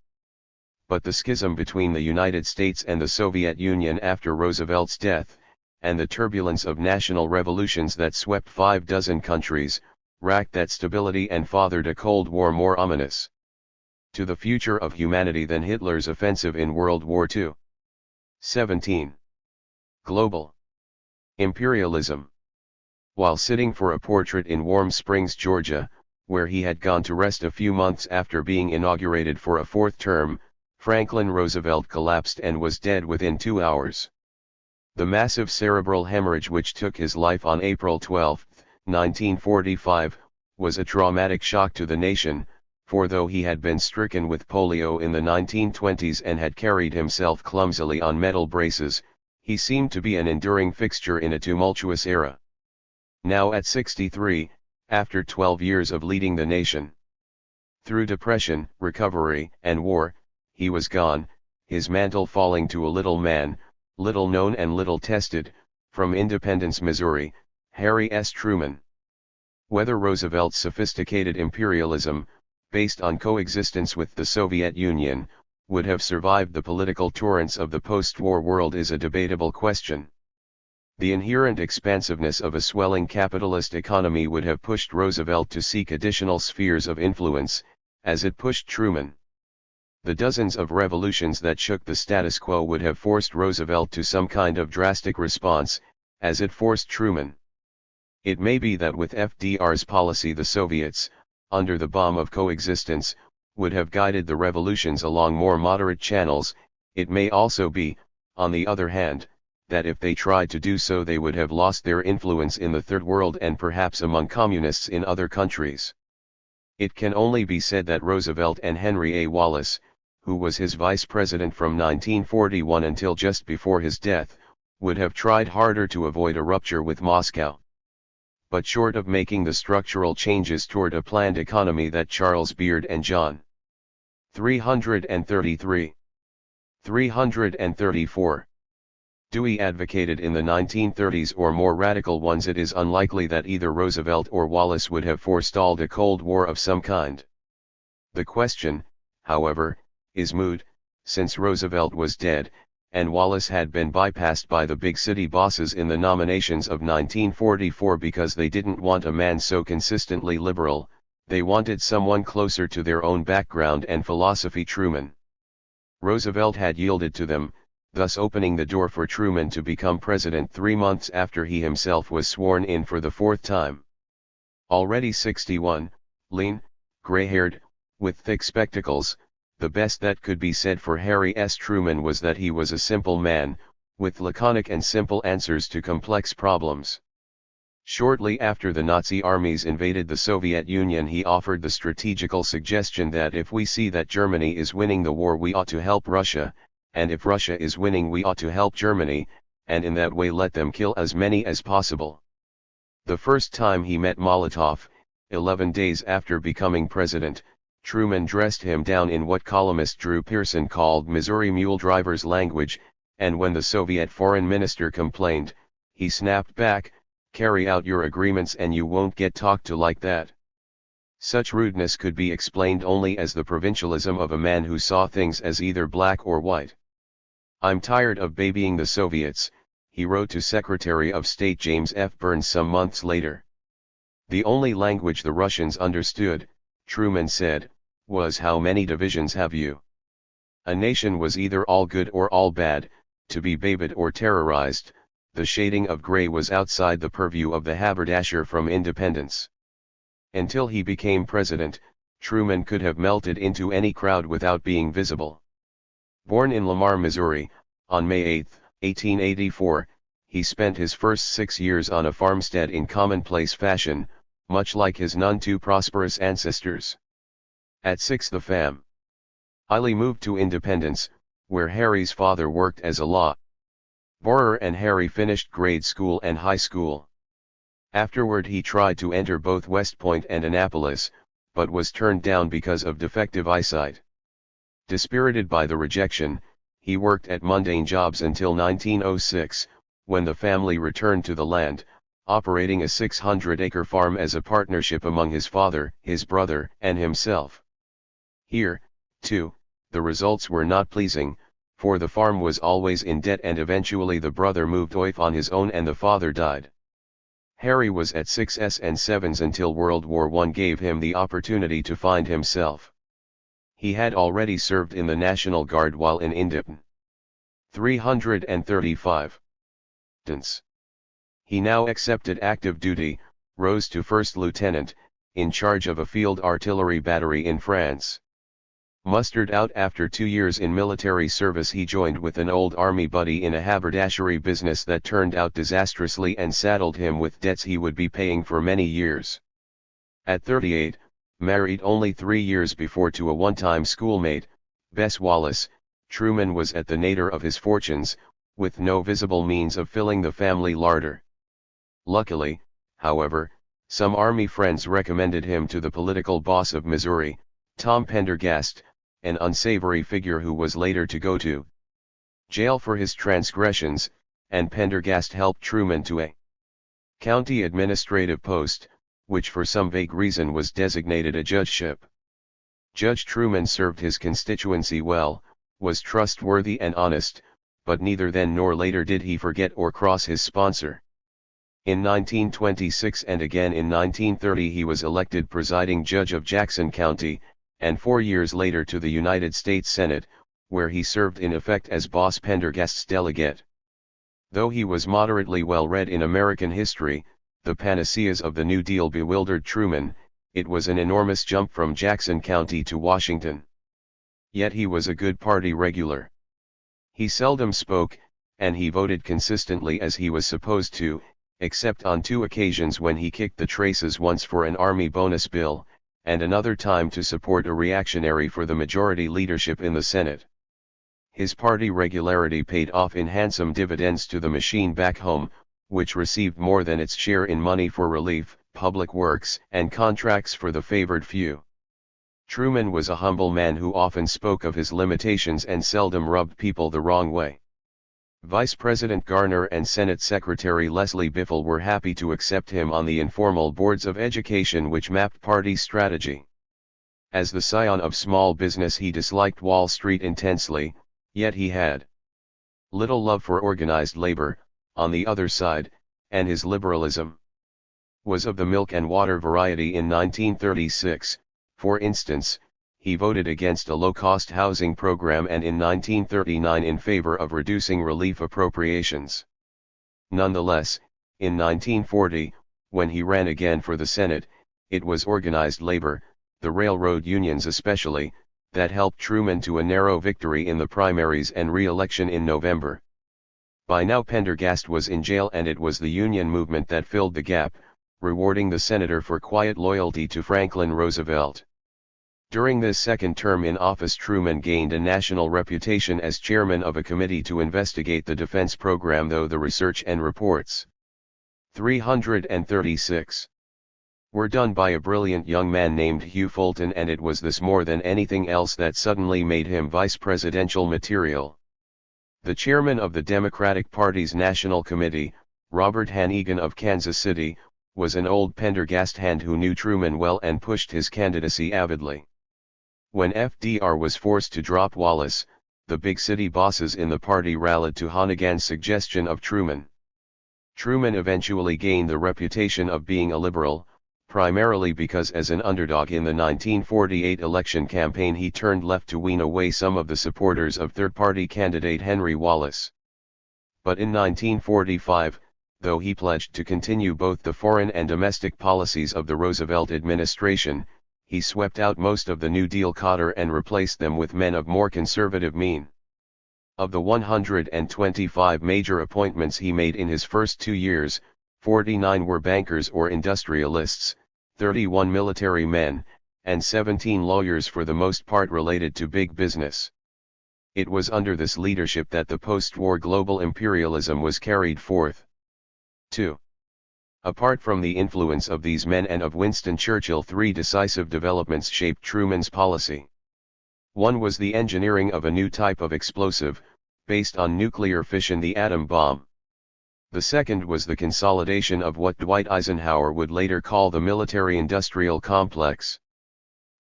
But the schism between the United States and the Soviet Union after Roosevelt's death, and the turbulence of national revolutions that swept 6 countries, racked that stability and fathered a Cold War more ominous to the future of humanity than Hitler's offensive in World War II. 17. Global imperialism. While sitting for a portrait in Warm Springs, Georgia, where he had gone to rest a few months after being inaugurated for a 4th term, Franklin Roosevelt collapsed and was dead within 2 hours. The massive cerebral hemorrhage which took his life on April 12, 1945, was a traumatic shock to the nation, for though he had been stricken with polio in the 1920s and had carried himself clumsily on metal braces, he seemed to be an enduring fixture in a tumultuous era. Now at 63, after 12 years of leading the nation through depression, recovery, and war, he was gone, his mantle falling to a little man, little known and little tested, from Independence, Missouri, Harry S. Truman. Whether Roosevelt's sophisticated imperialism, based on coexistence with the Soviet Union, would have survived the political torrents of the post-war world is a debatable question. The inherent expansiveness of a swelling capitalist economy would have pushed Roosevelt to seek additional spheres of influence, as it pushed Truman. The dozens of revolutions that shook the status quo would have forced Roosevelt to some kind of drastic response, as it forced Truman. It may be that with FDR's policy the Soviets, under the bomb of coexistence, would have guided the revolutions along more moderate channels. It may also be, on the other hand, that if they tried to do so they would have lost their influence in the Third World and perhaps among communists in other countries. It can only be said that Roosevelt and Henry A. Wallace, who was his vice president from 1941 until just before his death, would have tried harder to avoid a rupture with Moscow. But short of making the structural changes toward a planned economy that Charles Beard and John 333. 334. Dewey advocated in the 1930s or more radical ones, it is unlikely that either Roosevelt or Wallace would have forestalled a Cold War of some kind. The question, however, is moot, since Roosevelt was dead, and Wallace had been bypassed by the big city bosses in the nominations of 1944 because they didn't want a man so consistently liberal, they wanted someone closer to their own background and philosophy. Truman. Roosevelt had yielded to them, thus opening the door for Truman to become president 3 months after he himself was sworn in for the 4th time. Already 61, lean, gray-haired, with thick spectacles, the best that could be said for Harry S. Truman was that he was a simple man, with laconic and simple answers to complex problems. Shortly after the Nazi armies invaded the Soviet Union, he offered the strategical suggestion that if we see that Germany is winning the war we ought to help Russia, and if Russia is winning we ought to help Germany, and in that way let them kill as many as possible. The first time he met Molotov, 11 days after becoming president, Truman dressed him down in what columnist Drew Pearson called Missouri mule driver's language, and when the Soviet foreign minister complained, he snapped back, "Carry out your agreements and you won't get talked to like that." Such rudeness could be explained only as the provincialism of a man who saw things as either black or white. "I'm tired of babying the Soviets," he wrote to Secretary of State James F. Burns some months later. The only language the Russians understood, Truman said, was "How many divisions have you?" A nation was either all good or all bad, to be babied or terrorized. The shading of gray was outside the purview of the haberdasher from independence. Until he became president, Truman could have melted into any crowd without being visible. Born in Lamar, Missouri, on May 8, 1884, he spent his first 6 years on a farmstead in commonplace fashion, much like his none too prosperous ancestors. At 6 the family moved to Independence, where Harry's father worked as a law borer, and Harry finished grade school and high school. Afterward he tried to enter both West Point and Annapolis, but was turned down because of defective eyesight. Dispirited by the rejection, he worked at mundane jobs until 1906, when the family returned to the land, operating a 600-acre farm as a partnership among his father, his brother, and himself. Here, too, the results were not pleasing, for the farm was always in debt and eventually the brother moved off on his own and the father died. Harry was at 6s and 7s until World War I gave him the opportunity to find himself. He had already served in the National Guard while in Independence. 335. He now accepted active duty, rose to first lieutenant, in charge of a field artillery battery in France. Mustered out after 2 years in military service, he joined with an old army buddy in a haberdashery business that turned out disastrously and saddled him with debts he would be paying for many years. At 38, married only 3 years before to a one-time schoolmate, Bess Wallace, Truman was at the nadir of his fortunes, with no visible means of filling the family larder. Luckily, however, some army friends recommended him to the political boss of Missouri, Tom Pendergast, an unsavory figure who was later to go to jail for his transgressions, and Pendergast helped Truman to a county administrative post, which for some vague reason was designated a judgeship. Judge Truman served his constituency well, was trustworthy and honest, but neither then nor later did he forget or cross his sponsor. In 1926 and again in 1930 he was elected presiding judge of Jackson County, and 4 years later to the United States Senate, where he served in effect as boss Pendergast's delegate. Though he was moderately well read in American history, the panaceas of the New Deal bewildered Truman. It was an enormous jump from Jackson County to Washington. Yet he was a good party regular. He seldom spoke, and he voted consistently as he was supposed to, except on 2 occasions when he kicked the traces, once for an Army bonus bill, and another time to support a reactionary for the majority leadership in the Senate. His party regularity paid off in handsome dividends to the machine back home, which received more than its share in money for relief, public works, and contracts for the favored few. Truman was a humble man who often spoke of his limitations and seldom rubbed people the wrong way. Vice President Garner and Senate Secretary Leslie Biffle were happy to accept him on the informal boards of education which mapped party strategy. As the scion of small business, he disliked Wall Street intensely, yet he had little love for organized labor, on the other side, and his liberalism was of the milk and water variety. In 1936, for instance, he voted against a low-cost housing program, and in 1939 in favor of reducing relief appropriations. Nonetheless, in 1940, when he ran again for the Senate, it was organized labor, the railroad unions especially, that helped Truman to a narrow victory in the primaries and re-election in November. By now Pendergast was in jail, and it was the union movement that filled the gap, rewarding the senator for quiet loyalty to Franklin Roosevelt. During this second term in office, Truman gained a national reputation as chairman of a committee to investigate the defense program, though the research and reports, 336, were done by a brilliant young man named Hugh Fulton, and it was this more than anything else that suddenly made him vice presidential material. The chairman of the Democratic Party's National Committee, Robert Hannigan of Kansas City, was an old Pendergast hand who knew Truman well and pushed his candidacy avidly. When FDR was forced to drop Wallace, the big city bosses in the party rallied to Hannigan's suggestion of Truman. Truman eventually gained the reputation of being a liberal, primarily because as an underdog in the 1948 election campaign he turned left to wean away some of the supporters of third-party candidate Henry Wallace. But in 1945, though he pledged to continue both the foreign and domestic policies of the Roosevelt administration, he swept out most of the New Deal cadre and replaced them with men of more conservative mien. Of the 125 major appointments he made in his first 2 years, 49 were bankers or industrialists, 31 military men, and 17 lawyers, for the most part related to big business. It was under this leadership that the post-war global imperialism was carried forth. 2. Apart from the influence of these men and of Winston Churchill, 3 decisive developments shaped Truman's policy. One was the engineering of a new type of explosive, based on nuclear fission, the atom bomb. The second was the consolidation of what Dwight Eisenhower would later call the military-industrial complex.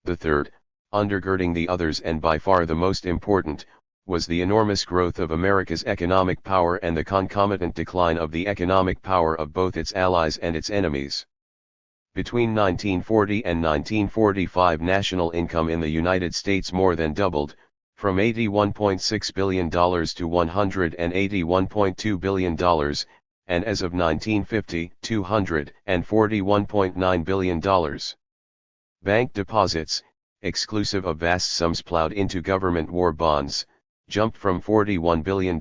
The third, undergirding the others and by far the most important, was the enormous growth of America's economic power and the concomitant decline of the economic power of both its allies and its enemies. Between 1940 and 1945, national income in the United States more than doubled, from $81.6 billion to $181.2 billion, and as of 1950, $241.9 billion. Bank deposits, exclusive of vast sums plowed into government war bonds, jumped from $41 billion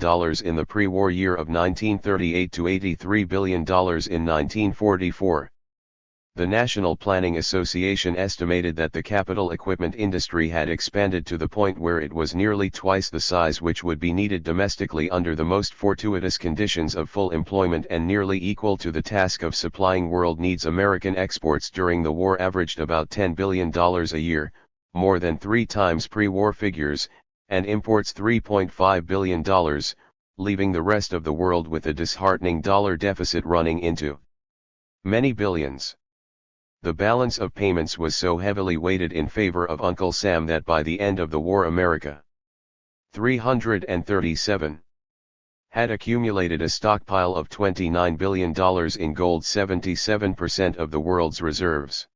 in the pre-war year of 1938 to $83 billion in 1944. The National Planning Association estimated that the capital equipment industry had expanded to the point where it was nearly twice the size which would be needed domestically under the most fortuitous conditions of full employment, and nearly equal to the task of supplying world needs. American exports during the war averaged about $10 billion a year, more than 3 times pre-war figures, and imports $3.5 billion, leaving the rest of the world with a disheartening dollar deficit running into many billions. The balance of payments was so heavily weighted in favor of Uncle Sam that by the end of the war America 337 had accumulated a stockpile of $29 billion in gold, 77% of the world's reserves.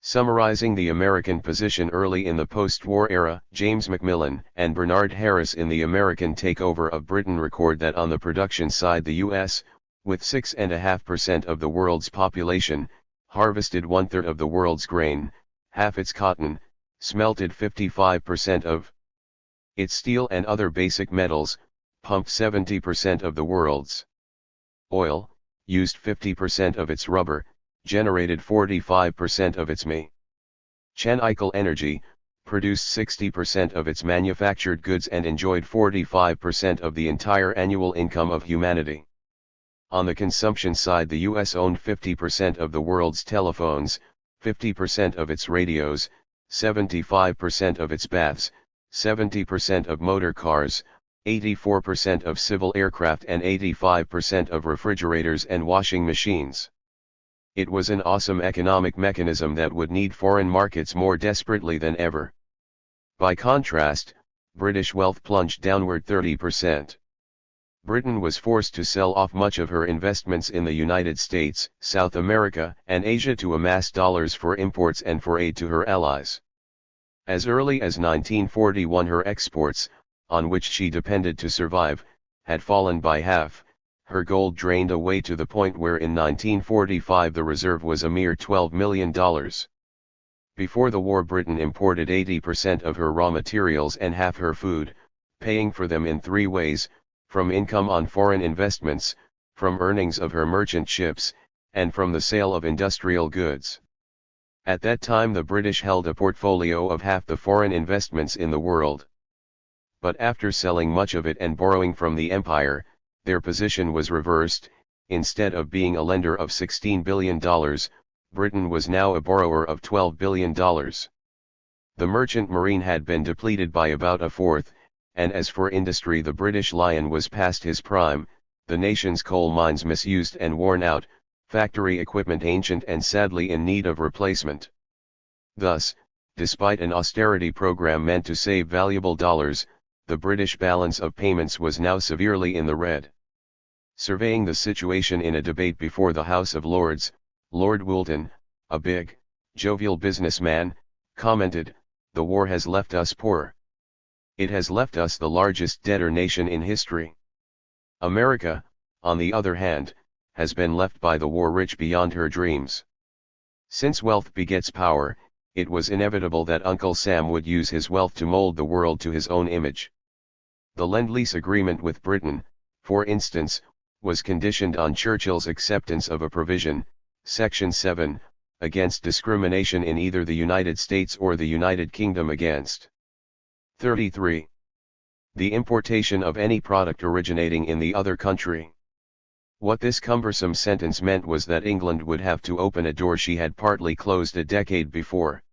Summarizing the American position early in the post-war era, James Macmillan and Bernard Harris in The American Takeover of Britain record that on the production side the U.S., with 6.5% of the world's population, harvested one-third of the world's grain, half its cotton, smelted 55% of its steel and other basic metals, pumped 70% of the world's oil, used 50% of its rubber, generated 45% of its mechanical energy, produced 60% of its manufactured goods and enjoyed 45% of the entire annual income of humanity. On the consumption side, the US owned 50% of the world's telephones, 50% of its radios, 75% of its baths, 70% of motor cars, 84% of civil aircraft and 85% of refrigerators and washing machines. It was an awesome economic mechanism that would need foreign markets more desperately than ever. By contrast, British wealth plunged downward 30%. Britain was forced to sell off much of her investments in the United States, South America, and Asia to amass dollars for imports and for aid to her allies. As early as 1941, her exports, on which she depended to survive, had fallen by half, her gold drained away to the point where in 1945 the reserve was a mere $12 million. Before the war, Britain imported 80% of her raw materials and half her food, paying for them in three ways: from income on foreign investments, from earnings of her merchant ships, and from the sale of industrial goods. At that time the British held a portfolio of half the foreign investments in the world. But after selling much of it and borrowing from the empire, their position was reversed. Instead of being a lender of $16 billion, Britain was now a borrower of $12 billion. The merchant marine had been depleted by about a fourth, and as for industry, the British Lion was past his prime, the nation's coal mines misused and worn out, factory equipment ancient and sadly in need of replacement. Thus, despite an austerity program meant to save valuable dollars, the British balance of payments was now severely in the red. Surveying the situation in a debate before the House of Lords, Lord Woolton, a big, jovial businessman, commented, "The war has left us poorer. It has left us the largest debtor nation in history. America, on the other hand, has been left by the war rich beyond her dreams." Since wealth begets power, it was inevitable that Uncle Sam would use his wealth to mold the world to his own image. The Lend-Lease Agreement with Britain, for instance, was conditioned on Churchill's acceptance of a provision, Section 7, against discrimination in either the United States or the United Kingdom against 33. The importation of any product originating in the other country. What this cumbersome sentence meant was that England would have to open a door she had partly closed a decade before.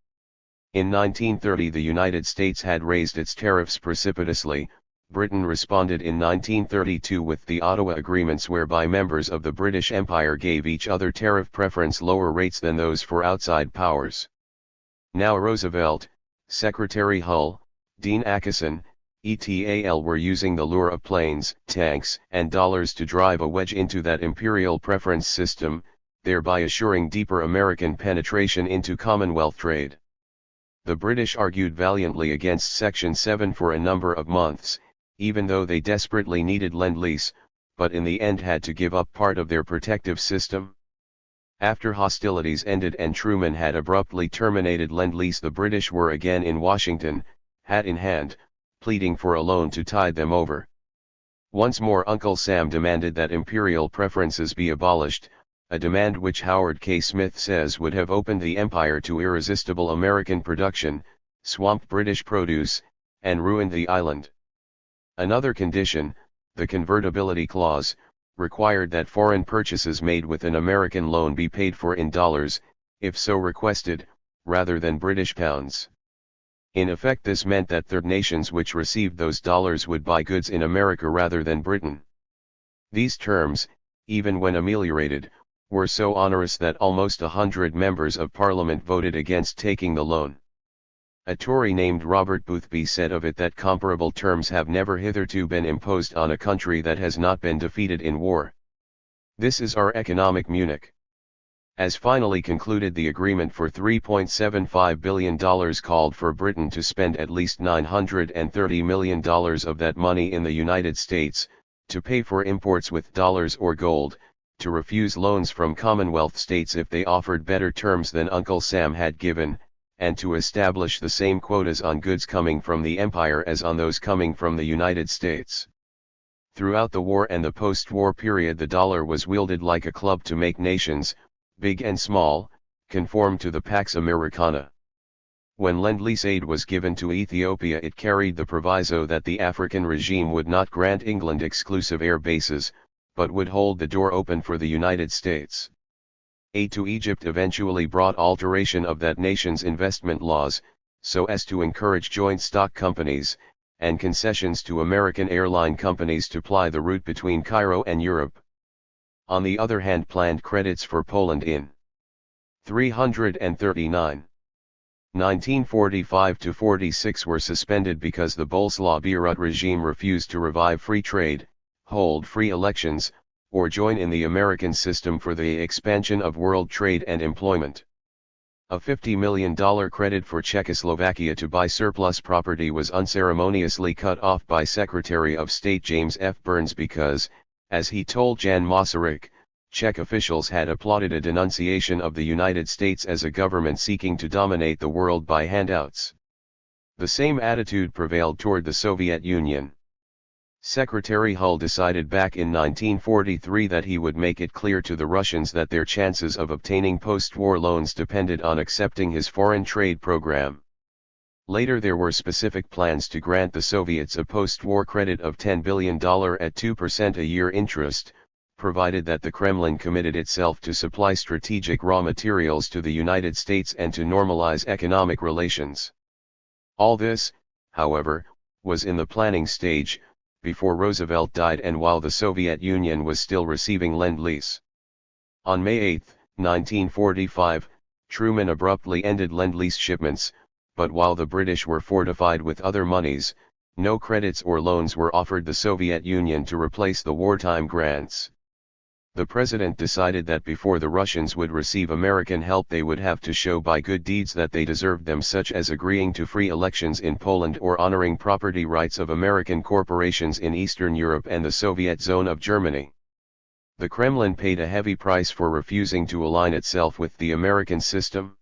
In 1930 the United States had raised its tariffs precipitously. Britain responded in 1932 with the Ottawa Agreements, whereby members of the British Empire gave each other tariff preference lower rates than those for outside powers. Now Roosevelt, Secretary Hull, Dean Acheson, et.al. were using the lure of planes, tanks, and dollars to drive a wedge into that imperial preference system, thereby assuring deeper American penetration into Commonwealth trade. The British argued valiantly against Section 7 for a number of months, even though they desperately needed Lend-Lease, but in the end had to give up part of their protective system. After hostilities ended and Truman had abruptly terminated Lend-Lease, the British were again in Washington, hat in hand, pleading for a loan to tide them over. Once more Uncle Sam demanded that imperial preferences be abolished, a demand which Howard K. Smith says would have opened the empire to irresistible American production, swamped British produce, and ruined the island. Another condition, the convertibility clause, required that foreign purchases made with an American loan be paid for in dollars, if so requested, rather than British pounds. In effect, this meant that third nations which received those dollars would buy goods in America rather than Britain. These terms, even when ameliorated, were so onerous that almost 100 members of Parliament voted against taking the loan. A Tory named Robert Boothby said of it that comparable terms have never hitherto been imposed on a country that has not been defeated in war. This is our economic Munich. as finally concluded the agreement for $3.75 billion called for Britain to spend at least $930 million of that money in the United States, to pay for imports with dollars or gold, to refuse loans from Commonwealth states if they offered better terms than Uncle Sam had given, and to establish the same quotas on goods coming from the Empire as on those coming from the United States. Throughout the war and the post-war period, the dollar was wielded like a club to make nations, big and small, conform to the Pax Americana. When Lend-Lease aid was given to Ethiopia, it carried the proviso that the African regime would not grant England exclusive air bases, but would hold the door open for the United States. Aid to Egypt eventually brought alteration of that nation's investment laws, so as to encourage joint stock companies, and concessions to American airline companies to ply the route between Cairo and Europe. On the other hand, planned credits for Poland in 1945–46 were suspended because the Bolesław-Bierut regime refused to revive free trade, hold free elections, or join in the American system for the expansion of world trade and employment. A $50 million credit for Czechoslovakia to buy surplus property was unceremoniously cut off by Secretary of State James F. Burns because, as he told Jan Masaryk, Czech officials had applauded a denunciation of the United States as a government seeking to dominate the world by handouts. The same attitude prevailed toward the Soviet Union. Secretary Hull decided back in 1943 that he would make it clear to the Russians that their chances of obtaining post-war loans depended on accepting his foreign trade program. Later there were specific plans to grant the Soviets a post-war credit of $10 billion at 2% a year interest, provided that the Kremlin committed itself to supply strategic raw materials to the United States and to normalize economic relations. All this, however, was in the planning stage, before Roosevelt died and while the Soviet Union was still receiving Lend-Lease. On May 8, 1945, Truman abruptly ended Lend-Lease shipments, but while the British were fortified with other monies, no credits or loans were offered the Soviet Union to replace the wartime grants. The president decided that before the Russians would receive American help they would have to show by good deeds that they deserved them, such as agreeing to free elections in Poland or honoring property rights of American corporations in Eastern Europe and the Soviet zone of Germany. The Kremlin paid a heavy price for refusing to align itself with the American system.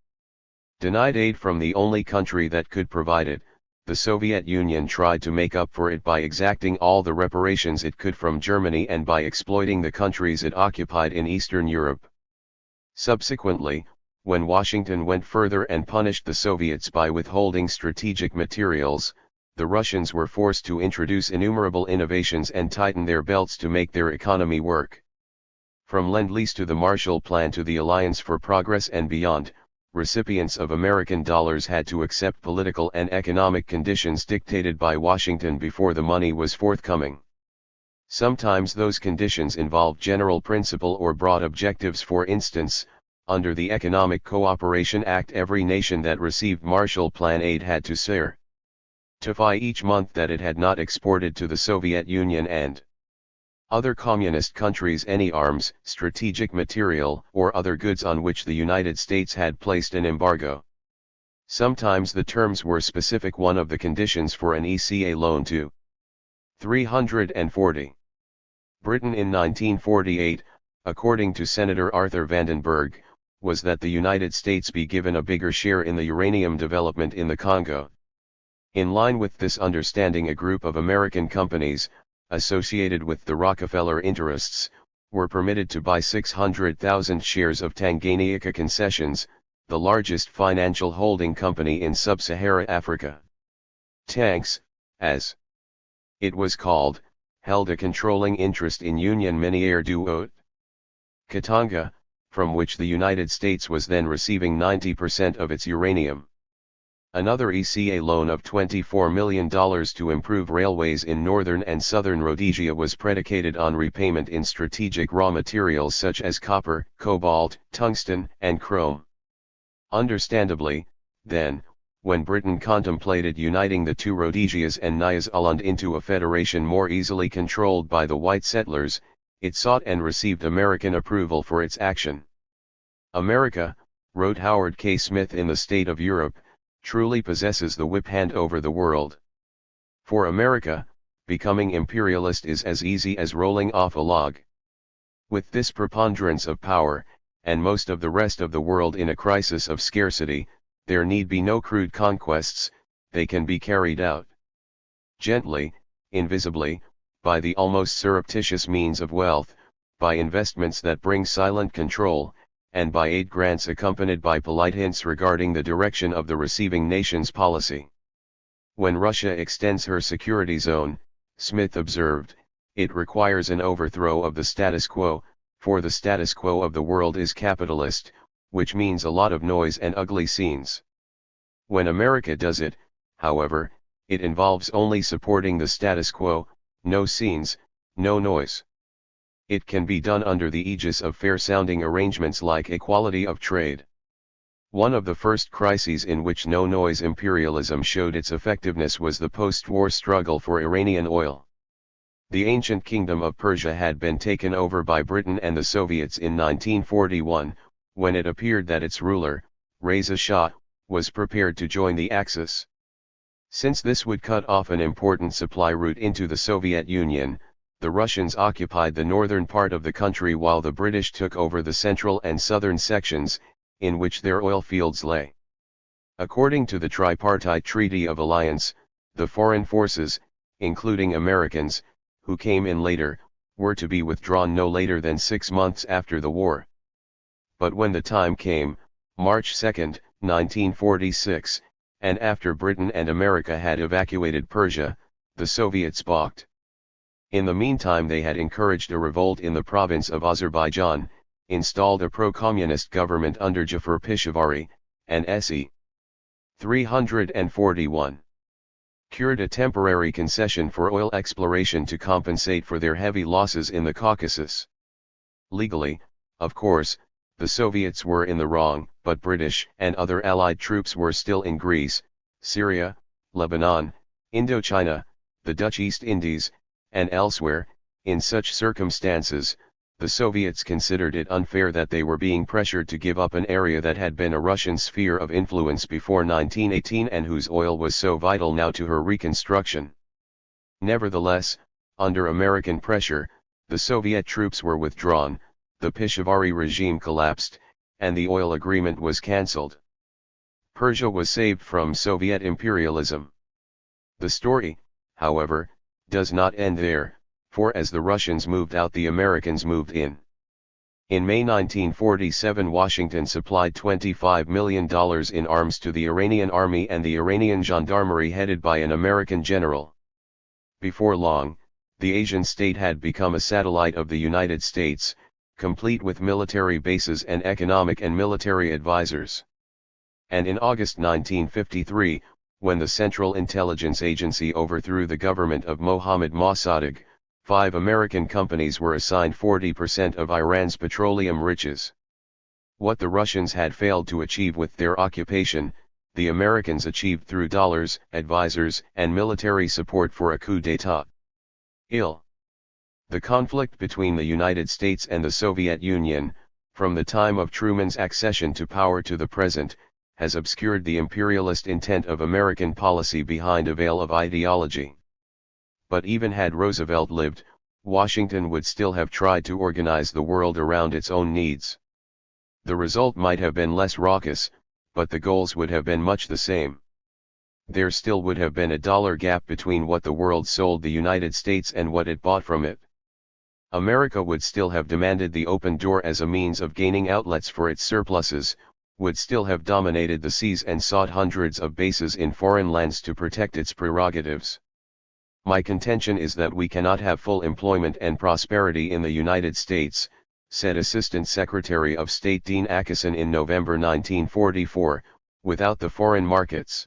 Denied aid from the only country that could provide it, the Soviet Union tried to make up for it by exacting all the reparations it could from Germany and by exploiting the countries it occupied in Eastern Europe. Subsequently, when Washington went further and punished the Soviets by withholding strategic materials, the Russians were forced to introduce innumerable innovations and tighten their belts to make their economy work. From Lend-Lease to the Marshall Plan to the Alliance for Progress and beyond, recipients of American dollars had to accept political and economic conditions dictated by Washington before the money was forthcoming. Sometimes those conditions involved general principle or broad objectives. For instance, under the Economic Cooperation Act, every nation that received Marshall Plan aid had to certify each month that it had not exported to the Soviet Union and other communist countries any arms, strategic material, or other goods on which the United States had placed an embargo. Sometimes the terms were specific. One of the conditions for an ECA loan to 340 Britain in 1948, according to Senator Arthur Vandenberg, was that the United States be given a bigger share in the uranium development in the Congo. In line with this understanding, a group of American companies, associated with the Rockefeller interests, were permitted to buy 600,000 shares of Tanganyika Concessions, the largest financial holding company in sub-Sahara Africa. Tanks, as it was called, held a controlling interest in Union Minière du Haut Katanga, from which the United States was then receiving 90% of its uranium. Another ECA loan of $24 million to improve railways in northern and southern Rhodesia was predicated on repayment in strategic raw materials such as copper, cobalt, tungsten, and chrome. Understandably, then, when Britain contemplated uniting the two Rhodesias and Nyasaland into a federation more easily controlled by the white settlers, it sought and received American approval for its action. America, wrote Howard K. Smith in The State of Europe, truly possesses the whip hand over the world. For America, becoming imperialist is as easy as rolling off a log. With this preponderance of power, and most of the rest of the world in a crisis of scarcity, there need be no crude conquests, they can be carried out gently, invisibly, by the almost surreptitious means of wealth, by investments that bring silent control, and by aid grants accompanied by polite hints regarding the direction of the receiving nation's policy. When Russia extends her security zone, Smith observed, it requires an overthrow of the status quo, for the status quo of the world is capitalist, which means a lot of noise and ugly scenes. When America does it, however, it involves only supporting the status quo, no scenes, no noise. It can be done under the aegis of fair-sounding arrangements like equality of trade. One of the first crises in which no-noise imperialism showed its effectiveness was the post-war struggle for Iranian oil. The ancient kingdom of Persia had been taken over by Britain and the Soviets in 1941, when it appeared that its ruler, Reza Shah, was prepared to join the Axis. Since this would cut off an important supply route into the Soviet Union, the Russians occupied the northern part of the country while the British took over the central and southern sections, in which their oil fields lay. According to the Tripartite Treaty of Alliance, the foreign forces, including Americans, who came in later, were to be withdrawn no later than 6 months after the war. But when the time came, March 2, 1946, and after Britain and America had evacuated Persia, the Soviets balked. In the meantime they had encouraged a revolt in the province of Azerbaijan, installed a pro-communist government under Jafar Pishavari, and SE 341. Cured a temporary concession for oil exploration to compensate for their heavy losses in the Caucasus. Legally, of course, the Soviets were in the wrong, but British and other Allied troops were still in Greece, Syria, Lebanon, Indochina, the Dutch East Indies, and elsewhere. In such circumstances, the Soviets considered it unfair that they were being pressured to give up an area that had been a Russian sphere of influence before 1918 and whose oil was so vital now to her reconstruction. Nevertheless, under American pressure, the Soviet troops were withdrawn, the Pishavari regime collapsed, and the oil agreement was cancelled. Persia was saved from Soviet imperialism. The story, however, does not end there, for as the Russians moved out the Americans moved in. In May 1947 Washington supplied $25 million in arms to the Iranian army and the Iranian gendarmerie headed by an American general. Before long, the Asian state had become a satellite of the United States, complete with military bases and economic and military advisors. And in August 1953, when the Central Intelligence Agency overthrew the government of Mohammad Mossadegh, 5 American companies were assigned 40% of Iran's petroleum riches. What the Russians had failed to achieve with their occupation, the Americans achieved through dollars, advisors, and military support for a coup d'état. The conflict between the United States and the Soviet Union, from the time of Truman's accession to power to the present, has obscured the imperialist intent of American policy behind a veil of ideology. But even had Roosevelt lived, Washington would still have tried to organize the world around its own needs. The result might have been less raucous, but the goals would have been much the same. There still would have been a dollar gap between what the world sold the United States and what it bought from it. America would still have demanded the open door as a means of gaining outlets for its surpluses, would still have dominated the seas and sought hundreds of bases in foreign lands to protect its prerogatives. My contention is that we cannot have full employment and prosperity in the United States, said Assistant Secretary of State Dean Acheson in November 1944, without the foreign markets.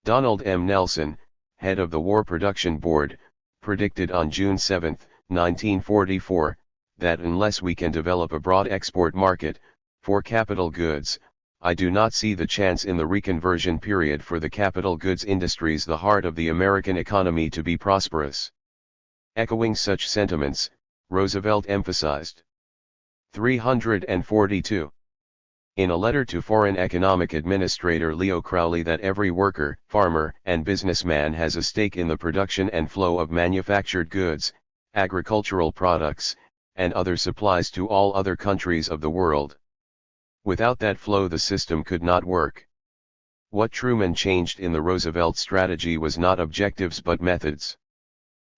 Donald M. Nelson, head of the War Production Board, predicted on June 7, 1944, that unless we can develop a broad export market, for capital goods, I do not see the chance in the reconversion period for the capital goods industries, the heart of the American economy, to be prosperous. Echoing such sentiments, Roosevelt emphasized. 342. In a letter to Foreign Economic Administrator Leo Crowley that every worker, farmer, and businessman has a stake in the production and flow of manufactured goods, agricultural products, and other supplies to all other countries of the world. Without that flow the system could not work. What Truman changed in the Roosevelt strategy was not objectives but methods.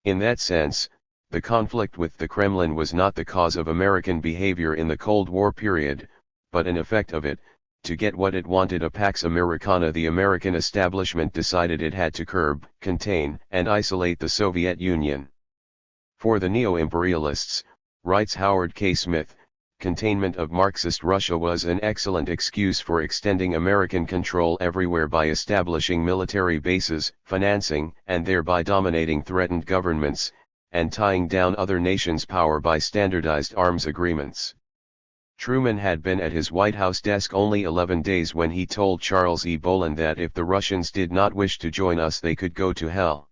In that sense, the conflict with the Kremlin was not the cause of American behavior in the Cold War period, but an effect of it. To get what it wanted, a Pax Americana, the American establishment decided it had to curb, contain, and isolate the Soviet Union. For the neo-imperialists, writes Howard K. Smith, containment of Marxist Russia was an excellent excuse for extending American control everywhere by establishing military bases, financing, and thereby dominating threatened governments, and tying down other nations' power by standardized arms agreements. Truman had been at his White House desk only 11 days when he told Charles E. Bolin that if the Russians did not wish to join us they could go to hell.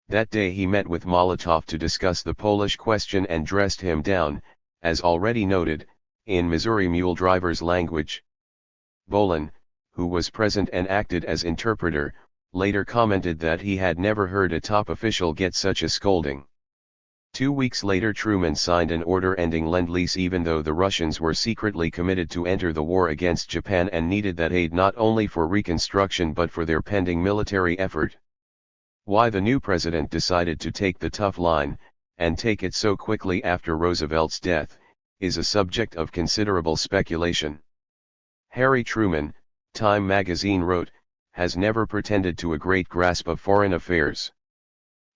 That day he met with Molotov to discuss the Polish question and dressed him down, as already noted, in Missouri mule driver's language. Bolin, who was present and acted as interpreter, later commented that he had never heard a top official get such a scolding. 2 weeks later Truman signed an order ending Lend-Lease even though the Russians were secretly committed to enter the war against Japan and needed that aid not only for reconstruction but for their pending military effort. Why the new president decided to take the tough line, and take it so quickly after Roosevelt's death, is a subject of considerable speculation. Harry Truman, Time magazine wrote, has never pretended to a great grasp of foreign affairs.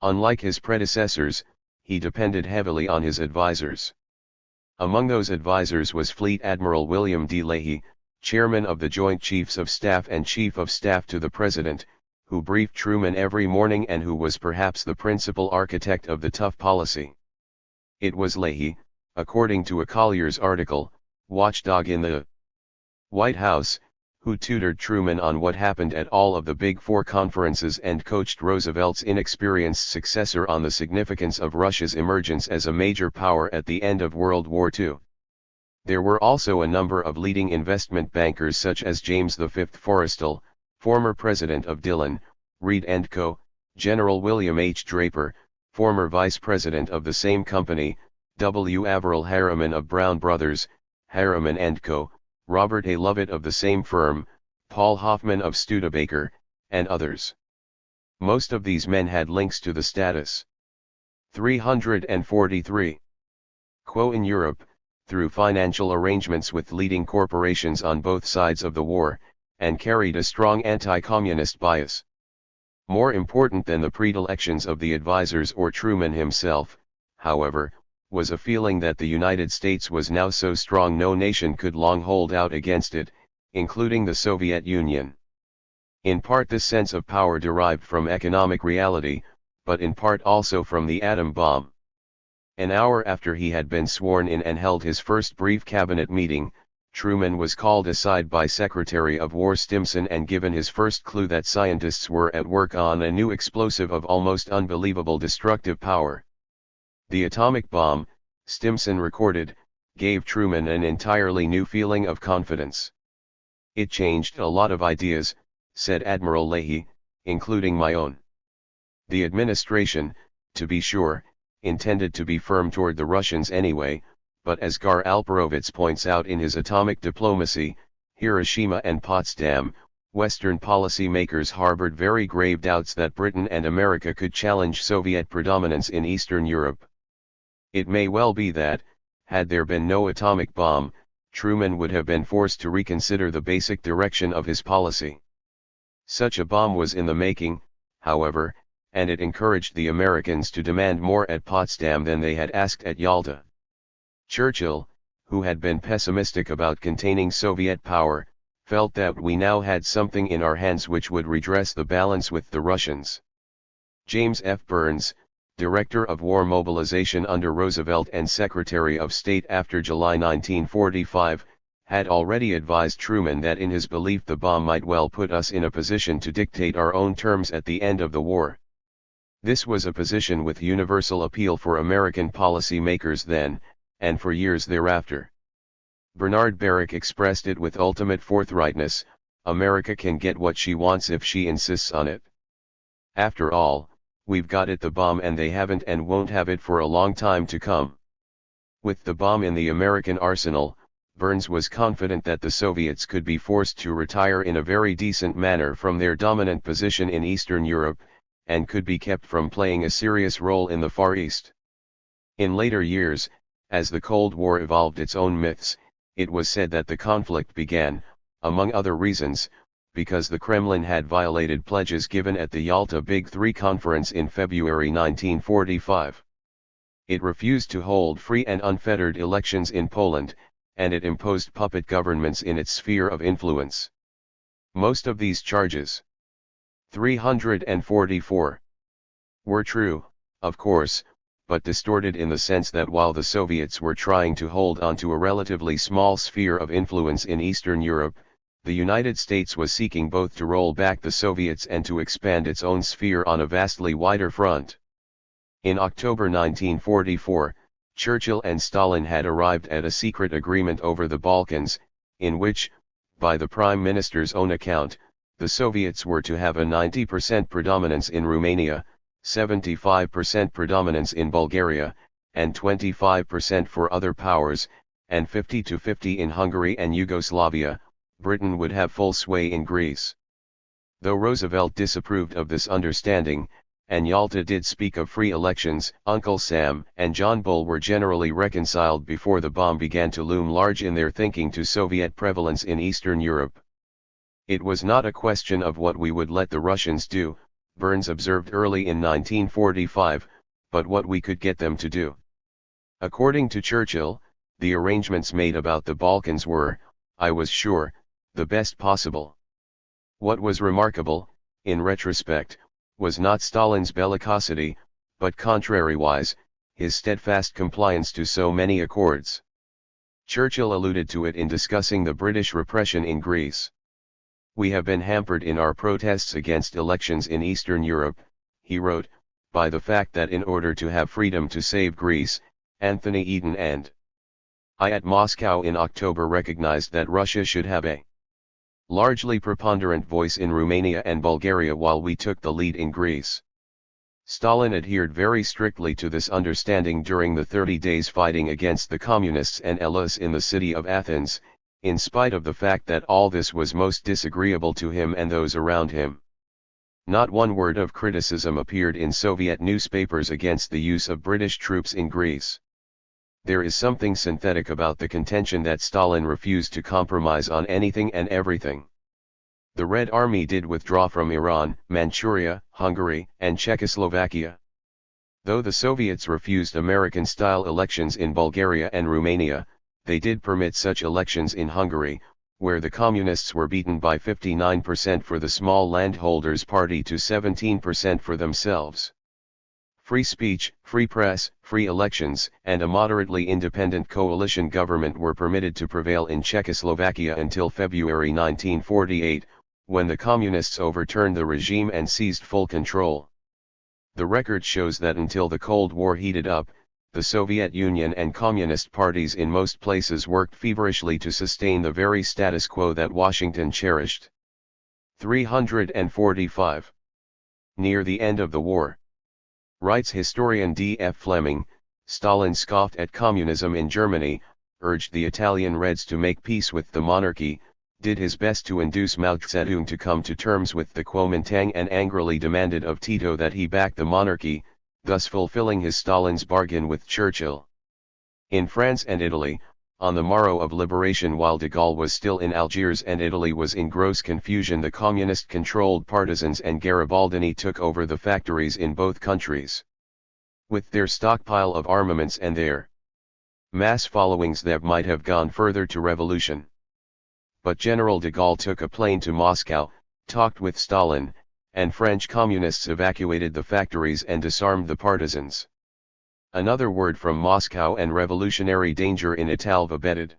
Unlike his predecessors, he depended heavily on his advisors. Among those advisors was Fleet Admiral William D. Leahy, chairman of the Joint Chiefs of Staff and Chief of Staff to the President, who briefed Truman every morning and who was perhaps the principal architect of the tough policy. It was Leahy, according to a Collier's article, watchdog in the White House, who tutored Truman on what happened at all of the Big Four conferences and coached Roosevelt's inexperienced successor on the significance of Russia's emergence as a major power at the end of World War II. There were also a number of leading investment bankers such as James V. Forrestal, former president of Dillon, Reed & Co., General William H. Draper, former vice president of the same company, W. Averill Harriman of Brown Brothers, Harriman & Co., Robert A. Lovett of the same firm, Paul Hoffman of Studebaker, and others. Most of these men had links to the status. 343. Quo in Europe, through financial arrangements with leading corporations on both sides of the war, and carried a strong anti-communist bias. More important than the predilections of the advisors or Truman himself, however, was a feeling that the United States was now so strong no nation could long hold out against it, including the Soviet Union. In part this sense of power derived from economic reality, but in part also from the atom bomb. An hour after he had been sworn in and held his first brief cabinet meeting, Truman was called aside by Secretary of War Stimson and given his first clue that scientists were at work on a new explosive of almost unbelievable destructive power. The atomic bomb, Stimson recorded, gave Truman an entirely new feeling of confidence. It changed a lot of ideas, said Admiral Leahy, including my own. The administration, to be sure, intended to be firm toward the Russians anyway, but as Gar Alperovitz points out in his Atomic Diplomacy, Hiroshima and Potsdam, Western policy-makers harbored very grave doubts that Britain and America could challenge Soviet predominance in Eastern Europe. It may well be that, had there been no atomic bomb, Truman would have been forced to reconsider the basic direction of his policy. Such a bomb was in the making, however, and it encouraged the Americans to demand more at Potsdam than they had asked at Yalta. Churchill, who had been pessimistic about containing Soviet power, felt that we now had something in our hands which would redress the balance with the Russians. James F. Burns, Director of War Mobilization under Roosevelt and Secretary of State after July 1945, had already advised Truman that in his belief the bomb might well put us in a position to dictate our own terms at the end of the war. This was a position with universal appeal for American policy makers then, and for years thereafter. Bernard Baruch expressed it with ultimate forthrightness: America can get what she wants if she insists on it. After all, we've got it, the bomb, and they haven't and won't have it for a long time to come. With the bomb in the American arsenal, Burns was confident that the Soviets could be forced to retire in a very decent manner from their dominant position in Eastern Europe, and could be kept from playing a serious role in the Far East. In later years, as the Cold War evolved its own myths, it was said that the conflict began, among other reasons, because the Kremlin had violated pledges given at the Yalta Big Three conference in February 1945. It refused to hold free and unfettered elections in Poland, and it imposed puppet governments in its sphere of influence. Most of these charges, 344, were true, of course, but distorted in the sense that while the Soviets were trying to hold on to a relatively small sphere of influence in Eastern Europe, the United States was seeking both to roll back the Soviets and to expand its own sphere on a vastly wider front. In October 1944, Churchill and Stalin had arrived at a secret agreement over the Balkans, in which, by the Prime Minister's own account, the Soviets were to have a 90% predominance in Romania, 75% predominance in Bulgaria, and 25% for other powers, and 50-50 in Hungary and Yugoslavia. Britain would have full sway in Greece. Though Roosevelt disapproved of this understanding, and Yalta did speak of free elections, Uncle Sam and John Bull were generally reconciled before the bomb began to loom large in their thinking to Soviet prevalence in Eastern Europe. It was not a question of what we would let the Russians do, Burns observed early in 1945, but what we could get them to do. According to Churchill, the arrangements made about the Balkans were, I was sure, the best possible. What was remarkable, in retrospect, was not Stalin's bellicosity, but contrariwise, his steadfast compliance to so many accords. Churchill alluded to it in discussing the British repression in Greece. We have been hampered in our protests against elections in Eastern Europe, he wrote, by the fact that in order to have freedom to save Greece, Anthony Eden and I at Moscow in October recognized that Russia should have a largely preponderant voice in Romania and Bulgaria while we took the lead in Greece. Stalin adhered very strictly to this understanding during the 30 days fighting against the communists and Elis in the city of Athens, in spite of the fact that all this was most disagreeable to him and those around him. Not one word of criticism appeared in Soviet newspapers against the use of British troops in Greece. There is something synthetic about the contention that Stalin refused to compromise on anything and everything. The Red Army did withdraw from Iran, Manchuria, Hungary, and Czechoslovakia. Though the Soviets refused American-style elections in Bulgaria and Romania, they did permit such elections in Hungary, where the Communists were beaten by 59% for the small landholders' party to 17% for themselves. Free speech, free press, free elections, and a moderately independent coalition government were permitted to prevail in Czechoslovakia until February 1948, when the Communists overturned the regime and seized full control. The record shows that until the Cold War heated up, the Soviet Union and Communist parties in most places worked feverishly to sustain the very status quo that Washington cherished. 345. Near the end of the war, writes historian D.F. Fleming, Stalin scoffed at communism in Germany, urged the Italian Reds to make peace with the monarchy, did his best to induce Mao Zedong to come to terms with the Kuomintang, and angrily demanded of Tito that he back the monarchy, thus fulfilling his Stalin's bargain with Churchill. In France and Italy, on the morrow of liberation, while de Gaulle was still in Algiers and Italy was in gross confusion, the communist-controlled partisans and Garibaldini took over the factories in both countries. With their stockpile of armaments and their mass followings, that might have gone further to revolution. But General de Gaulle took a plane to Moscow, talked with Stalin, and French communists evacuated the factories and disarmed the partisans. Another word from Moscow and revolutionary danger in Italy abated.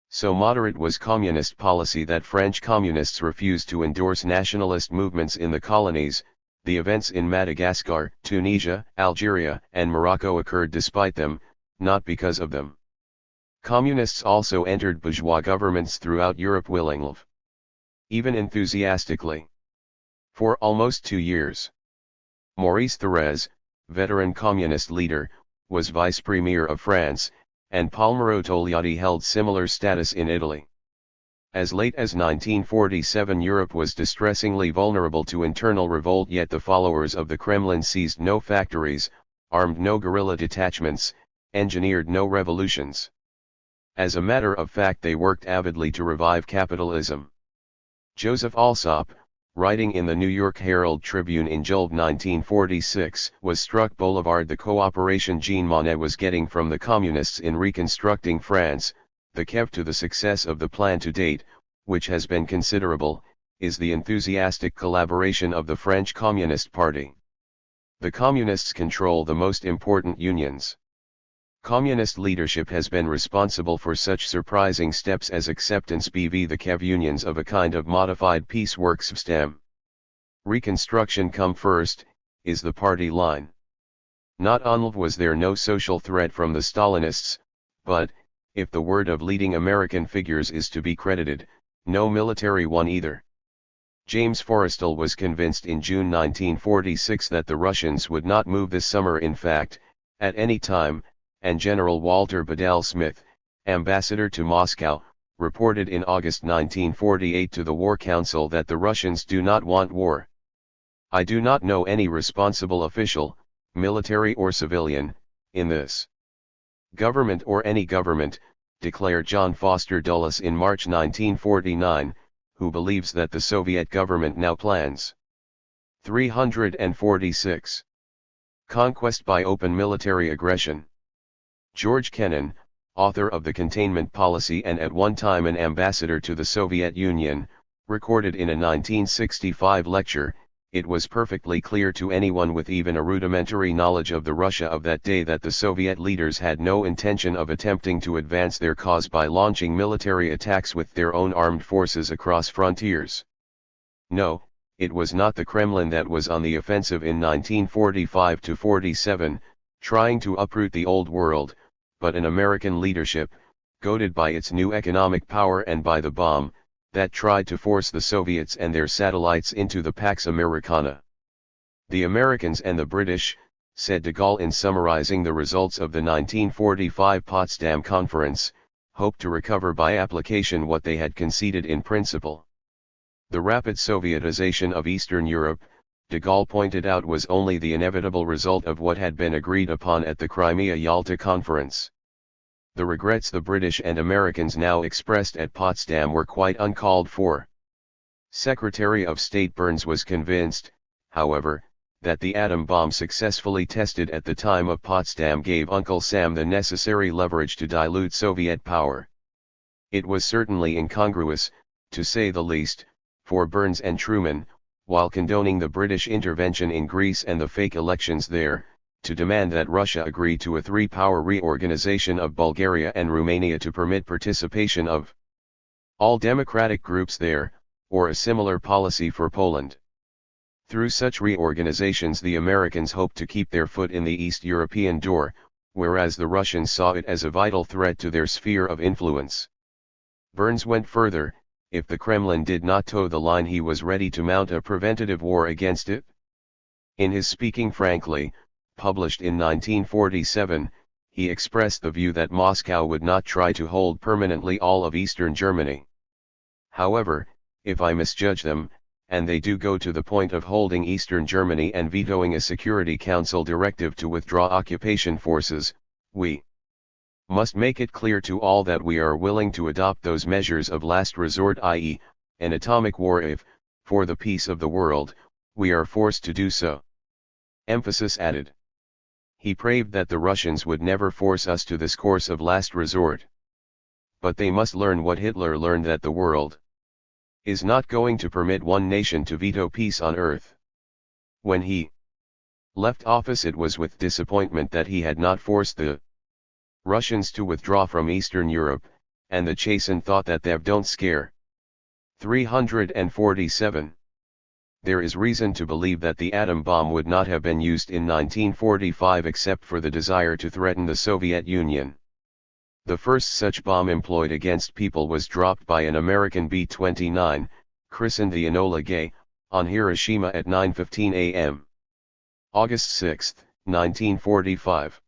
So moderate was communist policy that French communists refused to endorse nationalist movements in the colonies. The events in Madagascar, Tunisia, Algeria, and Morocco occurred despite them, not because of them. Communists also entered bourgeois governments throughout Europe willingly, even enthusiastically. For almost 2 years. Maurice Thérèse, veteran communist leader, was vice premier of France, and Palmiro Togliatti held similar status in Italy. As late as 1947 Europe was distressingly vulnerable to internal revolt, yet the followers of the Kremlin seized no factories, armed no guerrilla detachments, engineered no revolutions. As a matter of fact, they worked avidly to revive capitalism. Joseph Alsop, writing in the New York Herald Tribune in July 1946, was struck boulevard the cooperation Jean Monnet was getting from the communists in reconstructing France. The key to the success of the plan to date, which has been considerable, is the enthusiastic collaboration of the French Communist Party. The communists control the most important unions. Communist leadership has been responsible for such surprising steps as acceptance bv the KEV unions of a kind of modified piecework system. Reconstruction come first, is the party line. Not only was there no social threat from the Stalinists, but, if the word of leading American figures is to be credited, no military one either. James Forrestal was convinced in June 1946 that the Russians would not move this summer, in fact, at any time, and General Walter Bedell Smith, ambassador to Moscow, reported in August 1948 to the War Council that the Russians do not want war. I do not know any responsible official, military or civilian, in this government or any government, declared John Foster Dulles in March 1949, who believes that the Soviet government now plans 346. Conquest by open military aggression. George Kennan, author of The Containment Policy and at one time an ambassador to the Soviet Union, recorded in a 1965 lecture, "It was perfectly clear to anyone with even a rudimentary knowledge of the Russia of that day that the Soviet leaders had no intention of attempting to advance their cause by launching military attacks with their own armed forces across frontiers. No, it was not the Kremlin that was on the offensive in 1945-47, trying to uproot the old world, but an American leadership, goaded by its new economic power and by the bomb, that tried to force the Soviets and their satellites into the Pax Americana. The Americans and the British," said de Gaulle in summarizing the results of the 1945 Potsdam Conference, "hoped to recover by application what they had conceded in principle. The rapid Sovietization of Eastern Europe," de Gaulle pointed out, was only the inevitable result of what had been agreed upon at the Crimea-Yalta Conference. The regrets the British and Americans now expressed at Potsdam were quite uncalled for. Secretary of State Burns was convinced, however, that the atom bomb successfully tested at the time of Potsdam gave Uncle Sam the necessary leverage to dilute Soviet power. It was certainly incongruous, to say the least, for Burns and Truman, while condoning the British intervention in Greece and the fake elections there, to demand that Russia agree to a three-power reorganization of Bulgaria and Romania to permit participation of all democratic groups there, or a similar policy for Poland. Through such reorganizations the Americans hoped to keep their foot in the East European door, whereas the Russians saw it as a vital threat to their sphere of influence. Burns went further: if the Kremlin did not toe the line, he was ready to mount a preventative war against it. In his Speaking Frankly, published in 1947, he expressed the view that Moscow would not try to hold permanently all of Eastern Germany. However, if I misjudge them, and they do go to the point of holding Eastern Germany and vetoing a Security Council directive to withdraw occupation forces, we must make it clear to all that we are willing to adopt those measures of last resort, i.e., an atomic war if, for the peace of the world, we are forced to do so." Emphasis added. He prayed that the Russians would never force us to this course of last resort. But they must learn what Hitler learned, that the world is not going to permit one nation to veto peace on earth. When he left office, it was with disappointment that he had not forced the Russians to withdraw from Eastern Europe, and the chastened thought that they don't scare. 347. There is reason to believe that the atom bomb would not have been used in 1945 except for the desire to threaten the Soviet Union. The first such bomb employed against people was dropped by an American B-29, christened the Enola Gay, on Hiroshima at 9:15 a.m. August 6, 1945.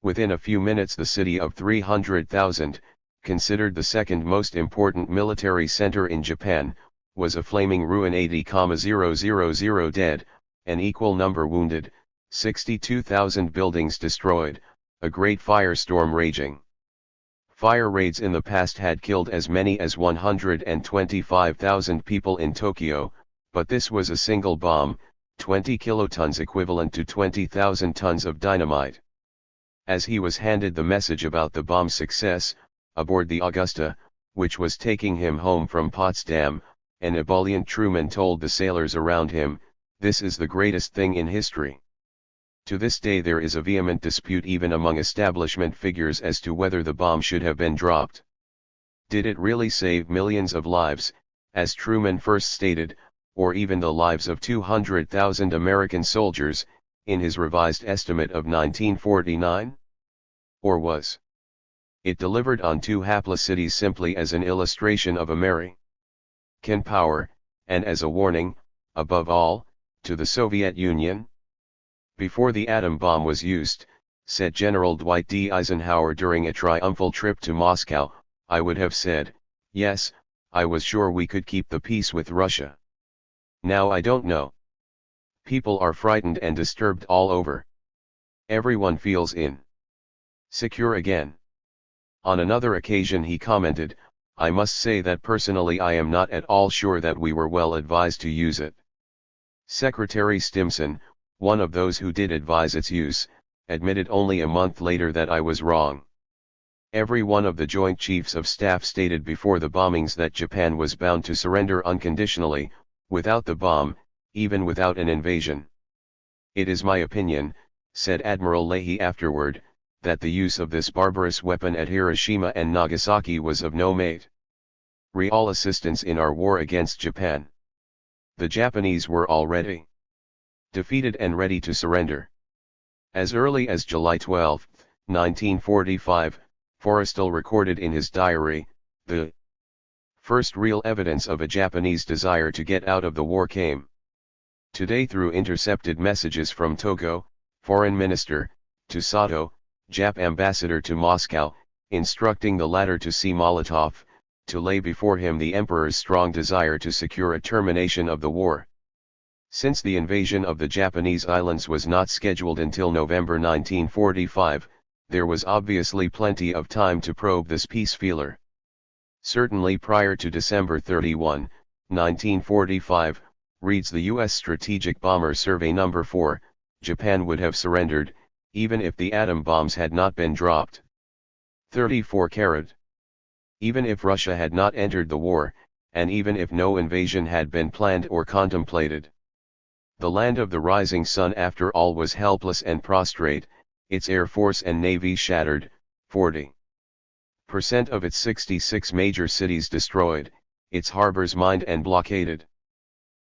Within a few minutes the city of 300,000, considered the second most important military center in Japan, was a flaming ruin, 80,000 dead, an equal number wounded, 62,000 buildings destroyed, a great firestorm raging. Fire raids in the past had killed as many as 125,000 people in Tokyo, but this was a single bomb, 20 kilotons equivalent to 20,000 tons of dynamite. As he was handed the message about the bomb's success, aboard the Augusta, which was taking him home from Potsdam, an ebullient Truman told the sailors around him, "This is the greatest thing in history." To this day there is a vehement dispute even among establishment figures as to whether the bomb should have been dropped. Did it really save millions of lives, as Truman first stated, or even the lives of 200,000 American soldiers, in his revised estimate of 1949? Or was it delivered on two hapless cities simply as an illustration of American power, and as a warning, above all, to the Soviet Union? Before the atom bomb was used, said General Dwight D. Eisenhower during a triumphal trip to Moscow, I would have said, yes, I was sure we could keep the peace with Russia. Now I don't know. People are frightened and disturbed all over. Everyone feels insecure again. On another occasion he commented, I must say that personally I am not at all sure that we were well advised to use it. Secretary Stimson, one of those who did advise its use, admitted only a month later that I was wrong. Every one of the Joint Chiefs of Staff stated before the bombings that Japan was bound to surrender unconditionally, without the bomb, even without an invasion. It is my opinion, said Admiral Leahy afterward, that the use of this barbarous weapon at Hiroshima and Nagasaki was of no real assistance in our war against Japan. The Japanese were already defeated and ready to surrender. As early as July 12, 1945, Forrestal recorded in his diary, the first real evidence of a Japanese desire to get out of the war came today through intercepted messages from Togo, Foreign Minister, to Sato, Jap ambassador to Moscow, instructing the latter to see Molotov, to lay before him the Emperor's strong desire to secure a termination of the war. Since the invasion of the Japanese islands was not scheduled until November 1945, there was obviously plenty of time to probe this peace feeler. Certainly prior to December 31, 1945, reads the U.S. Strategic Bomber Survey No. 4, Japan would have surrendered, even if the atom bombs had not been dropped. 34 carat. Even if Russia had not entered the war, and even if no invasion had been planned or contemplated. The land of the rising sun after all was helpless and prostrate, its air force and navy shattered, 40% of its 66 major cities destroyed, its harbors mined and blockaded.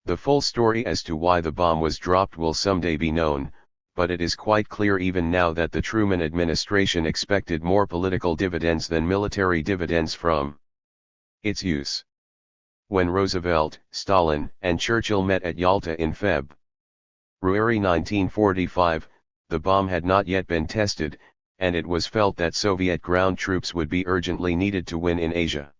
The full story as to why the bomb was dropped will someday be known, but it is quite clear even now that the Truman administration expected more political dividends than military dividends from its use. When Roosevelt, Stalin, and Churchill met at Yalta in February 1945, the bomb had not yet been tested, and it was felt that Soviet ground troops would be urgently needed to win in Asia.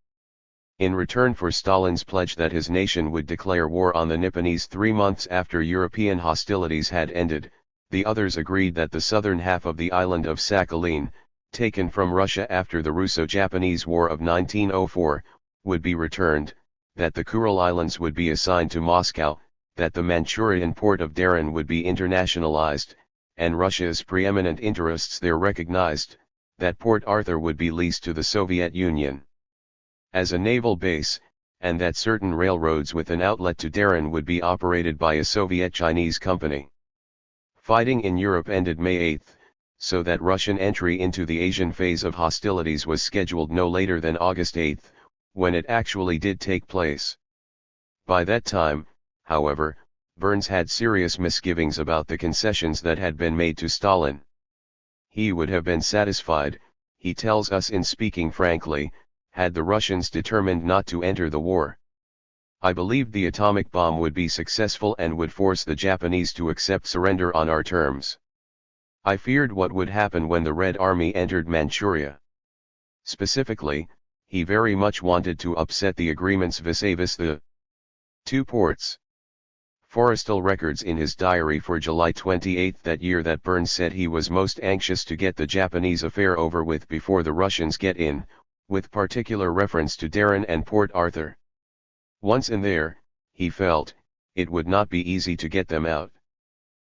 In return for Stalin's pledge that his nation would declare war on the Nipponese 3 months after European hostilities had ended, the others agreed that the southern half of the island of Sakhalin, taken from Russia after the Russo-Japanese War of 1904, would be returned, that the Kuril Islands would be assigned to Moscow, that the Manchurian port of Daren would be internationalized, and Russia's preeminent interests there recognized, that Port Arthur would be leased to the Soviet Union as a naval base, and that certain railroads with an outlet to Daren would be operated by a Soviet-Chinese company. Fighting in Europe ended May 8, so that Russian entry into the Asian phase of hostilities was scheduled no later than August 8, when it actually did take place. By that time, however, Burns had serious misgivings about the concessions that had been made to Stalin. He would have been satisfied, he tells us in Speaking Frankly, had the Russians determined not to enter the war. I believed the atomic bomb would be successful and would force the Japanese to accept surrender on our terms. I feared what would happen when the Red Army entered Manchuria. Specifically, he very much wanted to upset the agreements vis-a-vis the two ports. Forrestal records in his diary for July 28 that year that Burns said he was most anxious to get the Japanese affair over with before the Russians get in, with particular reference to Darren and Port Arthur. Once in there, he felt, it would not be easy to get them out.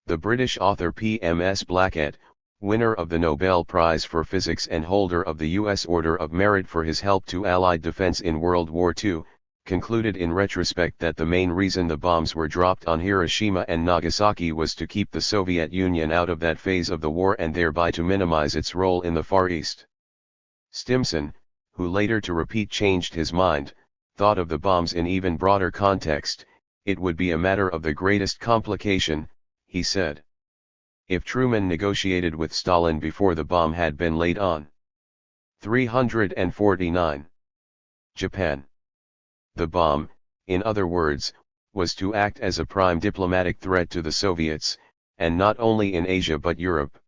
The British author P.M.S. Blackett, winner of the Nobel Prize for Physics and holder of the U.S. Order of Merit for his help to Allied defense in World War II, concluded in retrospect that the main reason the bombs were dropped on Hiroshima and Nagasaki was to keep the Soviet Union out of that phase of the war and thereby to minimize its role in the Far East. Stimson, who later to repeat changed his mind, thought of the bombs in even broader context. It would be a matter of the greatest complication, he said. If Truman negotiated with Stalin before the bomb had been laid on. 349. Japan. The bomb, in other words, was to act as a prime diplomatic threat to the Soviets, and not only in Asia but Europe.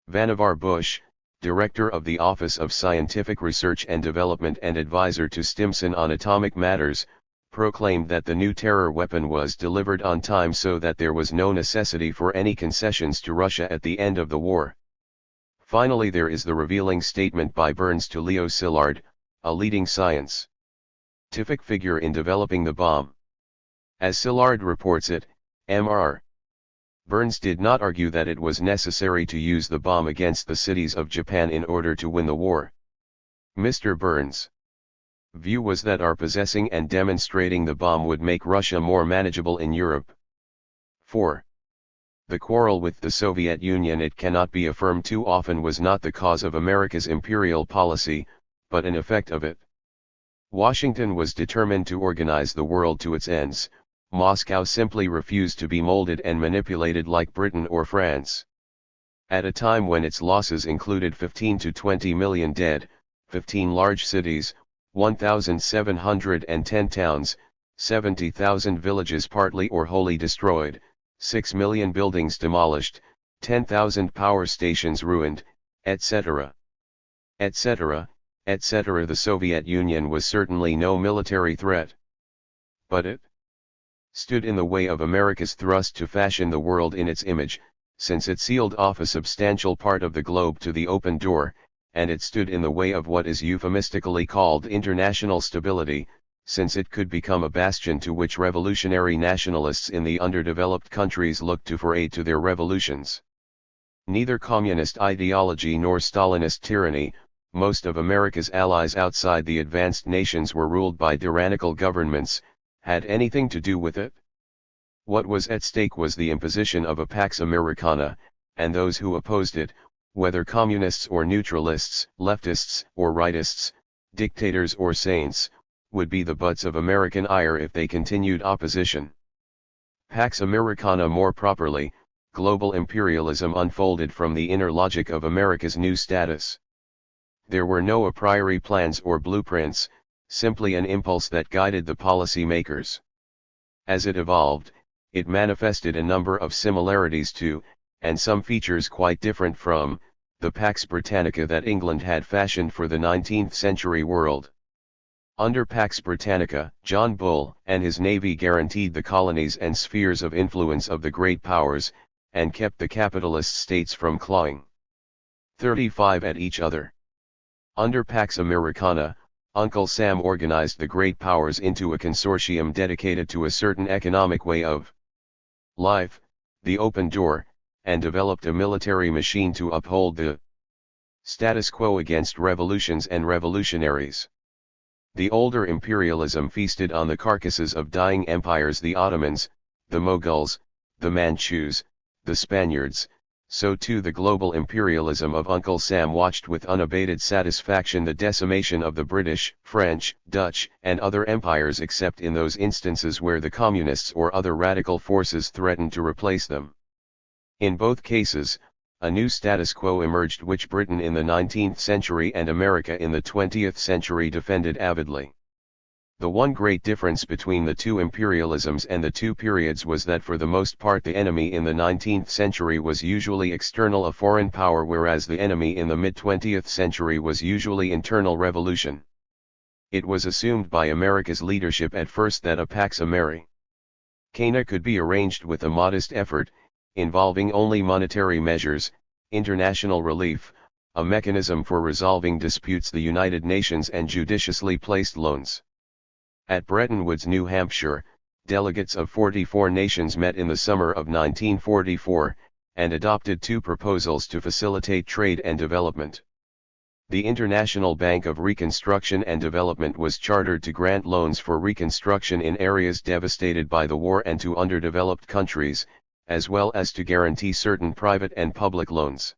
Vannevar Bush, director of the Office of Scientific Research and Development and advisor to Stimson on atomic matters, proclaimed that the new terror weapon was delivered on time so that there was no necessity for any concessions to Russia at the end of the war. Finally, there is the revealing statement by Burns to Leo Szilard, a leading scientific figure in developing the bomb. As Szilard reports it, Mr. Burns did not argue that it was necessary to use the bomb against the cities of Japan in order to win the war. Mr. Burns' view was that our possessing and demonstrating the bomb would make Russia more manageable in Europe. 4. The quarrel with the Soviet Union, it cannot be affirmed too often, was not the cause of America's imperial policy, but an effect of it. Washington was determined to organize the world to its ends. Moscow simply refused to be molded and manipulated like Britain or France. At a time when its losses included 15 to 20 million dead, 15 large cities, 1,710 towns, 70,000 villages partly or wholly destroyed, 6 million buildings demolished, 10,000 power stations ruined, etc. etc., etc. The Soviet Union was certainly no military threat. But it stood in the way of America's thrust to fashion the world in its image, since it sealed off a substantial part of the globe to the open door, and it stood in the way of what is euphemistically called international stability, since it could become a bastion to which revolutionary nationalists in the underdeveloped countries looked to for aid to their revolutions. Neither communist ideology nor Stalinist tyranny, most of America's allies outside the advanced nations were ruled by tyrannical governments, had anything to do with it. What was at stake was the imposition of a Pax Americana, and those who opposed it, whether communists or neutralists, leftists or rightists, dictators or saints, would be the butts of American ire if they continued opposition. Pax Americana, more properly, global imperialism, unfolded from the inner logic of America's new status. There were no a priori plans or blueprints, simply an impulse that guided the policy makers. As it evolved, it manifested a number of similarities to, and some features quite different from, the Pax Britannica that England had fashioned for the 19th century world. Under Pax Britannica, John Bull and his navy guaranteed the colonies and spheres of influence of the great powers, and kept the capitalist states from clawing 35 at each other. Under Pax Americana, Uncle Sam organized the great powers into a consortium dedicated to a certain economic way of life, the open door, and developed a military machine to uphold the status quo against revolutions and revolutionaries. The older imperialism feasted on the carcasses of dying empires: the Ottomans, the Mughals, the Manchus, the Spaniards. So too the global imperialism of Uncle Sam watched with unabated satisfaction the decimation of the British, French, Dutch, and other empires, except in those instances where the communists or other radical forces threatened to replace them. In both cases, a new status quo emerged which Britain in the 19th century and America in the 20th century defended avidly. The one great difference between the two imperialisms and the two periods was that for the most part the enemy in the 19th century was usually external, a foreign power, whereas the enemy in the mid-20th century was usually internal revolution. It was assumed by America's leadership at first that a Pax Americana could be arranged with a modest effort, involving only monetary measures, international relief, a mechanism for resolving disputes, the United Nations, and judiciously placed loans. At Bretton Woods, New Hampshire, delegates of 44 nations met in the summer of 1944, and adopted two proposals to facilitate trade and development. The International Bank of Reconstruction and Development was chartered to grant loans for reconstruction in areas devastated by the war and to underdeveloped countries, as well as to guarantee certain private and public loans.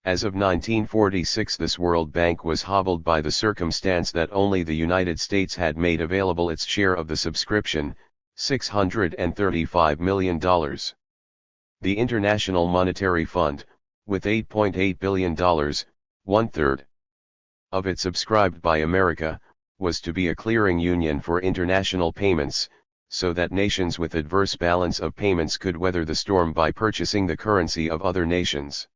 As of 1946, this World Bank was hobbled by the circumstance that only the United States had made available its share of the subscription, $635 million. The International Monetary Fund, with $8.8 billion, one-third of it subscribed by America, was to be a clearing union for international payments, so that nations with adverse balance of payments could weather the storm by purchasing the currency of other nations.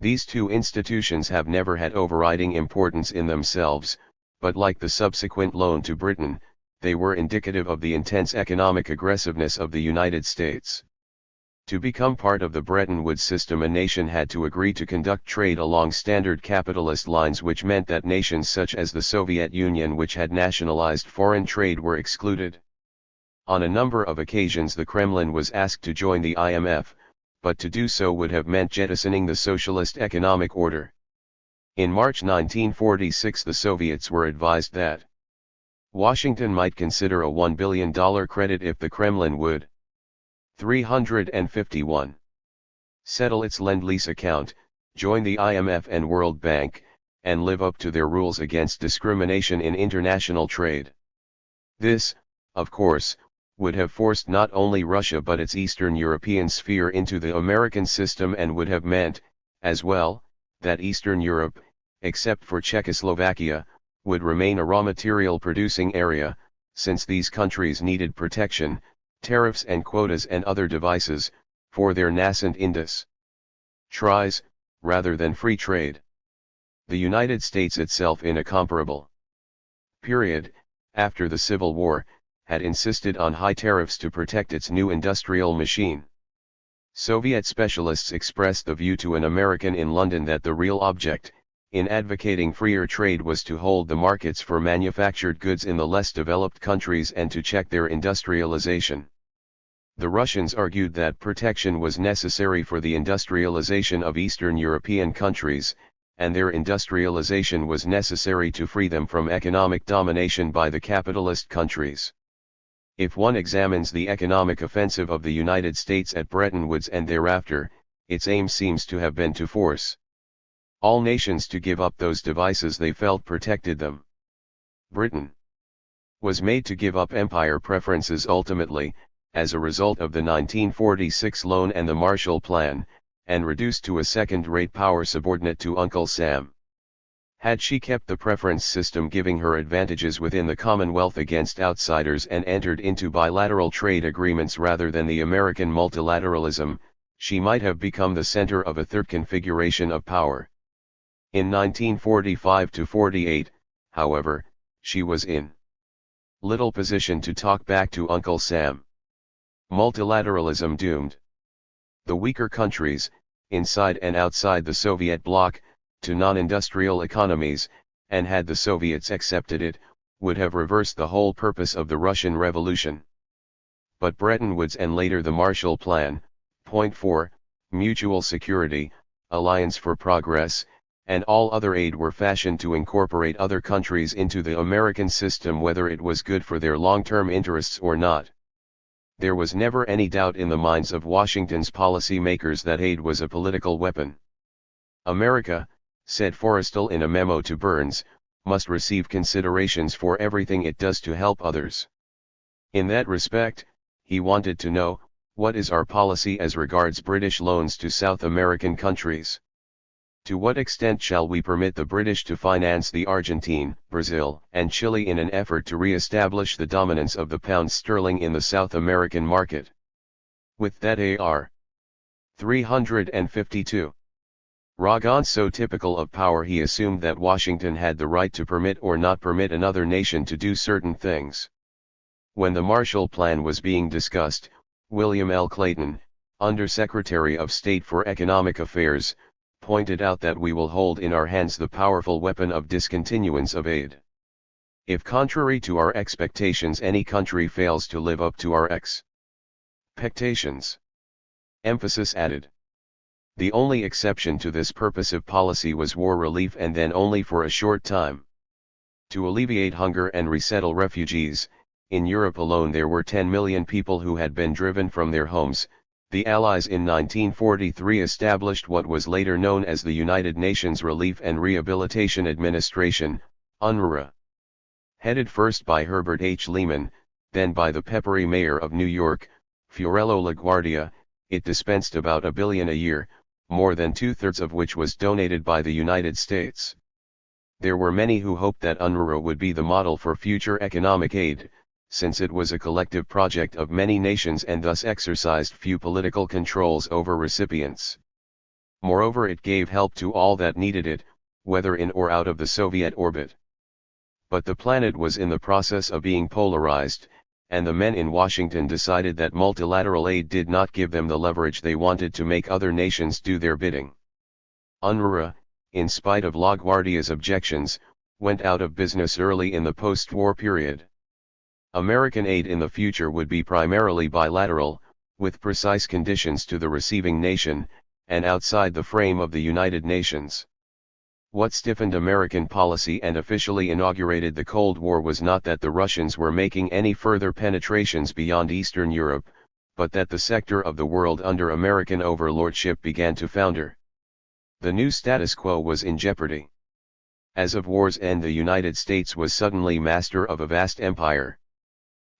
These two institutions have never had overriding importance in themselves, but like the subsequent loan to Britain, they were indicative of the intense economic aggressiveness of the United States. To become part of the Bretton Woods system, a nation had to agree to conduct trade along standard capitalist lines, which meant that nations such as the Soviet Union, which had nationalized foreign trade, were excluded. On a number of occasions the Kremlin was asked to join the IMF, but to do so would have meant jettisoning the socialist economic order. In March 1946 the Soviets were advised that Washington might consider a $1 billion credit if the Kremlin would 351 settle its Lend-Lease account, join the IMF and World Bank, and live up to their rules against discrimination in international trade. This, of course, would have forced not only Russia but its Eastern European sphere into the American system, and would have meant, as well, that Eastern Europe, except for Czechoslovakia, would remain a raw material producing area, since these countries needed protection, tariffs and quotas and other devices, for their nascent industries, rather than free trade. The United States itself, in a comparable period, after the Civil War, had insisted on high tariffs to protect its new industrial machine. Soviet specialists expressed the view to an American in London that the real object, in advocating freer trade, was to hold the markets for manufactured goods in the less developed countries and to check their industrialization. The Russians argued that protection was necessary for the industrialization of Eastern European countries, and their industrialization was necessary to free them from economic domination by the capitalist countries. If one examines the economic offensive of the United States at Bretton Woods and thereafter, its aim seems to have been to force all nations to give up those devices they felt protected them. Britain was made to give up empire preferences ultimately, as a result of the 1946 loan and the Marshall Plan, and reduced to a second-rate power subordinate to Uncle Sam. Had she kept the preference system giving her advantages within the Commonwealth against outsiders and entered into bilateral trade agreements rather than the American multilateralism, she might have become the center of a third configuration of power. In 1945-48, however, she was in little position to talk back to Uncle Sam. Multilateralism doomed the weaker countries, inside and outside the Soviet bloc, to non-industrial economies, and had the Soviets accepted it, would have reversed the whole purpose of the Russian Revolution. But Bretton Woods and later the Marshall Plan, Point 4, mutual security, alliance for progress, and all other aid were fashioned to incorporate other countries into the American system, whether it was good for their long-term interests or not. There was never any doubt in the minds of Washington's policy makers that aid was a political weapon. America, said Forrestal in a memo to Burns, must receive considerations for everything it does to help others. In that respect, he wanted to know, What is our policy as regards British loans to South American countries? To what extent shall we permit the British to finance the Argentine, Brazil, and Chile in an effort to re-establish the dominance of the pound sterling in the South American market? With that AR. 352. Ragon, so typical of power, he assumed that Washington had the right to permit or not permit another nation to do certain things. When the Marshall Plan was being discussed, William L. Clayton, Under-Secretary of State for Economic Affairs, pointed out that we will hold in our hands the powerful weapon of discontinuance of aid. If contrary to our expectations any country fails to live up to our expectations. Emphasis added. The only exception to this purposive policy was war relief, and then only for a short time. To alleviate hunger and resettle refugees, in Europe alone there were 10 million people who had been driven from their homes. The Allies in 1943 established what was later known as the United Nations Relief and Rehabilitation Administration, UNRWA. Headed first by Herbert H. Lehman, then by the peppery mayor of New York, Fiorello LaGuardia, it dispensed about $1 billion a year, more than 2/3 of which was donated by the United States. There were many who hoped that UNRWA would be the model for future economic aid, since it was a collective project of many nations and thus exercised few political controls over recipients. Moreover, it gave help to all that needed it, whether in or out of the Soviet orbit. But the planet was in the process of being polarized, and the men in Washington decided that multilateral aid did not give them the leverage they wanted to make other nations do their bidding. UNRWA, in spite of LaGuardia's objections, went out of business early in the post-war period. American aid in the future would be primarily bilateral, with precise conditions to the receiving nation, and outside the frame of the United Nations. What stiffened American policy and officially inaugurated the Cold War was not that the Russians were making any further penetrations beyond Eastern Europe, but that the sector of the world under American overlordship began to founder. The new status quo was in jeopardy. As of war's end, the United States was suddenly master of a vast empire.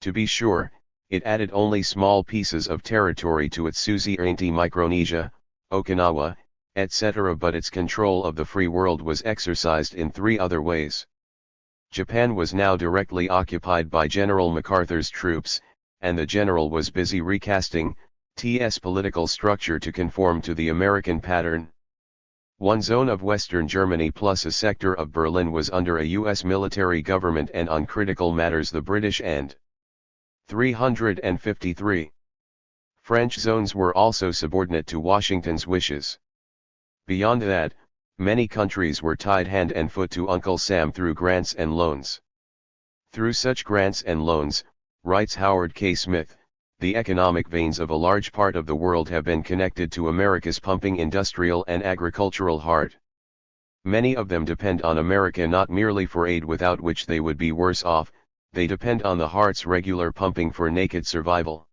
To be sure, it added only small pieces of territory to its suzerainty, Micronesia, Okinawa, etc., but its control of the free world was exercised in 3 other ways. Japan was now directly occupied by General MacArthur's troops, and the general was busy recasting its political structure to conform to the American pattern. One zone of Western Germany plus a sector of Berlin was under a U.S. military government, and on critical matters the British and 353 French zones were also subordinate to Washington's wishes. Beyond that, many countries were tied hand and foot to Uncle Sam through grants and loans. Through such grants and loans, writes Howard K. Smith, the economic veins of a large part of the world have been connected to America's pumping industrial and agricultural heart. Many of them depend on America not merely for aid, without which they would be worse off, they depend on the heart's regular pumping for naked survival.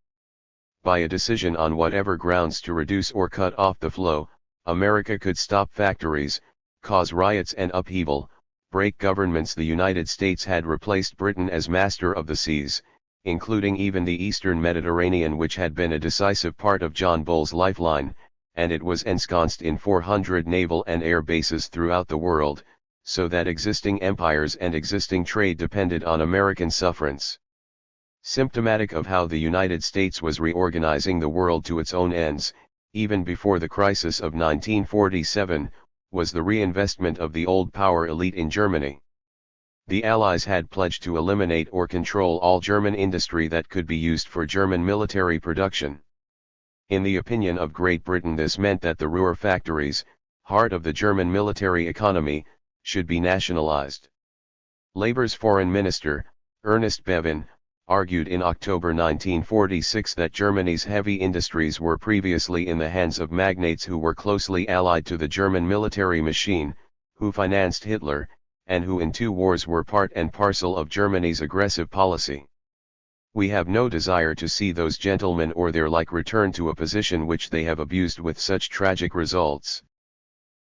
By a decision on whatever grounds to reduce or cut off the flow, America could stop factories, cause riots and upheaval, break governments. The United States had replaced Britain as master of the seas, including even the eastern Mediterranean, which had been a decisive part of John Bull's lifeline, and it was ensconced in 400 naval and air bases throughout the world, so that existing empires and existing trade depended on American sufferance. Symptomatic of how the United States was reorganizing the world to its own ends, even before the crisis of 1947, was the reinvestment of the old power elite in Germany. The Allies had pledged to eliminate or control all German industry that could be used for German military production. In the opinion of Great Britain, this meant that the Ruhr factories, heart of the German military economy, should be nationalized. Labour's Foreign Minister, Ernest Bevin, argued in October 1946 that Germany's heavy industries were previously in the hands of magnates who were closely allied to the German military machine, who financed Hitler, and who in 2 wars were part and parcel of Germany's aggressive policy. We have no desire to see those gentlemen or their like return to a position which they have abused with such tragic results.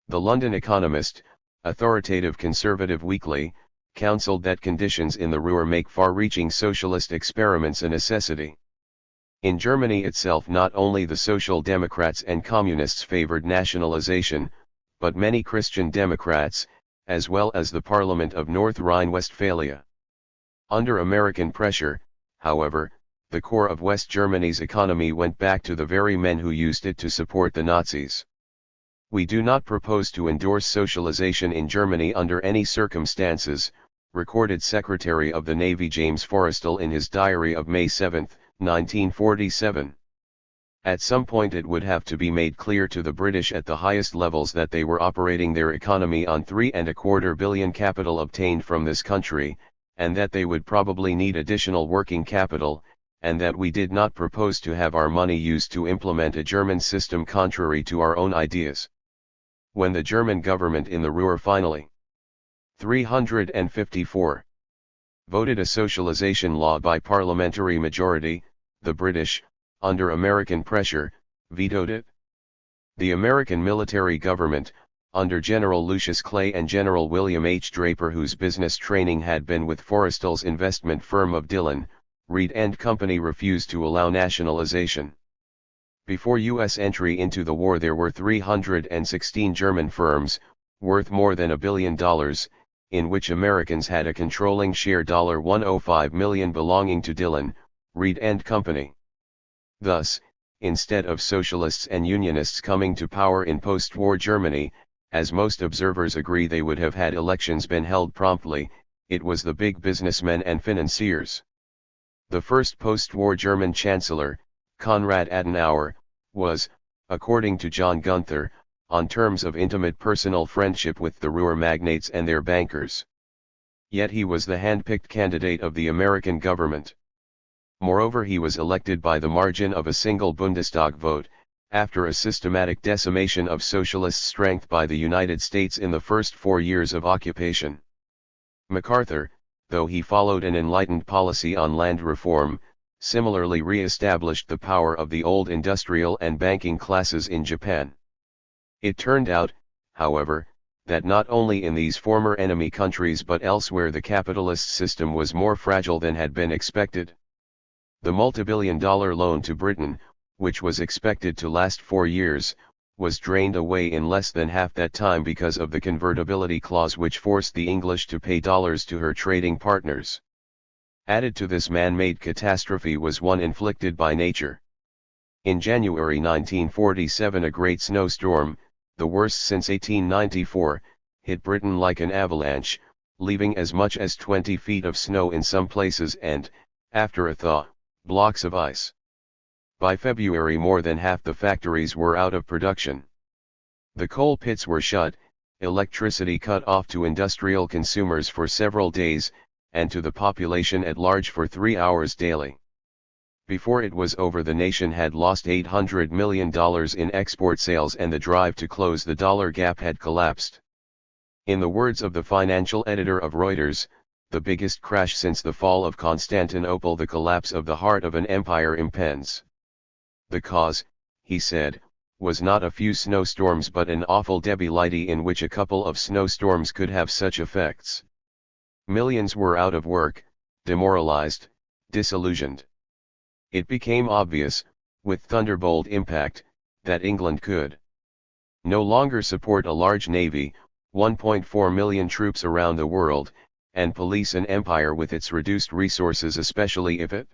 The London Economist, authoritative conservative weekly, counseled that conditions in the Ruhr make far-reaching socialist experiments a necessity. In Germany itself, not only the Social Democrats and Communists favored nationalization, but many Christian Democrats, as well as the Parliament of North Rhine-Westphalia. Under American pressure, however, the core of West Germany's economy went back to the very men who used it to support the Nazis. "We do not propose to endorse socialization in Germany under any circumstances," recorded Secretary of the Navy James Forrestal in his diary of May 7, 1947. At some point it would have to be made clear to the British at the highest levels that they were operating their economy on $3.25 billion capital obtained from this country, and that they would probably need additional working capital, and that we did not propose to have our money used to implement a German system contrary to our own ideas. When the German government in the Ruhr finally 354 voted a socialization law by parliamentary majority, the British, under American pressure, vetoed it. The American military government, under General Lucius Clay and General William H. Draper, whose business training had been with Forrestal's investment firm of Dillon, Reed and Company, refused to allow nationalization. Before U.S. entry into the war, there were 316 German firms, worth more than $1 billion, in which Americans had a controlling share, $105 million belonging to Dillon, Reed and Company. Thus, instead of socialists and unionists coming to power in post-war Germany, as most observers agree they would have had elections been held promptly, it was the big businessmen and financiers. The first post-war German Chancellor, Konrad Adenauer, was, according to John Gunther, on terms of intimate personal friendship with the Ruhr magnates and their bankers. Yet he was the hand-picked candidate of the American government. Moreover, he was elected by the margin of a single Bundestag vote, after a systematic decimation of socialist strength by the United States in the first 4 years of occupation. MacArthur, though he followed an enlightened policy on land reform, similarly re-established the power of the old industrial and banking classes in Japan. It turned out, however, that not only in these former enemy countries but elsewhere the capitalist system was more fragile than had been expected. The multibillion-dollar loan to Britain, which was expected to last 4 years, was drained away in less than half that time because of the convertibility clause which forced the English to pay dollars to her trading partners. Added to this man-made catastrophe was one inflicted by nature. In January 1947 a great snowstorm, the worst since 1894, hit Britain like an avalanche, leaving as much as 20 feet of snow in some places and, after a thaw, blocks of ice. By February more than half the factories were out of production. The coal pits were shut, electricity cut off to industrial consumers for several days, and to the population at large for 3 hours daily. Before it was over, the nation had lost $800 million in export sales and the drive to close the dollar gap had collapsed. In the words of the financial editor of Reuters, the biggest crash since the fall of Constantinople, the collapse of the heart of an empire impends. The cause, he said, was not a few snowstorms but an awful debility in which a couple of snowstorms could have such effects. Millions were out of work, demoralized, disillusioned. It became obvious, with thunderbolt impact, that England could no longer support a large navy, 1.4 million troops around the world, and police an empire with its reduced resources, especially if it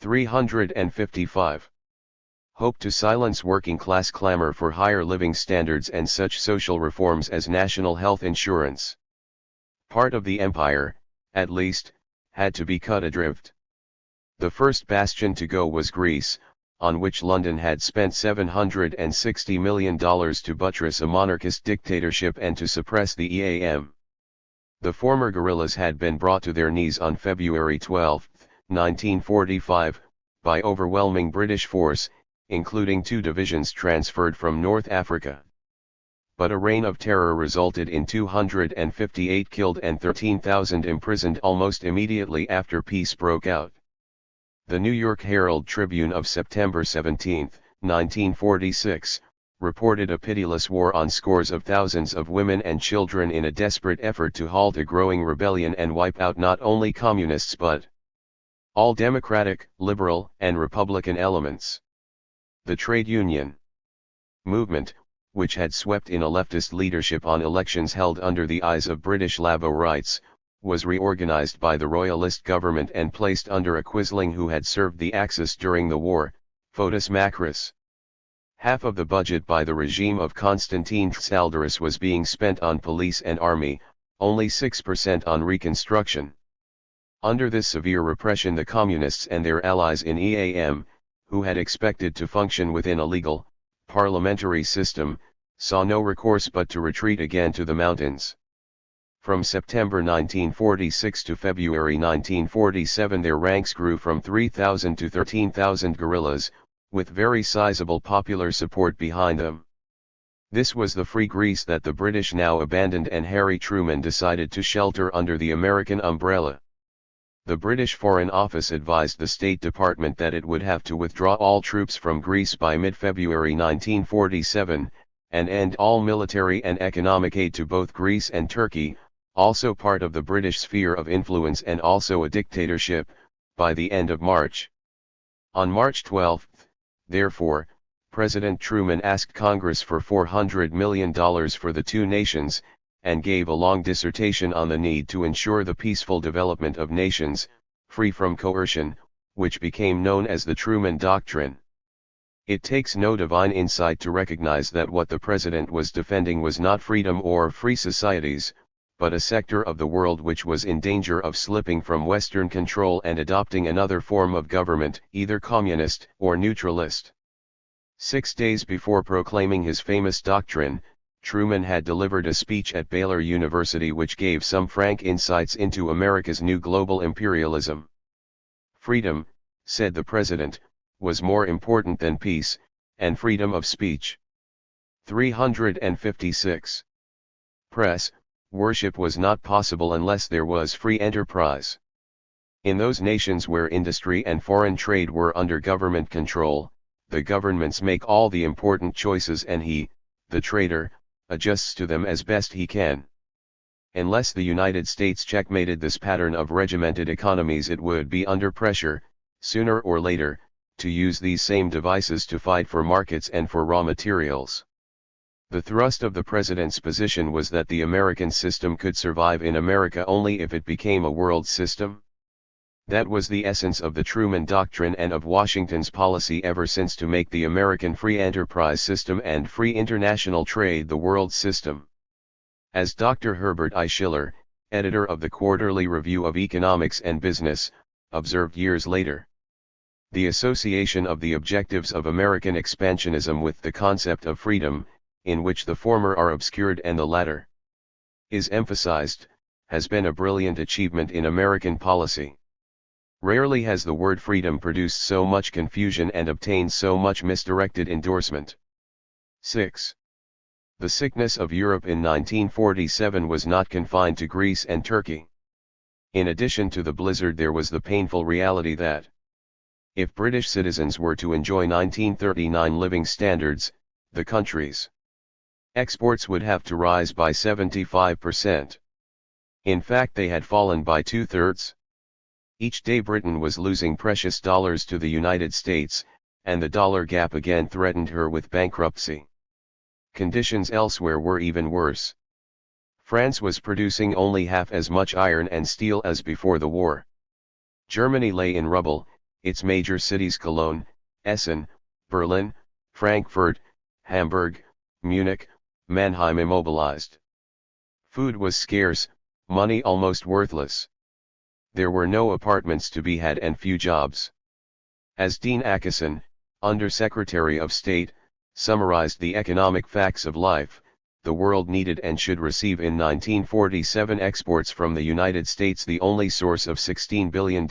355 hoped to silence working-class clamor for higher living standards and such social reforms as national health insurance. Part of the empire, at least, had to be cut adrift. The first bastion to go was Greece, on which London had spent $760 million to buttress a monarchist dictatorship and to suppress the EAM. The former guerrillas had been brought to their knees on February 12, 1945, by overwhelming British force, including 2 divisions transferred from North Africa. But a reign of terror resulted in 258 killed and 13,000 imprisoned almost immediately after peace broke out. The New York Herald Tribune of September 17, 1946, reported a pitiless war on scores of thousands of women and children in a desperate effort to halt a growing rebellion and wipe out not only communists but all Democratic, Liberal, and Republican elements. The trade union movement, which had swept in a leftist leadership on elections held under the eyes of British Labourites, was reorganised by the Royalist government and placed under a Quisling who had served the Axis during the war, Fotis Macris. Half of the budget by the regime of Constantine Tsaldaris was being spent on police and army, only 6% on reconstruction. Under this severe repression, the Communists and their allies in EAM, who had expected to function within a legal, parliamentary system, saw no recourse but to retreat again to the mountains. From September 1946 to February 1947 their ranks grew from 3,000 to 13,000 guerrillas, with very sizable popular support behind them. This was the free Greece that the British now abandoned, and Harry Truman decided to shelter under the American umbrella. The British Foreign Office advised the State Department that it would have to withdraw all troops from Greece by mid-February 1947, and end all military and economic aid to both Greece and Turkey, also part of the British sphere of influence and also a dictatorship, by the end of March. On March 12, therefore, President Truman asked Congress for $400 million for the two nations, and gave a long dissertation on the need to ensure the peaceful development of nations, free from coercion, which became known as the Truman Doctrine. It takes no divine insight to recognize that what the president was defending was not freedom or free societies, but a sector of the world which was in danger of slipping from Western control and adopting another form of government, either communist or neutralist. 6 days before proclaiming his famous doctrine, Truman had delivered a speech at Baylor University which gave some frank insights into America's new global imperialism. Freedom, said the president, was more important than peace, and freedom of speech. 356. Press, worship was not possible unless there was free enterprise. In those nations where industry and foreign trade were under government control, the governments make all the important choices and he, the trader, adjusts to them as best he can. Unless the United States checkmated this pattern of regimented economies, it would be under pressure, sooner or later, to use these same devices to fight for markets and for raw materials. The thrust of the president's position was that the American system could survive in America only if it became a world system. That was the essence of the Truman Doctrine and of Washington's policy ever since, to make the American free enterprise system and free international trade the world system. As Dr. Herbert I. Schiller, editor of the Quarterly Review of Economics and Business, observed years later, the association of the objectives of American expansionism with the concept of freedom, in which the former are obscured and the latter is emphasized, has been a brilliant achievement in American policy. Rarely has the word freedom produced so much confusion and obtained so much misdirected endorsement. 6. The sickness of Europe in 1947 was not confined to Greece and Turkey. In addition to the blizzard, there was the painful reality that, if British citizens were to enjoy 1939 living standards, the country's exports would have to rise by 75%. In fact, they had fallen by 2/3. Each day Britain was losing precious dollars to the United States, and the dollar gap again threatened her with bankruptcy. Conditions elsewhere were even worse. France was producing only half as much iron and steel as before the war. Germany lay in rubble, its major cities Cologne, Essen, Berlin, Frankfurt, Hamburg, Munich, Mannheim immobilized. Food was scarce, money almost worthless. There were no apartments to be had and few jobs. As Dean Acheson, Under-Secretary of State, summarized the economic facts of life, the world needed and should receive in 1947 exports from the United States, the only source of $16 billion,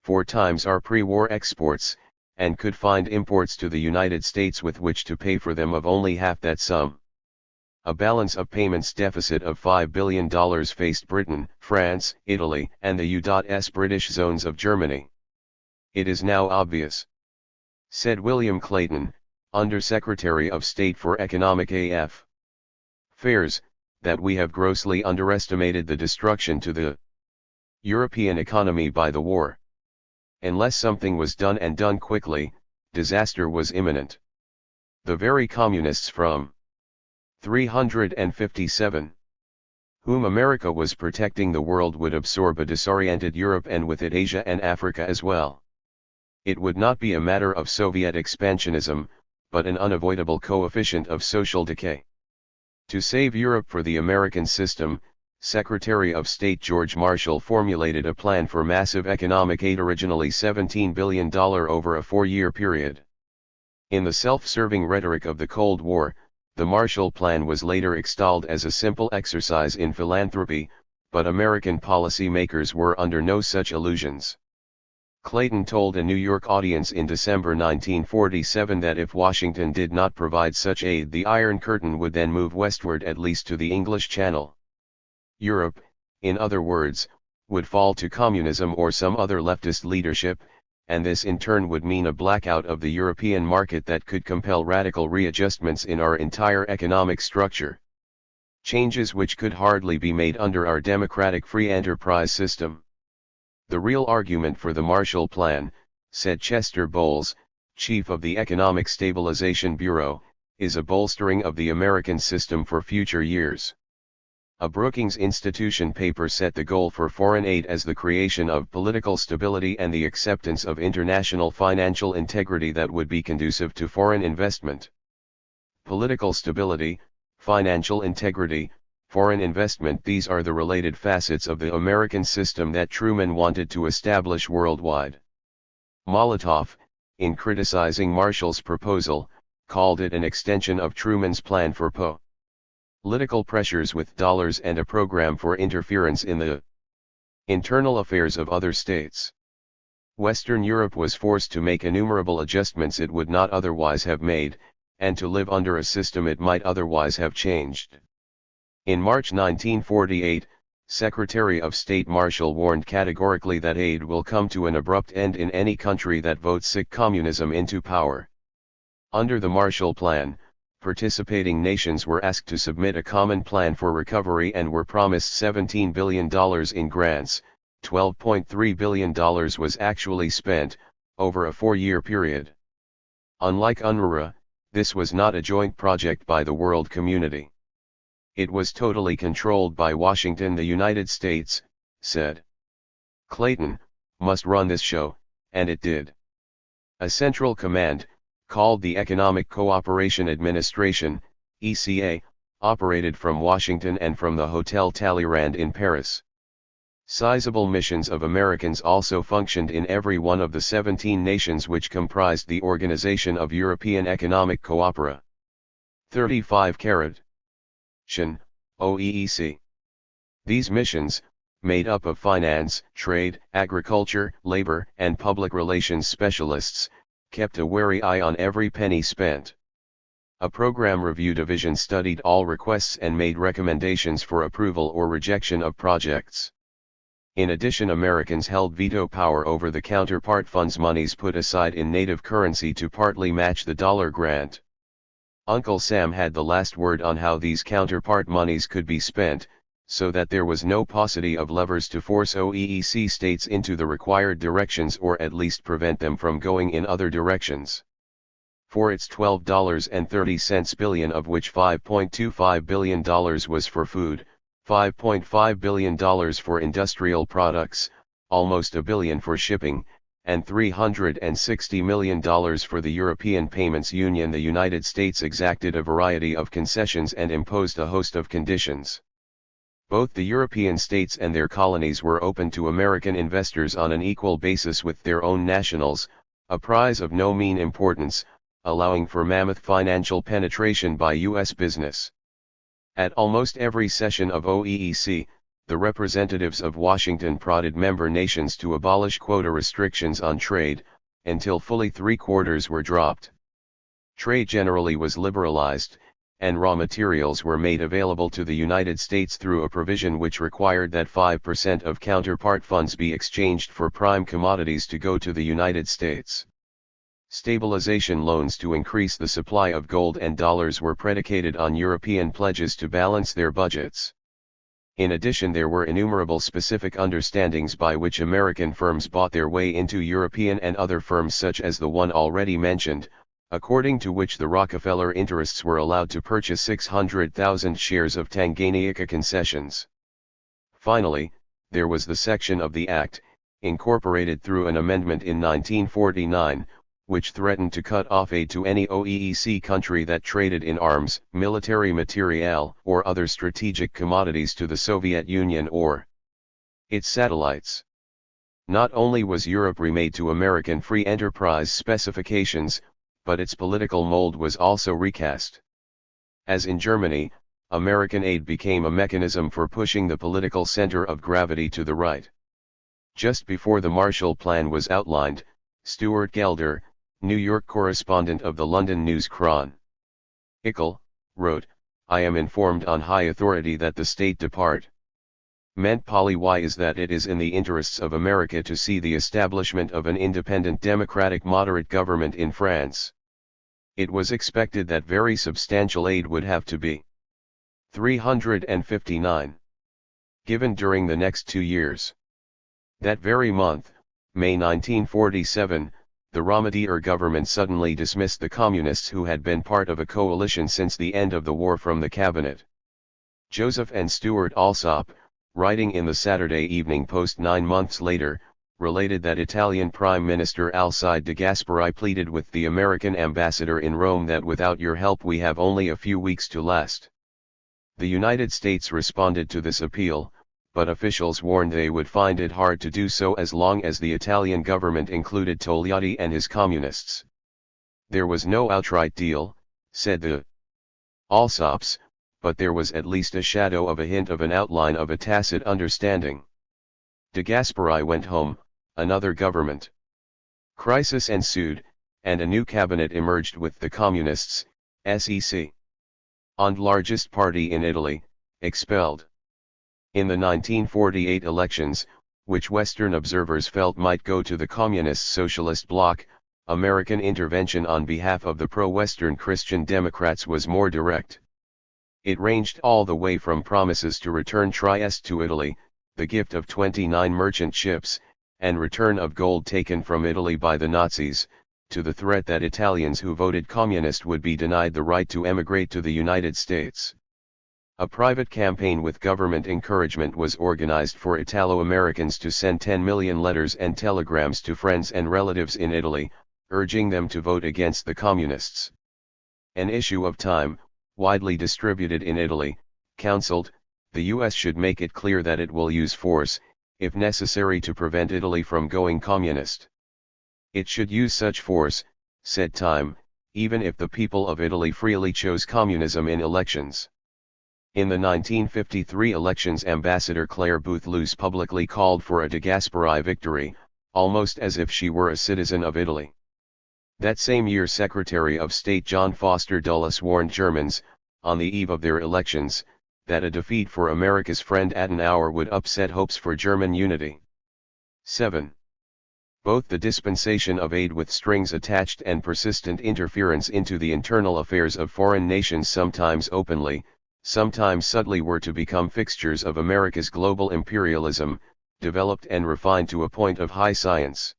4 times our pre-war exports, and could find imports to the United States with which to pay for them of only half that sum. A balance of payments deficit of $5 billion faced Britain, France, Italy, and the U.S. British zones of Germany. It is now obvious, said William Clayton, Under-Secretary of State for Economic Affairs, that we have grossly underestimated the destruction to the European economy by the war. Unless something was done and done quickly, disaster was imminent. The very communists from 357, whom America was protecting the world, would absorb a disoriented Europe, and with it Asia and Africa as well. It would not be a matter of Soviet expansionism, but an unavoidable coefficient of social decay. To save Europe for the American system, Secretary of State George Marshall formulated a plan for massive economic aid, originally $17 billion over a 4-year period. In the self-serving rhetoric of the Cold War, the Marshall Plan was later extolled as a simple exercise in philanthropy, but American policymakers were under no such illusions. Clayton told a New York audience in December 1947 that if Washington did not provide such aid, the Iron Curtain would then move westward, at least to the English Channel. Europe, in other words, would fall to communism or some other leftist leadership, and this in turn would mean a blackout of the European market that could compel radical readjustments in our entire economic structure. Changes which could hardly be made under our democratic free enterprise system. The real argument for the Marshall Plan, said Chester Bowles, chief of the Economic Stabilization Bureau, is a bolstering of the American system for future years. A Brookings Institution paper set the goal for foreign aid as the creation of political stability and the acceptance of international financial integrity that would be conducive to foreign investment. Political stability, financial integrity, foreign investment, these are the related facets of the American system that Truman wanted to establish worldwide. Molotov, in criticizing Marshall's proposal, called it an extension of Truman's plan for political pressures with dollars and a program for interference in the internal affairs of other states. Western Europe was forced to make innumerable adjustments it would not otherwise have made, and to live under a system it might otherwise have changed. In March 1948, Secretary of State Marshall warned categorically that aid will come to an abrupt end in any country that votes communism into power. Under the Marshall Plan, participating nations were asked to submit a common plan for recovery and were promised $17 billion in grants. $12.3 billion was actually spent, over a 4-year period. Unlike UNRWA, this was not a joint project by the world community. It was totally controlled by Washington. The United States, said Clayton, must run this show, and it did. A central command, called the Economic Cooperation Administration, ECA, operated from Washington and from the Hotel Talleyrand in Paris. Sizable missions of Americans also functioned in every one of the 17 nations which comprised the Organization of European Economic Cooperation. 35 OEEC. These missions, made up of finance, trade, agriculture, labor, and public relations specialists, kept a wary eye on every penny spent. A program review division studied all requests and made recommendations for approval or rejection of projects. In addition, Americans held veto power over the counterpart funds, monies put aside in native currency to partly match the dollar grant. Uncle Sam had the last word on how these counterpart monies could be spent, so that there was no paucity of levers to force OEEC states into the required directions or at least prevent them from going in other directions. For its $12.30 billion, of which $5.25 billion was for food, $5.5 billion for industrial products, almost $1 billion for shipping, and $360 million for the European Payments Union, the United States exacted a variety of concessions and imposed a host of conditions. Both the European states and their colonies were open to American investors on an equal basis with their own nationals, a prize of no mean importance, allowing for mammoth financial penetration by U.S. business. At almost every session of OEEC, the representatives of Washington prodded member nations to abolish quota restrictions on trade, until fully 3/4 were dropped. Trade generally was liberalized, and raw materials were made available to the United States through a provision which required that 5% of counterpart funds be exchanged for prime commodities to go to the United States. Stabilization loans to increase the supply of gold and dollars were predicated on European pledges to balance their budgets. In addition, there were innumerable specific understandings by which American firms bought their way into European and other firms such as the one already mentioned, according to which the Rockefeller interests were allowed to purchase 600,000 shares of Tanganyika Concessions. Finally, there was the section of the Act, incorporated through an amendment in 1949, which threatened to cut off aid to any OEEC country that traded in arms, military materiel, or other strategic commodities to the Soviet Union or its satellites. Not only was Europe remade to American free enterprise specifications, but its political mold was also recast. As in Germany, American aid became a mechanism for pushing the political center of gravity to the right. Just before the Marshall Plan was outlined, Stuart Gelder, New York correspondent of the London News Chronicle, wrote, "I am informed on high authority that the State Department is that it is in the interests of America to see the establishment of an independent democratic moderate government in France. It was expected that very substantial aid would have to be 359 given during the next 2 years. That very month, May 1947, the Ramadier government suddenly dismissed the communists who had been part of a coalition since the end of the war from the cabinet." Joseph and Stuart Alsop, writing in the Saturday Evening Post 9 months later, related that Italian Prime Minister Alcide de Gasperi pleaded with the American ambassador in Rome that without your help we have only a few weeks to last. The United States responded to this appeal, but officials warned they would find it hard to do so as long as the Italian government included Togliatti and his communists. There was no outright deal, said the Alsops, but there was at least a shadow of a hint of an outline of a tacit understanding. De Gasperi went home, another government crisis ensued, and a new cabinet emerged with the Communists, SEC, and largest party in Italy, expelled. In the 1948 elections, which Western observers felt might go to the Communist Socialist Bloc, American intervention on behalf of the pro-Western Christian Democrats was more direct. It ranged all the way from promises to return Trieste to Italy, the gift of 29 merchant ships, and return of gold taken from Italy by the Nazis, to the threat that Italians who voted communist would be denied the right to emigrate to the United States. A private campaign with government encouragement was organized for Italo-Americans to send 10 million letters and telegrams to friends and relatives in Italy, urging them to vote against the communists. An issue of time, widely distributed in Italy, counseled, the U.S. should make it clear that it will use force, if necessary, to prevent Italy from going communist. It should use such force, said Time, even if the people of Italy freely chose communism in elections. In the 1953 elections, Ambassador Claire Booth Luce publicly called for a de Gasperi victory, almost as if she were a citizen of Italy. That same year, Secretary of State John Foster Dulles warned Germans, on the eve of their elections, that a defeat for America's friend Adenauer would upset hopes for German unity. 7. Both the dispensation of aid with strings attached and persistent interference into the internal affairs of foreign nations, sometimes openly, sometimes subtly, were to become fixtures of America's global imperialism, developed and refined to a point of high science.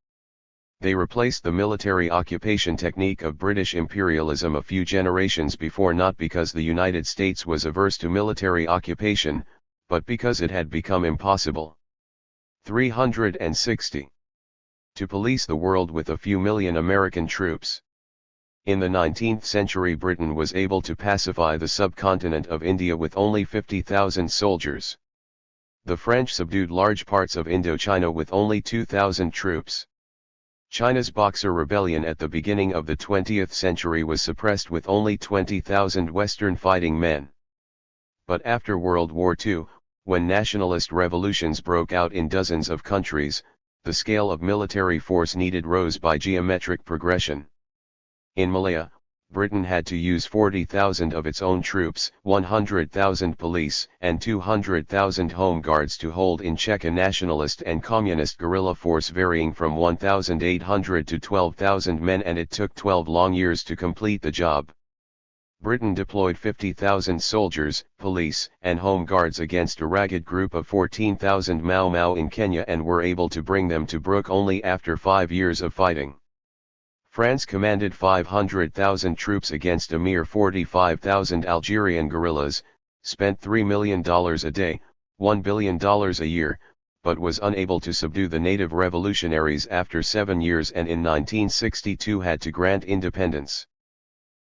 They replaced the military occupation technique of British imperialism a few generations before, not because the United States was averse to military occupation, but because it had become impossible. 360. To police the world with a few million American troops. In the 19th century, Britain was able to pacify the subcontinent of India with only 50,000 soldiers. The French subdued large parts of Indochina with only 2,000 troops. China's Boxer Rebellion at the beginning of the 20th century was suppressed with only 20,000 Western fighting men. But after World War II, when nationalist revolutions broke out in dozens of countries, the scale of military force needed rose by geometric progression. In Malaya, Britain had to use 40,000 of its own troops, 100,000 police, and 200,000 home guards to hold in check a nationalist and communist guerrilla force varying from 1,800 to 12,000 men, and it took 12 long years to complete the job. Britain deployed 50,000 soldiers, police, and home guards against a ragged group of 14,000 Mau Mau in Kenya and were able to bring them to Brook only after 5 years of fighting. France commanded 500,000 troops against a mere 45,000 Algerian guerrillas, spent $3 million a day, $1 billion a year, but was unable to subdue the native revolutionaries after 7 years and in 1962 had to grant independence.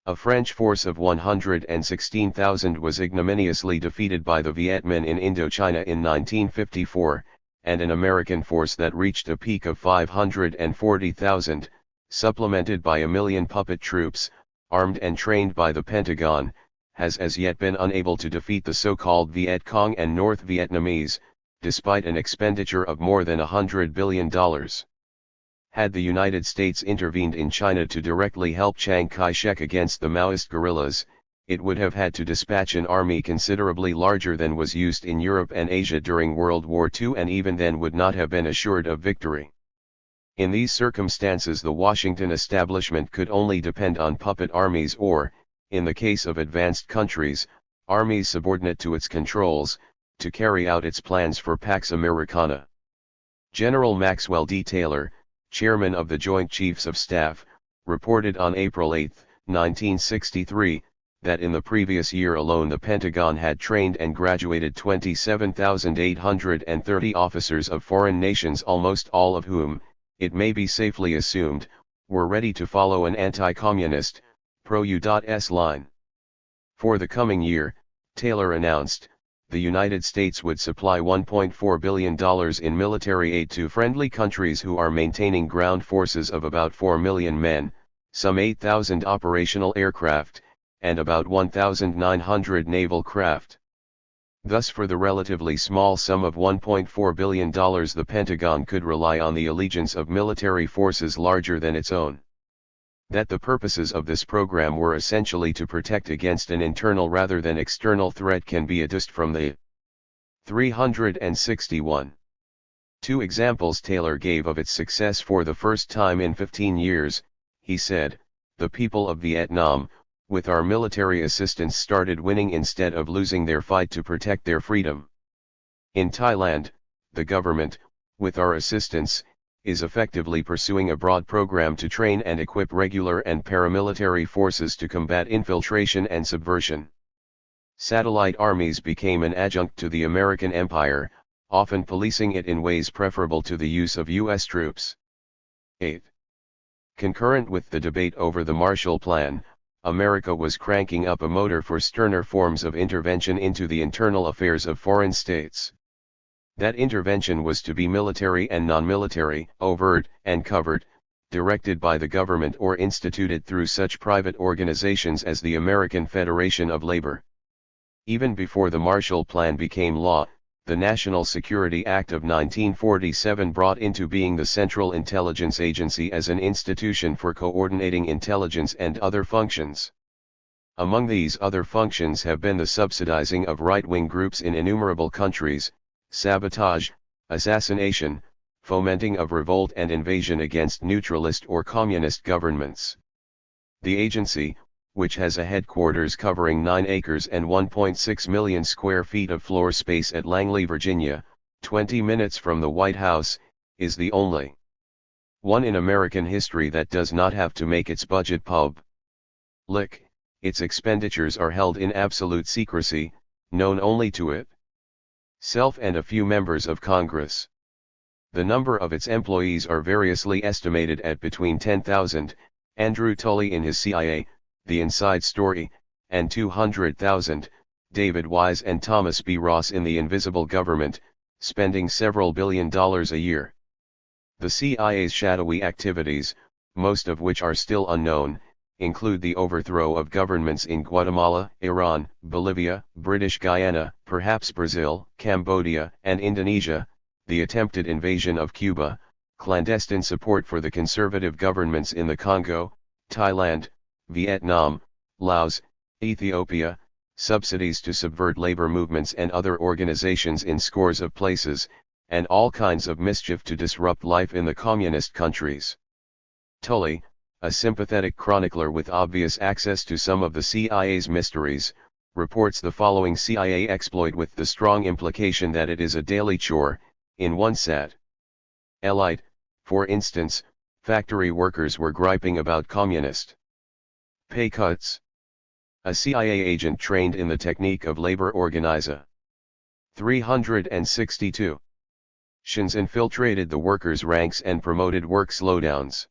A French force of 116,000 was ignominiously defeated by the Viet Minh in Indochina in 1954, and an American force that reached a peak of 540,000, supplemented by 1 million puppet troops, armed and trained by the Pentagon, has as yet been unable to defeat the so-called Viet Cong and North Vietnamese, despite an expenditure of more than $100 billion. Had the United States intervened in China to directly help Chiang Kai-shek against the Maoist guerrillas, it would have had to dispatch an army considerably larger than was used in Europe and Asia during World War II, and even then would not have been assured of victory. In these circumstances, the Washington establishment could only depend on puppet armies or, in the case of advanced countries, armies subordinate to its controls, to carry out its plans for Pax Americana. General Maxwell D. Taylor, chairman of the Joint Chiefs of Staff, reported on April 8, 1963, that in the previous year alone the Pentagon had trained and graduated 27,830 officers of foreign nations, almost all of whom, it may be safely assumed, were ready to follow an anti-communist, pro-U.S. line. For the coming year, Taylor announced, the United States would supply $1.4 billion in military aid to friendly countries who are maintaining ground forces of about 4 million men, some 8,000 operational aircraft, and about 1,900 naval craft. Thus, for the relatively small sum of $1.4 billion, the Pentagon could rely on the allegiance of military forces larger than its own. That the purposes of this program were essentially to protect against an internal rather than external threat can be adduced from the 361. 2 examples Taylor gave of its success for the first time in 15 years, he said, the people of Vietnam, with our military assistance, started winning instead of losing their fight to protect their freedom. In Thailand, the government, with our assistance, is effectively pursuing a broad program to train and equip regular and paramilitary forces to combat infiltration and subversion. Satellite armies became an adjunct to the American empire, often policing it in ways preferable to the use of U.S. troops. 8. Concurrent with the debate over the Marshall Plan, America was cranking up a motor for sterner forms of intervention into the internal affairs of foreign states. That intervention was to be military and non-military, overt and covert, directed by the government or instituted through such private organizations as the American Federation of Labor. Even before the Marshall Plan became law, the National Security Act of 1947 brought into being the Central Intelligence Agency as an institution for coordinating intelligence and other functions. Among these other functions have been the subsidizing of right-wing groups in innumerable countries, sabotage, assassination, fomenting of revolt and invasion against neutralist or communist governments. The agency, which has a headquarters covering 9 acres and 1.6 million square feet of floor space at Langley, Virginia, 20 minutes from the White House, is the only one in American history that does not have to make its budget public. Its expenditures are held in absolute secrecy, known only to it, self and a few members of Congress. The number of its employees are variously estimated at between 10,000, Andrew Tully in his CIA, The Inside Story, and 200,000, David Wise and Thomas B. Ross in The Invisible Government, spending several $billion a year. The CIA's shadowy activities, most of which are still unknown, include the overthrow of governments in Guatemala, Iran, Bolivia, British Guyana, perhaps Brazil, Cambodia, and Indonesia, the attempted invasion of Cuba, clandestine support for the conservative governments in the Congo, Thailand, Vietnam, Laos, Ethiopia, subsidies to subvert labor movements and other organizations in scores of places, and all kinds of mischief to disrupt life in the communist countries. Tully, a sympathetic chronicler with obvious access to some of the CIA's mysteries, reports the following CIA exploit with the strong implication that it is a daily chore, in one sat. Elite, for instance, factory workers were griping about communist pay cuts. A CIA agent trained in the technique of labor organiza. 362. Shins infiltrated the workers' ranks and promoted work slowdowns.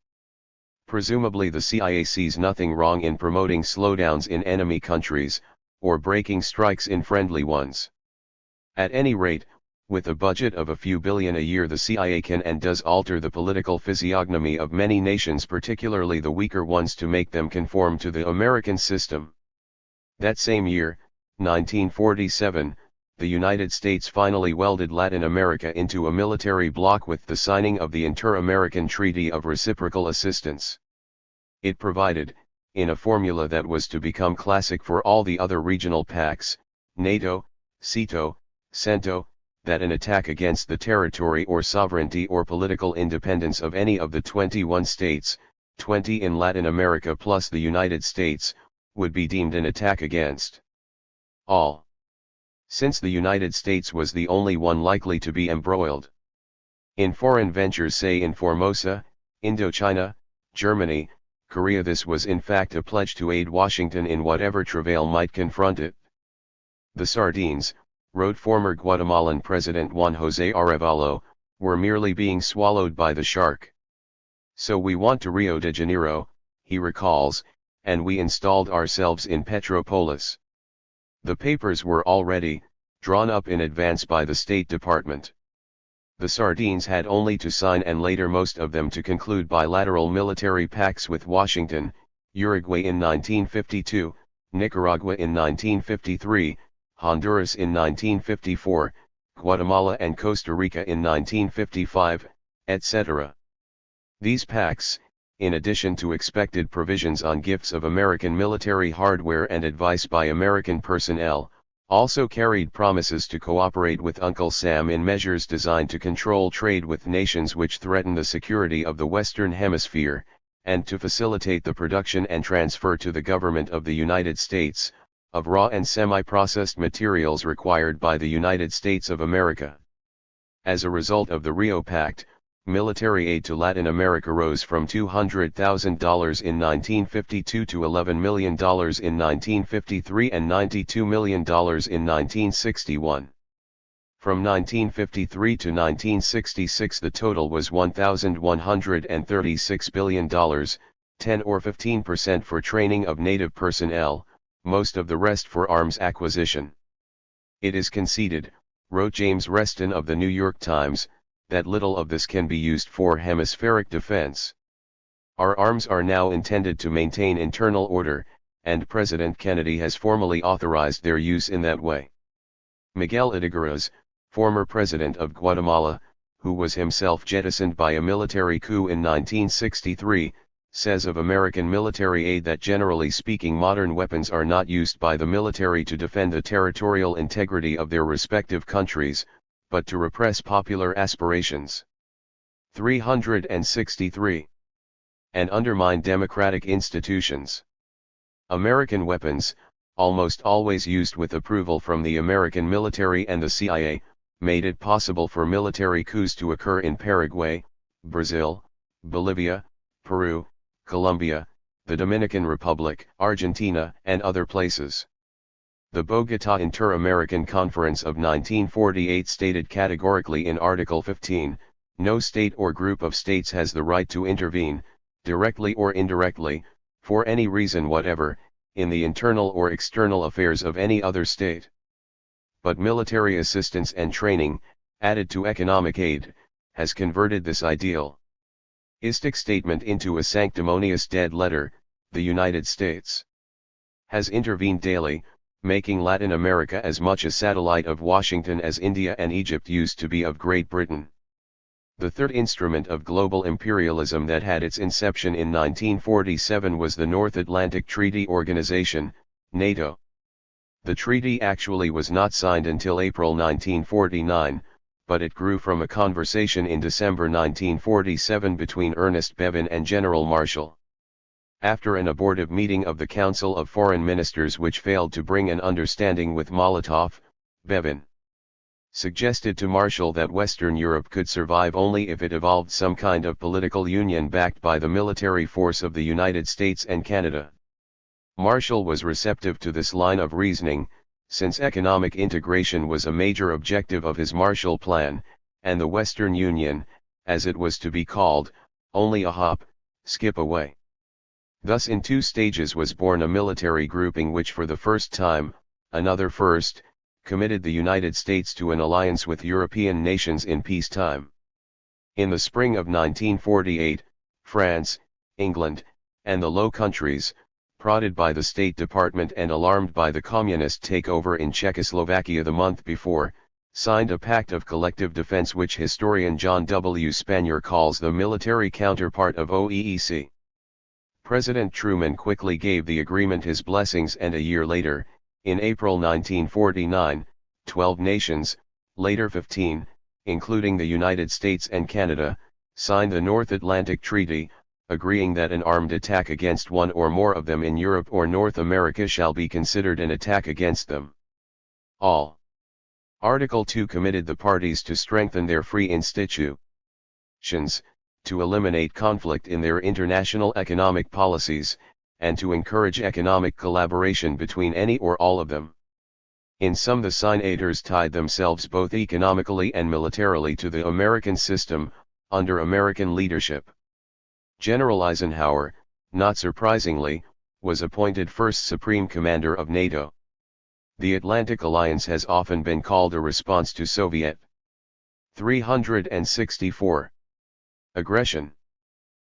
Presumably the CIA sees nothing wrong in promoting slowdowns in enemy countries, or breaking strikes in friendly ones. At any rate, with a budget of a few billion a year, the CIA can and does alter the political physiognomy of many nations, particularly the weaker ones, to make them conform to the American system. That same year, 1947, the United States finally welded Latin America into a military bloc with the signing of the Inter-American Treaty of Reciprocal Assistance. It provided, in a formula that was to become classic for all the other regional pacs, NATO, CETO, CENTO, that an attack against the territory or sovereignty or political independence of any of the 21 states, 20 in Latin America plus the United States, would be deemed an attack against all. Since the United States was the only one likely to be embroiled in foreign ventures, say in Formosa, Indochina, Germany, Korea, this was in fact a pledge to aid Washington in whatever travail might confront it. The sardines, wrote former Guatemalan President Juan José Arevalo, were merely being swallowed by the shark. So we went to Rio de Janeiro, he recalls, and we installed ourselves in Petropolis. The papers were already drawn up in advance by the State Department. The sardines had only to sign, and later most of them to conclude bilateral military pacts with Washington, Uruguay in 1952, Nicaragua in 1953, Honduras in 1954, Guatemala and Costa Rica in 1955, etc. These pacts, in addition to expected provisions on gifts of American military hardware and advice by American personnel, also carried promises to cooperate with Uncle Sam in measures designed to control trade with nations which threaten the security of the Western Hemisphere, and to facilitate the production and transfer to the government of the United States, of raw and semi-processed materials required by the United States of America. As a result of the Rio Pact, military aid to Latin America rose from $200,000 in 1952 to $11 million in 1953 and $92 million in 1961. From 1953 to 1966 the total was $1,136 billion, 10 or 15% for training of native personnel, most of the rest for arms acquisition. It is conceded, wrote James Reston of the New York Times, that little of this can be used for hemispheric defense. Our arms are now intended to maintain internal order, and President Kennedy has formally authorized their use in that way. Miguel Ydigoras, former president of Guatemala, who was himself jettisoned by a military coup in 1963, says of American military aid that generally speaking modern weapons are not used by the military to defend the territorial integrity of their respective countries, but to repress popular aspirations. 363. And undermine democratic institutions. American weapons, almost always used with approval from the American military and the CIA, made it possible for military coups to occur in Paraguay, Brazil, Bolivia, Peru, Colombia, the Dominican Republic, Argentina, and other places. The Bogotá Inter-American Conference of 1948 stated categorically in Article 15, no state or group of states has the right to intervene, directly or indirectly, for any reason whatever, in the internal or external affairs of any other state. But military assistance and training, added to economic aid, has converted this ideal istic statement into a sanctimonious dead letter. The United States has intervened daily, making Latin America as much a satellite of Washington as India and Egypt used to be of Great Britain. The third instrument of global imperialism that had its inception in 1947 was the North Atlantic Treaty Organization, NATO. The treaty actually was not signed until April 1949, but it grew from a conversation in December 1947 between Ernest Bevin and General Marshall. After an abortive meeting of the Council of Foreign Ministers which failed to bring an understanding with Molotov, Bevin suggested to Marshall that Western Europe could survive only if it evolved some kind of political union backed by the military force of the United States and Canada. Marshall was receptive to this line of reasoning, since economic integration was a major objective of his Marshall Plan, and the Western Union, as it was to be called, only a hop, skip away. Thus in two stages was born a military grouping which for the first time, another first, committed the United States to an alliance with European nations in peacetime. In the spring of 1948, France, England, and the Low Countries, prodded by the State Department and alarmed by the communist takeover in Czechoslovakia the month before, signed a pact of collective defense which historian John W. Spanier calls the military counterpart of OEEC. President Truman quickly gave the agreement his blessings, and a year later, in April 1949, 12 nations, later 15, including the United States and Canada, signed the North Atlantic Treaty, agreeing that an armed attack against one or more of them in Europe or North America shall be considered an attack against them all. Article 2 committed the parties to strengthen their free institutions, to eliminate conflict in their international economic policies, and to encourage economic collaboration between any or all of them. In sum, the signators tied themselves both economically and militarily to the American system, under American leadership. General Eisenhower, not surprisingly, was appointed first Supreme Commander of NATO. The Atlantic Alliance has often been called a response to Soviet 364 aggression.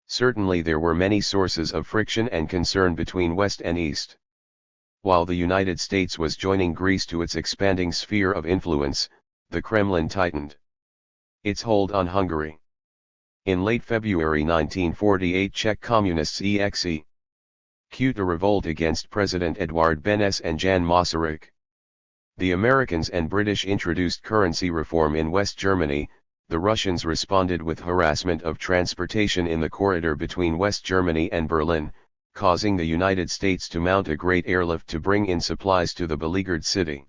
Certainly there were many sources of friction and concern between West and East. While the United States was joining Greece to its expanding sphere of influence, the Kremlin tightened its hold on Hungary. In late February 1948, Czech communists executed a revolt against President Eduard Beneš and Jan Masaryk. The Americans and British introduced currency reform in West Germany. The Russians responded with harassment of transportation in the corridor between West Germany and Berlin, causing the United States to mount a great airlift to bring in supplies to the beleaguered city.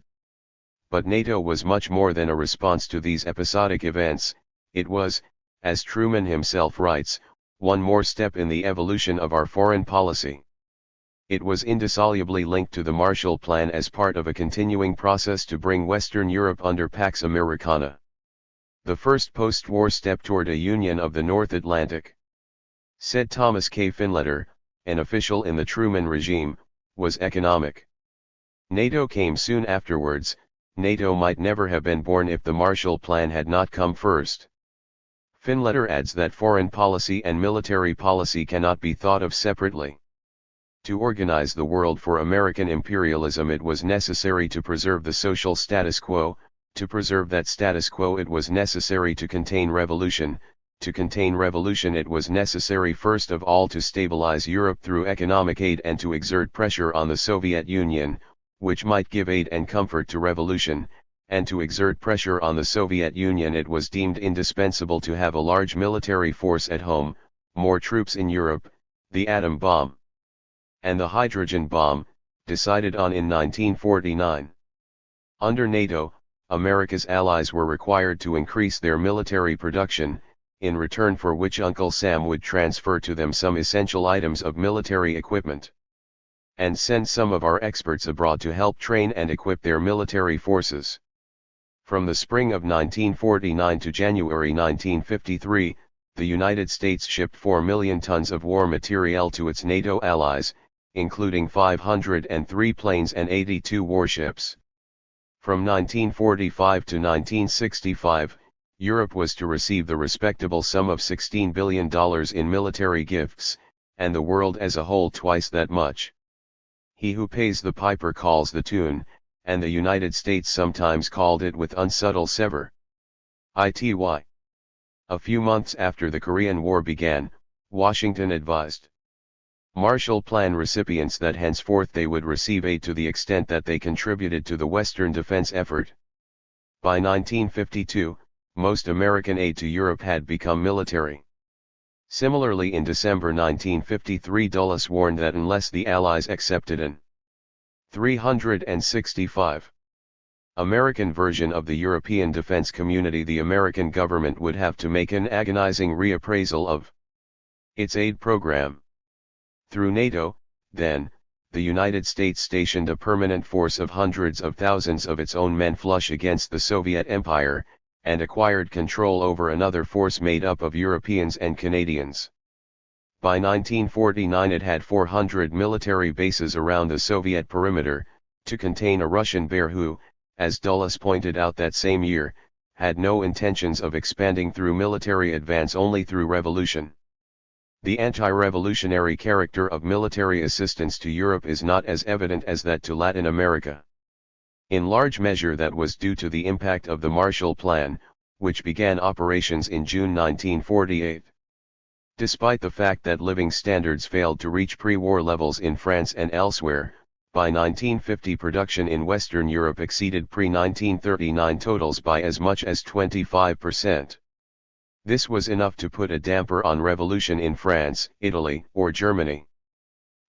But NATO was much more than a response to these episodic events. It was, as Truman himself writes, one more step in the evolution of our foreign policy. It was indissolubly linked to the Marshall Plan as part of a continuing process to bring Western Europe under Pax Americana, the first post-war step toward a union of the North Atlantic. Said Thomas K. Finletter, an official in the Truman regime, was economic. NATO came soon afterwards. NATO might never have been born if the Marshall Plan had not come first. Finletter adds that foreign policy and military policy cannot be thought of separately. To organize the world for American imperialism, it was necessary to preserve the social status quo. To preserve that status quo, it was necessary to contain revolution. To contain revolution, it was necessary first of all to stabilize Europe through economic aid and to exert pressure on the Soviet Union, which might give aid and comfort to revolution. And to exert pressure on the Soviet Union, it was deemed indispensable to have a large military force at home, more troops in Europe. The atom bomb and the hydrogen bomb, decided on in 1949. Under NATO, America's allies were required to increase their military production, in return for which Uncle Sam would transfer to them some essential items of military equipment, and send some of our experts abroad to help train and equip their military forces. From the spring of 1949 to January 1953, the United States shipped 4 million tons of war materiel to its NATO allies, including 503 planes and 82 warships. From 1945 to 1965, Europe was to receive the respectable sum of $16 billion in military gifts, and the world as a whole twice that much. He who pays the piper calls the tune, and the United States sometimes called it with unsubtle savor. Ity. A few months after the Korean War began, Washington advised Marshall Plan recipients that henceforth they would receive aid to the extent that they contributed to the Western defense effort. By 1952, most American aid to Europe had become military. Similarly, in December 1953, Dulles warned that unless the Allies accepted an 365 American version of the European defense community, the American government would have to make an agonizing reappraisal of its aid program. Through NATO, then, the United States stationed a permanent force of hundreds of thousands of its own men flush against the Soviet Empire, and acquired control over another force made up of Europeans and Canadians. By 1949 it had 400 military bases around the Soviet perimeter, to contain a Russian bear who, as Dulles pointed out that same year, had no intentions of expanding through military advance, only through revolution. The anti-revolutionary character of military assistance to Europe is not as evident as that to Latin America. In large measure that was due to the impact of the Marshall Plan, which began operations in June 1948. Despite the fact that living standards failed to reach pre-war levels in France and elsewhere, by 1950 production in Western Europe exceeded pre-1939 totals by as much as 25%. This was enough to put a damper on revolution in France, Italy, or Germany.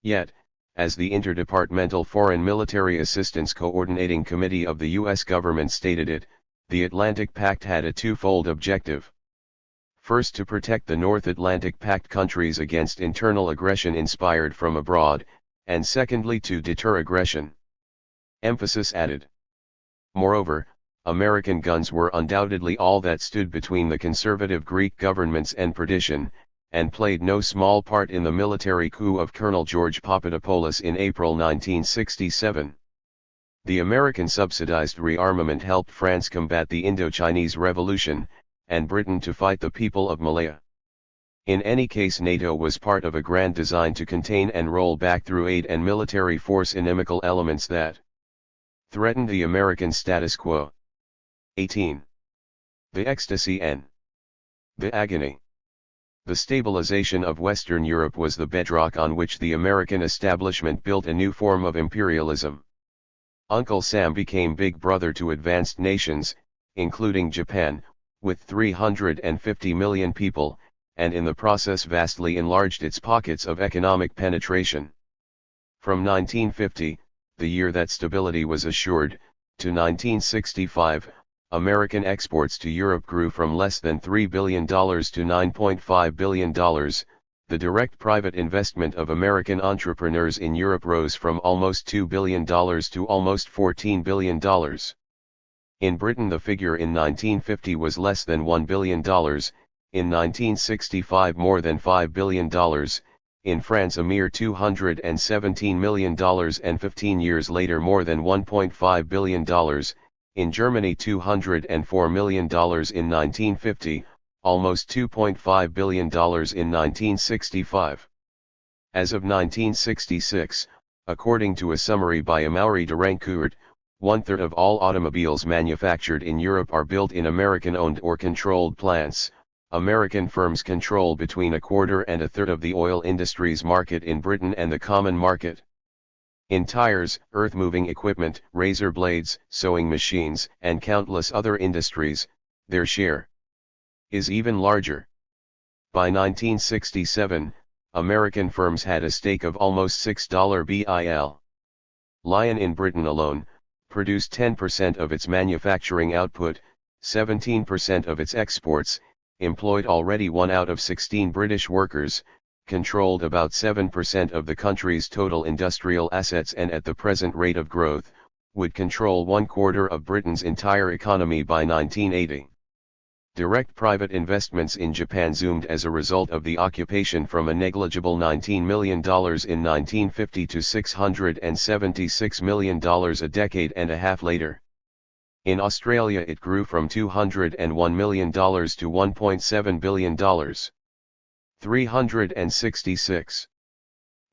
Yet, as the Interdepartmental Foreign Military Assistance Coordinating Committee of the U.S. government stated it, the Atlantic Pact had a twofold objective. First, to protect the North Atlantic Pact countries against internal aggression inspired from abroad, and secondly to deter aggression. Emphasis added. Moreover, American guns were undoubtedly all that stood between the conservative Greek governments and perdition, and played no small part in the military coup of Colonel George Papadopoulos in April 1967. The American subsidized rearmament helped France combat the Indochinese Revolution, and Britain to fight the people of Malaya. In any case, NATO was part of a grand design to contain and roll back through aid and military force inimical elements that threatened the American status quo. 18. The ecstasy and the agony. The stabilization of Western Europe was the bedrock on which the American establishment built a new form of imperialism. Uncle Sam became big brother to advanced nations, including Japan, with 350 million people, and in the process vastly enlarged its pockets of economic penetration. From 1950, the year that stability was assured, to 1965, American exports to Europe grew from less than $3 billion to $9.5 billion. The direct private investment of American entrepreneurs in Europe rose from almost $2 billion to almost $14 billion. In Britain the figure in 1950 was less than $1 billion, in 1965 more than $5 billion, in France a mere $217 million, and 15 years later more than $1.5 billion, in Germany $204 million in 1950, almost $2.5 billion in 1965. As of 1966, according to a summary by Amaury de Rancourt, 1/3 of all automobiles manufactured in Europe are built in American-owned or controlled plants. American firms control between 1/4 and 1/3 of the oil industry's market in Britain and the common market. In tires, earth-moving equipment, razor blades, sewing machines, and countless other industries, their share is even larger. By 1967, American firms had a stake of almost $6 bil. Lion in Britain alone produced 10% of its manufacturing output, 17% of its exports, employed already 1 out of 16 British workers, controlled about 7% of the country's total industrial assets, and at the present rate of growth, would control 1/4 of Britain's entire economy by 1980. Direct private investments in Japan zoomed as a result of the occupation from a negligible $19 million in 1950 to $676 million a decade and a half later. In Australia it grew from $201 million to $1.7 billion. 366.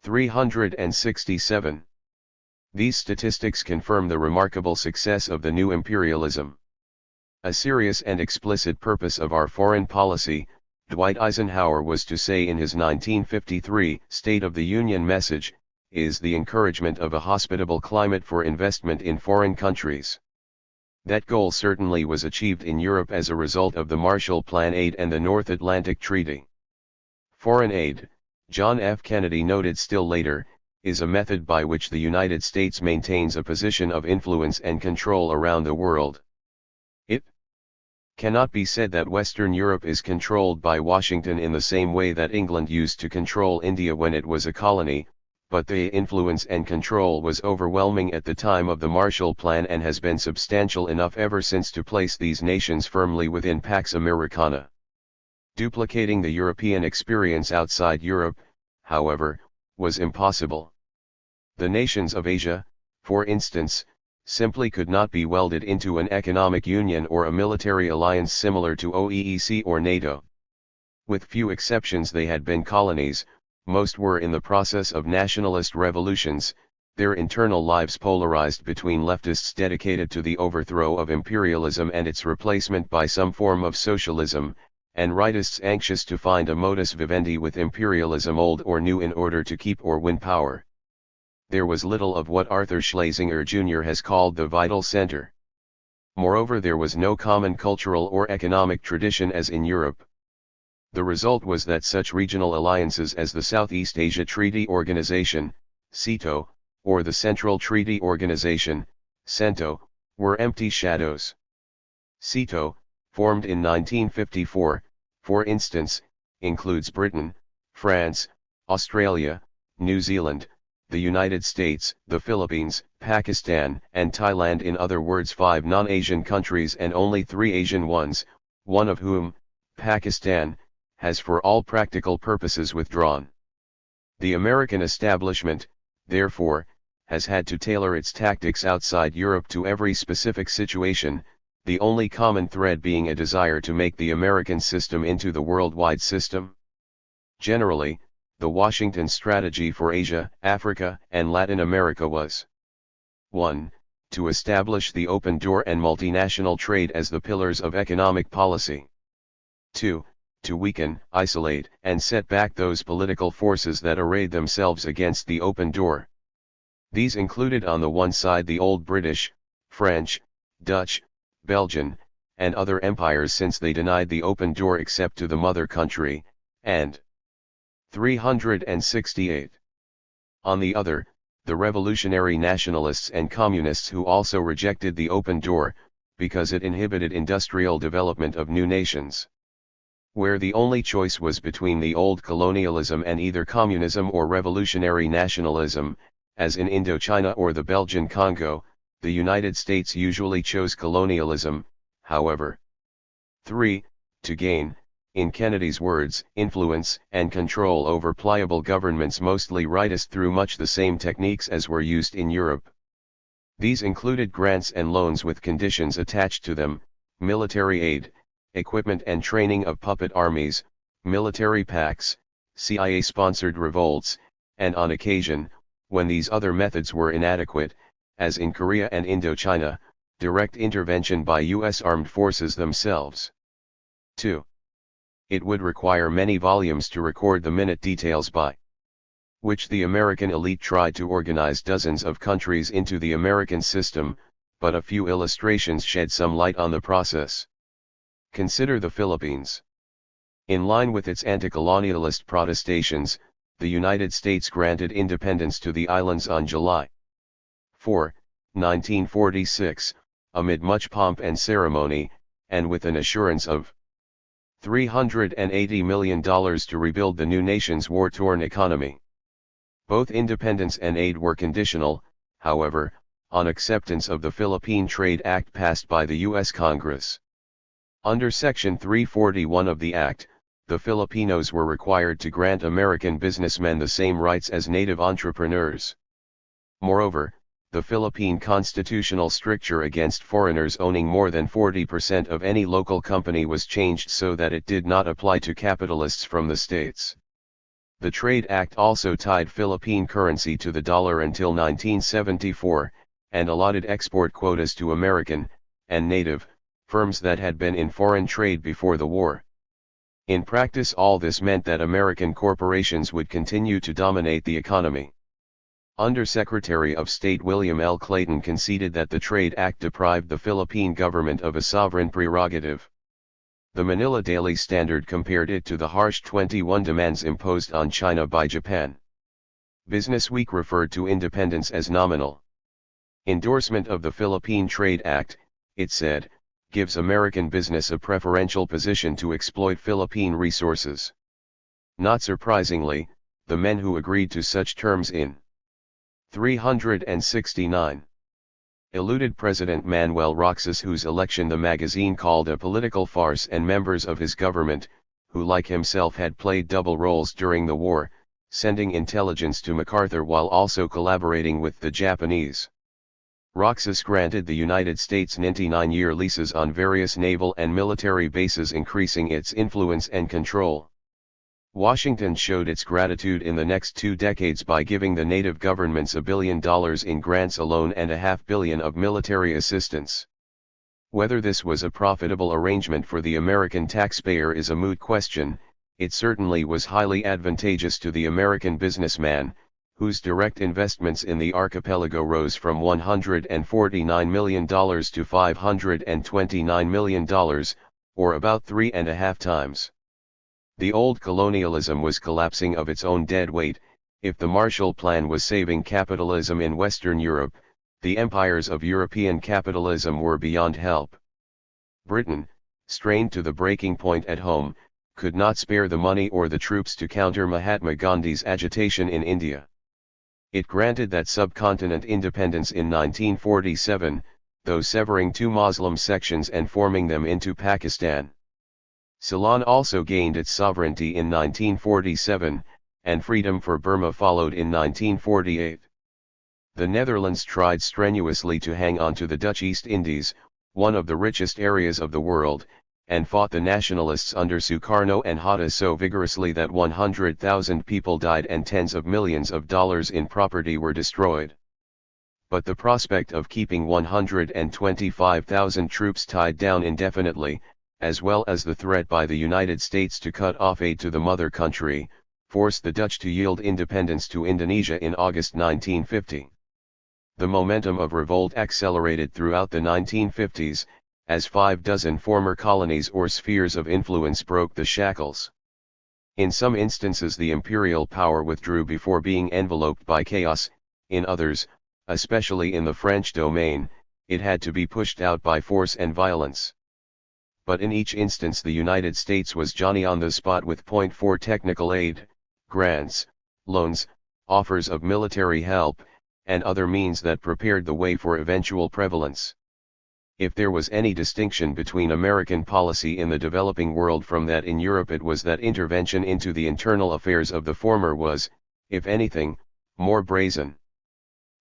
367. These statistics confirm the remarkable success of the new imperialism. A serious and explicit purpose of our foreign policy, Dwight Eisenhower was to say in his 1953 State of the Union message, is the encouragement of a hospitable climate for investment in foreign countries. That goal certainly was achieved in Europe as a result of the Marshall Plan aid and the North Atlantic Treaty. Foreign aid, John F. Kennedy noted still later, is a method by which the United States maintains a position of influence and control around the world. It cannot be said that Western Europe is controlled by Washington in the same way that England used to control India when it was a colony, but the influence and control was overwhelming at the time of the Marshall Plan and has been substantial enough ever since to place these nations firmly within Pax Americana. Duplicating the European experience outside Europe, however, was impossible. The nations of Asia, for instance, simply could not be welded into an economic union or a military alliance similar to OEEC or NATO. With few exceptions, they had been colonies, most were in the process of nationalist revolutions, their internal lives polarized between leftists dedicated to the overthrow of imperialism and its replacement by some form of socialism, and rightists anxious to find a modus vivendi with imperialism old or new in order to keep or win power. There was little of what Arthur Schlesinger Jr. has called the vital center. Moreover, there was no common cultural or economic tradition as in Europe. The result was that such regional alliances as the Southeast Asia Treaty Organization, SEATO, or the Central Treaty Organization, CENTO, were empty shadows. SEATO, formed in 1954, for instance, includes Britain, France, Australia, New Zealand, the United States, the Philippines, Pakistan, and Thailand, in other words 5 non-Asian countries and only 3 Asian ones, one of whom, Pakistan, has for all practical purposes withdrawn. The American establishment, therefore, has had to tailor its tactics outside Europe to every specific situation, the only common thread being a desire to make the American system into the worldwide system. Generally, the Washington strategy for Asia, Africa, and Latin America was 1. To establish the open door and multinational trade as the pillars of economic policy. 2. To weaken, isolate, and set back those political forces that arrayed themselves against the open door. These included on the one side the old British, French, Dutch, Belgian, and other empires, since they denied the open door except to the mother country, and 368. On the other, the revolutionary nationalists and communists, who also rejected the open door, because it inhibited industrial development of new nations. Where the only choice was between the old colonialism and either communism or revolutionary nationalism, as in Indochina or the Belgian Congo, the United States usually chose colonialism, however. 3. To gain, in Kennedy's words, influence and control over pliable governments mostly rightist through much the same techniques as were used in Europe. These included grants and loans with conditions attached to them, military aid, equipment and training of puppet armies, military pacts, CIA-sponsored revolts, and on occasion, when these other methods were inadequate, as in Korea and Indochina, direct intervention by U.S. armed forces themselves. 2. It would require many volumes to record the minute details by which the American elite tried to organize dozens of countries into the American system, but a few illustrations shed some light on the process. Consider the Philippines. In line with its anti-colonialist protestations, the United States granted independence to the islands on July 4, 1946, amid much pomp and ceremony, and with an assurance of $380 million to rebuild the new nation's war-torn economy. Both independence and aid were conditional, however, on acceptance of the Philippine Trade Act passed by the U.S. Congress. Under Section 341 of the Act, the Filipinos were required to grant American businessmen the same rights as native entrepreneurs. Moreover, the Philippine constitutional stricture against foreigners owning more than 40% of any local company was changed so that it did not apply to capitalists from the states. The Trade Act also tied Philippine currency to the dollar until 1974, and allotted export quotas to American, and native, firms that had been in foreign trade before the war. In practice, all this meant that American corporations would continue to dominate the economy. Under-Secretary of State William L. Clayton conceded that the Trade Act deprived the Philippine government of a sovereign prerogative. The Manila Daily Standard compared it to the harsh 21 demands imposed on China by Japan. Business Week referred to independence as nominal. Endorsement of the Philippine Trade Act, it said, gives American business a preferential position to exploit Philippine resources. Not surprisingly, the men who agreed to such terms in 369 eluded President Manuel Roxas, whose election the magazine called a political farce, and members of his government, who like himself had played double roles during the war, sending intelligence to MacArthur while also collaborating with the Japanese. Roxas granted the United States 99-year leases on various naval and military bases, increasing its influence and control. Washington showed its gratitude in the next 2 decades by giving the native governments $1 billion in grants alone and $500 million of military assistance. Whether this was a profitable arrangement for the American taxpayer is a moot question. It certainly was highly advantageous to the American businessman, whose direct investments in the archipelago rose from $149 million to $529 million, or about 3.5 times. The old colonialism was collapsing of its own dead weight. If the Marshall Plan was saving capitalism in Western Europe, the empires of European capitalism were beyond help. Britain, strained to the breaking point at home, could not spare the money or the troops to counter Mahatma Gandhi's agitation in India. It granted that subcontinent independence in 1947, though severing 2 Muslim sections and forming them into Pakistan. Ceylon also gained its sovereignty in 1947, and freedom for Burma followed in 1948. The Netherlands tried strenuously to hang on to the Dutch East Indies, one of the richest areas of the world, and fought the nationalists under Sukarno and Hatta so vigorously that 100,000 people died and tens of millions of dollars in property were destroyed. But the prospect of keeping 125,000 troops tied down indefinitely, as well as the threat by the United States to cut off aid to the mother country, forced the Dutch to yield independence to Indonesia in August 1950. The momentum of revolt accelerated throughout the 1950s, as 6 former colonies or spheres of influence broke the shackles. In some instances the imperial power withdrew before being enveloped by chaos, in others, especially in the French domain, it had to be pushed out by force and violence. But in each instance the United States was Johnny on the spot with point for technical aid, grants, loans, offers of military help, and other means that prepared the way for eventual prevalence. If there was any distinction between American policy in the developing world from that in Europe, it was that intervention into the internal affairs of the former was, if anything, more brazen.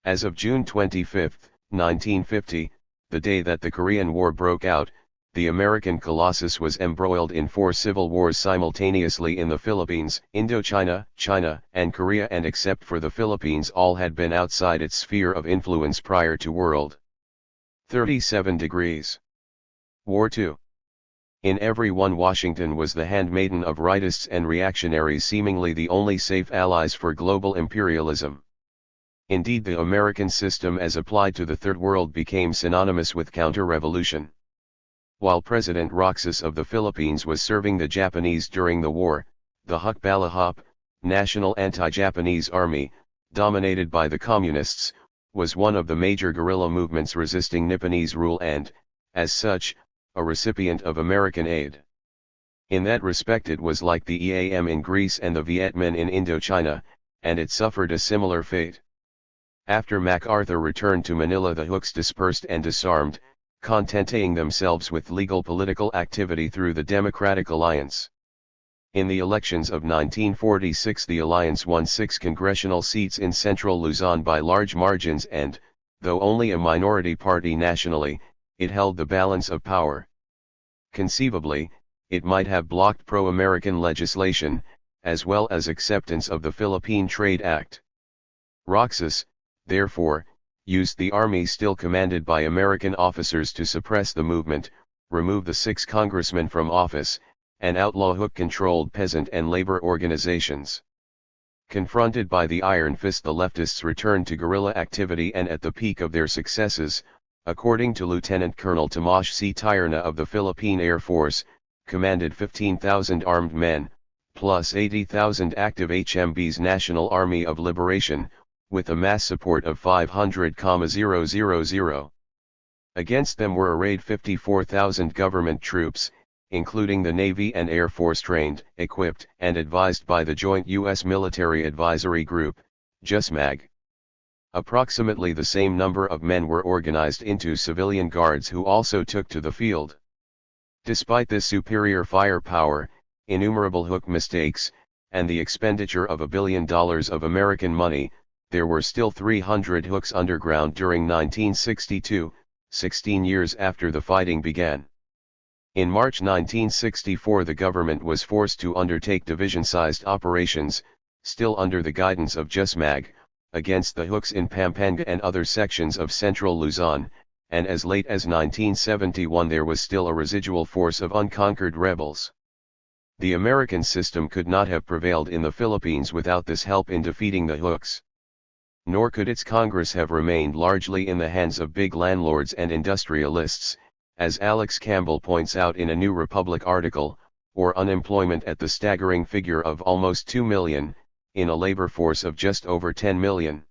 As of June 25, 1950, the day that the Korean War broke out, the American colossus was embroiled in 4 civil wars simultaneously in the Philippines, Indochina, China, and Korea, and except for the Philippines all had been outside its sphere of influence prior to World 37 degrees. War 2. In every one Washington was the handmaiden of rightists and reactionaries, seemingly the only safe allies for global imperialism. Indeed, the American system as applied to the Third World became synonymous with counter-revolution. While President Roxas of the Philippines was serving the Japanese during the war, the Hukbalahap, National Anti-Japanese Army, dominated by the Communists, was one of the major guerrilla movements resisting Nipponese rule and, as such, a recipient of American aid. In that respect it was like the EAM in Greece and the Viet Minh in Indochina, and it suffered a similar fate. After MacArthur returned to Manila, the Hooks dispersed and disarmed, contenting themselves with legal political activity through the Democratic Alliance. In the elections of 1946 the alliance won 6 congressional seats in central Luzon by large margins and, though only a minority party nationally, it held the balance of power. Conceivably, it might have blocked pro-American legislation, as well as acceptance of the Philippine Trade Act. Roxas, therefore, used the army still commanded by American officers to suppress the movement, remove the 6 congressmen from office, and outlaw Hook-controlled peasant and labor organizations. Confronted by the iron fist, the leftists returned to guerrilla activity, and at the peak of their successes, according to Lieutenant Colonel Tomasz C. Tyrna of the Philippine Air Force, commanded 15,000 armed men, plus 80,000 active HMB's National Army of Liberation, with a mass support of 500,000. Against them were arrayed 54,000 government troops, including the Navy and Air Force trained, equipped, and advised by the Joint U.S. Military Advisory Group, JUSMAG. Approximately the same number of men were organized into civilian guards who also took to the field. Despite this superior firepower, innumerable hook mistakes, and the expenditure of $1 billion of American money, there were still 300 hooks underground during 1962, 16 years after the fighting began. In March 1964 the government was forced to undertake division-sized operations, still under the guidance of JUSMAG, against the hooks in Pampanga and other sections of central Luzon, and as late as 1971 there was still a residual force of unconquered rebels. The American system could not have prevailed in the Philippines without this help in defeating the hooks. Nor could its Congress have remained largely in the hands of big landlords and industrialists, as Alex Campbell points out in a New Republic article, or unemployment at the staggering figure of almost 2 million, in a labor force of just over 10 million.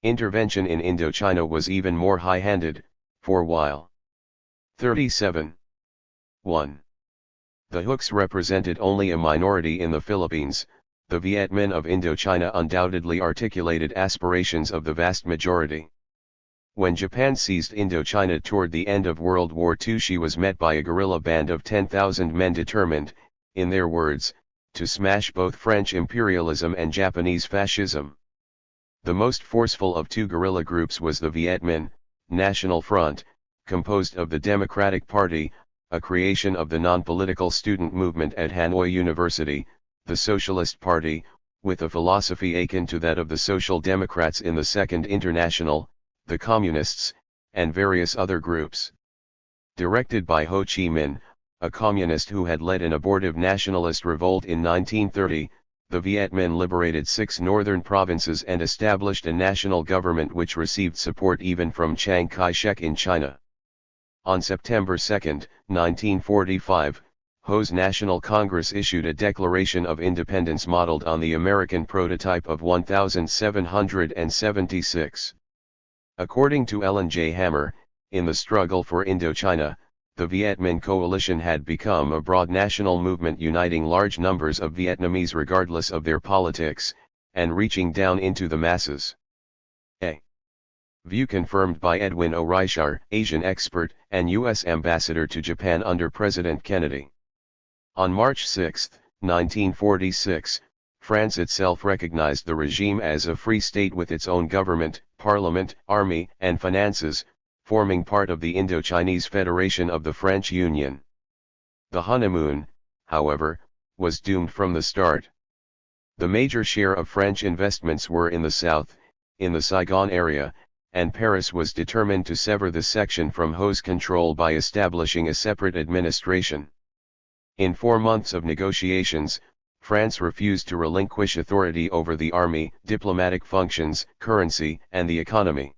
Intervention in Indochina was even more high-handed, for while 37. 1. The hooks represented only a minority in the Philippines, the Viet Minh of Indochina undoubtedly articulated aspirations of the vast majority. When Japan seized Indochina toward the end of World War II she was met by a guerrilla band of 10,000 men determined, in their words, to smash both French imperialism and Japanese fascism. The most forceful of two guerrilla groups was the Viet Minh National Front, composed of the Democratic Party, a creation of the non-political student movement at Hanoi University, the Socialist Party, with a philosophy akin to that of the Social Democrats in the Second International, the Communists, and various other groups. Directed by Ho Chi Minh, a communist who had led an abortive nationalist revolt in 1930, the Viet Minh liberated 6 northern provinces and established a national government which received support even from Chiang Kai-shek in China. On September 2, 1945, Ho's National Congress issued a Declaration of Independence modeled on the American prototype of 1776. According to Ellen J. Hammer, in the struggle for Indochina, the Viet Minh coalition had become a broad national movement uniting large numbers of Vietnamese regardless of their politics, and reaching down into the masses. A view confirmed by Edwin O'Reischar, Asian expert, and U.S. ambassador to Japan under President Kennedy. On March 6, 1946, France itself recognized the regime as a free state with its own government, parliament, army, and finances, forming part of the Indochinese Federation of the French Union. The honeymoon, however, was doomed from the start. The major share of French investments were in the south, in the Saigon area, and Paris was determined to sever this section from Ho's control by establishing a separate administration. In 4 months of negotiations, France refused to relinquish authority over the army, diplomatic functions, currency, and the economy.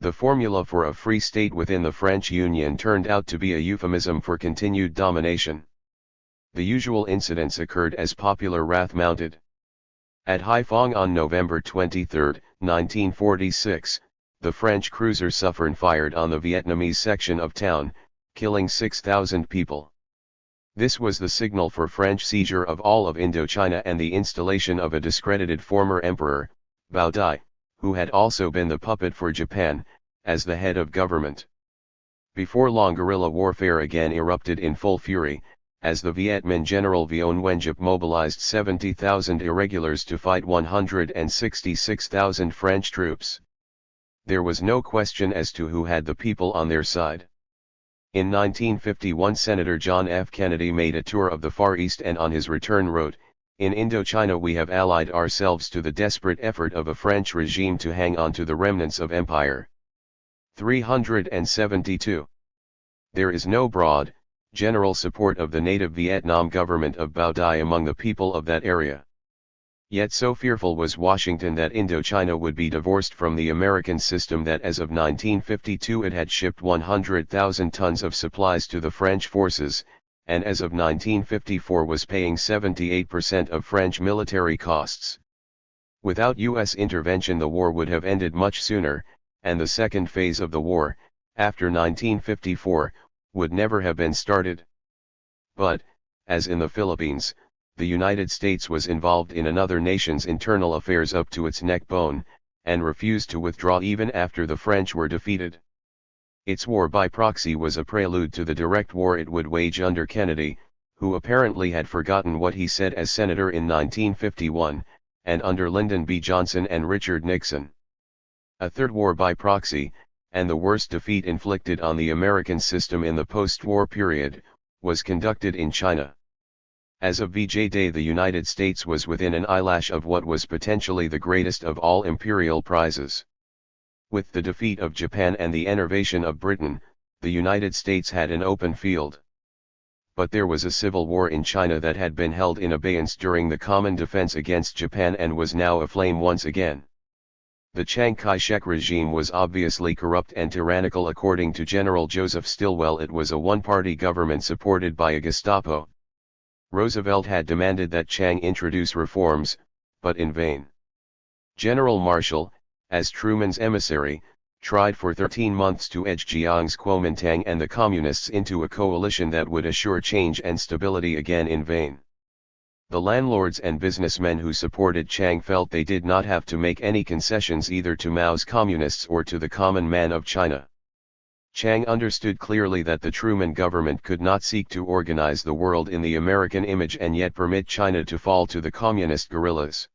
The formula for a free state within the French Union turned out to be a euphemism for continued domination. The usual incidents occurred as popular wrath mounted. At Haiphong on November 23, 1946, the French cruiser Suffren fired on the Vietnamese section of town, killing 6,000 people. This was the signal for French seizure of all of Indochina and the installation of a discredited former emperor, Bao Dai, who had also been the puppet for Japan, as the head of government. Before long guerrilla warfare again erupted in full fury, as the Viet Minh General Vion Nguyen mobilized 70,000 irregulars to fight 166,000 French troops. There was no question as to who had the people on their side. In 1951 Senator John F. Kennedy made a tour of the Far East and on his return wrote, "In Indochina we have allied ourselves to the desperate effort of a French regime to hang on to the remnants of empire." 372. There is no broad, general support of the native Vietnam government of Bao Dai among the people of that area. Yet so fearful was Washington that Indochina would be divorced from the American system that as of 1952 it had shipped 100,000 tons of supplies to the French forces, and as of 1954 was paying 78% of French military costs. Without U.S. intervention the war would have ended much sooner, and the second phase of the war, after 1954, would never have been started. But, as in the Philippines, the United States was involved in another nation's internal affairs up to its neck bone, and refused to withdraw even after the French were defeated. Its war by proxy was a prelude to the direct war it would wage under Kennedy, who apparently had forgotten what he said as senator in 1951, and under Lyndon B. Johnson and Richard Nixon. A third war by proxy, and the worst defeat inflicted on the American system in the post-war period, was conducted in China. As of VJ Day the United States was within an eyelash of what was potentially the greatest of all imperial prizes. With the defeat of Japan and the enervation of Britain, the United States had an open field. But there was a civil war in China that had been held in abeyance during the Common Defense against Japan and was now aflame once again. The Chiang Kai-shek regime was obviously corrupt and tyrannical. According to General Joseph Stilwell, it was a one-party government supported by a Gestapo. Roosevelt had demanded that Chiang introduce reforms, but in vain. General Marshall, as Truman's emissary, tried for 13 months to edge Chiang's Kuomintang and the Communists into a coalition that would assure change and stability, again in vain. The landlords and businessmen who supported Chiang felt they did not have to make any concessions either to Mao's Communists or to the common man of China. Chiang understood clearly that the Truman government could not seek to organize the world in the American image and yet permit China to fall to the communist guerrillas.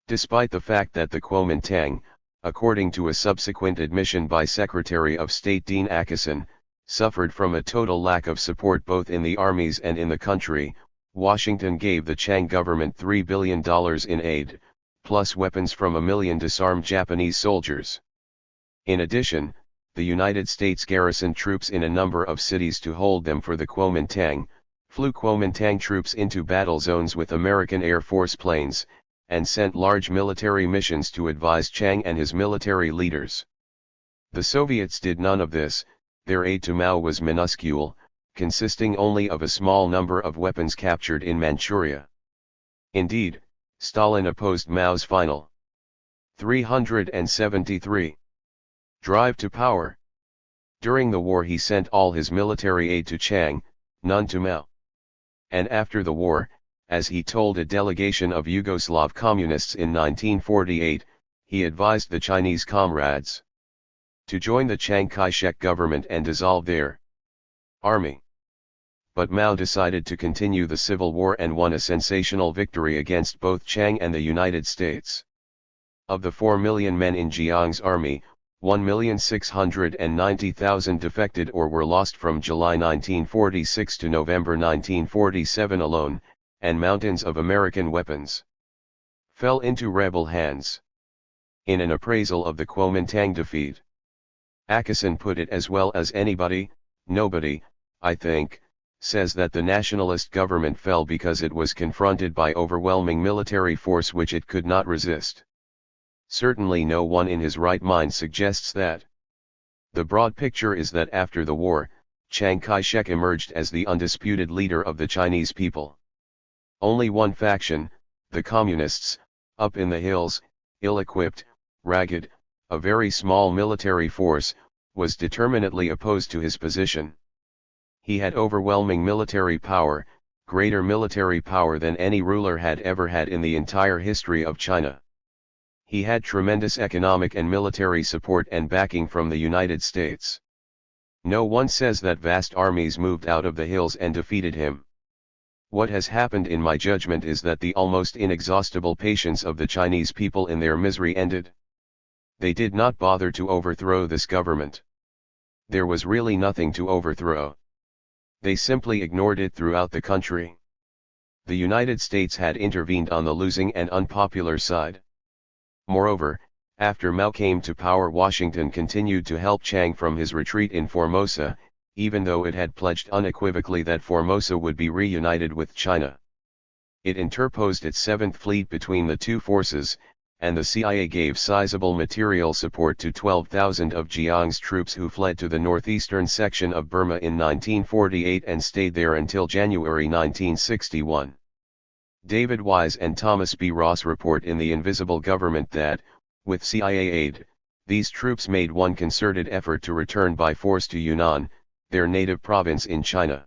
Despite the fact that the Kuomintang, according to a subsequent admission by Secretary of State Dean Acheson, suffered from a total lack of support both in the armies and in the country, Washington gave the Chiang government $3 billion in aid, plus weapons from 1 million disarmed Japanese soldiers. In addition, the United States garrisoned troops in a number of cities to hold them for the Kuomintang, flew Kuomintang troops into battle zones with American Air Force planes, and sent large military missions to advise Chiang and his military leaders. The Soviets did none of this. Their aid to Mao was minuscule, consisting only of a small number of weapons captured in Manchuria. Indeed, Stalin opposed Mao's final 373 drive to power. During the war he sent all his military aid to Chiang, none to Mao. And after the war, as he told a delegation of Yugoslav communists in 1948, he advised the Chinese comrades to join the Chiang Kai-shek government and dissolve their army. But Mao decided to continue the civil war and won a sensational victory against both Chiang and the United States. Of the 4 million men in Chiang's army, 1,690,000 defected or were lost from July 1946 to November 1947 alone, and mountains of American weapons fell into rebel hands. In an appraisal of the Kuomintang defeat, Acheson put it as well as anybody: nobody, I think, says that the nationalist government fell because it was confronted by overwhelming military force which it could not resist. Certainly no one in his right mind suggests that. The broad picture is that after the war, Chiang Kai-shek emerged as the undisputed leader of the Chinese people. Only one faction, the Communists, up in the hills, ill-equipped, ragged, a very small military force, was determinedly opposed to his position. He had overwhelming military power, greater military power than any ruler had ever had in the entire history of China. He had tremendous economic and military support and backing from the United States. No one says that vast armies moved out of the hills and defeated him. What has happened in my judgment is that the almost inexhaustible patience of the Chinese people in their misery ended. They did not bother to overthrow this government. There was really nothing to overthrow. They simply ignored it throughout the country. The United States had intervened on the losing and unpopular side. Moreover, after Mao came to power, Washington continued to help Chiang from his retreat in Formosa, even though it had pledged unequivocally that Formosa would be reunited with China. It interposed its 7th Fleet between the two forces, and the CIA gave sizable material support to 12,000 of Jiang's troops who fled to the northeastern section of Burma in 1948 and stayed there until January 1961. David Wise and Thomas B. Ross report in The Invisible Government that, with CIA aid, these troops made one concerted effort to return by force to Yunnan, their native province in China.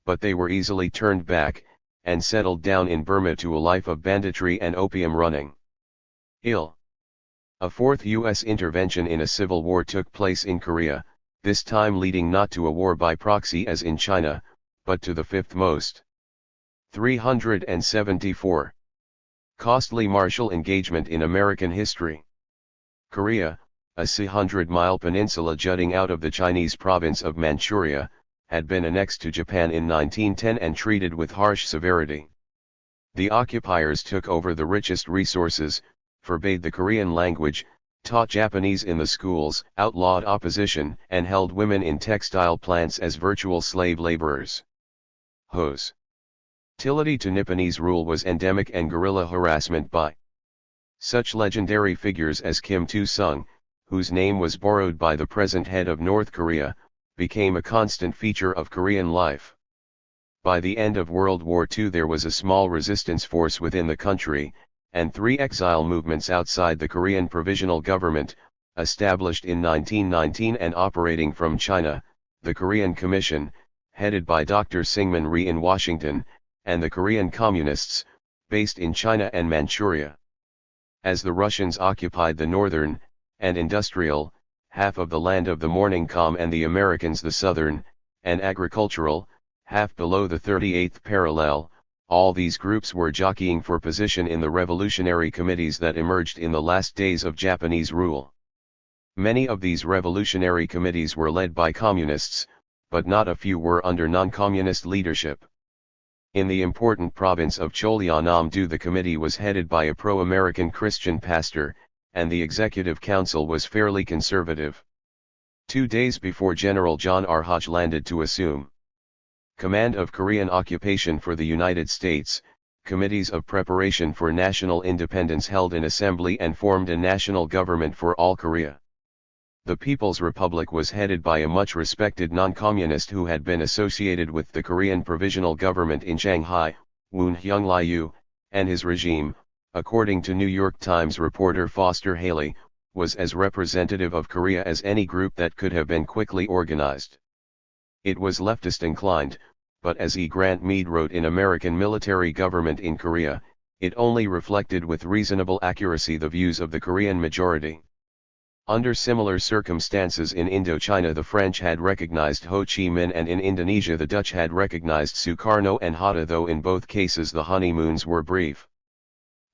But they were easily turned back, and settled down in Burma to a life of banditry and opium running. A fourth U.S. intervention in a civil war took place in Korea, this time leading not to a war by proxy as in China, but to the fifth most. 374. Costly martial engagement in American history. Korea, a 600-mile peninsula jutting out of the Chinese province of Manchuria, had been annexed to Japan in 1910 and treated with harsh severity. The occupiers took over the richest resources, forbade the Korean language, taught Japanese in the schools, outlawed opposition, and held women in textile plants as virtual slave laborers. Hostility to Nipponese rule was endemic, and guerrilla harassment by such legendary figures as Kim Il-sung, whose name was borrowed by the present head of North Korea, became a constant feature of Korean life. By the end of World War II there was a small resistance force within the country, and 3 exile movements outside the Korean Provisional Government, established in 1919 and operating from China, the Korean Commission, headed by Dr. Syngman Rhee in Washington, and the Korean Communists, based in China and Manchuria. As the Russians occupied the northern, and industrial, half of the land of the Morning Calm and the Americans the southern, and agricultural, half below the 38th parallel, all these groups were jockeying for position in the revolutionary committees that emerged in the last days of Japanese rule. Many of these revolutionary committees were led by communists, but not a few were under non-communist leadership. In the important province of Cheolyeonnam-do the committee was headed by a pro-American Christian pastor, and the executive council was fairly conservative. 2 days before General John R. Hodge landed to assume command of Korean occupation for the United States, committees of preparation for national independence held an assembly and formed a national government for all Korea. The People's Republic was headed by a much-respected non-communist who had been associated with the Korean Provisional Government in Shanghai, Woon Hyung-ryu, and his regime, according to New York Times reporter Foster Haley, was as representative of Korea as any group that could have been quickly organized. It was leftist inclined, but as E. Grant Mead wrote in American Military Government in Korea, it only reflected with reasonable accuracy the views of the Korean majority. Under similar circumstances in Indochina the French had recognized Ho Chi Minh, and in Indonesia the Dutch had recognized Sukarno and Hatta, though in both cases the honeymoons were brief.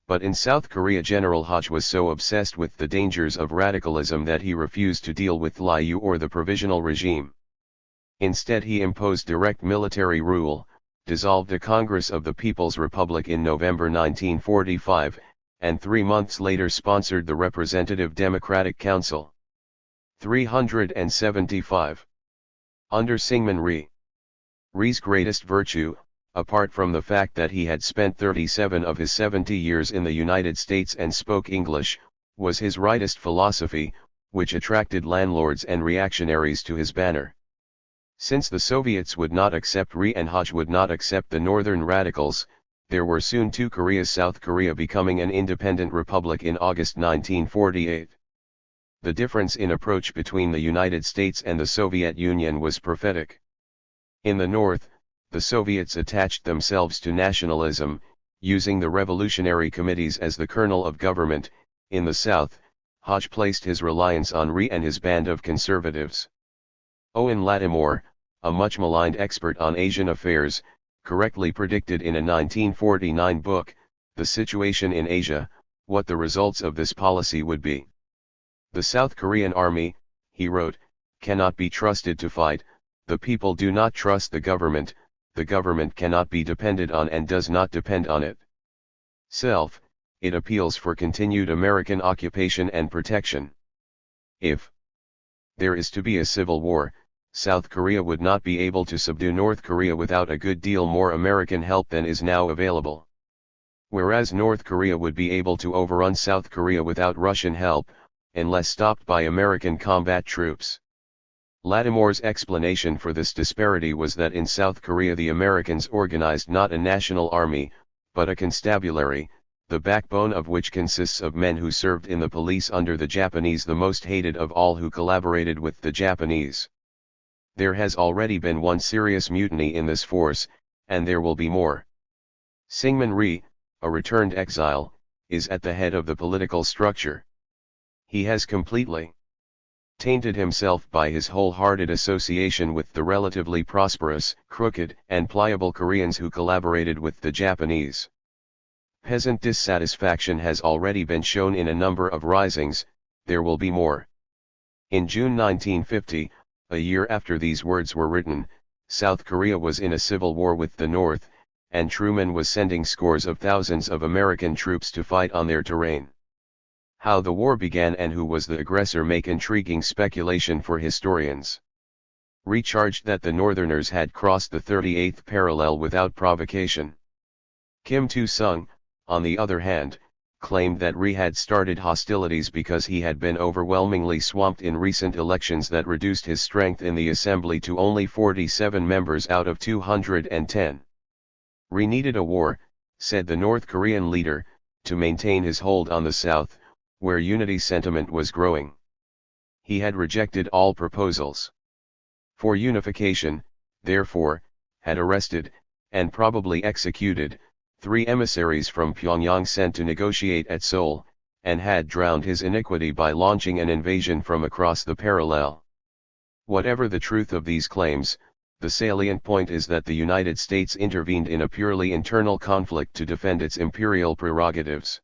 But in South Korea General Hodge was so obsessed with the dangers of radicalism that he refused to deal with Liu or the provisional regime. Instead he imposed direct military rule, dissolved a Congress of the People's Republic in November 1945, and 3 months later sponsored the Representative Democratic Council. 375. Under Syngman Rhee. Rhee's greatest virtue, apart from the fact that he had spent 37 of his 70 years in the United States and spoke English, was his rightist philosophy, which attracted landlords and reactionaries to his banner. Since the Soviets would not accept Rhee and Hodge would not accept the Northern radicals, there were soon 2 Koreas, South Korea becoming an independent republic in August 1948. The difference in approach between the United States and the Soviet Union was prophetic. In the North, the Soviets attached themselves to nationalism, using the revolutionary committees as the kernel of government. In the South, Hodge placed his reliance on Rhee and his band of conservatives. Owen Lattimore, a much maligned expert on Asian affairs, correctly predicted in a 1949 book, The Situation in Asia, what the results of this policy would be. The South Korean army, he wrote, cannot be trusted to fight, the people do not trust the government cannot be depended on and does not depend on it. It appeals for continued American occupation and protection. If there is to be a civil war, South Korea would not be able to subdue North Korea without a good deal more American help than is now available. whereas North Korea would be able to overrun South Korea without Russian help, unless stopped by American combat troops. Lattimore's explanation for this disparity was that in South Korea the Americans organized not a national army, but a constabulary, the backbone of which consists of men who served in the police under the Japanese, the most hated of all who collaborated with the Japanese. There has already been one serious mutiny in this force, and there will be more. Syngman Rhee, a returned exile, is at the head of the political structure. He has completely tainted himself by his wholehearted association with the relatively prosperous, crooked, and pliable Koreans who collaborated with the Japanese. Peasant dissatisfaction has already been shown in a number of risings, there will be more. In June 1950, a year after these words were written, South Korea was in a civil war with the North, and Truman was sending scores of thousands of American troops to fight on their terrain. How the war began and who was the aggressor make intriguing speculation for historians. Rhee charged that the Northerners had crossed the 38th parallel without provocation. Kim Tu-sung, on the other hand, claimed that Rhee had started hostilities because he had been overwhelmingly swamped in recent elections that reduced his strength in the assembly to only 47 members out of 210. Rhee needed a war, said the North Korean leader, to maintain his hold on the South, where unity sentiment was growing. He had rejected all proposals for unification, therefore, had arrested, and probably executed, 3 emissaries from Pyongyang sent to negotiate at Seoul, and had drowned his iniquity by launching an invasion from across the parallel. Whatever the truth of these claims, the salient point is that the United States intervened in a purely internal conflict to defend its imperial prerogatives.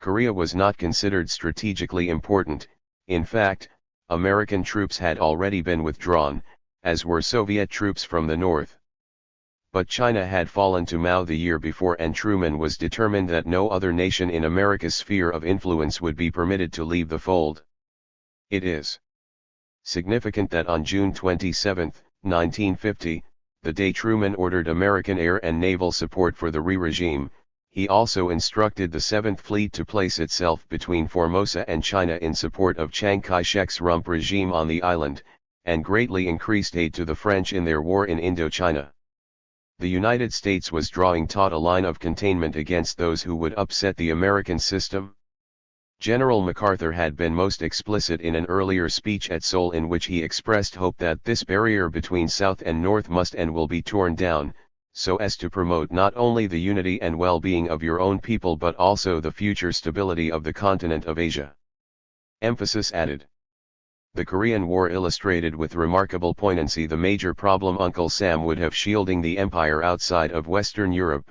Korea was not considered strategically important. In fact, American troops had already been withdrawn, as were Soviet troops from the north. But China had fallen to Mao the year before, and Truman was determined that no other nation in America's sphere of influence would be permitted to leave the fold. It is significant that on June 27, 1950, the day Truman ordered American air and naval support for the Rhee regime, he also instructed the 7th Fleet to place itself between Formosa and China in support of Chiang Kai-shek's rump regime on the island, and greatly increased aid to the French in their war in Indochina. The United States was drawing taut a line of containment against those who would upset the American system. General MacArthur had been most explicit in an earlier speech at Seoul, in which he expressed hope that this barrier between South and North must and will be torn down, so as to promote not only the unity and well-being of your own people but also the future stability of the continent of Asia. Emphasis added. The Korean War illustrated with remarkable poignancy the major problem Uncle Sam would have shielding the empire outside of Western Europe.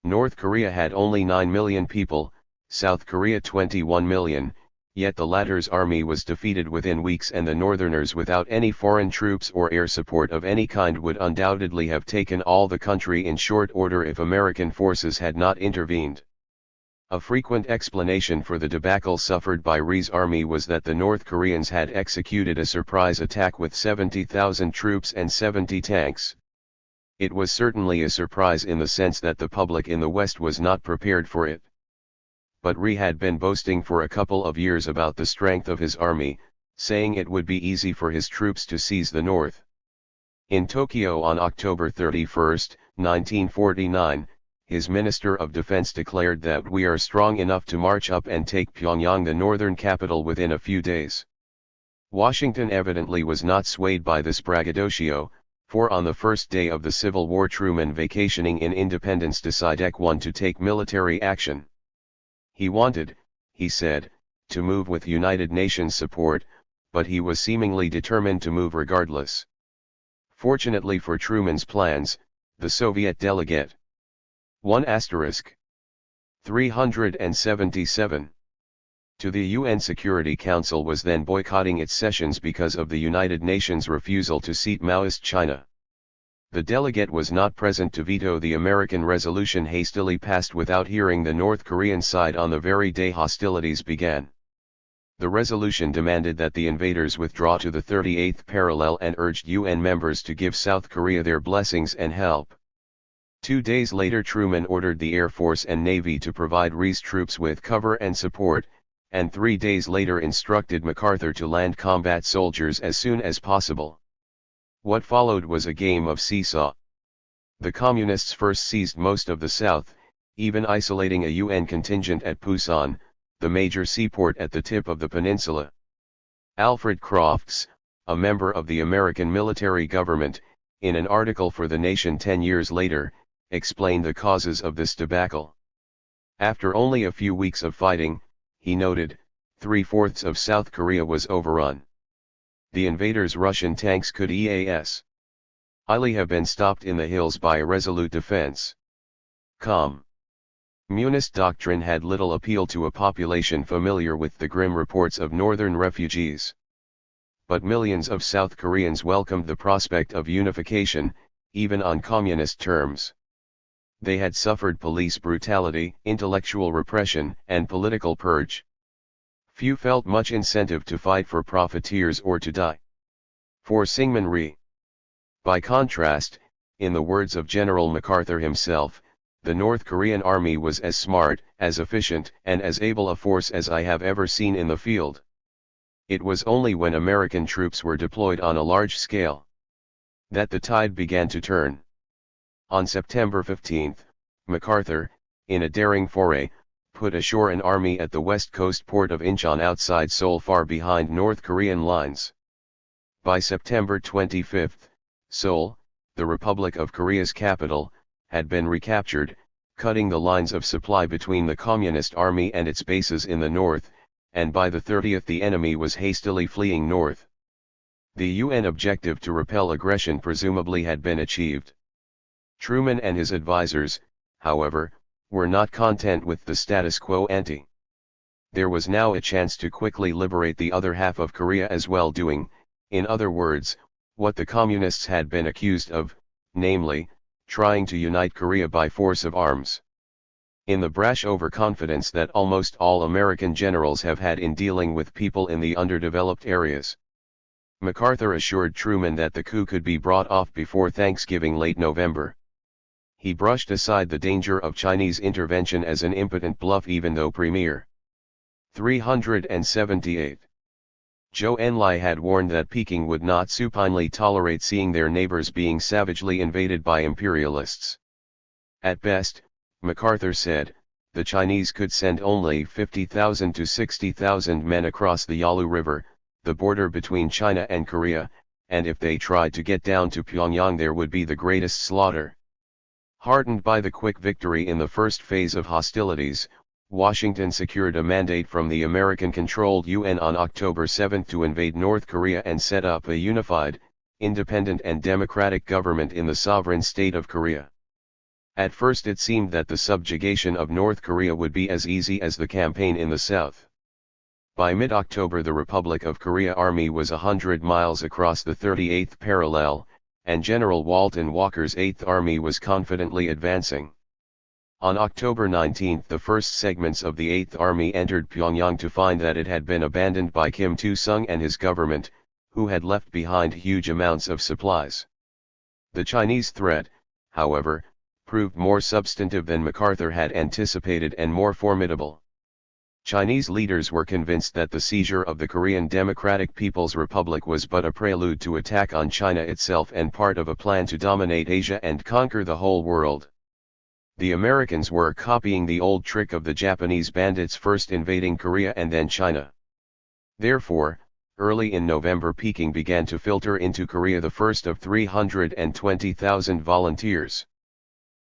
North Korea had only 9 million people, South Korea 21 million, yet the latter's army was defeated within weeks, and the Northerners without any foreign troops or air support of any kind would undoubtedly have taken all the country in short order if American forces had not intervened. A frequent explanation for the debacle suffered by Rhee's army was that the North Koreans had executed a surprise attack with 70,000 troops and 70 tanks. It was certainly a surprise in the sense that the public in the West was not prepared for it. But Rhee had been boasting for a couple of years about the strength of his army, saying it would be easy for his troops to seize the north. In Tokyo on October 31, 1949, his Minister of Defense declared that we are strong enough to march up and take Pyongyang, the northern capital, within a few days. Washington evidently was not swayed by this braggadocio, for on the first day of the Civil War Truman, vacationing in Independence, decided to take military action. He wanted, he said, to move with United Nations support, but he was seemingly determined to move regardless. Fortunately for Truman's plans, the Soviet delegate 1*377 to the UN Security Council was then boycotting its sessions because of the United Nations' refusal to seat Maoist China. The delegate was not present to veto the American resolution hastily passed without hearing the North Korean side on the very day hostilities began. The resolution demanded that the invaders withdraw to the 38th parallel and urged UN members to give South Korea their blessings and help. 2 days later Truman ordered the Air Force and Navy to provide Rhee's troops with cover and support, and 3 days later instructed MacArthur to land combat soldiers as soon as possible. What followed was a game of seesaw. The Communists first seized most of the South, even isolating a UN contingent at Pusan, the major seaport at the tip of the peninsula. Alfred Crofts, a member of the American military government, in an article for The Nation 10 years later, explained the causes of this debacle. After only a few weeks of fighting, he noted, 3/4 of South Korea was overrun. The invaders' Russian tanks could easily have been stopped in the hills by a resolute defense. Communist doctrine had little appeal to a population familiar with the grim reports of northern refugees. But millions of South Koreans welcomed the prospect of unification, even on communist terms. They had suffered police brutality, intellectual repression, and political purge. Few felt much incentive to fight for profiteers or to die for Syngman Rhee. By contrast, in the words of General MacArthur himself, the North Korean army was as smart, as efficient, and as able a force as I have ever seen in the field. It was only when American troops were deployed on a large scale that the tide began to turn. On September 15, MacArthur, in a daring foray, put ashore an army at the west coast port of Incheon outside Seoul, far behind North Korean lines. By September 25, Seoul, the Republic of Korea's capital, had been recaptured, cutting the lines of supply between the Communist Army and its bases in the north, and by the 30th the enemy was hastily fleeing north. The UN objective to repel aggression presumably had been achieved. Truman and his advisers, however, were not content with the status quo ante. There was now a chance to quickly liberate the other half of Korea as well, doing, in other words, what the Communists had been accused of, namely, trying to unite Korea by force of arms. In the brash overconfidence that almost all American generals have had in dealing with people in the underdeveloped areas, MacArthur assured Truman that the coup could be brought off before Thanksgiving late November. He brushed aside the danger of Chinese intervention as an impotent bluff, even though Premier 378 Zhou Enlai had warned that Peking would not supinely tolerate seeing their neighbors being savagely invaded by imperialists. At best, MacArthur said, the Chinese could send only 50,000 to 60,000 men across the Yalu River, the border between China and Korea, and if they tried to get down to Pyongyang there would be the greatest slaughter. Heartened by the quick victory in the first phase of hostilities, Washington secured a mandate from the American-controlled UN on October 7 to invade North Korea and set up a unified, independent and democratic government in the sovereign state of Korea. At first it seemed that the subjugation of North Korea would be as easy as the campaign in the south. By mid-October the Republic of Korea Army was 100 miles across the 38th parallel, and General Walton Walker's 8th Army was confidently advancing. On October 19 the first segments of the 8th Army entered Pyongyang to find that it had been abandoned by Kim Tu-sung and his government, who had left behind huge amounts of supplies. The Chinese threat, however, proved more substantive than MacArthur had anticipated and more formidable. Chinese leaders were convinced that the seizure of the Korean Democratic People's Republic was but a prelude to attack on China itself and part of a plan to dominate Asia and conquer the whole world. The Americans were copying the old trick of the Japanese bandits, first invading Korea and then China. Therefore, early in November Peking began to filter into Korea the first of 320,000 volunteers.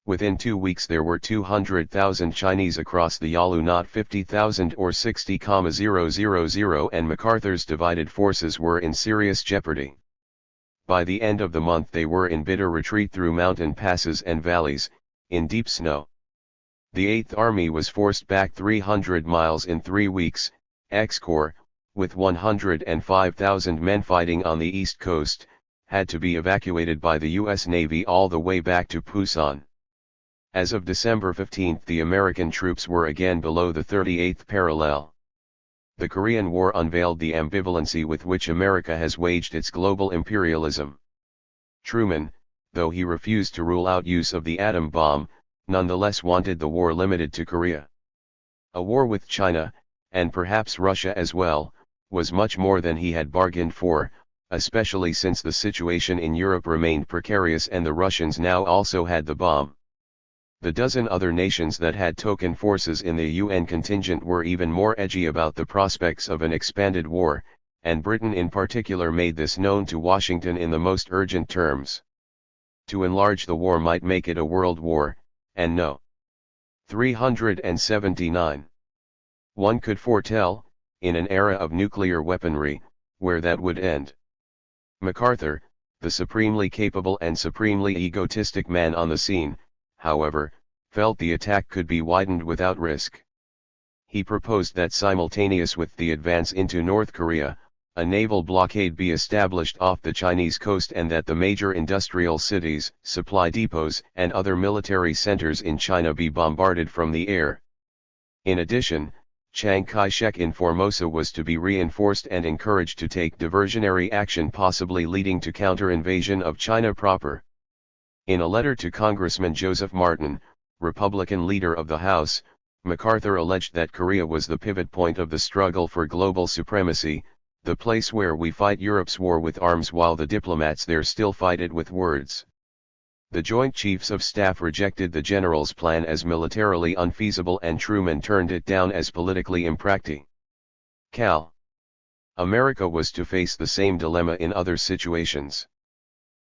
Within 2 weeks there were 200,000 Chinese across the Yalu, not 50,000 or 60,000, and MacArthur's divided forces were in serious jeopardy. By the end of the month they were in bitter retreat through mountain passes and valleys, in deep snow. The 8th Army was forced back 300 miles in 3 weeks. X-Corps, with 105,000 men fighting on the east coast, had to be evacuated by the U.S. Navy all the way back to Pusan. As of December 15 the American troops were again below the 38th parallel. The Korean War unveiled the ambivalency with which America has waged its global imperialism. Truman, though he refused to rule out use of the atom bomb, nonetheless wanted the war limited to Korea. A war with China, and perhaps Russia as well, was much more than he had bargained for, especially since the situation in Europe remained precarious and the Russians now also had the bomb. The dozen other nations that had token forces in the UN contingent were even more edgy about the prospects of an expanded war, and Britain in particular made this known to Washington in the most urgent terms. To enlarge the war might make it a world war, and no. 379. One could foretell, in an era of nuclear weaponry, where that would end. MacArthur, the supremely capable and supremely egotistic man on the scene, however, felt the attack could be widened without risk. He proposed that simultaneous with the advance into North Korea, a naval blockade be established off the Chinese coast and that the major industrial cities, supply depots and other military centers in China be bombarded from the air. In addition, Chiang Kai-shek in Formosa was to be reinforced and encouraged to take diversionary action, possibly leading to counter-invasion of China proper. In a letter to Congressman Joseph Martin, Republican leader of the House, MacArthur alleged that Korea was the pivot point of the struggle for global supremacy, the place where we fight Europe's war with arms while the diplomats there still fight it with words. The Joint Chiefs of Staff rejected the general's plan as militarily unfeasible and Truman turned it down as politically impractical. America was to face the same dilemma in other situations.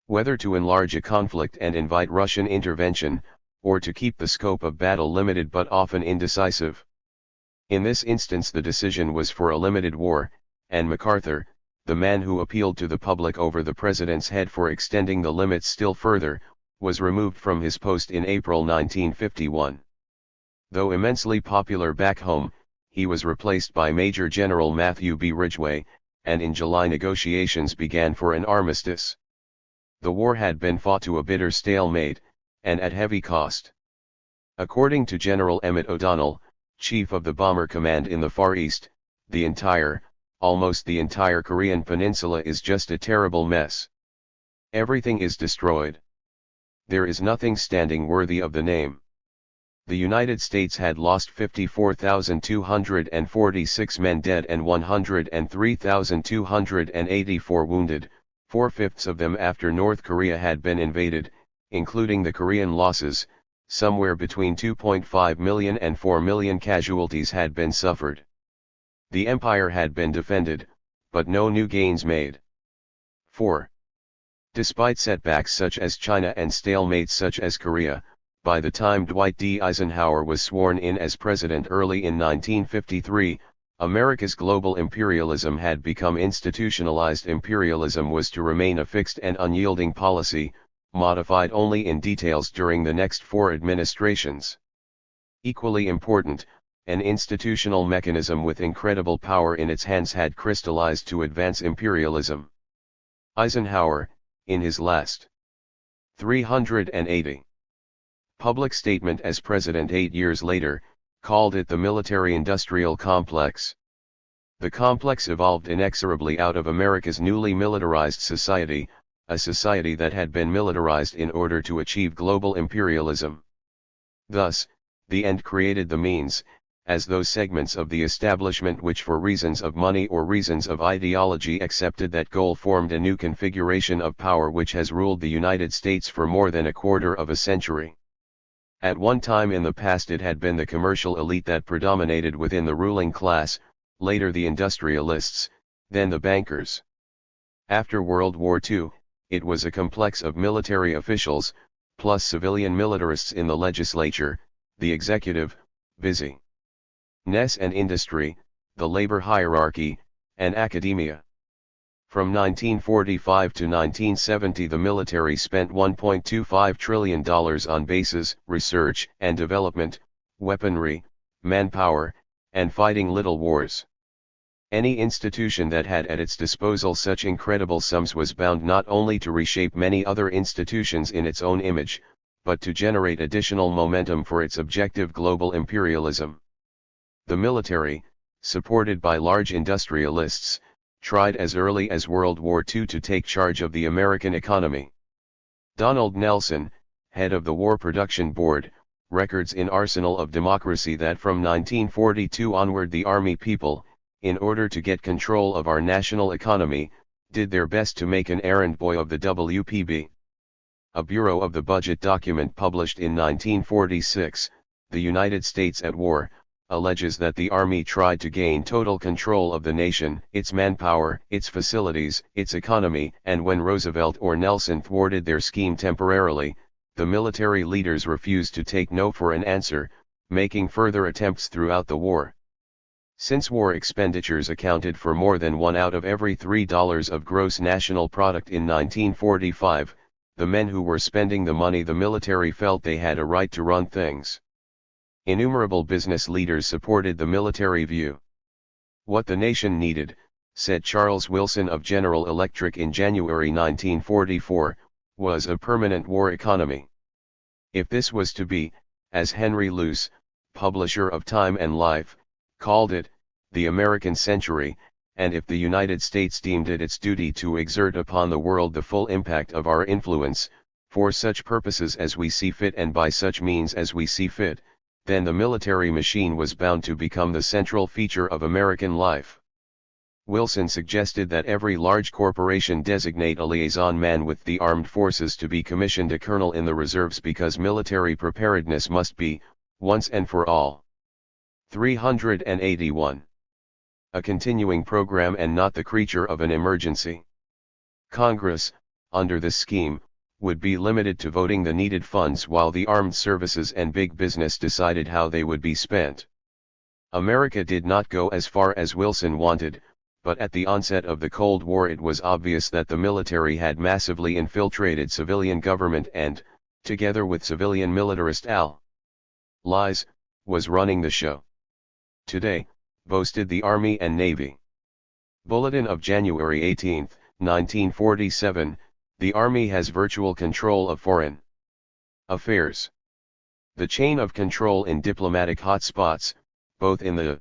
Whether to enlarge a conflict and invite Russian intervention, or to keep the scope of battle limited but often indecisive. In this instance the decision was for a limited war, and MacArthur, the man who appealed to the public over the president's head for extending the limits still further, was removed from his post in April 1951. Though immensely popular back home, he was replaced by Major General Matthew B. Ridgway, and in July negotiations began for an armistice. The war had been fought to a bitter stalemate, and at heavy cost. According to General Emmett O'Donnell, chief of the Bomber Command in the Far East, almost the entire Korean peninsula is just a terrible mess. Everything is destroyed. There is nothing standing worthy of the name. The United States had lost 54,246 men dead and 103,284 wounded, 4/5 of them after North Korea had been invaded, including the Korean losses. Somewhere between 2.5 million and 4 million casualties had been suffered. The empire had been defended, but no new gains made. 4. Despite setbacks such as China and stalemates such as Korea, by the time Dwight D. Eisenhower was sworn in as president early in 1953, America's global imperialism had become institutionalized. Imperialism was to remain a fixed and unyielding policy, modified only in details during the next 4 administrations. Equally important, an institutional mechanism with incredible power in its hands had crystallized to advance imperialism. Eisenhower, in his last 380 public statement as president 8 years later, called it the military-industrial complex. The complex evolved inexorably out of America's newly militarized society, a society that had been militarized in order to achieve global imperialism. Thus, the end created the means, as those segments of the establishment which for reasons of money or reasons of ideology accepted that goal formed a new configuration of power which has ruled the United States for more than a quarter of a century. At one time in the past it had been the commercial elite that predominated within the ruling class, later the industrialists, then the bankers. After World War II, it was a complex of military officials, plus civilian militarists in the legislature, the executive, business and industry, the labor hierarchy, and academia. From 1945 to 1970 the military spent $1.25 trillion on bases, research and development, weaponry, manpower, and fighting little wars. Any institution that had at its disposal such incredible sums was bound not only to reshape many other institutions in its own image, but to generate additional momentum for its objective global imperialism. The military, supported by large industrialists, tried as early as World War II to take charge of the American economy. Donald Nelson, head of the War Production Board, records in Arsenal of Democracy that from 1942 onward the Army people, in order to get control of our national economy, did their best to make an errand boy of the WPB. A Bureau of the Budget document published in 1946, The United States at War, alleges that the Army tried to gain total control of the nation, its manpower, its facilities, its economy, and when Roosevelt or Nelson thwarted their scheme temporarily, the military leaders refused to take no for an answer, making further attempts throughout the war. Since war expenditures accounted for more than 1 out of every $3 of gross national product in 1945, the men who were spending the money the military felt they had a right to run things. Innumerable business leaders supported the military view. What the nation needed, said Charles Wilson of General Electric in January 1944, was a permanent war economy. If this was to be, as Henry Luce, publisher of Time and Life, called it, the American century, and if the United States deemed it its duty to exert upon the world the full impact of our influence, for such purposes as we see fit and by such means as we see fit, then the military machine was bound to become the central feature of American life. Wilson suggested that every large corporation designate a liaison man with the armed forces to be commissioned a colonel in the reserves because military preparedness must be, once and for all. 381. A continuing program and not the creature of an emergency. Congress, under this scheme, would be limited to voting the needed funds while the armed services and big business decided how they would be spent. America did not go as far as Wilson wanted, but at the onset of the Cold War it was obvious that the military had massively infiltrated civilian government and, together with civilian militarist allies, was running the show. Today, boasted the Army and Navy. Bulletin of January 18, 1947, the Army has virtual control of foreign affairs. The chain of control in diplomatic hotspots, both in the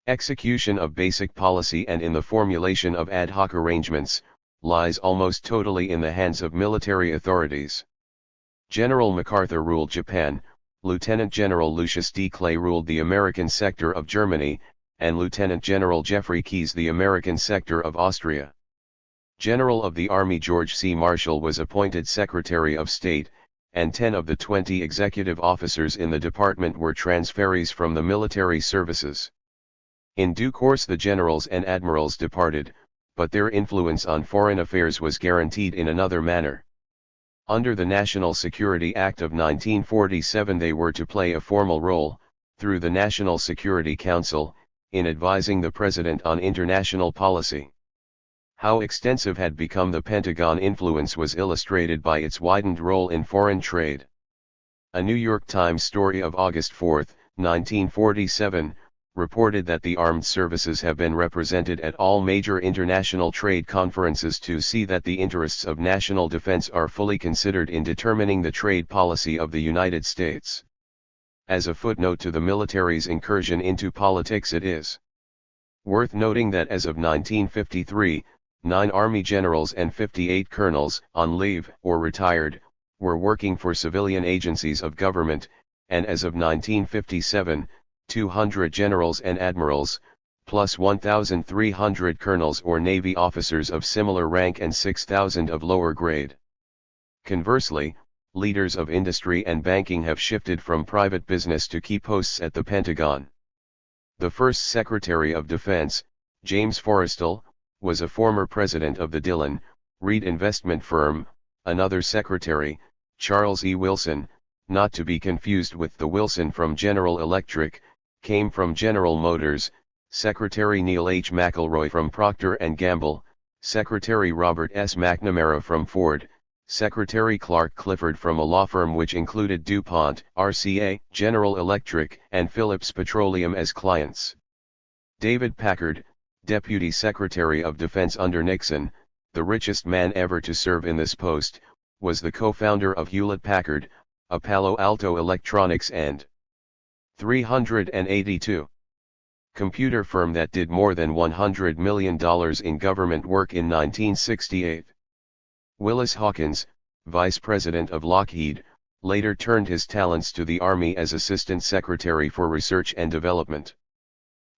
execution of basic policy and in the formulation of ad hoc arrangements, lies almost totally in the hands of military authorities. General MacArthur ruled Japan, Lieutenant General Lucius D. Clay ruled the American sector of Germany, and Lieutenant General Jeffrey Keyes the American sector of Austria. General of the Army George C. Marshall was appointed Secretary of State, and 10 of the 20 executive officers in the department were transferees from the military services. In due course the generals and admirals departed, but their influence on foreign affairs was guaranteed in another manner. Under the National Security Act of 1947 they were to play a formal role, through the National Security Council, in advising the President on international policy. How extensive had become the Pentagon influence was illustrated by its widened role in foreign trade. A New York Times story of August 4, 1947, reported that the armed services have been represented at all major international trade conferences to see that the interests of national defense are fully considered in determining the trade policy of the United States. As a footnote to the military's incursion into politics, it is worth noting that as of 1953, 9 Army generals and 58 colonels, on leave or retired, were working for civilian agencies of government, and as of 1957, 200 generals and admirals, plus 1,300 colonels or Navy officers of similar rank and 6,000 of lower grade. Conversely, leaders of industry and banking have shifted from private business to key posts at the Pentagon. The first Secretary of Defense, James Forrestal, was a former president of the Dillon, Reed investment firm. Another secretary, Charles E. Wilson, not to be confused with the Wilson from General Electric, came from General Motors. Secretary Neil H. McElroy from Procter & Gamble, Secretary Robert S. McNamara from Ford, Secretary Clark Clifford from a law firm which included DuPont, RCA, General Electric, and Phillips Petroleum as clients. David Packard, Deputy Secretary of Defense under Nixon, the richest man ever to serve in this post, was the co-founder of Hewlett-Packard, a Palo Alto Electronics and 382 computer firm that did more than $100 million in government work in 1968. Willis Hawkins, vice president of Lockheed, later turned his talents to the Army as Assistant Secretary for Research and Development.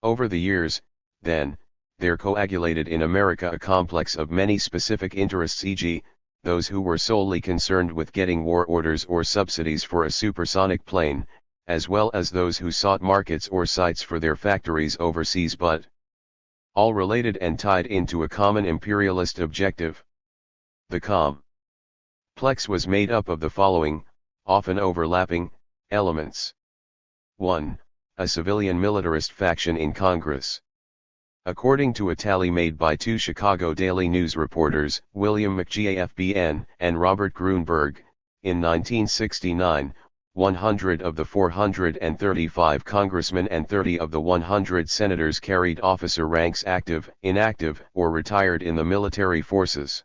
Over the years, then, there coagulated in America a complex of many specific interests, e.g., those who were solely concerned with getting war orders or subsidies for a supersonic plane, as well as those who sought markets or sites for their factories overseas, but all related and tied into a common imperialist objective. The complex was made up of the following, often overlapping, elements. 1. A civilian militarist faction in Congress. According to a tally made by two Chicago Daily News reporters, William McGee and Robert Grunberg, in 1969, 100 of the 435 congressmen and 30 of the 100 senators carried officer ranks, active, inactive, or retired in the military forces.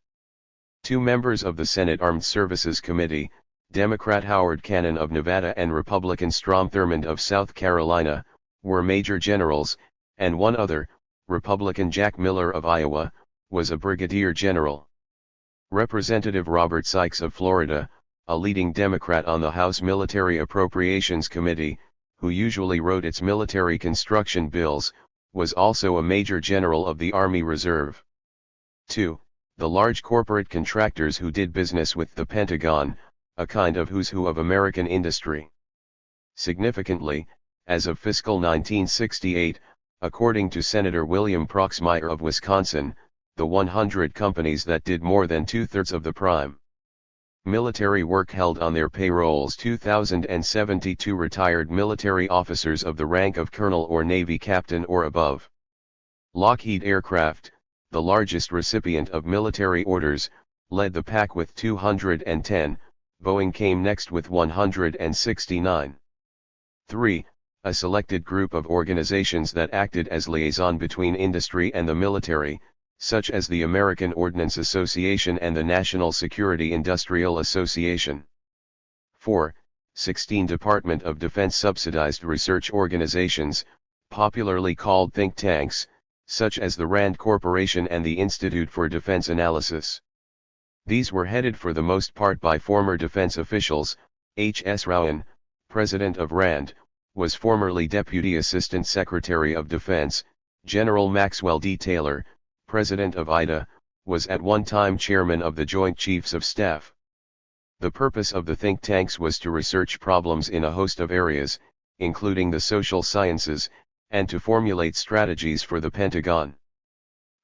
Two members of the Senate Armed Services Committee, Democrat Howard Cannon of Nevada and Republican Strom Thurmond of South Carolina, were major generals, and one other, Republican Jack Miller of Iowa, was a brigadier general. Representative Robert Sykes of Florida, a leading Democrat on the House Military Appropriations Committee, who usually wrote its military construction bills, was also a major general of the Army Reserve. 2. The large corporate contractors who did business with the Pentagon, a kind of who's who of American industry. Significantly, as of fiscal 1968, according to Senator William Proxmire of Wisconsin, the 100 companies that did more than two-thirds of the prime military work held on their payrolls 2,072 retired military officers of the rank of colonel or Navy captain or above. Lockheed Aircraft, the largest recipient of military orders, led the pack with 210, Boeing came next with 169. 3. A selected group of organizations that acted as liaison between industry and the military, such as the American Ordnance Association and the National Security Industrial Association. 4. 16 Department of Defense subsidized research organizations, popularly called think tanks, such as the RAND Corporation and the Institute for Defense Analysis. These were headed for the most part by former defense officials. H.S. Rowan, president of RAND, was formerly Deputy Assistant Secretary of Defense. General Maxwell D. Taylor, president of IDA, was at one time chairman of the Joint Chiefs of Staff. The purpose of the think tanks was to research problems in a host of areas, including the social sciences, and to formulate strategies for the Pentagon.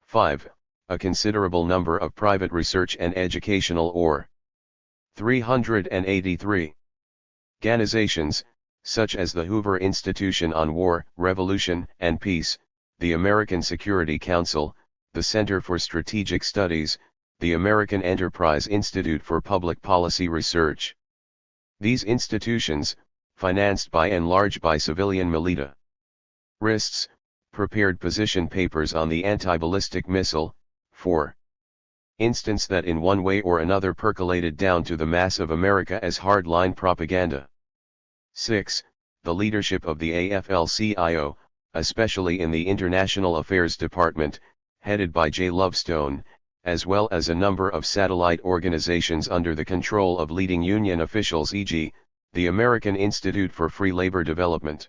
5. A considerable number of private research and educational or 383 organizations, such as the Hoover Institution on War, Revolution, and Peace, the American Security Council, the Center for Strategic Studies, the American Enterprise Institute for Public Policy Research. These institutions, financed by and large by civilian militarists, prepared position papers on the anti-ballistic missile, for instance, that in one way or another percolated down to the mass of America as hardline propaganda. 6. The leadership of the AFL-CIO, especially in the International Affairs Department, headed by J. Lovestone, as well as a number of satellite organizations under the control of leading union officials, e.g., the American Institute for Free Labor Development.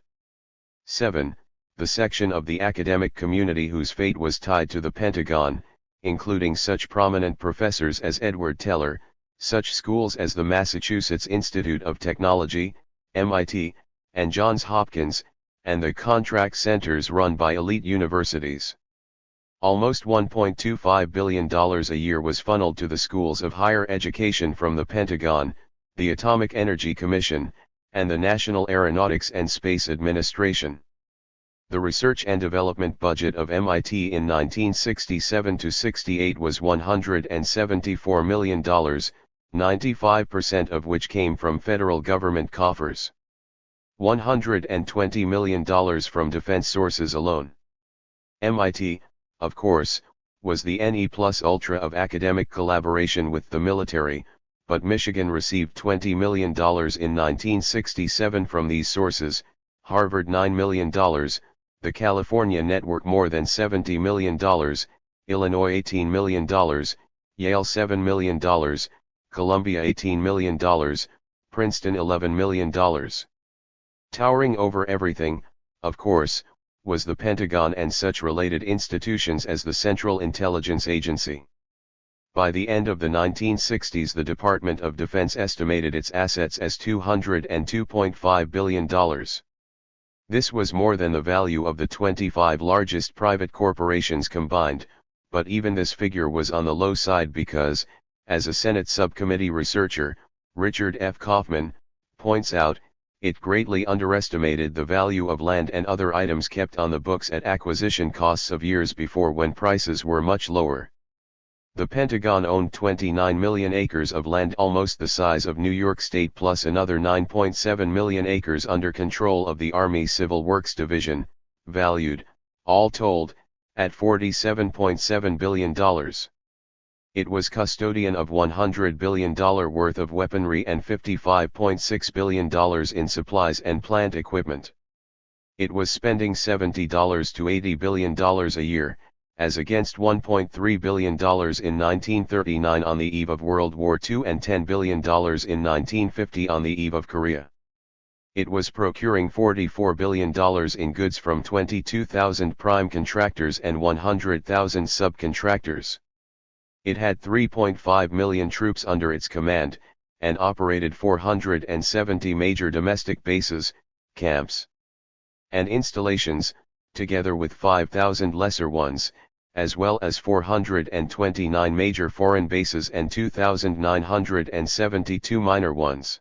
7. The section of the academic community whose fate was tied to the Pentagon, including such prominent professors as Edward Teller, such schools as the Massachusetts Institute of Technology, MIT, and Johns Hopkins, and the contract centers run by elite universities. Almost $1.25 billion a year was funneled to the schools of higher education from the Pentagon, the Atomic Energy Commission, and the National Aeronautics and Space Administration. The research and development budget of MIT in 1967-68 was $174 million, 95% of which came from federal government coffers. $120 million from defense sources alone. MIT, of course, was the NE plus ultra of academic collaboration with the military, but Michigan received $20 million in 1967 from these sources, Harvard $9 million, the California Network more than $70 million, Illinois $18 million, Yale $7 million, Columbia $18 million, Princeton $11 million. Towering over everything, of course, was the Pentagon and such related institutions as the Central Intelligence Agency. By the end of the 1960s, the Department of Defense estimated its assets as $202.5 billion. This was more than the value of the 25 largest private corporations combined, but even this figure was on the low side because, as a Senate subcommittee researcher, Richard F. Kaufman, points out, it greatly underestimated the value of land and other items kept on the books at acquisition costs of years before when prices were much lower. The Pentagon owned 29 million acres of land, almost the size of New York State, plus another 9.7 million acres under control of the Army Civil Works Division, valued, all told, at $47.7 billion. It was custodian of $100 billion worth of weaponry and $55.6 billion in supplies and plant equipment. It was spending $70 to $80 billion a year, as against $1.3 billion in 1939 on the eve of World War II and $10 billion in 1950 on the eve of Korea. It was procuring $44 billion in goods from 22,000 prime contractors and 100,000 subcontractors. It had 3.5 million troops under its command, and operated 470 major domestic bases, camps, and installations, together with 5,000 lesser ones, as well as 429 major foreign bases and 2,972 minor ones.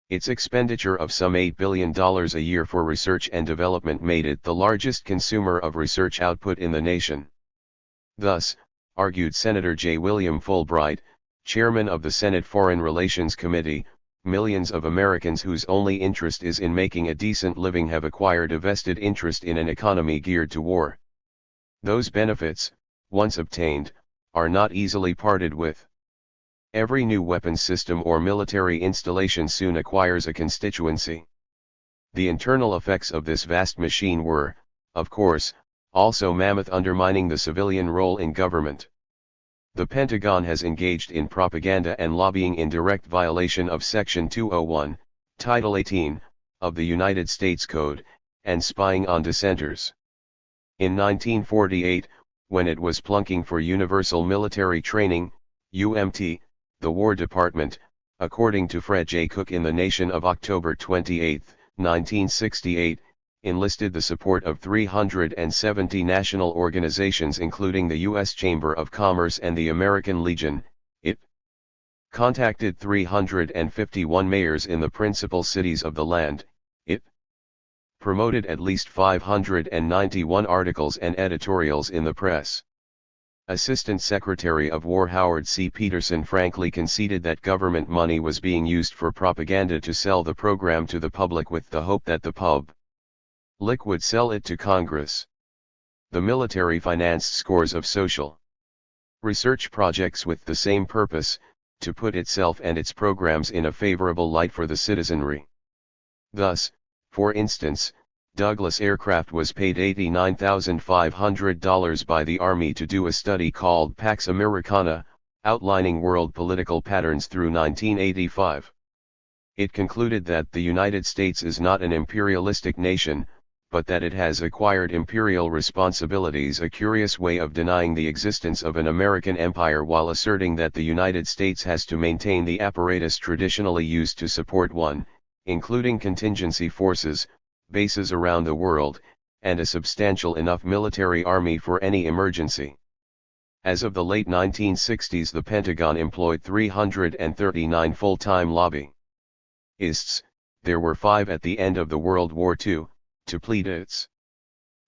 Its expenditure of some $8 billion a year for research and development made it the largest consumer of research output in the nation. Thus, argued Senator J. William Fulbright, chairman of the Senate Foreign Relations Committee, millions of Americans whose only interest is in making a decent living have acquired a vested interest in an economy geared to war. Those benefits, once obtained, are not easily parted with. Every new weapons system or military installation soon acquires a constituency. The internal effects of this vast machine were, of course, also mammoth, undermining the civilian role in government. The Pentagon has engaged in propaganda and lobbying in direct violation of Section 201, Title 18, of the United States Code, and spying on dissenters. In 1948, when it was plunking for Universal Military Training, UMT, the War Department, according to Fred J. Cook in The Nation of October 28, 1968, enlisted the support of 370 national organizations including the U.S. Chamber of Commerce and the American Legion. It contacted 351 mayors in the principal cities of the land. It promoted at least 591 articles and editorials in the press. Assistant Secretary of War Howard C. Peterson frankly conceded that government money was being used for propaganda to sell the program to the public with the hope that the public would sell it to Congress. The military financed scores of social research projects with the same purpose, to put itself and its programs in a favorable light for the citizenry. Thus, for instance, Douglas Aircraft was paid $89,500 by the Army to do a study called Pax Americana, outlining world political patterns through 1985. It concluded that the United States is not an imperialistic nation, but that it has acquired imperial responsibilities, a curious way of denying the existence of an American empire while asserting that the United States has to maintain the apparatus traditionally used to support one, including contingency forces, bases around the world, and a substantial enough military army for any emergency. As of the late 1960s, the Pentagon employed 339 full-time lobbyists. There were 5 at the end of the World War II, to plead its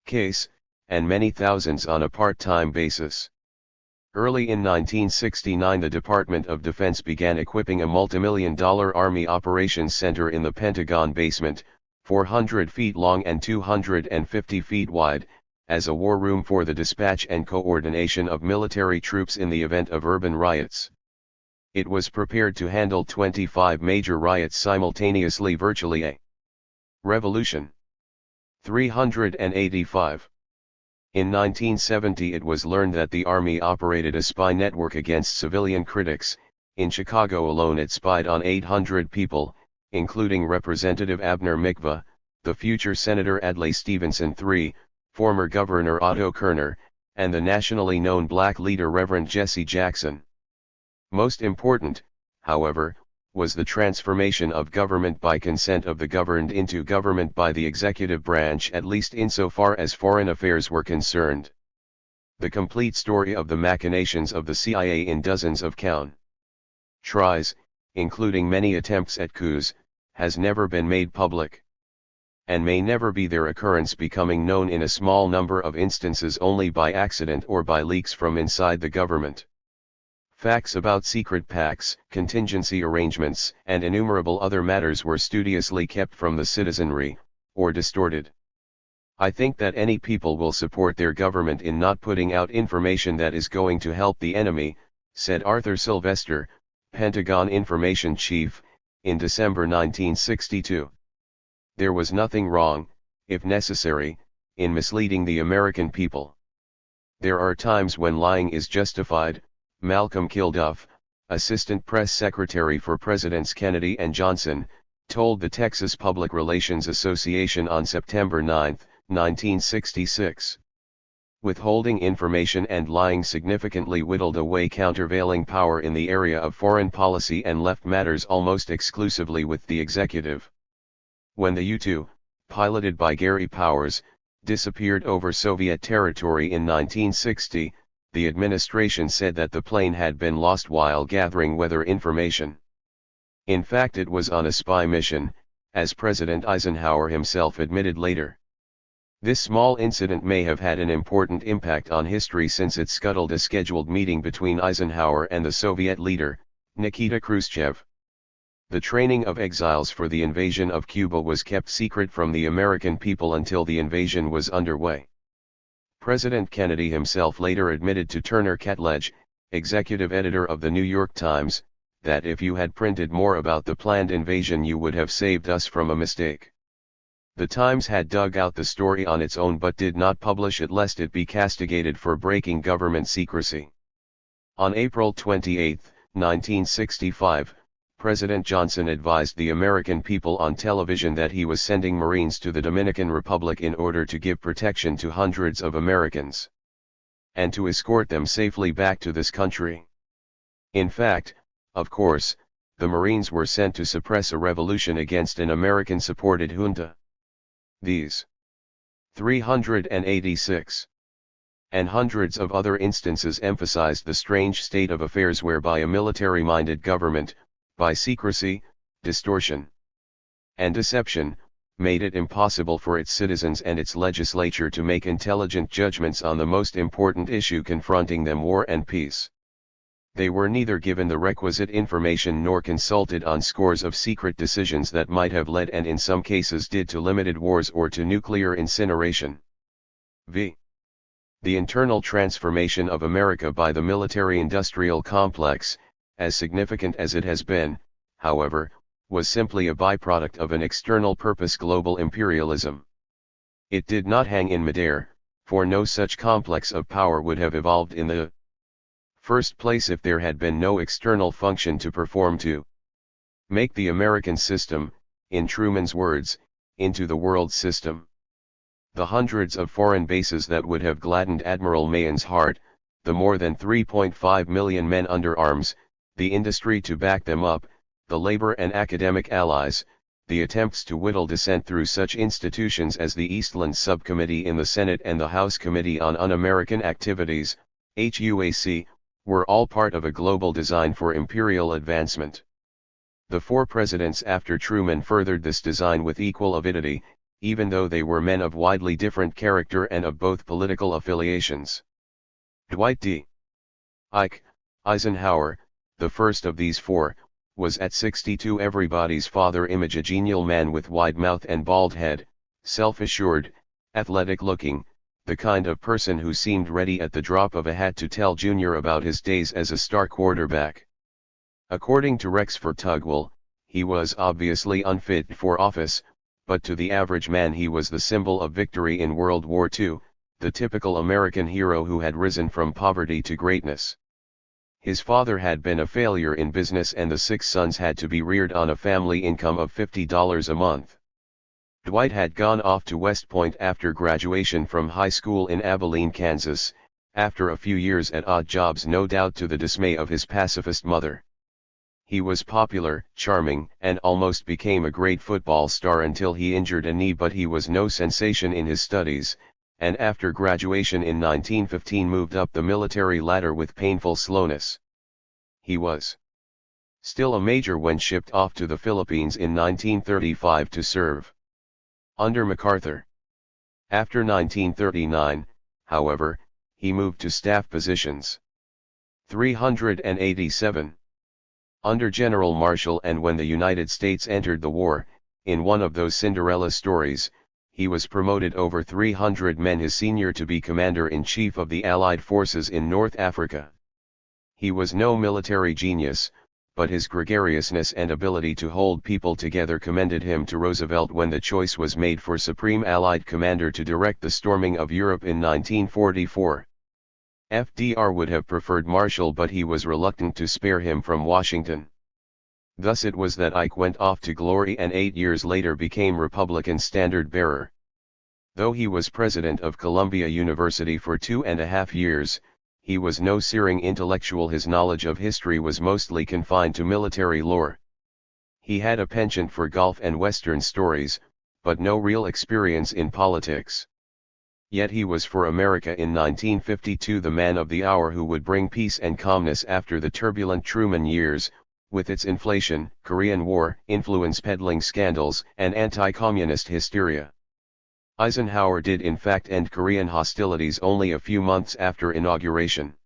case, and many thousands on a part-time basis. Early in 1969, the Department of Defense began equipping a multimillion-dollar Army Operations Center in the Pentagon basement, 400 feet long and 250 feet wide, as a war room for the dispatch and coordination of military troops in the event of urban riots. It was prepared to handle 25 major riots simultaneously, virtually a revolution. 385. In 1970 it was learned that the Army operated a spy network against civilian critics, in Chicago alone it spied on 800 people, including Representative Abner Mikva, the future Senator Adlai Stevenson III, former Governor Otto Kerner, and the nationally known black leader Reverend Jesse Jackson. Most important, however, was the transformation of government by consent of the governed into government by the executive branch, at least insofar as foreign affairs were concerned. The complete story of the machinations of the CIA in dozens of countries, including many attempts at coups, has never been made public, and may never be, their occurrence becoming known in a small number of instances only by accident or by leaks from inside the government. Facts about secret pacts, contingency arrangements, and innumerable other matters were studiously kept from the citizenry, or distorted. I think that any people will support their government in not putting out information that is going to help the enemy, said Arthur Sylvester, Pentagon Information Chief, in December 1962. There was nothing wrong, if necessary, in misleading the American people. There are times when lying is justified. Malcolm Kilduff, Assistant Press Secretary for Presidents Kennedy and Johnson, told the Texas Public Relations Association on September 9, 1966. Withholding information and lying significantly whittled away countervailing power in the area of foreign policy and left matters almost exclusively with the executive. When the U-2, piloted by Gary Powers, disappeared over Soviet territory in 1960, the administration said that the plane had been lost while gathering weather information. In fact, it was on a spy mission, as President Eisenhower himself admitted later. This small incident may have had an important impact on history since it scuttled a scheduled meeting between Eisenhower and the Soviet leader, Nikita Khrushchev. The training of exiles for the invasion of Cuba was kept secret from the American people until the invasion was underway. President Kennedy himself later admitted to Turner Catledge, executive editor of the New York Times, that if you had printed more about the planned invasion you would have saved us from a mistake. The Times had dug out the story on its own but did not publish it lest it be castigated for breaking government secrecy. On April 28, 1965, President Johnson advised the American people on television that he was sending Marines to the Dominican Republic in order to give protection to hundreds of Americans, and to escort them safely back to this country. In fact, of course, the Marines were sent to suppress a revolution against an American-supported junta. These 386 and hundreds of other instances emphasized the strange state of affairs whereby a military-minded government, by secrecy, distortion, and deception, made it impossible for its citizens and its legislature to make intelligent judgments on the most important issue confronting them: war and peace. They were neither given the requisite information nor consulted on scores of secret decisions that might have led, and in some cases did, to limited wars or to nuclear incineration. V. The internal transformation of America by the military-industrial complex, as significant as it has been, however, was simply a byproduct of an external purpose: global imperialism. It did not hang in midair, for no such complex of power would have evolved in the first place if there had been no external function to perform to make the American system, in Truman's words, into the world system. The hundreds of foreign bases that would have gladdened Admiral Mahon's heart, the more than 3.5 million men under arms, the industry to back them up, the labor and academic allies, the attempts to whittle dissent through such institutions as the Eastland Subcommittee in the Senate and the House Committee on Un-American Activities, HUAC, were all part of a global design for imperial advancement. The four presidents after Truman furthered this design with equal avidity, even though they were men of widely different character and of both political affiliations. Dwight D. Eisenhower, the first of these four, was at 62 everybody's father image, a genial man with wide mouth and bald head, self-assured, athletic-looking, the kind of person who seemed ready at the drop of a hat to tell Junior about his days as a star quarterback. According to Rexford Tugwell, he was obviously unfit for office, but to the average man he was the symbol of victory in World War II, the typical American hero who had risen from poverty to greatness. His father had been a failure in business and the 6 sons had to be reared on a family income of $50 a month. Dwight had gone off to West Point after graduation from high school in Abilene, Kansas, after a few years at odd jobs, no doubt to the dismay of his pacifist mother. He was popular, charming, and almost became a great football star until he injured a knee, but he was no sensation in his studies, and after graduation in 1915 moved up the military ladder with painful slowness. He was still a major when shipped off to the Philippines in 1935 to serve under MacArthur. After 1939, however, he moved to staff positions. 387. Under General Marshall, and when the United States entered the war, in one of those Cinderella stories, he was promoted over 300 men his senior to be Commander-in-Chief of the Allied forces in North Africa. He was no military genius, but his gregariousness and ability to hold people together commended him to Roosevelt when the choice was made for Supreme Allied Commander to direct the storming of Europe in 1944. FDR would have preferred Marshall, but he was reluctant to spare him from Washington. Thus it was that Ike went off to glory and 8 years later became Republican standard-bearer. Though he was president of Columbia University for 2.5 years, he was no searing intellectual. His knowledge of history was mostly confined to military lore. He had a penchant for golf and Western stories, but no real experience in politics. Yet he was for America in 1952 the man of the hour who would bring peace and calmness after the turbulent Truman years, with its inflation, Korean War, influence peddling scandals, and anti-communist hysteria. Eisenhower did in fact end Korean hostilities only a few months after inauguration.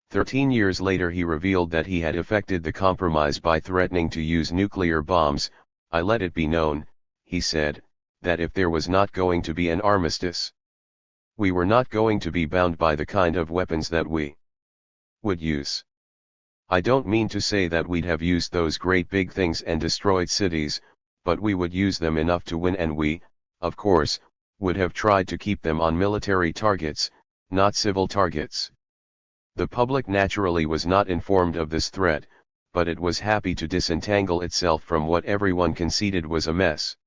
13 years later he revealed that he had effected the compromise by threatening to use nuclear bombs. "I let it be known," he said, "that if there was not going to be an armistice, we were not going to be bound by the kind of weapons that we would use. I don't mean to say that we'd have used those great big things and destroyed cities, but we would use them enough to win, and we, of course, would have tried to keep them on military targets, not civil targets." The public naturally was not informed of this threat, but it was happy to disentangle itself from what everyone conceded was a mess.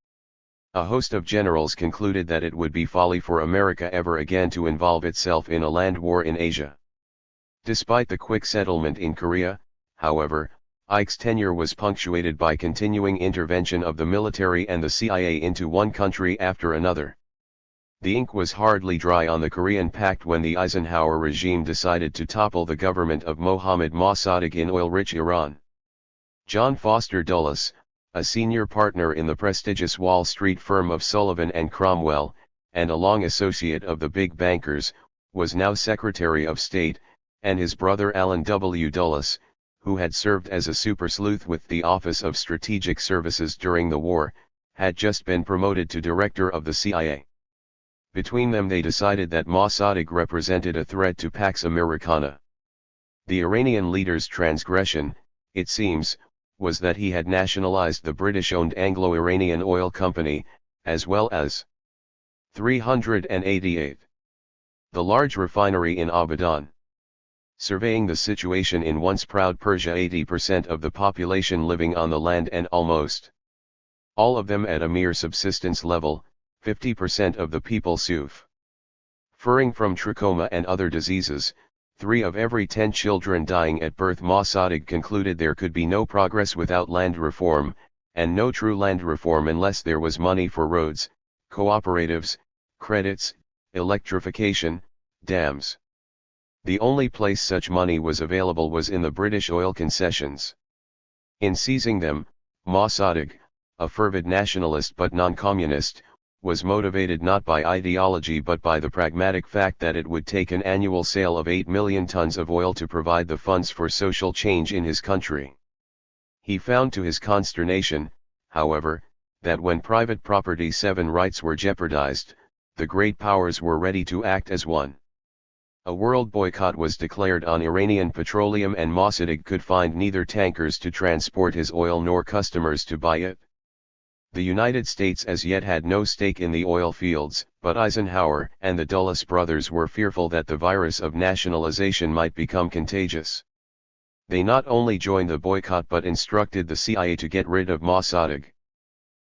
A host of generals concluded that it would be folly for America ever again to involve itself in a land war in Asia. Despite the quick settlement in Korea, however, Ike's tenure was punctuated by continuing intervention of the military and the CIA into one country after another. The ink was hardly dry on the Korean Pact when the Eisenhower regime decided to topple the government of Mohammad Mossadegh in oil-rich Iran. John Foster Dulles, a senior partner in the prestigious Wall Street firm of Sullivan and Cromwell, and a long associate of the big bankers, was now Secretary of State, and his brother Allen W. Dulles, who had served as a super sleuth with the Office of Strategic Services during the war, had just been promoted to director of the CIA. Between them they decided that Mossadegh represented a threat to Pax Americana. The Iranian leader's transgression, it seems, was that he had nationalized the British-owned Anglo-Iranian Oil Company, as well as 388. The large refinery in Abadan. Surveying the situation in once proud Persia, 80% of the population living on the land and almost all of them at a mere subsistence level, 50% of the people suffering from trachoma and other diseases, 3 of every 10 children dying at birth. Mossadegh concluded there could be no progress without land reform, and no true land reform unless there was money for roads, cooperatives, credits, electrification, dams. The only place such money was available was in the British oil concessions. In seizing them, Mossadegh, a fervid nationalist but non-communist, was motivated not by ideology but by the pragmatic fact that it would take an annual sale of 8 million tons of oil to provide the funds for social change in his country. He found to his consternation, however, that when private property 7 rights were jeopardized, the great powers were ready to act as one. A world boycott was declared on Iranian petroleum, and Mossadegh could find neither tankers to transport his oil nor customers to buy it. The United States as yet had no stake in the oil fields, but Eisenhower and the Dulles brothers were fearful that the virus of nationalization might become contagious. They not only joined the boycott but instructed the CIA to get rid of Mossadegh.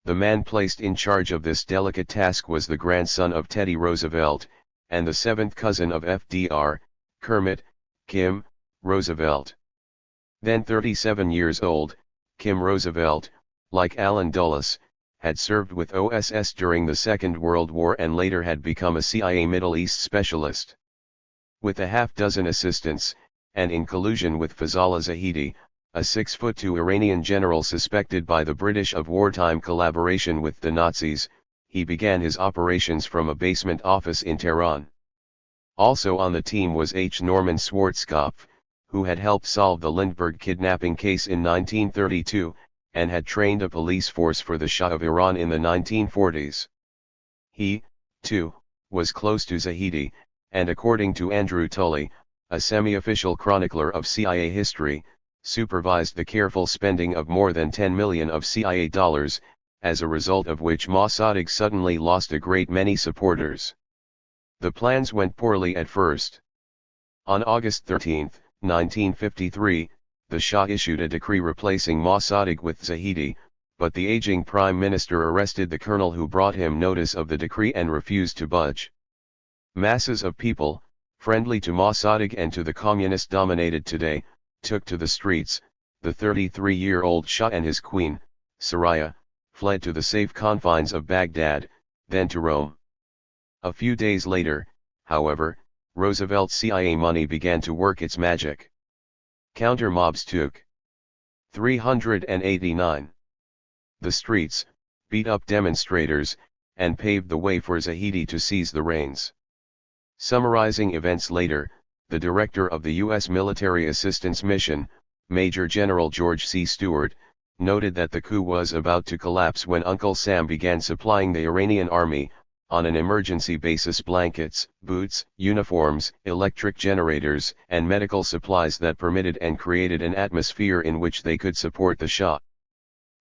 The man placed in charge of this delicate task was the grandson of Teddy Roosevelt, and the seventh cousin of FDR, Kermit, Kim, Roosevelt. Then 37 years old, Kim Roosevelt, like Allen Dulles, had served with OSS during the Second World War and later had become a CIA Middle East specialist. With a half-dozen assistants, and in collusion with Fazala Zahidi, a 6'2" Iranian general suspected by the British of wartime collaboration with the Nazis, he began his operations from a basement office in Tehran. Also on the team was H. Norman Schwarzkopf, who had helped solve the Lindbergh kidnapping case in 1932, and had trained a police force for the Shah of Iran in the 1940s. He, too, was close to Zahidi, and according to Andrew Tully, a semi-official chronicler of CIA history, supervised the careful spending of more than 10 million of CIA dollars, as a result of which Mossadegh suddenly lost a great many supporters. The plans went poorly at first. On August 13, 1953, the Shah issued a decree replacing Mossadegh with Zahidi, but the aging prime minister arrested the colonel who brought him notice of the decree and refused to budge. Masses of people, friendly to Mossadegh and to the communist-dominated today, took to the streets. The 33-year-old Shah and his queen, Soraya, fled to the safe confines of Baghdad, then to Rome. A few days later, however, Roosevelt's CIA money began to work its magic. Counter-mobs took 389. The streets, beat up demonstrators, and paved the way for Zahidi to seize the reins. Summarizing events later, the director of the U.S. Military Assistance Mission, Major General George C. Stewart, noted that the coup was about to collapse when Uncle Sam began supplying the Iranian army, on an emergency basis, blankets, boots, uniforms, electric generators, and medical supplies that permitted and created an atmosphere in which they could support the Shah.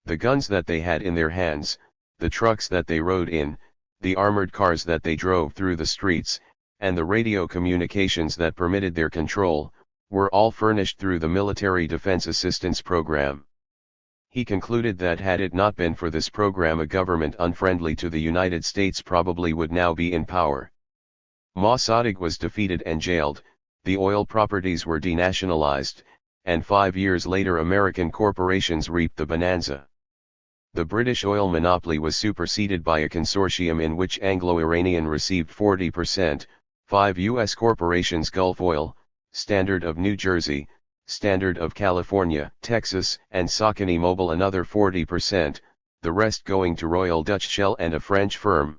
The guns that they had in their hands, the trucks that they rode in, the armored cars that they drove through the streets, and the radio communications that permitted their control, were all furnished through the Military Defense Assistance Program. He concluded that had it not been for this program, a government unfriendly to the United States probably would now be in power. Mossadegh was defeated and jailed, the oil properties were denationalized, and 5 years later American corporations reaped the bonanza. The British oil monopoly was superseded by a consortium in which Anglo-Iranian received 40%, 5 U.S. corporations, Gulf Oil, Standard of New Jersey, Standard of California, Texas, and Saucony Mobile another 40%, the rest going to Royal Dutch Shell and a French firm.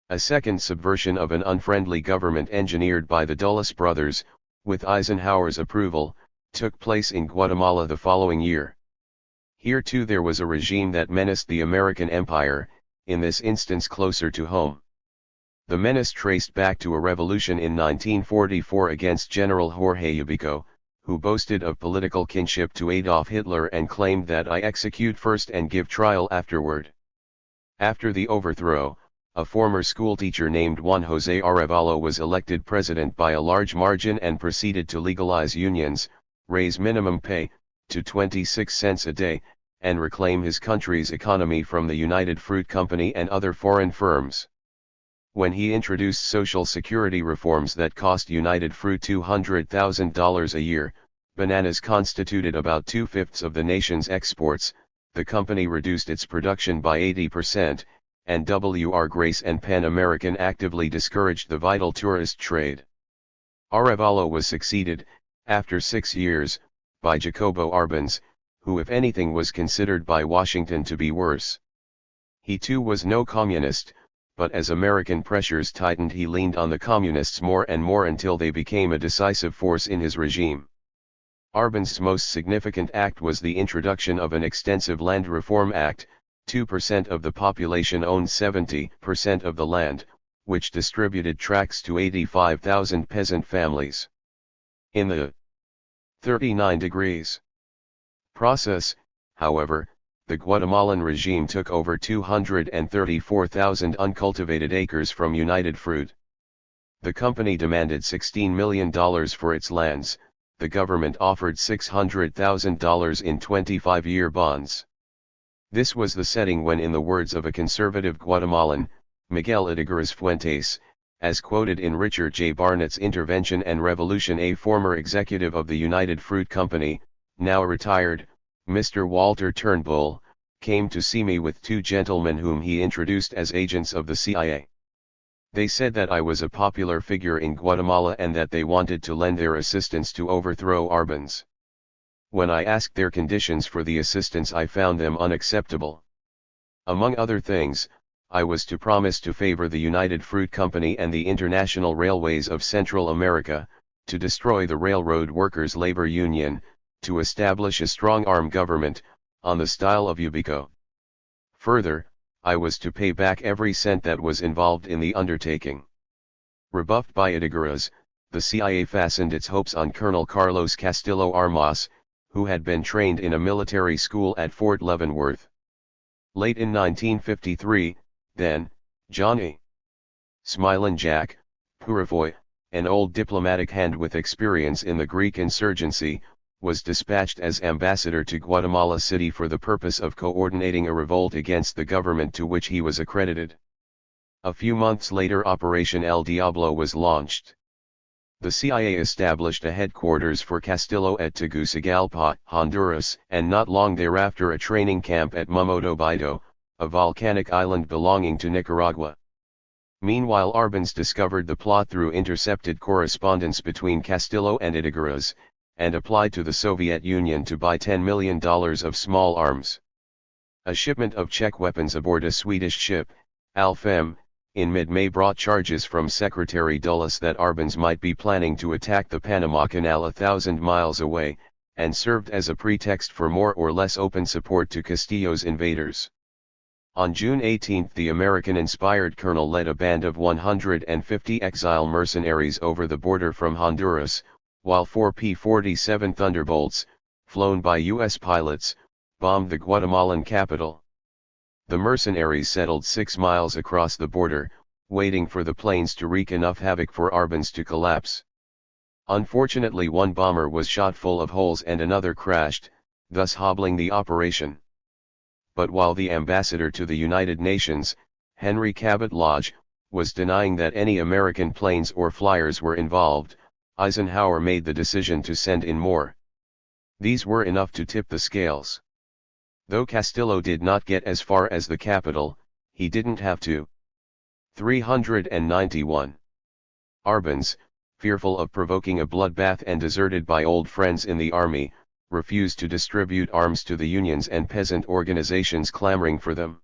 A second subversion of an unfriendly government engineered by the Dulles brothers, with Eisenhower's approval, took place in Guatemala the following year. Here too there was a regime that menaced the American empire, in this instance closer to home. The menace traced back to a revolution in 1944 against General Jorge Ubico, who boasted of political kinship to Adolf Hitler and claimed that I execute first and give trial afterward. After the overthrow, a former schoolteacher named Juan José Arevalo was elected president by a large margin and proceeded to legalize unions, raise minimum pay to 26 cents a day, and reclaim his country's economy from the United Fruit Company and other foreign firms. When he introduced Social Security reforms that cost United Fruit $200,000 a year, bananas constituted about 2/5 of the nation's exports, the company reduced its production by 80%, and W.R. Grace and Pan American actively discouraged the vital tourist trade. Arevalo was succeeded, after 6 years, by Jacobo Arbenz, who if anything was considered by Washington to be worse. He too was no communist, but as American pressures tightened he leaned on the communists more and more until they became a decisive force in his regime. Arbenz's most significant act was the introduction of an extensive Land Reform Act. 2% of the population owned 70% of the land, which distributed tracts to 85,000 peasant families. In the 39 degrees process, however, the Guatemalan regime took over 234,000 uncultivated acres from United Fruit. The company demanded $16 million for its lands, the government offered $600,000 in 25-year bonds. This was the setting when, in the words of a conservative Guatemalan, Miguel Ydígoras Fuentes, as quoted in Richard J. Barnett's Intervention and Revolution, a former executive of the United Fruit Company, now retired, Mr. Walter Turnbull, came to see me with two gentlemen whom he introduced as agents of the CIA. They said that I was a popular figure in Guatemala and that they wanted to lend their assistance to overthrow Arbenz. When I asked their conditions for the assistance, I found them unacceptable. Among other things, I was to promise to favor the United Fruit Company and the International Railways of Central America, to destroy the Railroad Workers' Labor Union, to establish a strong arm government, on the style of Ubico. Further, I was to pay back every cent that was involved in the undertaking. Rebuffed by Ydígoras, the CIA fastened its hopes on Colonel Carlos Castillo Armas, who had been trained in a military school at Fort Leavenworth. Late in 1953, then, John A. Smilin Jack, Purifoy, an old diplomatic hand with experience in the Greek insurgency, was dispatched as ambassador to Guatemala City for the purpose of coordinating a revolt against the government to which he was accredited. A few months later, Operation El Diablo was launched. The CIA established a headquarters for Castillo at Tegucigalpa, Honduras, and not long thereafter a training camp at Momodo Baito, a volcanic island belonging to Nicaragua. Meanwhile, Arbenz discovered the plot through intercepted correspondence between Castillo and Ydígoras, and applied to the Soviet Union to buy $10 million of small arms. A shipment of Czech weapons aboard a Swedish ship, Alfem, in mid-May brought charges from Secretary Dulles that Arbenz might be planning to attack the Panama Canal 1,000 miles away, and served as a pretext for more or less open support to Castillo's invaders. On June 18, the American-inspired colonel led a band of 150 exile mercenaries over the border from Honduras, while 4 P-47 Thunderbolts, flown by U.S. pilots, bombed the Guatemalan capital. The mercenaries settled 6 miles across the border, waiting for the planes to wreak enough havoc for Arbenz to collapse. Unfortunately, one bomber was shot full of holes and another crashed, thus hobbling the operation. But while the ambassador to the United Nations, Henry Cabot Lodge, was denying that any American planes or flyers were involved, Eisenhower made the decision to send in more. These were enough to tip the scales. Though Castillo did not get as far as the capital, he didn't have to. 391. Arbenz, fearful of provoking a bloodbath and deserted by old friends in the army, refused to distribute arms to the unions and peasant organizations clamoring for them.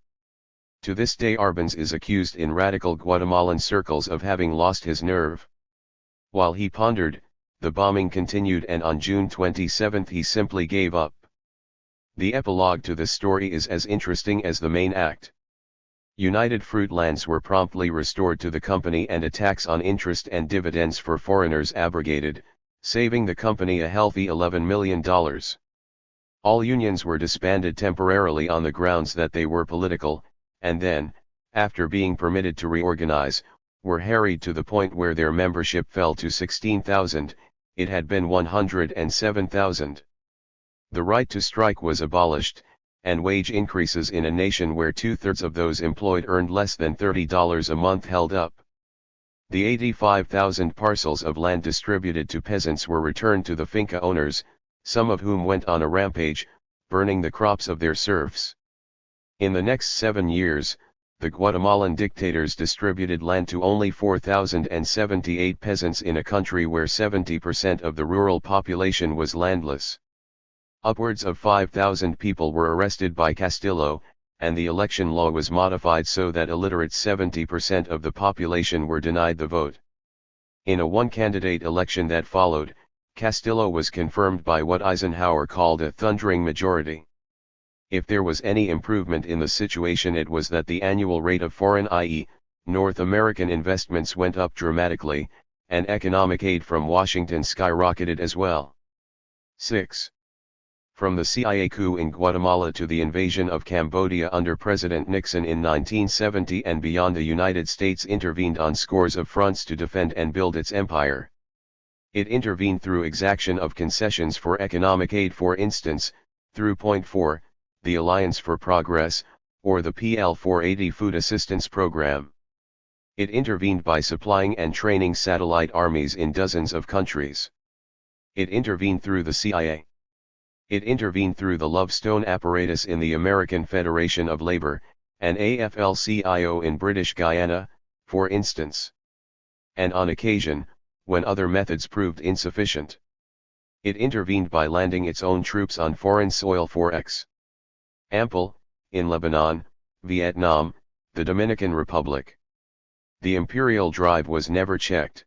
To this day, Arbenz is accused in radical Guatemalan circles of having lost his nerve. While he pondered, the bombing continued, and on June 27 he simply gave up. The epilogue to this story is as interesting as the main act. United Fruit lands were promptly restored to the company and a tax on interest and dividends for foreigners abrogated, saving the company a healthy $11 million. All unions were disbanded temporarily on the grounds that they were political, and then, after being permitted to reorganize, were harried to the point where their membership fell to 16,000, it had been 107,000. The right to strike was abolished, and wage increases in a nation where 2/3 of those employed earned less than $30 a month held up. The 85,000 parcels of land distributed to peasants were returned to the finca owners, some of whom went on a rampage, burning the crops of their serfs. In the next 7 years, the Guatemalan dictators distributed land to only 4,078 peasants in a country where 70% of the rural population was landless. Upwards of 5,000 people were arrested by Castillo, and the election law was modified so that illiterate 70% of the population were denied the vote. In a one-candidate election that followed, Castillo was confirmed by what Eisenhower called a thundering majority. If there was any improvement in the situation, it was that the annual rate of foreign, i.e., North American investments went up dramatically, and economic aid from Washington skyrocketed as well. 6. From the CIA coup in Guatemala to the invasion of Cambodia under President Nixon in 1970 and beyond, the United States intervened on scores of fronts to defend and build its empire. It intervened through exaction of concessions for economic aid, for instance, through Point 4, the Alliance for Progress, or the PL 480 Food Assistance Program. It intervened by supplying and training satellite armies in dozens of countries. It intervened through the CIA. It intervened through the Lovestone apparatus in the American Federation of Labor, and AFL-CIO in British Guyana, for instance. And on occasion, when other methods proved insufficient, it intervened by landing its own troops on foreign soil, for example, in Lebanon, Vietnam, the Dominican Republic. The imperial drive was never checked.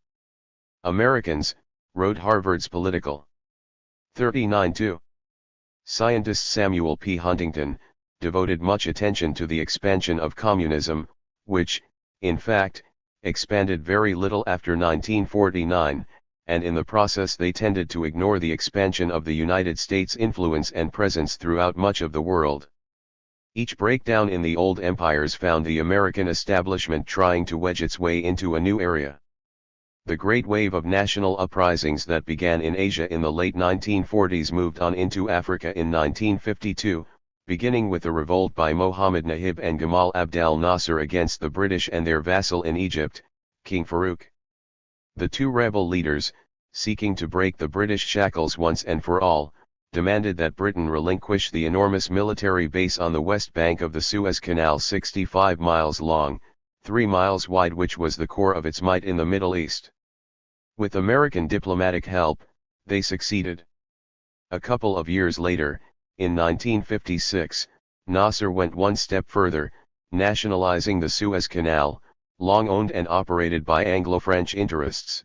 Americans, wrote Harvard's Political 39-2. Scientist Samuel P. Huntington devoted much attention to the expansion of communism, which, in fact, expanded very little after 1949, and in the process they tended to ignore the expansion of the United States' influence and presence throughout much of the world. Each breakdown in the old empires found the American establishment trying to wedge its way into a new area. The great wave of national uprisings that began in Asia in the late 1940s moved on into Africa in 1952, beginning with a revolt by Mohammed Nahib and Gamal Abdel Nasser against the British and their vassal in Egypt, King Farouk. The two rebel leaders, seeking to break the British shackles once and for all, demanded that Britain relinquish the enormous military base on the west bank of the Suez Canal, 65 miles long, 3 miles wide, which was the core of its might in the Middle East. With American diplomatic help, they succeeded. A couple of years later, in 1956, Nasser went one step further, nationalizing the Suez Canal, long owned and operated by Anglo-French interests.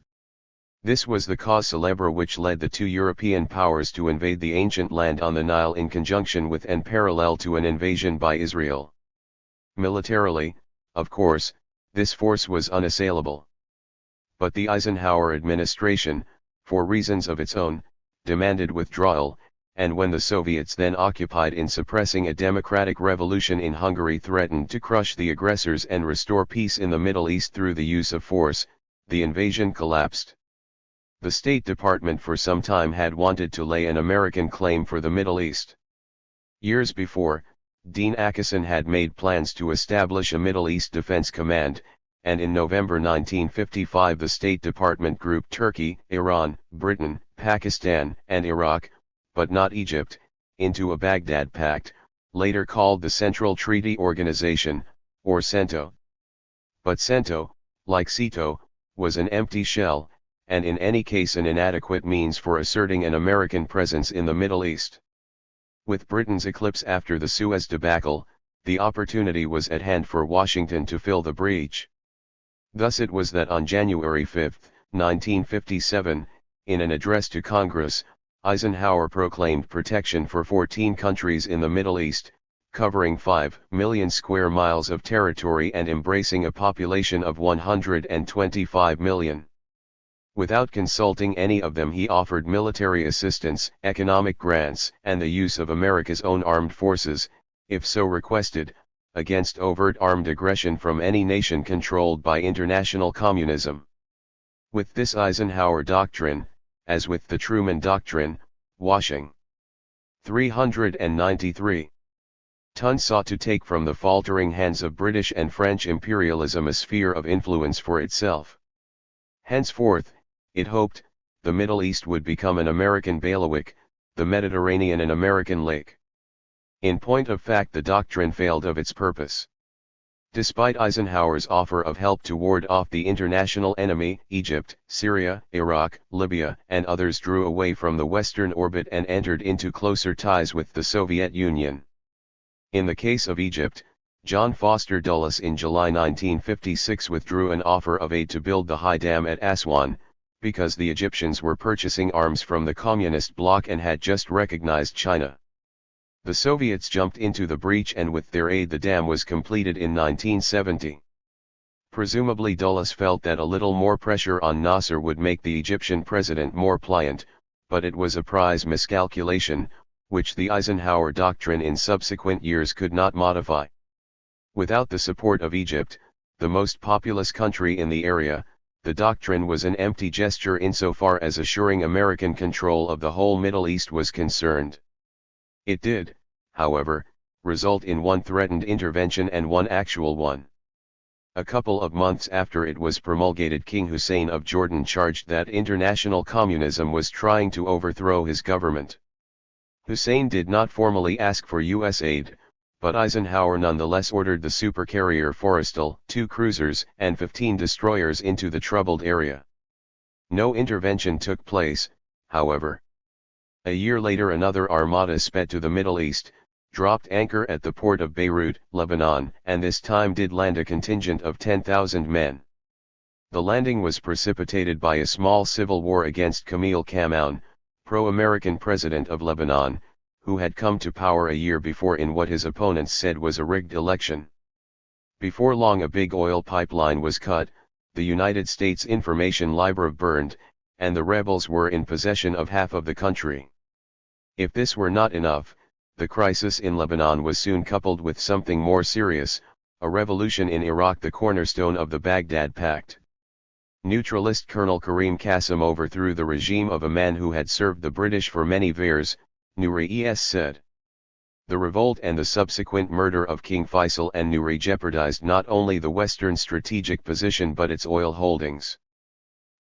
This was the cause célèbre which led the two European powers to invade the ancient land on the Nile in conjunction with and parallel to an invasion by Israel. Militarily, of course, this force was unassailable. But the Eisenhower administration, for reasons of its own, demanded withdrawal, and when the Soviets, then occupied in suppressing a democratic revolution in Hungary, threatened to crush the aggressors and restore peace in the Middle East through the use of force, the invasion collapsed. The State Department for some time had wanted to lay an American claim for the Middle East. Years before, Dean Acheson had made plans to establish a Middle East Defense Command, and in November 1955 the State Department grouped Turkey, Iran, Britain, Pakistan, and Iraq, but not Egypt, into a Baghdad Pact, later called the Central Treaty Organization, or CENTO. But CENTO, like CETO, was an empty shell, and in any case an inadequate means for asserting an American presence in the Middle East. With Britain's eclipse after the Suez debacle, the opportunity was at hand for Washington to fill the breach. Thus it was that on January 5, 1957, in an address to Congress, Eisenhower proclaimed protection for 14 countries in the Middle East, covering 5 million square miles of territory and embracing a population of 125 million. Without consulting any of them, he offered military assistance, economic grants, and the use of America's own armed forces, if so requested, against overt armed aggression from any nation controlled by international communism. With this Eisenhower doctrine, as with the Truman Doctrine, Washington 393 sought to take from the faltering hands of British and French imperialism a sphere of influence for itself. Henceforth, it hoped, the Middle East would become an American bailiwick, the Mediterranean an American lake. In point of fact, the doctrine failed of its purpose. Despite Eisenhower's offer of help to ward off the international enemy, Egypt, Syria, Iraq, Libya, and others drew away from the Western orbit and entered into closer ties with the Soviet Union. In the case of Egypt, John Foster Dulles in July 1956 withdrew an offer of aid to build the high dam at Aswan, because the Egyptians were purchasing arms from the communist bloc and had just recognized China. The Soviets jumped into the breach, and with their aid the dam was completed in 1970. Presumably Dulles felt that a little more pressure on Nasser would make the Egyptian president more pliant, but it was a prize miscalculation, which the Eisenhower doctrine in subsequent years could not modify. Without the support of Egypt, the most populous country in the area, the doctrine was an empty gesture insofar as assuring American control of the whole Middle East was concerned. It did, however, result in one threatened intervention and one actual one. A couple of months after it was promulgated, King Hussein of Jordan charged that international communism was trying to overthrow his government. Hussein did not formally ask for U.S. aid, but Eisenhower nonetheless ordered the supercarrier Forrestal, 2 cruisers and 15 destroyers into the troubled area. No intervention took place, however. A year later another armada sped to the Middle East, dropped anchor at the port of Beirut, Lebanon, and this time did land a contingent of 10,000 men. The landing was precipitated by a small civil war against Camille Kamaoun, pro-American president of Lebanon, who had come to power a year before in what his opponents said was a rigged election. Before long a big oil pipeline was cut, the United States Information Library burned, and the rebels were in possession of half of the country. If this were not enough, the crisis in Lebanon was soon coupled with something more serious, a revolution in Iraq, the cornerstone of the Baghdad Pact. Neutralist Colonel Karim Qasem overthrew the regime of a man who had served the British for many years, Nouri es said. The revolt and the subsequent murder of King Faisal and Nouri jeopardized not only the Western strategic position but its oil holdings.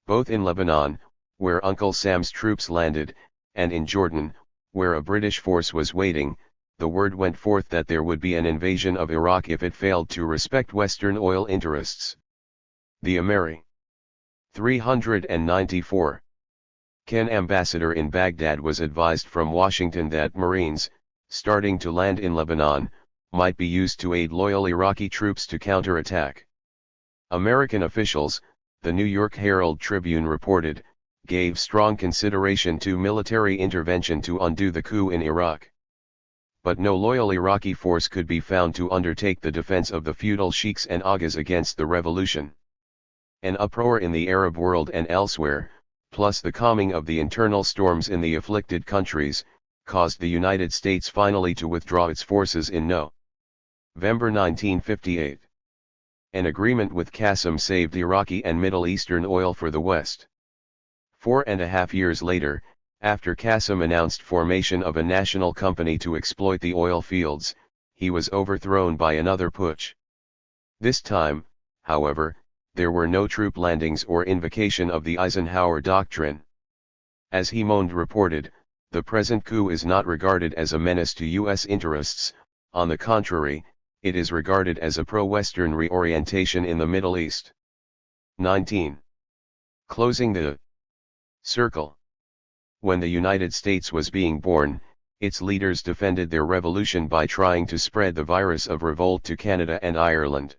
Both in Lebanon, where Uncle Sam's troops landed, and in Jordan, where a British force was waiting, the word went forth that there would be an invasion of Iraq if it failed to respect Western oil interests. The Ameri. 394. Ken ambassador in Baghdad was advised from Washington that Marines, starting to land in Lebanon, might be used to aid loyal Iraqi troops to counterattack. American officials, the New York Herald Tribune reported, gave strong consideration to military intervention to undo the coup in Iraq. But no loyal Iraqi force could be found to undertake the defense of the feudal sheiks and aghas against the revolution. An uproar in the Arab world and elsewhere, plus the calming of the internal storms in the afflicted countries, caused the United States finally to withdraw its forces in November 1958. An agreement with Qasem saved Iraqi and Middle Eastern oil for the West. 4.5 years later, after Qasem announced formation of a national company to exploit the oil fields, he was overthrown by another putsch. This time, however, there were no troop landings or invocation of the Eisenhower Doctrine. As he reported, the present coup is not regarded as a menace to U.S. interests, on the contrary, it is regarded as a pro-Western reorientation in the Middle East. 19. Closing the circle. When the United States was being born, its leaders defended their revolution by trying to spread the virus of revolt to Canada and Ireland.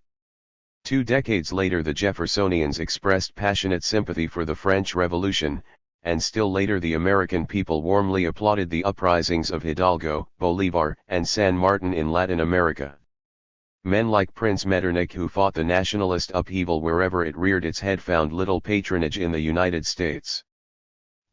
2 decades later the Jeffersonians expressed passionate sympathy for the French Revolution, and still later the American people warmly applauded the uprisings of Hidalgo, Bolivar, and San Martin in Latin America. Men like Prince Metternich, who fought the nationalist upheaval wherever it reared its head, found little patronage in the United States.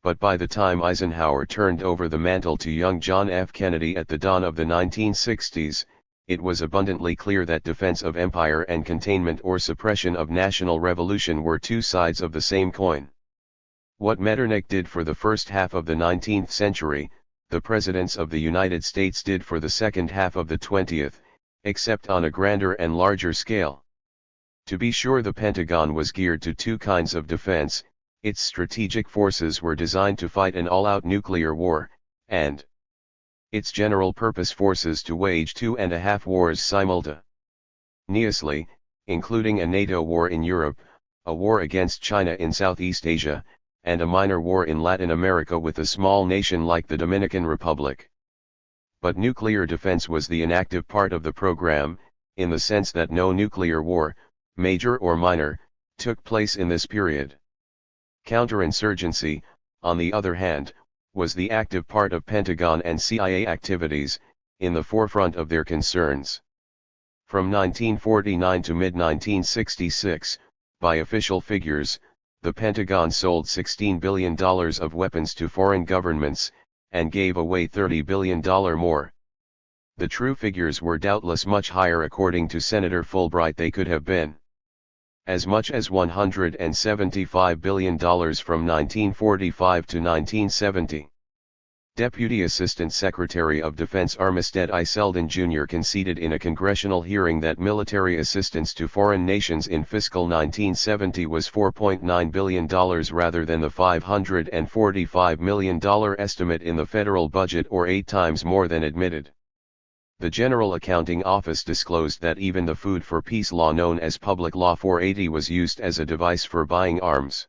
But by the time Eisenhower turned over the mantle to young John F. Kennedy at the dawn of the 1960s, it was abundantly clear that defense of empire and containment or suppression of national revolution were two sides of the same coin. What Metternich did for the first half of the 19th century, the presidents of the United States did for the second half of the 20th, except on a grander and larger scale. To be sure, the Pentagon was geared to two kinds of defense. Its strategic forces were designed to fight an all-out nuclear war, and its general-purpose forces to wage 2.5 wars simultaneously, including a NATO war in Europe, a war against China in Southeast Asia, and a minor war in Latin America with a small nation like the Dominican Republic. But nuclear defense was the inactive part of the program, in the sense that no nuclear war, major or minor, took place in this period. Counterinsurgency, on the other hand, was the active part of Pentagon and CIA activities, in the forefront of their concerns. From 1949 to mid-1966, by official figures, the Pentagon sold $16 billion of weapons to foreign governments, and gave away $30 billion more. The true figures were doubtless much higher. According to Senator Fulbright, they could have been as much as $175 billion from 1945 to 1970. Deputy Assistant Secretary of Defense Armistead I. Selden Jr. conceded in a congressional hearing that military assistance to foreign nations in fiscal 1970 was $4.9 billion rather than the $545 million estimate in the federal budget, or 8 times more than admitted. The General Accounting Office disclosed that even the Food for Peace law known as Public Law 480 was used as a device for buying arms.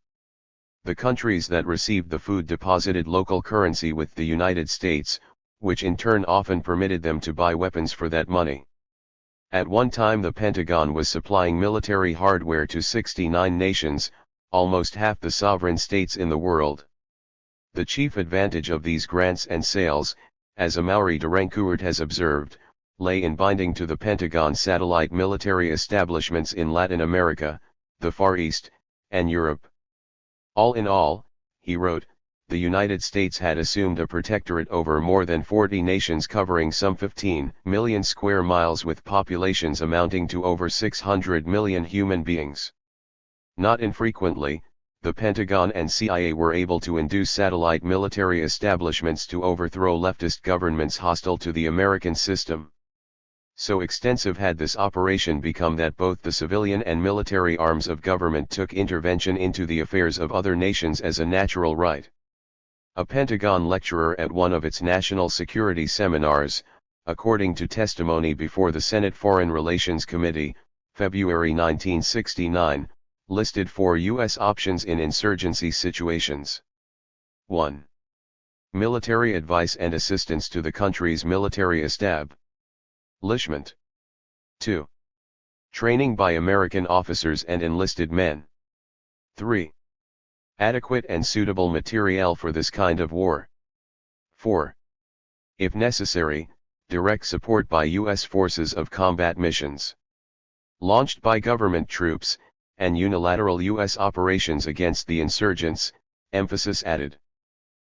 The countries that received the food deposited local currency with the United States, which in turn often permitted them to buy weapons for that money. At one time the Pentagon was supplying military hardware to 69 nations, almost half the sovereign states in the world. The chief advantage of these grants and sales, as Amaury de Rancourt has observed, lay in binding to the Pentagon satellite military establishments in Latin America, the Far East, and Europe. All in all, he wrote, the United States had assumed a protectorate over more than 40 nations covering some 15 million square miles with populations amounting to over 600 million human beings. Not infrequently, the Pentagon and CIA were able to induce satellite military establishments to overthrow leftist governments hostile to the American system. So extensive had this operation become that both the civilian and military arms of government took intervention into the affairs of other nations as a natural right. A Pentagon lecturer at one of its national security seminars, according to testimony before the Senate Foreign Relations Committee, February 1969, listed 4 U.S. options in insurgency situations. 1. Military advice and assistance to the country's military establishment. 2. Training by American officers and enlisted men. 3. Adequate and suitable materiel for this kind of war. 4. If necessary, direct support by U.S. forces of combat missions launched by government troops, and unilateral U.S. operations against the insurgents, emphasis added.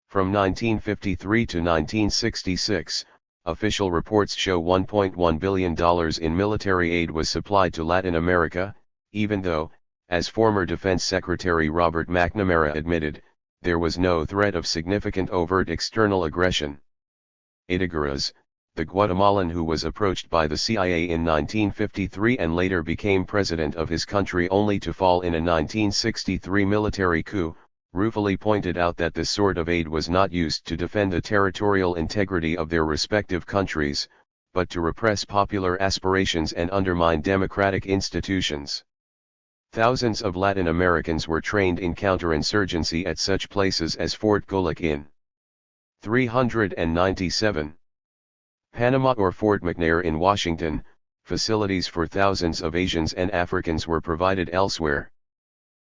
From 1953 to 1966, official reports show $1.1 billion in military aid was supplied to Latin America, even though, as former Defense Secretary Robert McNamara admitted, there was no threat of significant overt external aggression. Edegaraz, the Guatemalan who was approached by the CIA in 1953 and later became president of his country only to fall in a 1963 military coup, ruefully pointed out that this sort of aid was not used to defend the territorial integrity of their respective countries, but to repress popular aspirations and undermine democratic institutions. Thousands of Latin Americans were trained in counterinsurgency at such places as Fort Golic in 397, Panama or Fort McNair in Washington. Facilities for thousands of Asians and Africans were provided elsewhere.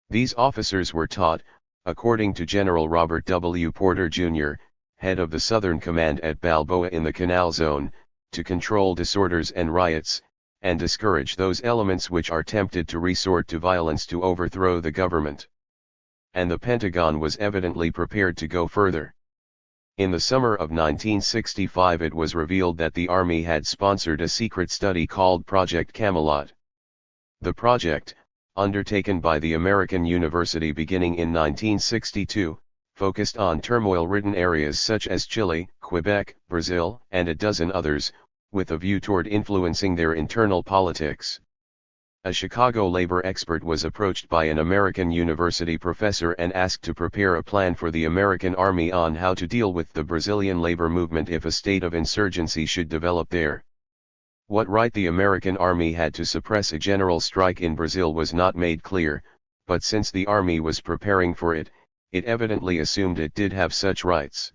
These officers were taught, according to General Robert W. Porter Jr., head of the Southern Command at Balboa in the Canal Zone, to control disorders and riots, and discourage those elements which are tempted to resort to violence to overthrow the government. And the Pentagon was evidently prepared to go further. In the summer of 1965 it was revealed that the Army had sponsored a secret study called Project Camelot. The project, undertaken by the American University beginning in 1962, focused on turmoil-ridden areas such as Chile, Quebec, Brazil, and a dozen others, with a view toward influencing their internal politics. A Chicago labor expert was approached by an American university professor and asked to prepare a plan for the American Army on how to deal with the Brazilian labor movement if a state of insurgency should develop there. What right the American Army had to suppress a general strike in Brazil was not made clear, but since the Army was preparing for it, it evidently assumed it did have such rights.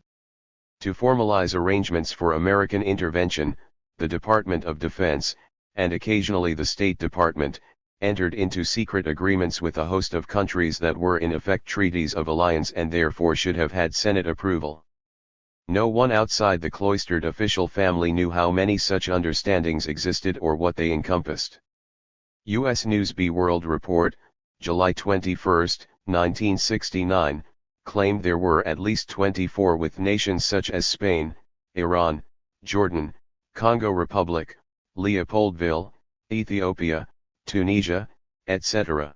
To formalize arrangements for American intervention, the Department of Defense, and occasionally the State Department, entered into secret agreements with a host of countries that were in effect treaties of alliance and therefore should have had Senate approval. No one outside the cloistered official family knew how many such understandings existed or what they encompassed. U.S. News B World Report, July 21, 1969, claimed there were at least 24 with nations such as Spain, Iran, Jordan, Congo Republic, Leopoldville, Ethiopia, Tunisia, etc.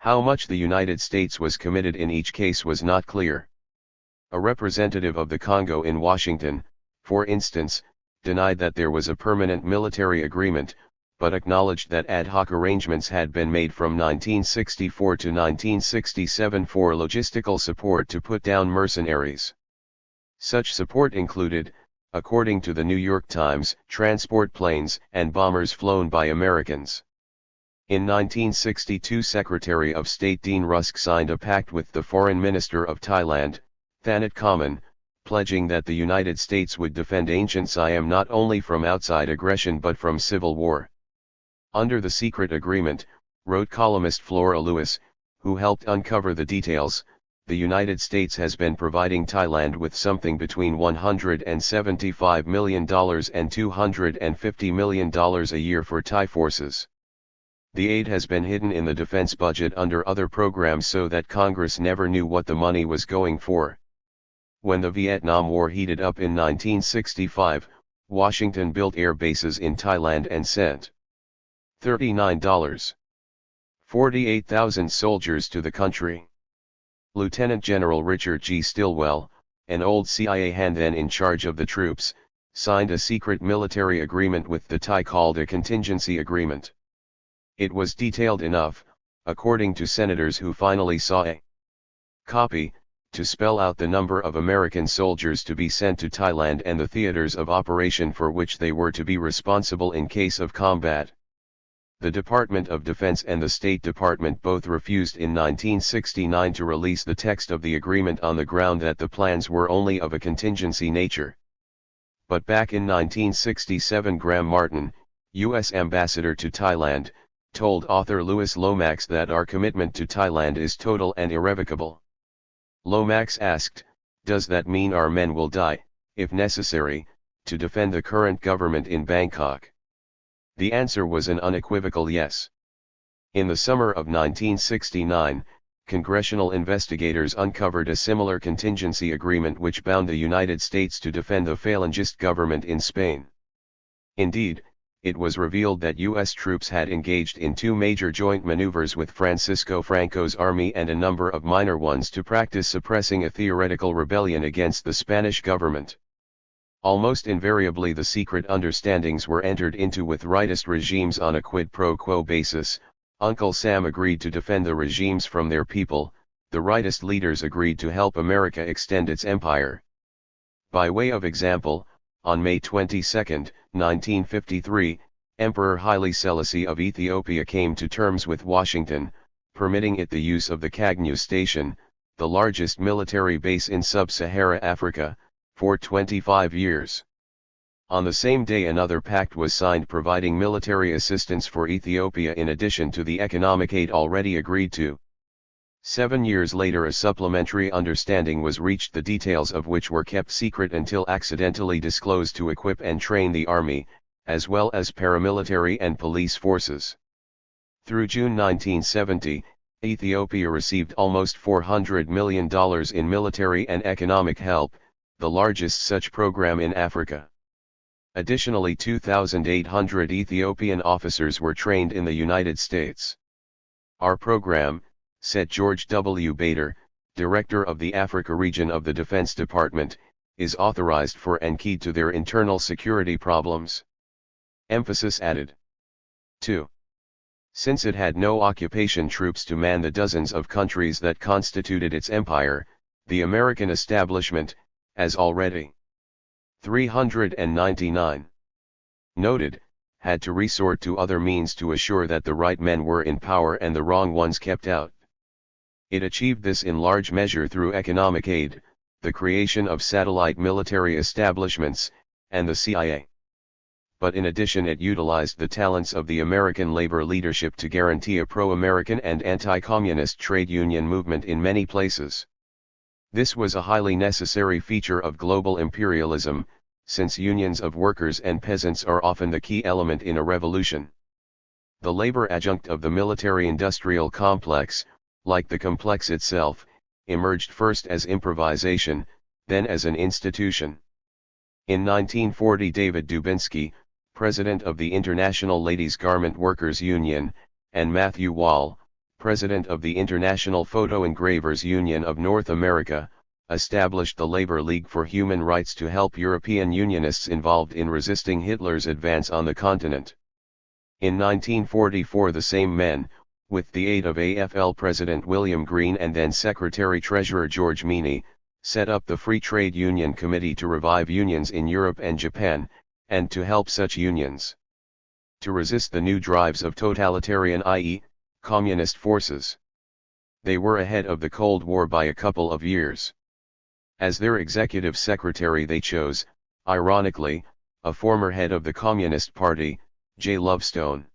How much the United States was committed in each case was not clear. A representative of the Congo in Washington, for instance, denied that there was a permanent military agreement, but acknowledged that ad hoc arrangements had been made from 1964 to 1967 for logistical support to put down mercenaries. Such support included, according to the New York Times, transport planes and bombers flown by Americans. In 1962, Secretary of State Dean Rusk signed a pact with the Foreign Minister of Thailand, Thanat Khaman, pledging that the United States would defend ancient Siam not only from outside aggression but from civil war. Under the secret agreement, wrote columnist Flora Lewis, who helped uncover the details, the United States has been providing Thailand with something between $175 million and $250 million a year for Thai forces. The aid has been hidden in the defense budget under other programs so that Congress never knew what the money was going for. When the Vietnam War heated up in 1965, Washington built air bases in Thailand and sent $48,000 soldiers to the country. Lieutenant General Richard G. Stilwell, an old CIA hand then in charge of the troops, signed a secret military agreement with the Thai called a contingency agreement. It was detailed enough, according to senators who finally saw a copy, to spell out the number of American soldiers to be sent to Thailand and the theaters of operation for which they were to be responsible in case of combat. The Department of Defense and the State Department both refused in 1969 to release the text of the agreement on the ground that the plans were only of a contingency nature. But back in 1967, Graham Martin, U.S. Ambassador to Thailand, told author Louis Lomax that our commitment to Thailand is total and irrevocable. Lomax asked, "Does that mean our men will die, if necessary, to defend the current government in Bangkok?" The answer was an unequivocal yes. In the summer of 1969, congressional investigators uncovered a similar contingency agreement which bound the United States to defend the Falangist government in Spain. Indeed, it was revealed that U.S. troops had engaged in two major joint maneuvers with Francisco Franco's army and a number of minor ones to practice suppressing a theoretical rebellion against the Spanish government. Almost invariably the secret understandings were entered into with rightist regimes on a quid pro quo basis. Uncle Sam agreed to defend the regimes from their people, the rightist leaders agreed to help America extend its empire. By way of example, on May 22, 1953, Emperor Haile Selassie of Ethiopia came to terms with Washington, permitting it the use of the Kagnew Station, the largest military base in sub-Sahara Africa, for 25 years. On the same day another pact was signed providing military assistance for Ethiopia in addition to the economic aid already agreed to. 7 years later a supplementary understanding was reached, the details of which were kept secret until accidentally disclosed, to equip and train the army, as well as paramilitary and police forces. Through June 1970, Ethiopia received almost $400 million in military and economic help, the largest such program in Africa. Additionally, 2,800 Ethiopian officers were trained in the United States. Our program, said George W. Bader, director of the Africa region of the Defense Department, is authorized for and keyed to their internal security problems. Emphasis added. 2. Since it had no occupation troops to man the dozens of countries that constituted its empire, the American establishment, as already 399 noted, had to resort to other means to assure that the right men were in power and the wrong ones kept out. It achieved this in large measure through economic aid, the creation of satellite military establishments, and the CIA. But in addition it utilized the talents of the American labor leadership to guarantee a pro-American and anti-communist trade union movement in many places. This was a highly necessary feature of global imperialism, since unions of workers and peasants are often the key element in a revolution. The labor adjunct of the military-industrial complex, like the complex itself, emerged first as improvisation, then as an institution. In 1940 David Dubinsky, president of the International Ladies' Garment Workers Union, and Matthew Wall, president of the International Photo Engravers Union of North America, established the Labor League for Human Rights to help European Unionists involved in resisting Hitler's advance on the continent. In 1944 the same men, with the aid of AFL President William Green and then Secretary-Treasurer George Meany, set up the Free Trade Union Committee to revive unions in Europe and Japan, and to help such unions to resist the new drives of totalitarian, i.e., communist forces. They were ahead of the Cold War by a couple of years. As their executive secretary they chose, ironically, a former head of the Communist Party, J. Lovestone.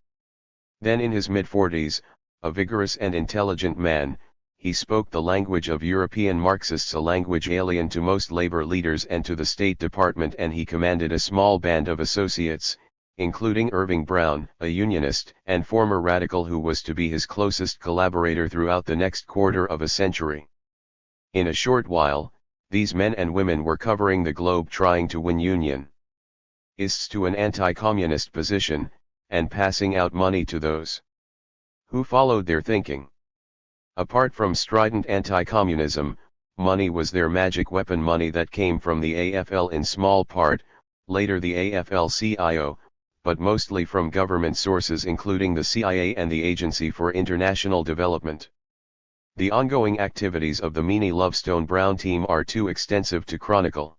Then in his mid-40s, a vigorous and intelligent man, he spoke the language of European Marxists, a language alien to most labor leaders and to the State Department, and he commanded a small band of associates, including Irving Brown, a unionist and former radical who was to be his closest collaborator throughout the next quarter of a century. In a short while, these men and women were covering the globe trying to win unionists to an anti-communist position, and passing out money to those who followed their thinking. Apart from strident anti-communism, money was their magic weapon, money that came from the AFL in small part, later the AFL-CIO, but mostly from government sources including the CIA and the Agency for International Development. The ongoing activities of the Meany-Lovestone-Brown team are too extensive to chronicle.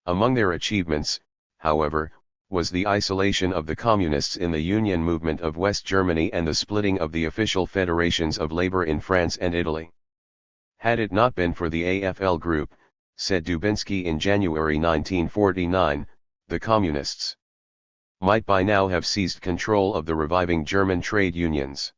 Among their achievements, however, was the isolation of the communists in the Union movement of West Germany and the splitting of the official federations of labor in France and Italy. Had it not been for the AFL group, said Dubinsky in January 1949, the communists might by now have seized control of the reviving German trade unions.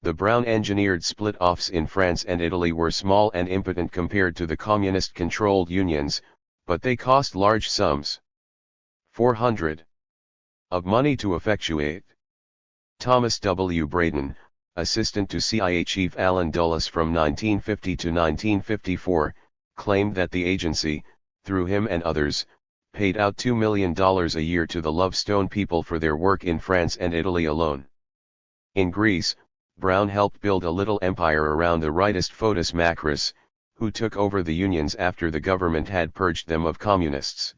The Brown-engineered split-offs in France and Italy were small and impotent compared to the communist-controlled unions, but they cost large sums. 400 of money to effectuate. Thomas W. Braden, assistant to CIA Chief Allen Dulles from 1950 to 1954, claimed that the agency, through him and others, paid out $2 million a year to the Lovestone people for their work in France and Italy alone. In Greece, Brown helped build a little empire around the rightist Fotis Makris, who took over the unions after the government had purged them of communists.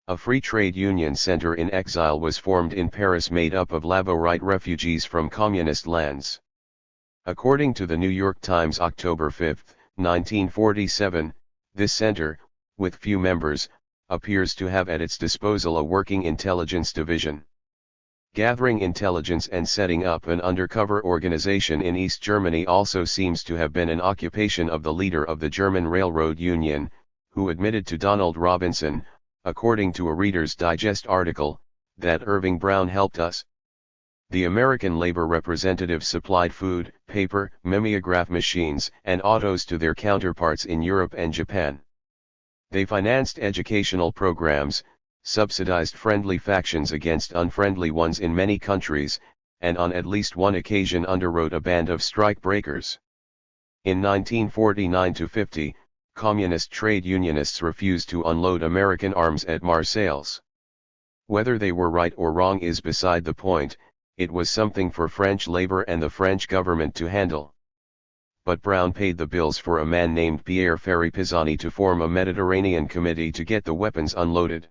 A free trade union center in exile was formed in Paris made up of Laborite refugees from communist lands. According to the New York Times October 5, 1947, this center, with few members, appears to have at its disposal a working intelligence division. Gathering intelligence and setting up an undercover organization in East Germany also seems to have been an occupation of the leader of the German Railroad Union, who admitted to Donald Robinson, according to a Reader's Digest article, that Irving Brown helped us. The American labor representatives supplied food, paper, mimeograph machines, and autos to their counterparts in Europe and Japan. They financed educational programs, subsidized friendly factions against unfriendly ones in many countries, and on at least one occasion underwrote a band of strike breakers. In 1949-50, communist trade unionists refused to unload American arms at Marseilles. Whether they were right or wrong is beside the point, it was something for French labor and the French government to handle. But Brown paid the bills for a man named Pierre Ferry-Pisani to form a Mediterranean committee to get the weapons unloaded.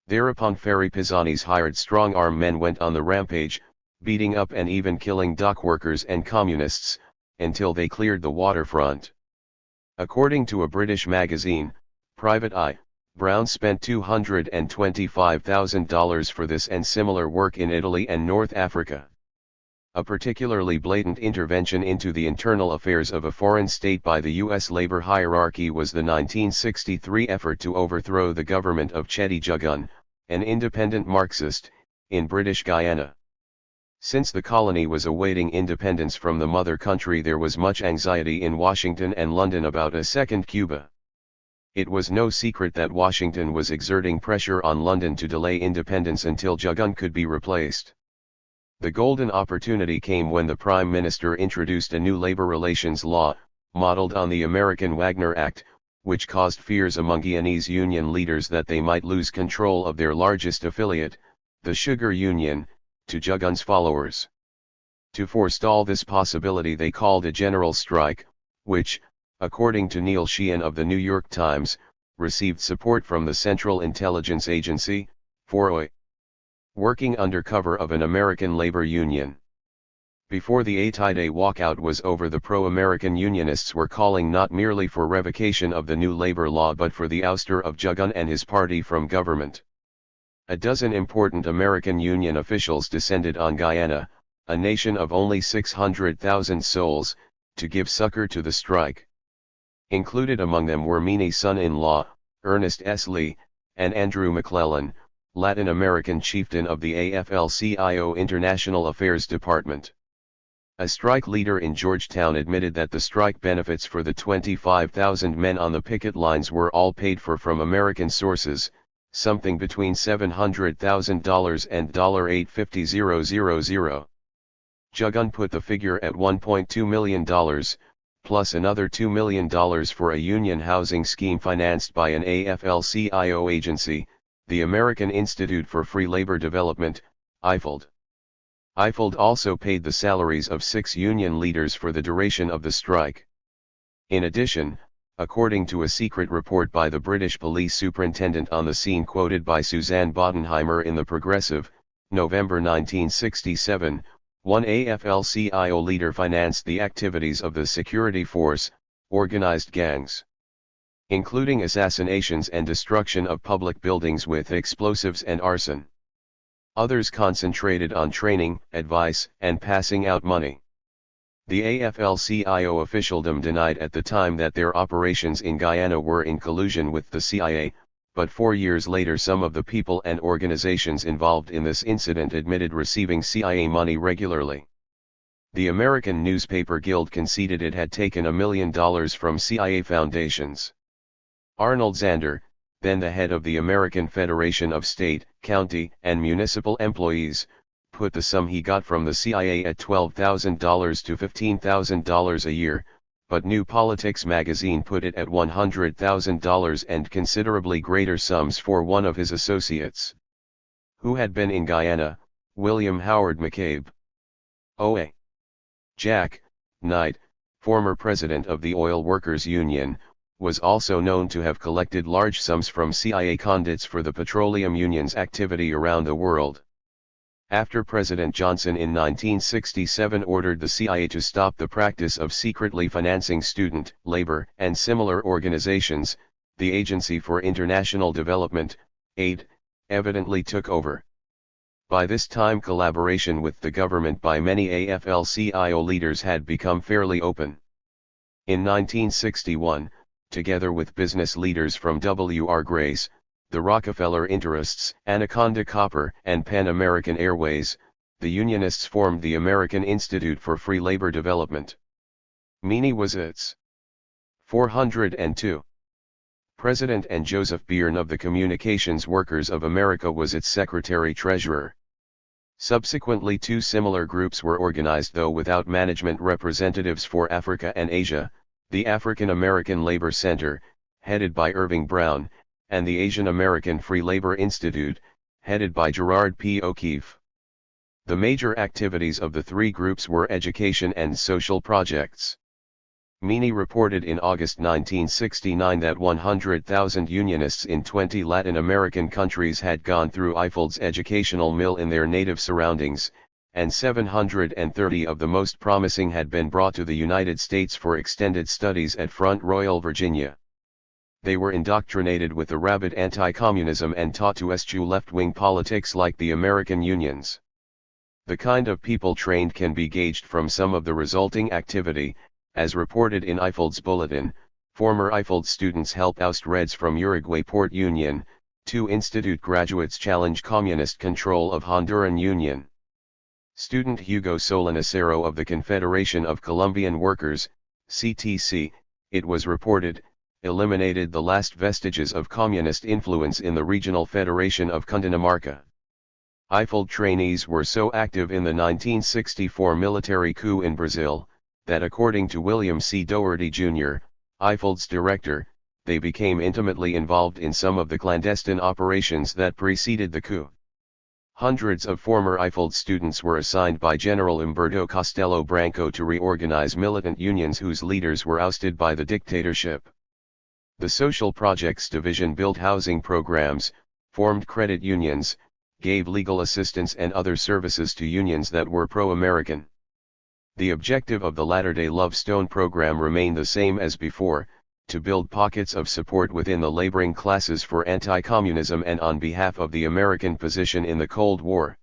Thereupon Ferry-Pisani's hired strong-arm men went on the rampage, beating up and even killing dock workers and communists, until they cleared the waterfront. According to a British magazine, Private Eye, Brown spent $225,000 for this and similar work in Italy and North Africa. A particularly blatant intervention into the internal affairs of a foreign state by the U.S. labor hierarchy was the 1963 effort to overthrow the government of Cheddi Jugun, an independent Marxist, in British Guiana. Since the colony was awaiting independence from the mother country, there was much anxiety in Washington and London about a second Cuba. It was no secret that Washington was exerting pressure on London to delay independence until Jugun could be replaced. The golden opportunity came when the Prime Minister introduced a new labor relations law, modeled on the American Wagner Act, which caused fears among Guianese union leaders that they might lose control of their largest affiliate, the Sugar Union, to Jugun's followers. To forestall this possibility they called a general strike, which, according to Neil Sheehan of the New York Times, received support from the Central Intelligence Agency, FOI, working under cover of an American labor union. Before the 8-day walkout was over, the pro-American unionists were calling not merely for revocation of the new labor law but for the ouster of Jugun and his party from government. A dozen important American union officials descended on Guyana, a nation of only 600,000 souls, to give succor to the strike. Included among them were Meany's son-in-law, Ernest S. Lee, and Andrew McClellan, Latin American chieftain of the AFL-CIO International Affairs Department. A strike leader in Georgetown admitted that the strike benefits for the 25,000 men on the picket lines were all paid for from American sources, something between $700,000 and $850,000. Jugun put the figure at $1.2 million, plus another $2 million for a union housing scheme financed by an AFL-CIO agency, the American Institute for Free Labor Development, IFLD. IFLD also paid the salaries of 6 union leaders for the duration of the strike. In addition, according to a secret report by the British police superintendent on the scene quoted by Suzanne Bodenheimer in The Progressive, November 1967, one AFL-CIO leader financed the activities of the security force, organized gangs, including assassinations and destruction of public buildings with explosives and arson. Others concentrated on training, advice, and passing out money. The AFL-CIO officialdom denied at the time that their operations in Guyana were in collusion with the CIA, but 4 years later some of the people and organizations involved in this incident admitted receiving CIA money regularly. The American Newspaper Guild conceded it had taken $1 million from CIA foundations. Arnold Zander, then the head of the American Federation of State, County, and Municipal Employees, put the sum he got from the CIA at $12,000 to $15,000 a year, but New Politics magazine put it at $100,000 and considerably greater sums for one of his associates, who had been in Guyana, William Howard McCabe. O.A. Jack Knight, former president of the Oil Workers Union, was also known to have collected large sums from CIA conduits for the petroleum union's activity around the world. After President Johnson in 1967 ordered the CIA to stop the practice of secretly financing student, labor, and similar organizations, the Agency for International Development, AID, evidently took over. By this time collaboration with the government by many AFL-CIO leaders had become fairly open. In 1961, together with business leaders from W.R. Grace, the Rockefeller interests, Anaconda Copper, and Pan American Airways, the Unionists formed the American Institute for Free Labor Development. Meany was its 402 president and Joseph Byrne of the Communications Workers of America was its secretary-treasurer. Subsequently 2 similar groups were organized, though without management representatives, for Africa and Asia, the African American Labor Center, headed by Irving Brown, and the Asian American Free Labor Institute, headed by Gerard P. O'Keefe. The major activities of the 3 groups were education and social projects. Meany reported in August 1969 that 100,000 Unionists in 20 Latin American countries had gone through IFLD's educational mill in their native surroundings, and 730 of the most promising had been brought to the United States for extended studies at Front Royal, Virginia. They were indoctrinated with the rabid anti-communism and taught to eschew left-wing politics like the American unions. The kind of people trained can be gauged from some of the resulting activity, as reported in IFLD's bulletin. Former IFLD students help oust Reds from Uruguay Port Union, 2 institute graduates challenge communist control of Honduran Union. Student Hugo Solanacero of the Confederation of Colombian Workers, CTC, it was reported, eliminated the last vestiges of communist influence in the Regional Federation of Cundinamarca. IFLD trainees were so active in the 1964 military coup in Brazil, that according to William C. Doherty Jr., IFLD's director, they became intimately involved in some of the clandestine operations that preceded the coup. Hundreds of former Eiffel students were assigned by General Umberto Castello Branco to reorganize militant unions whose leaders were ousted by the dictatorship. The Social Projects Division built housing programs, formed credit unions, gave legal assistance and other services to unions that were pro-American. The objective of the latter-day Love Stone program remained the same as before, to build pockets of support within the laboring classes for anti-communism and on behalf of the American position in the Cold War.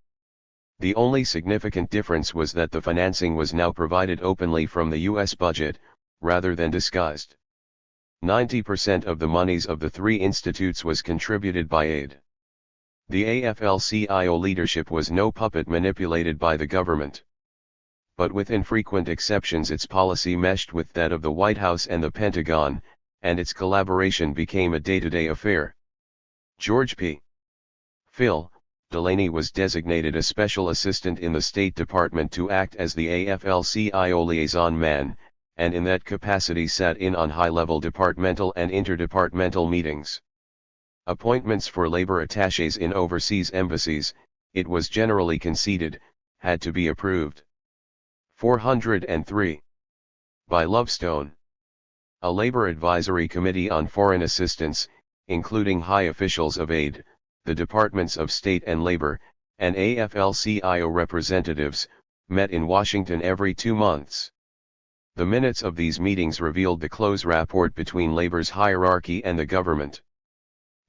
The only significant difference was that the financing was now provided openly from the U.S. budget, rather than disguised. 90% of the monies of the three institutes was contributed by aid. The AFL-CIO leadership was no puppet manipulated by the government. But with infrequent exceptions its policy meshed with that of the White House and the Pentagon, and its collaboration became a day-to-day affair. George P. Phil Delaney was designated a special assistant in the State Department to act as the AFL-CIO liaison man, and in that capacity sat in on high-level departmental and interdepartmental meetings. Appointments for labor attachés in overseas embassies, it was generally conceded, had to be approved. 403. By Lovestone. A labor advisory committee on foreign assistance, including high officials of aid, the Departments of State and Labor, and AFL-CIO representatives, met in Washington every 2 months. The minutes of these meetings revealed the close rapport between labor's hierarchy and the government.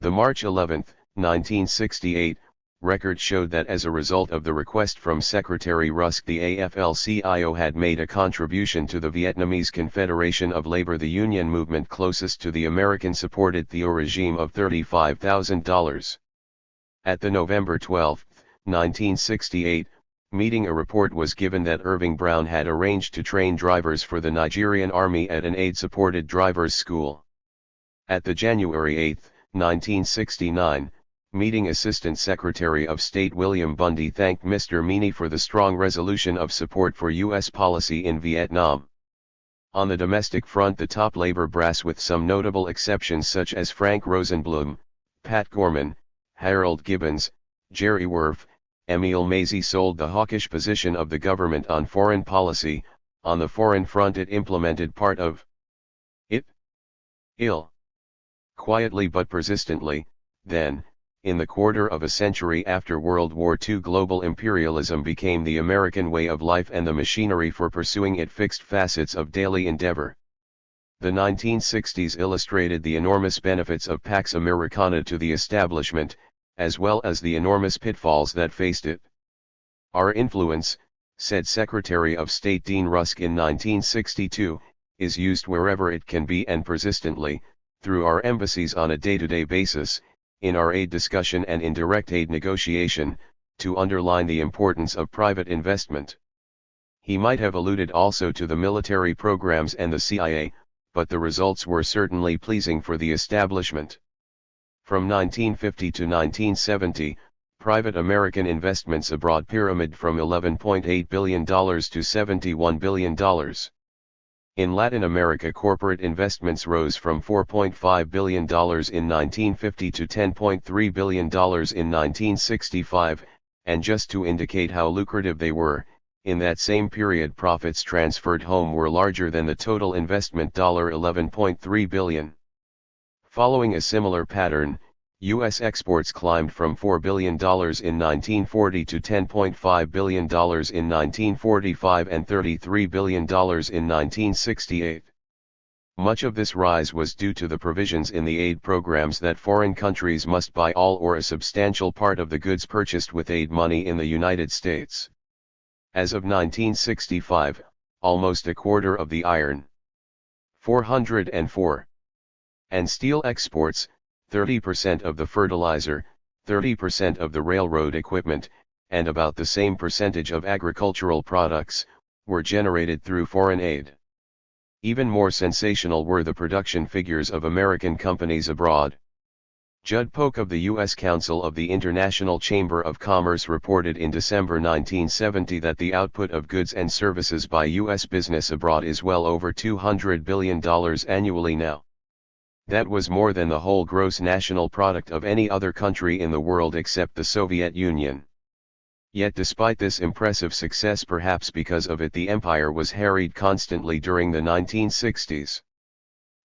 The March 11, 1968, record showed that as a result of the request from Secretary Rusk the AFL-CIO had made a contribution to the Vietnamese Confederation of Labor, the union movement closest to the American-supported Thieu regime, of $35,000. At the November 12, 1968, meeting, a report was given that Irving Brown had arranged to train drivers for the Nigerian Army at an aid-supported drivers' school. At the January 8, 1969, meeting, Assistant Secretary of State William Bundy thanked Mr. Meany for the strong resolution of support for U.S. policy in Vietnam. On the domestic front, the top labor brass, with some notable exceptions such as Frank Rosenblum, Pat Gorman, Harold Gibbons, Jerry Werf, Emil Mazie, sold the hawkish position of the government on foreign policy. On the foreign front it implemented part of it. Quietly but persistently, then, in the quarter of a century after World War II, global imperialism became the American way of life and the machinery for pursuing it fixed facets of daily endeavor. The 1960s illustrated the enormous benefits of Pax Americana to the establishment, as well as the enormous pitfalls that faced it. Our influence, said Secretary of State Dean Rusk in 1962, is used wherever it can be and persistently, through our embassies on a day-to-day basis, in our aid discussion and in direct aid negotiation, to underline the importance of private investment. He might have alluded also to the military programs and the CIA, but the results were certainly pleasing for the establishment. From 1950 to 1970, private American investments abroad pyramided from $11.8 billion to $71 billion. In Latin America, corporate investments rose from $4.5 billion in 1950 to $10.3 billion in 1965, and just to indicate how lucrative they were, in that same period profits transferred home were larger than the total investment, $11.3 billion. Following a similar pattern, U.S. exports climbed from $4 billion in 1940 to $10.5 billion in 1945 and $33 billion in 1968. Much of this rise was due to the provisions in the aid programs that foreign countries must buy all or a substantial part of the goods purchased with aid money in the United States. As of 1965, almost a quarter of the iron, 404, and steel exports, 30% of the fertilizer, 30% of the railroad equipment, and about the same percentage of agricultural products, were generated through foreign aid. Even more sensational were the production figures of American companies abroad. Judd Polk of the U.S. Council of the International Chamber of Commerce reported in December 1970 that the output of goods and services by U.S. business abroad is well over $200 billion annually now. That was more than the whole gross national product of any other country in the world except the Soviet Union. Yet despite this impressive success, perhaps because of it, the empire was harried constantly during the 1960s.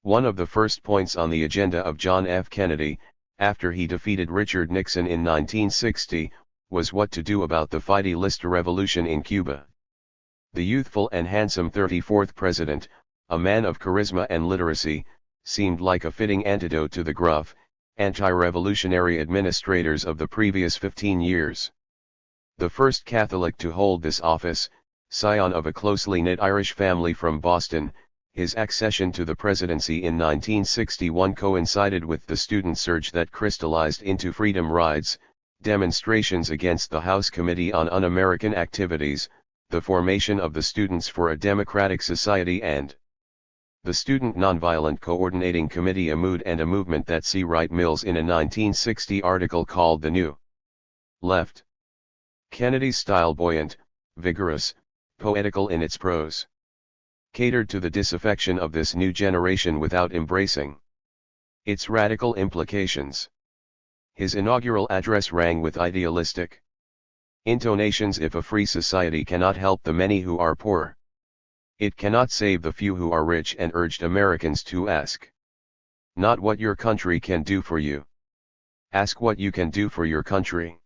One of the first points on the agenda of John F. Kennedy, after he defeated Richard Nixon in 1960, was what to do about the Fidelista revolution in Cuba. The youthful and handsome 34th president, a man of charisma and literacy, seemed like a fitting antidote to the gruff, anti-revolutionary administrators of the previous 15 years. The first Catholic to hold this office, scion of a closely knit Irish family from Boston, his accession to the presidency in 1961 coincided with the student surge that crystallized into freedom rides, demonstrations against the House Committee on Un-American Activities, the formation of the Students for a Democratic Society, and the Student Nonviolent Coordinating Committee, a mood and a movement that C. Wright Mills in a 1960 article called the New Left. Kennedy's style, buoyant, vigorous, poetical in its prose, catered to the disaffection of this new generation without embracing its radical implications. His inaugural address rang with idealistic intonations. If a free society cannot help the many who are poor, it cannot save the few who are rich, and urged Americans to ask not what your country can do for you. Ask what you can do for your country.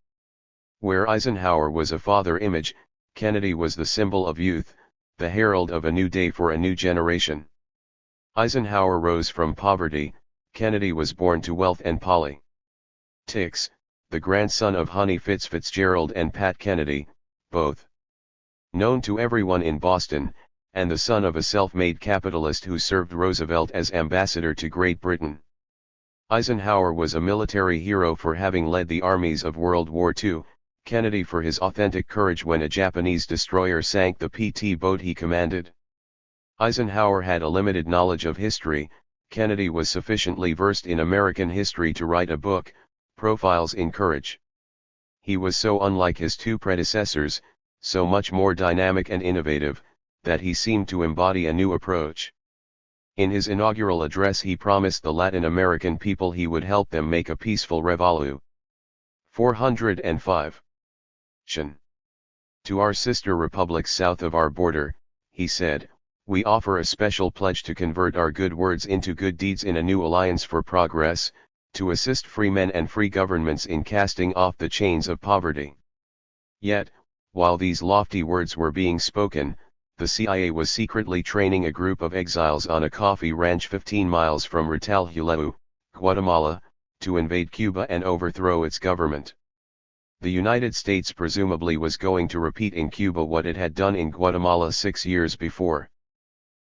Where Eisenhower was a father image, Kennedy was the symbol of youth, the herald of a new day for a new generation. Eisenhower rose from poverty, Kennedy was born to wealth and politics, the grandson of Honey Fitzgerald and Pat Kennedy, both known to everyone in Boston, and the son of a self-made capitalist who served Roosevelt as ambassador to Great Britain. Eisenhower was a military hero for having led the armies of World War II, Kennedy for his authentic courage when a Japanese destroyer sank the PT boat he commanded. Eisenhower had a limited knowledge of history, Kennedy was sufficiently versed in American history to write a book, Profiles in Courage. He was so unlike his two predecessors, so much more dynamic and innovative, that he seemed to embody a new approach. In his inaugural address he promised the Latin American people he would help them make a peaceful revolution. 405. To our sister republics south of our border, he said, we offer a special pledge to convert our good words into good deeds in a new alliance for progress, to assist free men and free governments in casting off the chains of poverty. Yet, while these lofty words were being spoken, the CIA was secretly training a group of exiles on a coffee ranch 15 miles from Retalhuleu, Guatemala, to invade Cuba and overthrow its government. The United States presumably was going to repeat in Cuba what it had done in Guatemala 6 years before.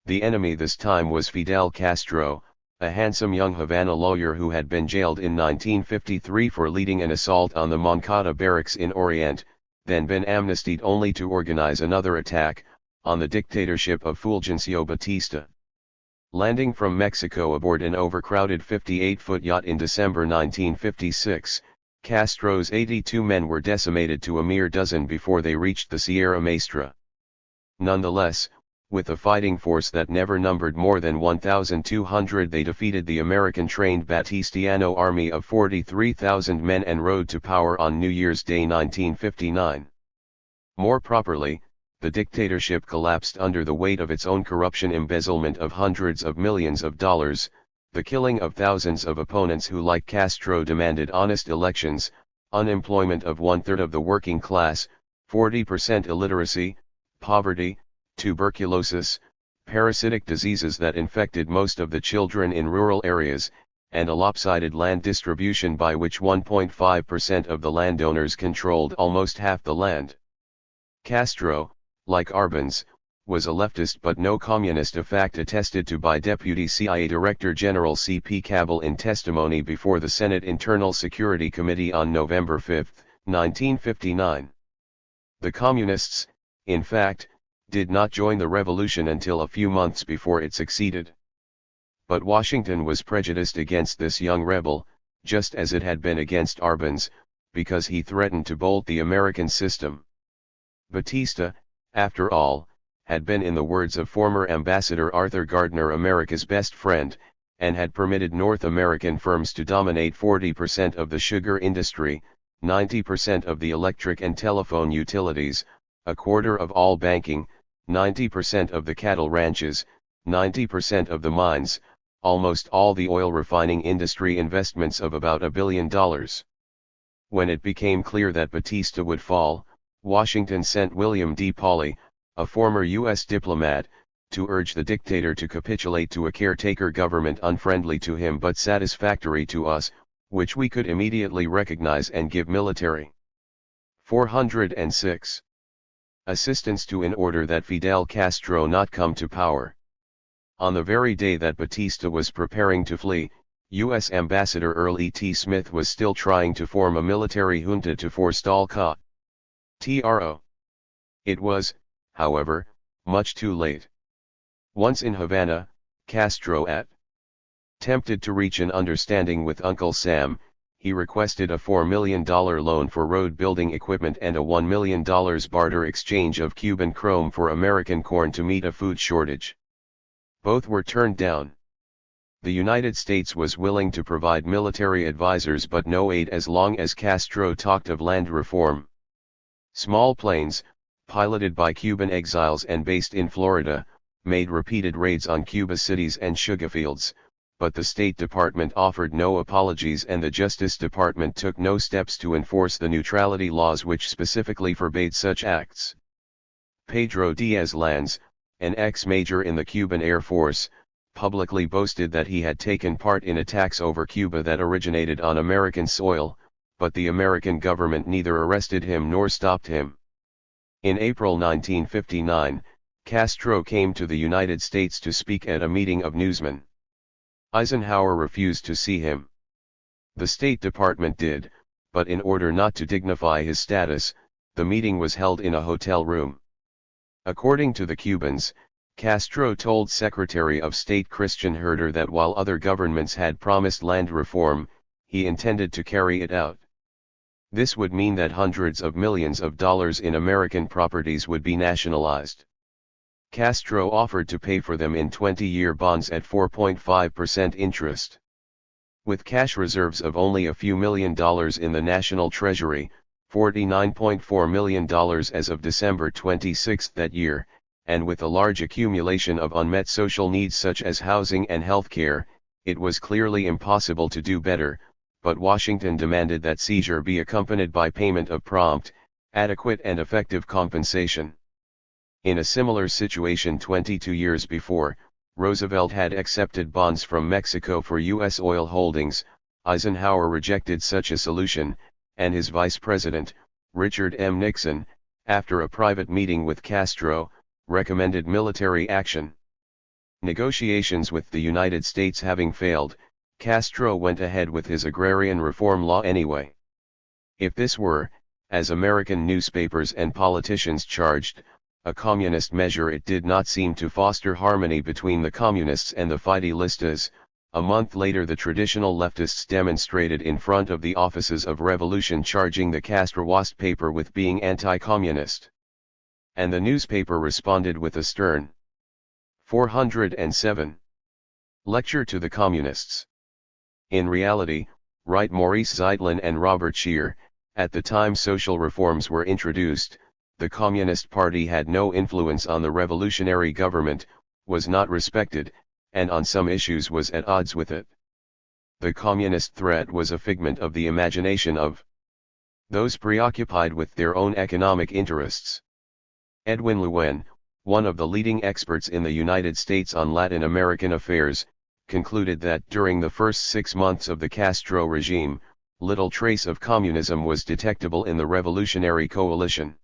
The enemy this time was Fidel Castro, a handsome young Havana lawyer who had been jailed in 1953 for leading an assault on the Moncada barracks in Orient, then been amnestied only to organize another attack, on the dictatorship of Fulgencio Batista. Landing from Mexico aboard an overcrowded 58-foot yacht in December 1956, Castro's 82 men were decimated to a mere dozen before they reached the Sierra Maestra. Nonetheless, with a fighting force that never numbered more than 1,200, they defeated the American-trained Batistiano army of 43,000 men and rode to power on New Year's Day 1959. More properly, the dictatorship collapsed under the weight of its own corruption, embezzlement of hundreds of millions of dollars, the killing of thousands of opponents who like Castro demanded honest elections, unemployment of 1/3 of the working class, 40% illiteracy, poverty, tuberculosis, parasitic diseases that infected most of the children in rural areas, and a lopsided land distribution by which 1.5% of the landowners controlled almost half the land. Castro, like Arbenz, was a leftist but no communist, a fact attested to by Deputy CIA Director General C.P. Cabell in testimony before the Senate Internal Security Committee on November 5, 1959. The Communists, in fact, did not join the revolution until a few months before it succeeded. But Washington was prejudiced against this young rebel, just as it had been against Arbenz, because he threatened to bolt the American system. Batista, after all, had been, in the words of former Ambassador Arthur Gardner, America's best friend, and had permitted North American firms to dominate 40% of the sugar industry, 90% of the electric and telephone utilities, a quarter of all banking, 90% of the cattle ranches, 90% of the mines, almost all the oil refining industry investments of about $1 billion. When it became clear that Batista would fall, Washington sent William D. Pauly, a former U.S. diplomat, to urge the dictator to capitulate to a caretaker government unfriendly to him but satisfactory to us, which we could immediately recognize and give military 406 assistance to in order that Fidel Castro not come to power. On the very day that Batista was preparing to flee, U.S. Ambassador Earl E. T. Smith was still trying to form a military junta to forestall Castro. It was, however, much too late. Once in Havana, Castro attempted to reach an understanding with Uncle Sam. He requested a $4 million loan for road building equipment and a $1 million barter exchange of Cuban chrome for American corn to meet a food shortage. Both were turned down. The United States was willing to provide military advisors but no aid as long as Castro talked of land reform. Small planes, piloted by Cuban exiles and based in Florida, made repeated raids on Cuba cities and sugarfields, but the State Department offered no apologies and the Justice Department took no steps to enforce the neutrality laws which specifically forbade such acts. Pedro Diaz-Lanz, an ex-major in the Cuban Air Force, publicly boasted that he had taken part in attacks over Cuba that originated on American soil, but the American government neither arrested him nor stopped him. In April 1959, Castro came to the United States to speak at a meeting of newsmen. Eisenhower refused to see him. The State Department did, but in order not to dignify his status, the meeting was held in a hotel room. According to the Cubans, Castro told Secretary of State Christian Herter that while other governments had promised land reform, he intended to carry it out. This would mean that hundreds of millions of dollars in American properties would be nationalized. Castro offered to pay for them in 20-year bonds at 4.5% interest. With cash reserves of only a few $1 million in the national treasury, $49.4 million as of December 26 that year, and with a large accumulation of unmet social needs such as housing and health care, it was clearly impossible to do better, but Washington demanded that seizure be accompanied by payment of prompt, adequate and effective compensation. In a similar situation 22 years before, Roosevelt had accepted bonds from Mexico for U.S. oil holdings. Eisenhower rejected such a solution, and his vice president, Richard M. Nixon, after a private meeting with Castro, recommended military action. Negotiations with the United States having failed, Castro went ahead with his agrarian reform law anyway. If this were, as American newspapers and politicians charged, a communist measure, it did not seem to foster harmony between the communists and the Fidelistas. A month later the traditional leftists demonstrated in front of the offices of Revolution charging the Castroist paper with being anti-communist. And the newspaper responded with a stern 407 lecture to the communists. In reality, write Maurice Zeitlin and Robert Scheer, at the time social reforms were introduced, the Communist Party had no influence on the revolutionary government, was not respected, and on some issues was at odds with it. The communist threat was a figment of the imagination of those preoccupied with their own economic interests. Edwin Lewin, one of the leading experts in the United States on Latin American affairs, concluded that during the first 6 months of the Castro regime, little trace of communism was detectable in the revolutionary coalition.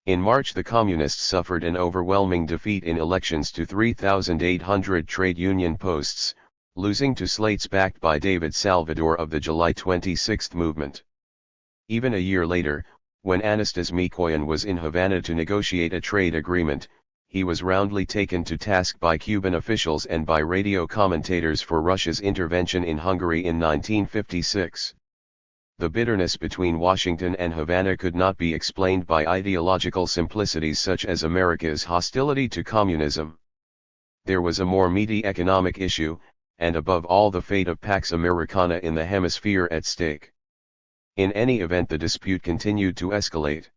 In March the Communists suffered an overwhelming defeat in elections to 3,800 trade union posts, losing to slates backed by David Salvador of the July 26 movement. Even a year later, when Anastas Mikoyan was in Havana to negotiate a trade agreement, he was roundly taken to task by Cuban officials and by radio commentators for Russia's intervention in Hungary in 1956. The bitterness between Washington and Havana could not be explained by ideological simplicities such as America's hostility to communism. There was a more meaty economic issue, and above all the fate of Pax Americana in the hemisphere at stake. In any event, the dispute continued to escalate.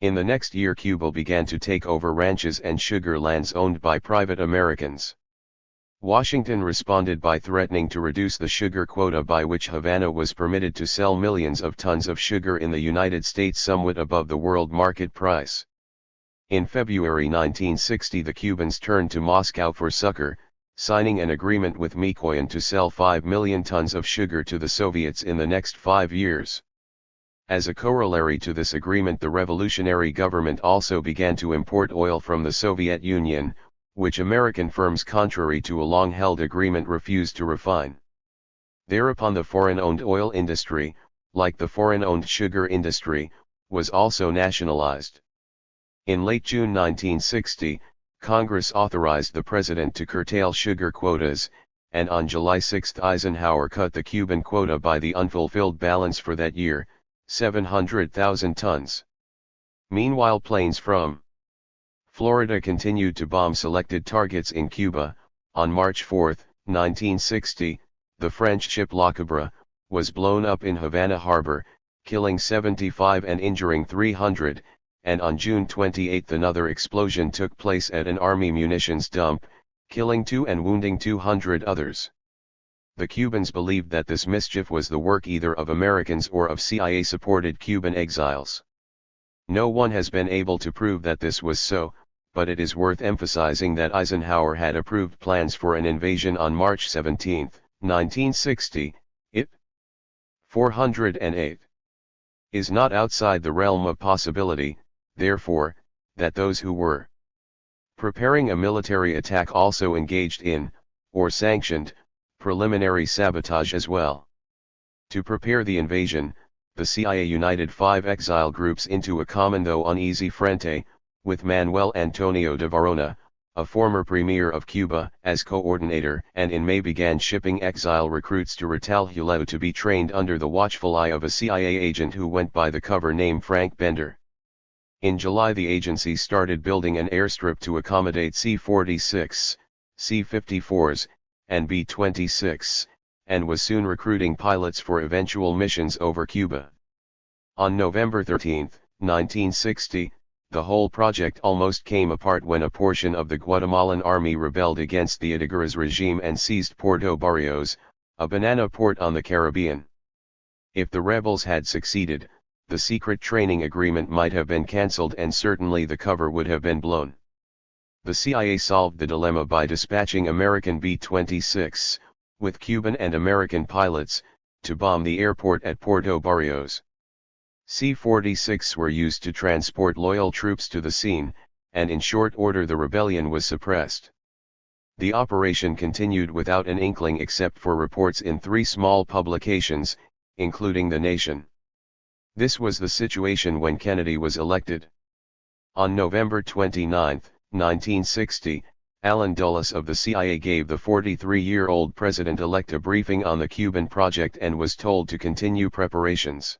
In the next year, Cuba began to take over ranches and sugar lands owned by private Americans. Washington responded by threatening to reduce the sugar quota by which Havana was permitted to sell millions of tons of sugar in the United States somewhat above the world market price. In February 1960, the Cubans turned to Moscow for succor, signing an agreement with Mikoyan to sell 5 million tons of sugar to the Soviets in the next 5 years. As a corollary to this agreement, the revolutionary government also began to import oil from the Soviet Union, which American firms, contrary to a long-held agreement, refused to refine. Thereupon the foreign-owned oil industry, like the foreign-owned sugar industry, was also nationalized. In late June 1960, Congress authorized the president to curtail sugar quotas, and on July 6 Eisenhower cut the Cuban quota by the unfulfilled balance for that year, 700,000 tons. Meanwhile, planes from Florida continued to bomb selected targets in Cuba. On March 4, 1960, the French ship La Cabra was blown up in Havana harbor, killing 75 and injuring 300, and on June 28 another explosion took place at an army munitions dump, killing 2 and wounding 200 others. The Cubans believed that this mischief was the work either of Americans or of CIA-supported Cuban exiles. No one has been able to prove that this was so, but it is worth emphasizing that Eisenhower had approved plans for an invasion on March 17, 1960. It 408 is not outside the realm of possibility, therefore, that those who were preparing a military attack also engaged in, or sanctioned, preliminary sabotage as well. To prepare the invasion, the CIA united 5 exile groups into a common though uneasy frente, with Manuel Antonio de Varona, a former premier of Cuba, as coordinator, and in May began shipping exile recruits to Retalhuleu to be trained under the watchful eye of a CIA agent who went by the cover name Frank Bender. In July, the agency started building an airstrip to accommodate C-46, C-54s, and B-26, and was soon recruiting pilots for eventual missions over Cuba. On November 13, 1960, the whole project almost came apart when a portion of the Guatemalan army rebelled against the Itigeras regime and seized Puerto Barrios, a banana port on the Caribbean. If the rebels had succeeded, the secret training agreement might have been cancelled and certainly the cover would have been blown. The CIA solved the dilemma by dispatching American B-26, with Cuban and American pilots, to bomb the airport at Puerto Barrios. C-46 were used to transport loyal troops to the scene, and in short order the rebellion was suppressed. The operation continued without an inkling except for reports in 3 small publications, including The Nation. This was the situation when Kennedy was elected. On November 29, 1960, Allen Dulles of the CIA gave the 43-year-old president-elect a briefing on the Cuban project and was told to continue preparations.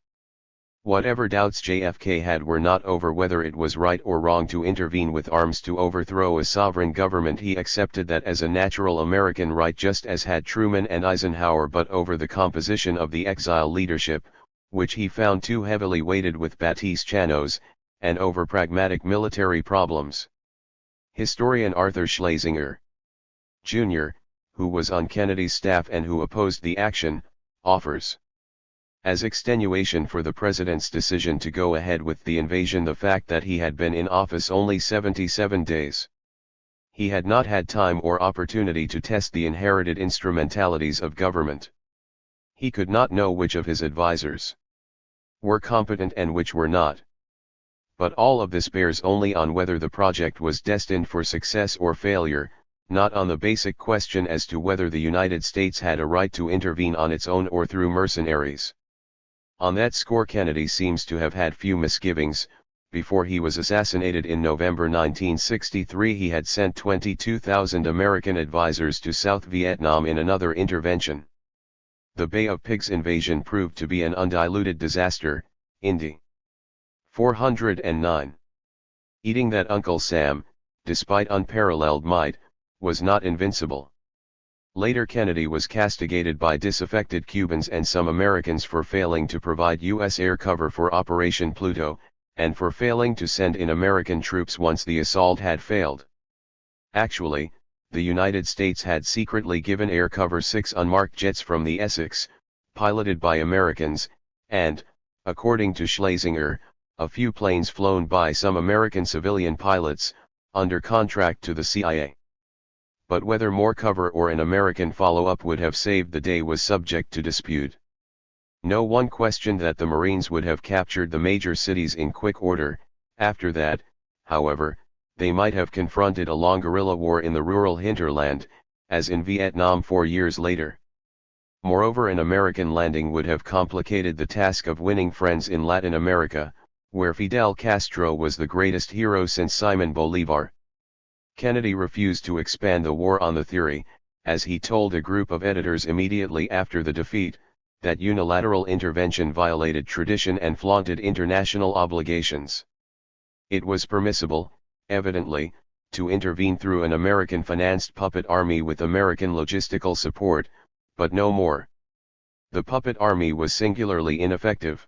Whatever doubts JFK had were not over whether it was right or wrong to intervene with arms to overthrow a sovereign government. He accepted that as a natural American right, just as had Truman and Eisenhower, but over the composition of the exile leadership, which he found too heavily weighted with Baptiste Chanos, and over pragmatic military problems. Historian Arthur Schlesinger, Jr., who was on Kennedy's staff and who opposed the action, offers as extenuation for the president's decision to go ahead with the invasion the fact that he had been in office only 77 days. He had not had time or opportunity to test the inherited instrumentalities of government. He could not know which of his advisors were competent and which were not. But all of this bears only on whether the project was destined for success or failure, not on the basic question as to whether the United States had a right to intervene on its own or through mercenaries. On that score Kennedy seems to have had few misgivings. Before he was assassinated in November 1963, he had sent 22,000 American advisors to South Vietnam in another intervention. The Bay of Pigs invasion proved to be an undiluted disaster. Indy 409. Eating that Uncle Sam, despite unparalleled might, was not invincible. Later Kennedy was castigated by disaffected Cubans and some Americans for failing to provide U.S. air cover for Operation Pluto, and for failing to send in American troops once the assault had failed. Actually, the United States had secretly given air cover 6 unmarked jets from the Essex, piloted by Americans, and, according to Schlesinger, a few planes flown by some American civilian pilots, under contract to the CIA. But whether more cover or an American follow-up would have saved the day was subject to dispute. No one questioned that the Marines would have captured the major cities in quick order. After that, however, they might have confronted a long guerrilla war in the rural hinterland, as in Vietnam 4 years later. Moreover, an American landing would have complicated the task of winning friends in Latin America, where Fidel Castro was the greatest hero since Simon Bolivar. Kennedy refused to expand the war on the theory, as he told a group of editors immediately after the defeat, that unilateral intervention violated tradition and flaunted international obligations. It was permissible, evidently, to intervene through an American-financed puppet army with American logistical support, but no more. The puppet army was singularly ineffective.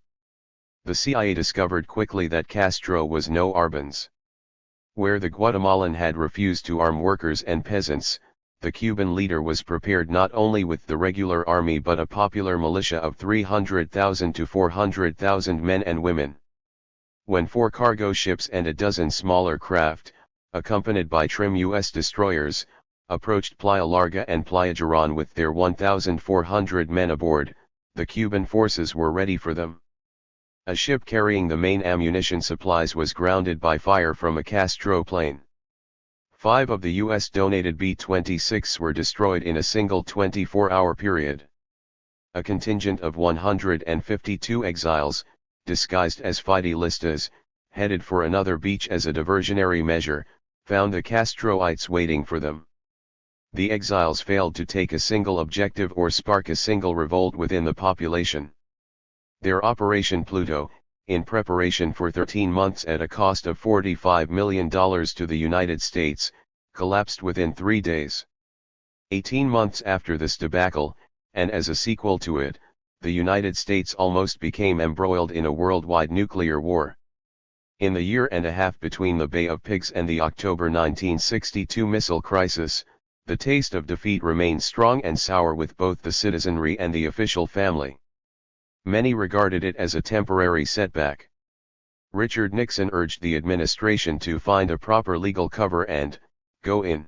The CIA discovered quickly that Castro was no Arbenz. Where the Guatemalan had refused to arm workers and peasants, the Cuban leader was prepared not only with the regular army but a popular militia of 300,000 to 400,000 men and women. When 4 cargo ships and a dozen smaller craft, accompanied by trim U.S. destroyers, approached Playa Larga and Playa Girón with their 1,400 men aboard, the Cuban forces were ready for them. A ship carrying the main ammunition supplies was grounded by fire from a Castro plane. 5 of the U.S.-donated B-26s were destroyed in a single 24-hour period. A contingent of 152 exiles, disguised as Fidelistas, headed for another beach as a diversionary measure, found the Castroites waiting for them. The exiles failed to take a single objective or spark a single revolt within the population. Their Operation Pluto, in preparation for 13 months at a cost of $45 million to the United States, collapsed within 3 days. 18 months after this debacle, and as a sequel to it, the United States almost became embroiled in a worldwide nuclear war. In the year and a half between the Bay of Pigs and the October 1962 missile crisis, the taste of defeat remained strong and sour with both the citizenry and the official family. Many regarded it as a temporary setback. Richard Nixon urged the administration to find a proper legal cover and go in.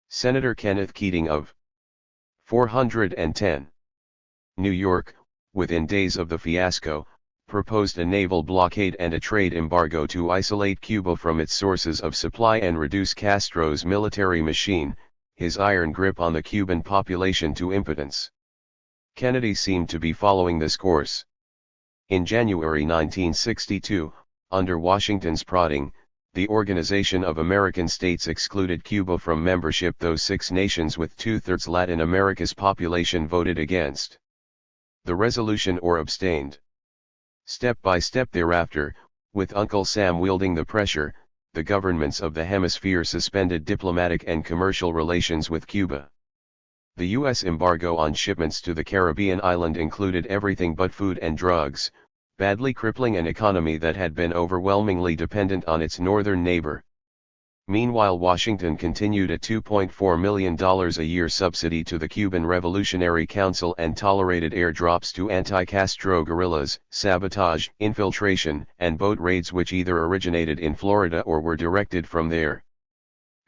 Senator Kenneth Keating of 410 New York, within days of the fiasco, proposed a naval blockade and a trade embargo to isolate Cuba from its sources of supply and reduce Castro's military machine, his iron grip on the Cuban population, to impotence. Kennedy seemed to be following this course. In January 1962, under Washington's prodding, the Organization of American States excluded Cuba from membership, though 6 nations with 2/3 Latin America's population voted against the resolution or abstained. Step by step thereafter, with Uncle Sam wielding the pressure, the governments of the hemisphere suspended diplomatic and commercial relations with Cuba. The U.S. embargo on shipments to the Caribbean island included everything but food and drugs, badly crippling an economy that had been overwhelmingly dependent on its northern neighbor. Meanwhile, Washington continued a $2.4 million a year subsidy to the Cuban Revolutionary Council and tolerated airdrops to anti-Castro guerrillas, sabotage, infiltration, and boat raids which either originated in Florida or were directed from there.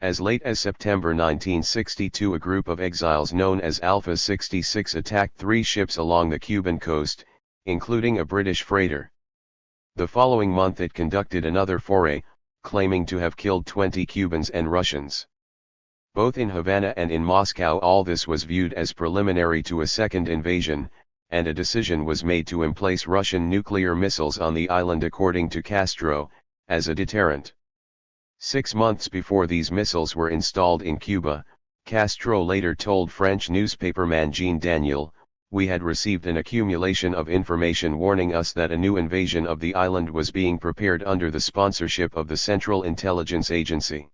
As late as September 1962, a group of exiles known as Alpha 66 attacked 3 ships along the Cuban coast, including a British freighter. The following month it conducted another foray, claiming to have killed 20 Cubans and Russians. Both in Havana and in Moscow all this was viewed as preliminary to a second invasion, and a decision was made to emplace Russian nuclear missiles on the island, according to Castro, as a deterrent. 6 months before these missiles were installed in Cuba, Castro later told French newspaperman Jean Daniel, "We had received an accumulation of information warning us that a new invasion of the island was being prepared under the sponsorship of the Central Intelligence Agency."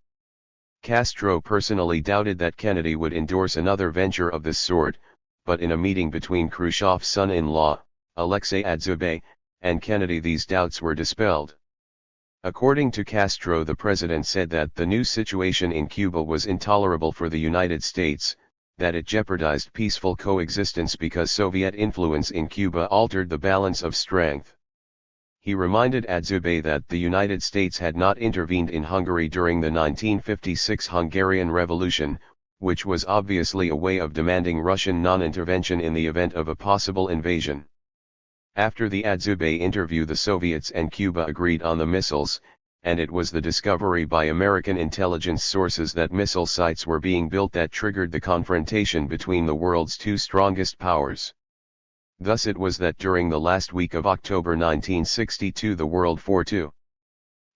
Castro personally doubted that Kennedy would endorse another venture of this sort, but in a meeting between Khrushchev's son-in-law, Alexei Adzubay, and Kennedy these doubts were dispelled. According to Castro, the president said that the new situation in Cuba was intolerable for the United States, that it jeopardized peaceful coexistence because Soviet influence in Cuba altered the balance of strength. He reminded Adzubay that the United States had not intervened in Hungary during the 1956 Hungarian Revolution, which was obviously a way of demanding Russian non-intervention in the event of a possible invasion. After the Adzubay interview, the Soviets and Cuba agreed on the missiles, and it was the discovery by American intelligence sources that missile sites were being built that triggered the confrontation between the world's two strongest powers. Thus it was that during the last week of October 1962 the World War II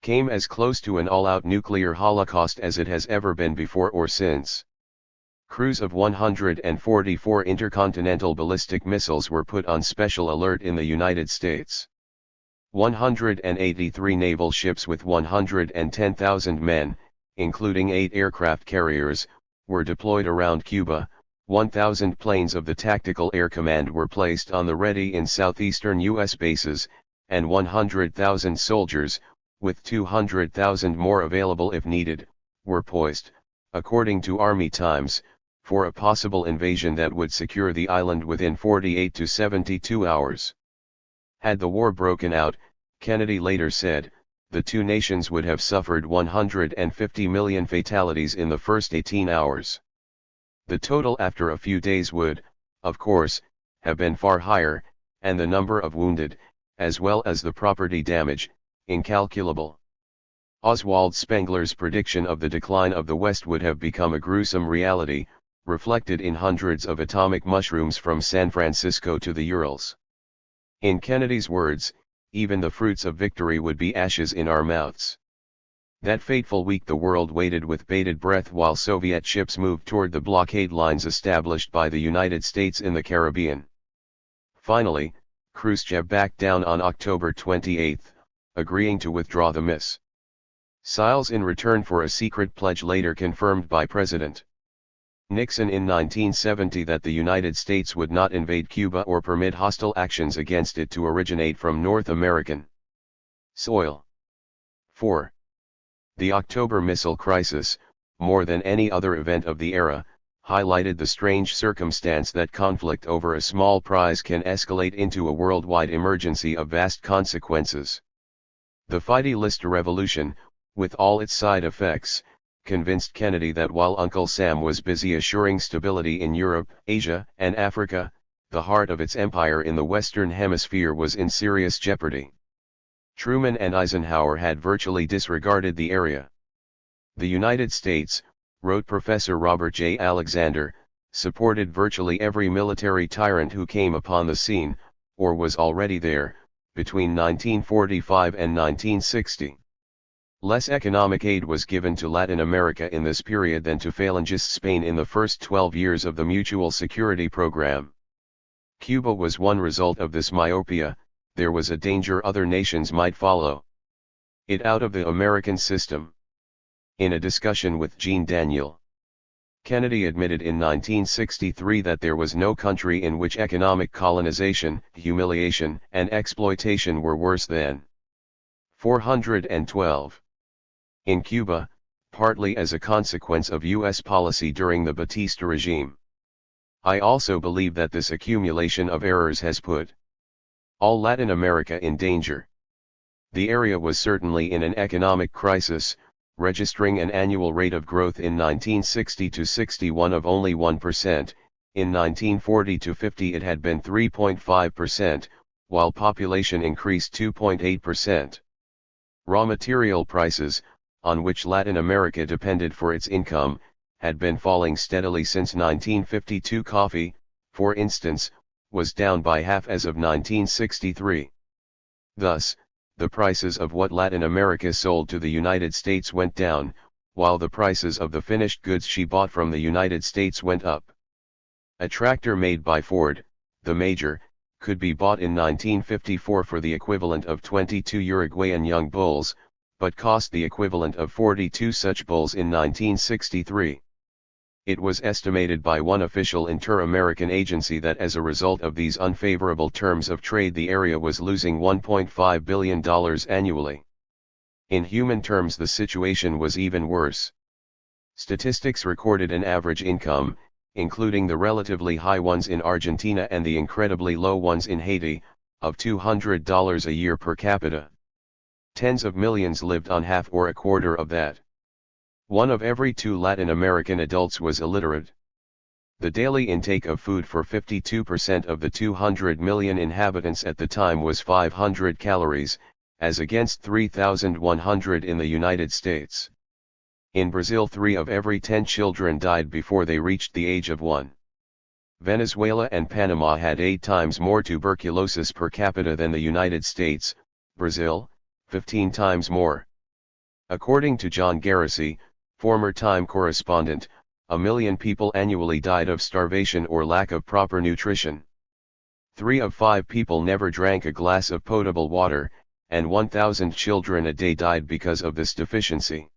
came as close to an all-out nuclear holocaust as it has ever been before or since. Crews of 144 intercontinental ballistic missiles were put on special alert in the United States. 183 naval ships with 110,000 men, including 8 aircraft carriers, were deployed around Cuba. 1,000 planes of the Tactical Air Command were placed on the ready in southeastern U.S. bases, and 100,000 soldiers, with 200,000 more available if needed, were poised, according to Army Times, for a possible invasion that would secure the island within 48 to 72 hours. Had the war broken out, Kennedy later said, the two nations would have suffered 150 million fatalities in the first 18 hours. The total after a few days would, of course, have been far higher, and the number of wounded, as well as the property damage, incalculable. Oswald Spengler's prediction of the decline of the West would have become a gruesome reality, reflected in hundreds of atomic mushrooms from San Francisco to the Urals. In Kennedy's words, even the fruits of victory would be ashes in our mouths. That fateful week the world waited with bated breath while Soviet ships moved toward the blockade lines established by the United States in the Caribbean. Finally, Khrushchev backed down on October 28, agreeing to withdraw the missiles in return for a secret pledge later confirmed by President Nixon in 1970 that the United States would not invade Cuba or permit hostile actions against it to originate from North American soil. 4. The October missile crisis, more than any other event of the era, highlighted the strange circumstance that conflict over a small prize can escalate into a worldwide emergency of vast consequences. The Fidelister revolution, with all its side effects, convinced Kennedy that while Uncle Sam was busy assuring stability in Europe, Asia, and Africa, the heart of its empire in the Western Hemisphere was in serious jeopardy. Truman and Eisenhower had virtually disregarded the area. The United States, wrote Professor Robert J. Alexander, supported virtually every military tyrant who came upon the scene, or was already there, between 1945 and 1960. Less economic aid was given to Latin America in this period than to Falangist Spain in the first 12 years of the Mutual Security Program. Cuba was one result of this myopia. There was a danger other nations might follow it out of the American system. In a discussion with Jean Daniel, Kennedy admitted in 1963 that there was no country in which economic colonization, humiliation, and exploitation were worse than 412. In Cuba, partly as a consequence of U.S. policy during the Batista regime. I also believe that this accumulation of errors has put all Latin America in danger. The area was certainly in an economic crisis, registering an annual rate of growth in 1960 to 61 of only 1%, in 1940 to 50 it had been 3.5%, while population increased 2.8%. Raw material prices, on which Latin America depended for its income, had been falling steadily since 1952. Coffee, for instance, was down by half as of 1963. Thus, the prices of what Latin America sold to the United States went down, while the prices of the finished goods she bought from the United States went up. A tractor made by Ford, the major, could be bought in 1954 for the equivalent of 22 Uruguayan young bulls, but cost the equivalent of 42 such bulls in 1963. It was estimated by one official inter-American agency that as a result of these unfavorable terms of trade the area was losing $1.5 billion annually. In human terms the situation was even worse. Statistics recorded an average income, including the relatively high ones in Argentina and the incredibly low ones in Haiti, of $200 a year per capita. Tens of millions lived on half or a quarter of that. 1 of every 2 Latin American adults was illiterate. The daily intake of food for 52% of the 200 million inhabitants at the time was 500 calories, as against 3,100 in the United States. In Brazil 3 of every 10 children died before they reached the age of 1. Venezuela and Panama had 8 times more tuberculosis per capita than the United States, Brazil, 15 times more. According to John Garrissey, former Time correspondent, 1 million people annually died of starvation or lack of proper nutrition. 3 of 5 people never drank a glass of potable water, and 1,000 children a day died because of this deficiency.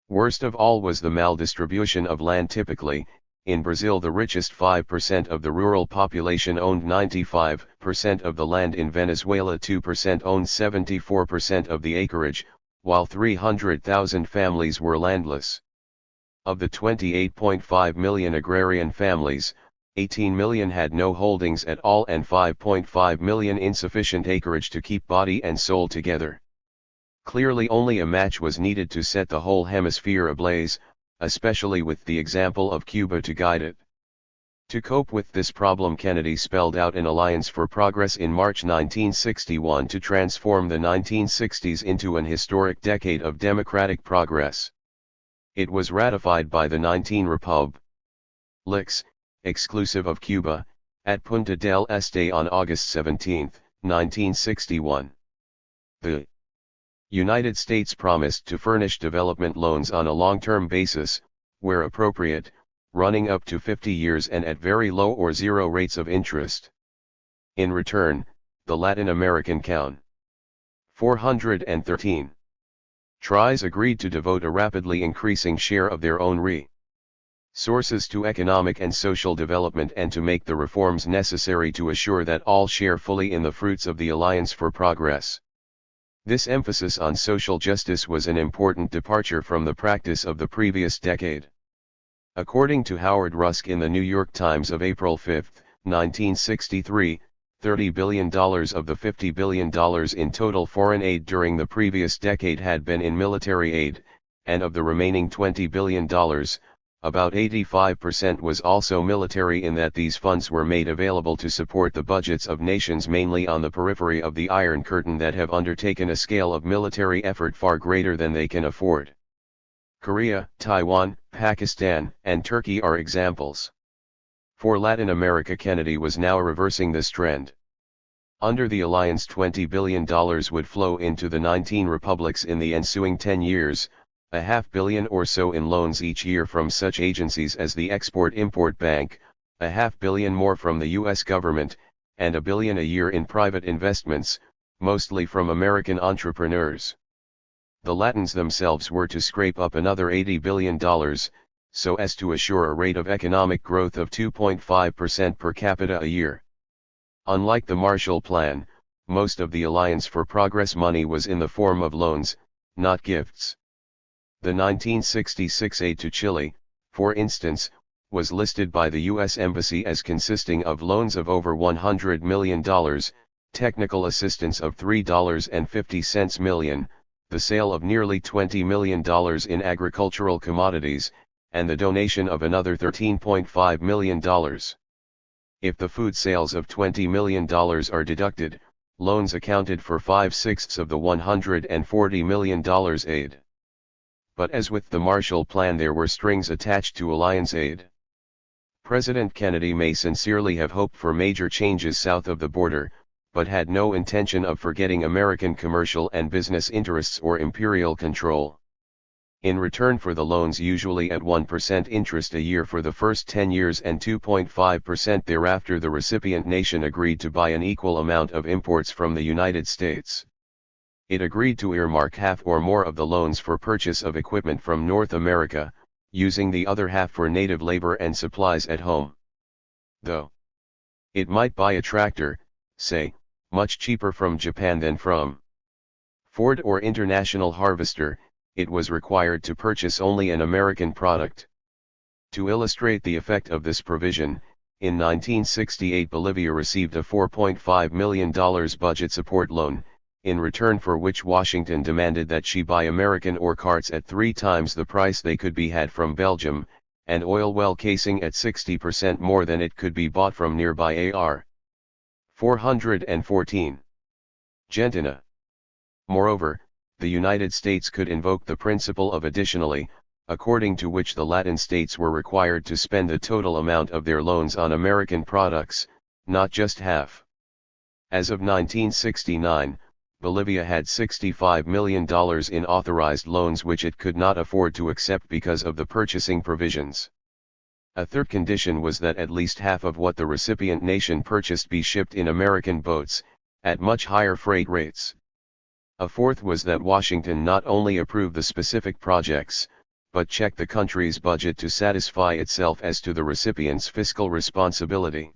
Worst of all was the maldistribution of land. Typically, in Brazil the richest 5% of the rural population owned 95% of the land. In Venezuela 2% owned 74% of the acreage, while 300,000 families were landless. Of the 28.5 million agrarian families, 18 million had no holdings at all and 5.5 million insufficient acreage to keep body and soul together. Clearly only a match was needed to set the whole hemisphere ablaze, especially with the example of Cuba to guide it. To cope with this problem, Kennedy spelled out an Alliance for Progress in March 1961 to transform the 1960s into an historic decade of democratic progress. It was ratified by the 19 republics, exclusive of Cuba, at Punta del Este on August 17, 1961. The United States promised to furnish development loans on a long-term basis, where appropriate, running up to 50 years and at very low or zero rates of interest. In return, the Latin American count 413 tries agreed to devote a rapidly increasing share of their own resources to economic and social development and to make the reforms necessary to assure that all share fully in the fruits of the Alliance for Progress. This emphasis on social justice was an important departure from the practice of the previous decade. According to Howard Rusk in the New York Times of April 5, 1963, $30 billion of the $50 billion in total foreign aid during the previous decade had been in military aid, and of the remaining $20 billion, about 85% was also military, in that these funds were made available to support the budgets of nations mainly on the periphery of the Iron Curtain that have undertaken a scale of military effort far greater than they can afford. Korea, Taiwan, Pakistan, and Turkey are examples. For Latin America, Kennedy was now reversing this trend. Under the alliance, $20 billion would flow into the 19 republics in the ensuing 10 years, $500 million or so in loans each year from such agencies as the Export-Import Bank, $500 million more from the U.S. government, and $1 billion a year in private investments, mostly from American entrepreneurs. The Latins themselves were to scrape up another $80 billion, so as to assure a rate of economic growth of 2.5% per capita a year. Unlike the Marshall Plan, most of the Alliance for Progress money was in the form of loans, not gifts. The 1966 aid to Chile, for instance, was listed by the U.S. Embassy as consisting of loans of over $100 million, technical assistance of $3.50 million, the sale of nearly $20 million in agricultural commodities, and the donation of another $13.5 million. If the food sales of $20 million are deducted, loans accounted for 5/6 of the $140 million aid. But as with the Marshall Plan, there were strings attached to alliance aid. President Kennedy may sincerely have hoped for major changes south of the border, but had no intention of forgetting American commercial and business interests or imperial control. In return for the loans, usually at 1% interest a year for the first 10 years and 2.5% thereafter, the recipient nation agreed to buy an equal amount of imports from the United States. It agreed to earmark half or more of the loans for purchase of equipment from North America, using the other half for native labor and supplies at home. Though it might buy a tractor, say, much cheaper from Japan than from Ford or International Harvester, it was required to purchase only an American product. To illustrate the effect of this provision, in 1968 Bolivia received a $4.5 million budget support loan, in return for which Washington demanded that she buy American ore carts at 3 times the price they could be had from Belgium, and oil well casing at 60% more than it could be bought from nearby AR. 414. Argentina. Moreover, the United States could invoke the principle of additionally, according to which the Latin states were required to spend the total amount of their loans on American products, not just half. As of 1969, Bolivia had $65 million in authorized loans which it could not afford to accept because of the purchasing provisions. A third condition was that at least half of what the recipient nation purchased be shipped in American boats, at much higher freight rates. A fourth was that Washington not only approve the specific projects, but check the country's budget to satisfy itself as to the recipient's fiscal responsibility.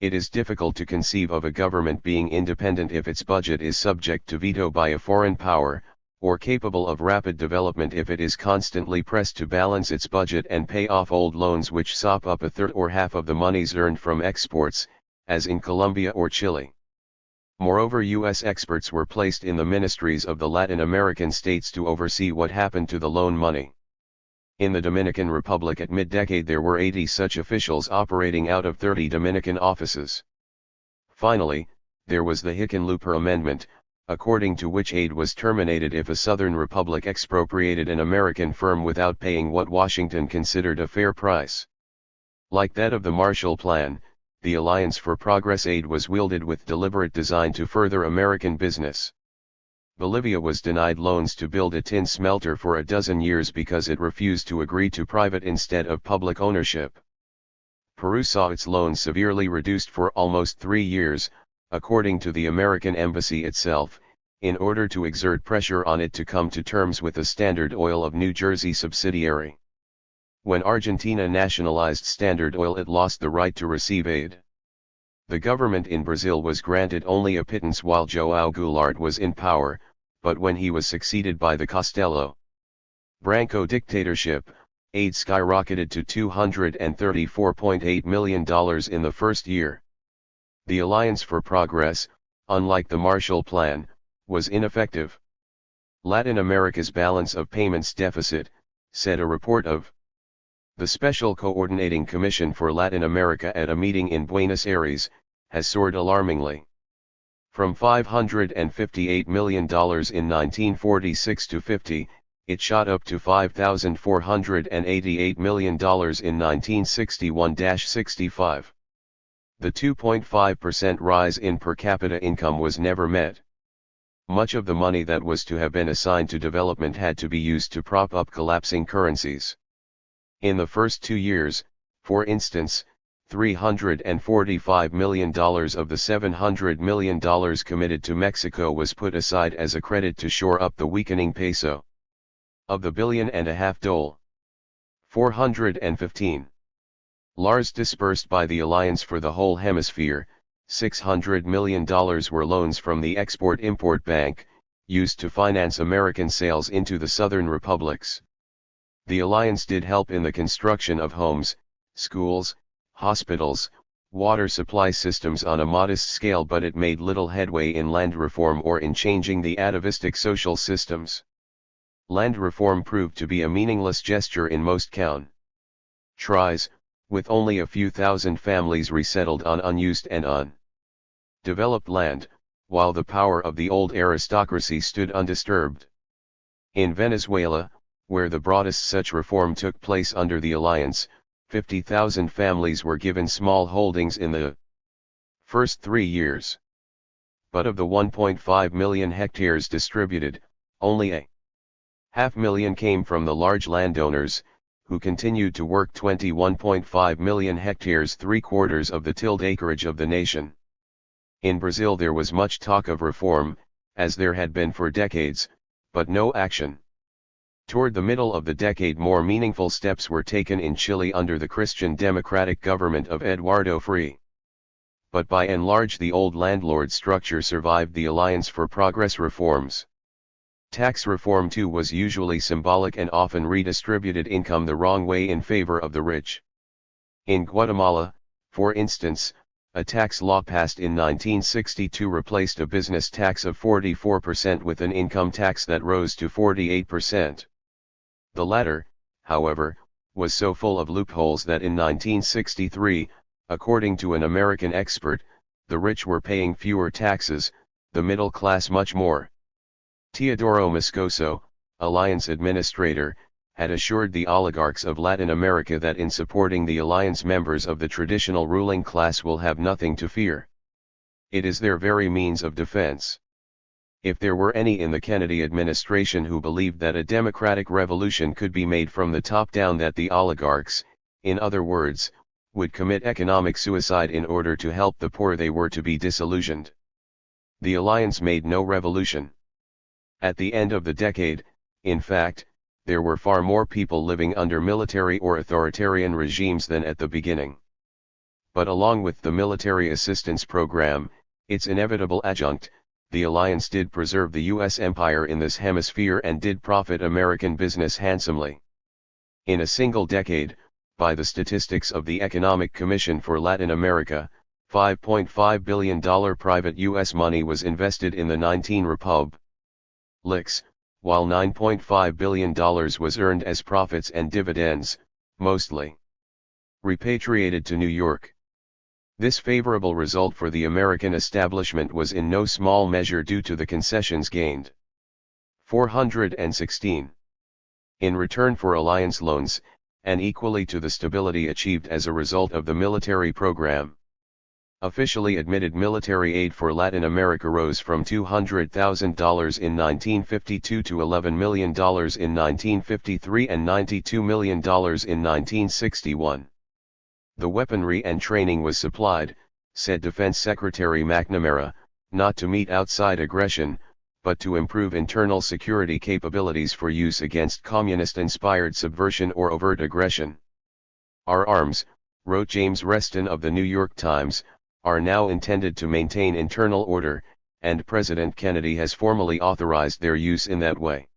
It is difficult to conceive of a government being independent if its budget is subject to veto by a foreign power, or capable of rapid development if it is constantly pressed to balance its budget and pay off old loans which sop up a third or half of the monies earned from exports, as in Colombia or Chile. Moreover, U.S. experts were placed in the ministries of the Latin American states to oversee what happened to the loan money. In the Dominican Republic at mid-decade there were 80 such officials operating out of 30 Dominican offices. Finally, there was the Hickenlooper Amendment, according to which aid was terminated if a Southern Republic expropriated an American firm without paying what Washington considered a fair price. Like that of the Marshall Plan, the Alliance for Progress aid was wielded with deliberate design to further American business. Bolivia was denied loans to build a tin smelter for a dozen years because it refused to agree to private instead of public ownership. Peru saw its loans severely reduced for almost 3 years, according to the American embassy itself, in order to exert pressure on it to come to terms with the Standard Oil of New Jersey subsidiary. When Argentina nationalized Standard Oil, it lost the right to receive aid. The government in Brazil was granted only a pittance while João Goulart was in power, but when he was succeeded by the Castelo Branco dictatorship, aid skyrocketed to $234.8 million in the first year. The Alliance for Progress, unlike the Marshall Plan, was ineffective. Latin America's balance of payments deficit, said a report of the Special Coordinating Commission for Latin America at a meeting in Buenos Aires, has soared alarmingly. From $558 million in 1946 to 50, it shot up to $5,488 million in 1961-65. The 2.5% rise in per capita income was never met. Much of the money that was to have been assigned to development had to be used to prop up collapsing currencies. In the first 2 years, for instance, $345 million of the $700 million committed to Mexico was put aside as a credit to shore up the weakening peso. Of the $1.5 billion dole, 415 Lars dispersed by the Alliance for the whole hemisphere, $600 million were loans from the Export-Import Bank, used to finance American sales into the southern republics. The Alliance did help in the construction of homes, schools, hospitals, water supply systems on a modest scale, but it made little headway in land reform or in changing the atavistic social systems. Land reform proved to be a meaningless gesture in most countries, with only a few thousand families resettled on unused and undeveloped land, while the power of the old aristocracy stood undisturbed. In Venezuela, where the broadest such reform took place under the Alliance, 50,000 families were given small holdings in the first 3 years. But of the 1.5 million hectares distributed, only a 500,000 came from the large landowners, who continued to work 21.5 million hectares, 3/4 of the tilled acreage of the nation. In Brazil there was much talk of reform, as there had been for decades, but no action. Toward the middle of the decade, more meaningful steps were taken in Chile under the Christian democratic government of Eduardo Frei. But by and large the old landlord structure survived the Alliance for Progress reforms. Tax reform too was usually symbolic and often redistributed income the wrong way in favor of the rich. In Guatemala, for instance, a tax law passed in 1962 replaced a business tax of 44% with an income tax that rose to 48%. The latter, however, was so full of loopholes that in 1963, according to an American expert, the rich were paying fewer taxes, the middle class much more. Teodoro Moscoso, Alliance administrator, had assured the oligarchs of Latin America that in supporting the Alliance, members of the traditional ruling class will have nothing to fear. It is their very means of defense. If there were any in the Kennedy administration who believed that a democratic revolution could be made from the top down, that the oligarchs, in other words, would commit economic suicide in order to help the poor, they were to be disillusioned. The Alliance made no revolution. At the end of the decade, in fact, there were far more people living under military or authoritarian regimes than at the beginning. But along with the military assistance program, its inevitable adjunct, the Alliance did preserve the U.S. empire in this hemisphere and did profit American business handsomely. In a single decade, by the statistics of the Economic Commission for Latin America, $5.5 billion private U.S. money was invested in the 19 republics, while $9.5 billion was earned as profits and dividends, mostly repatriated to New York. This favorable result for the American establishment was in no small measure due to the concessions gained. 416. In return for Alliance loans, and equally to the stability achieved as a result of the military program. Officially admitted military aid for Latin America rose from $200,000 in 1952 to $11 million in 1953 and $92 million in 1961. The weaponry and training was supplied, said Defense Secretary McNamara, not to meet outside aggression, but to improve internal security capabilities for use against communist-inspired subversion or overt aggression. Our arms, wrote James Reston of the New York Times, are now intended to maintain internal order, and President Kennedy has formally authorized their use in that way.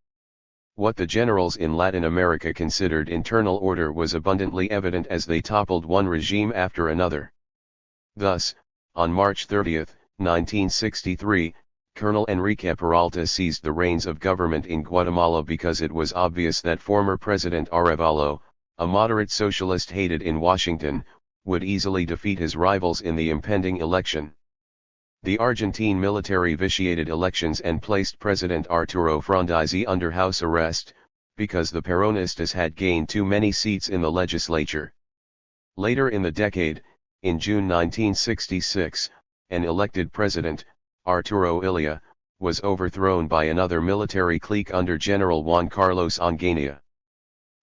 What the generals in Latin America considered internal order was abundantly evident as they toppled one regime after another. Thus, on March 30, 1963, Colonel Enrique Peralta seized the reins of government in Guatemala because it was obvious that former President Arevalo, a moderate socialist hated in Washington, would easily defeat his rivals in the impending election. The Argentine military vitiated elections and placed President Arturo Frondizi under house arrest, because the Peronistas had gained too many seats in the legislature. Later in the decade, in June 1966, an elected president, Arturo Illia, was overthrown by another military clique under General Juan Carlos Onganía.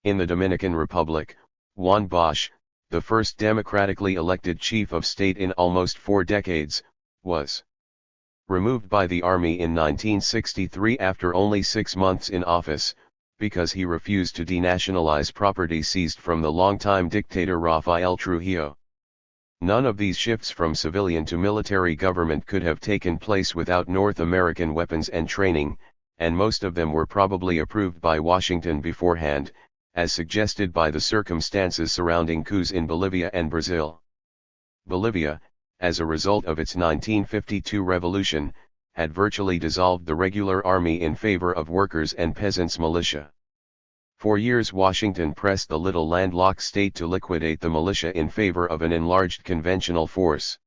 In the Dominican Republic, Juan Bosch, the first democratically elected chief of state in almost 4 decades, was removed by the army in 1963 after only 6 months in office, because he refused to denationalize property seized from the longtime dictator Rafael Trujillo. None of these shifts from civilian to military government could have taken place without North American weapons and training, and most of them were probably approved by Washington beforehand, as suggested by the circumstances surrounding coups in Bolivia and Brazil. Bolivia, as a result of its 1952 revolution, had virtually dissolved the regular army in favor of workers' and peasants' militia. For years Washington pressed the little landlocked state to liquidate the militia in favor of an enlarged conventional force.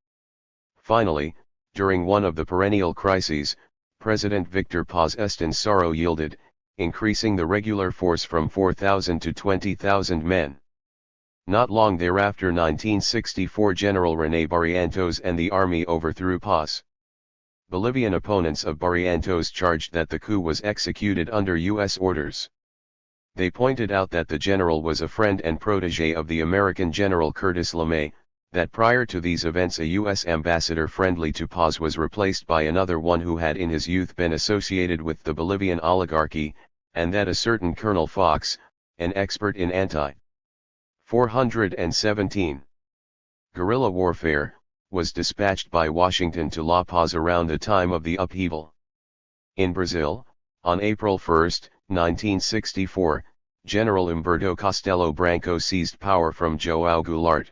Finally, during one of the perennial crises, President Victor Paz Estenssoro yielded, increasing the regular force from 4,000 to 20,000 men. Not long thereafter, 1964, General René Barrientos and the army overthrew Paz. Bolivian opponents of Barrientos charged that the coup was executed under U.S. orders. They pointed out that the general was a friend and protege of the American General Curtis LeMay, that prior to these events a U.S. ambassador friendly to Paz was replaced by another one who had in his youth been associated with the Bolivian oligarchy, and that a certain Colonel Fox, an expert in anti-417 guerrilla warfare, was dispatched by Washington to La Paz around the time of the upheaval. In Brazil, on April 1, 1964, General Humberto Castelo Branco seized power from João Goulart.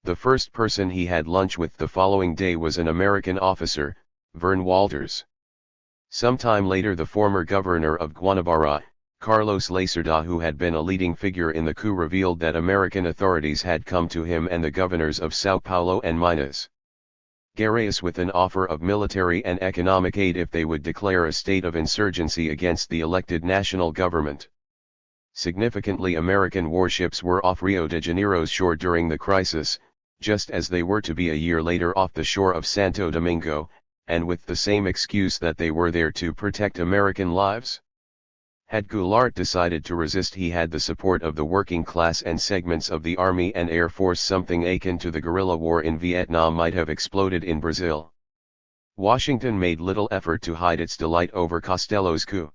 The first person he had lunch with the following day was an American officer, Vern Walters. Sometime later the former governor of Guanabara, Carlos Lacerda, who had been a leading figure in the coup, revealed that American authorities had come to him and the governors of São Paulo and Minas Gerais with an offer of military and economic aid if they would declare a state of insurgency against the elected national government. Significantly, American warships were off Rio de Janeiro's shore during the crisis, just as they were to be a year later off the shore of Santo Domingo, and with the same excuse that they were there to protect American lives. Had Goulart decided to resist, he had the support of the working class and segments of the Army and Air Force. Something akin to the guerrilla war in Vietnam might have exploded in Brazil. Washington made little effort to hide its delight over Castelo's coup.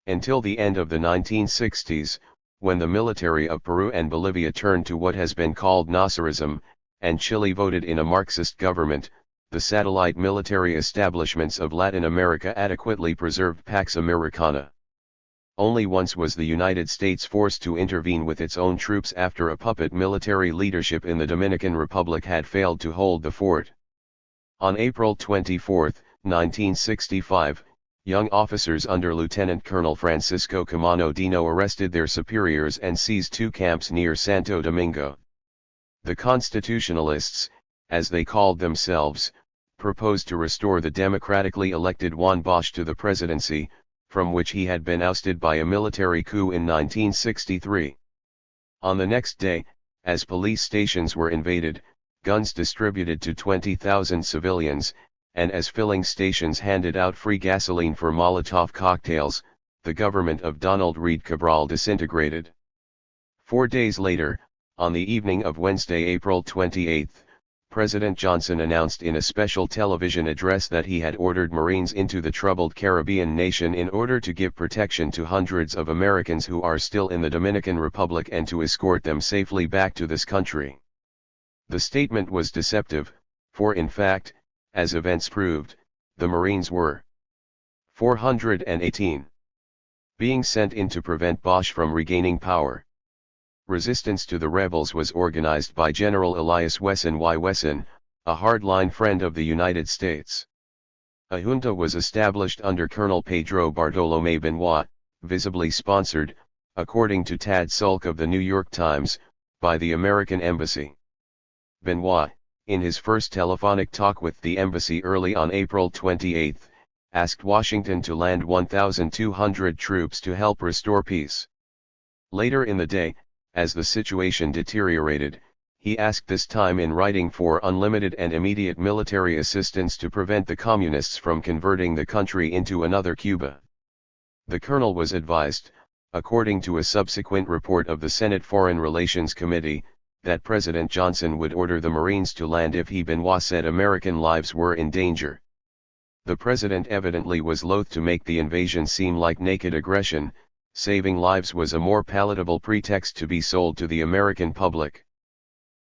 Until the end of the 1960s, when the military of Peru and Bolivia turned to what has been called Nasserism, and Chile voted in a Marxist government, the satellite military establishments of Latin America adequately preserved Pax Americana. Only once was the United States forced to intervene with its own troops after a puppet military leadership in the Dominican Republic had failed to hold the fort. On April 24, 1965, young officers under Lieutenant Colonel Francisco Camano Dino arrested their superiors and seized 2 camps near Santo Domingo. The Constitutionalists, as they called themselves, proposed to restore the democratically elected Juan Bosch to the presidency, from which he had been ousted by a military coup in 1963. On the next day, as police stations were invaded, guns distributed to 20,000 civilians, and as filling stations handed out free gasoline for Molotov cocktails, the government of Donald Reed Cabral disintegrated. 4 days later, on the evening of Wednesday, April 28, President Johnson announced in a special television address that he had ordered Marines into the troubled Caribbean nation in order to give protection to hundreds of Americans who are still in the Dominican Republic and to escort them safely back to this country. The statement was deceptive, for in fact, as events proved, the Marines were 418 being sent in to prevent Bosch from regaining power. Resistance to the rebels was organized by General Elias Wesson Y. Wesson, a hardline friend of the United States. A junta was established under Colonel Pedro Bartolomé Benoit, visibly sponsored, according to Tad Sulk of the New York Times, by the American Embassy. Benoit, in his first telephonic talk with the embassy early on April 28, asked Washington to land 1,200 troops to help restore peace. Later in the day, as the situation deteriorated, he asked this time in writing for unlimited and immediate military assistance to prevent the communists from converting the country into another Cuba. The colonel was advised, according to a subsequent report of the Senate Foreign Relations Committee, that President Johnson would order the Marines to land if he, Benoit said, American lives were in danger. The president evidently was loath to make the invasion seem like naked aggression. Saving lives was a more palatable pretext to be sold to the American public.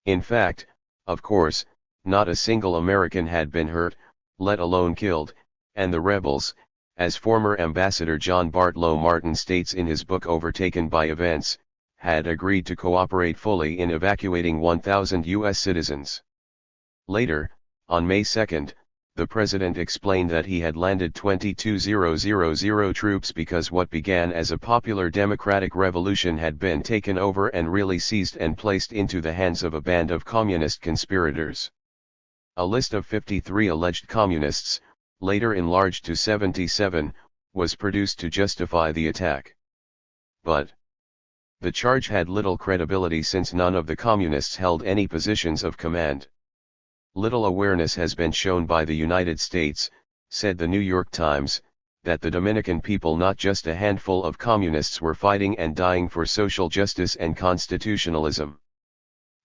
In fact, of course, not a single American had been hurt, let alone killed, and the rebels, as former Ambassador John Bartlow Martin states in his book Overtaken by Events, had agreed to cooperate fully in evacuating 1,000 U.S. citizens. Later, on May 2, the president explained that he had landed 22,000 troops because what began as a popular democratic revolution had been taken over and really seized and placed into the hands of a band of communist conspirators. A list of 53 alleged communists, later enlarged to 77, was produced to justify the attack. But the charge had little credibility since none of the communists held any positions of command. Little awareness has been shown by the United States, said the New York Times, that the Dominican people, not just a handful of communists, were fighting and dying for social justice and constitutionalism.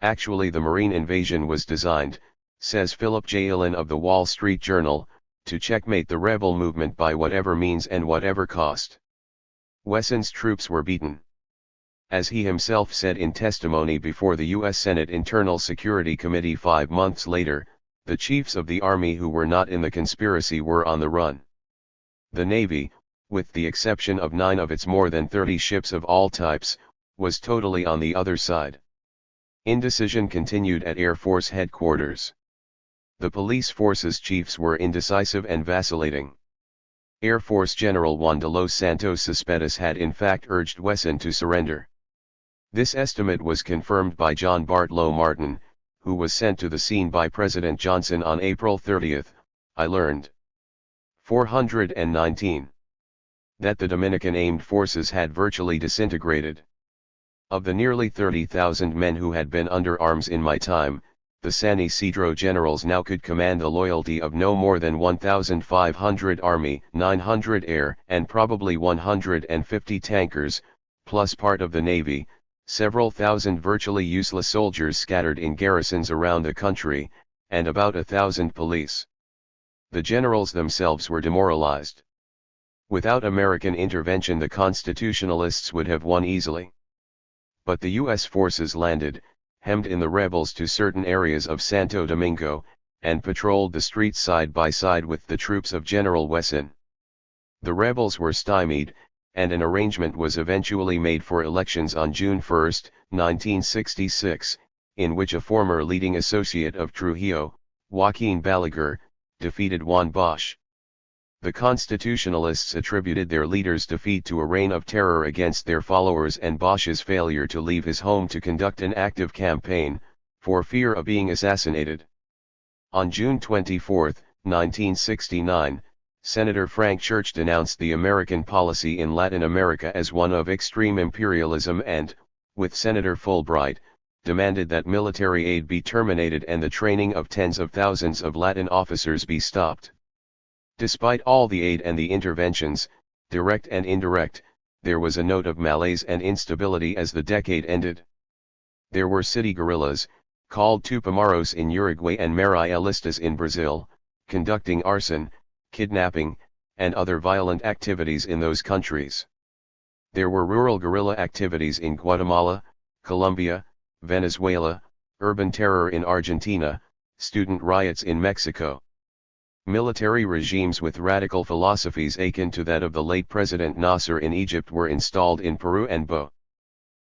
Actually, the Marine invasion was designed, says Philip J. Allen of the Wall Street Journal, to checkmate the rebel movement by whatever means and whatever cost. Wesson's troops were beaten. As he himself said in testimony before the U.S. Senate Internal Security Committee 5 months later, the chiefs of the Army who were not in the conspiracy were on the run. The Navy, with the exception of 9 of its more than 30 ships of all types, was totally on the other side. Indecision continued at Air Force headquarters. The police forces chiefs were indecisive and vacillating. Air Force General Juan de los Santos Cespedes had in fact urged Wesson to surrender. This estimate was confirmed by John Bartlow Martin, who was sent to the scene by President Johnson on April 30. I learned. 419. That the Dominican-aimed forces had virtually disintegrated. Of the nearly 30,000 men who had been under arms in my time, the San Isidro generals now could command the loyalty of no more than 1,500 army, 900 air, and probably 150 tankers, plus part of the navy, several thousand virtually useless soldiers scattered in garrisons around the country, and about 1,000 police. The generals themselves were demoralized. Without American intervention, the Constitutionalists would have won easily. But the U.S. forces landed, hemmed in the rebels to certain areas of Santo Domingo, and patrolled the streets side by side with the troops of General Wesson. The rebels were stymied, and an arrangement was eventually made for elections on June 1, 1966, in which a former leading associate of Trujillo, Joaquin Balaguer, defeated Juan Bosch. The Constitutionalists attributed their leader's defeat to a reign of terror against their followers and Bosch's failure to leave his home to conduct an active campaign, for fear of being assassinated. On June 24, 1969, Senator Frank Church denounced the American policy in Latin America as one of extreme imperialism and, with Senator Fulbright, demanded that military aid be terminated and the training of tens of thousands of Latin officers be stopped. Despite all the aid and the interventions, direct and indirect, there was a note of malaise and instability as the decade ended. There were city guerrillas, called Tupamaros in Uruguay and Marialistas in Brazil, conducting arson, kidnapping, and other violent activities in those countries. There were rural guerrilla activities in Guatemala, Colombia, Venezuela, urban terror in Argentina, student riots in Mexico. Military regimes with radical philosophies akin to that of the late President Nasser in Egypt were installed in Peru and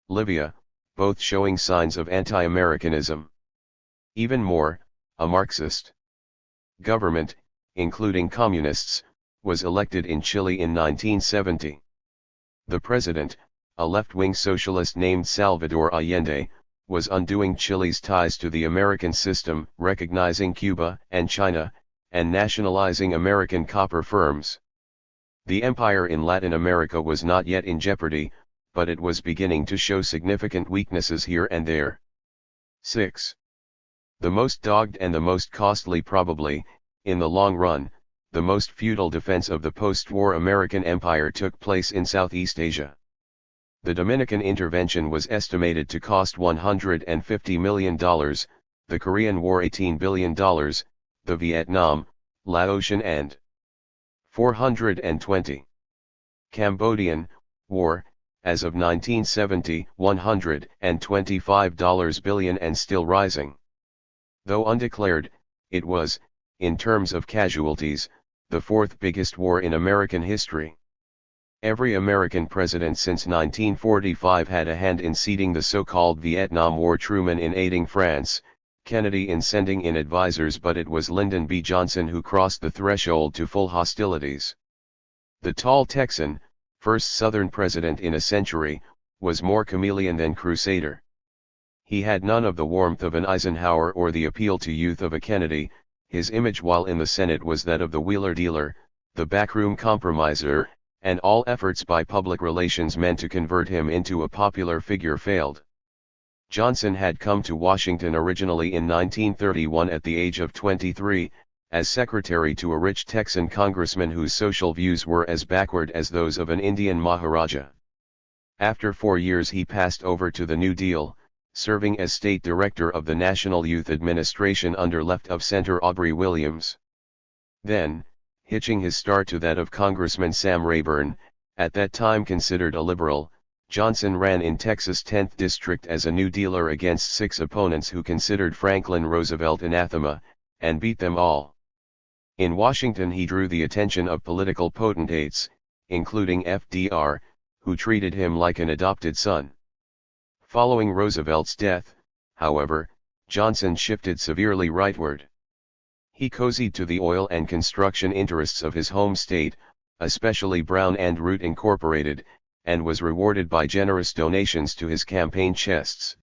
Bolivia, both showing signs of anti-Americanism. Even more, a Marxist government, including communists, was elected in Chile in 1970. The president, a left-wing socialist named Salvador Allende, was undoing Chile's ties to the American system, recognizing Cuba and China, and nationalizing American copper firms. The empire in Latin America was not yet in jeopardy, but it was beginning to show significant weaknesses here and there. 6. The most dogged and the most costly, probably, in the long run, the most futile defense of the post-war American empire took place in Southeast Asia. The Dominican intervention was estimated to cost $150 million, the Korean War $18 billion, the Vietnam, Laotian and 420. Cambodian War, as of 1970, $125 billion and still rising. Though undeclared, it was, in terms of casualties, the fourth biggest war in American history. Every American president since 1945 had a hand in seeding the so-called Vietnam War. Truman in aiding France, Kennedy in sending in advisors, but it was Lyndon B. Johnson who crossed the threshold to full hostilities. The tall Texan, first Southern president in a century, was more chameleon than crusader. He had none of the warmth of an Eisenhower or the appeal to youth of a Kennedy. His image while in the Senate was that of the wheeler dealer, the backroom compromiser, and all efforts by public relations meant to convert him into a popular figure failed. Johnson had come to Washington originally in 1931 at the age of 23, as secretary to a rich Texan congressman whose social views were as backward as those of an Indian Maharaja. After 4 years he passed over to the New Deal, serving as state director of the National Youth Administration under left-of-center Aubrey Williams. Then, hitching his start to that of Congressman Sam Rayburn, at that time considered a liberal, Johnson ran in Texas' 10th District as a New Dealer against 6 opponents who considered Franklin Roosevelt anathema, and beat them all. In Washington he drew the attention of political potentates, including FDR, who treated him like an adopted son. Following Roosevelt's death, however, Johnson shifted severely rightward. He cozied to the oil and construction interests of his home state, especially Brown and Root Incorporated, and was rewarded by generous donations to his campaign chests.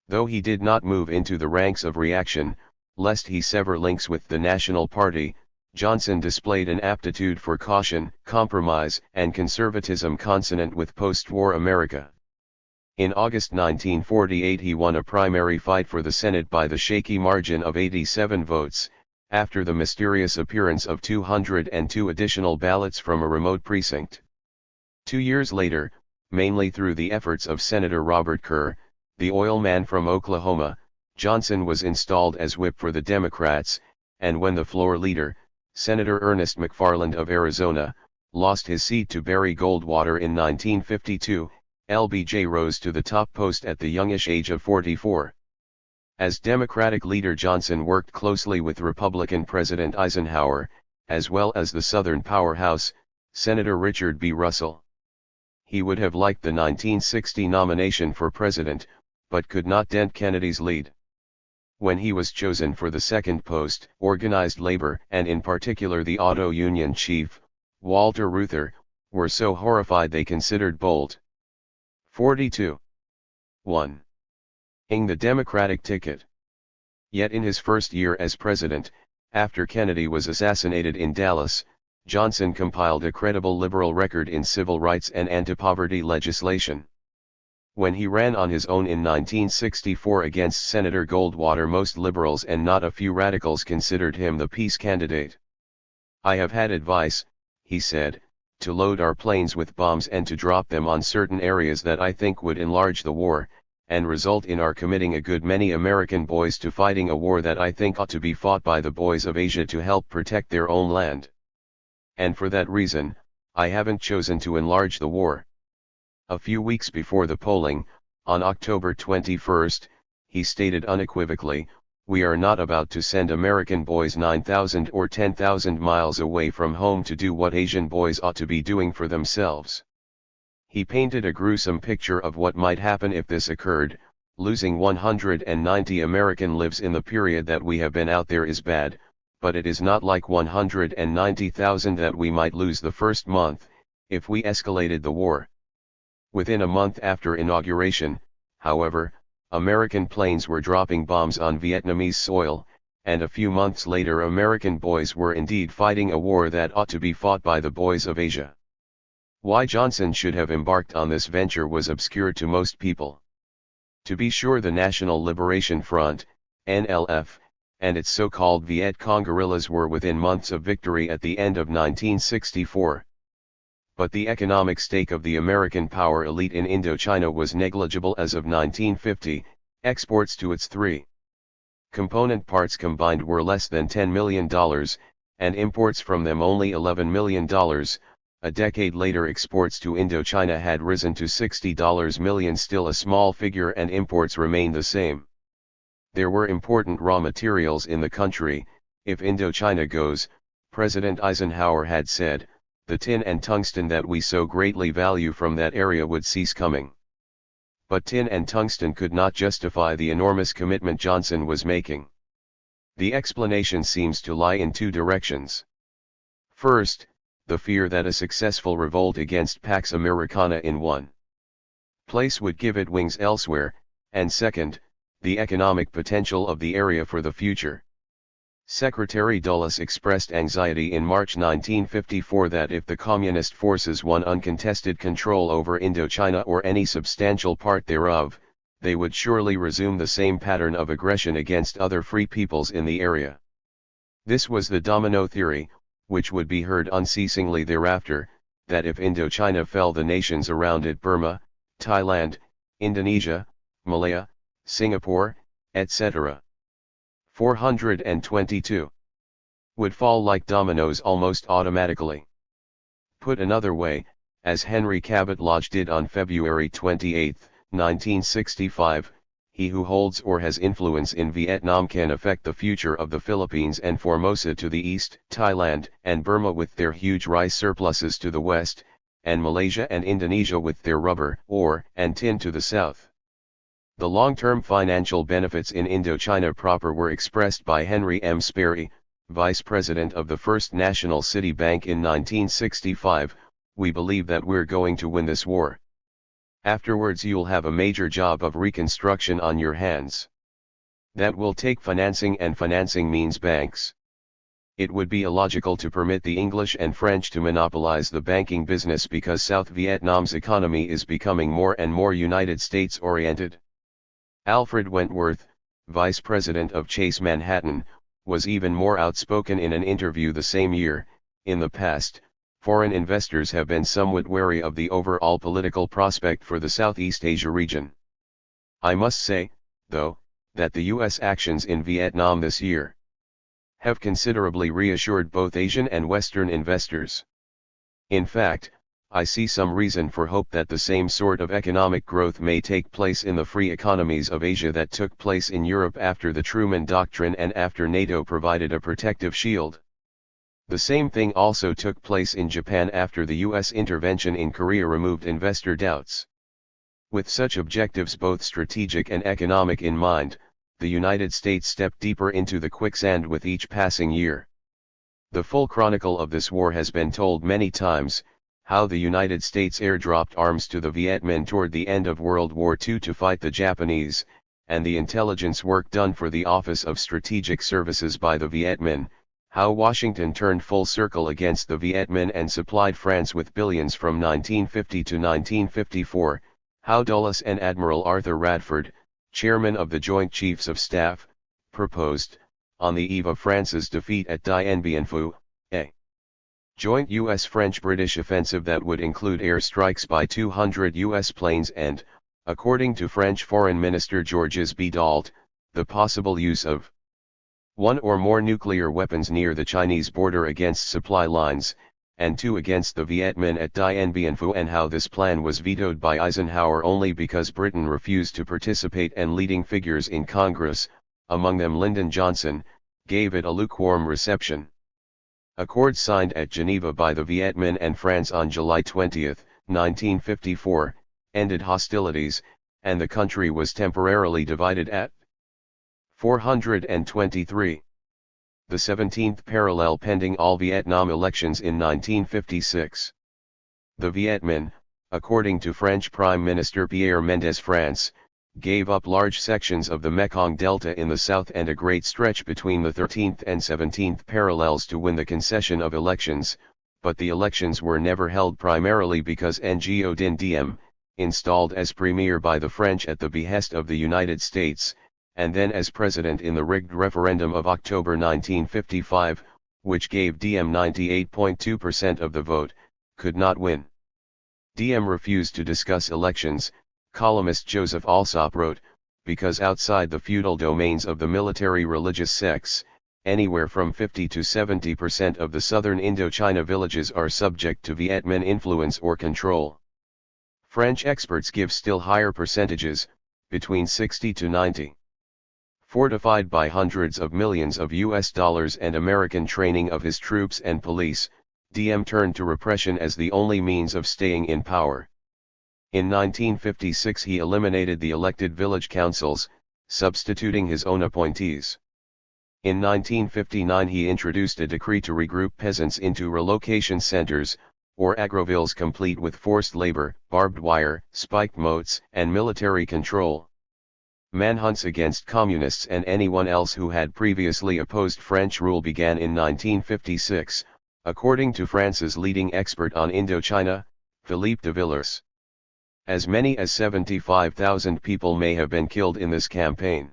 Though he did not move into the ranks of reaction, lest he sever links with the National Party, Johnson displayed an aptitude for caution, compromise, and conservatism consonant with post-war America. In August 1948 he won a primary fight for the Senate by the shaky margin of 87 votes, after the mysterious appearance of 202 additional ballots from a remote precinct. 2 years later, mainly through the efforts of Senator Robert Kerr, the oil man from Oklahoma, Johnson was installed as whip for the Democrats, and when the floor leader, Senator Ernest McFarland of Arizona, lost his seat to Barry Goldwater in 1952, LBJ rose to the top post at the youngish age of 44. As Democratic leader, Johnson worked closely with Republican President Eisenhower, as well as the Southern powerhouse, Senator Richard B. Russell. He would have liked the 1960 nomination for president, but could not dent Kennedy's lead. When he was chosen for the second post, organized labor, and in particular the auto union chief, Walter Reuther, were so horrified they considered bold. 42. 1. Ing the Democratic ticket. Yet in his first year as president, after Kennedy was assassinated in Dallas, Johnson compiled a credible liberal record in civil rights and anti-poverty legislation. When he ran on his own in 1964 against Senator Goldwater, most liberals and not a few radicals considered him the peace candidate. "I have had advice," he said, "to load our planes with bombs and to drop them on certain areas that I think would enlarge the war, and result in our committing a good many American boys to fighting a war that I think ought to be fought by the boys of Asia to help protect their own land. And for that reason, I haven't chosen to enlarge the war." A few weeks before the polling, on October 21, he stated unequivocally, "We are not about to send American boys 9,000 or 10,000 miles away from home to do what Asian boys ought to be doing for themselves." He painted a gruesome picture of what might happen if this occurred. Losing 190 American lives in the period that we have been out there is bad, but it is not like 190,000 that we might lose the first month, if we escalated the war. Within a month after inauguration, however, American planes were dropping bombs on Vietnamese soil, and a few months later American boys were indeed fighting a war that ought to be fought by the boys of Asia. Why Johnson should have embarked on this venture was obscure to most people. To be sure, the National Liberation Front, NLF, and its so-called Viet Cong guerrillas were within months of victory at the end of 1964. But the economic stake of the American power elite in Indochina was negligible as of 1950. Exports to its 3 component parts combined were less than $10 million, and imports from them only $11 million. A decade later, exports to Indochina had risen to $60 million, still a small figure, and imports remained the same. There were important raw materials in the country. "If Indochina goes," President Eisenhower had said, "the tin and tungsten that we so greatly value from that area would cease coming." But tin and tungsten could not justify the enormous commitment Johnson was making. The explanation seems to lie in 2 directions. First, the fear that a successful revolt against Pax Americana in one place would give it wings elsewhere, and second, the economic potential of the area for the future. Secretary Dulles expressed anxiety in March 1954 that if the Communist forces won uncontested control over Indochina or any substantial part thereof, they would surely resume the same pattern of aggression against other free peoples in the area. This was the domino theory, which would be heard unceasingly thereafter, that if Indochina fell, the nations around it, Burma, Thailand, Indonesia, Malaya, Singapore, etc. 422. Would fall like dominoes almost automatically. Put another way, as Henry Cabot Lodge did on February 28, 1965, he who holds or has influence in Vietnam can affect the future of the Philippines and Formosa to the east, Thailand and Burma with their huge rice surpluses to the west, and Malaysia and Indonesia with their rubber, ore, and tin to the south. The long-term financial benefits in Indochina proper were expressed by Henry M. Sperry, Vice President of the First National City Bank in 1965, "We believe that we're going to win this war. Afterwards you'll have a major job of reconstruction on your hands. That will take financing, and financing means banks. It would be illogical to permit the English and French to monopolize the banking business because South Vietnam's economy is becoming more and more United States oriented." Alfred Wentworth, Vice President of Chase Manhattan, was even more outspoken in an interview the same year. "In the past, foreign investors have been somewhat wary of the overall political prospect for the Southeast Asia region. I must say, though, that the U.S. actions in Vietnam this year have considerably reassured both Asian and Western investors. In fact, I see some reason for hope that the same sort of economic growth may take place in the free economies of Asia that took place in Europe after the Truman Doctrine and after NATO provided a protective shield. The same thing also took place in Japan after the U.S. intervention in Korea removed investor doubts. With such objectives both strategic and economic in mind, the United States stepped deeper into the quicksand with each passing year. The full chronicle of this war has been told many times, how the United States airdropped arms to the Viet Minh toward the end of World War II to fight the Japanese, and the intelligence work done for the Office of Strategic Services by the Viet Minh, how Washington turned full circle against the Viet Minh and supplied France with billions from 1950 to 1954, how Dulles and Admiral Arthur Radford, chairman of the Joint Chiefs of Staff, proposed, on the eve of France's defeat at Dien Bien Phu, a joint U.S.-French-British offensive that would include air strikes by 200 U.S. planes and, according to French Foreign Minister Georges Bidault, the possible use of one or more nuclear weapons near the Chinese border against supply lines, and two against the Viet Minh at Dien Bien Phu, and how this plan was vetoed by Eisenhower only because Britain refused to participate and leading figures in Congress, among them Lyndon Johnson, gave it a lukewarm reception. Accords signed at Geneva by the Viet Minh and France on July 20, 1954, ended hostilities, and the country was temporarily divided at 423. The 17th parallel pending all Vietnam elections in 1956. The Viet Minh, according to French Prime Minister Pierre Mendès France, gave up large sections of the Mekong Delta in the south and a great stretch between the 13th and 17th parallels to win the concession of elections, but the elections were never held primarily because Ngo Dinh Diem, installed as premier by the French at the behest of the United States, and then as president in the rigged referendum of October 1955, which gave Diem 98.2% of the vote, could not win. Diem refused to discuss elections, columnist Joseph Alsop wrote, because outside the feudal domains of the military religious sects, anywhere from 50 to 70% of the southern Indochina villages are subject to Viet Minh influence or control. French experts give still higher percentages, between 60 to 90. Fortified by hundreds of millions of US dollars and American training of his troops and police, Diem turned to repression as the only means of staying in power. In 1956 he eliminated the elected village councils, substituting his own appointees. In 1959 he introduced a decree to regroup peasants into relocation centers, or agrovilles complete with forced labor, barbed wire, spiked moats, and military control. Manhunts against communists and anyone else who had previously opposed French rule began in 1956, according to France's leading expert on Indochina, Philippe de Villers. As many as 75,000 people may have been killed in this campaign.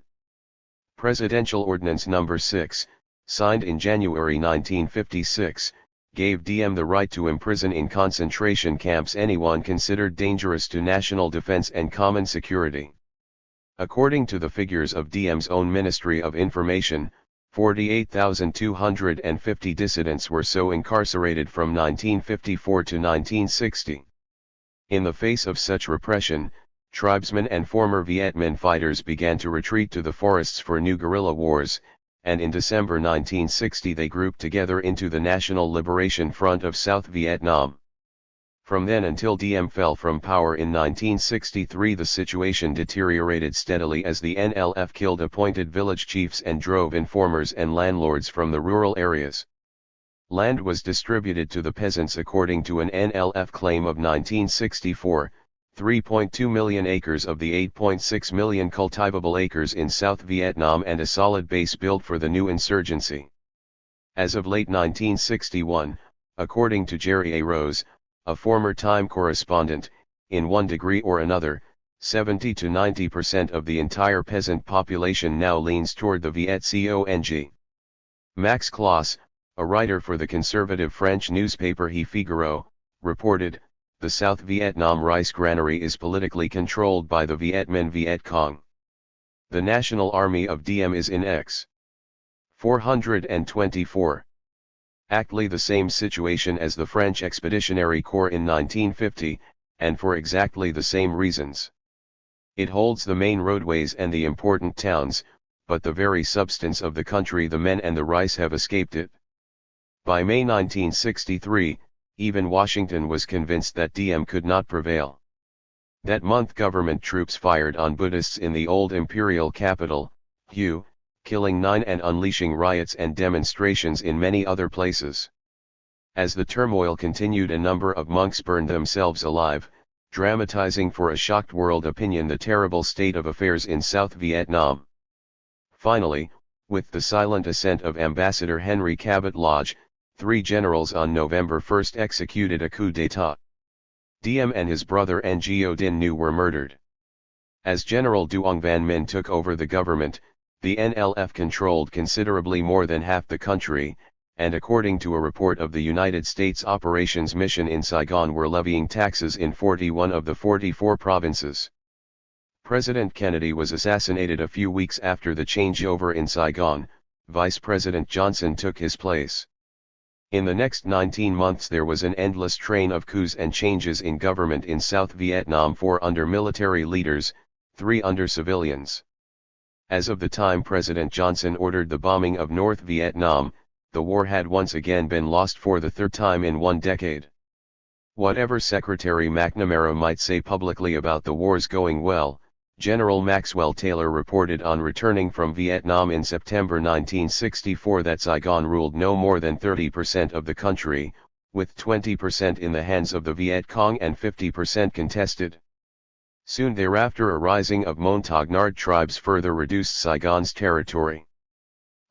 Presidential Ordinance No. 6, signed in January 1956, gave Diem the right to imprison in concentration camps anyone considered dangerous to national defense and common security. According to the figures of Diem's own Ministry of Information, 48,250 dissidents were so incarcerated from 1954 to 1960. In the face of such repression, tribesmen and former Viet Minh fighters began to retreat to the forests for new guerrilla wars, and in December 1960 they grouped together into the National Liberation Front of South Vietnam. From then until Diem fell from power in 1963, the situation deteriorated steadily as the NLF killed appointed village chiefs and drove informers and landlords from the rural areas. Land was distributed to the peasants according to an NLF claim of 1964, 3.2 million acres of the 8.6 million cultivable acres in South Vietnam, and a solid base built for the new insurgency. As of late 1961, according to Jerry A. Rose, a former Time correspondent, in one degree or another, 70 to 90% of the entire peasant population now leans toward the Viet Cong. Max Claus, a writer for the conservative French newspaper Le Figaro, reported, "The South Vietnam rice granary is politically controlled by the Viet Minh Viet Cong. The National Army of Diem is in X. 424. Exactly the same situation as the French Expeditionary Corps in 1950, and for exactly the same reasons. It holds the main roadways and the important towns, but the very substance of the country, the men and the rice, have escaped it." By May 1963, even Washington was convinced that Diem could not prevail. That month government troops fired on Buddhists in the old imperial capital, Hue, killing 9 and unleashing riots and demonstrations in many other places. As the turmoil continued, a number of monks burned themselves alive, dramatizing for a shocked world opinion the terrible state of affairs in South Vietnam. Finally, with the silent assent of Ambassador Henry Cabot Lodge, 3 generals on November 1 executed a coup d'état. Diem and his brother Ngo Dinh Nhu were murdered. As General Duong Van Minh took over the government, the NLF controlled considerably more than half the country, and according to a report of the United States Operations Mission in Saigon, were levying taxes in 41 of the 44 provinces. President Kennedy was assassinated a few weeks after the changeover in Saigon. Vice President Johnson took his place. In the next 19 months there was an endless train of coups and changes in government in South Vietnam, 4 under military leaders, 3 under civilians. As of the time President Johnson ordered the bombing of North Vietnam, the war had once again been lost for the 3rd time in 1 decade. Whatever Secretary McNamara might say publicly about the wars going well, General Maxwell Taylor reported on returning from Vietnam in September 1964 that Saigon ruled no more than 30% of the country, with 20% in the hands of the Viet Cong and 50% contested. Soon thereafter a rising of Montagnard tribes further reduced Saigon's territory.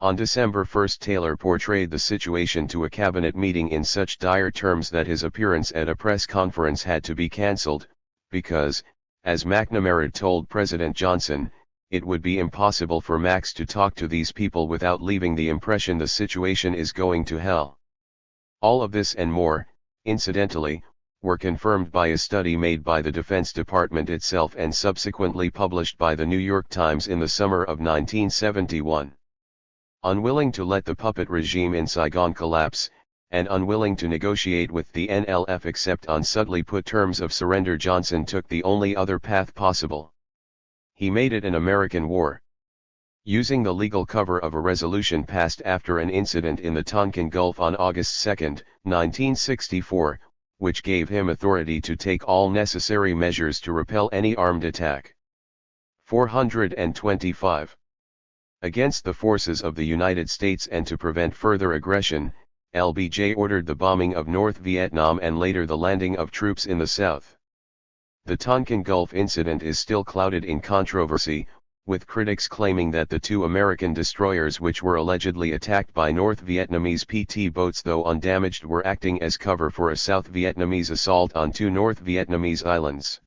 On December 1 Taylor portrayed the situation to a cabinet meeting in such dire terms that his appearance at a press conference had to be cancelled, because, as McNamara told President Johnson, it would be impossible for Max to talk to these people without leaving the impression the situation is going to hell. All of this and more, incidentally, were confirmed by a study made by the Defense Department itself and subsequently published by the New York Times in the summer of 1971. Unwilling to let the puppet regime in Saigon collapse, and unwilling to negotiate with the NLF except on subtly put terms of surrender, Johnson took the only other path possible. He made it an American war. Using the legal cover of a resolution passed after an incident in the Tonkin Gulf on August 2, 1964, which gave him authority to take all necessary measures to repel any armed attack. 425. Against the forces of the United States and to prevent further aggression, LBJ ordered the bombing of North Vietnam and later the landing of troops in the south. The Tonkin Gulf incident is still clouded in controversy, with critics claiming that the 2 American destroyers which were allegedly attacked by North Vietnamese PT boats, though undamaged, were acting as cover for a South Vietnamese assault on 2 North Vietnamese islands.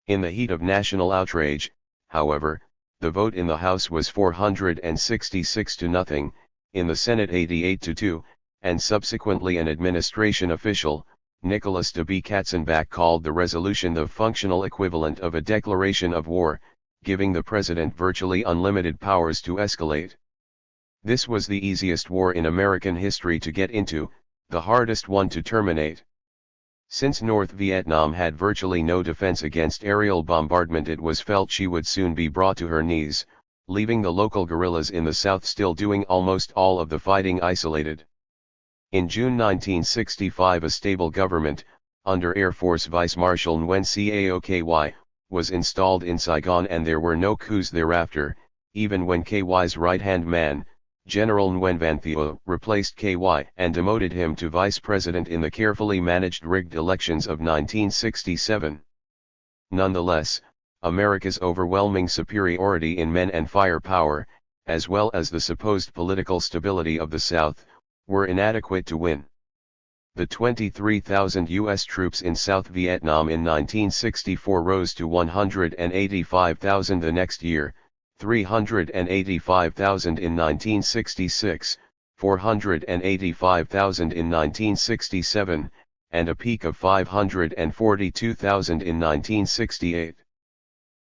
In the heat of national outrage, however, the vote in the House was 466 to nothing, in the Senate 88 to 2, and subsequently an administration official, Nicholas W. Katzenbach, called the resolution the functional equivalent of a declaration of war, giving the president virtually unlimited powers to escalate. This was the easiest war in American history to get into, the hardest one to terminate. Since North Vietnam had virtually no defense against aerial bombardment, it was felt she would soon be brought to her knees, leaving the local guerrillas in the south still doing almost all of the fighting isolated. In June 1965, a stable government, under Air Force Vice Marshal Nguyen Cao Ky, was installed in Saigon, and there were no coups thereafter, even when KY's right-hand man, General Nguyen Van Thieu, replaced KY and demoted him to vice president in the carefully managed rigged elections of 1967. Nonetheless, America's overwhelming superiority in men and firepower, as well as the supposed political stability of the South, were inadequate to win. The 23,000 U.S. troops in South Vietnam in 1964 rose to 185,000 the next year, 385,000 in 1966, 485,000 in 1967, and a peak of 542,000 in 1968.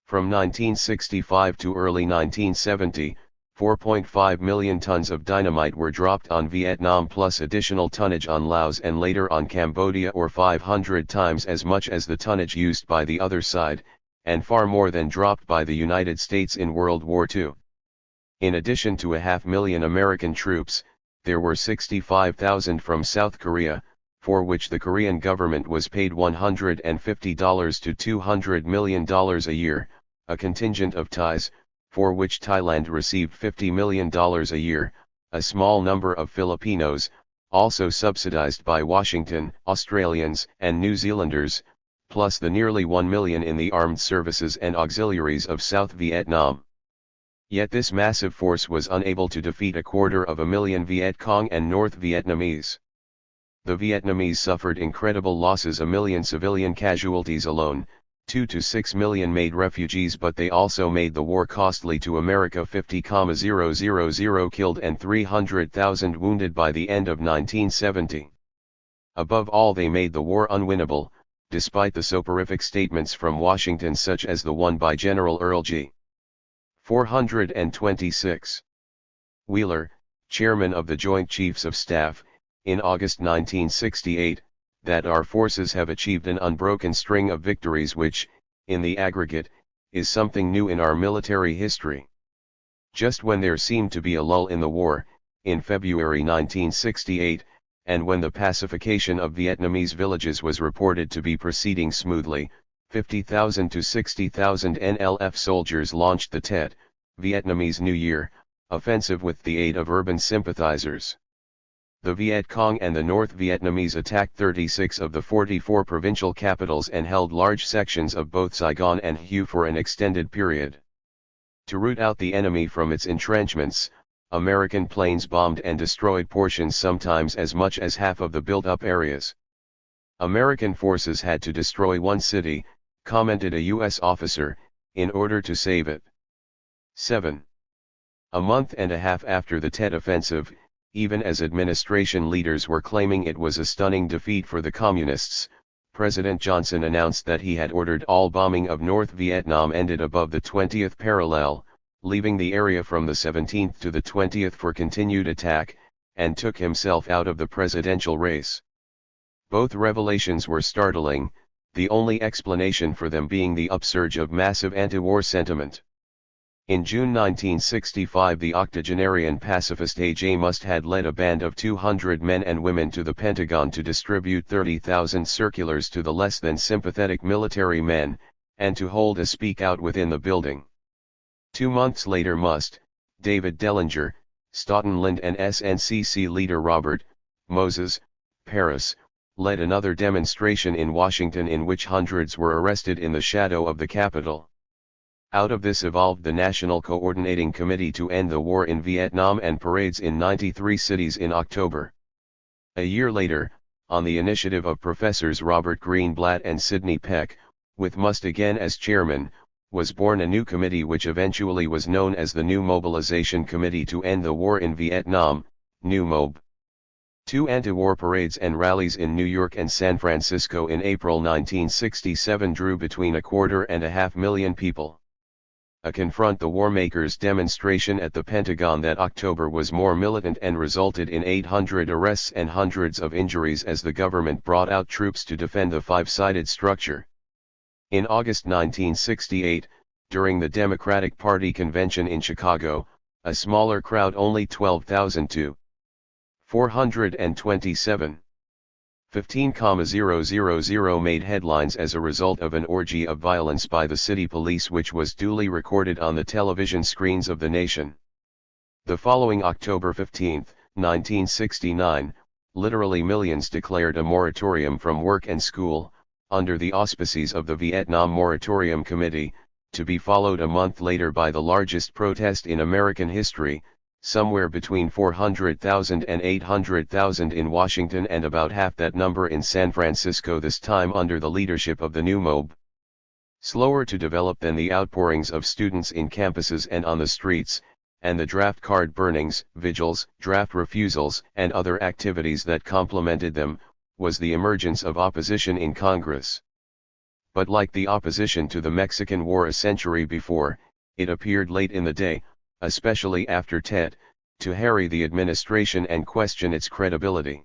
From 1965 to early 1970, 4.5 million tons of dynamite were dropped on Vietnam, plus additional tonnage on Laos and later on Cambodia, or 500 times as much as the tonnage used by the other side, and far more than dropped by the United States in World War II. In addition to 500,000 American troops, there were 65,000 from South Korea, for which the Korean government was paid $150 to $200 million a year, a contingent of Thais, for which Thailand received $50 million a year, a small number of Filipinos, also subsidized by Washington, Australians and New Zealanders, plus the nearly 1 million in the armed services and auxiliaries of South Vietnam. Yet this massive force was unable to defeat 250,000 Viet Cong and North Vietnamese. The Vietnamese suffered incredible losses, 1 million civilian casualties alone, 2 to 6 million made refugees, but they also made the war costly to America, 50,000 killed and 300,000 wounded by the end of 1970. Above all, they made the war unwinnable, despite the soporific statements from Washington such as the one by General Earl G. 426. Wheeler, chairman of the Joint Chiefs of Staff, in August 1968, that our forces have achieved an unbroken string of victories which, in the aggregate, is something new in our military history. Just when there seemed to be a lull in the war, in February 1968, and when the pacification of Vietnamese villages was reported to be proceeding smoothly, 50,000 to 60,000 NLF soldiers launched the Tet, Vietnamese New Year, offensive with the aid of urban sympathizers. The Viet Cong and the North Vietnamese attacked 36 of the 44 provincial capitals and held large sections of both Saigon and Hue for an extended period. To root out the enemy from its entrenchments, American planes bombed and destroyed portions, sometimes as much as half of the built-up areas. American forces had to destroy one city, commented a U.S. officer, in order to save it. 7. A month and a half after the Tet offensive, even as administration leaders were claiming it was a stunning defeat for the Communists, President Johnson announced that he had ordered all bombing of North Vietnam ended above the 20th parallel, leaving the area from the 17th to the 20th for continued attack, and took himself out of the presidential race. Both revelations were startling, the only explanation for them being the upsurge of massive anti-war sentiment. In June 1965, the octogenarian pacifist A.J. Must had led a band of 200 men and women to the Pentagon to distribute 30,000 circulars to the less than sympathetic military men, and to hold a speak out within the building. 2 months later, Must, David Dellinger, Stoughton Lynd and SNCC leader Robert Moses Parris led another demonstration in Washington in which hundreds were arrested in the shadow of the Capitol. Out of this evolved the National Coordinating Committee to End the War in Vietnam and parades in 93 cities in October. A year later, on the initiative of Professors Robert Greenblatt and Sidney Peck, with Must again as chairman, was born a new committee which eventually was known as the New Mobilization Committee to End the War in Vietnam, NewMob. 2 anti-war parades and rallies in New York and San Francisco in April 1967 drew between 250,000 and 500,000 people. A Confront the Warmakers demonstration at the Pentagon that October was more militant and resulted in 800 arrests and hundreds of injuries as the government brought out troops to defend the five-sided structure. In August 1968, during the Democratic Party convention in Chicago, a smaller crowd, only 12,000 to 427. 15,000 made headlines as a result of an orgy of violence by the city police, which was duly recorded on the television screens of the nation. The following October 15, 1969, literally millions declared a moratorium from work and school, under the auspices of the Vietnam Moratorium Committee, to be followed a month later by the largest protest in American history, somewhere between 400,000 and 800,000 in Washington and about half that number in San Francisco, this time under the leadership of the new mob. Slower to develop than the outpourings of students in campuses and on the streets, and the draft card burnings, vigils, draft refusals, and other activities that complemented them, was the emergence of opposition in Congress. But like the opposition to the Mexican War a century before, it appeared late in the day, especially after Tet, to harry the administration and question its credibility.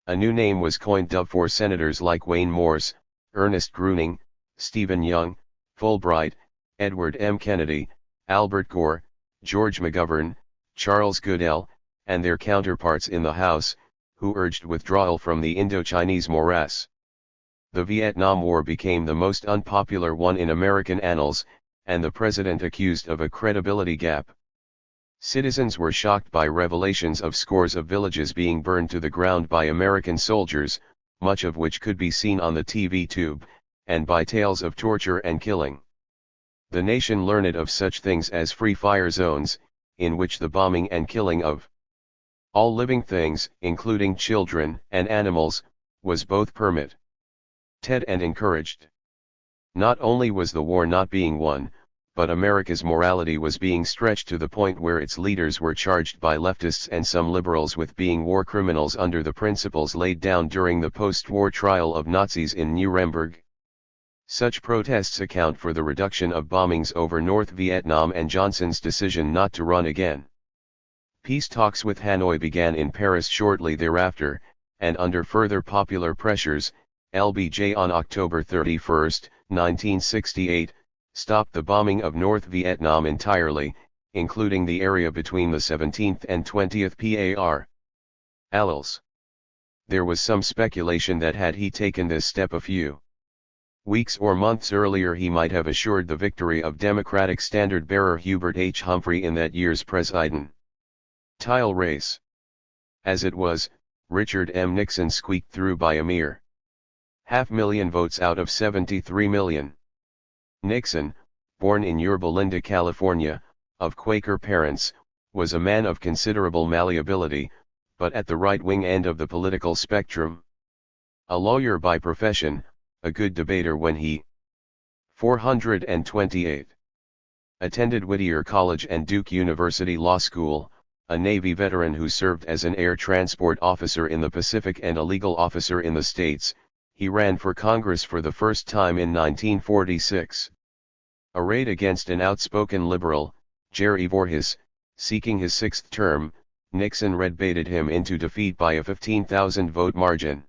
A new name was coined for senators like Wayne Morse, Ernest Gruning, Stephen Young, Fulbright, Edward M. Kennedy, Albert Gore, George McGovern, Charles Goodell, and their counterparts in the House, who urged withdrawal from the Indochinese morass. The Vietnam War became the most unpopular one in American annals, and the president accused of a credibility gap. Citizens were shocked by revelations of scores of villages being burned to the ground by American soldiers, much of which could be seen on the TV tube, and by tales of torture and killing. The nation learned of such things as free fire zones, in which the bombing and killing of all living things, including children and animals, was both permitted and encouraged. Not only was the war not being won, but America's morality was being stretched to the point where its leaders were charged by leftists and some liberals with being war criminals under the principles laid down during the post-war trial of Nazis in Nuremberg. Such protests account for the reduction of bombings over North Vietnam and Johnson's decision not to run again. Peace talks with Hanoi began in Paris shortly thereafter, and under further popular pressures, LBJ on October 31, 1968, stopped the bombing of North Vietnam entirely, including the area between the 17th and 20th parallels. There was some speculation that had he taken this step a few weeks or months earlier, he might have assured the victory of Democratic standard-bearer Hubert H. Humphrey in that year's presidential race. As it was, Richard M. Nixon squeaked through by a mere 500,000 votes out of 73 million. Nixon, born in Yorba Linda, California, of Quaker parents, was a man of considerable malleability, but at the right-wing end of the political spectrum. A lawyer by profession, a good debater when he 428 attended Whittier College and Duke University Law School, a Navy veteran who served as an air transport officer in the Pacific and a legal officer in the States, he ran for Congress for the first time in 1946. Arrayed against an outspoken liberal, Jerry Voorhis, seeking his sixth term, Nixon red-baited him into defeat by a 15,000-vote margin.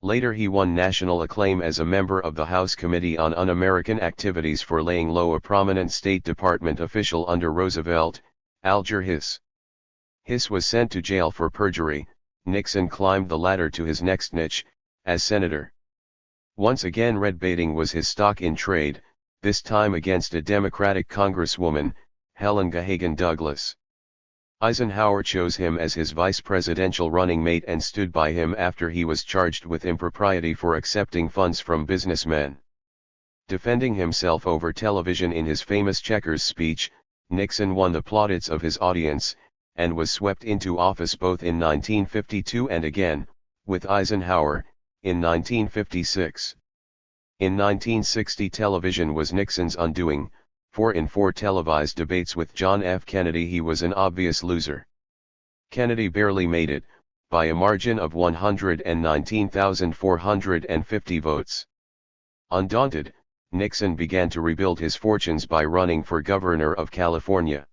Later he won national acclaim as a member of the House Committee on Un-American Activities for laying low a prominent State Department official under Roosevelt, Alger Hiss. Hiss was sent to jail for perjury. Nixon climbed the ladder to his next niche, as senator. Once again red-baiting was his stock in trade, this time against a Democratic Congresswoman, Helen Gahagan Douglas. Eisenhower chose him as his vice presidential running mate and stood by him after he was charged with impropriety for accepting funds from businessmen. Defending himself over television in his famous Checkers speech, Nixon won the plaudits of his audience, and was swept into office both in 1952 and again, with Eisenhower, in 1956. In 1960 television was Nixon's undoing. 4 in 4 televised debates with John F. Kennedy he was an obvious loser. Kennedy barely made it, by a margin of 119,450 votes. Undaunted, Nixon began to rebuild his fortunes by running for governor of California.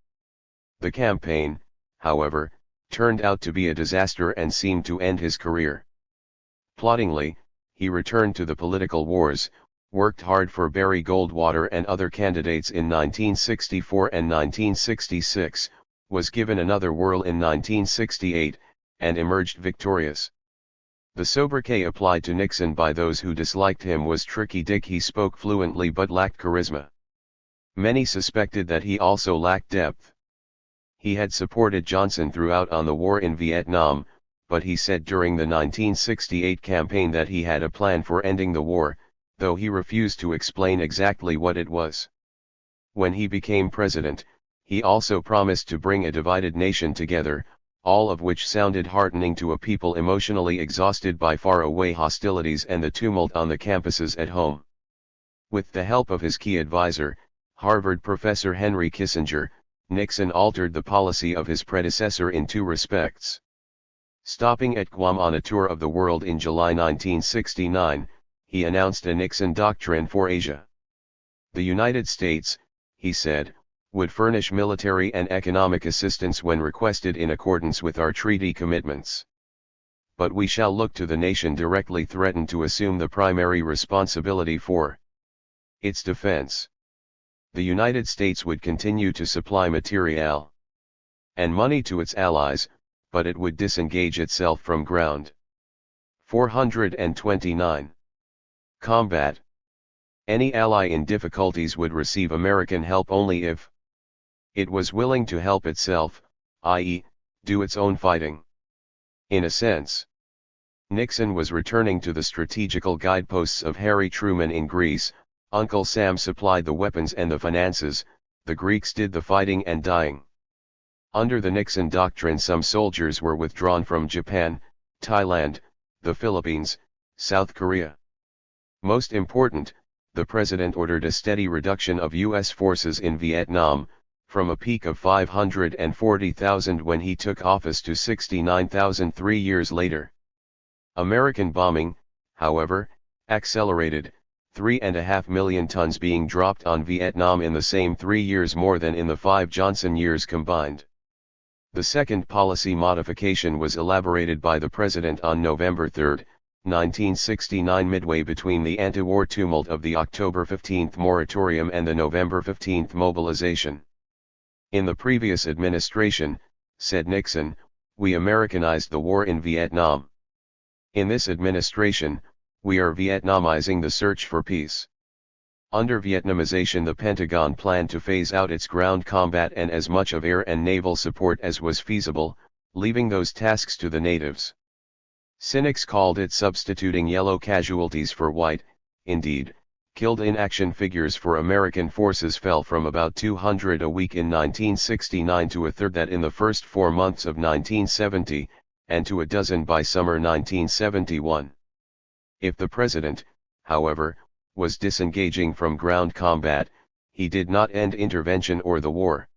The campaign, however, turned out to be a disaster and seemed to end his career. Ploddingly, he returned to the political wars, worked hard for Barry Goldwater and other candidates in 1964 and 1966, was given another whirl in 1968, and emerged victorious. The sobriquet applied to Nixon by those who disliked him was Tricky Dick. He spoke fluently but lacked charisma. Many suspected that he also lacked depth. He had supported Johnson throughout on the war in Vietnam, but he said during the 1968 campaign that he had a plan for ending the war, though he refused to explain exactly what it was. When he became president, he also promised to bring a divided nation together, all of which sounded heartening to a people emotionally exhausted by faraway hostilities and the tumult on the campuses at home. With the help of his key advisor, Harvard professor Henry Kissinger, Nixon altered the policy of his predecessor in two respects. Stopping at Guam on a tour of the world in July 1969, he announced a Nixon Doctrine for Asia. The United States, he said, would furnish military and economic assistance when requested in accordance with our treaty commitments. But we shall look to the nation directly threatened to assume the primary responsibility for its defense. The United States would continue to supply material and money to its allies, but it would disengage itself from ground. 429. Combat. Any ally in difficulties would receive American help only if it was willing to help itself, i.e., do its own fighting. In a sense, Nixon was returning to the strategical guideposts of Harry Truman in Greece. Uncle Sam supplied the weapons and the finances, the Greeks did the fighting and dying. Under the Nixon Doctrine, some soldiers were withdrawn from Japan, Thailand, the Philippines, South Korea. Most important, the president ordered a steady reduction of U.S. forces in Vietnam, from a peak of 540,000 when he took office to 69,000 3 years later. American bombing, however, accelerated, 3.5 million tons being dropped on Vietnam in the same 3 years, more than in the 5 Johnson years combined. The second policy modification was elaborated by the President on November 3, 1969, midway between the anti-war tumult of the October 15 moratorium and the November 15 mobilization. In the previous administration, said Nixon, we Americanized the war in Vietnam. In this administration, we are Vietnamizing the search for peace. Under Vietnamization, the Pentagon planned to phase out its ground combat and as much of air and naval support as was feasible, leaving those tasks to the natives. Cynics called it substituting yellow casualties for white. Indeed, killed in action figures for American forces fell from about 200 a week in 1969 to a third that in the first 4 months of 1970, and to a dozen by summer 1971. If the president, however, was disengaging from ground combat, he did not end intervention or the war.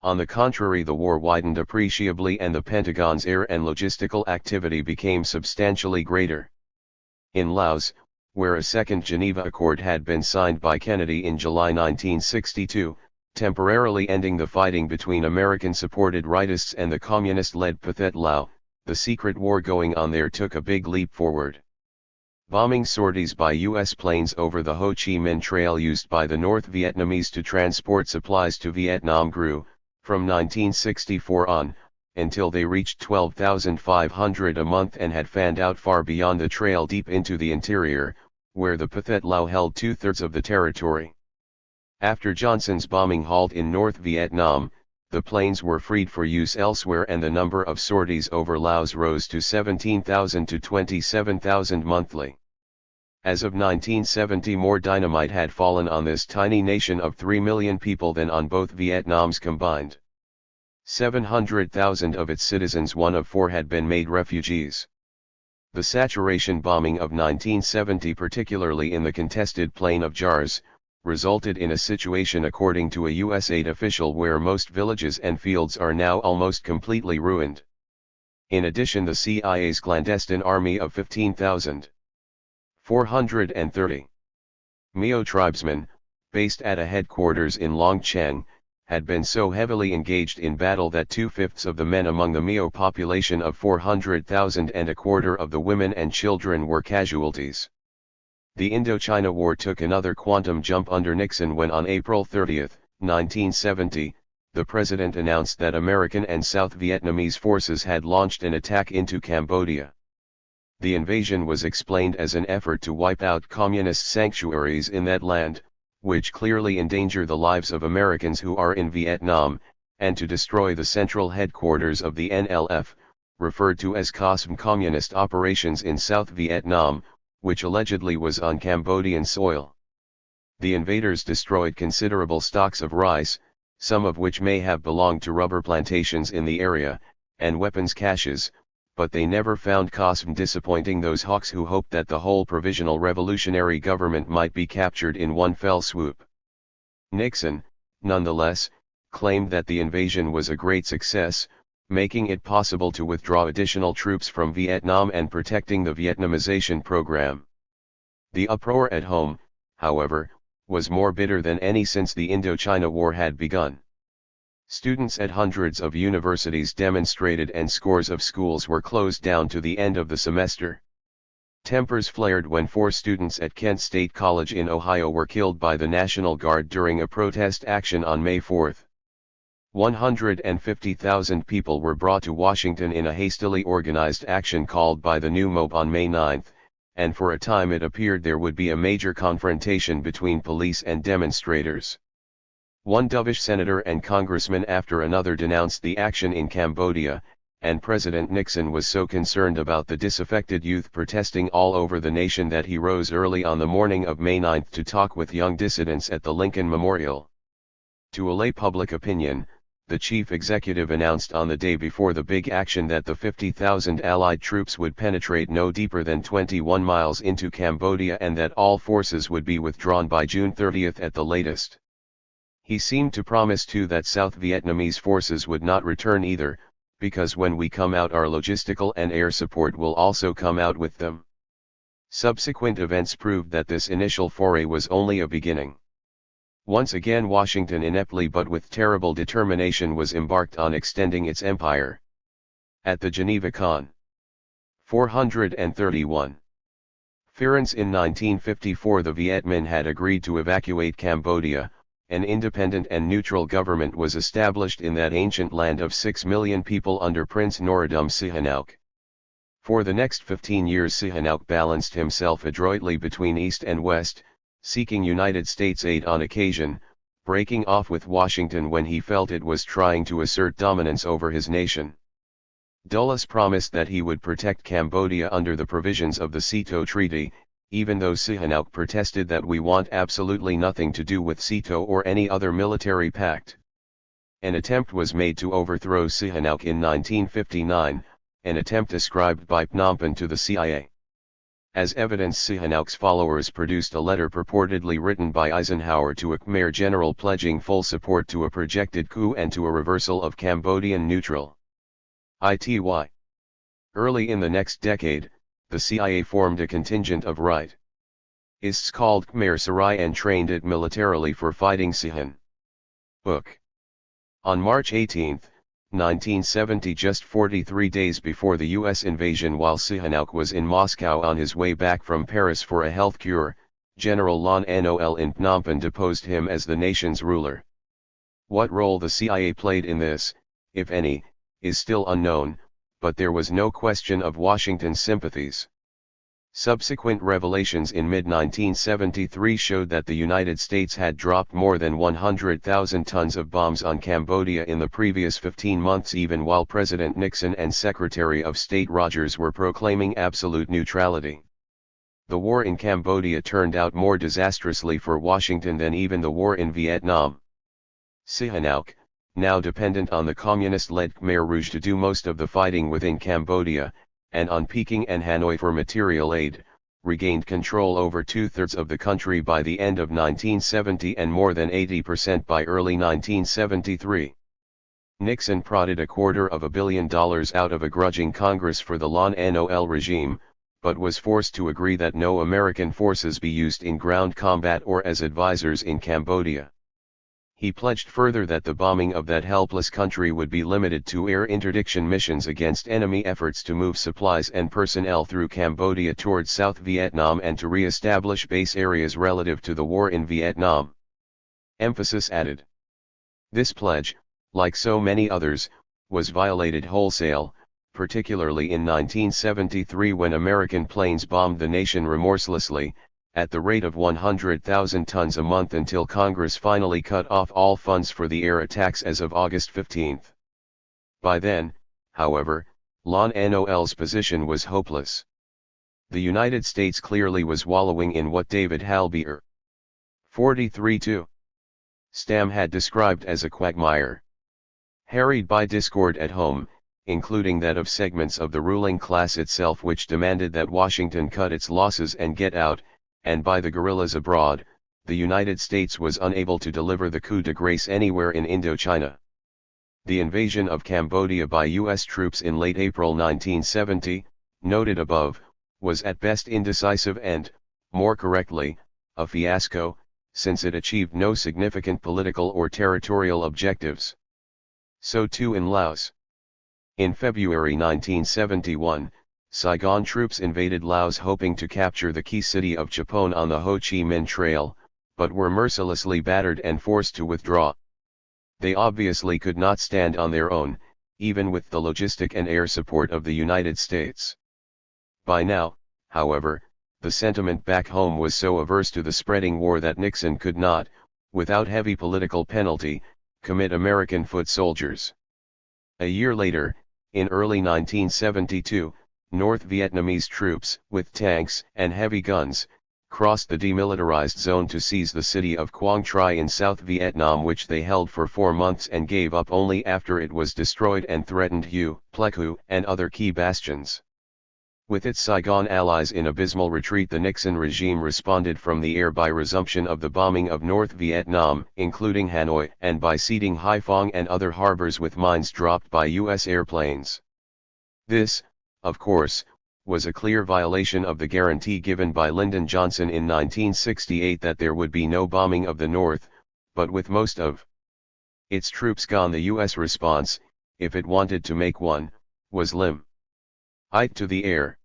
On the contrary, the war widened appreciably and the Pentagon's air and logistical activity became substantially greater. In Laos, where a second Geneva Accord had been signed by Kennedy in July 1962, temporarily ending the fighting between American-supported rightists and the communist-led Pathet Lao, the secret war going on there took a big leap forward. Bombing sorties by U.S. planes over the Ho Chi Minh Trail used by the North Vietnamese to transport supplies to Vietnam grew, from 1964 on, until they reached 12,500 a month and had fanned out far beyond the trail deep into the interior, where the Pathet Lao held 2/3 of the territory. After Johnson's bombing halt in North Vietnam, the planes were freed for use elsewhere and the number of sorties over Laos rose to 17,000 to 27,000 monthly. As of 1970, more dynamite had fallen on this tiny nation of 3 million people than on both Vietnams combined. 700,000 of its citizens, 1 of 4, had been made refugees. The saturation bombing of 1970, particularly in the contested plain of Jars, resulted in a situation, according to a U.S. aid official, where most villages and fields are now almost completely ruined. In addition, the CIA's clandestine army of 15,000. 430. Miao tribesmen, based at a headquarters in Longcheng, had been so heavily engaged in battle that 2/5 of the men among the Miao population of 400,000 and a quarter of the women and children were casualties. The Indochina War took another quantum jump under Nixon when on April 30, 1970, the president announced that American and South Vietnamese forces had launched an attack into Cambodia. The invasion was explained as an effort to wipe out communist sanctuaries in that land, which clearly endanger the lives of Americans who are in Vietnam, and to destroy the central headquarters of the NLF, referred to as COSM Communist Operations in South Vietnam, which allegedly was on Cambodian soil. The invaders destroyed considerable stocks of rice, some of which may have belonged to rubber plantations in the area, and weapons caches, but they never found COSM, disappointing those hawks who hoped that the whole provisional revolutionary government might be captured in one fell swoop. Nixon, nonetheless, claimed that the invasion was a great success, making it possible to withdraw additional troops from Vietnam and protecting the Vietnamization program. The uproar at home, however, was more bitter than any since the Indochina War had begun. Students at hundreds of universities demonstrated and scores of schools were closed down to the end of the semester. Tempers flared when 4 students at Kent State College in Ohio were killed by the National Guard during a protest action on May 4. 150,000 people were brought to Washington in a hastily organized action called by the New Mob on May 9, and for a time it appeared there would be a major confrontation between police and demonstrators. One dovish senator and congressman after another denounced the action in Cambodia, and President Nixon was so concerned about the disaffected youth protesting all over the nation that he rose early on the morning of May 9 to talk with young dissidents at the Lincoln Memorial. To allay public opinion, the chief executive announced on the day before the big action that the 50,000 Allied troops would penetrate no deeper than 21 miles into Cambodia and that all forces would be withdrawn by June 30 at the latest. He seemed to promise too that South Vietnamese forces would not return either, because when we come out our logistical and air support will also come out with them. Subsequent events proved that this initial foray was only a beginning. Once again Washington ineptly but with terrible determination was embarked on extending its empire. At the Geneva Con. 431. Ference in 1954 the Viet Minh had agreed to evacuate Cambodia. An independent and neutral government was established in that ancient land of 6 million people under Prince Norodom Sihanouk. For the next 15 years Sihanouk balanced himself adroitly between East and West, seeking United States aid on occasion, breaking off with Washington when he felt it was trying to assert dominance over his nation. Dulles promised that he would protect Cambodia under the provisions of the Sito Treaty, even though Sihanouk protested that we want absolutely nothing to do with Sito or any other military pact. An attempt was made to overthrow Sihanouk in 1959, an attempt ascribed by Phnom Penh to the CIA. As evidence, Sihanouk's followers produced a letter purportedly written by Eisenhower to a Khmer general pledging full support to a projected coup and to a reversal of Cambodian neutral ity. Early in the next decade, the CIA formed a contingent of right-ists called Khmer Sarai and trained it militarily for fighting Sihanouk. On March 18, 1970, just 43 days before the U.S. invasion, while Sihanouk was in Moscow on his way back from Paris for a health cure, General Lon Nol in Phnom Penh deposed him as the nation's ruler. What role the CIA played in this, if any, is still unknown, but there was no question of Washington's sympathies. Subsequent revelations in mid-1973 showed that the United States had dropped more than 100,000 tons of bombs on Cambodia in the previous 15 months, even while President Nixon and Secretary of State Rogers were proclaiming absolute neutrality. The war in Cambodia turned out more disastrously for Washington than even the war in Vietnam. Sihanouk, now dependent on the communist-led Khmer Rouge to do most of the fighting within Cambodia, and on Peking and Hanoi for material aid, regained control over 2/3 of the country by the end of 1970 and more than 80% by early 1973. Nixon prodded $250 million out of a grudging Congress for the Lon Nol regime, but was forced to agree that no American forces be used in ground combat or as advisors in Cambodia. He pledged further that the bombing of that helpless country would be limited to air interdiction missions against enemy efforts to move supplies and personnel through Cambodia towards South Vietnam and to re-establish base areas relative to the war in Vietnam. Emphasis added. This pledge, like so many others, was violated wholesale, particularly in 1973 when American planes bombed the nation remorselessly, at the rate of 100,000 tons a month until Congress finally cut off all funds for the air attacks as of August 15. By then, however, Lon Nol's position was hopeless. The United States clearly was wallowing in what David Halbeer, 43-2, Stam had described as a quagmire. Harried by discord at home, including that of segments of the ruling class itself which demanded that Washington cut its losses and get out, and by the guerrillas abroad, the United States was unable to deliver the coup de grace anywhere in Indochina. The invasion of Cambodia by U.S. troops in late April 1970, noted above, was at best indecisive and, more correctly, a fiasco, since it achieved no significant political or territorial objectives. So too in Laos. In February 1971, Saigon troops invaded Laos hoping to capture the key city of Chapon on the Ho Chi Minh Trail, but were mercilessly battered and forced to withdraw. They obviously could not stand on their own, even with the logistic and air support of the United States. By now, however, the sentiment back home was so averse to the spreading war that Nixon could not, without heavy political penalty, commit American foot soldiers. A year later, in early 1972, North Vietnamese troops, with tanks and heavy guns, crossed the demilitarized zone to seize the city of Quang Tri in South Vietnam, which they held for 4 months and gave up only after it was destroyed and threatened Hue, Pleiku and other key bastions. With its Saigon allies in abysmal retreat, the Nixon regime responded from the air by resumption of the bombing of North Vietnam, including Hanoi, and by seeding Haiphong and other harbors with mines dropped by U.S. airplanes. This, of course, was a clear violation of the guarantee given by Lyndon Johnson in 1968 that there would be no bombing of the North, but with most of its troops gone, the U.S. response, if it wanted to make one, was limp. To the air.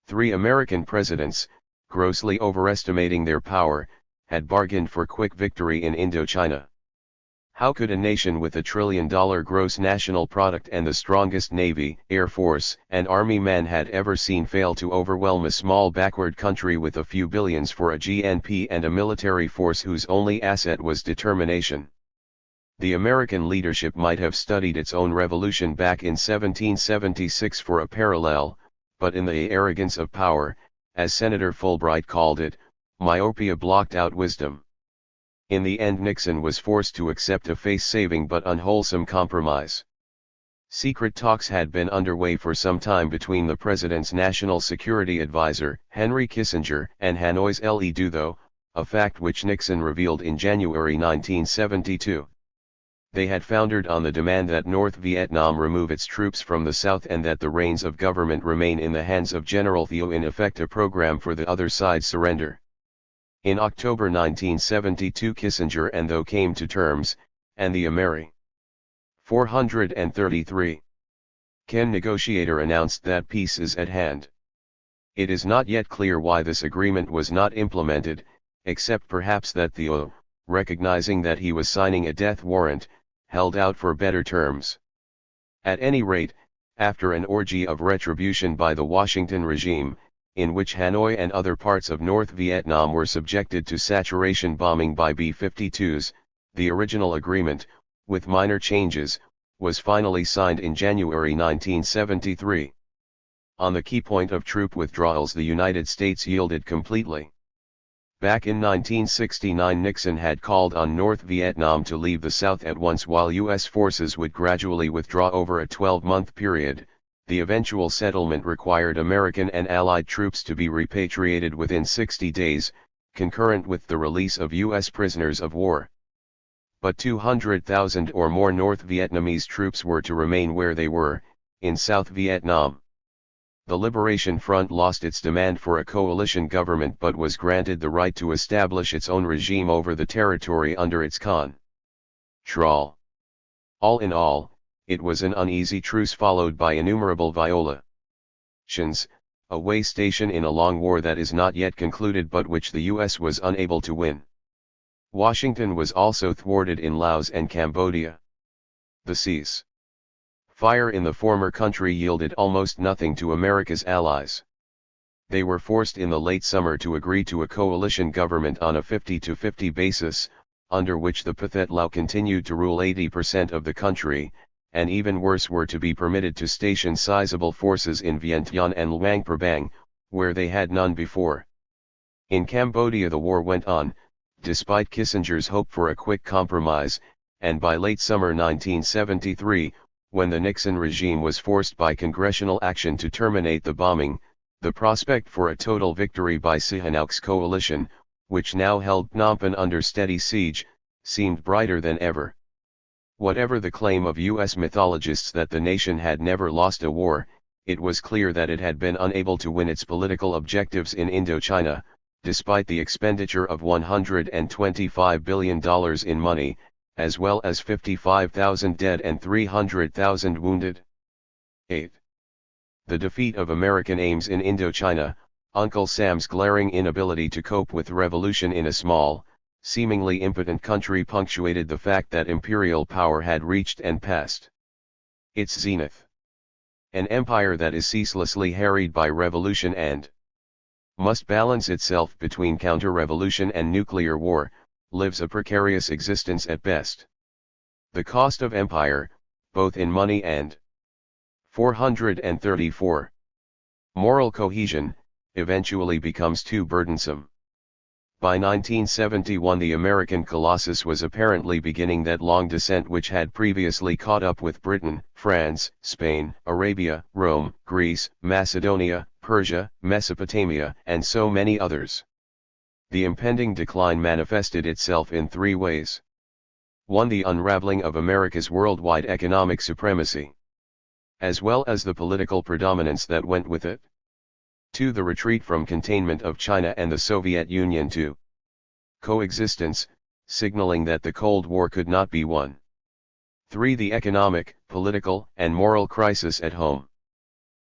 3 American presidents, grossly overestimating their power, had bargained for quick victory in Indochina. How could a nation with $1 trillion gross national product and the strongest Navy, Air Force, and Army man had ever seen fail to overwhelm a small backward country with a few billions for a GNP and a military force whose only asset was determination? The American leadership might have studied its own revolution back in 1776 for a parallel, but in the arrogance of power, as Senator Fulbright called it, myopia blocked out wisdom. In the end, Nixon was forced to accept a face-saving but unwholesome compromise. Secret talks had been underway for some time between the president's national security advisor, Henry Kissinger, and Hanoi's Le Duo, a fact which Nixon revealed in January 1972. They had foundered on the demand that North Vietnam remove its troops from the south and that the reins of government remain in the hands of General Thieu, in effect a program for the other side's surrender. In October 1972, Kissinger and Thieu came to terms, and the Ameri. 433. Ken negotiator announced that peace is at hand. It is not yet clear why this agreement was not implemented, except perhaps that Thieu, recognizing that he was signing a death warrant, held out for better terms. At any rate, after an orgy of retribution by the Washington regime, in which Hanoi and other parts of North Vietnam were subjected to saturation bombing by B-52s, the original agreement, with minor changes, was finally signed in January 1973. On the key point of troop withdrawals, the United States yielded completely. Back in 1969, Nixon had called on North Vietnam to leave the South at once while U.S. forces would gradually withdraw over a 12-month period. The eventual settlement required American and Allied troops to be repatriated within 60 days, concurrent with the release of U.S. prisoners of war. But 200,000 or more North Vietnamese troops were to remain where they were, in South Vietnam. The Liberation Front lost its demand for a coalition government but was granted the right to establish its own regime over the territory under its control. All in all, it was an uneasy truce followed by innumerable violations, a way station in a long war that is not yet concluded but which the US was unable to win. Washington was also thwarted in Laos and Cambodia. The ceasefire in the former country yielded almost nothing to America's allies. They were forced in the late summer to agree to a coalition government on a 50-50 basis, under which the Pathet Lao continued to rule 80% of the country, and even worse were to be permitted to station sizable forces in Vientiane and Luang Prabang, where they had none before. In Cambodia the war went on, despite Kissinger's hope for a quick compromise, and by late summer 1973, when the Nixon regime was forced by congressional action to terminate the bombing, the prospect for a total victory by Sihanouk's coalition, which now held Phnom Penh under steady siege, seemed brighter than ever. Whatever the claim of US mythologists that the nation had never lost a war, it was clear that it had been unable to win its political objectives in Indochina, despite the expenditure of $125 billion in money, as well as 55,000 dead and 300,000 wounded. 8. The defeat of American aims in Indochina, Uncle Sam's glaring inability to cope with revolution in a small, seemingly impotent country punctuated the fact that imperial power had reached and passed its zenith. An empire that is ceaselessly harried by revolution and must balance itself between counter-revolution and nuclear war, lives a precarious existence at best. The cost of empire, both in money and 434. Moral cohesion, eventually becomes too burdensome. By 1971 the American Colossus was apparently beginning that long descent which had previously caught up with Britain, France, Spain, Arabia, Rome, Greece, Macedonia, Persia, Mesopotamia, and so many others. The impending decline manifested itself in three ways. 1. The unraveling of America's worldwide economic supremacy, as well as the political predominance that went with it. 2. The retreat from containment of China and the Soviet Union to coexistence, signaling that the Cold War could not be won. 3. The economic, political, and moral crisis at home.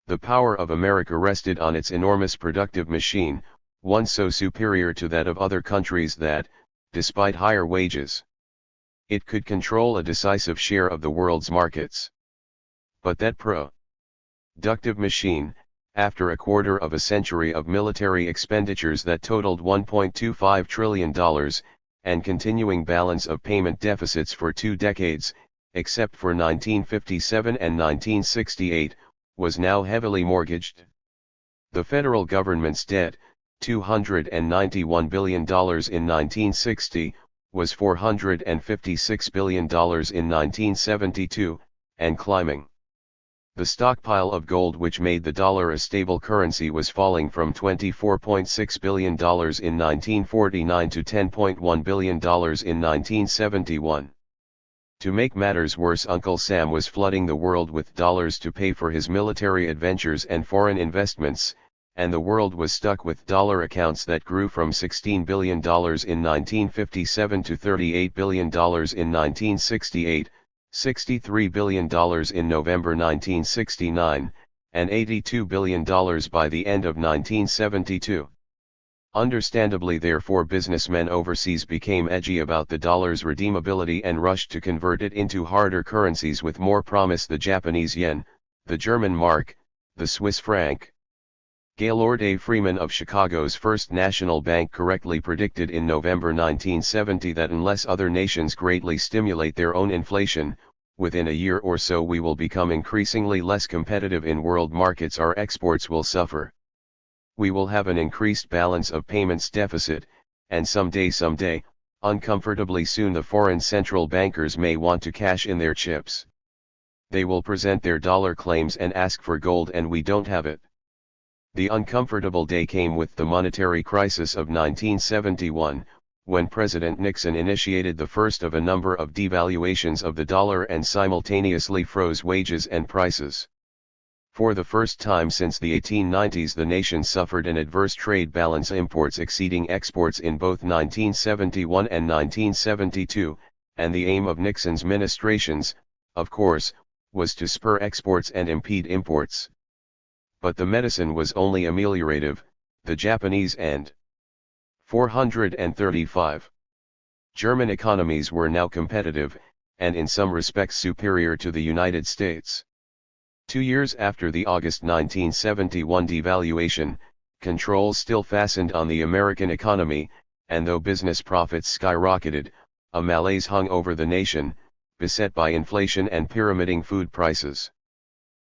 The power of America rested on its enormous productive machine, one so superior to that of other countries that, despite higher wages, it could control a decisive share of the world's markets. But that productive machine, after a quarter of a century of military expenditures that totaled $1.25 trillion, and continuing balance of payment deficits for 2 decades, except for 1957 and 1968, was now heavily mortgaged. The federal government's debt, $291 billion in 1960, was $456 billion in 1972, and climbing. The stockpile of gold which made the dollar a stable currency was falling from $24.6 billion in 1949 to $10.1 billion in 1971. To make matters worse, Uncle Sam was flooding the world with dollars to pay for his military adventures and foreign investments, and the world was stuck with dollar accounts that grew from $16 billion in 1957 to $38 billion in 1968, $63 billion in November 1969, and $82 billion by the end of 1972. Understandably, therefore, businessmen overseas became edgy about the dollar's redeemability and rushed to convert it into harder currencies with more promise: the Japanese yen, the German mark, the Swiss franc. Gaylord A. Freeman of Chicago's First National Bank correctly predicted in November 1970 that unless other nations greatly stimulate their own inflation, within a year or so we will become increasingly less competitive in world markets. Our exports will suffer. We will have an increased balance of payments deficit, and someday, uncomfortably soon, the foreign central bankers may want to cash in their chips. They will present their dollar claims and ask for gold, and we don't have it. The uncomfortable day came with the monetary crisis of 1971, when President Nixon initiated the first of a number of devaluations of the dollar and simultaneously froze wages and prices. For the first time since the 1890s, the nation suffered an adverse trade balance, imports exceeding exports in both 1971 and 1972, and the aim of Nixon's ministrations, of course, was to spur exports and impede imports. But the medicine was only ameliorative. The Japanese and 435 German economies were now competitive, and in some respects superior to the United States. 2 years after the August 1971 devaluation, controls still fastened on the American economy, and though business profits skyrocketed, a malaise hung over the nation, beset by inflation and pyramiding food prices.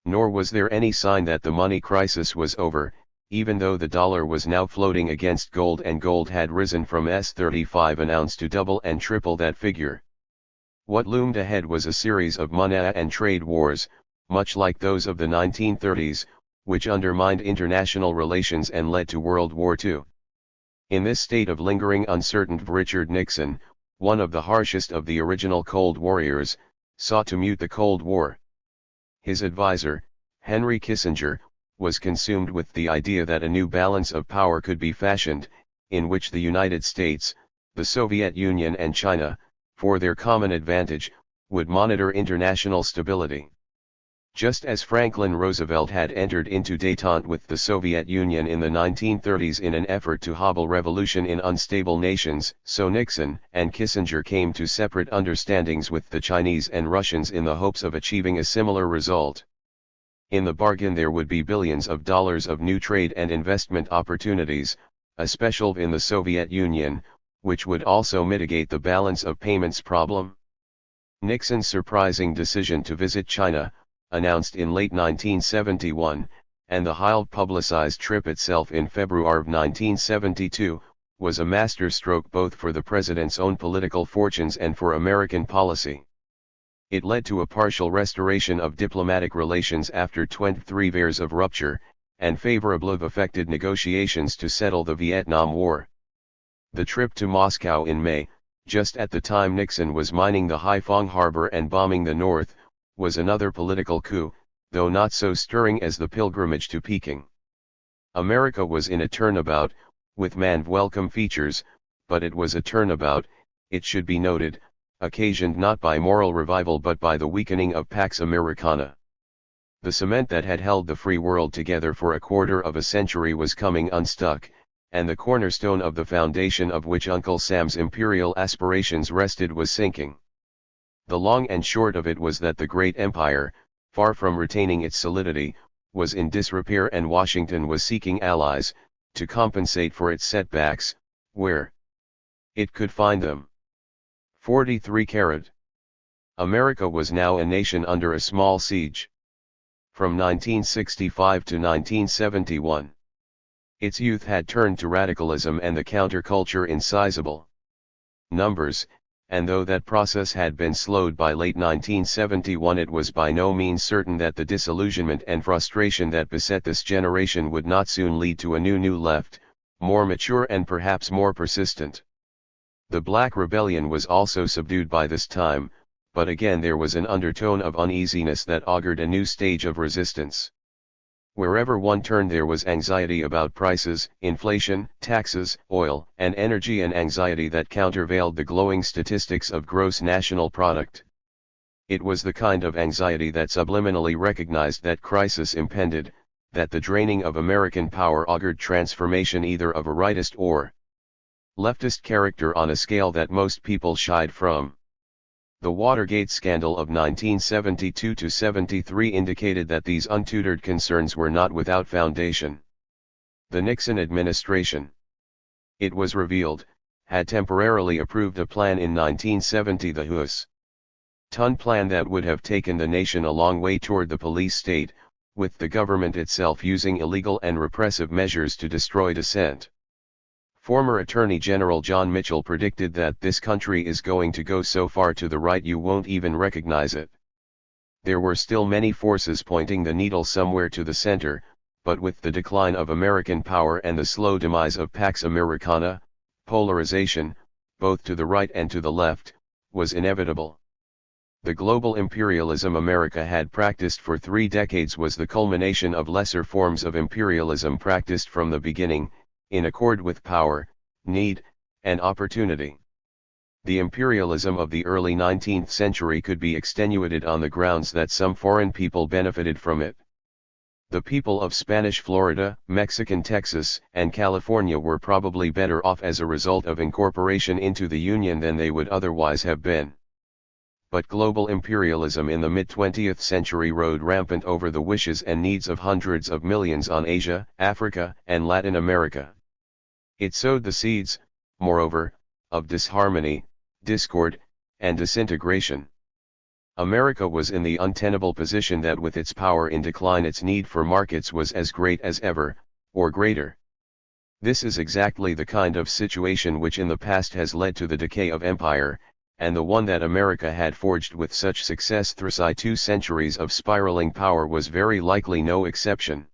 Nor was there any sign that the money crisis was over, even though the dollar was now floating against gold, and gold had risen from $35 an ounce to double and triple that figure. What loomed ahead was a series of money and trade wars, much like those of the 1930s, which undermined international relations and led to World War II. In this state of lingering uncertainty, Richard Nixon, one of the harshest of the original Cold Warriors, sought to mute the Cold War. His advisor, Henry Kissinger, was consumed with the idea that a new balance of power could be fashioned, in which the United States, the Soviet Union and China, for their common advantage, would monitor international stability. Just as Franklin Roosevelt had entered into détente with the Soviet Union in the 1930s in an effort to hobble revolution in unstable nations, so Nixon and Kissinger came to separate understandings with the Chinese and Russians in the hopes of achieving a similar result. In the bargain there would be billions of dollars of new trade and investment opportunities, especially in the Soviet Union, which would also mitigate the balance of payments problem. Nixon's surprising decision to visit China, announced in late 1971, and the highly publicized trip itself in February of 1972, was a masterstroke both for the president's own political fortunes and for American policy. It led to a partial restoration of diplomatic relations after 23 years of rupture, and favorably affected negotiations to settle the Vietnam War. The trip to Moscow in May, just at the time Nixon was mining the Haiphong harbor and bombing the North, was another political coup, though not so stirring as the pilgrimage to Peking. America was in a turnabout, with manned welcome features, but it was a turnabout, it should be noted, occasioned not by moral revival but by the weakening of Pax Americana. The cement that had held the free world together for a quarter of a century was coming unstuck, and the cornerstone of the foundation of which Uncle Sam's imperial aspirations rested was sinking. The long and short of it was that the great empire, far from retaining its solidity, was in disrepair, and Washington was seeking allies, to compensate for its setbacks, where it could find them. 43 carat. America was now a nation under a small siege. From 1965 to 1971. Its youth had turned to radicalism and the counterculture in sizable numbers, and though that process had been slowed by late 1971, it was by no means certain that the disillusionment and frustration that beset this generation would not soon lead to a new left, more mature and perhaps more persistent. The Black Rebellion was also subdued by this time, but again there was an undertone of uneasiness that augured a new stage of resistance. Wherever one turned there was anxiety about prices, inflation, taxes, oil, and energy, and anxiety that countervailed the glowing statistics of gross national product. It was the kind of anxiety that subliminally recognized that crisis impended, that the draining of American power augured transformation either of a rightist or leftist character on a scale that most people shied from. The Watergate scandal of 1972–73 indicated that these untutored concerns were not without foundation. The Nixon administration, it was revealed, had temporarily approved a plan in 1970, the Houston Plan, that would have taken the nation a long way toward the police state, with the government itself using illegal and repressive measures to destroy dissent. Former Attorney General John Mitchell predicted that this country is going to go so far to the right you won't even recognize it. There were still many forces pointing the needle somewhere to the center, but with the decline of American power and the slow demise of Pax Americana, polarization, both to the right and to the left, was inevitable. The global imperialism America had practiced for 3 decades was the culmination of lesser forms of imperialism practiced from the beginning, in accord with power, need, and opportunity. The imperialism of the early 19th century could be extenuated on the grounds that some foreign people benefited from it. The people of Spanish Florida, Mexican Texas, and California were probably better off as a result of incorporation into the Union than they would otherwise have been. But global imperialism in the mid-20th century rode rampant over the wishes and needs of hundreds of millions on Asia, Africa, and Latin America. It sowed the seeds, moreover, of disharmony, discord, and disintegration. America was in the untenable position that with its power in decline its need for markets was as great as ever, or greater. This is exactly the kind of situation which in the past has led to the decay of empire, and the one that America had forged with such success through 2 centuries of spiraling power was very likely no exception.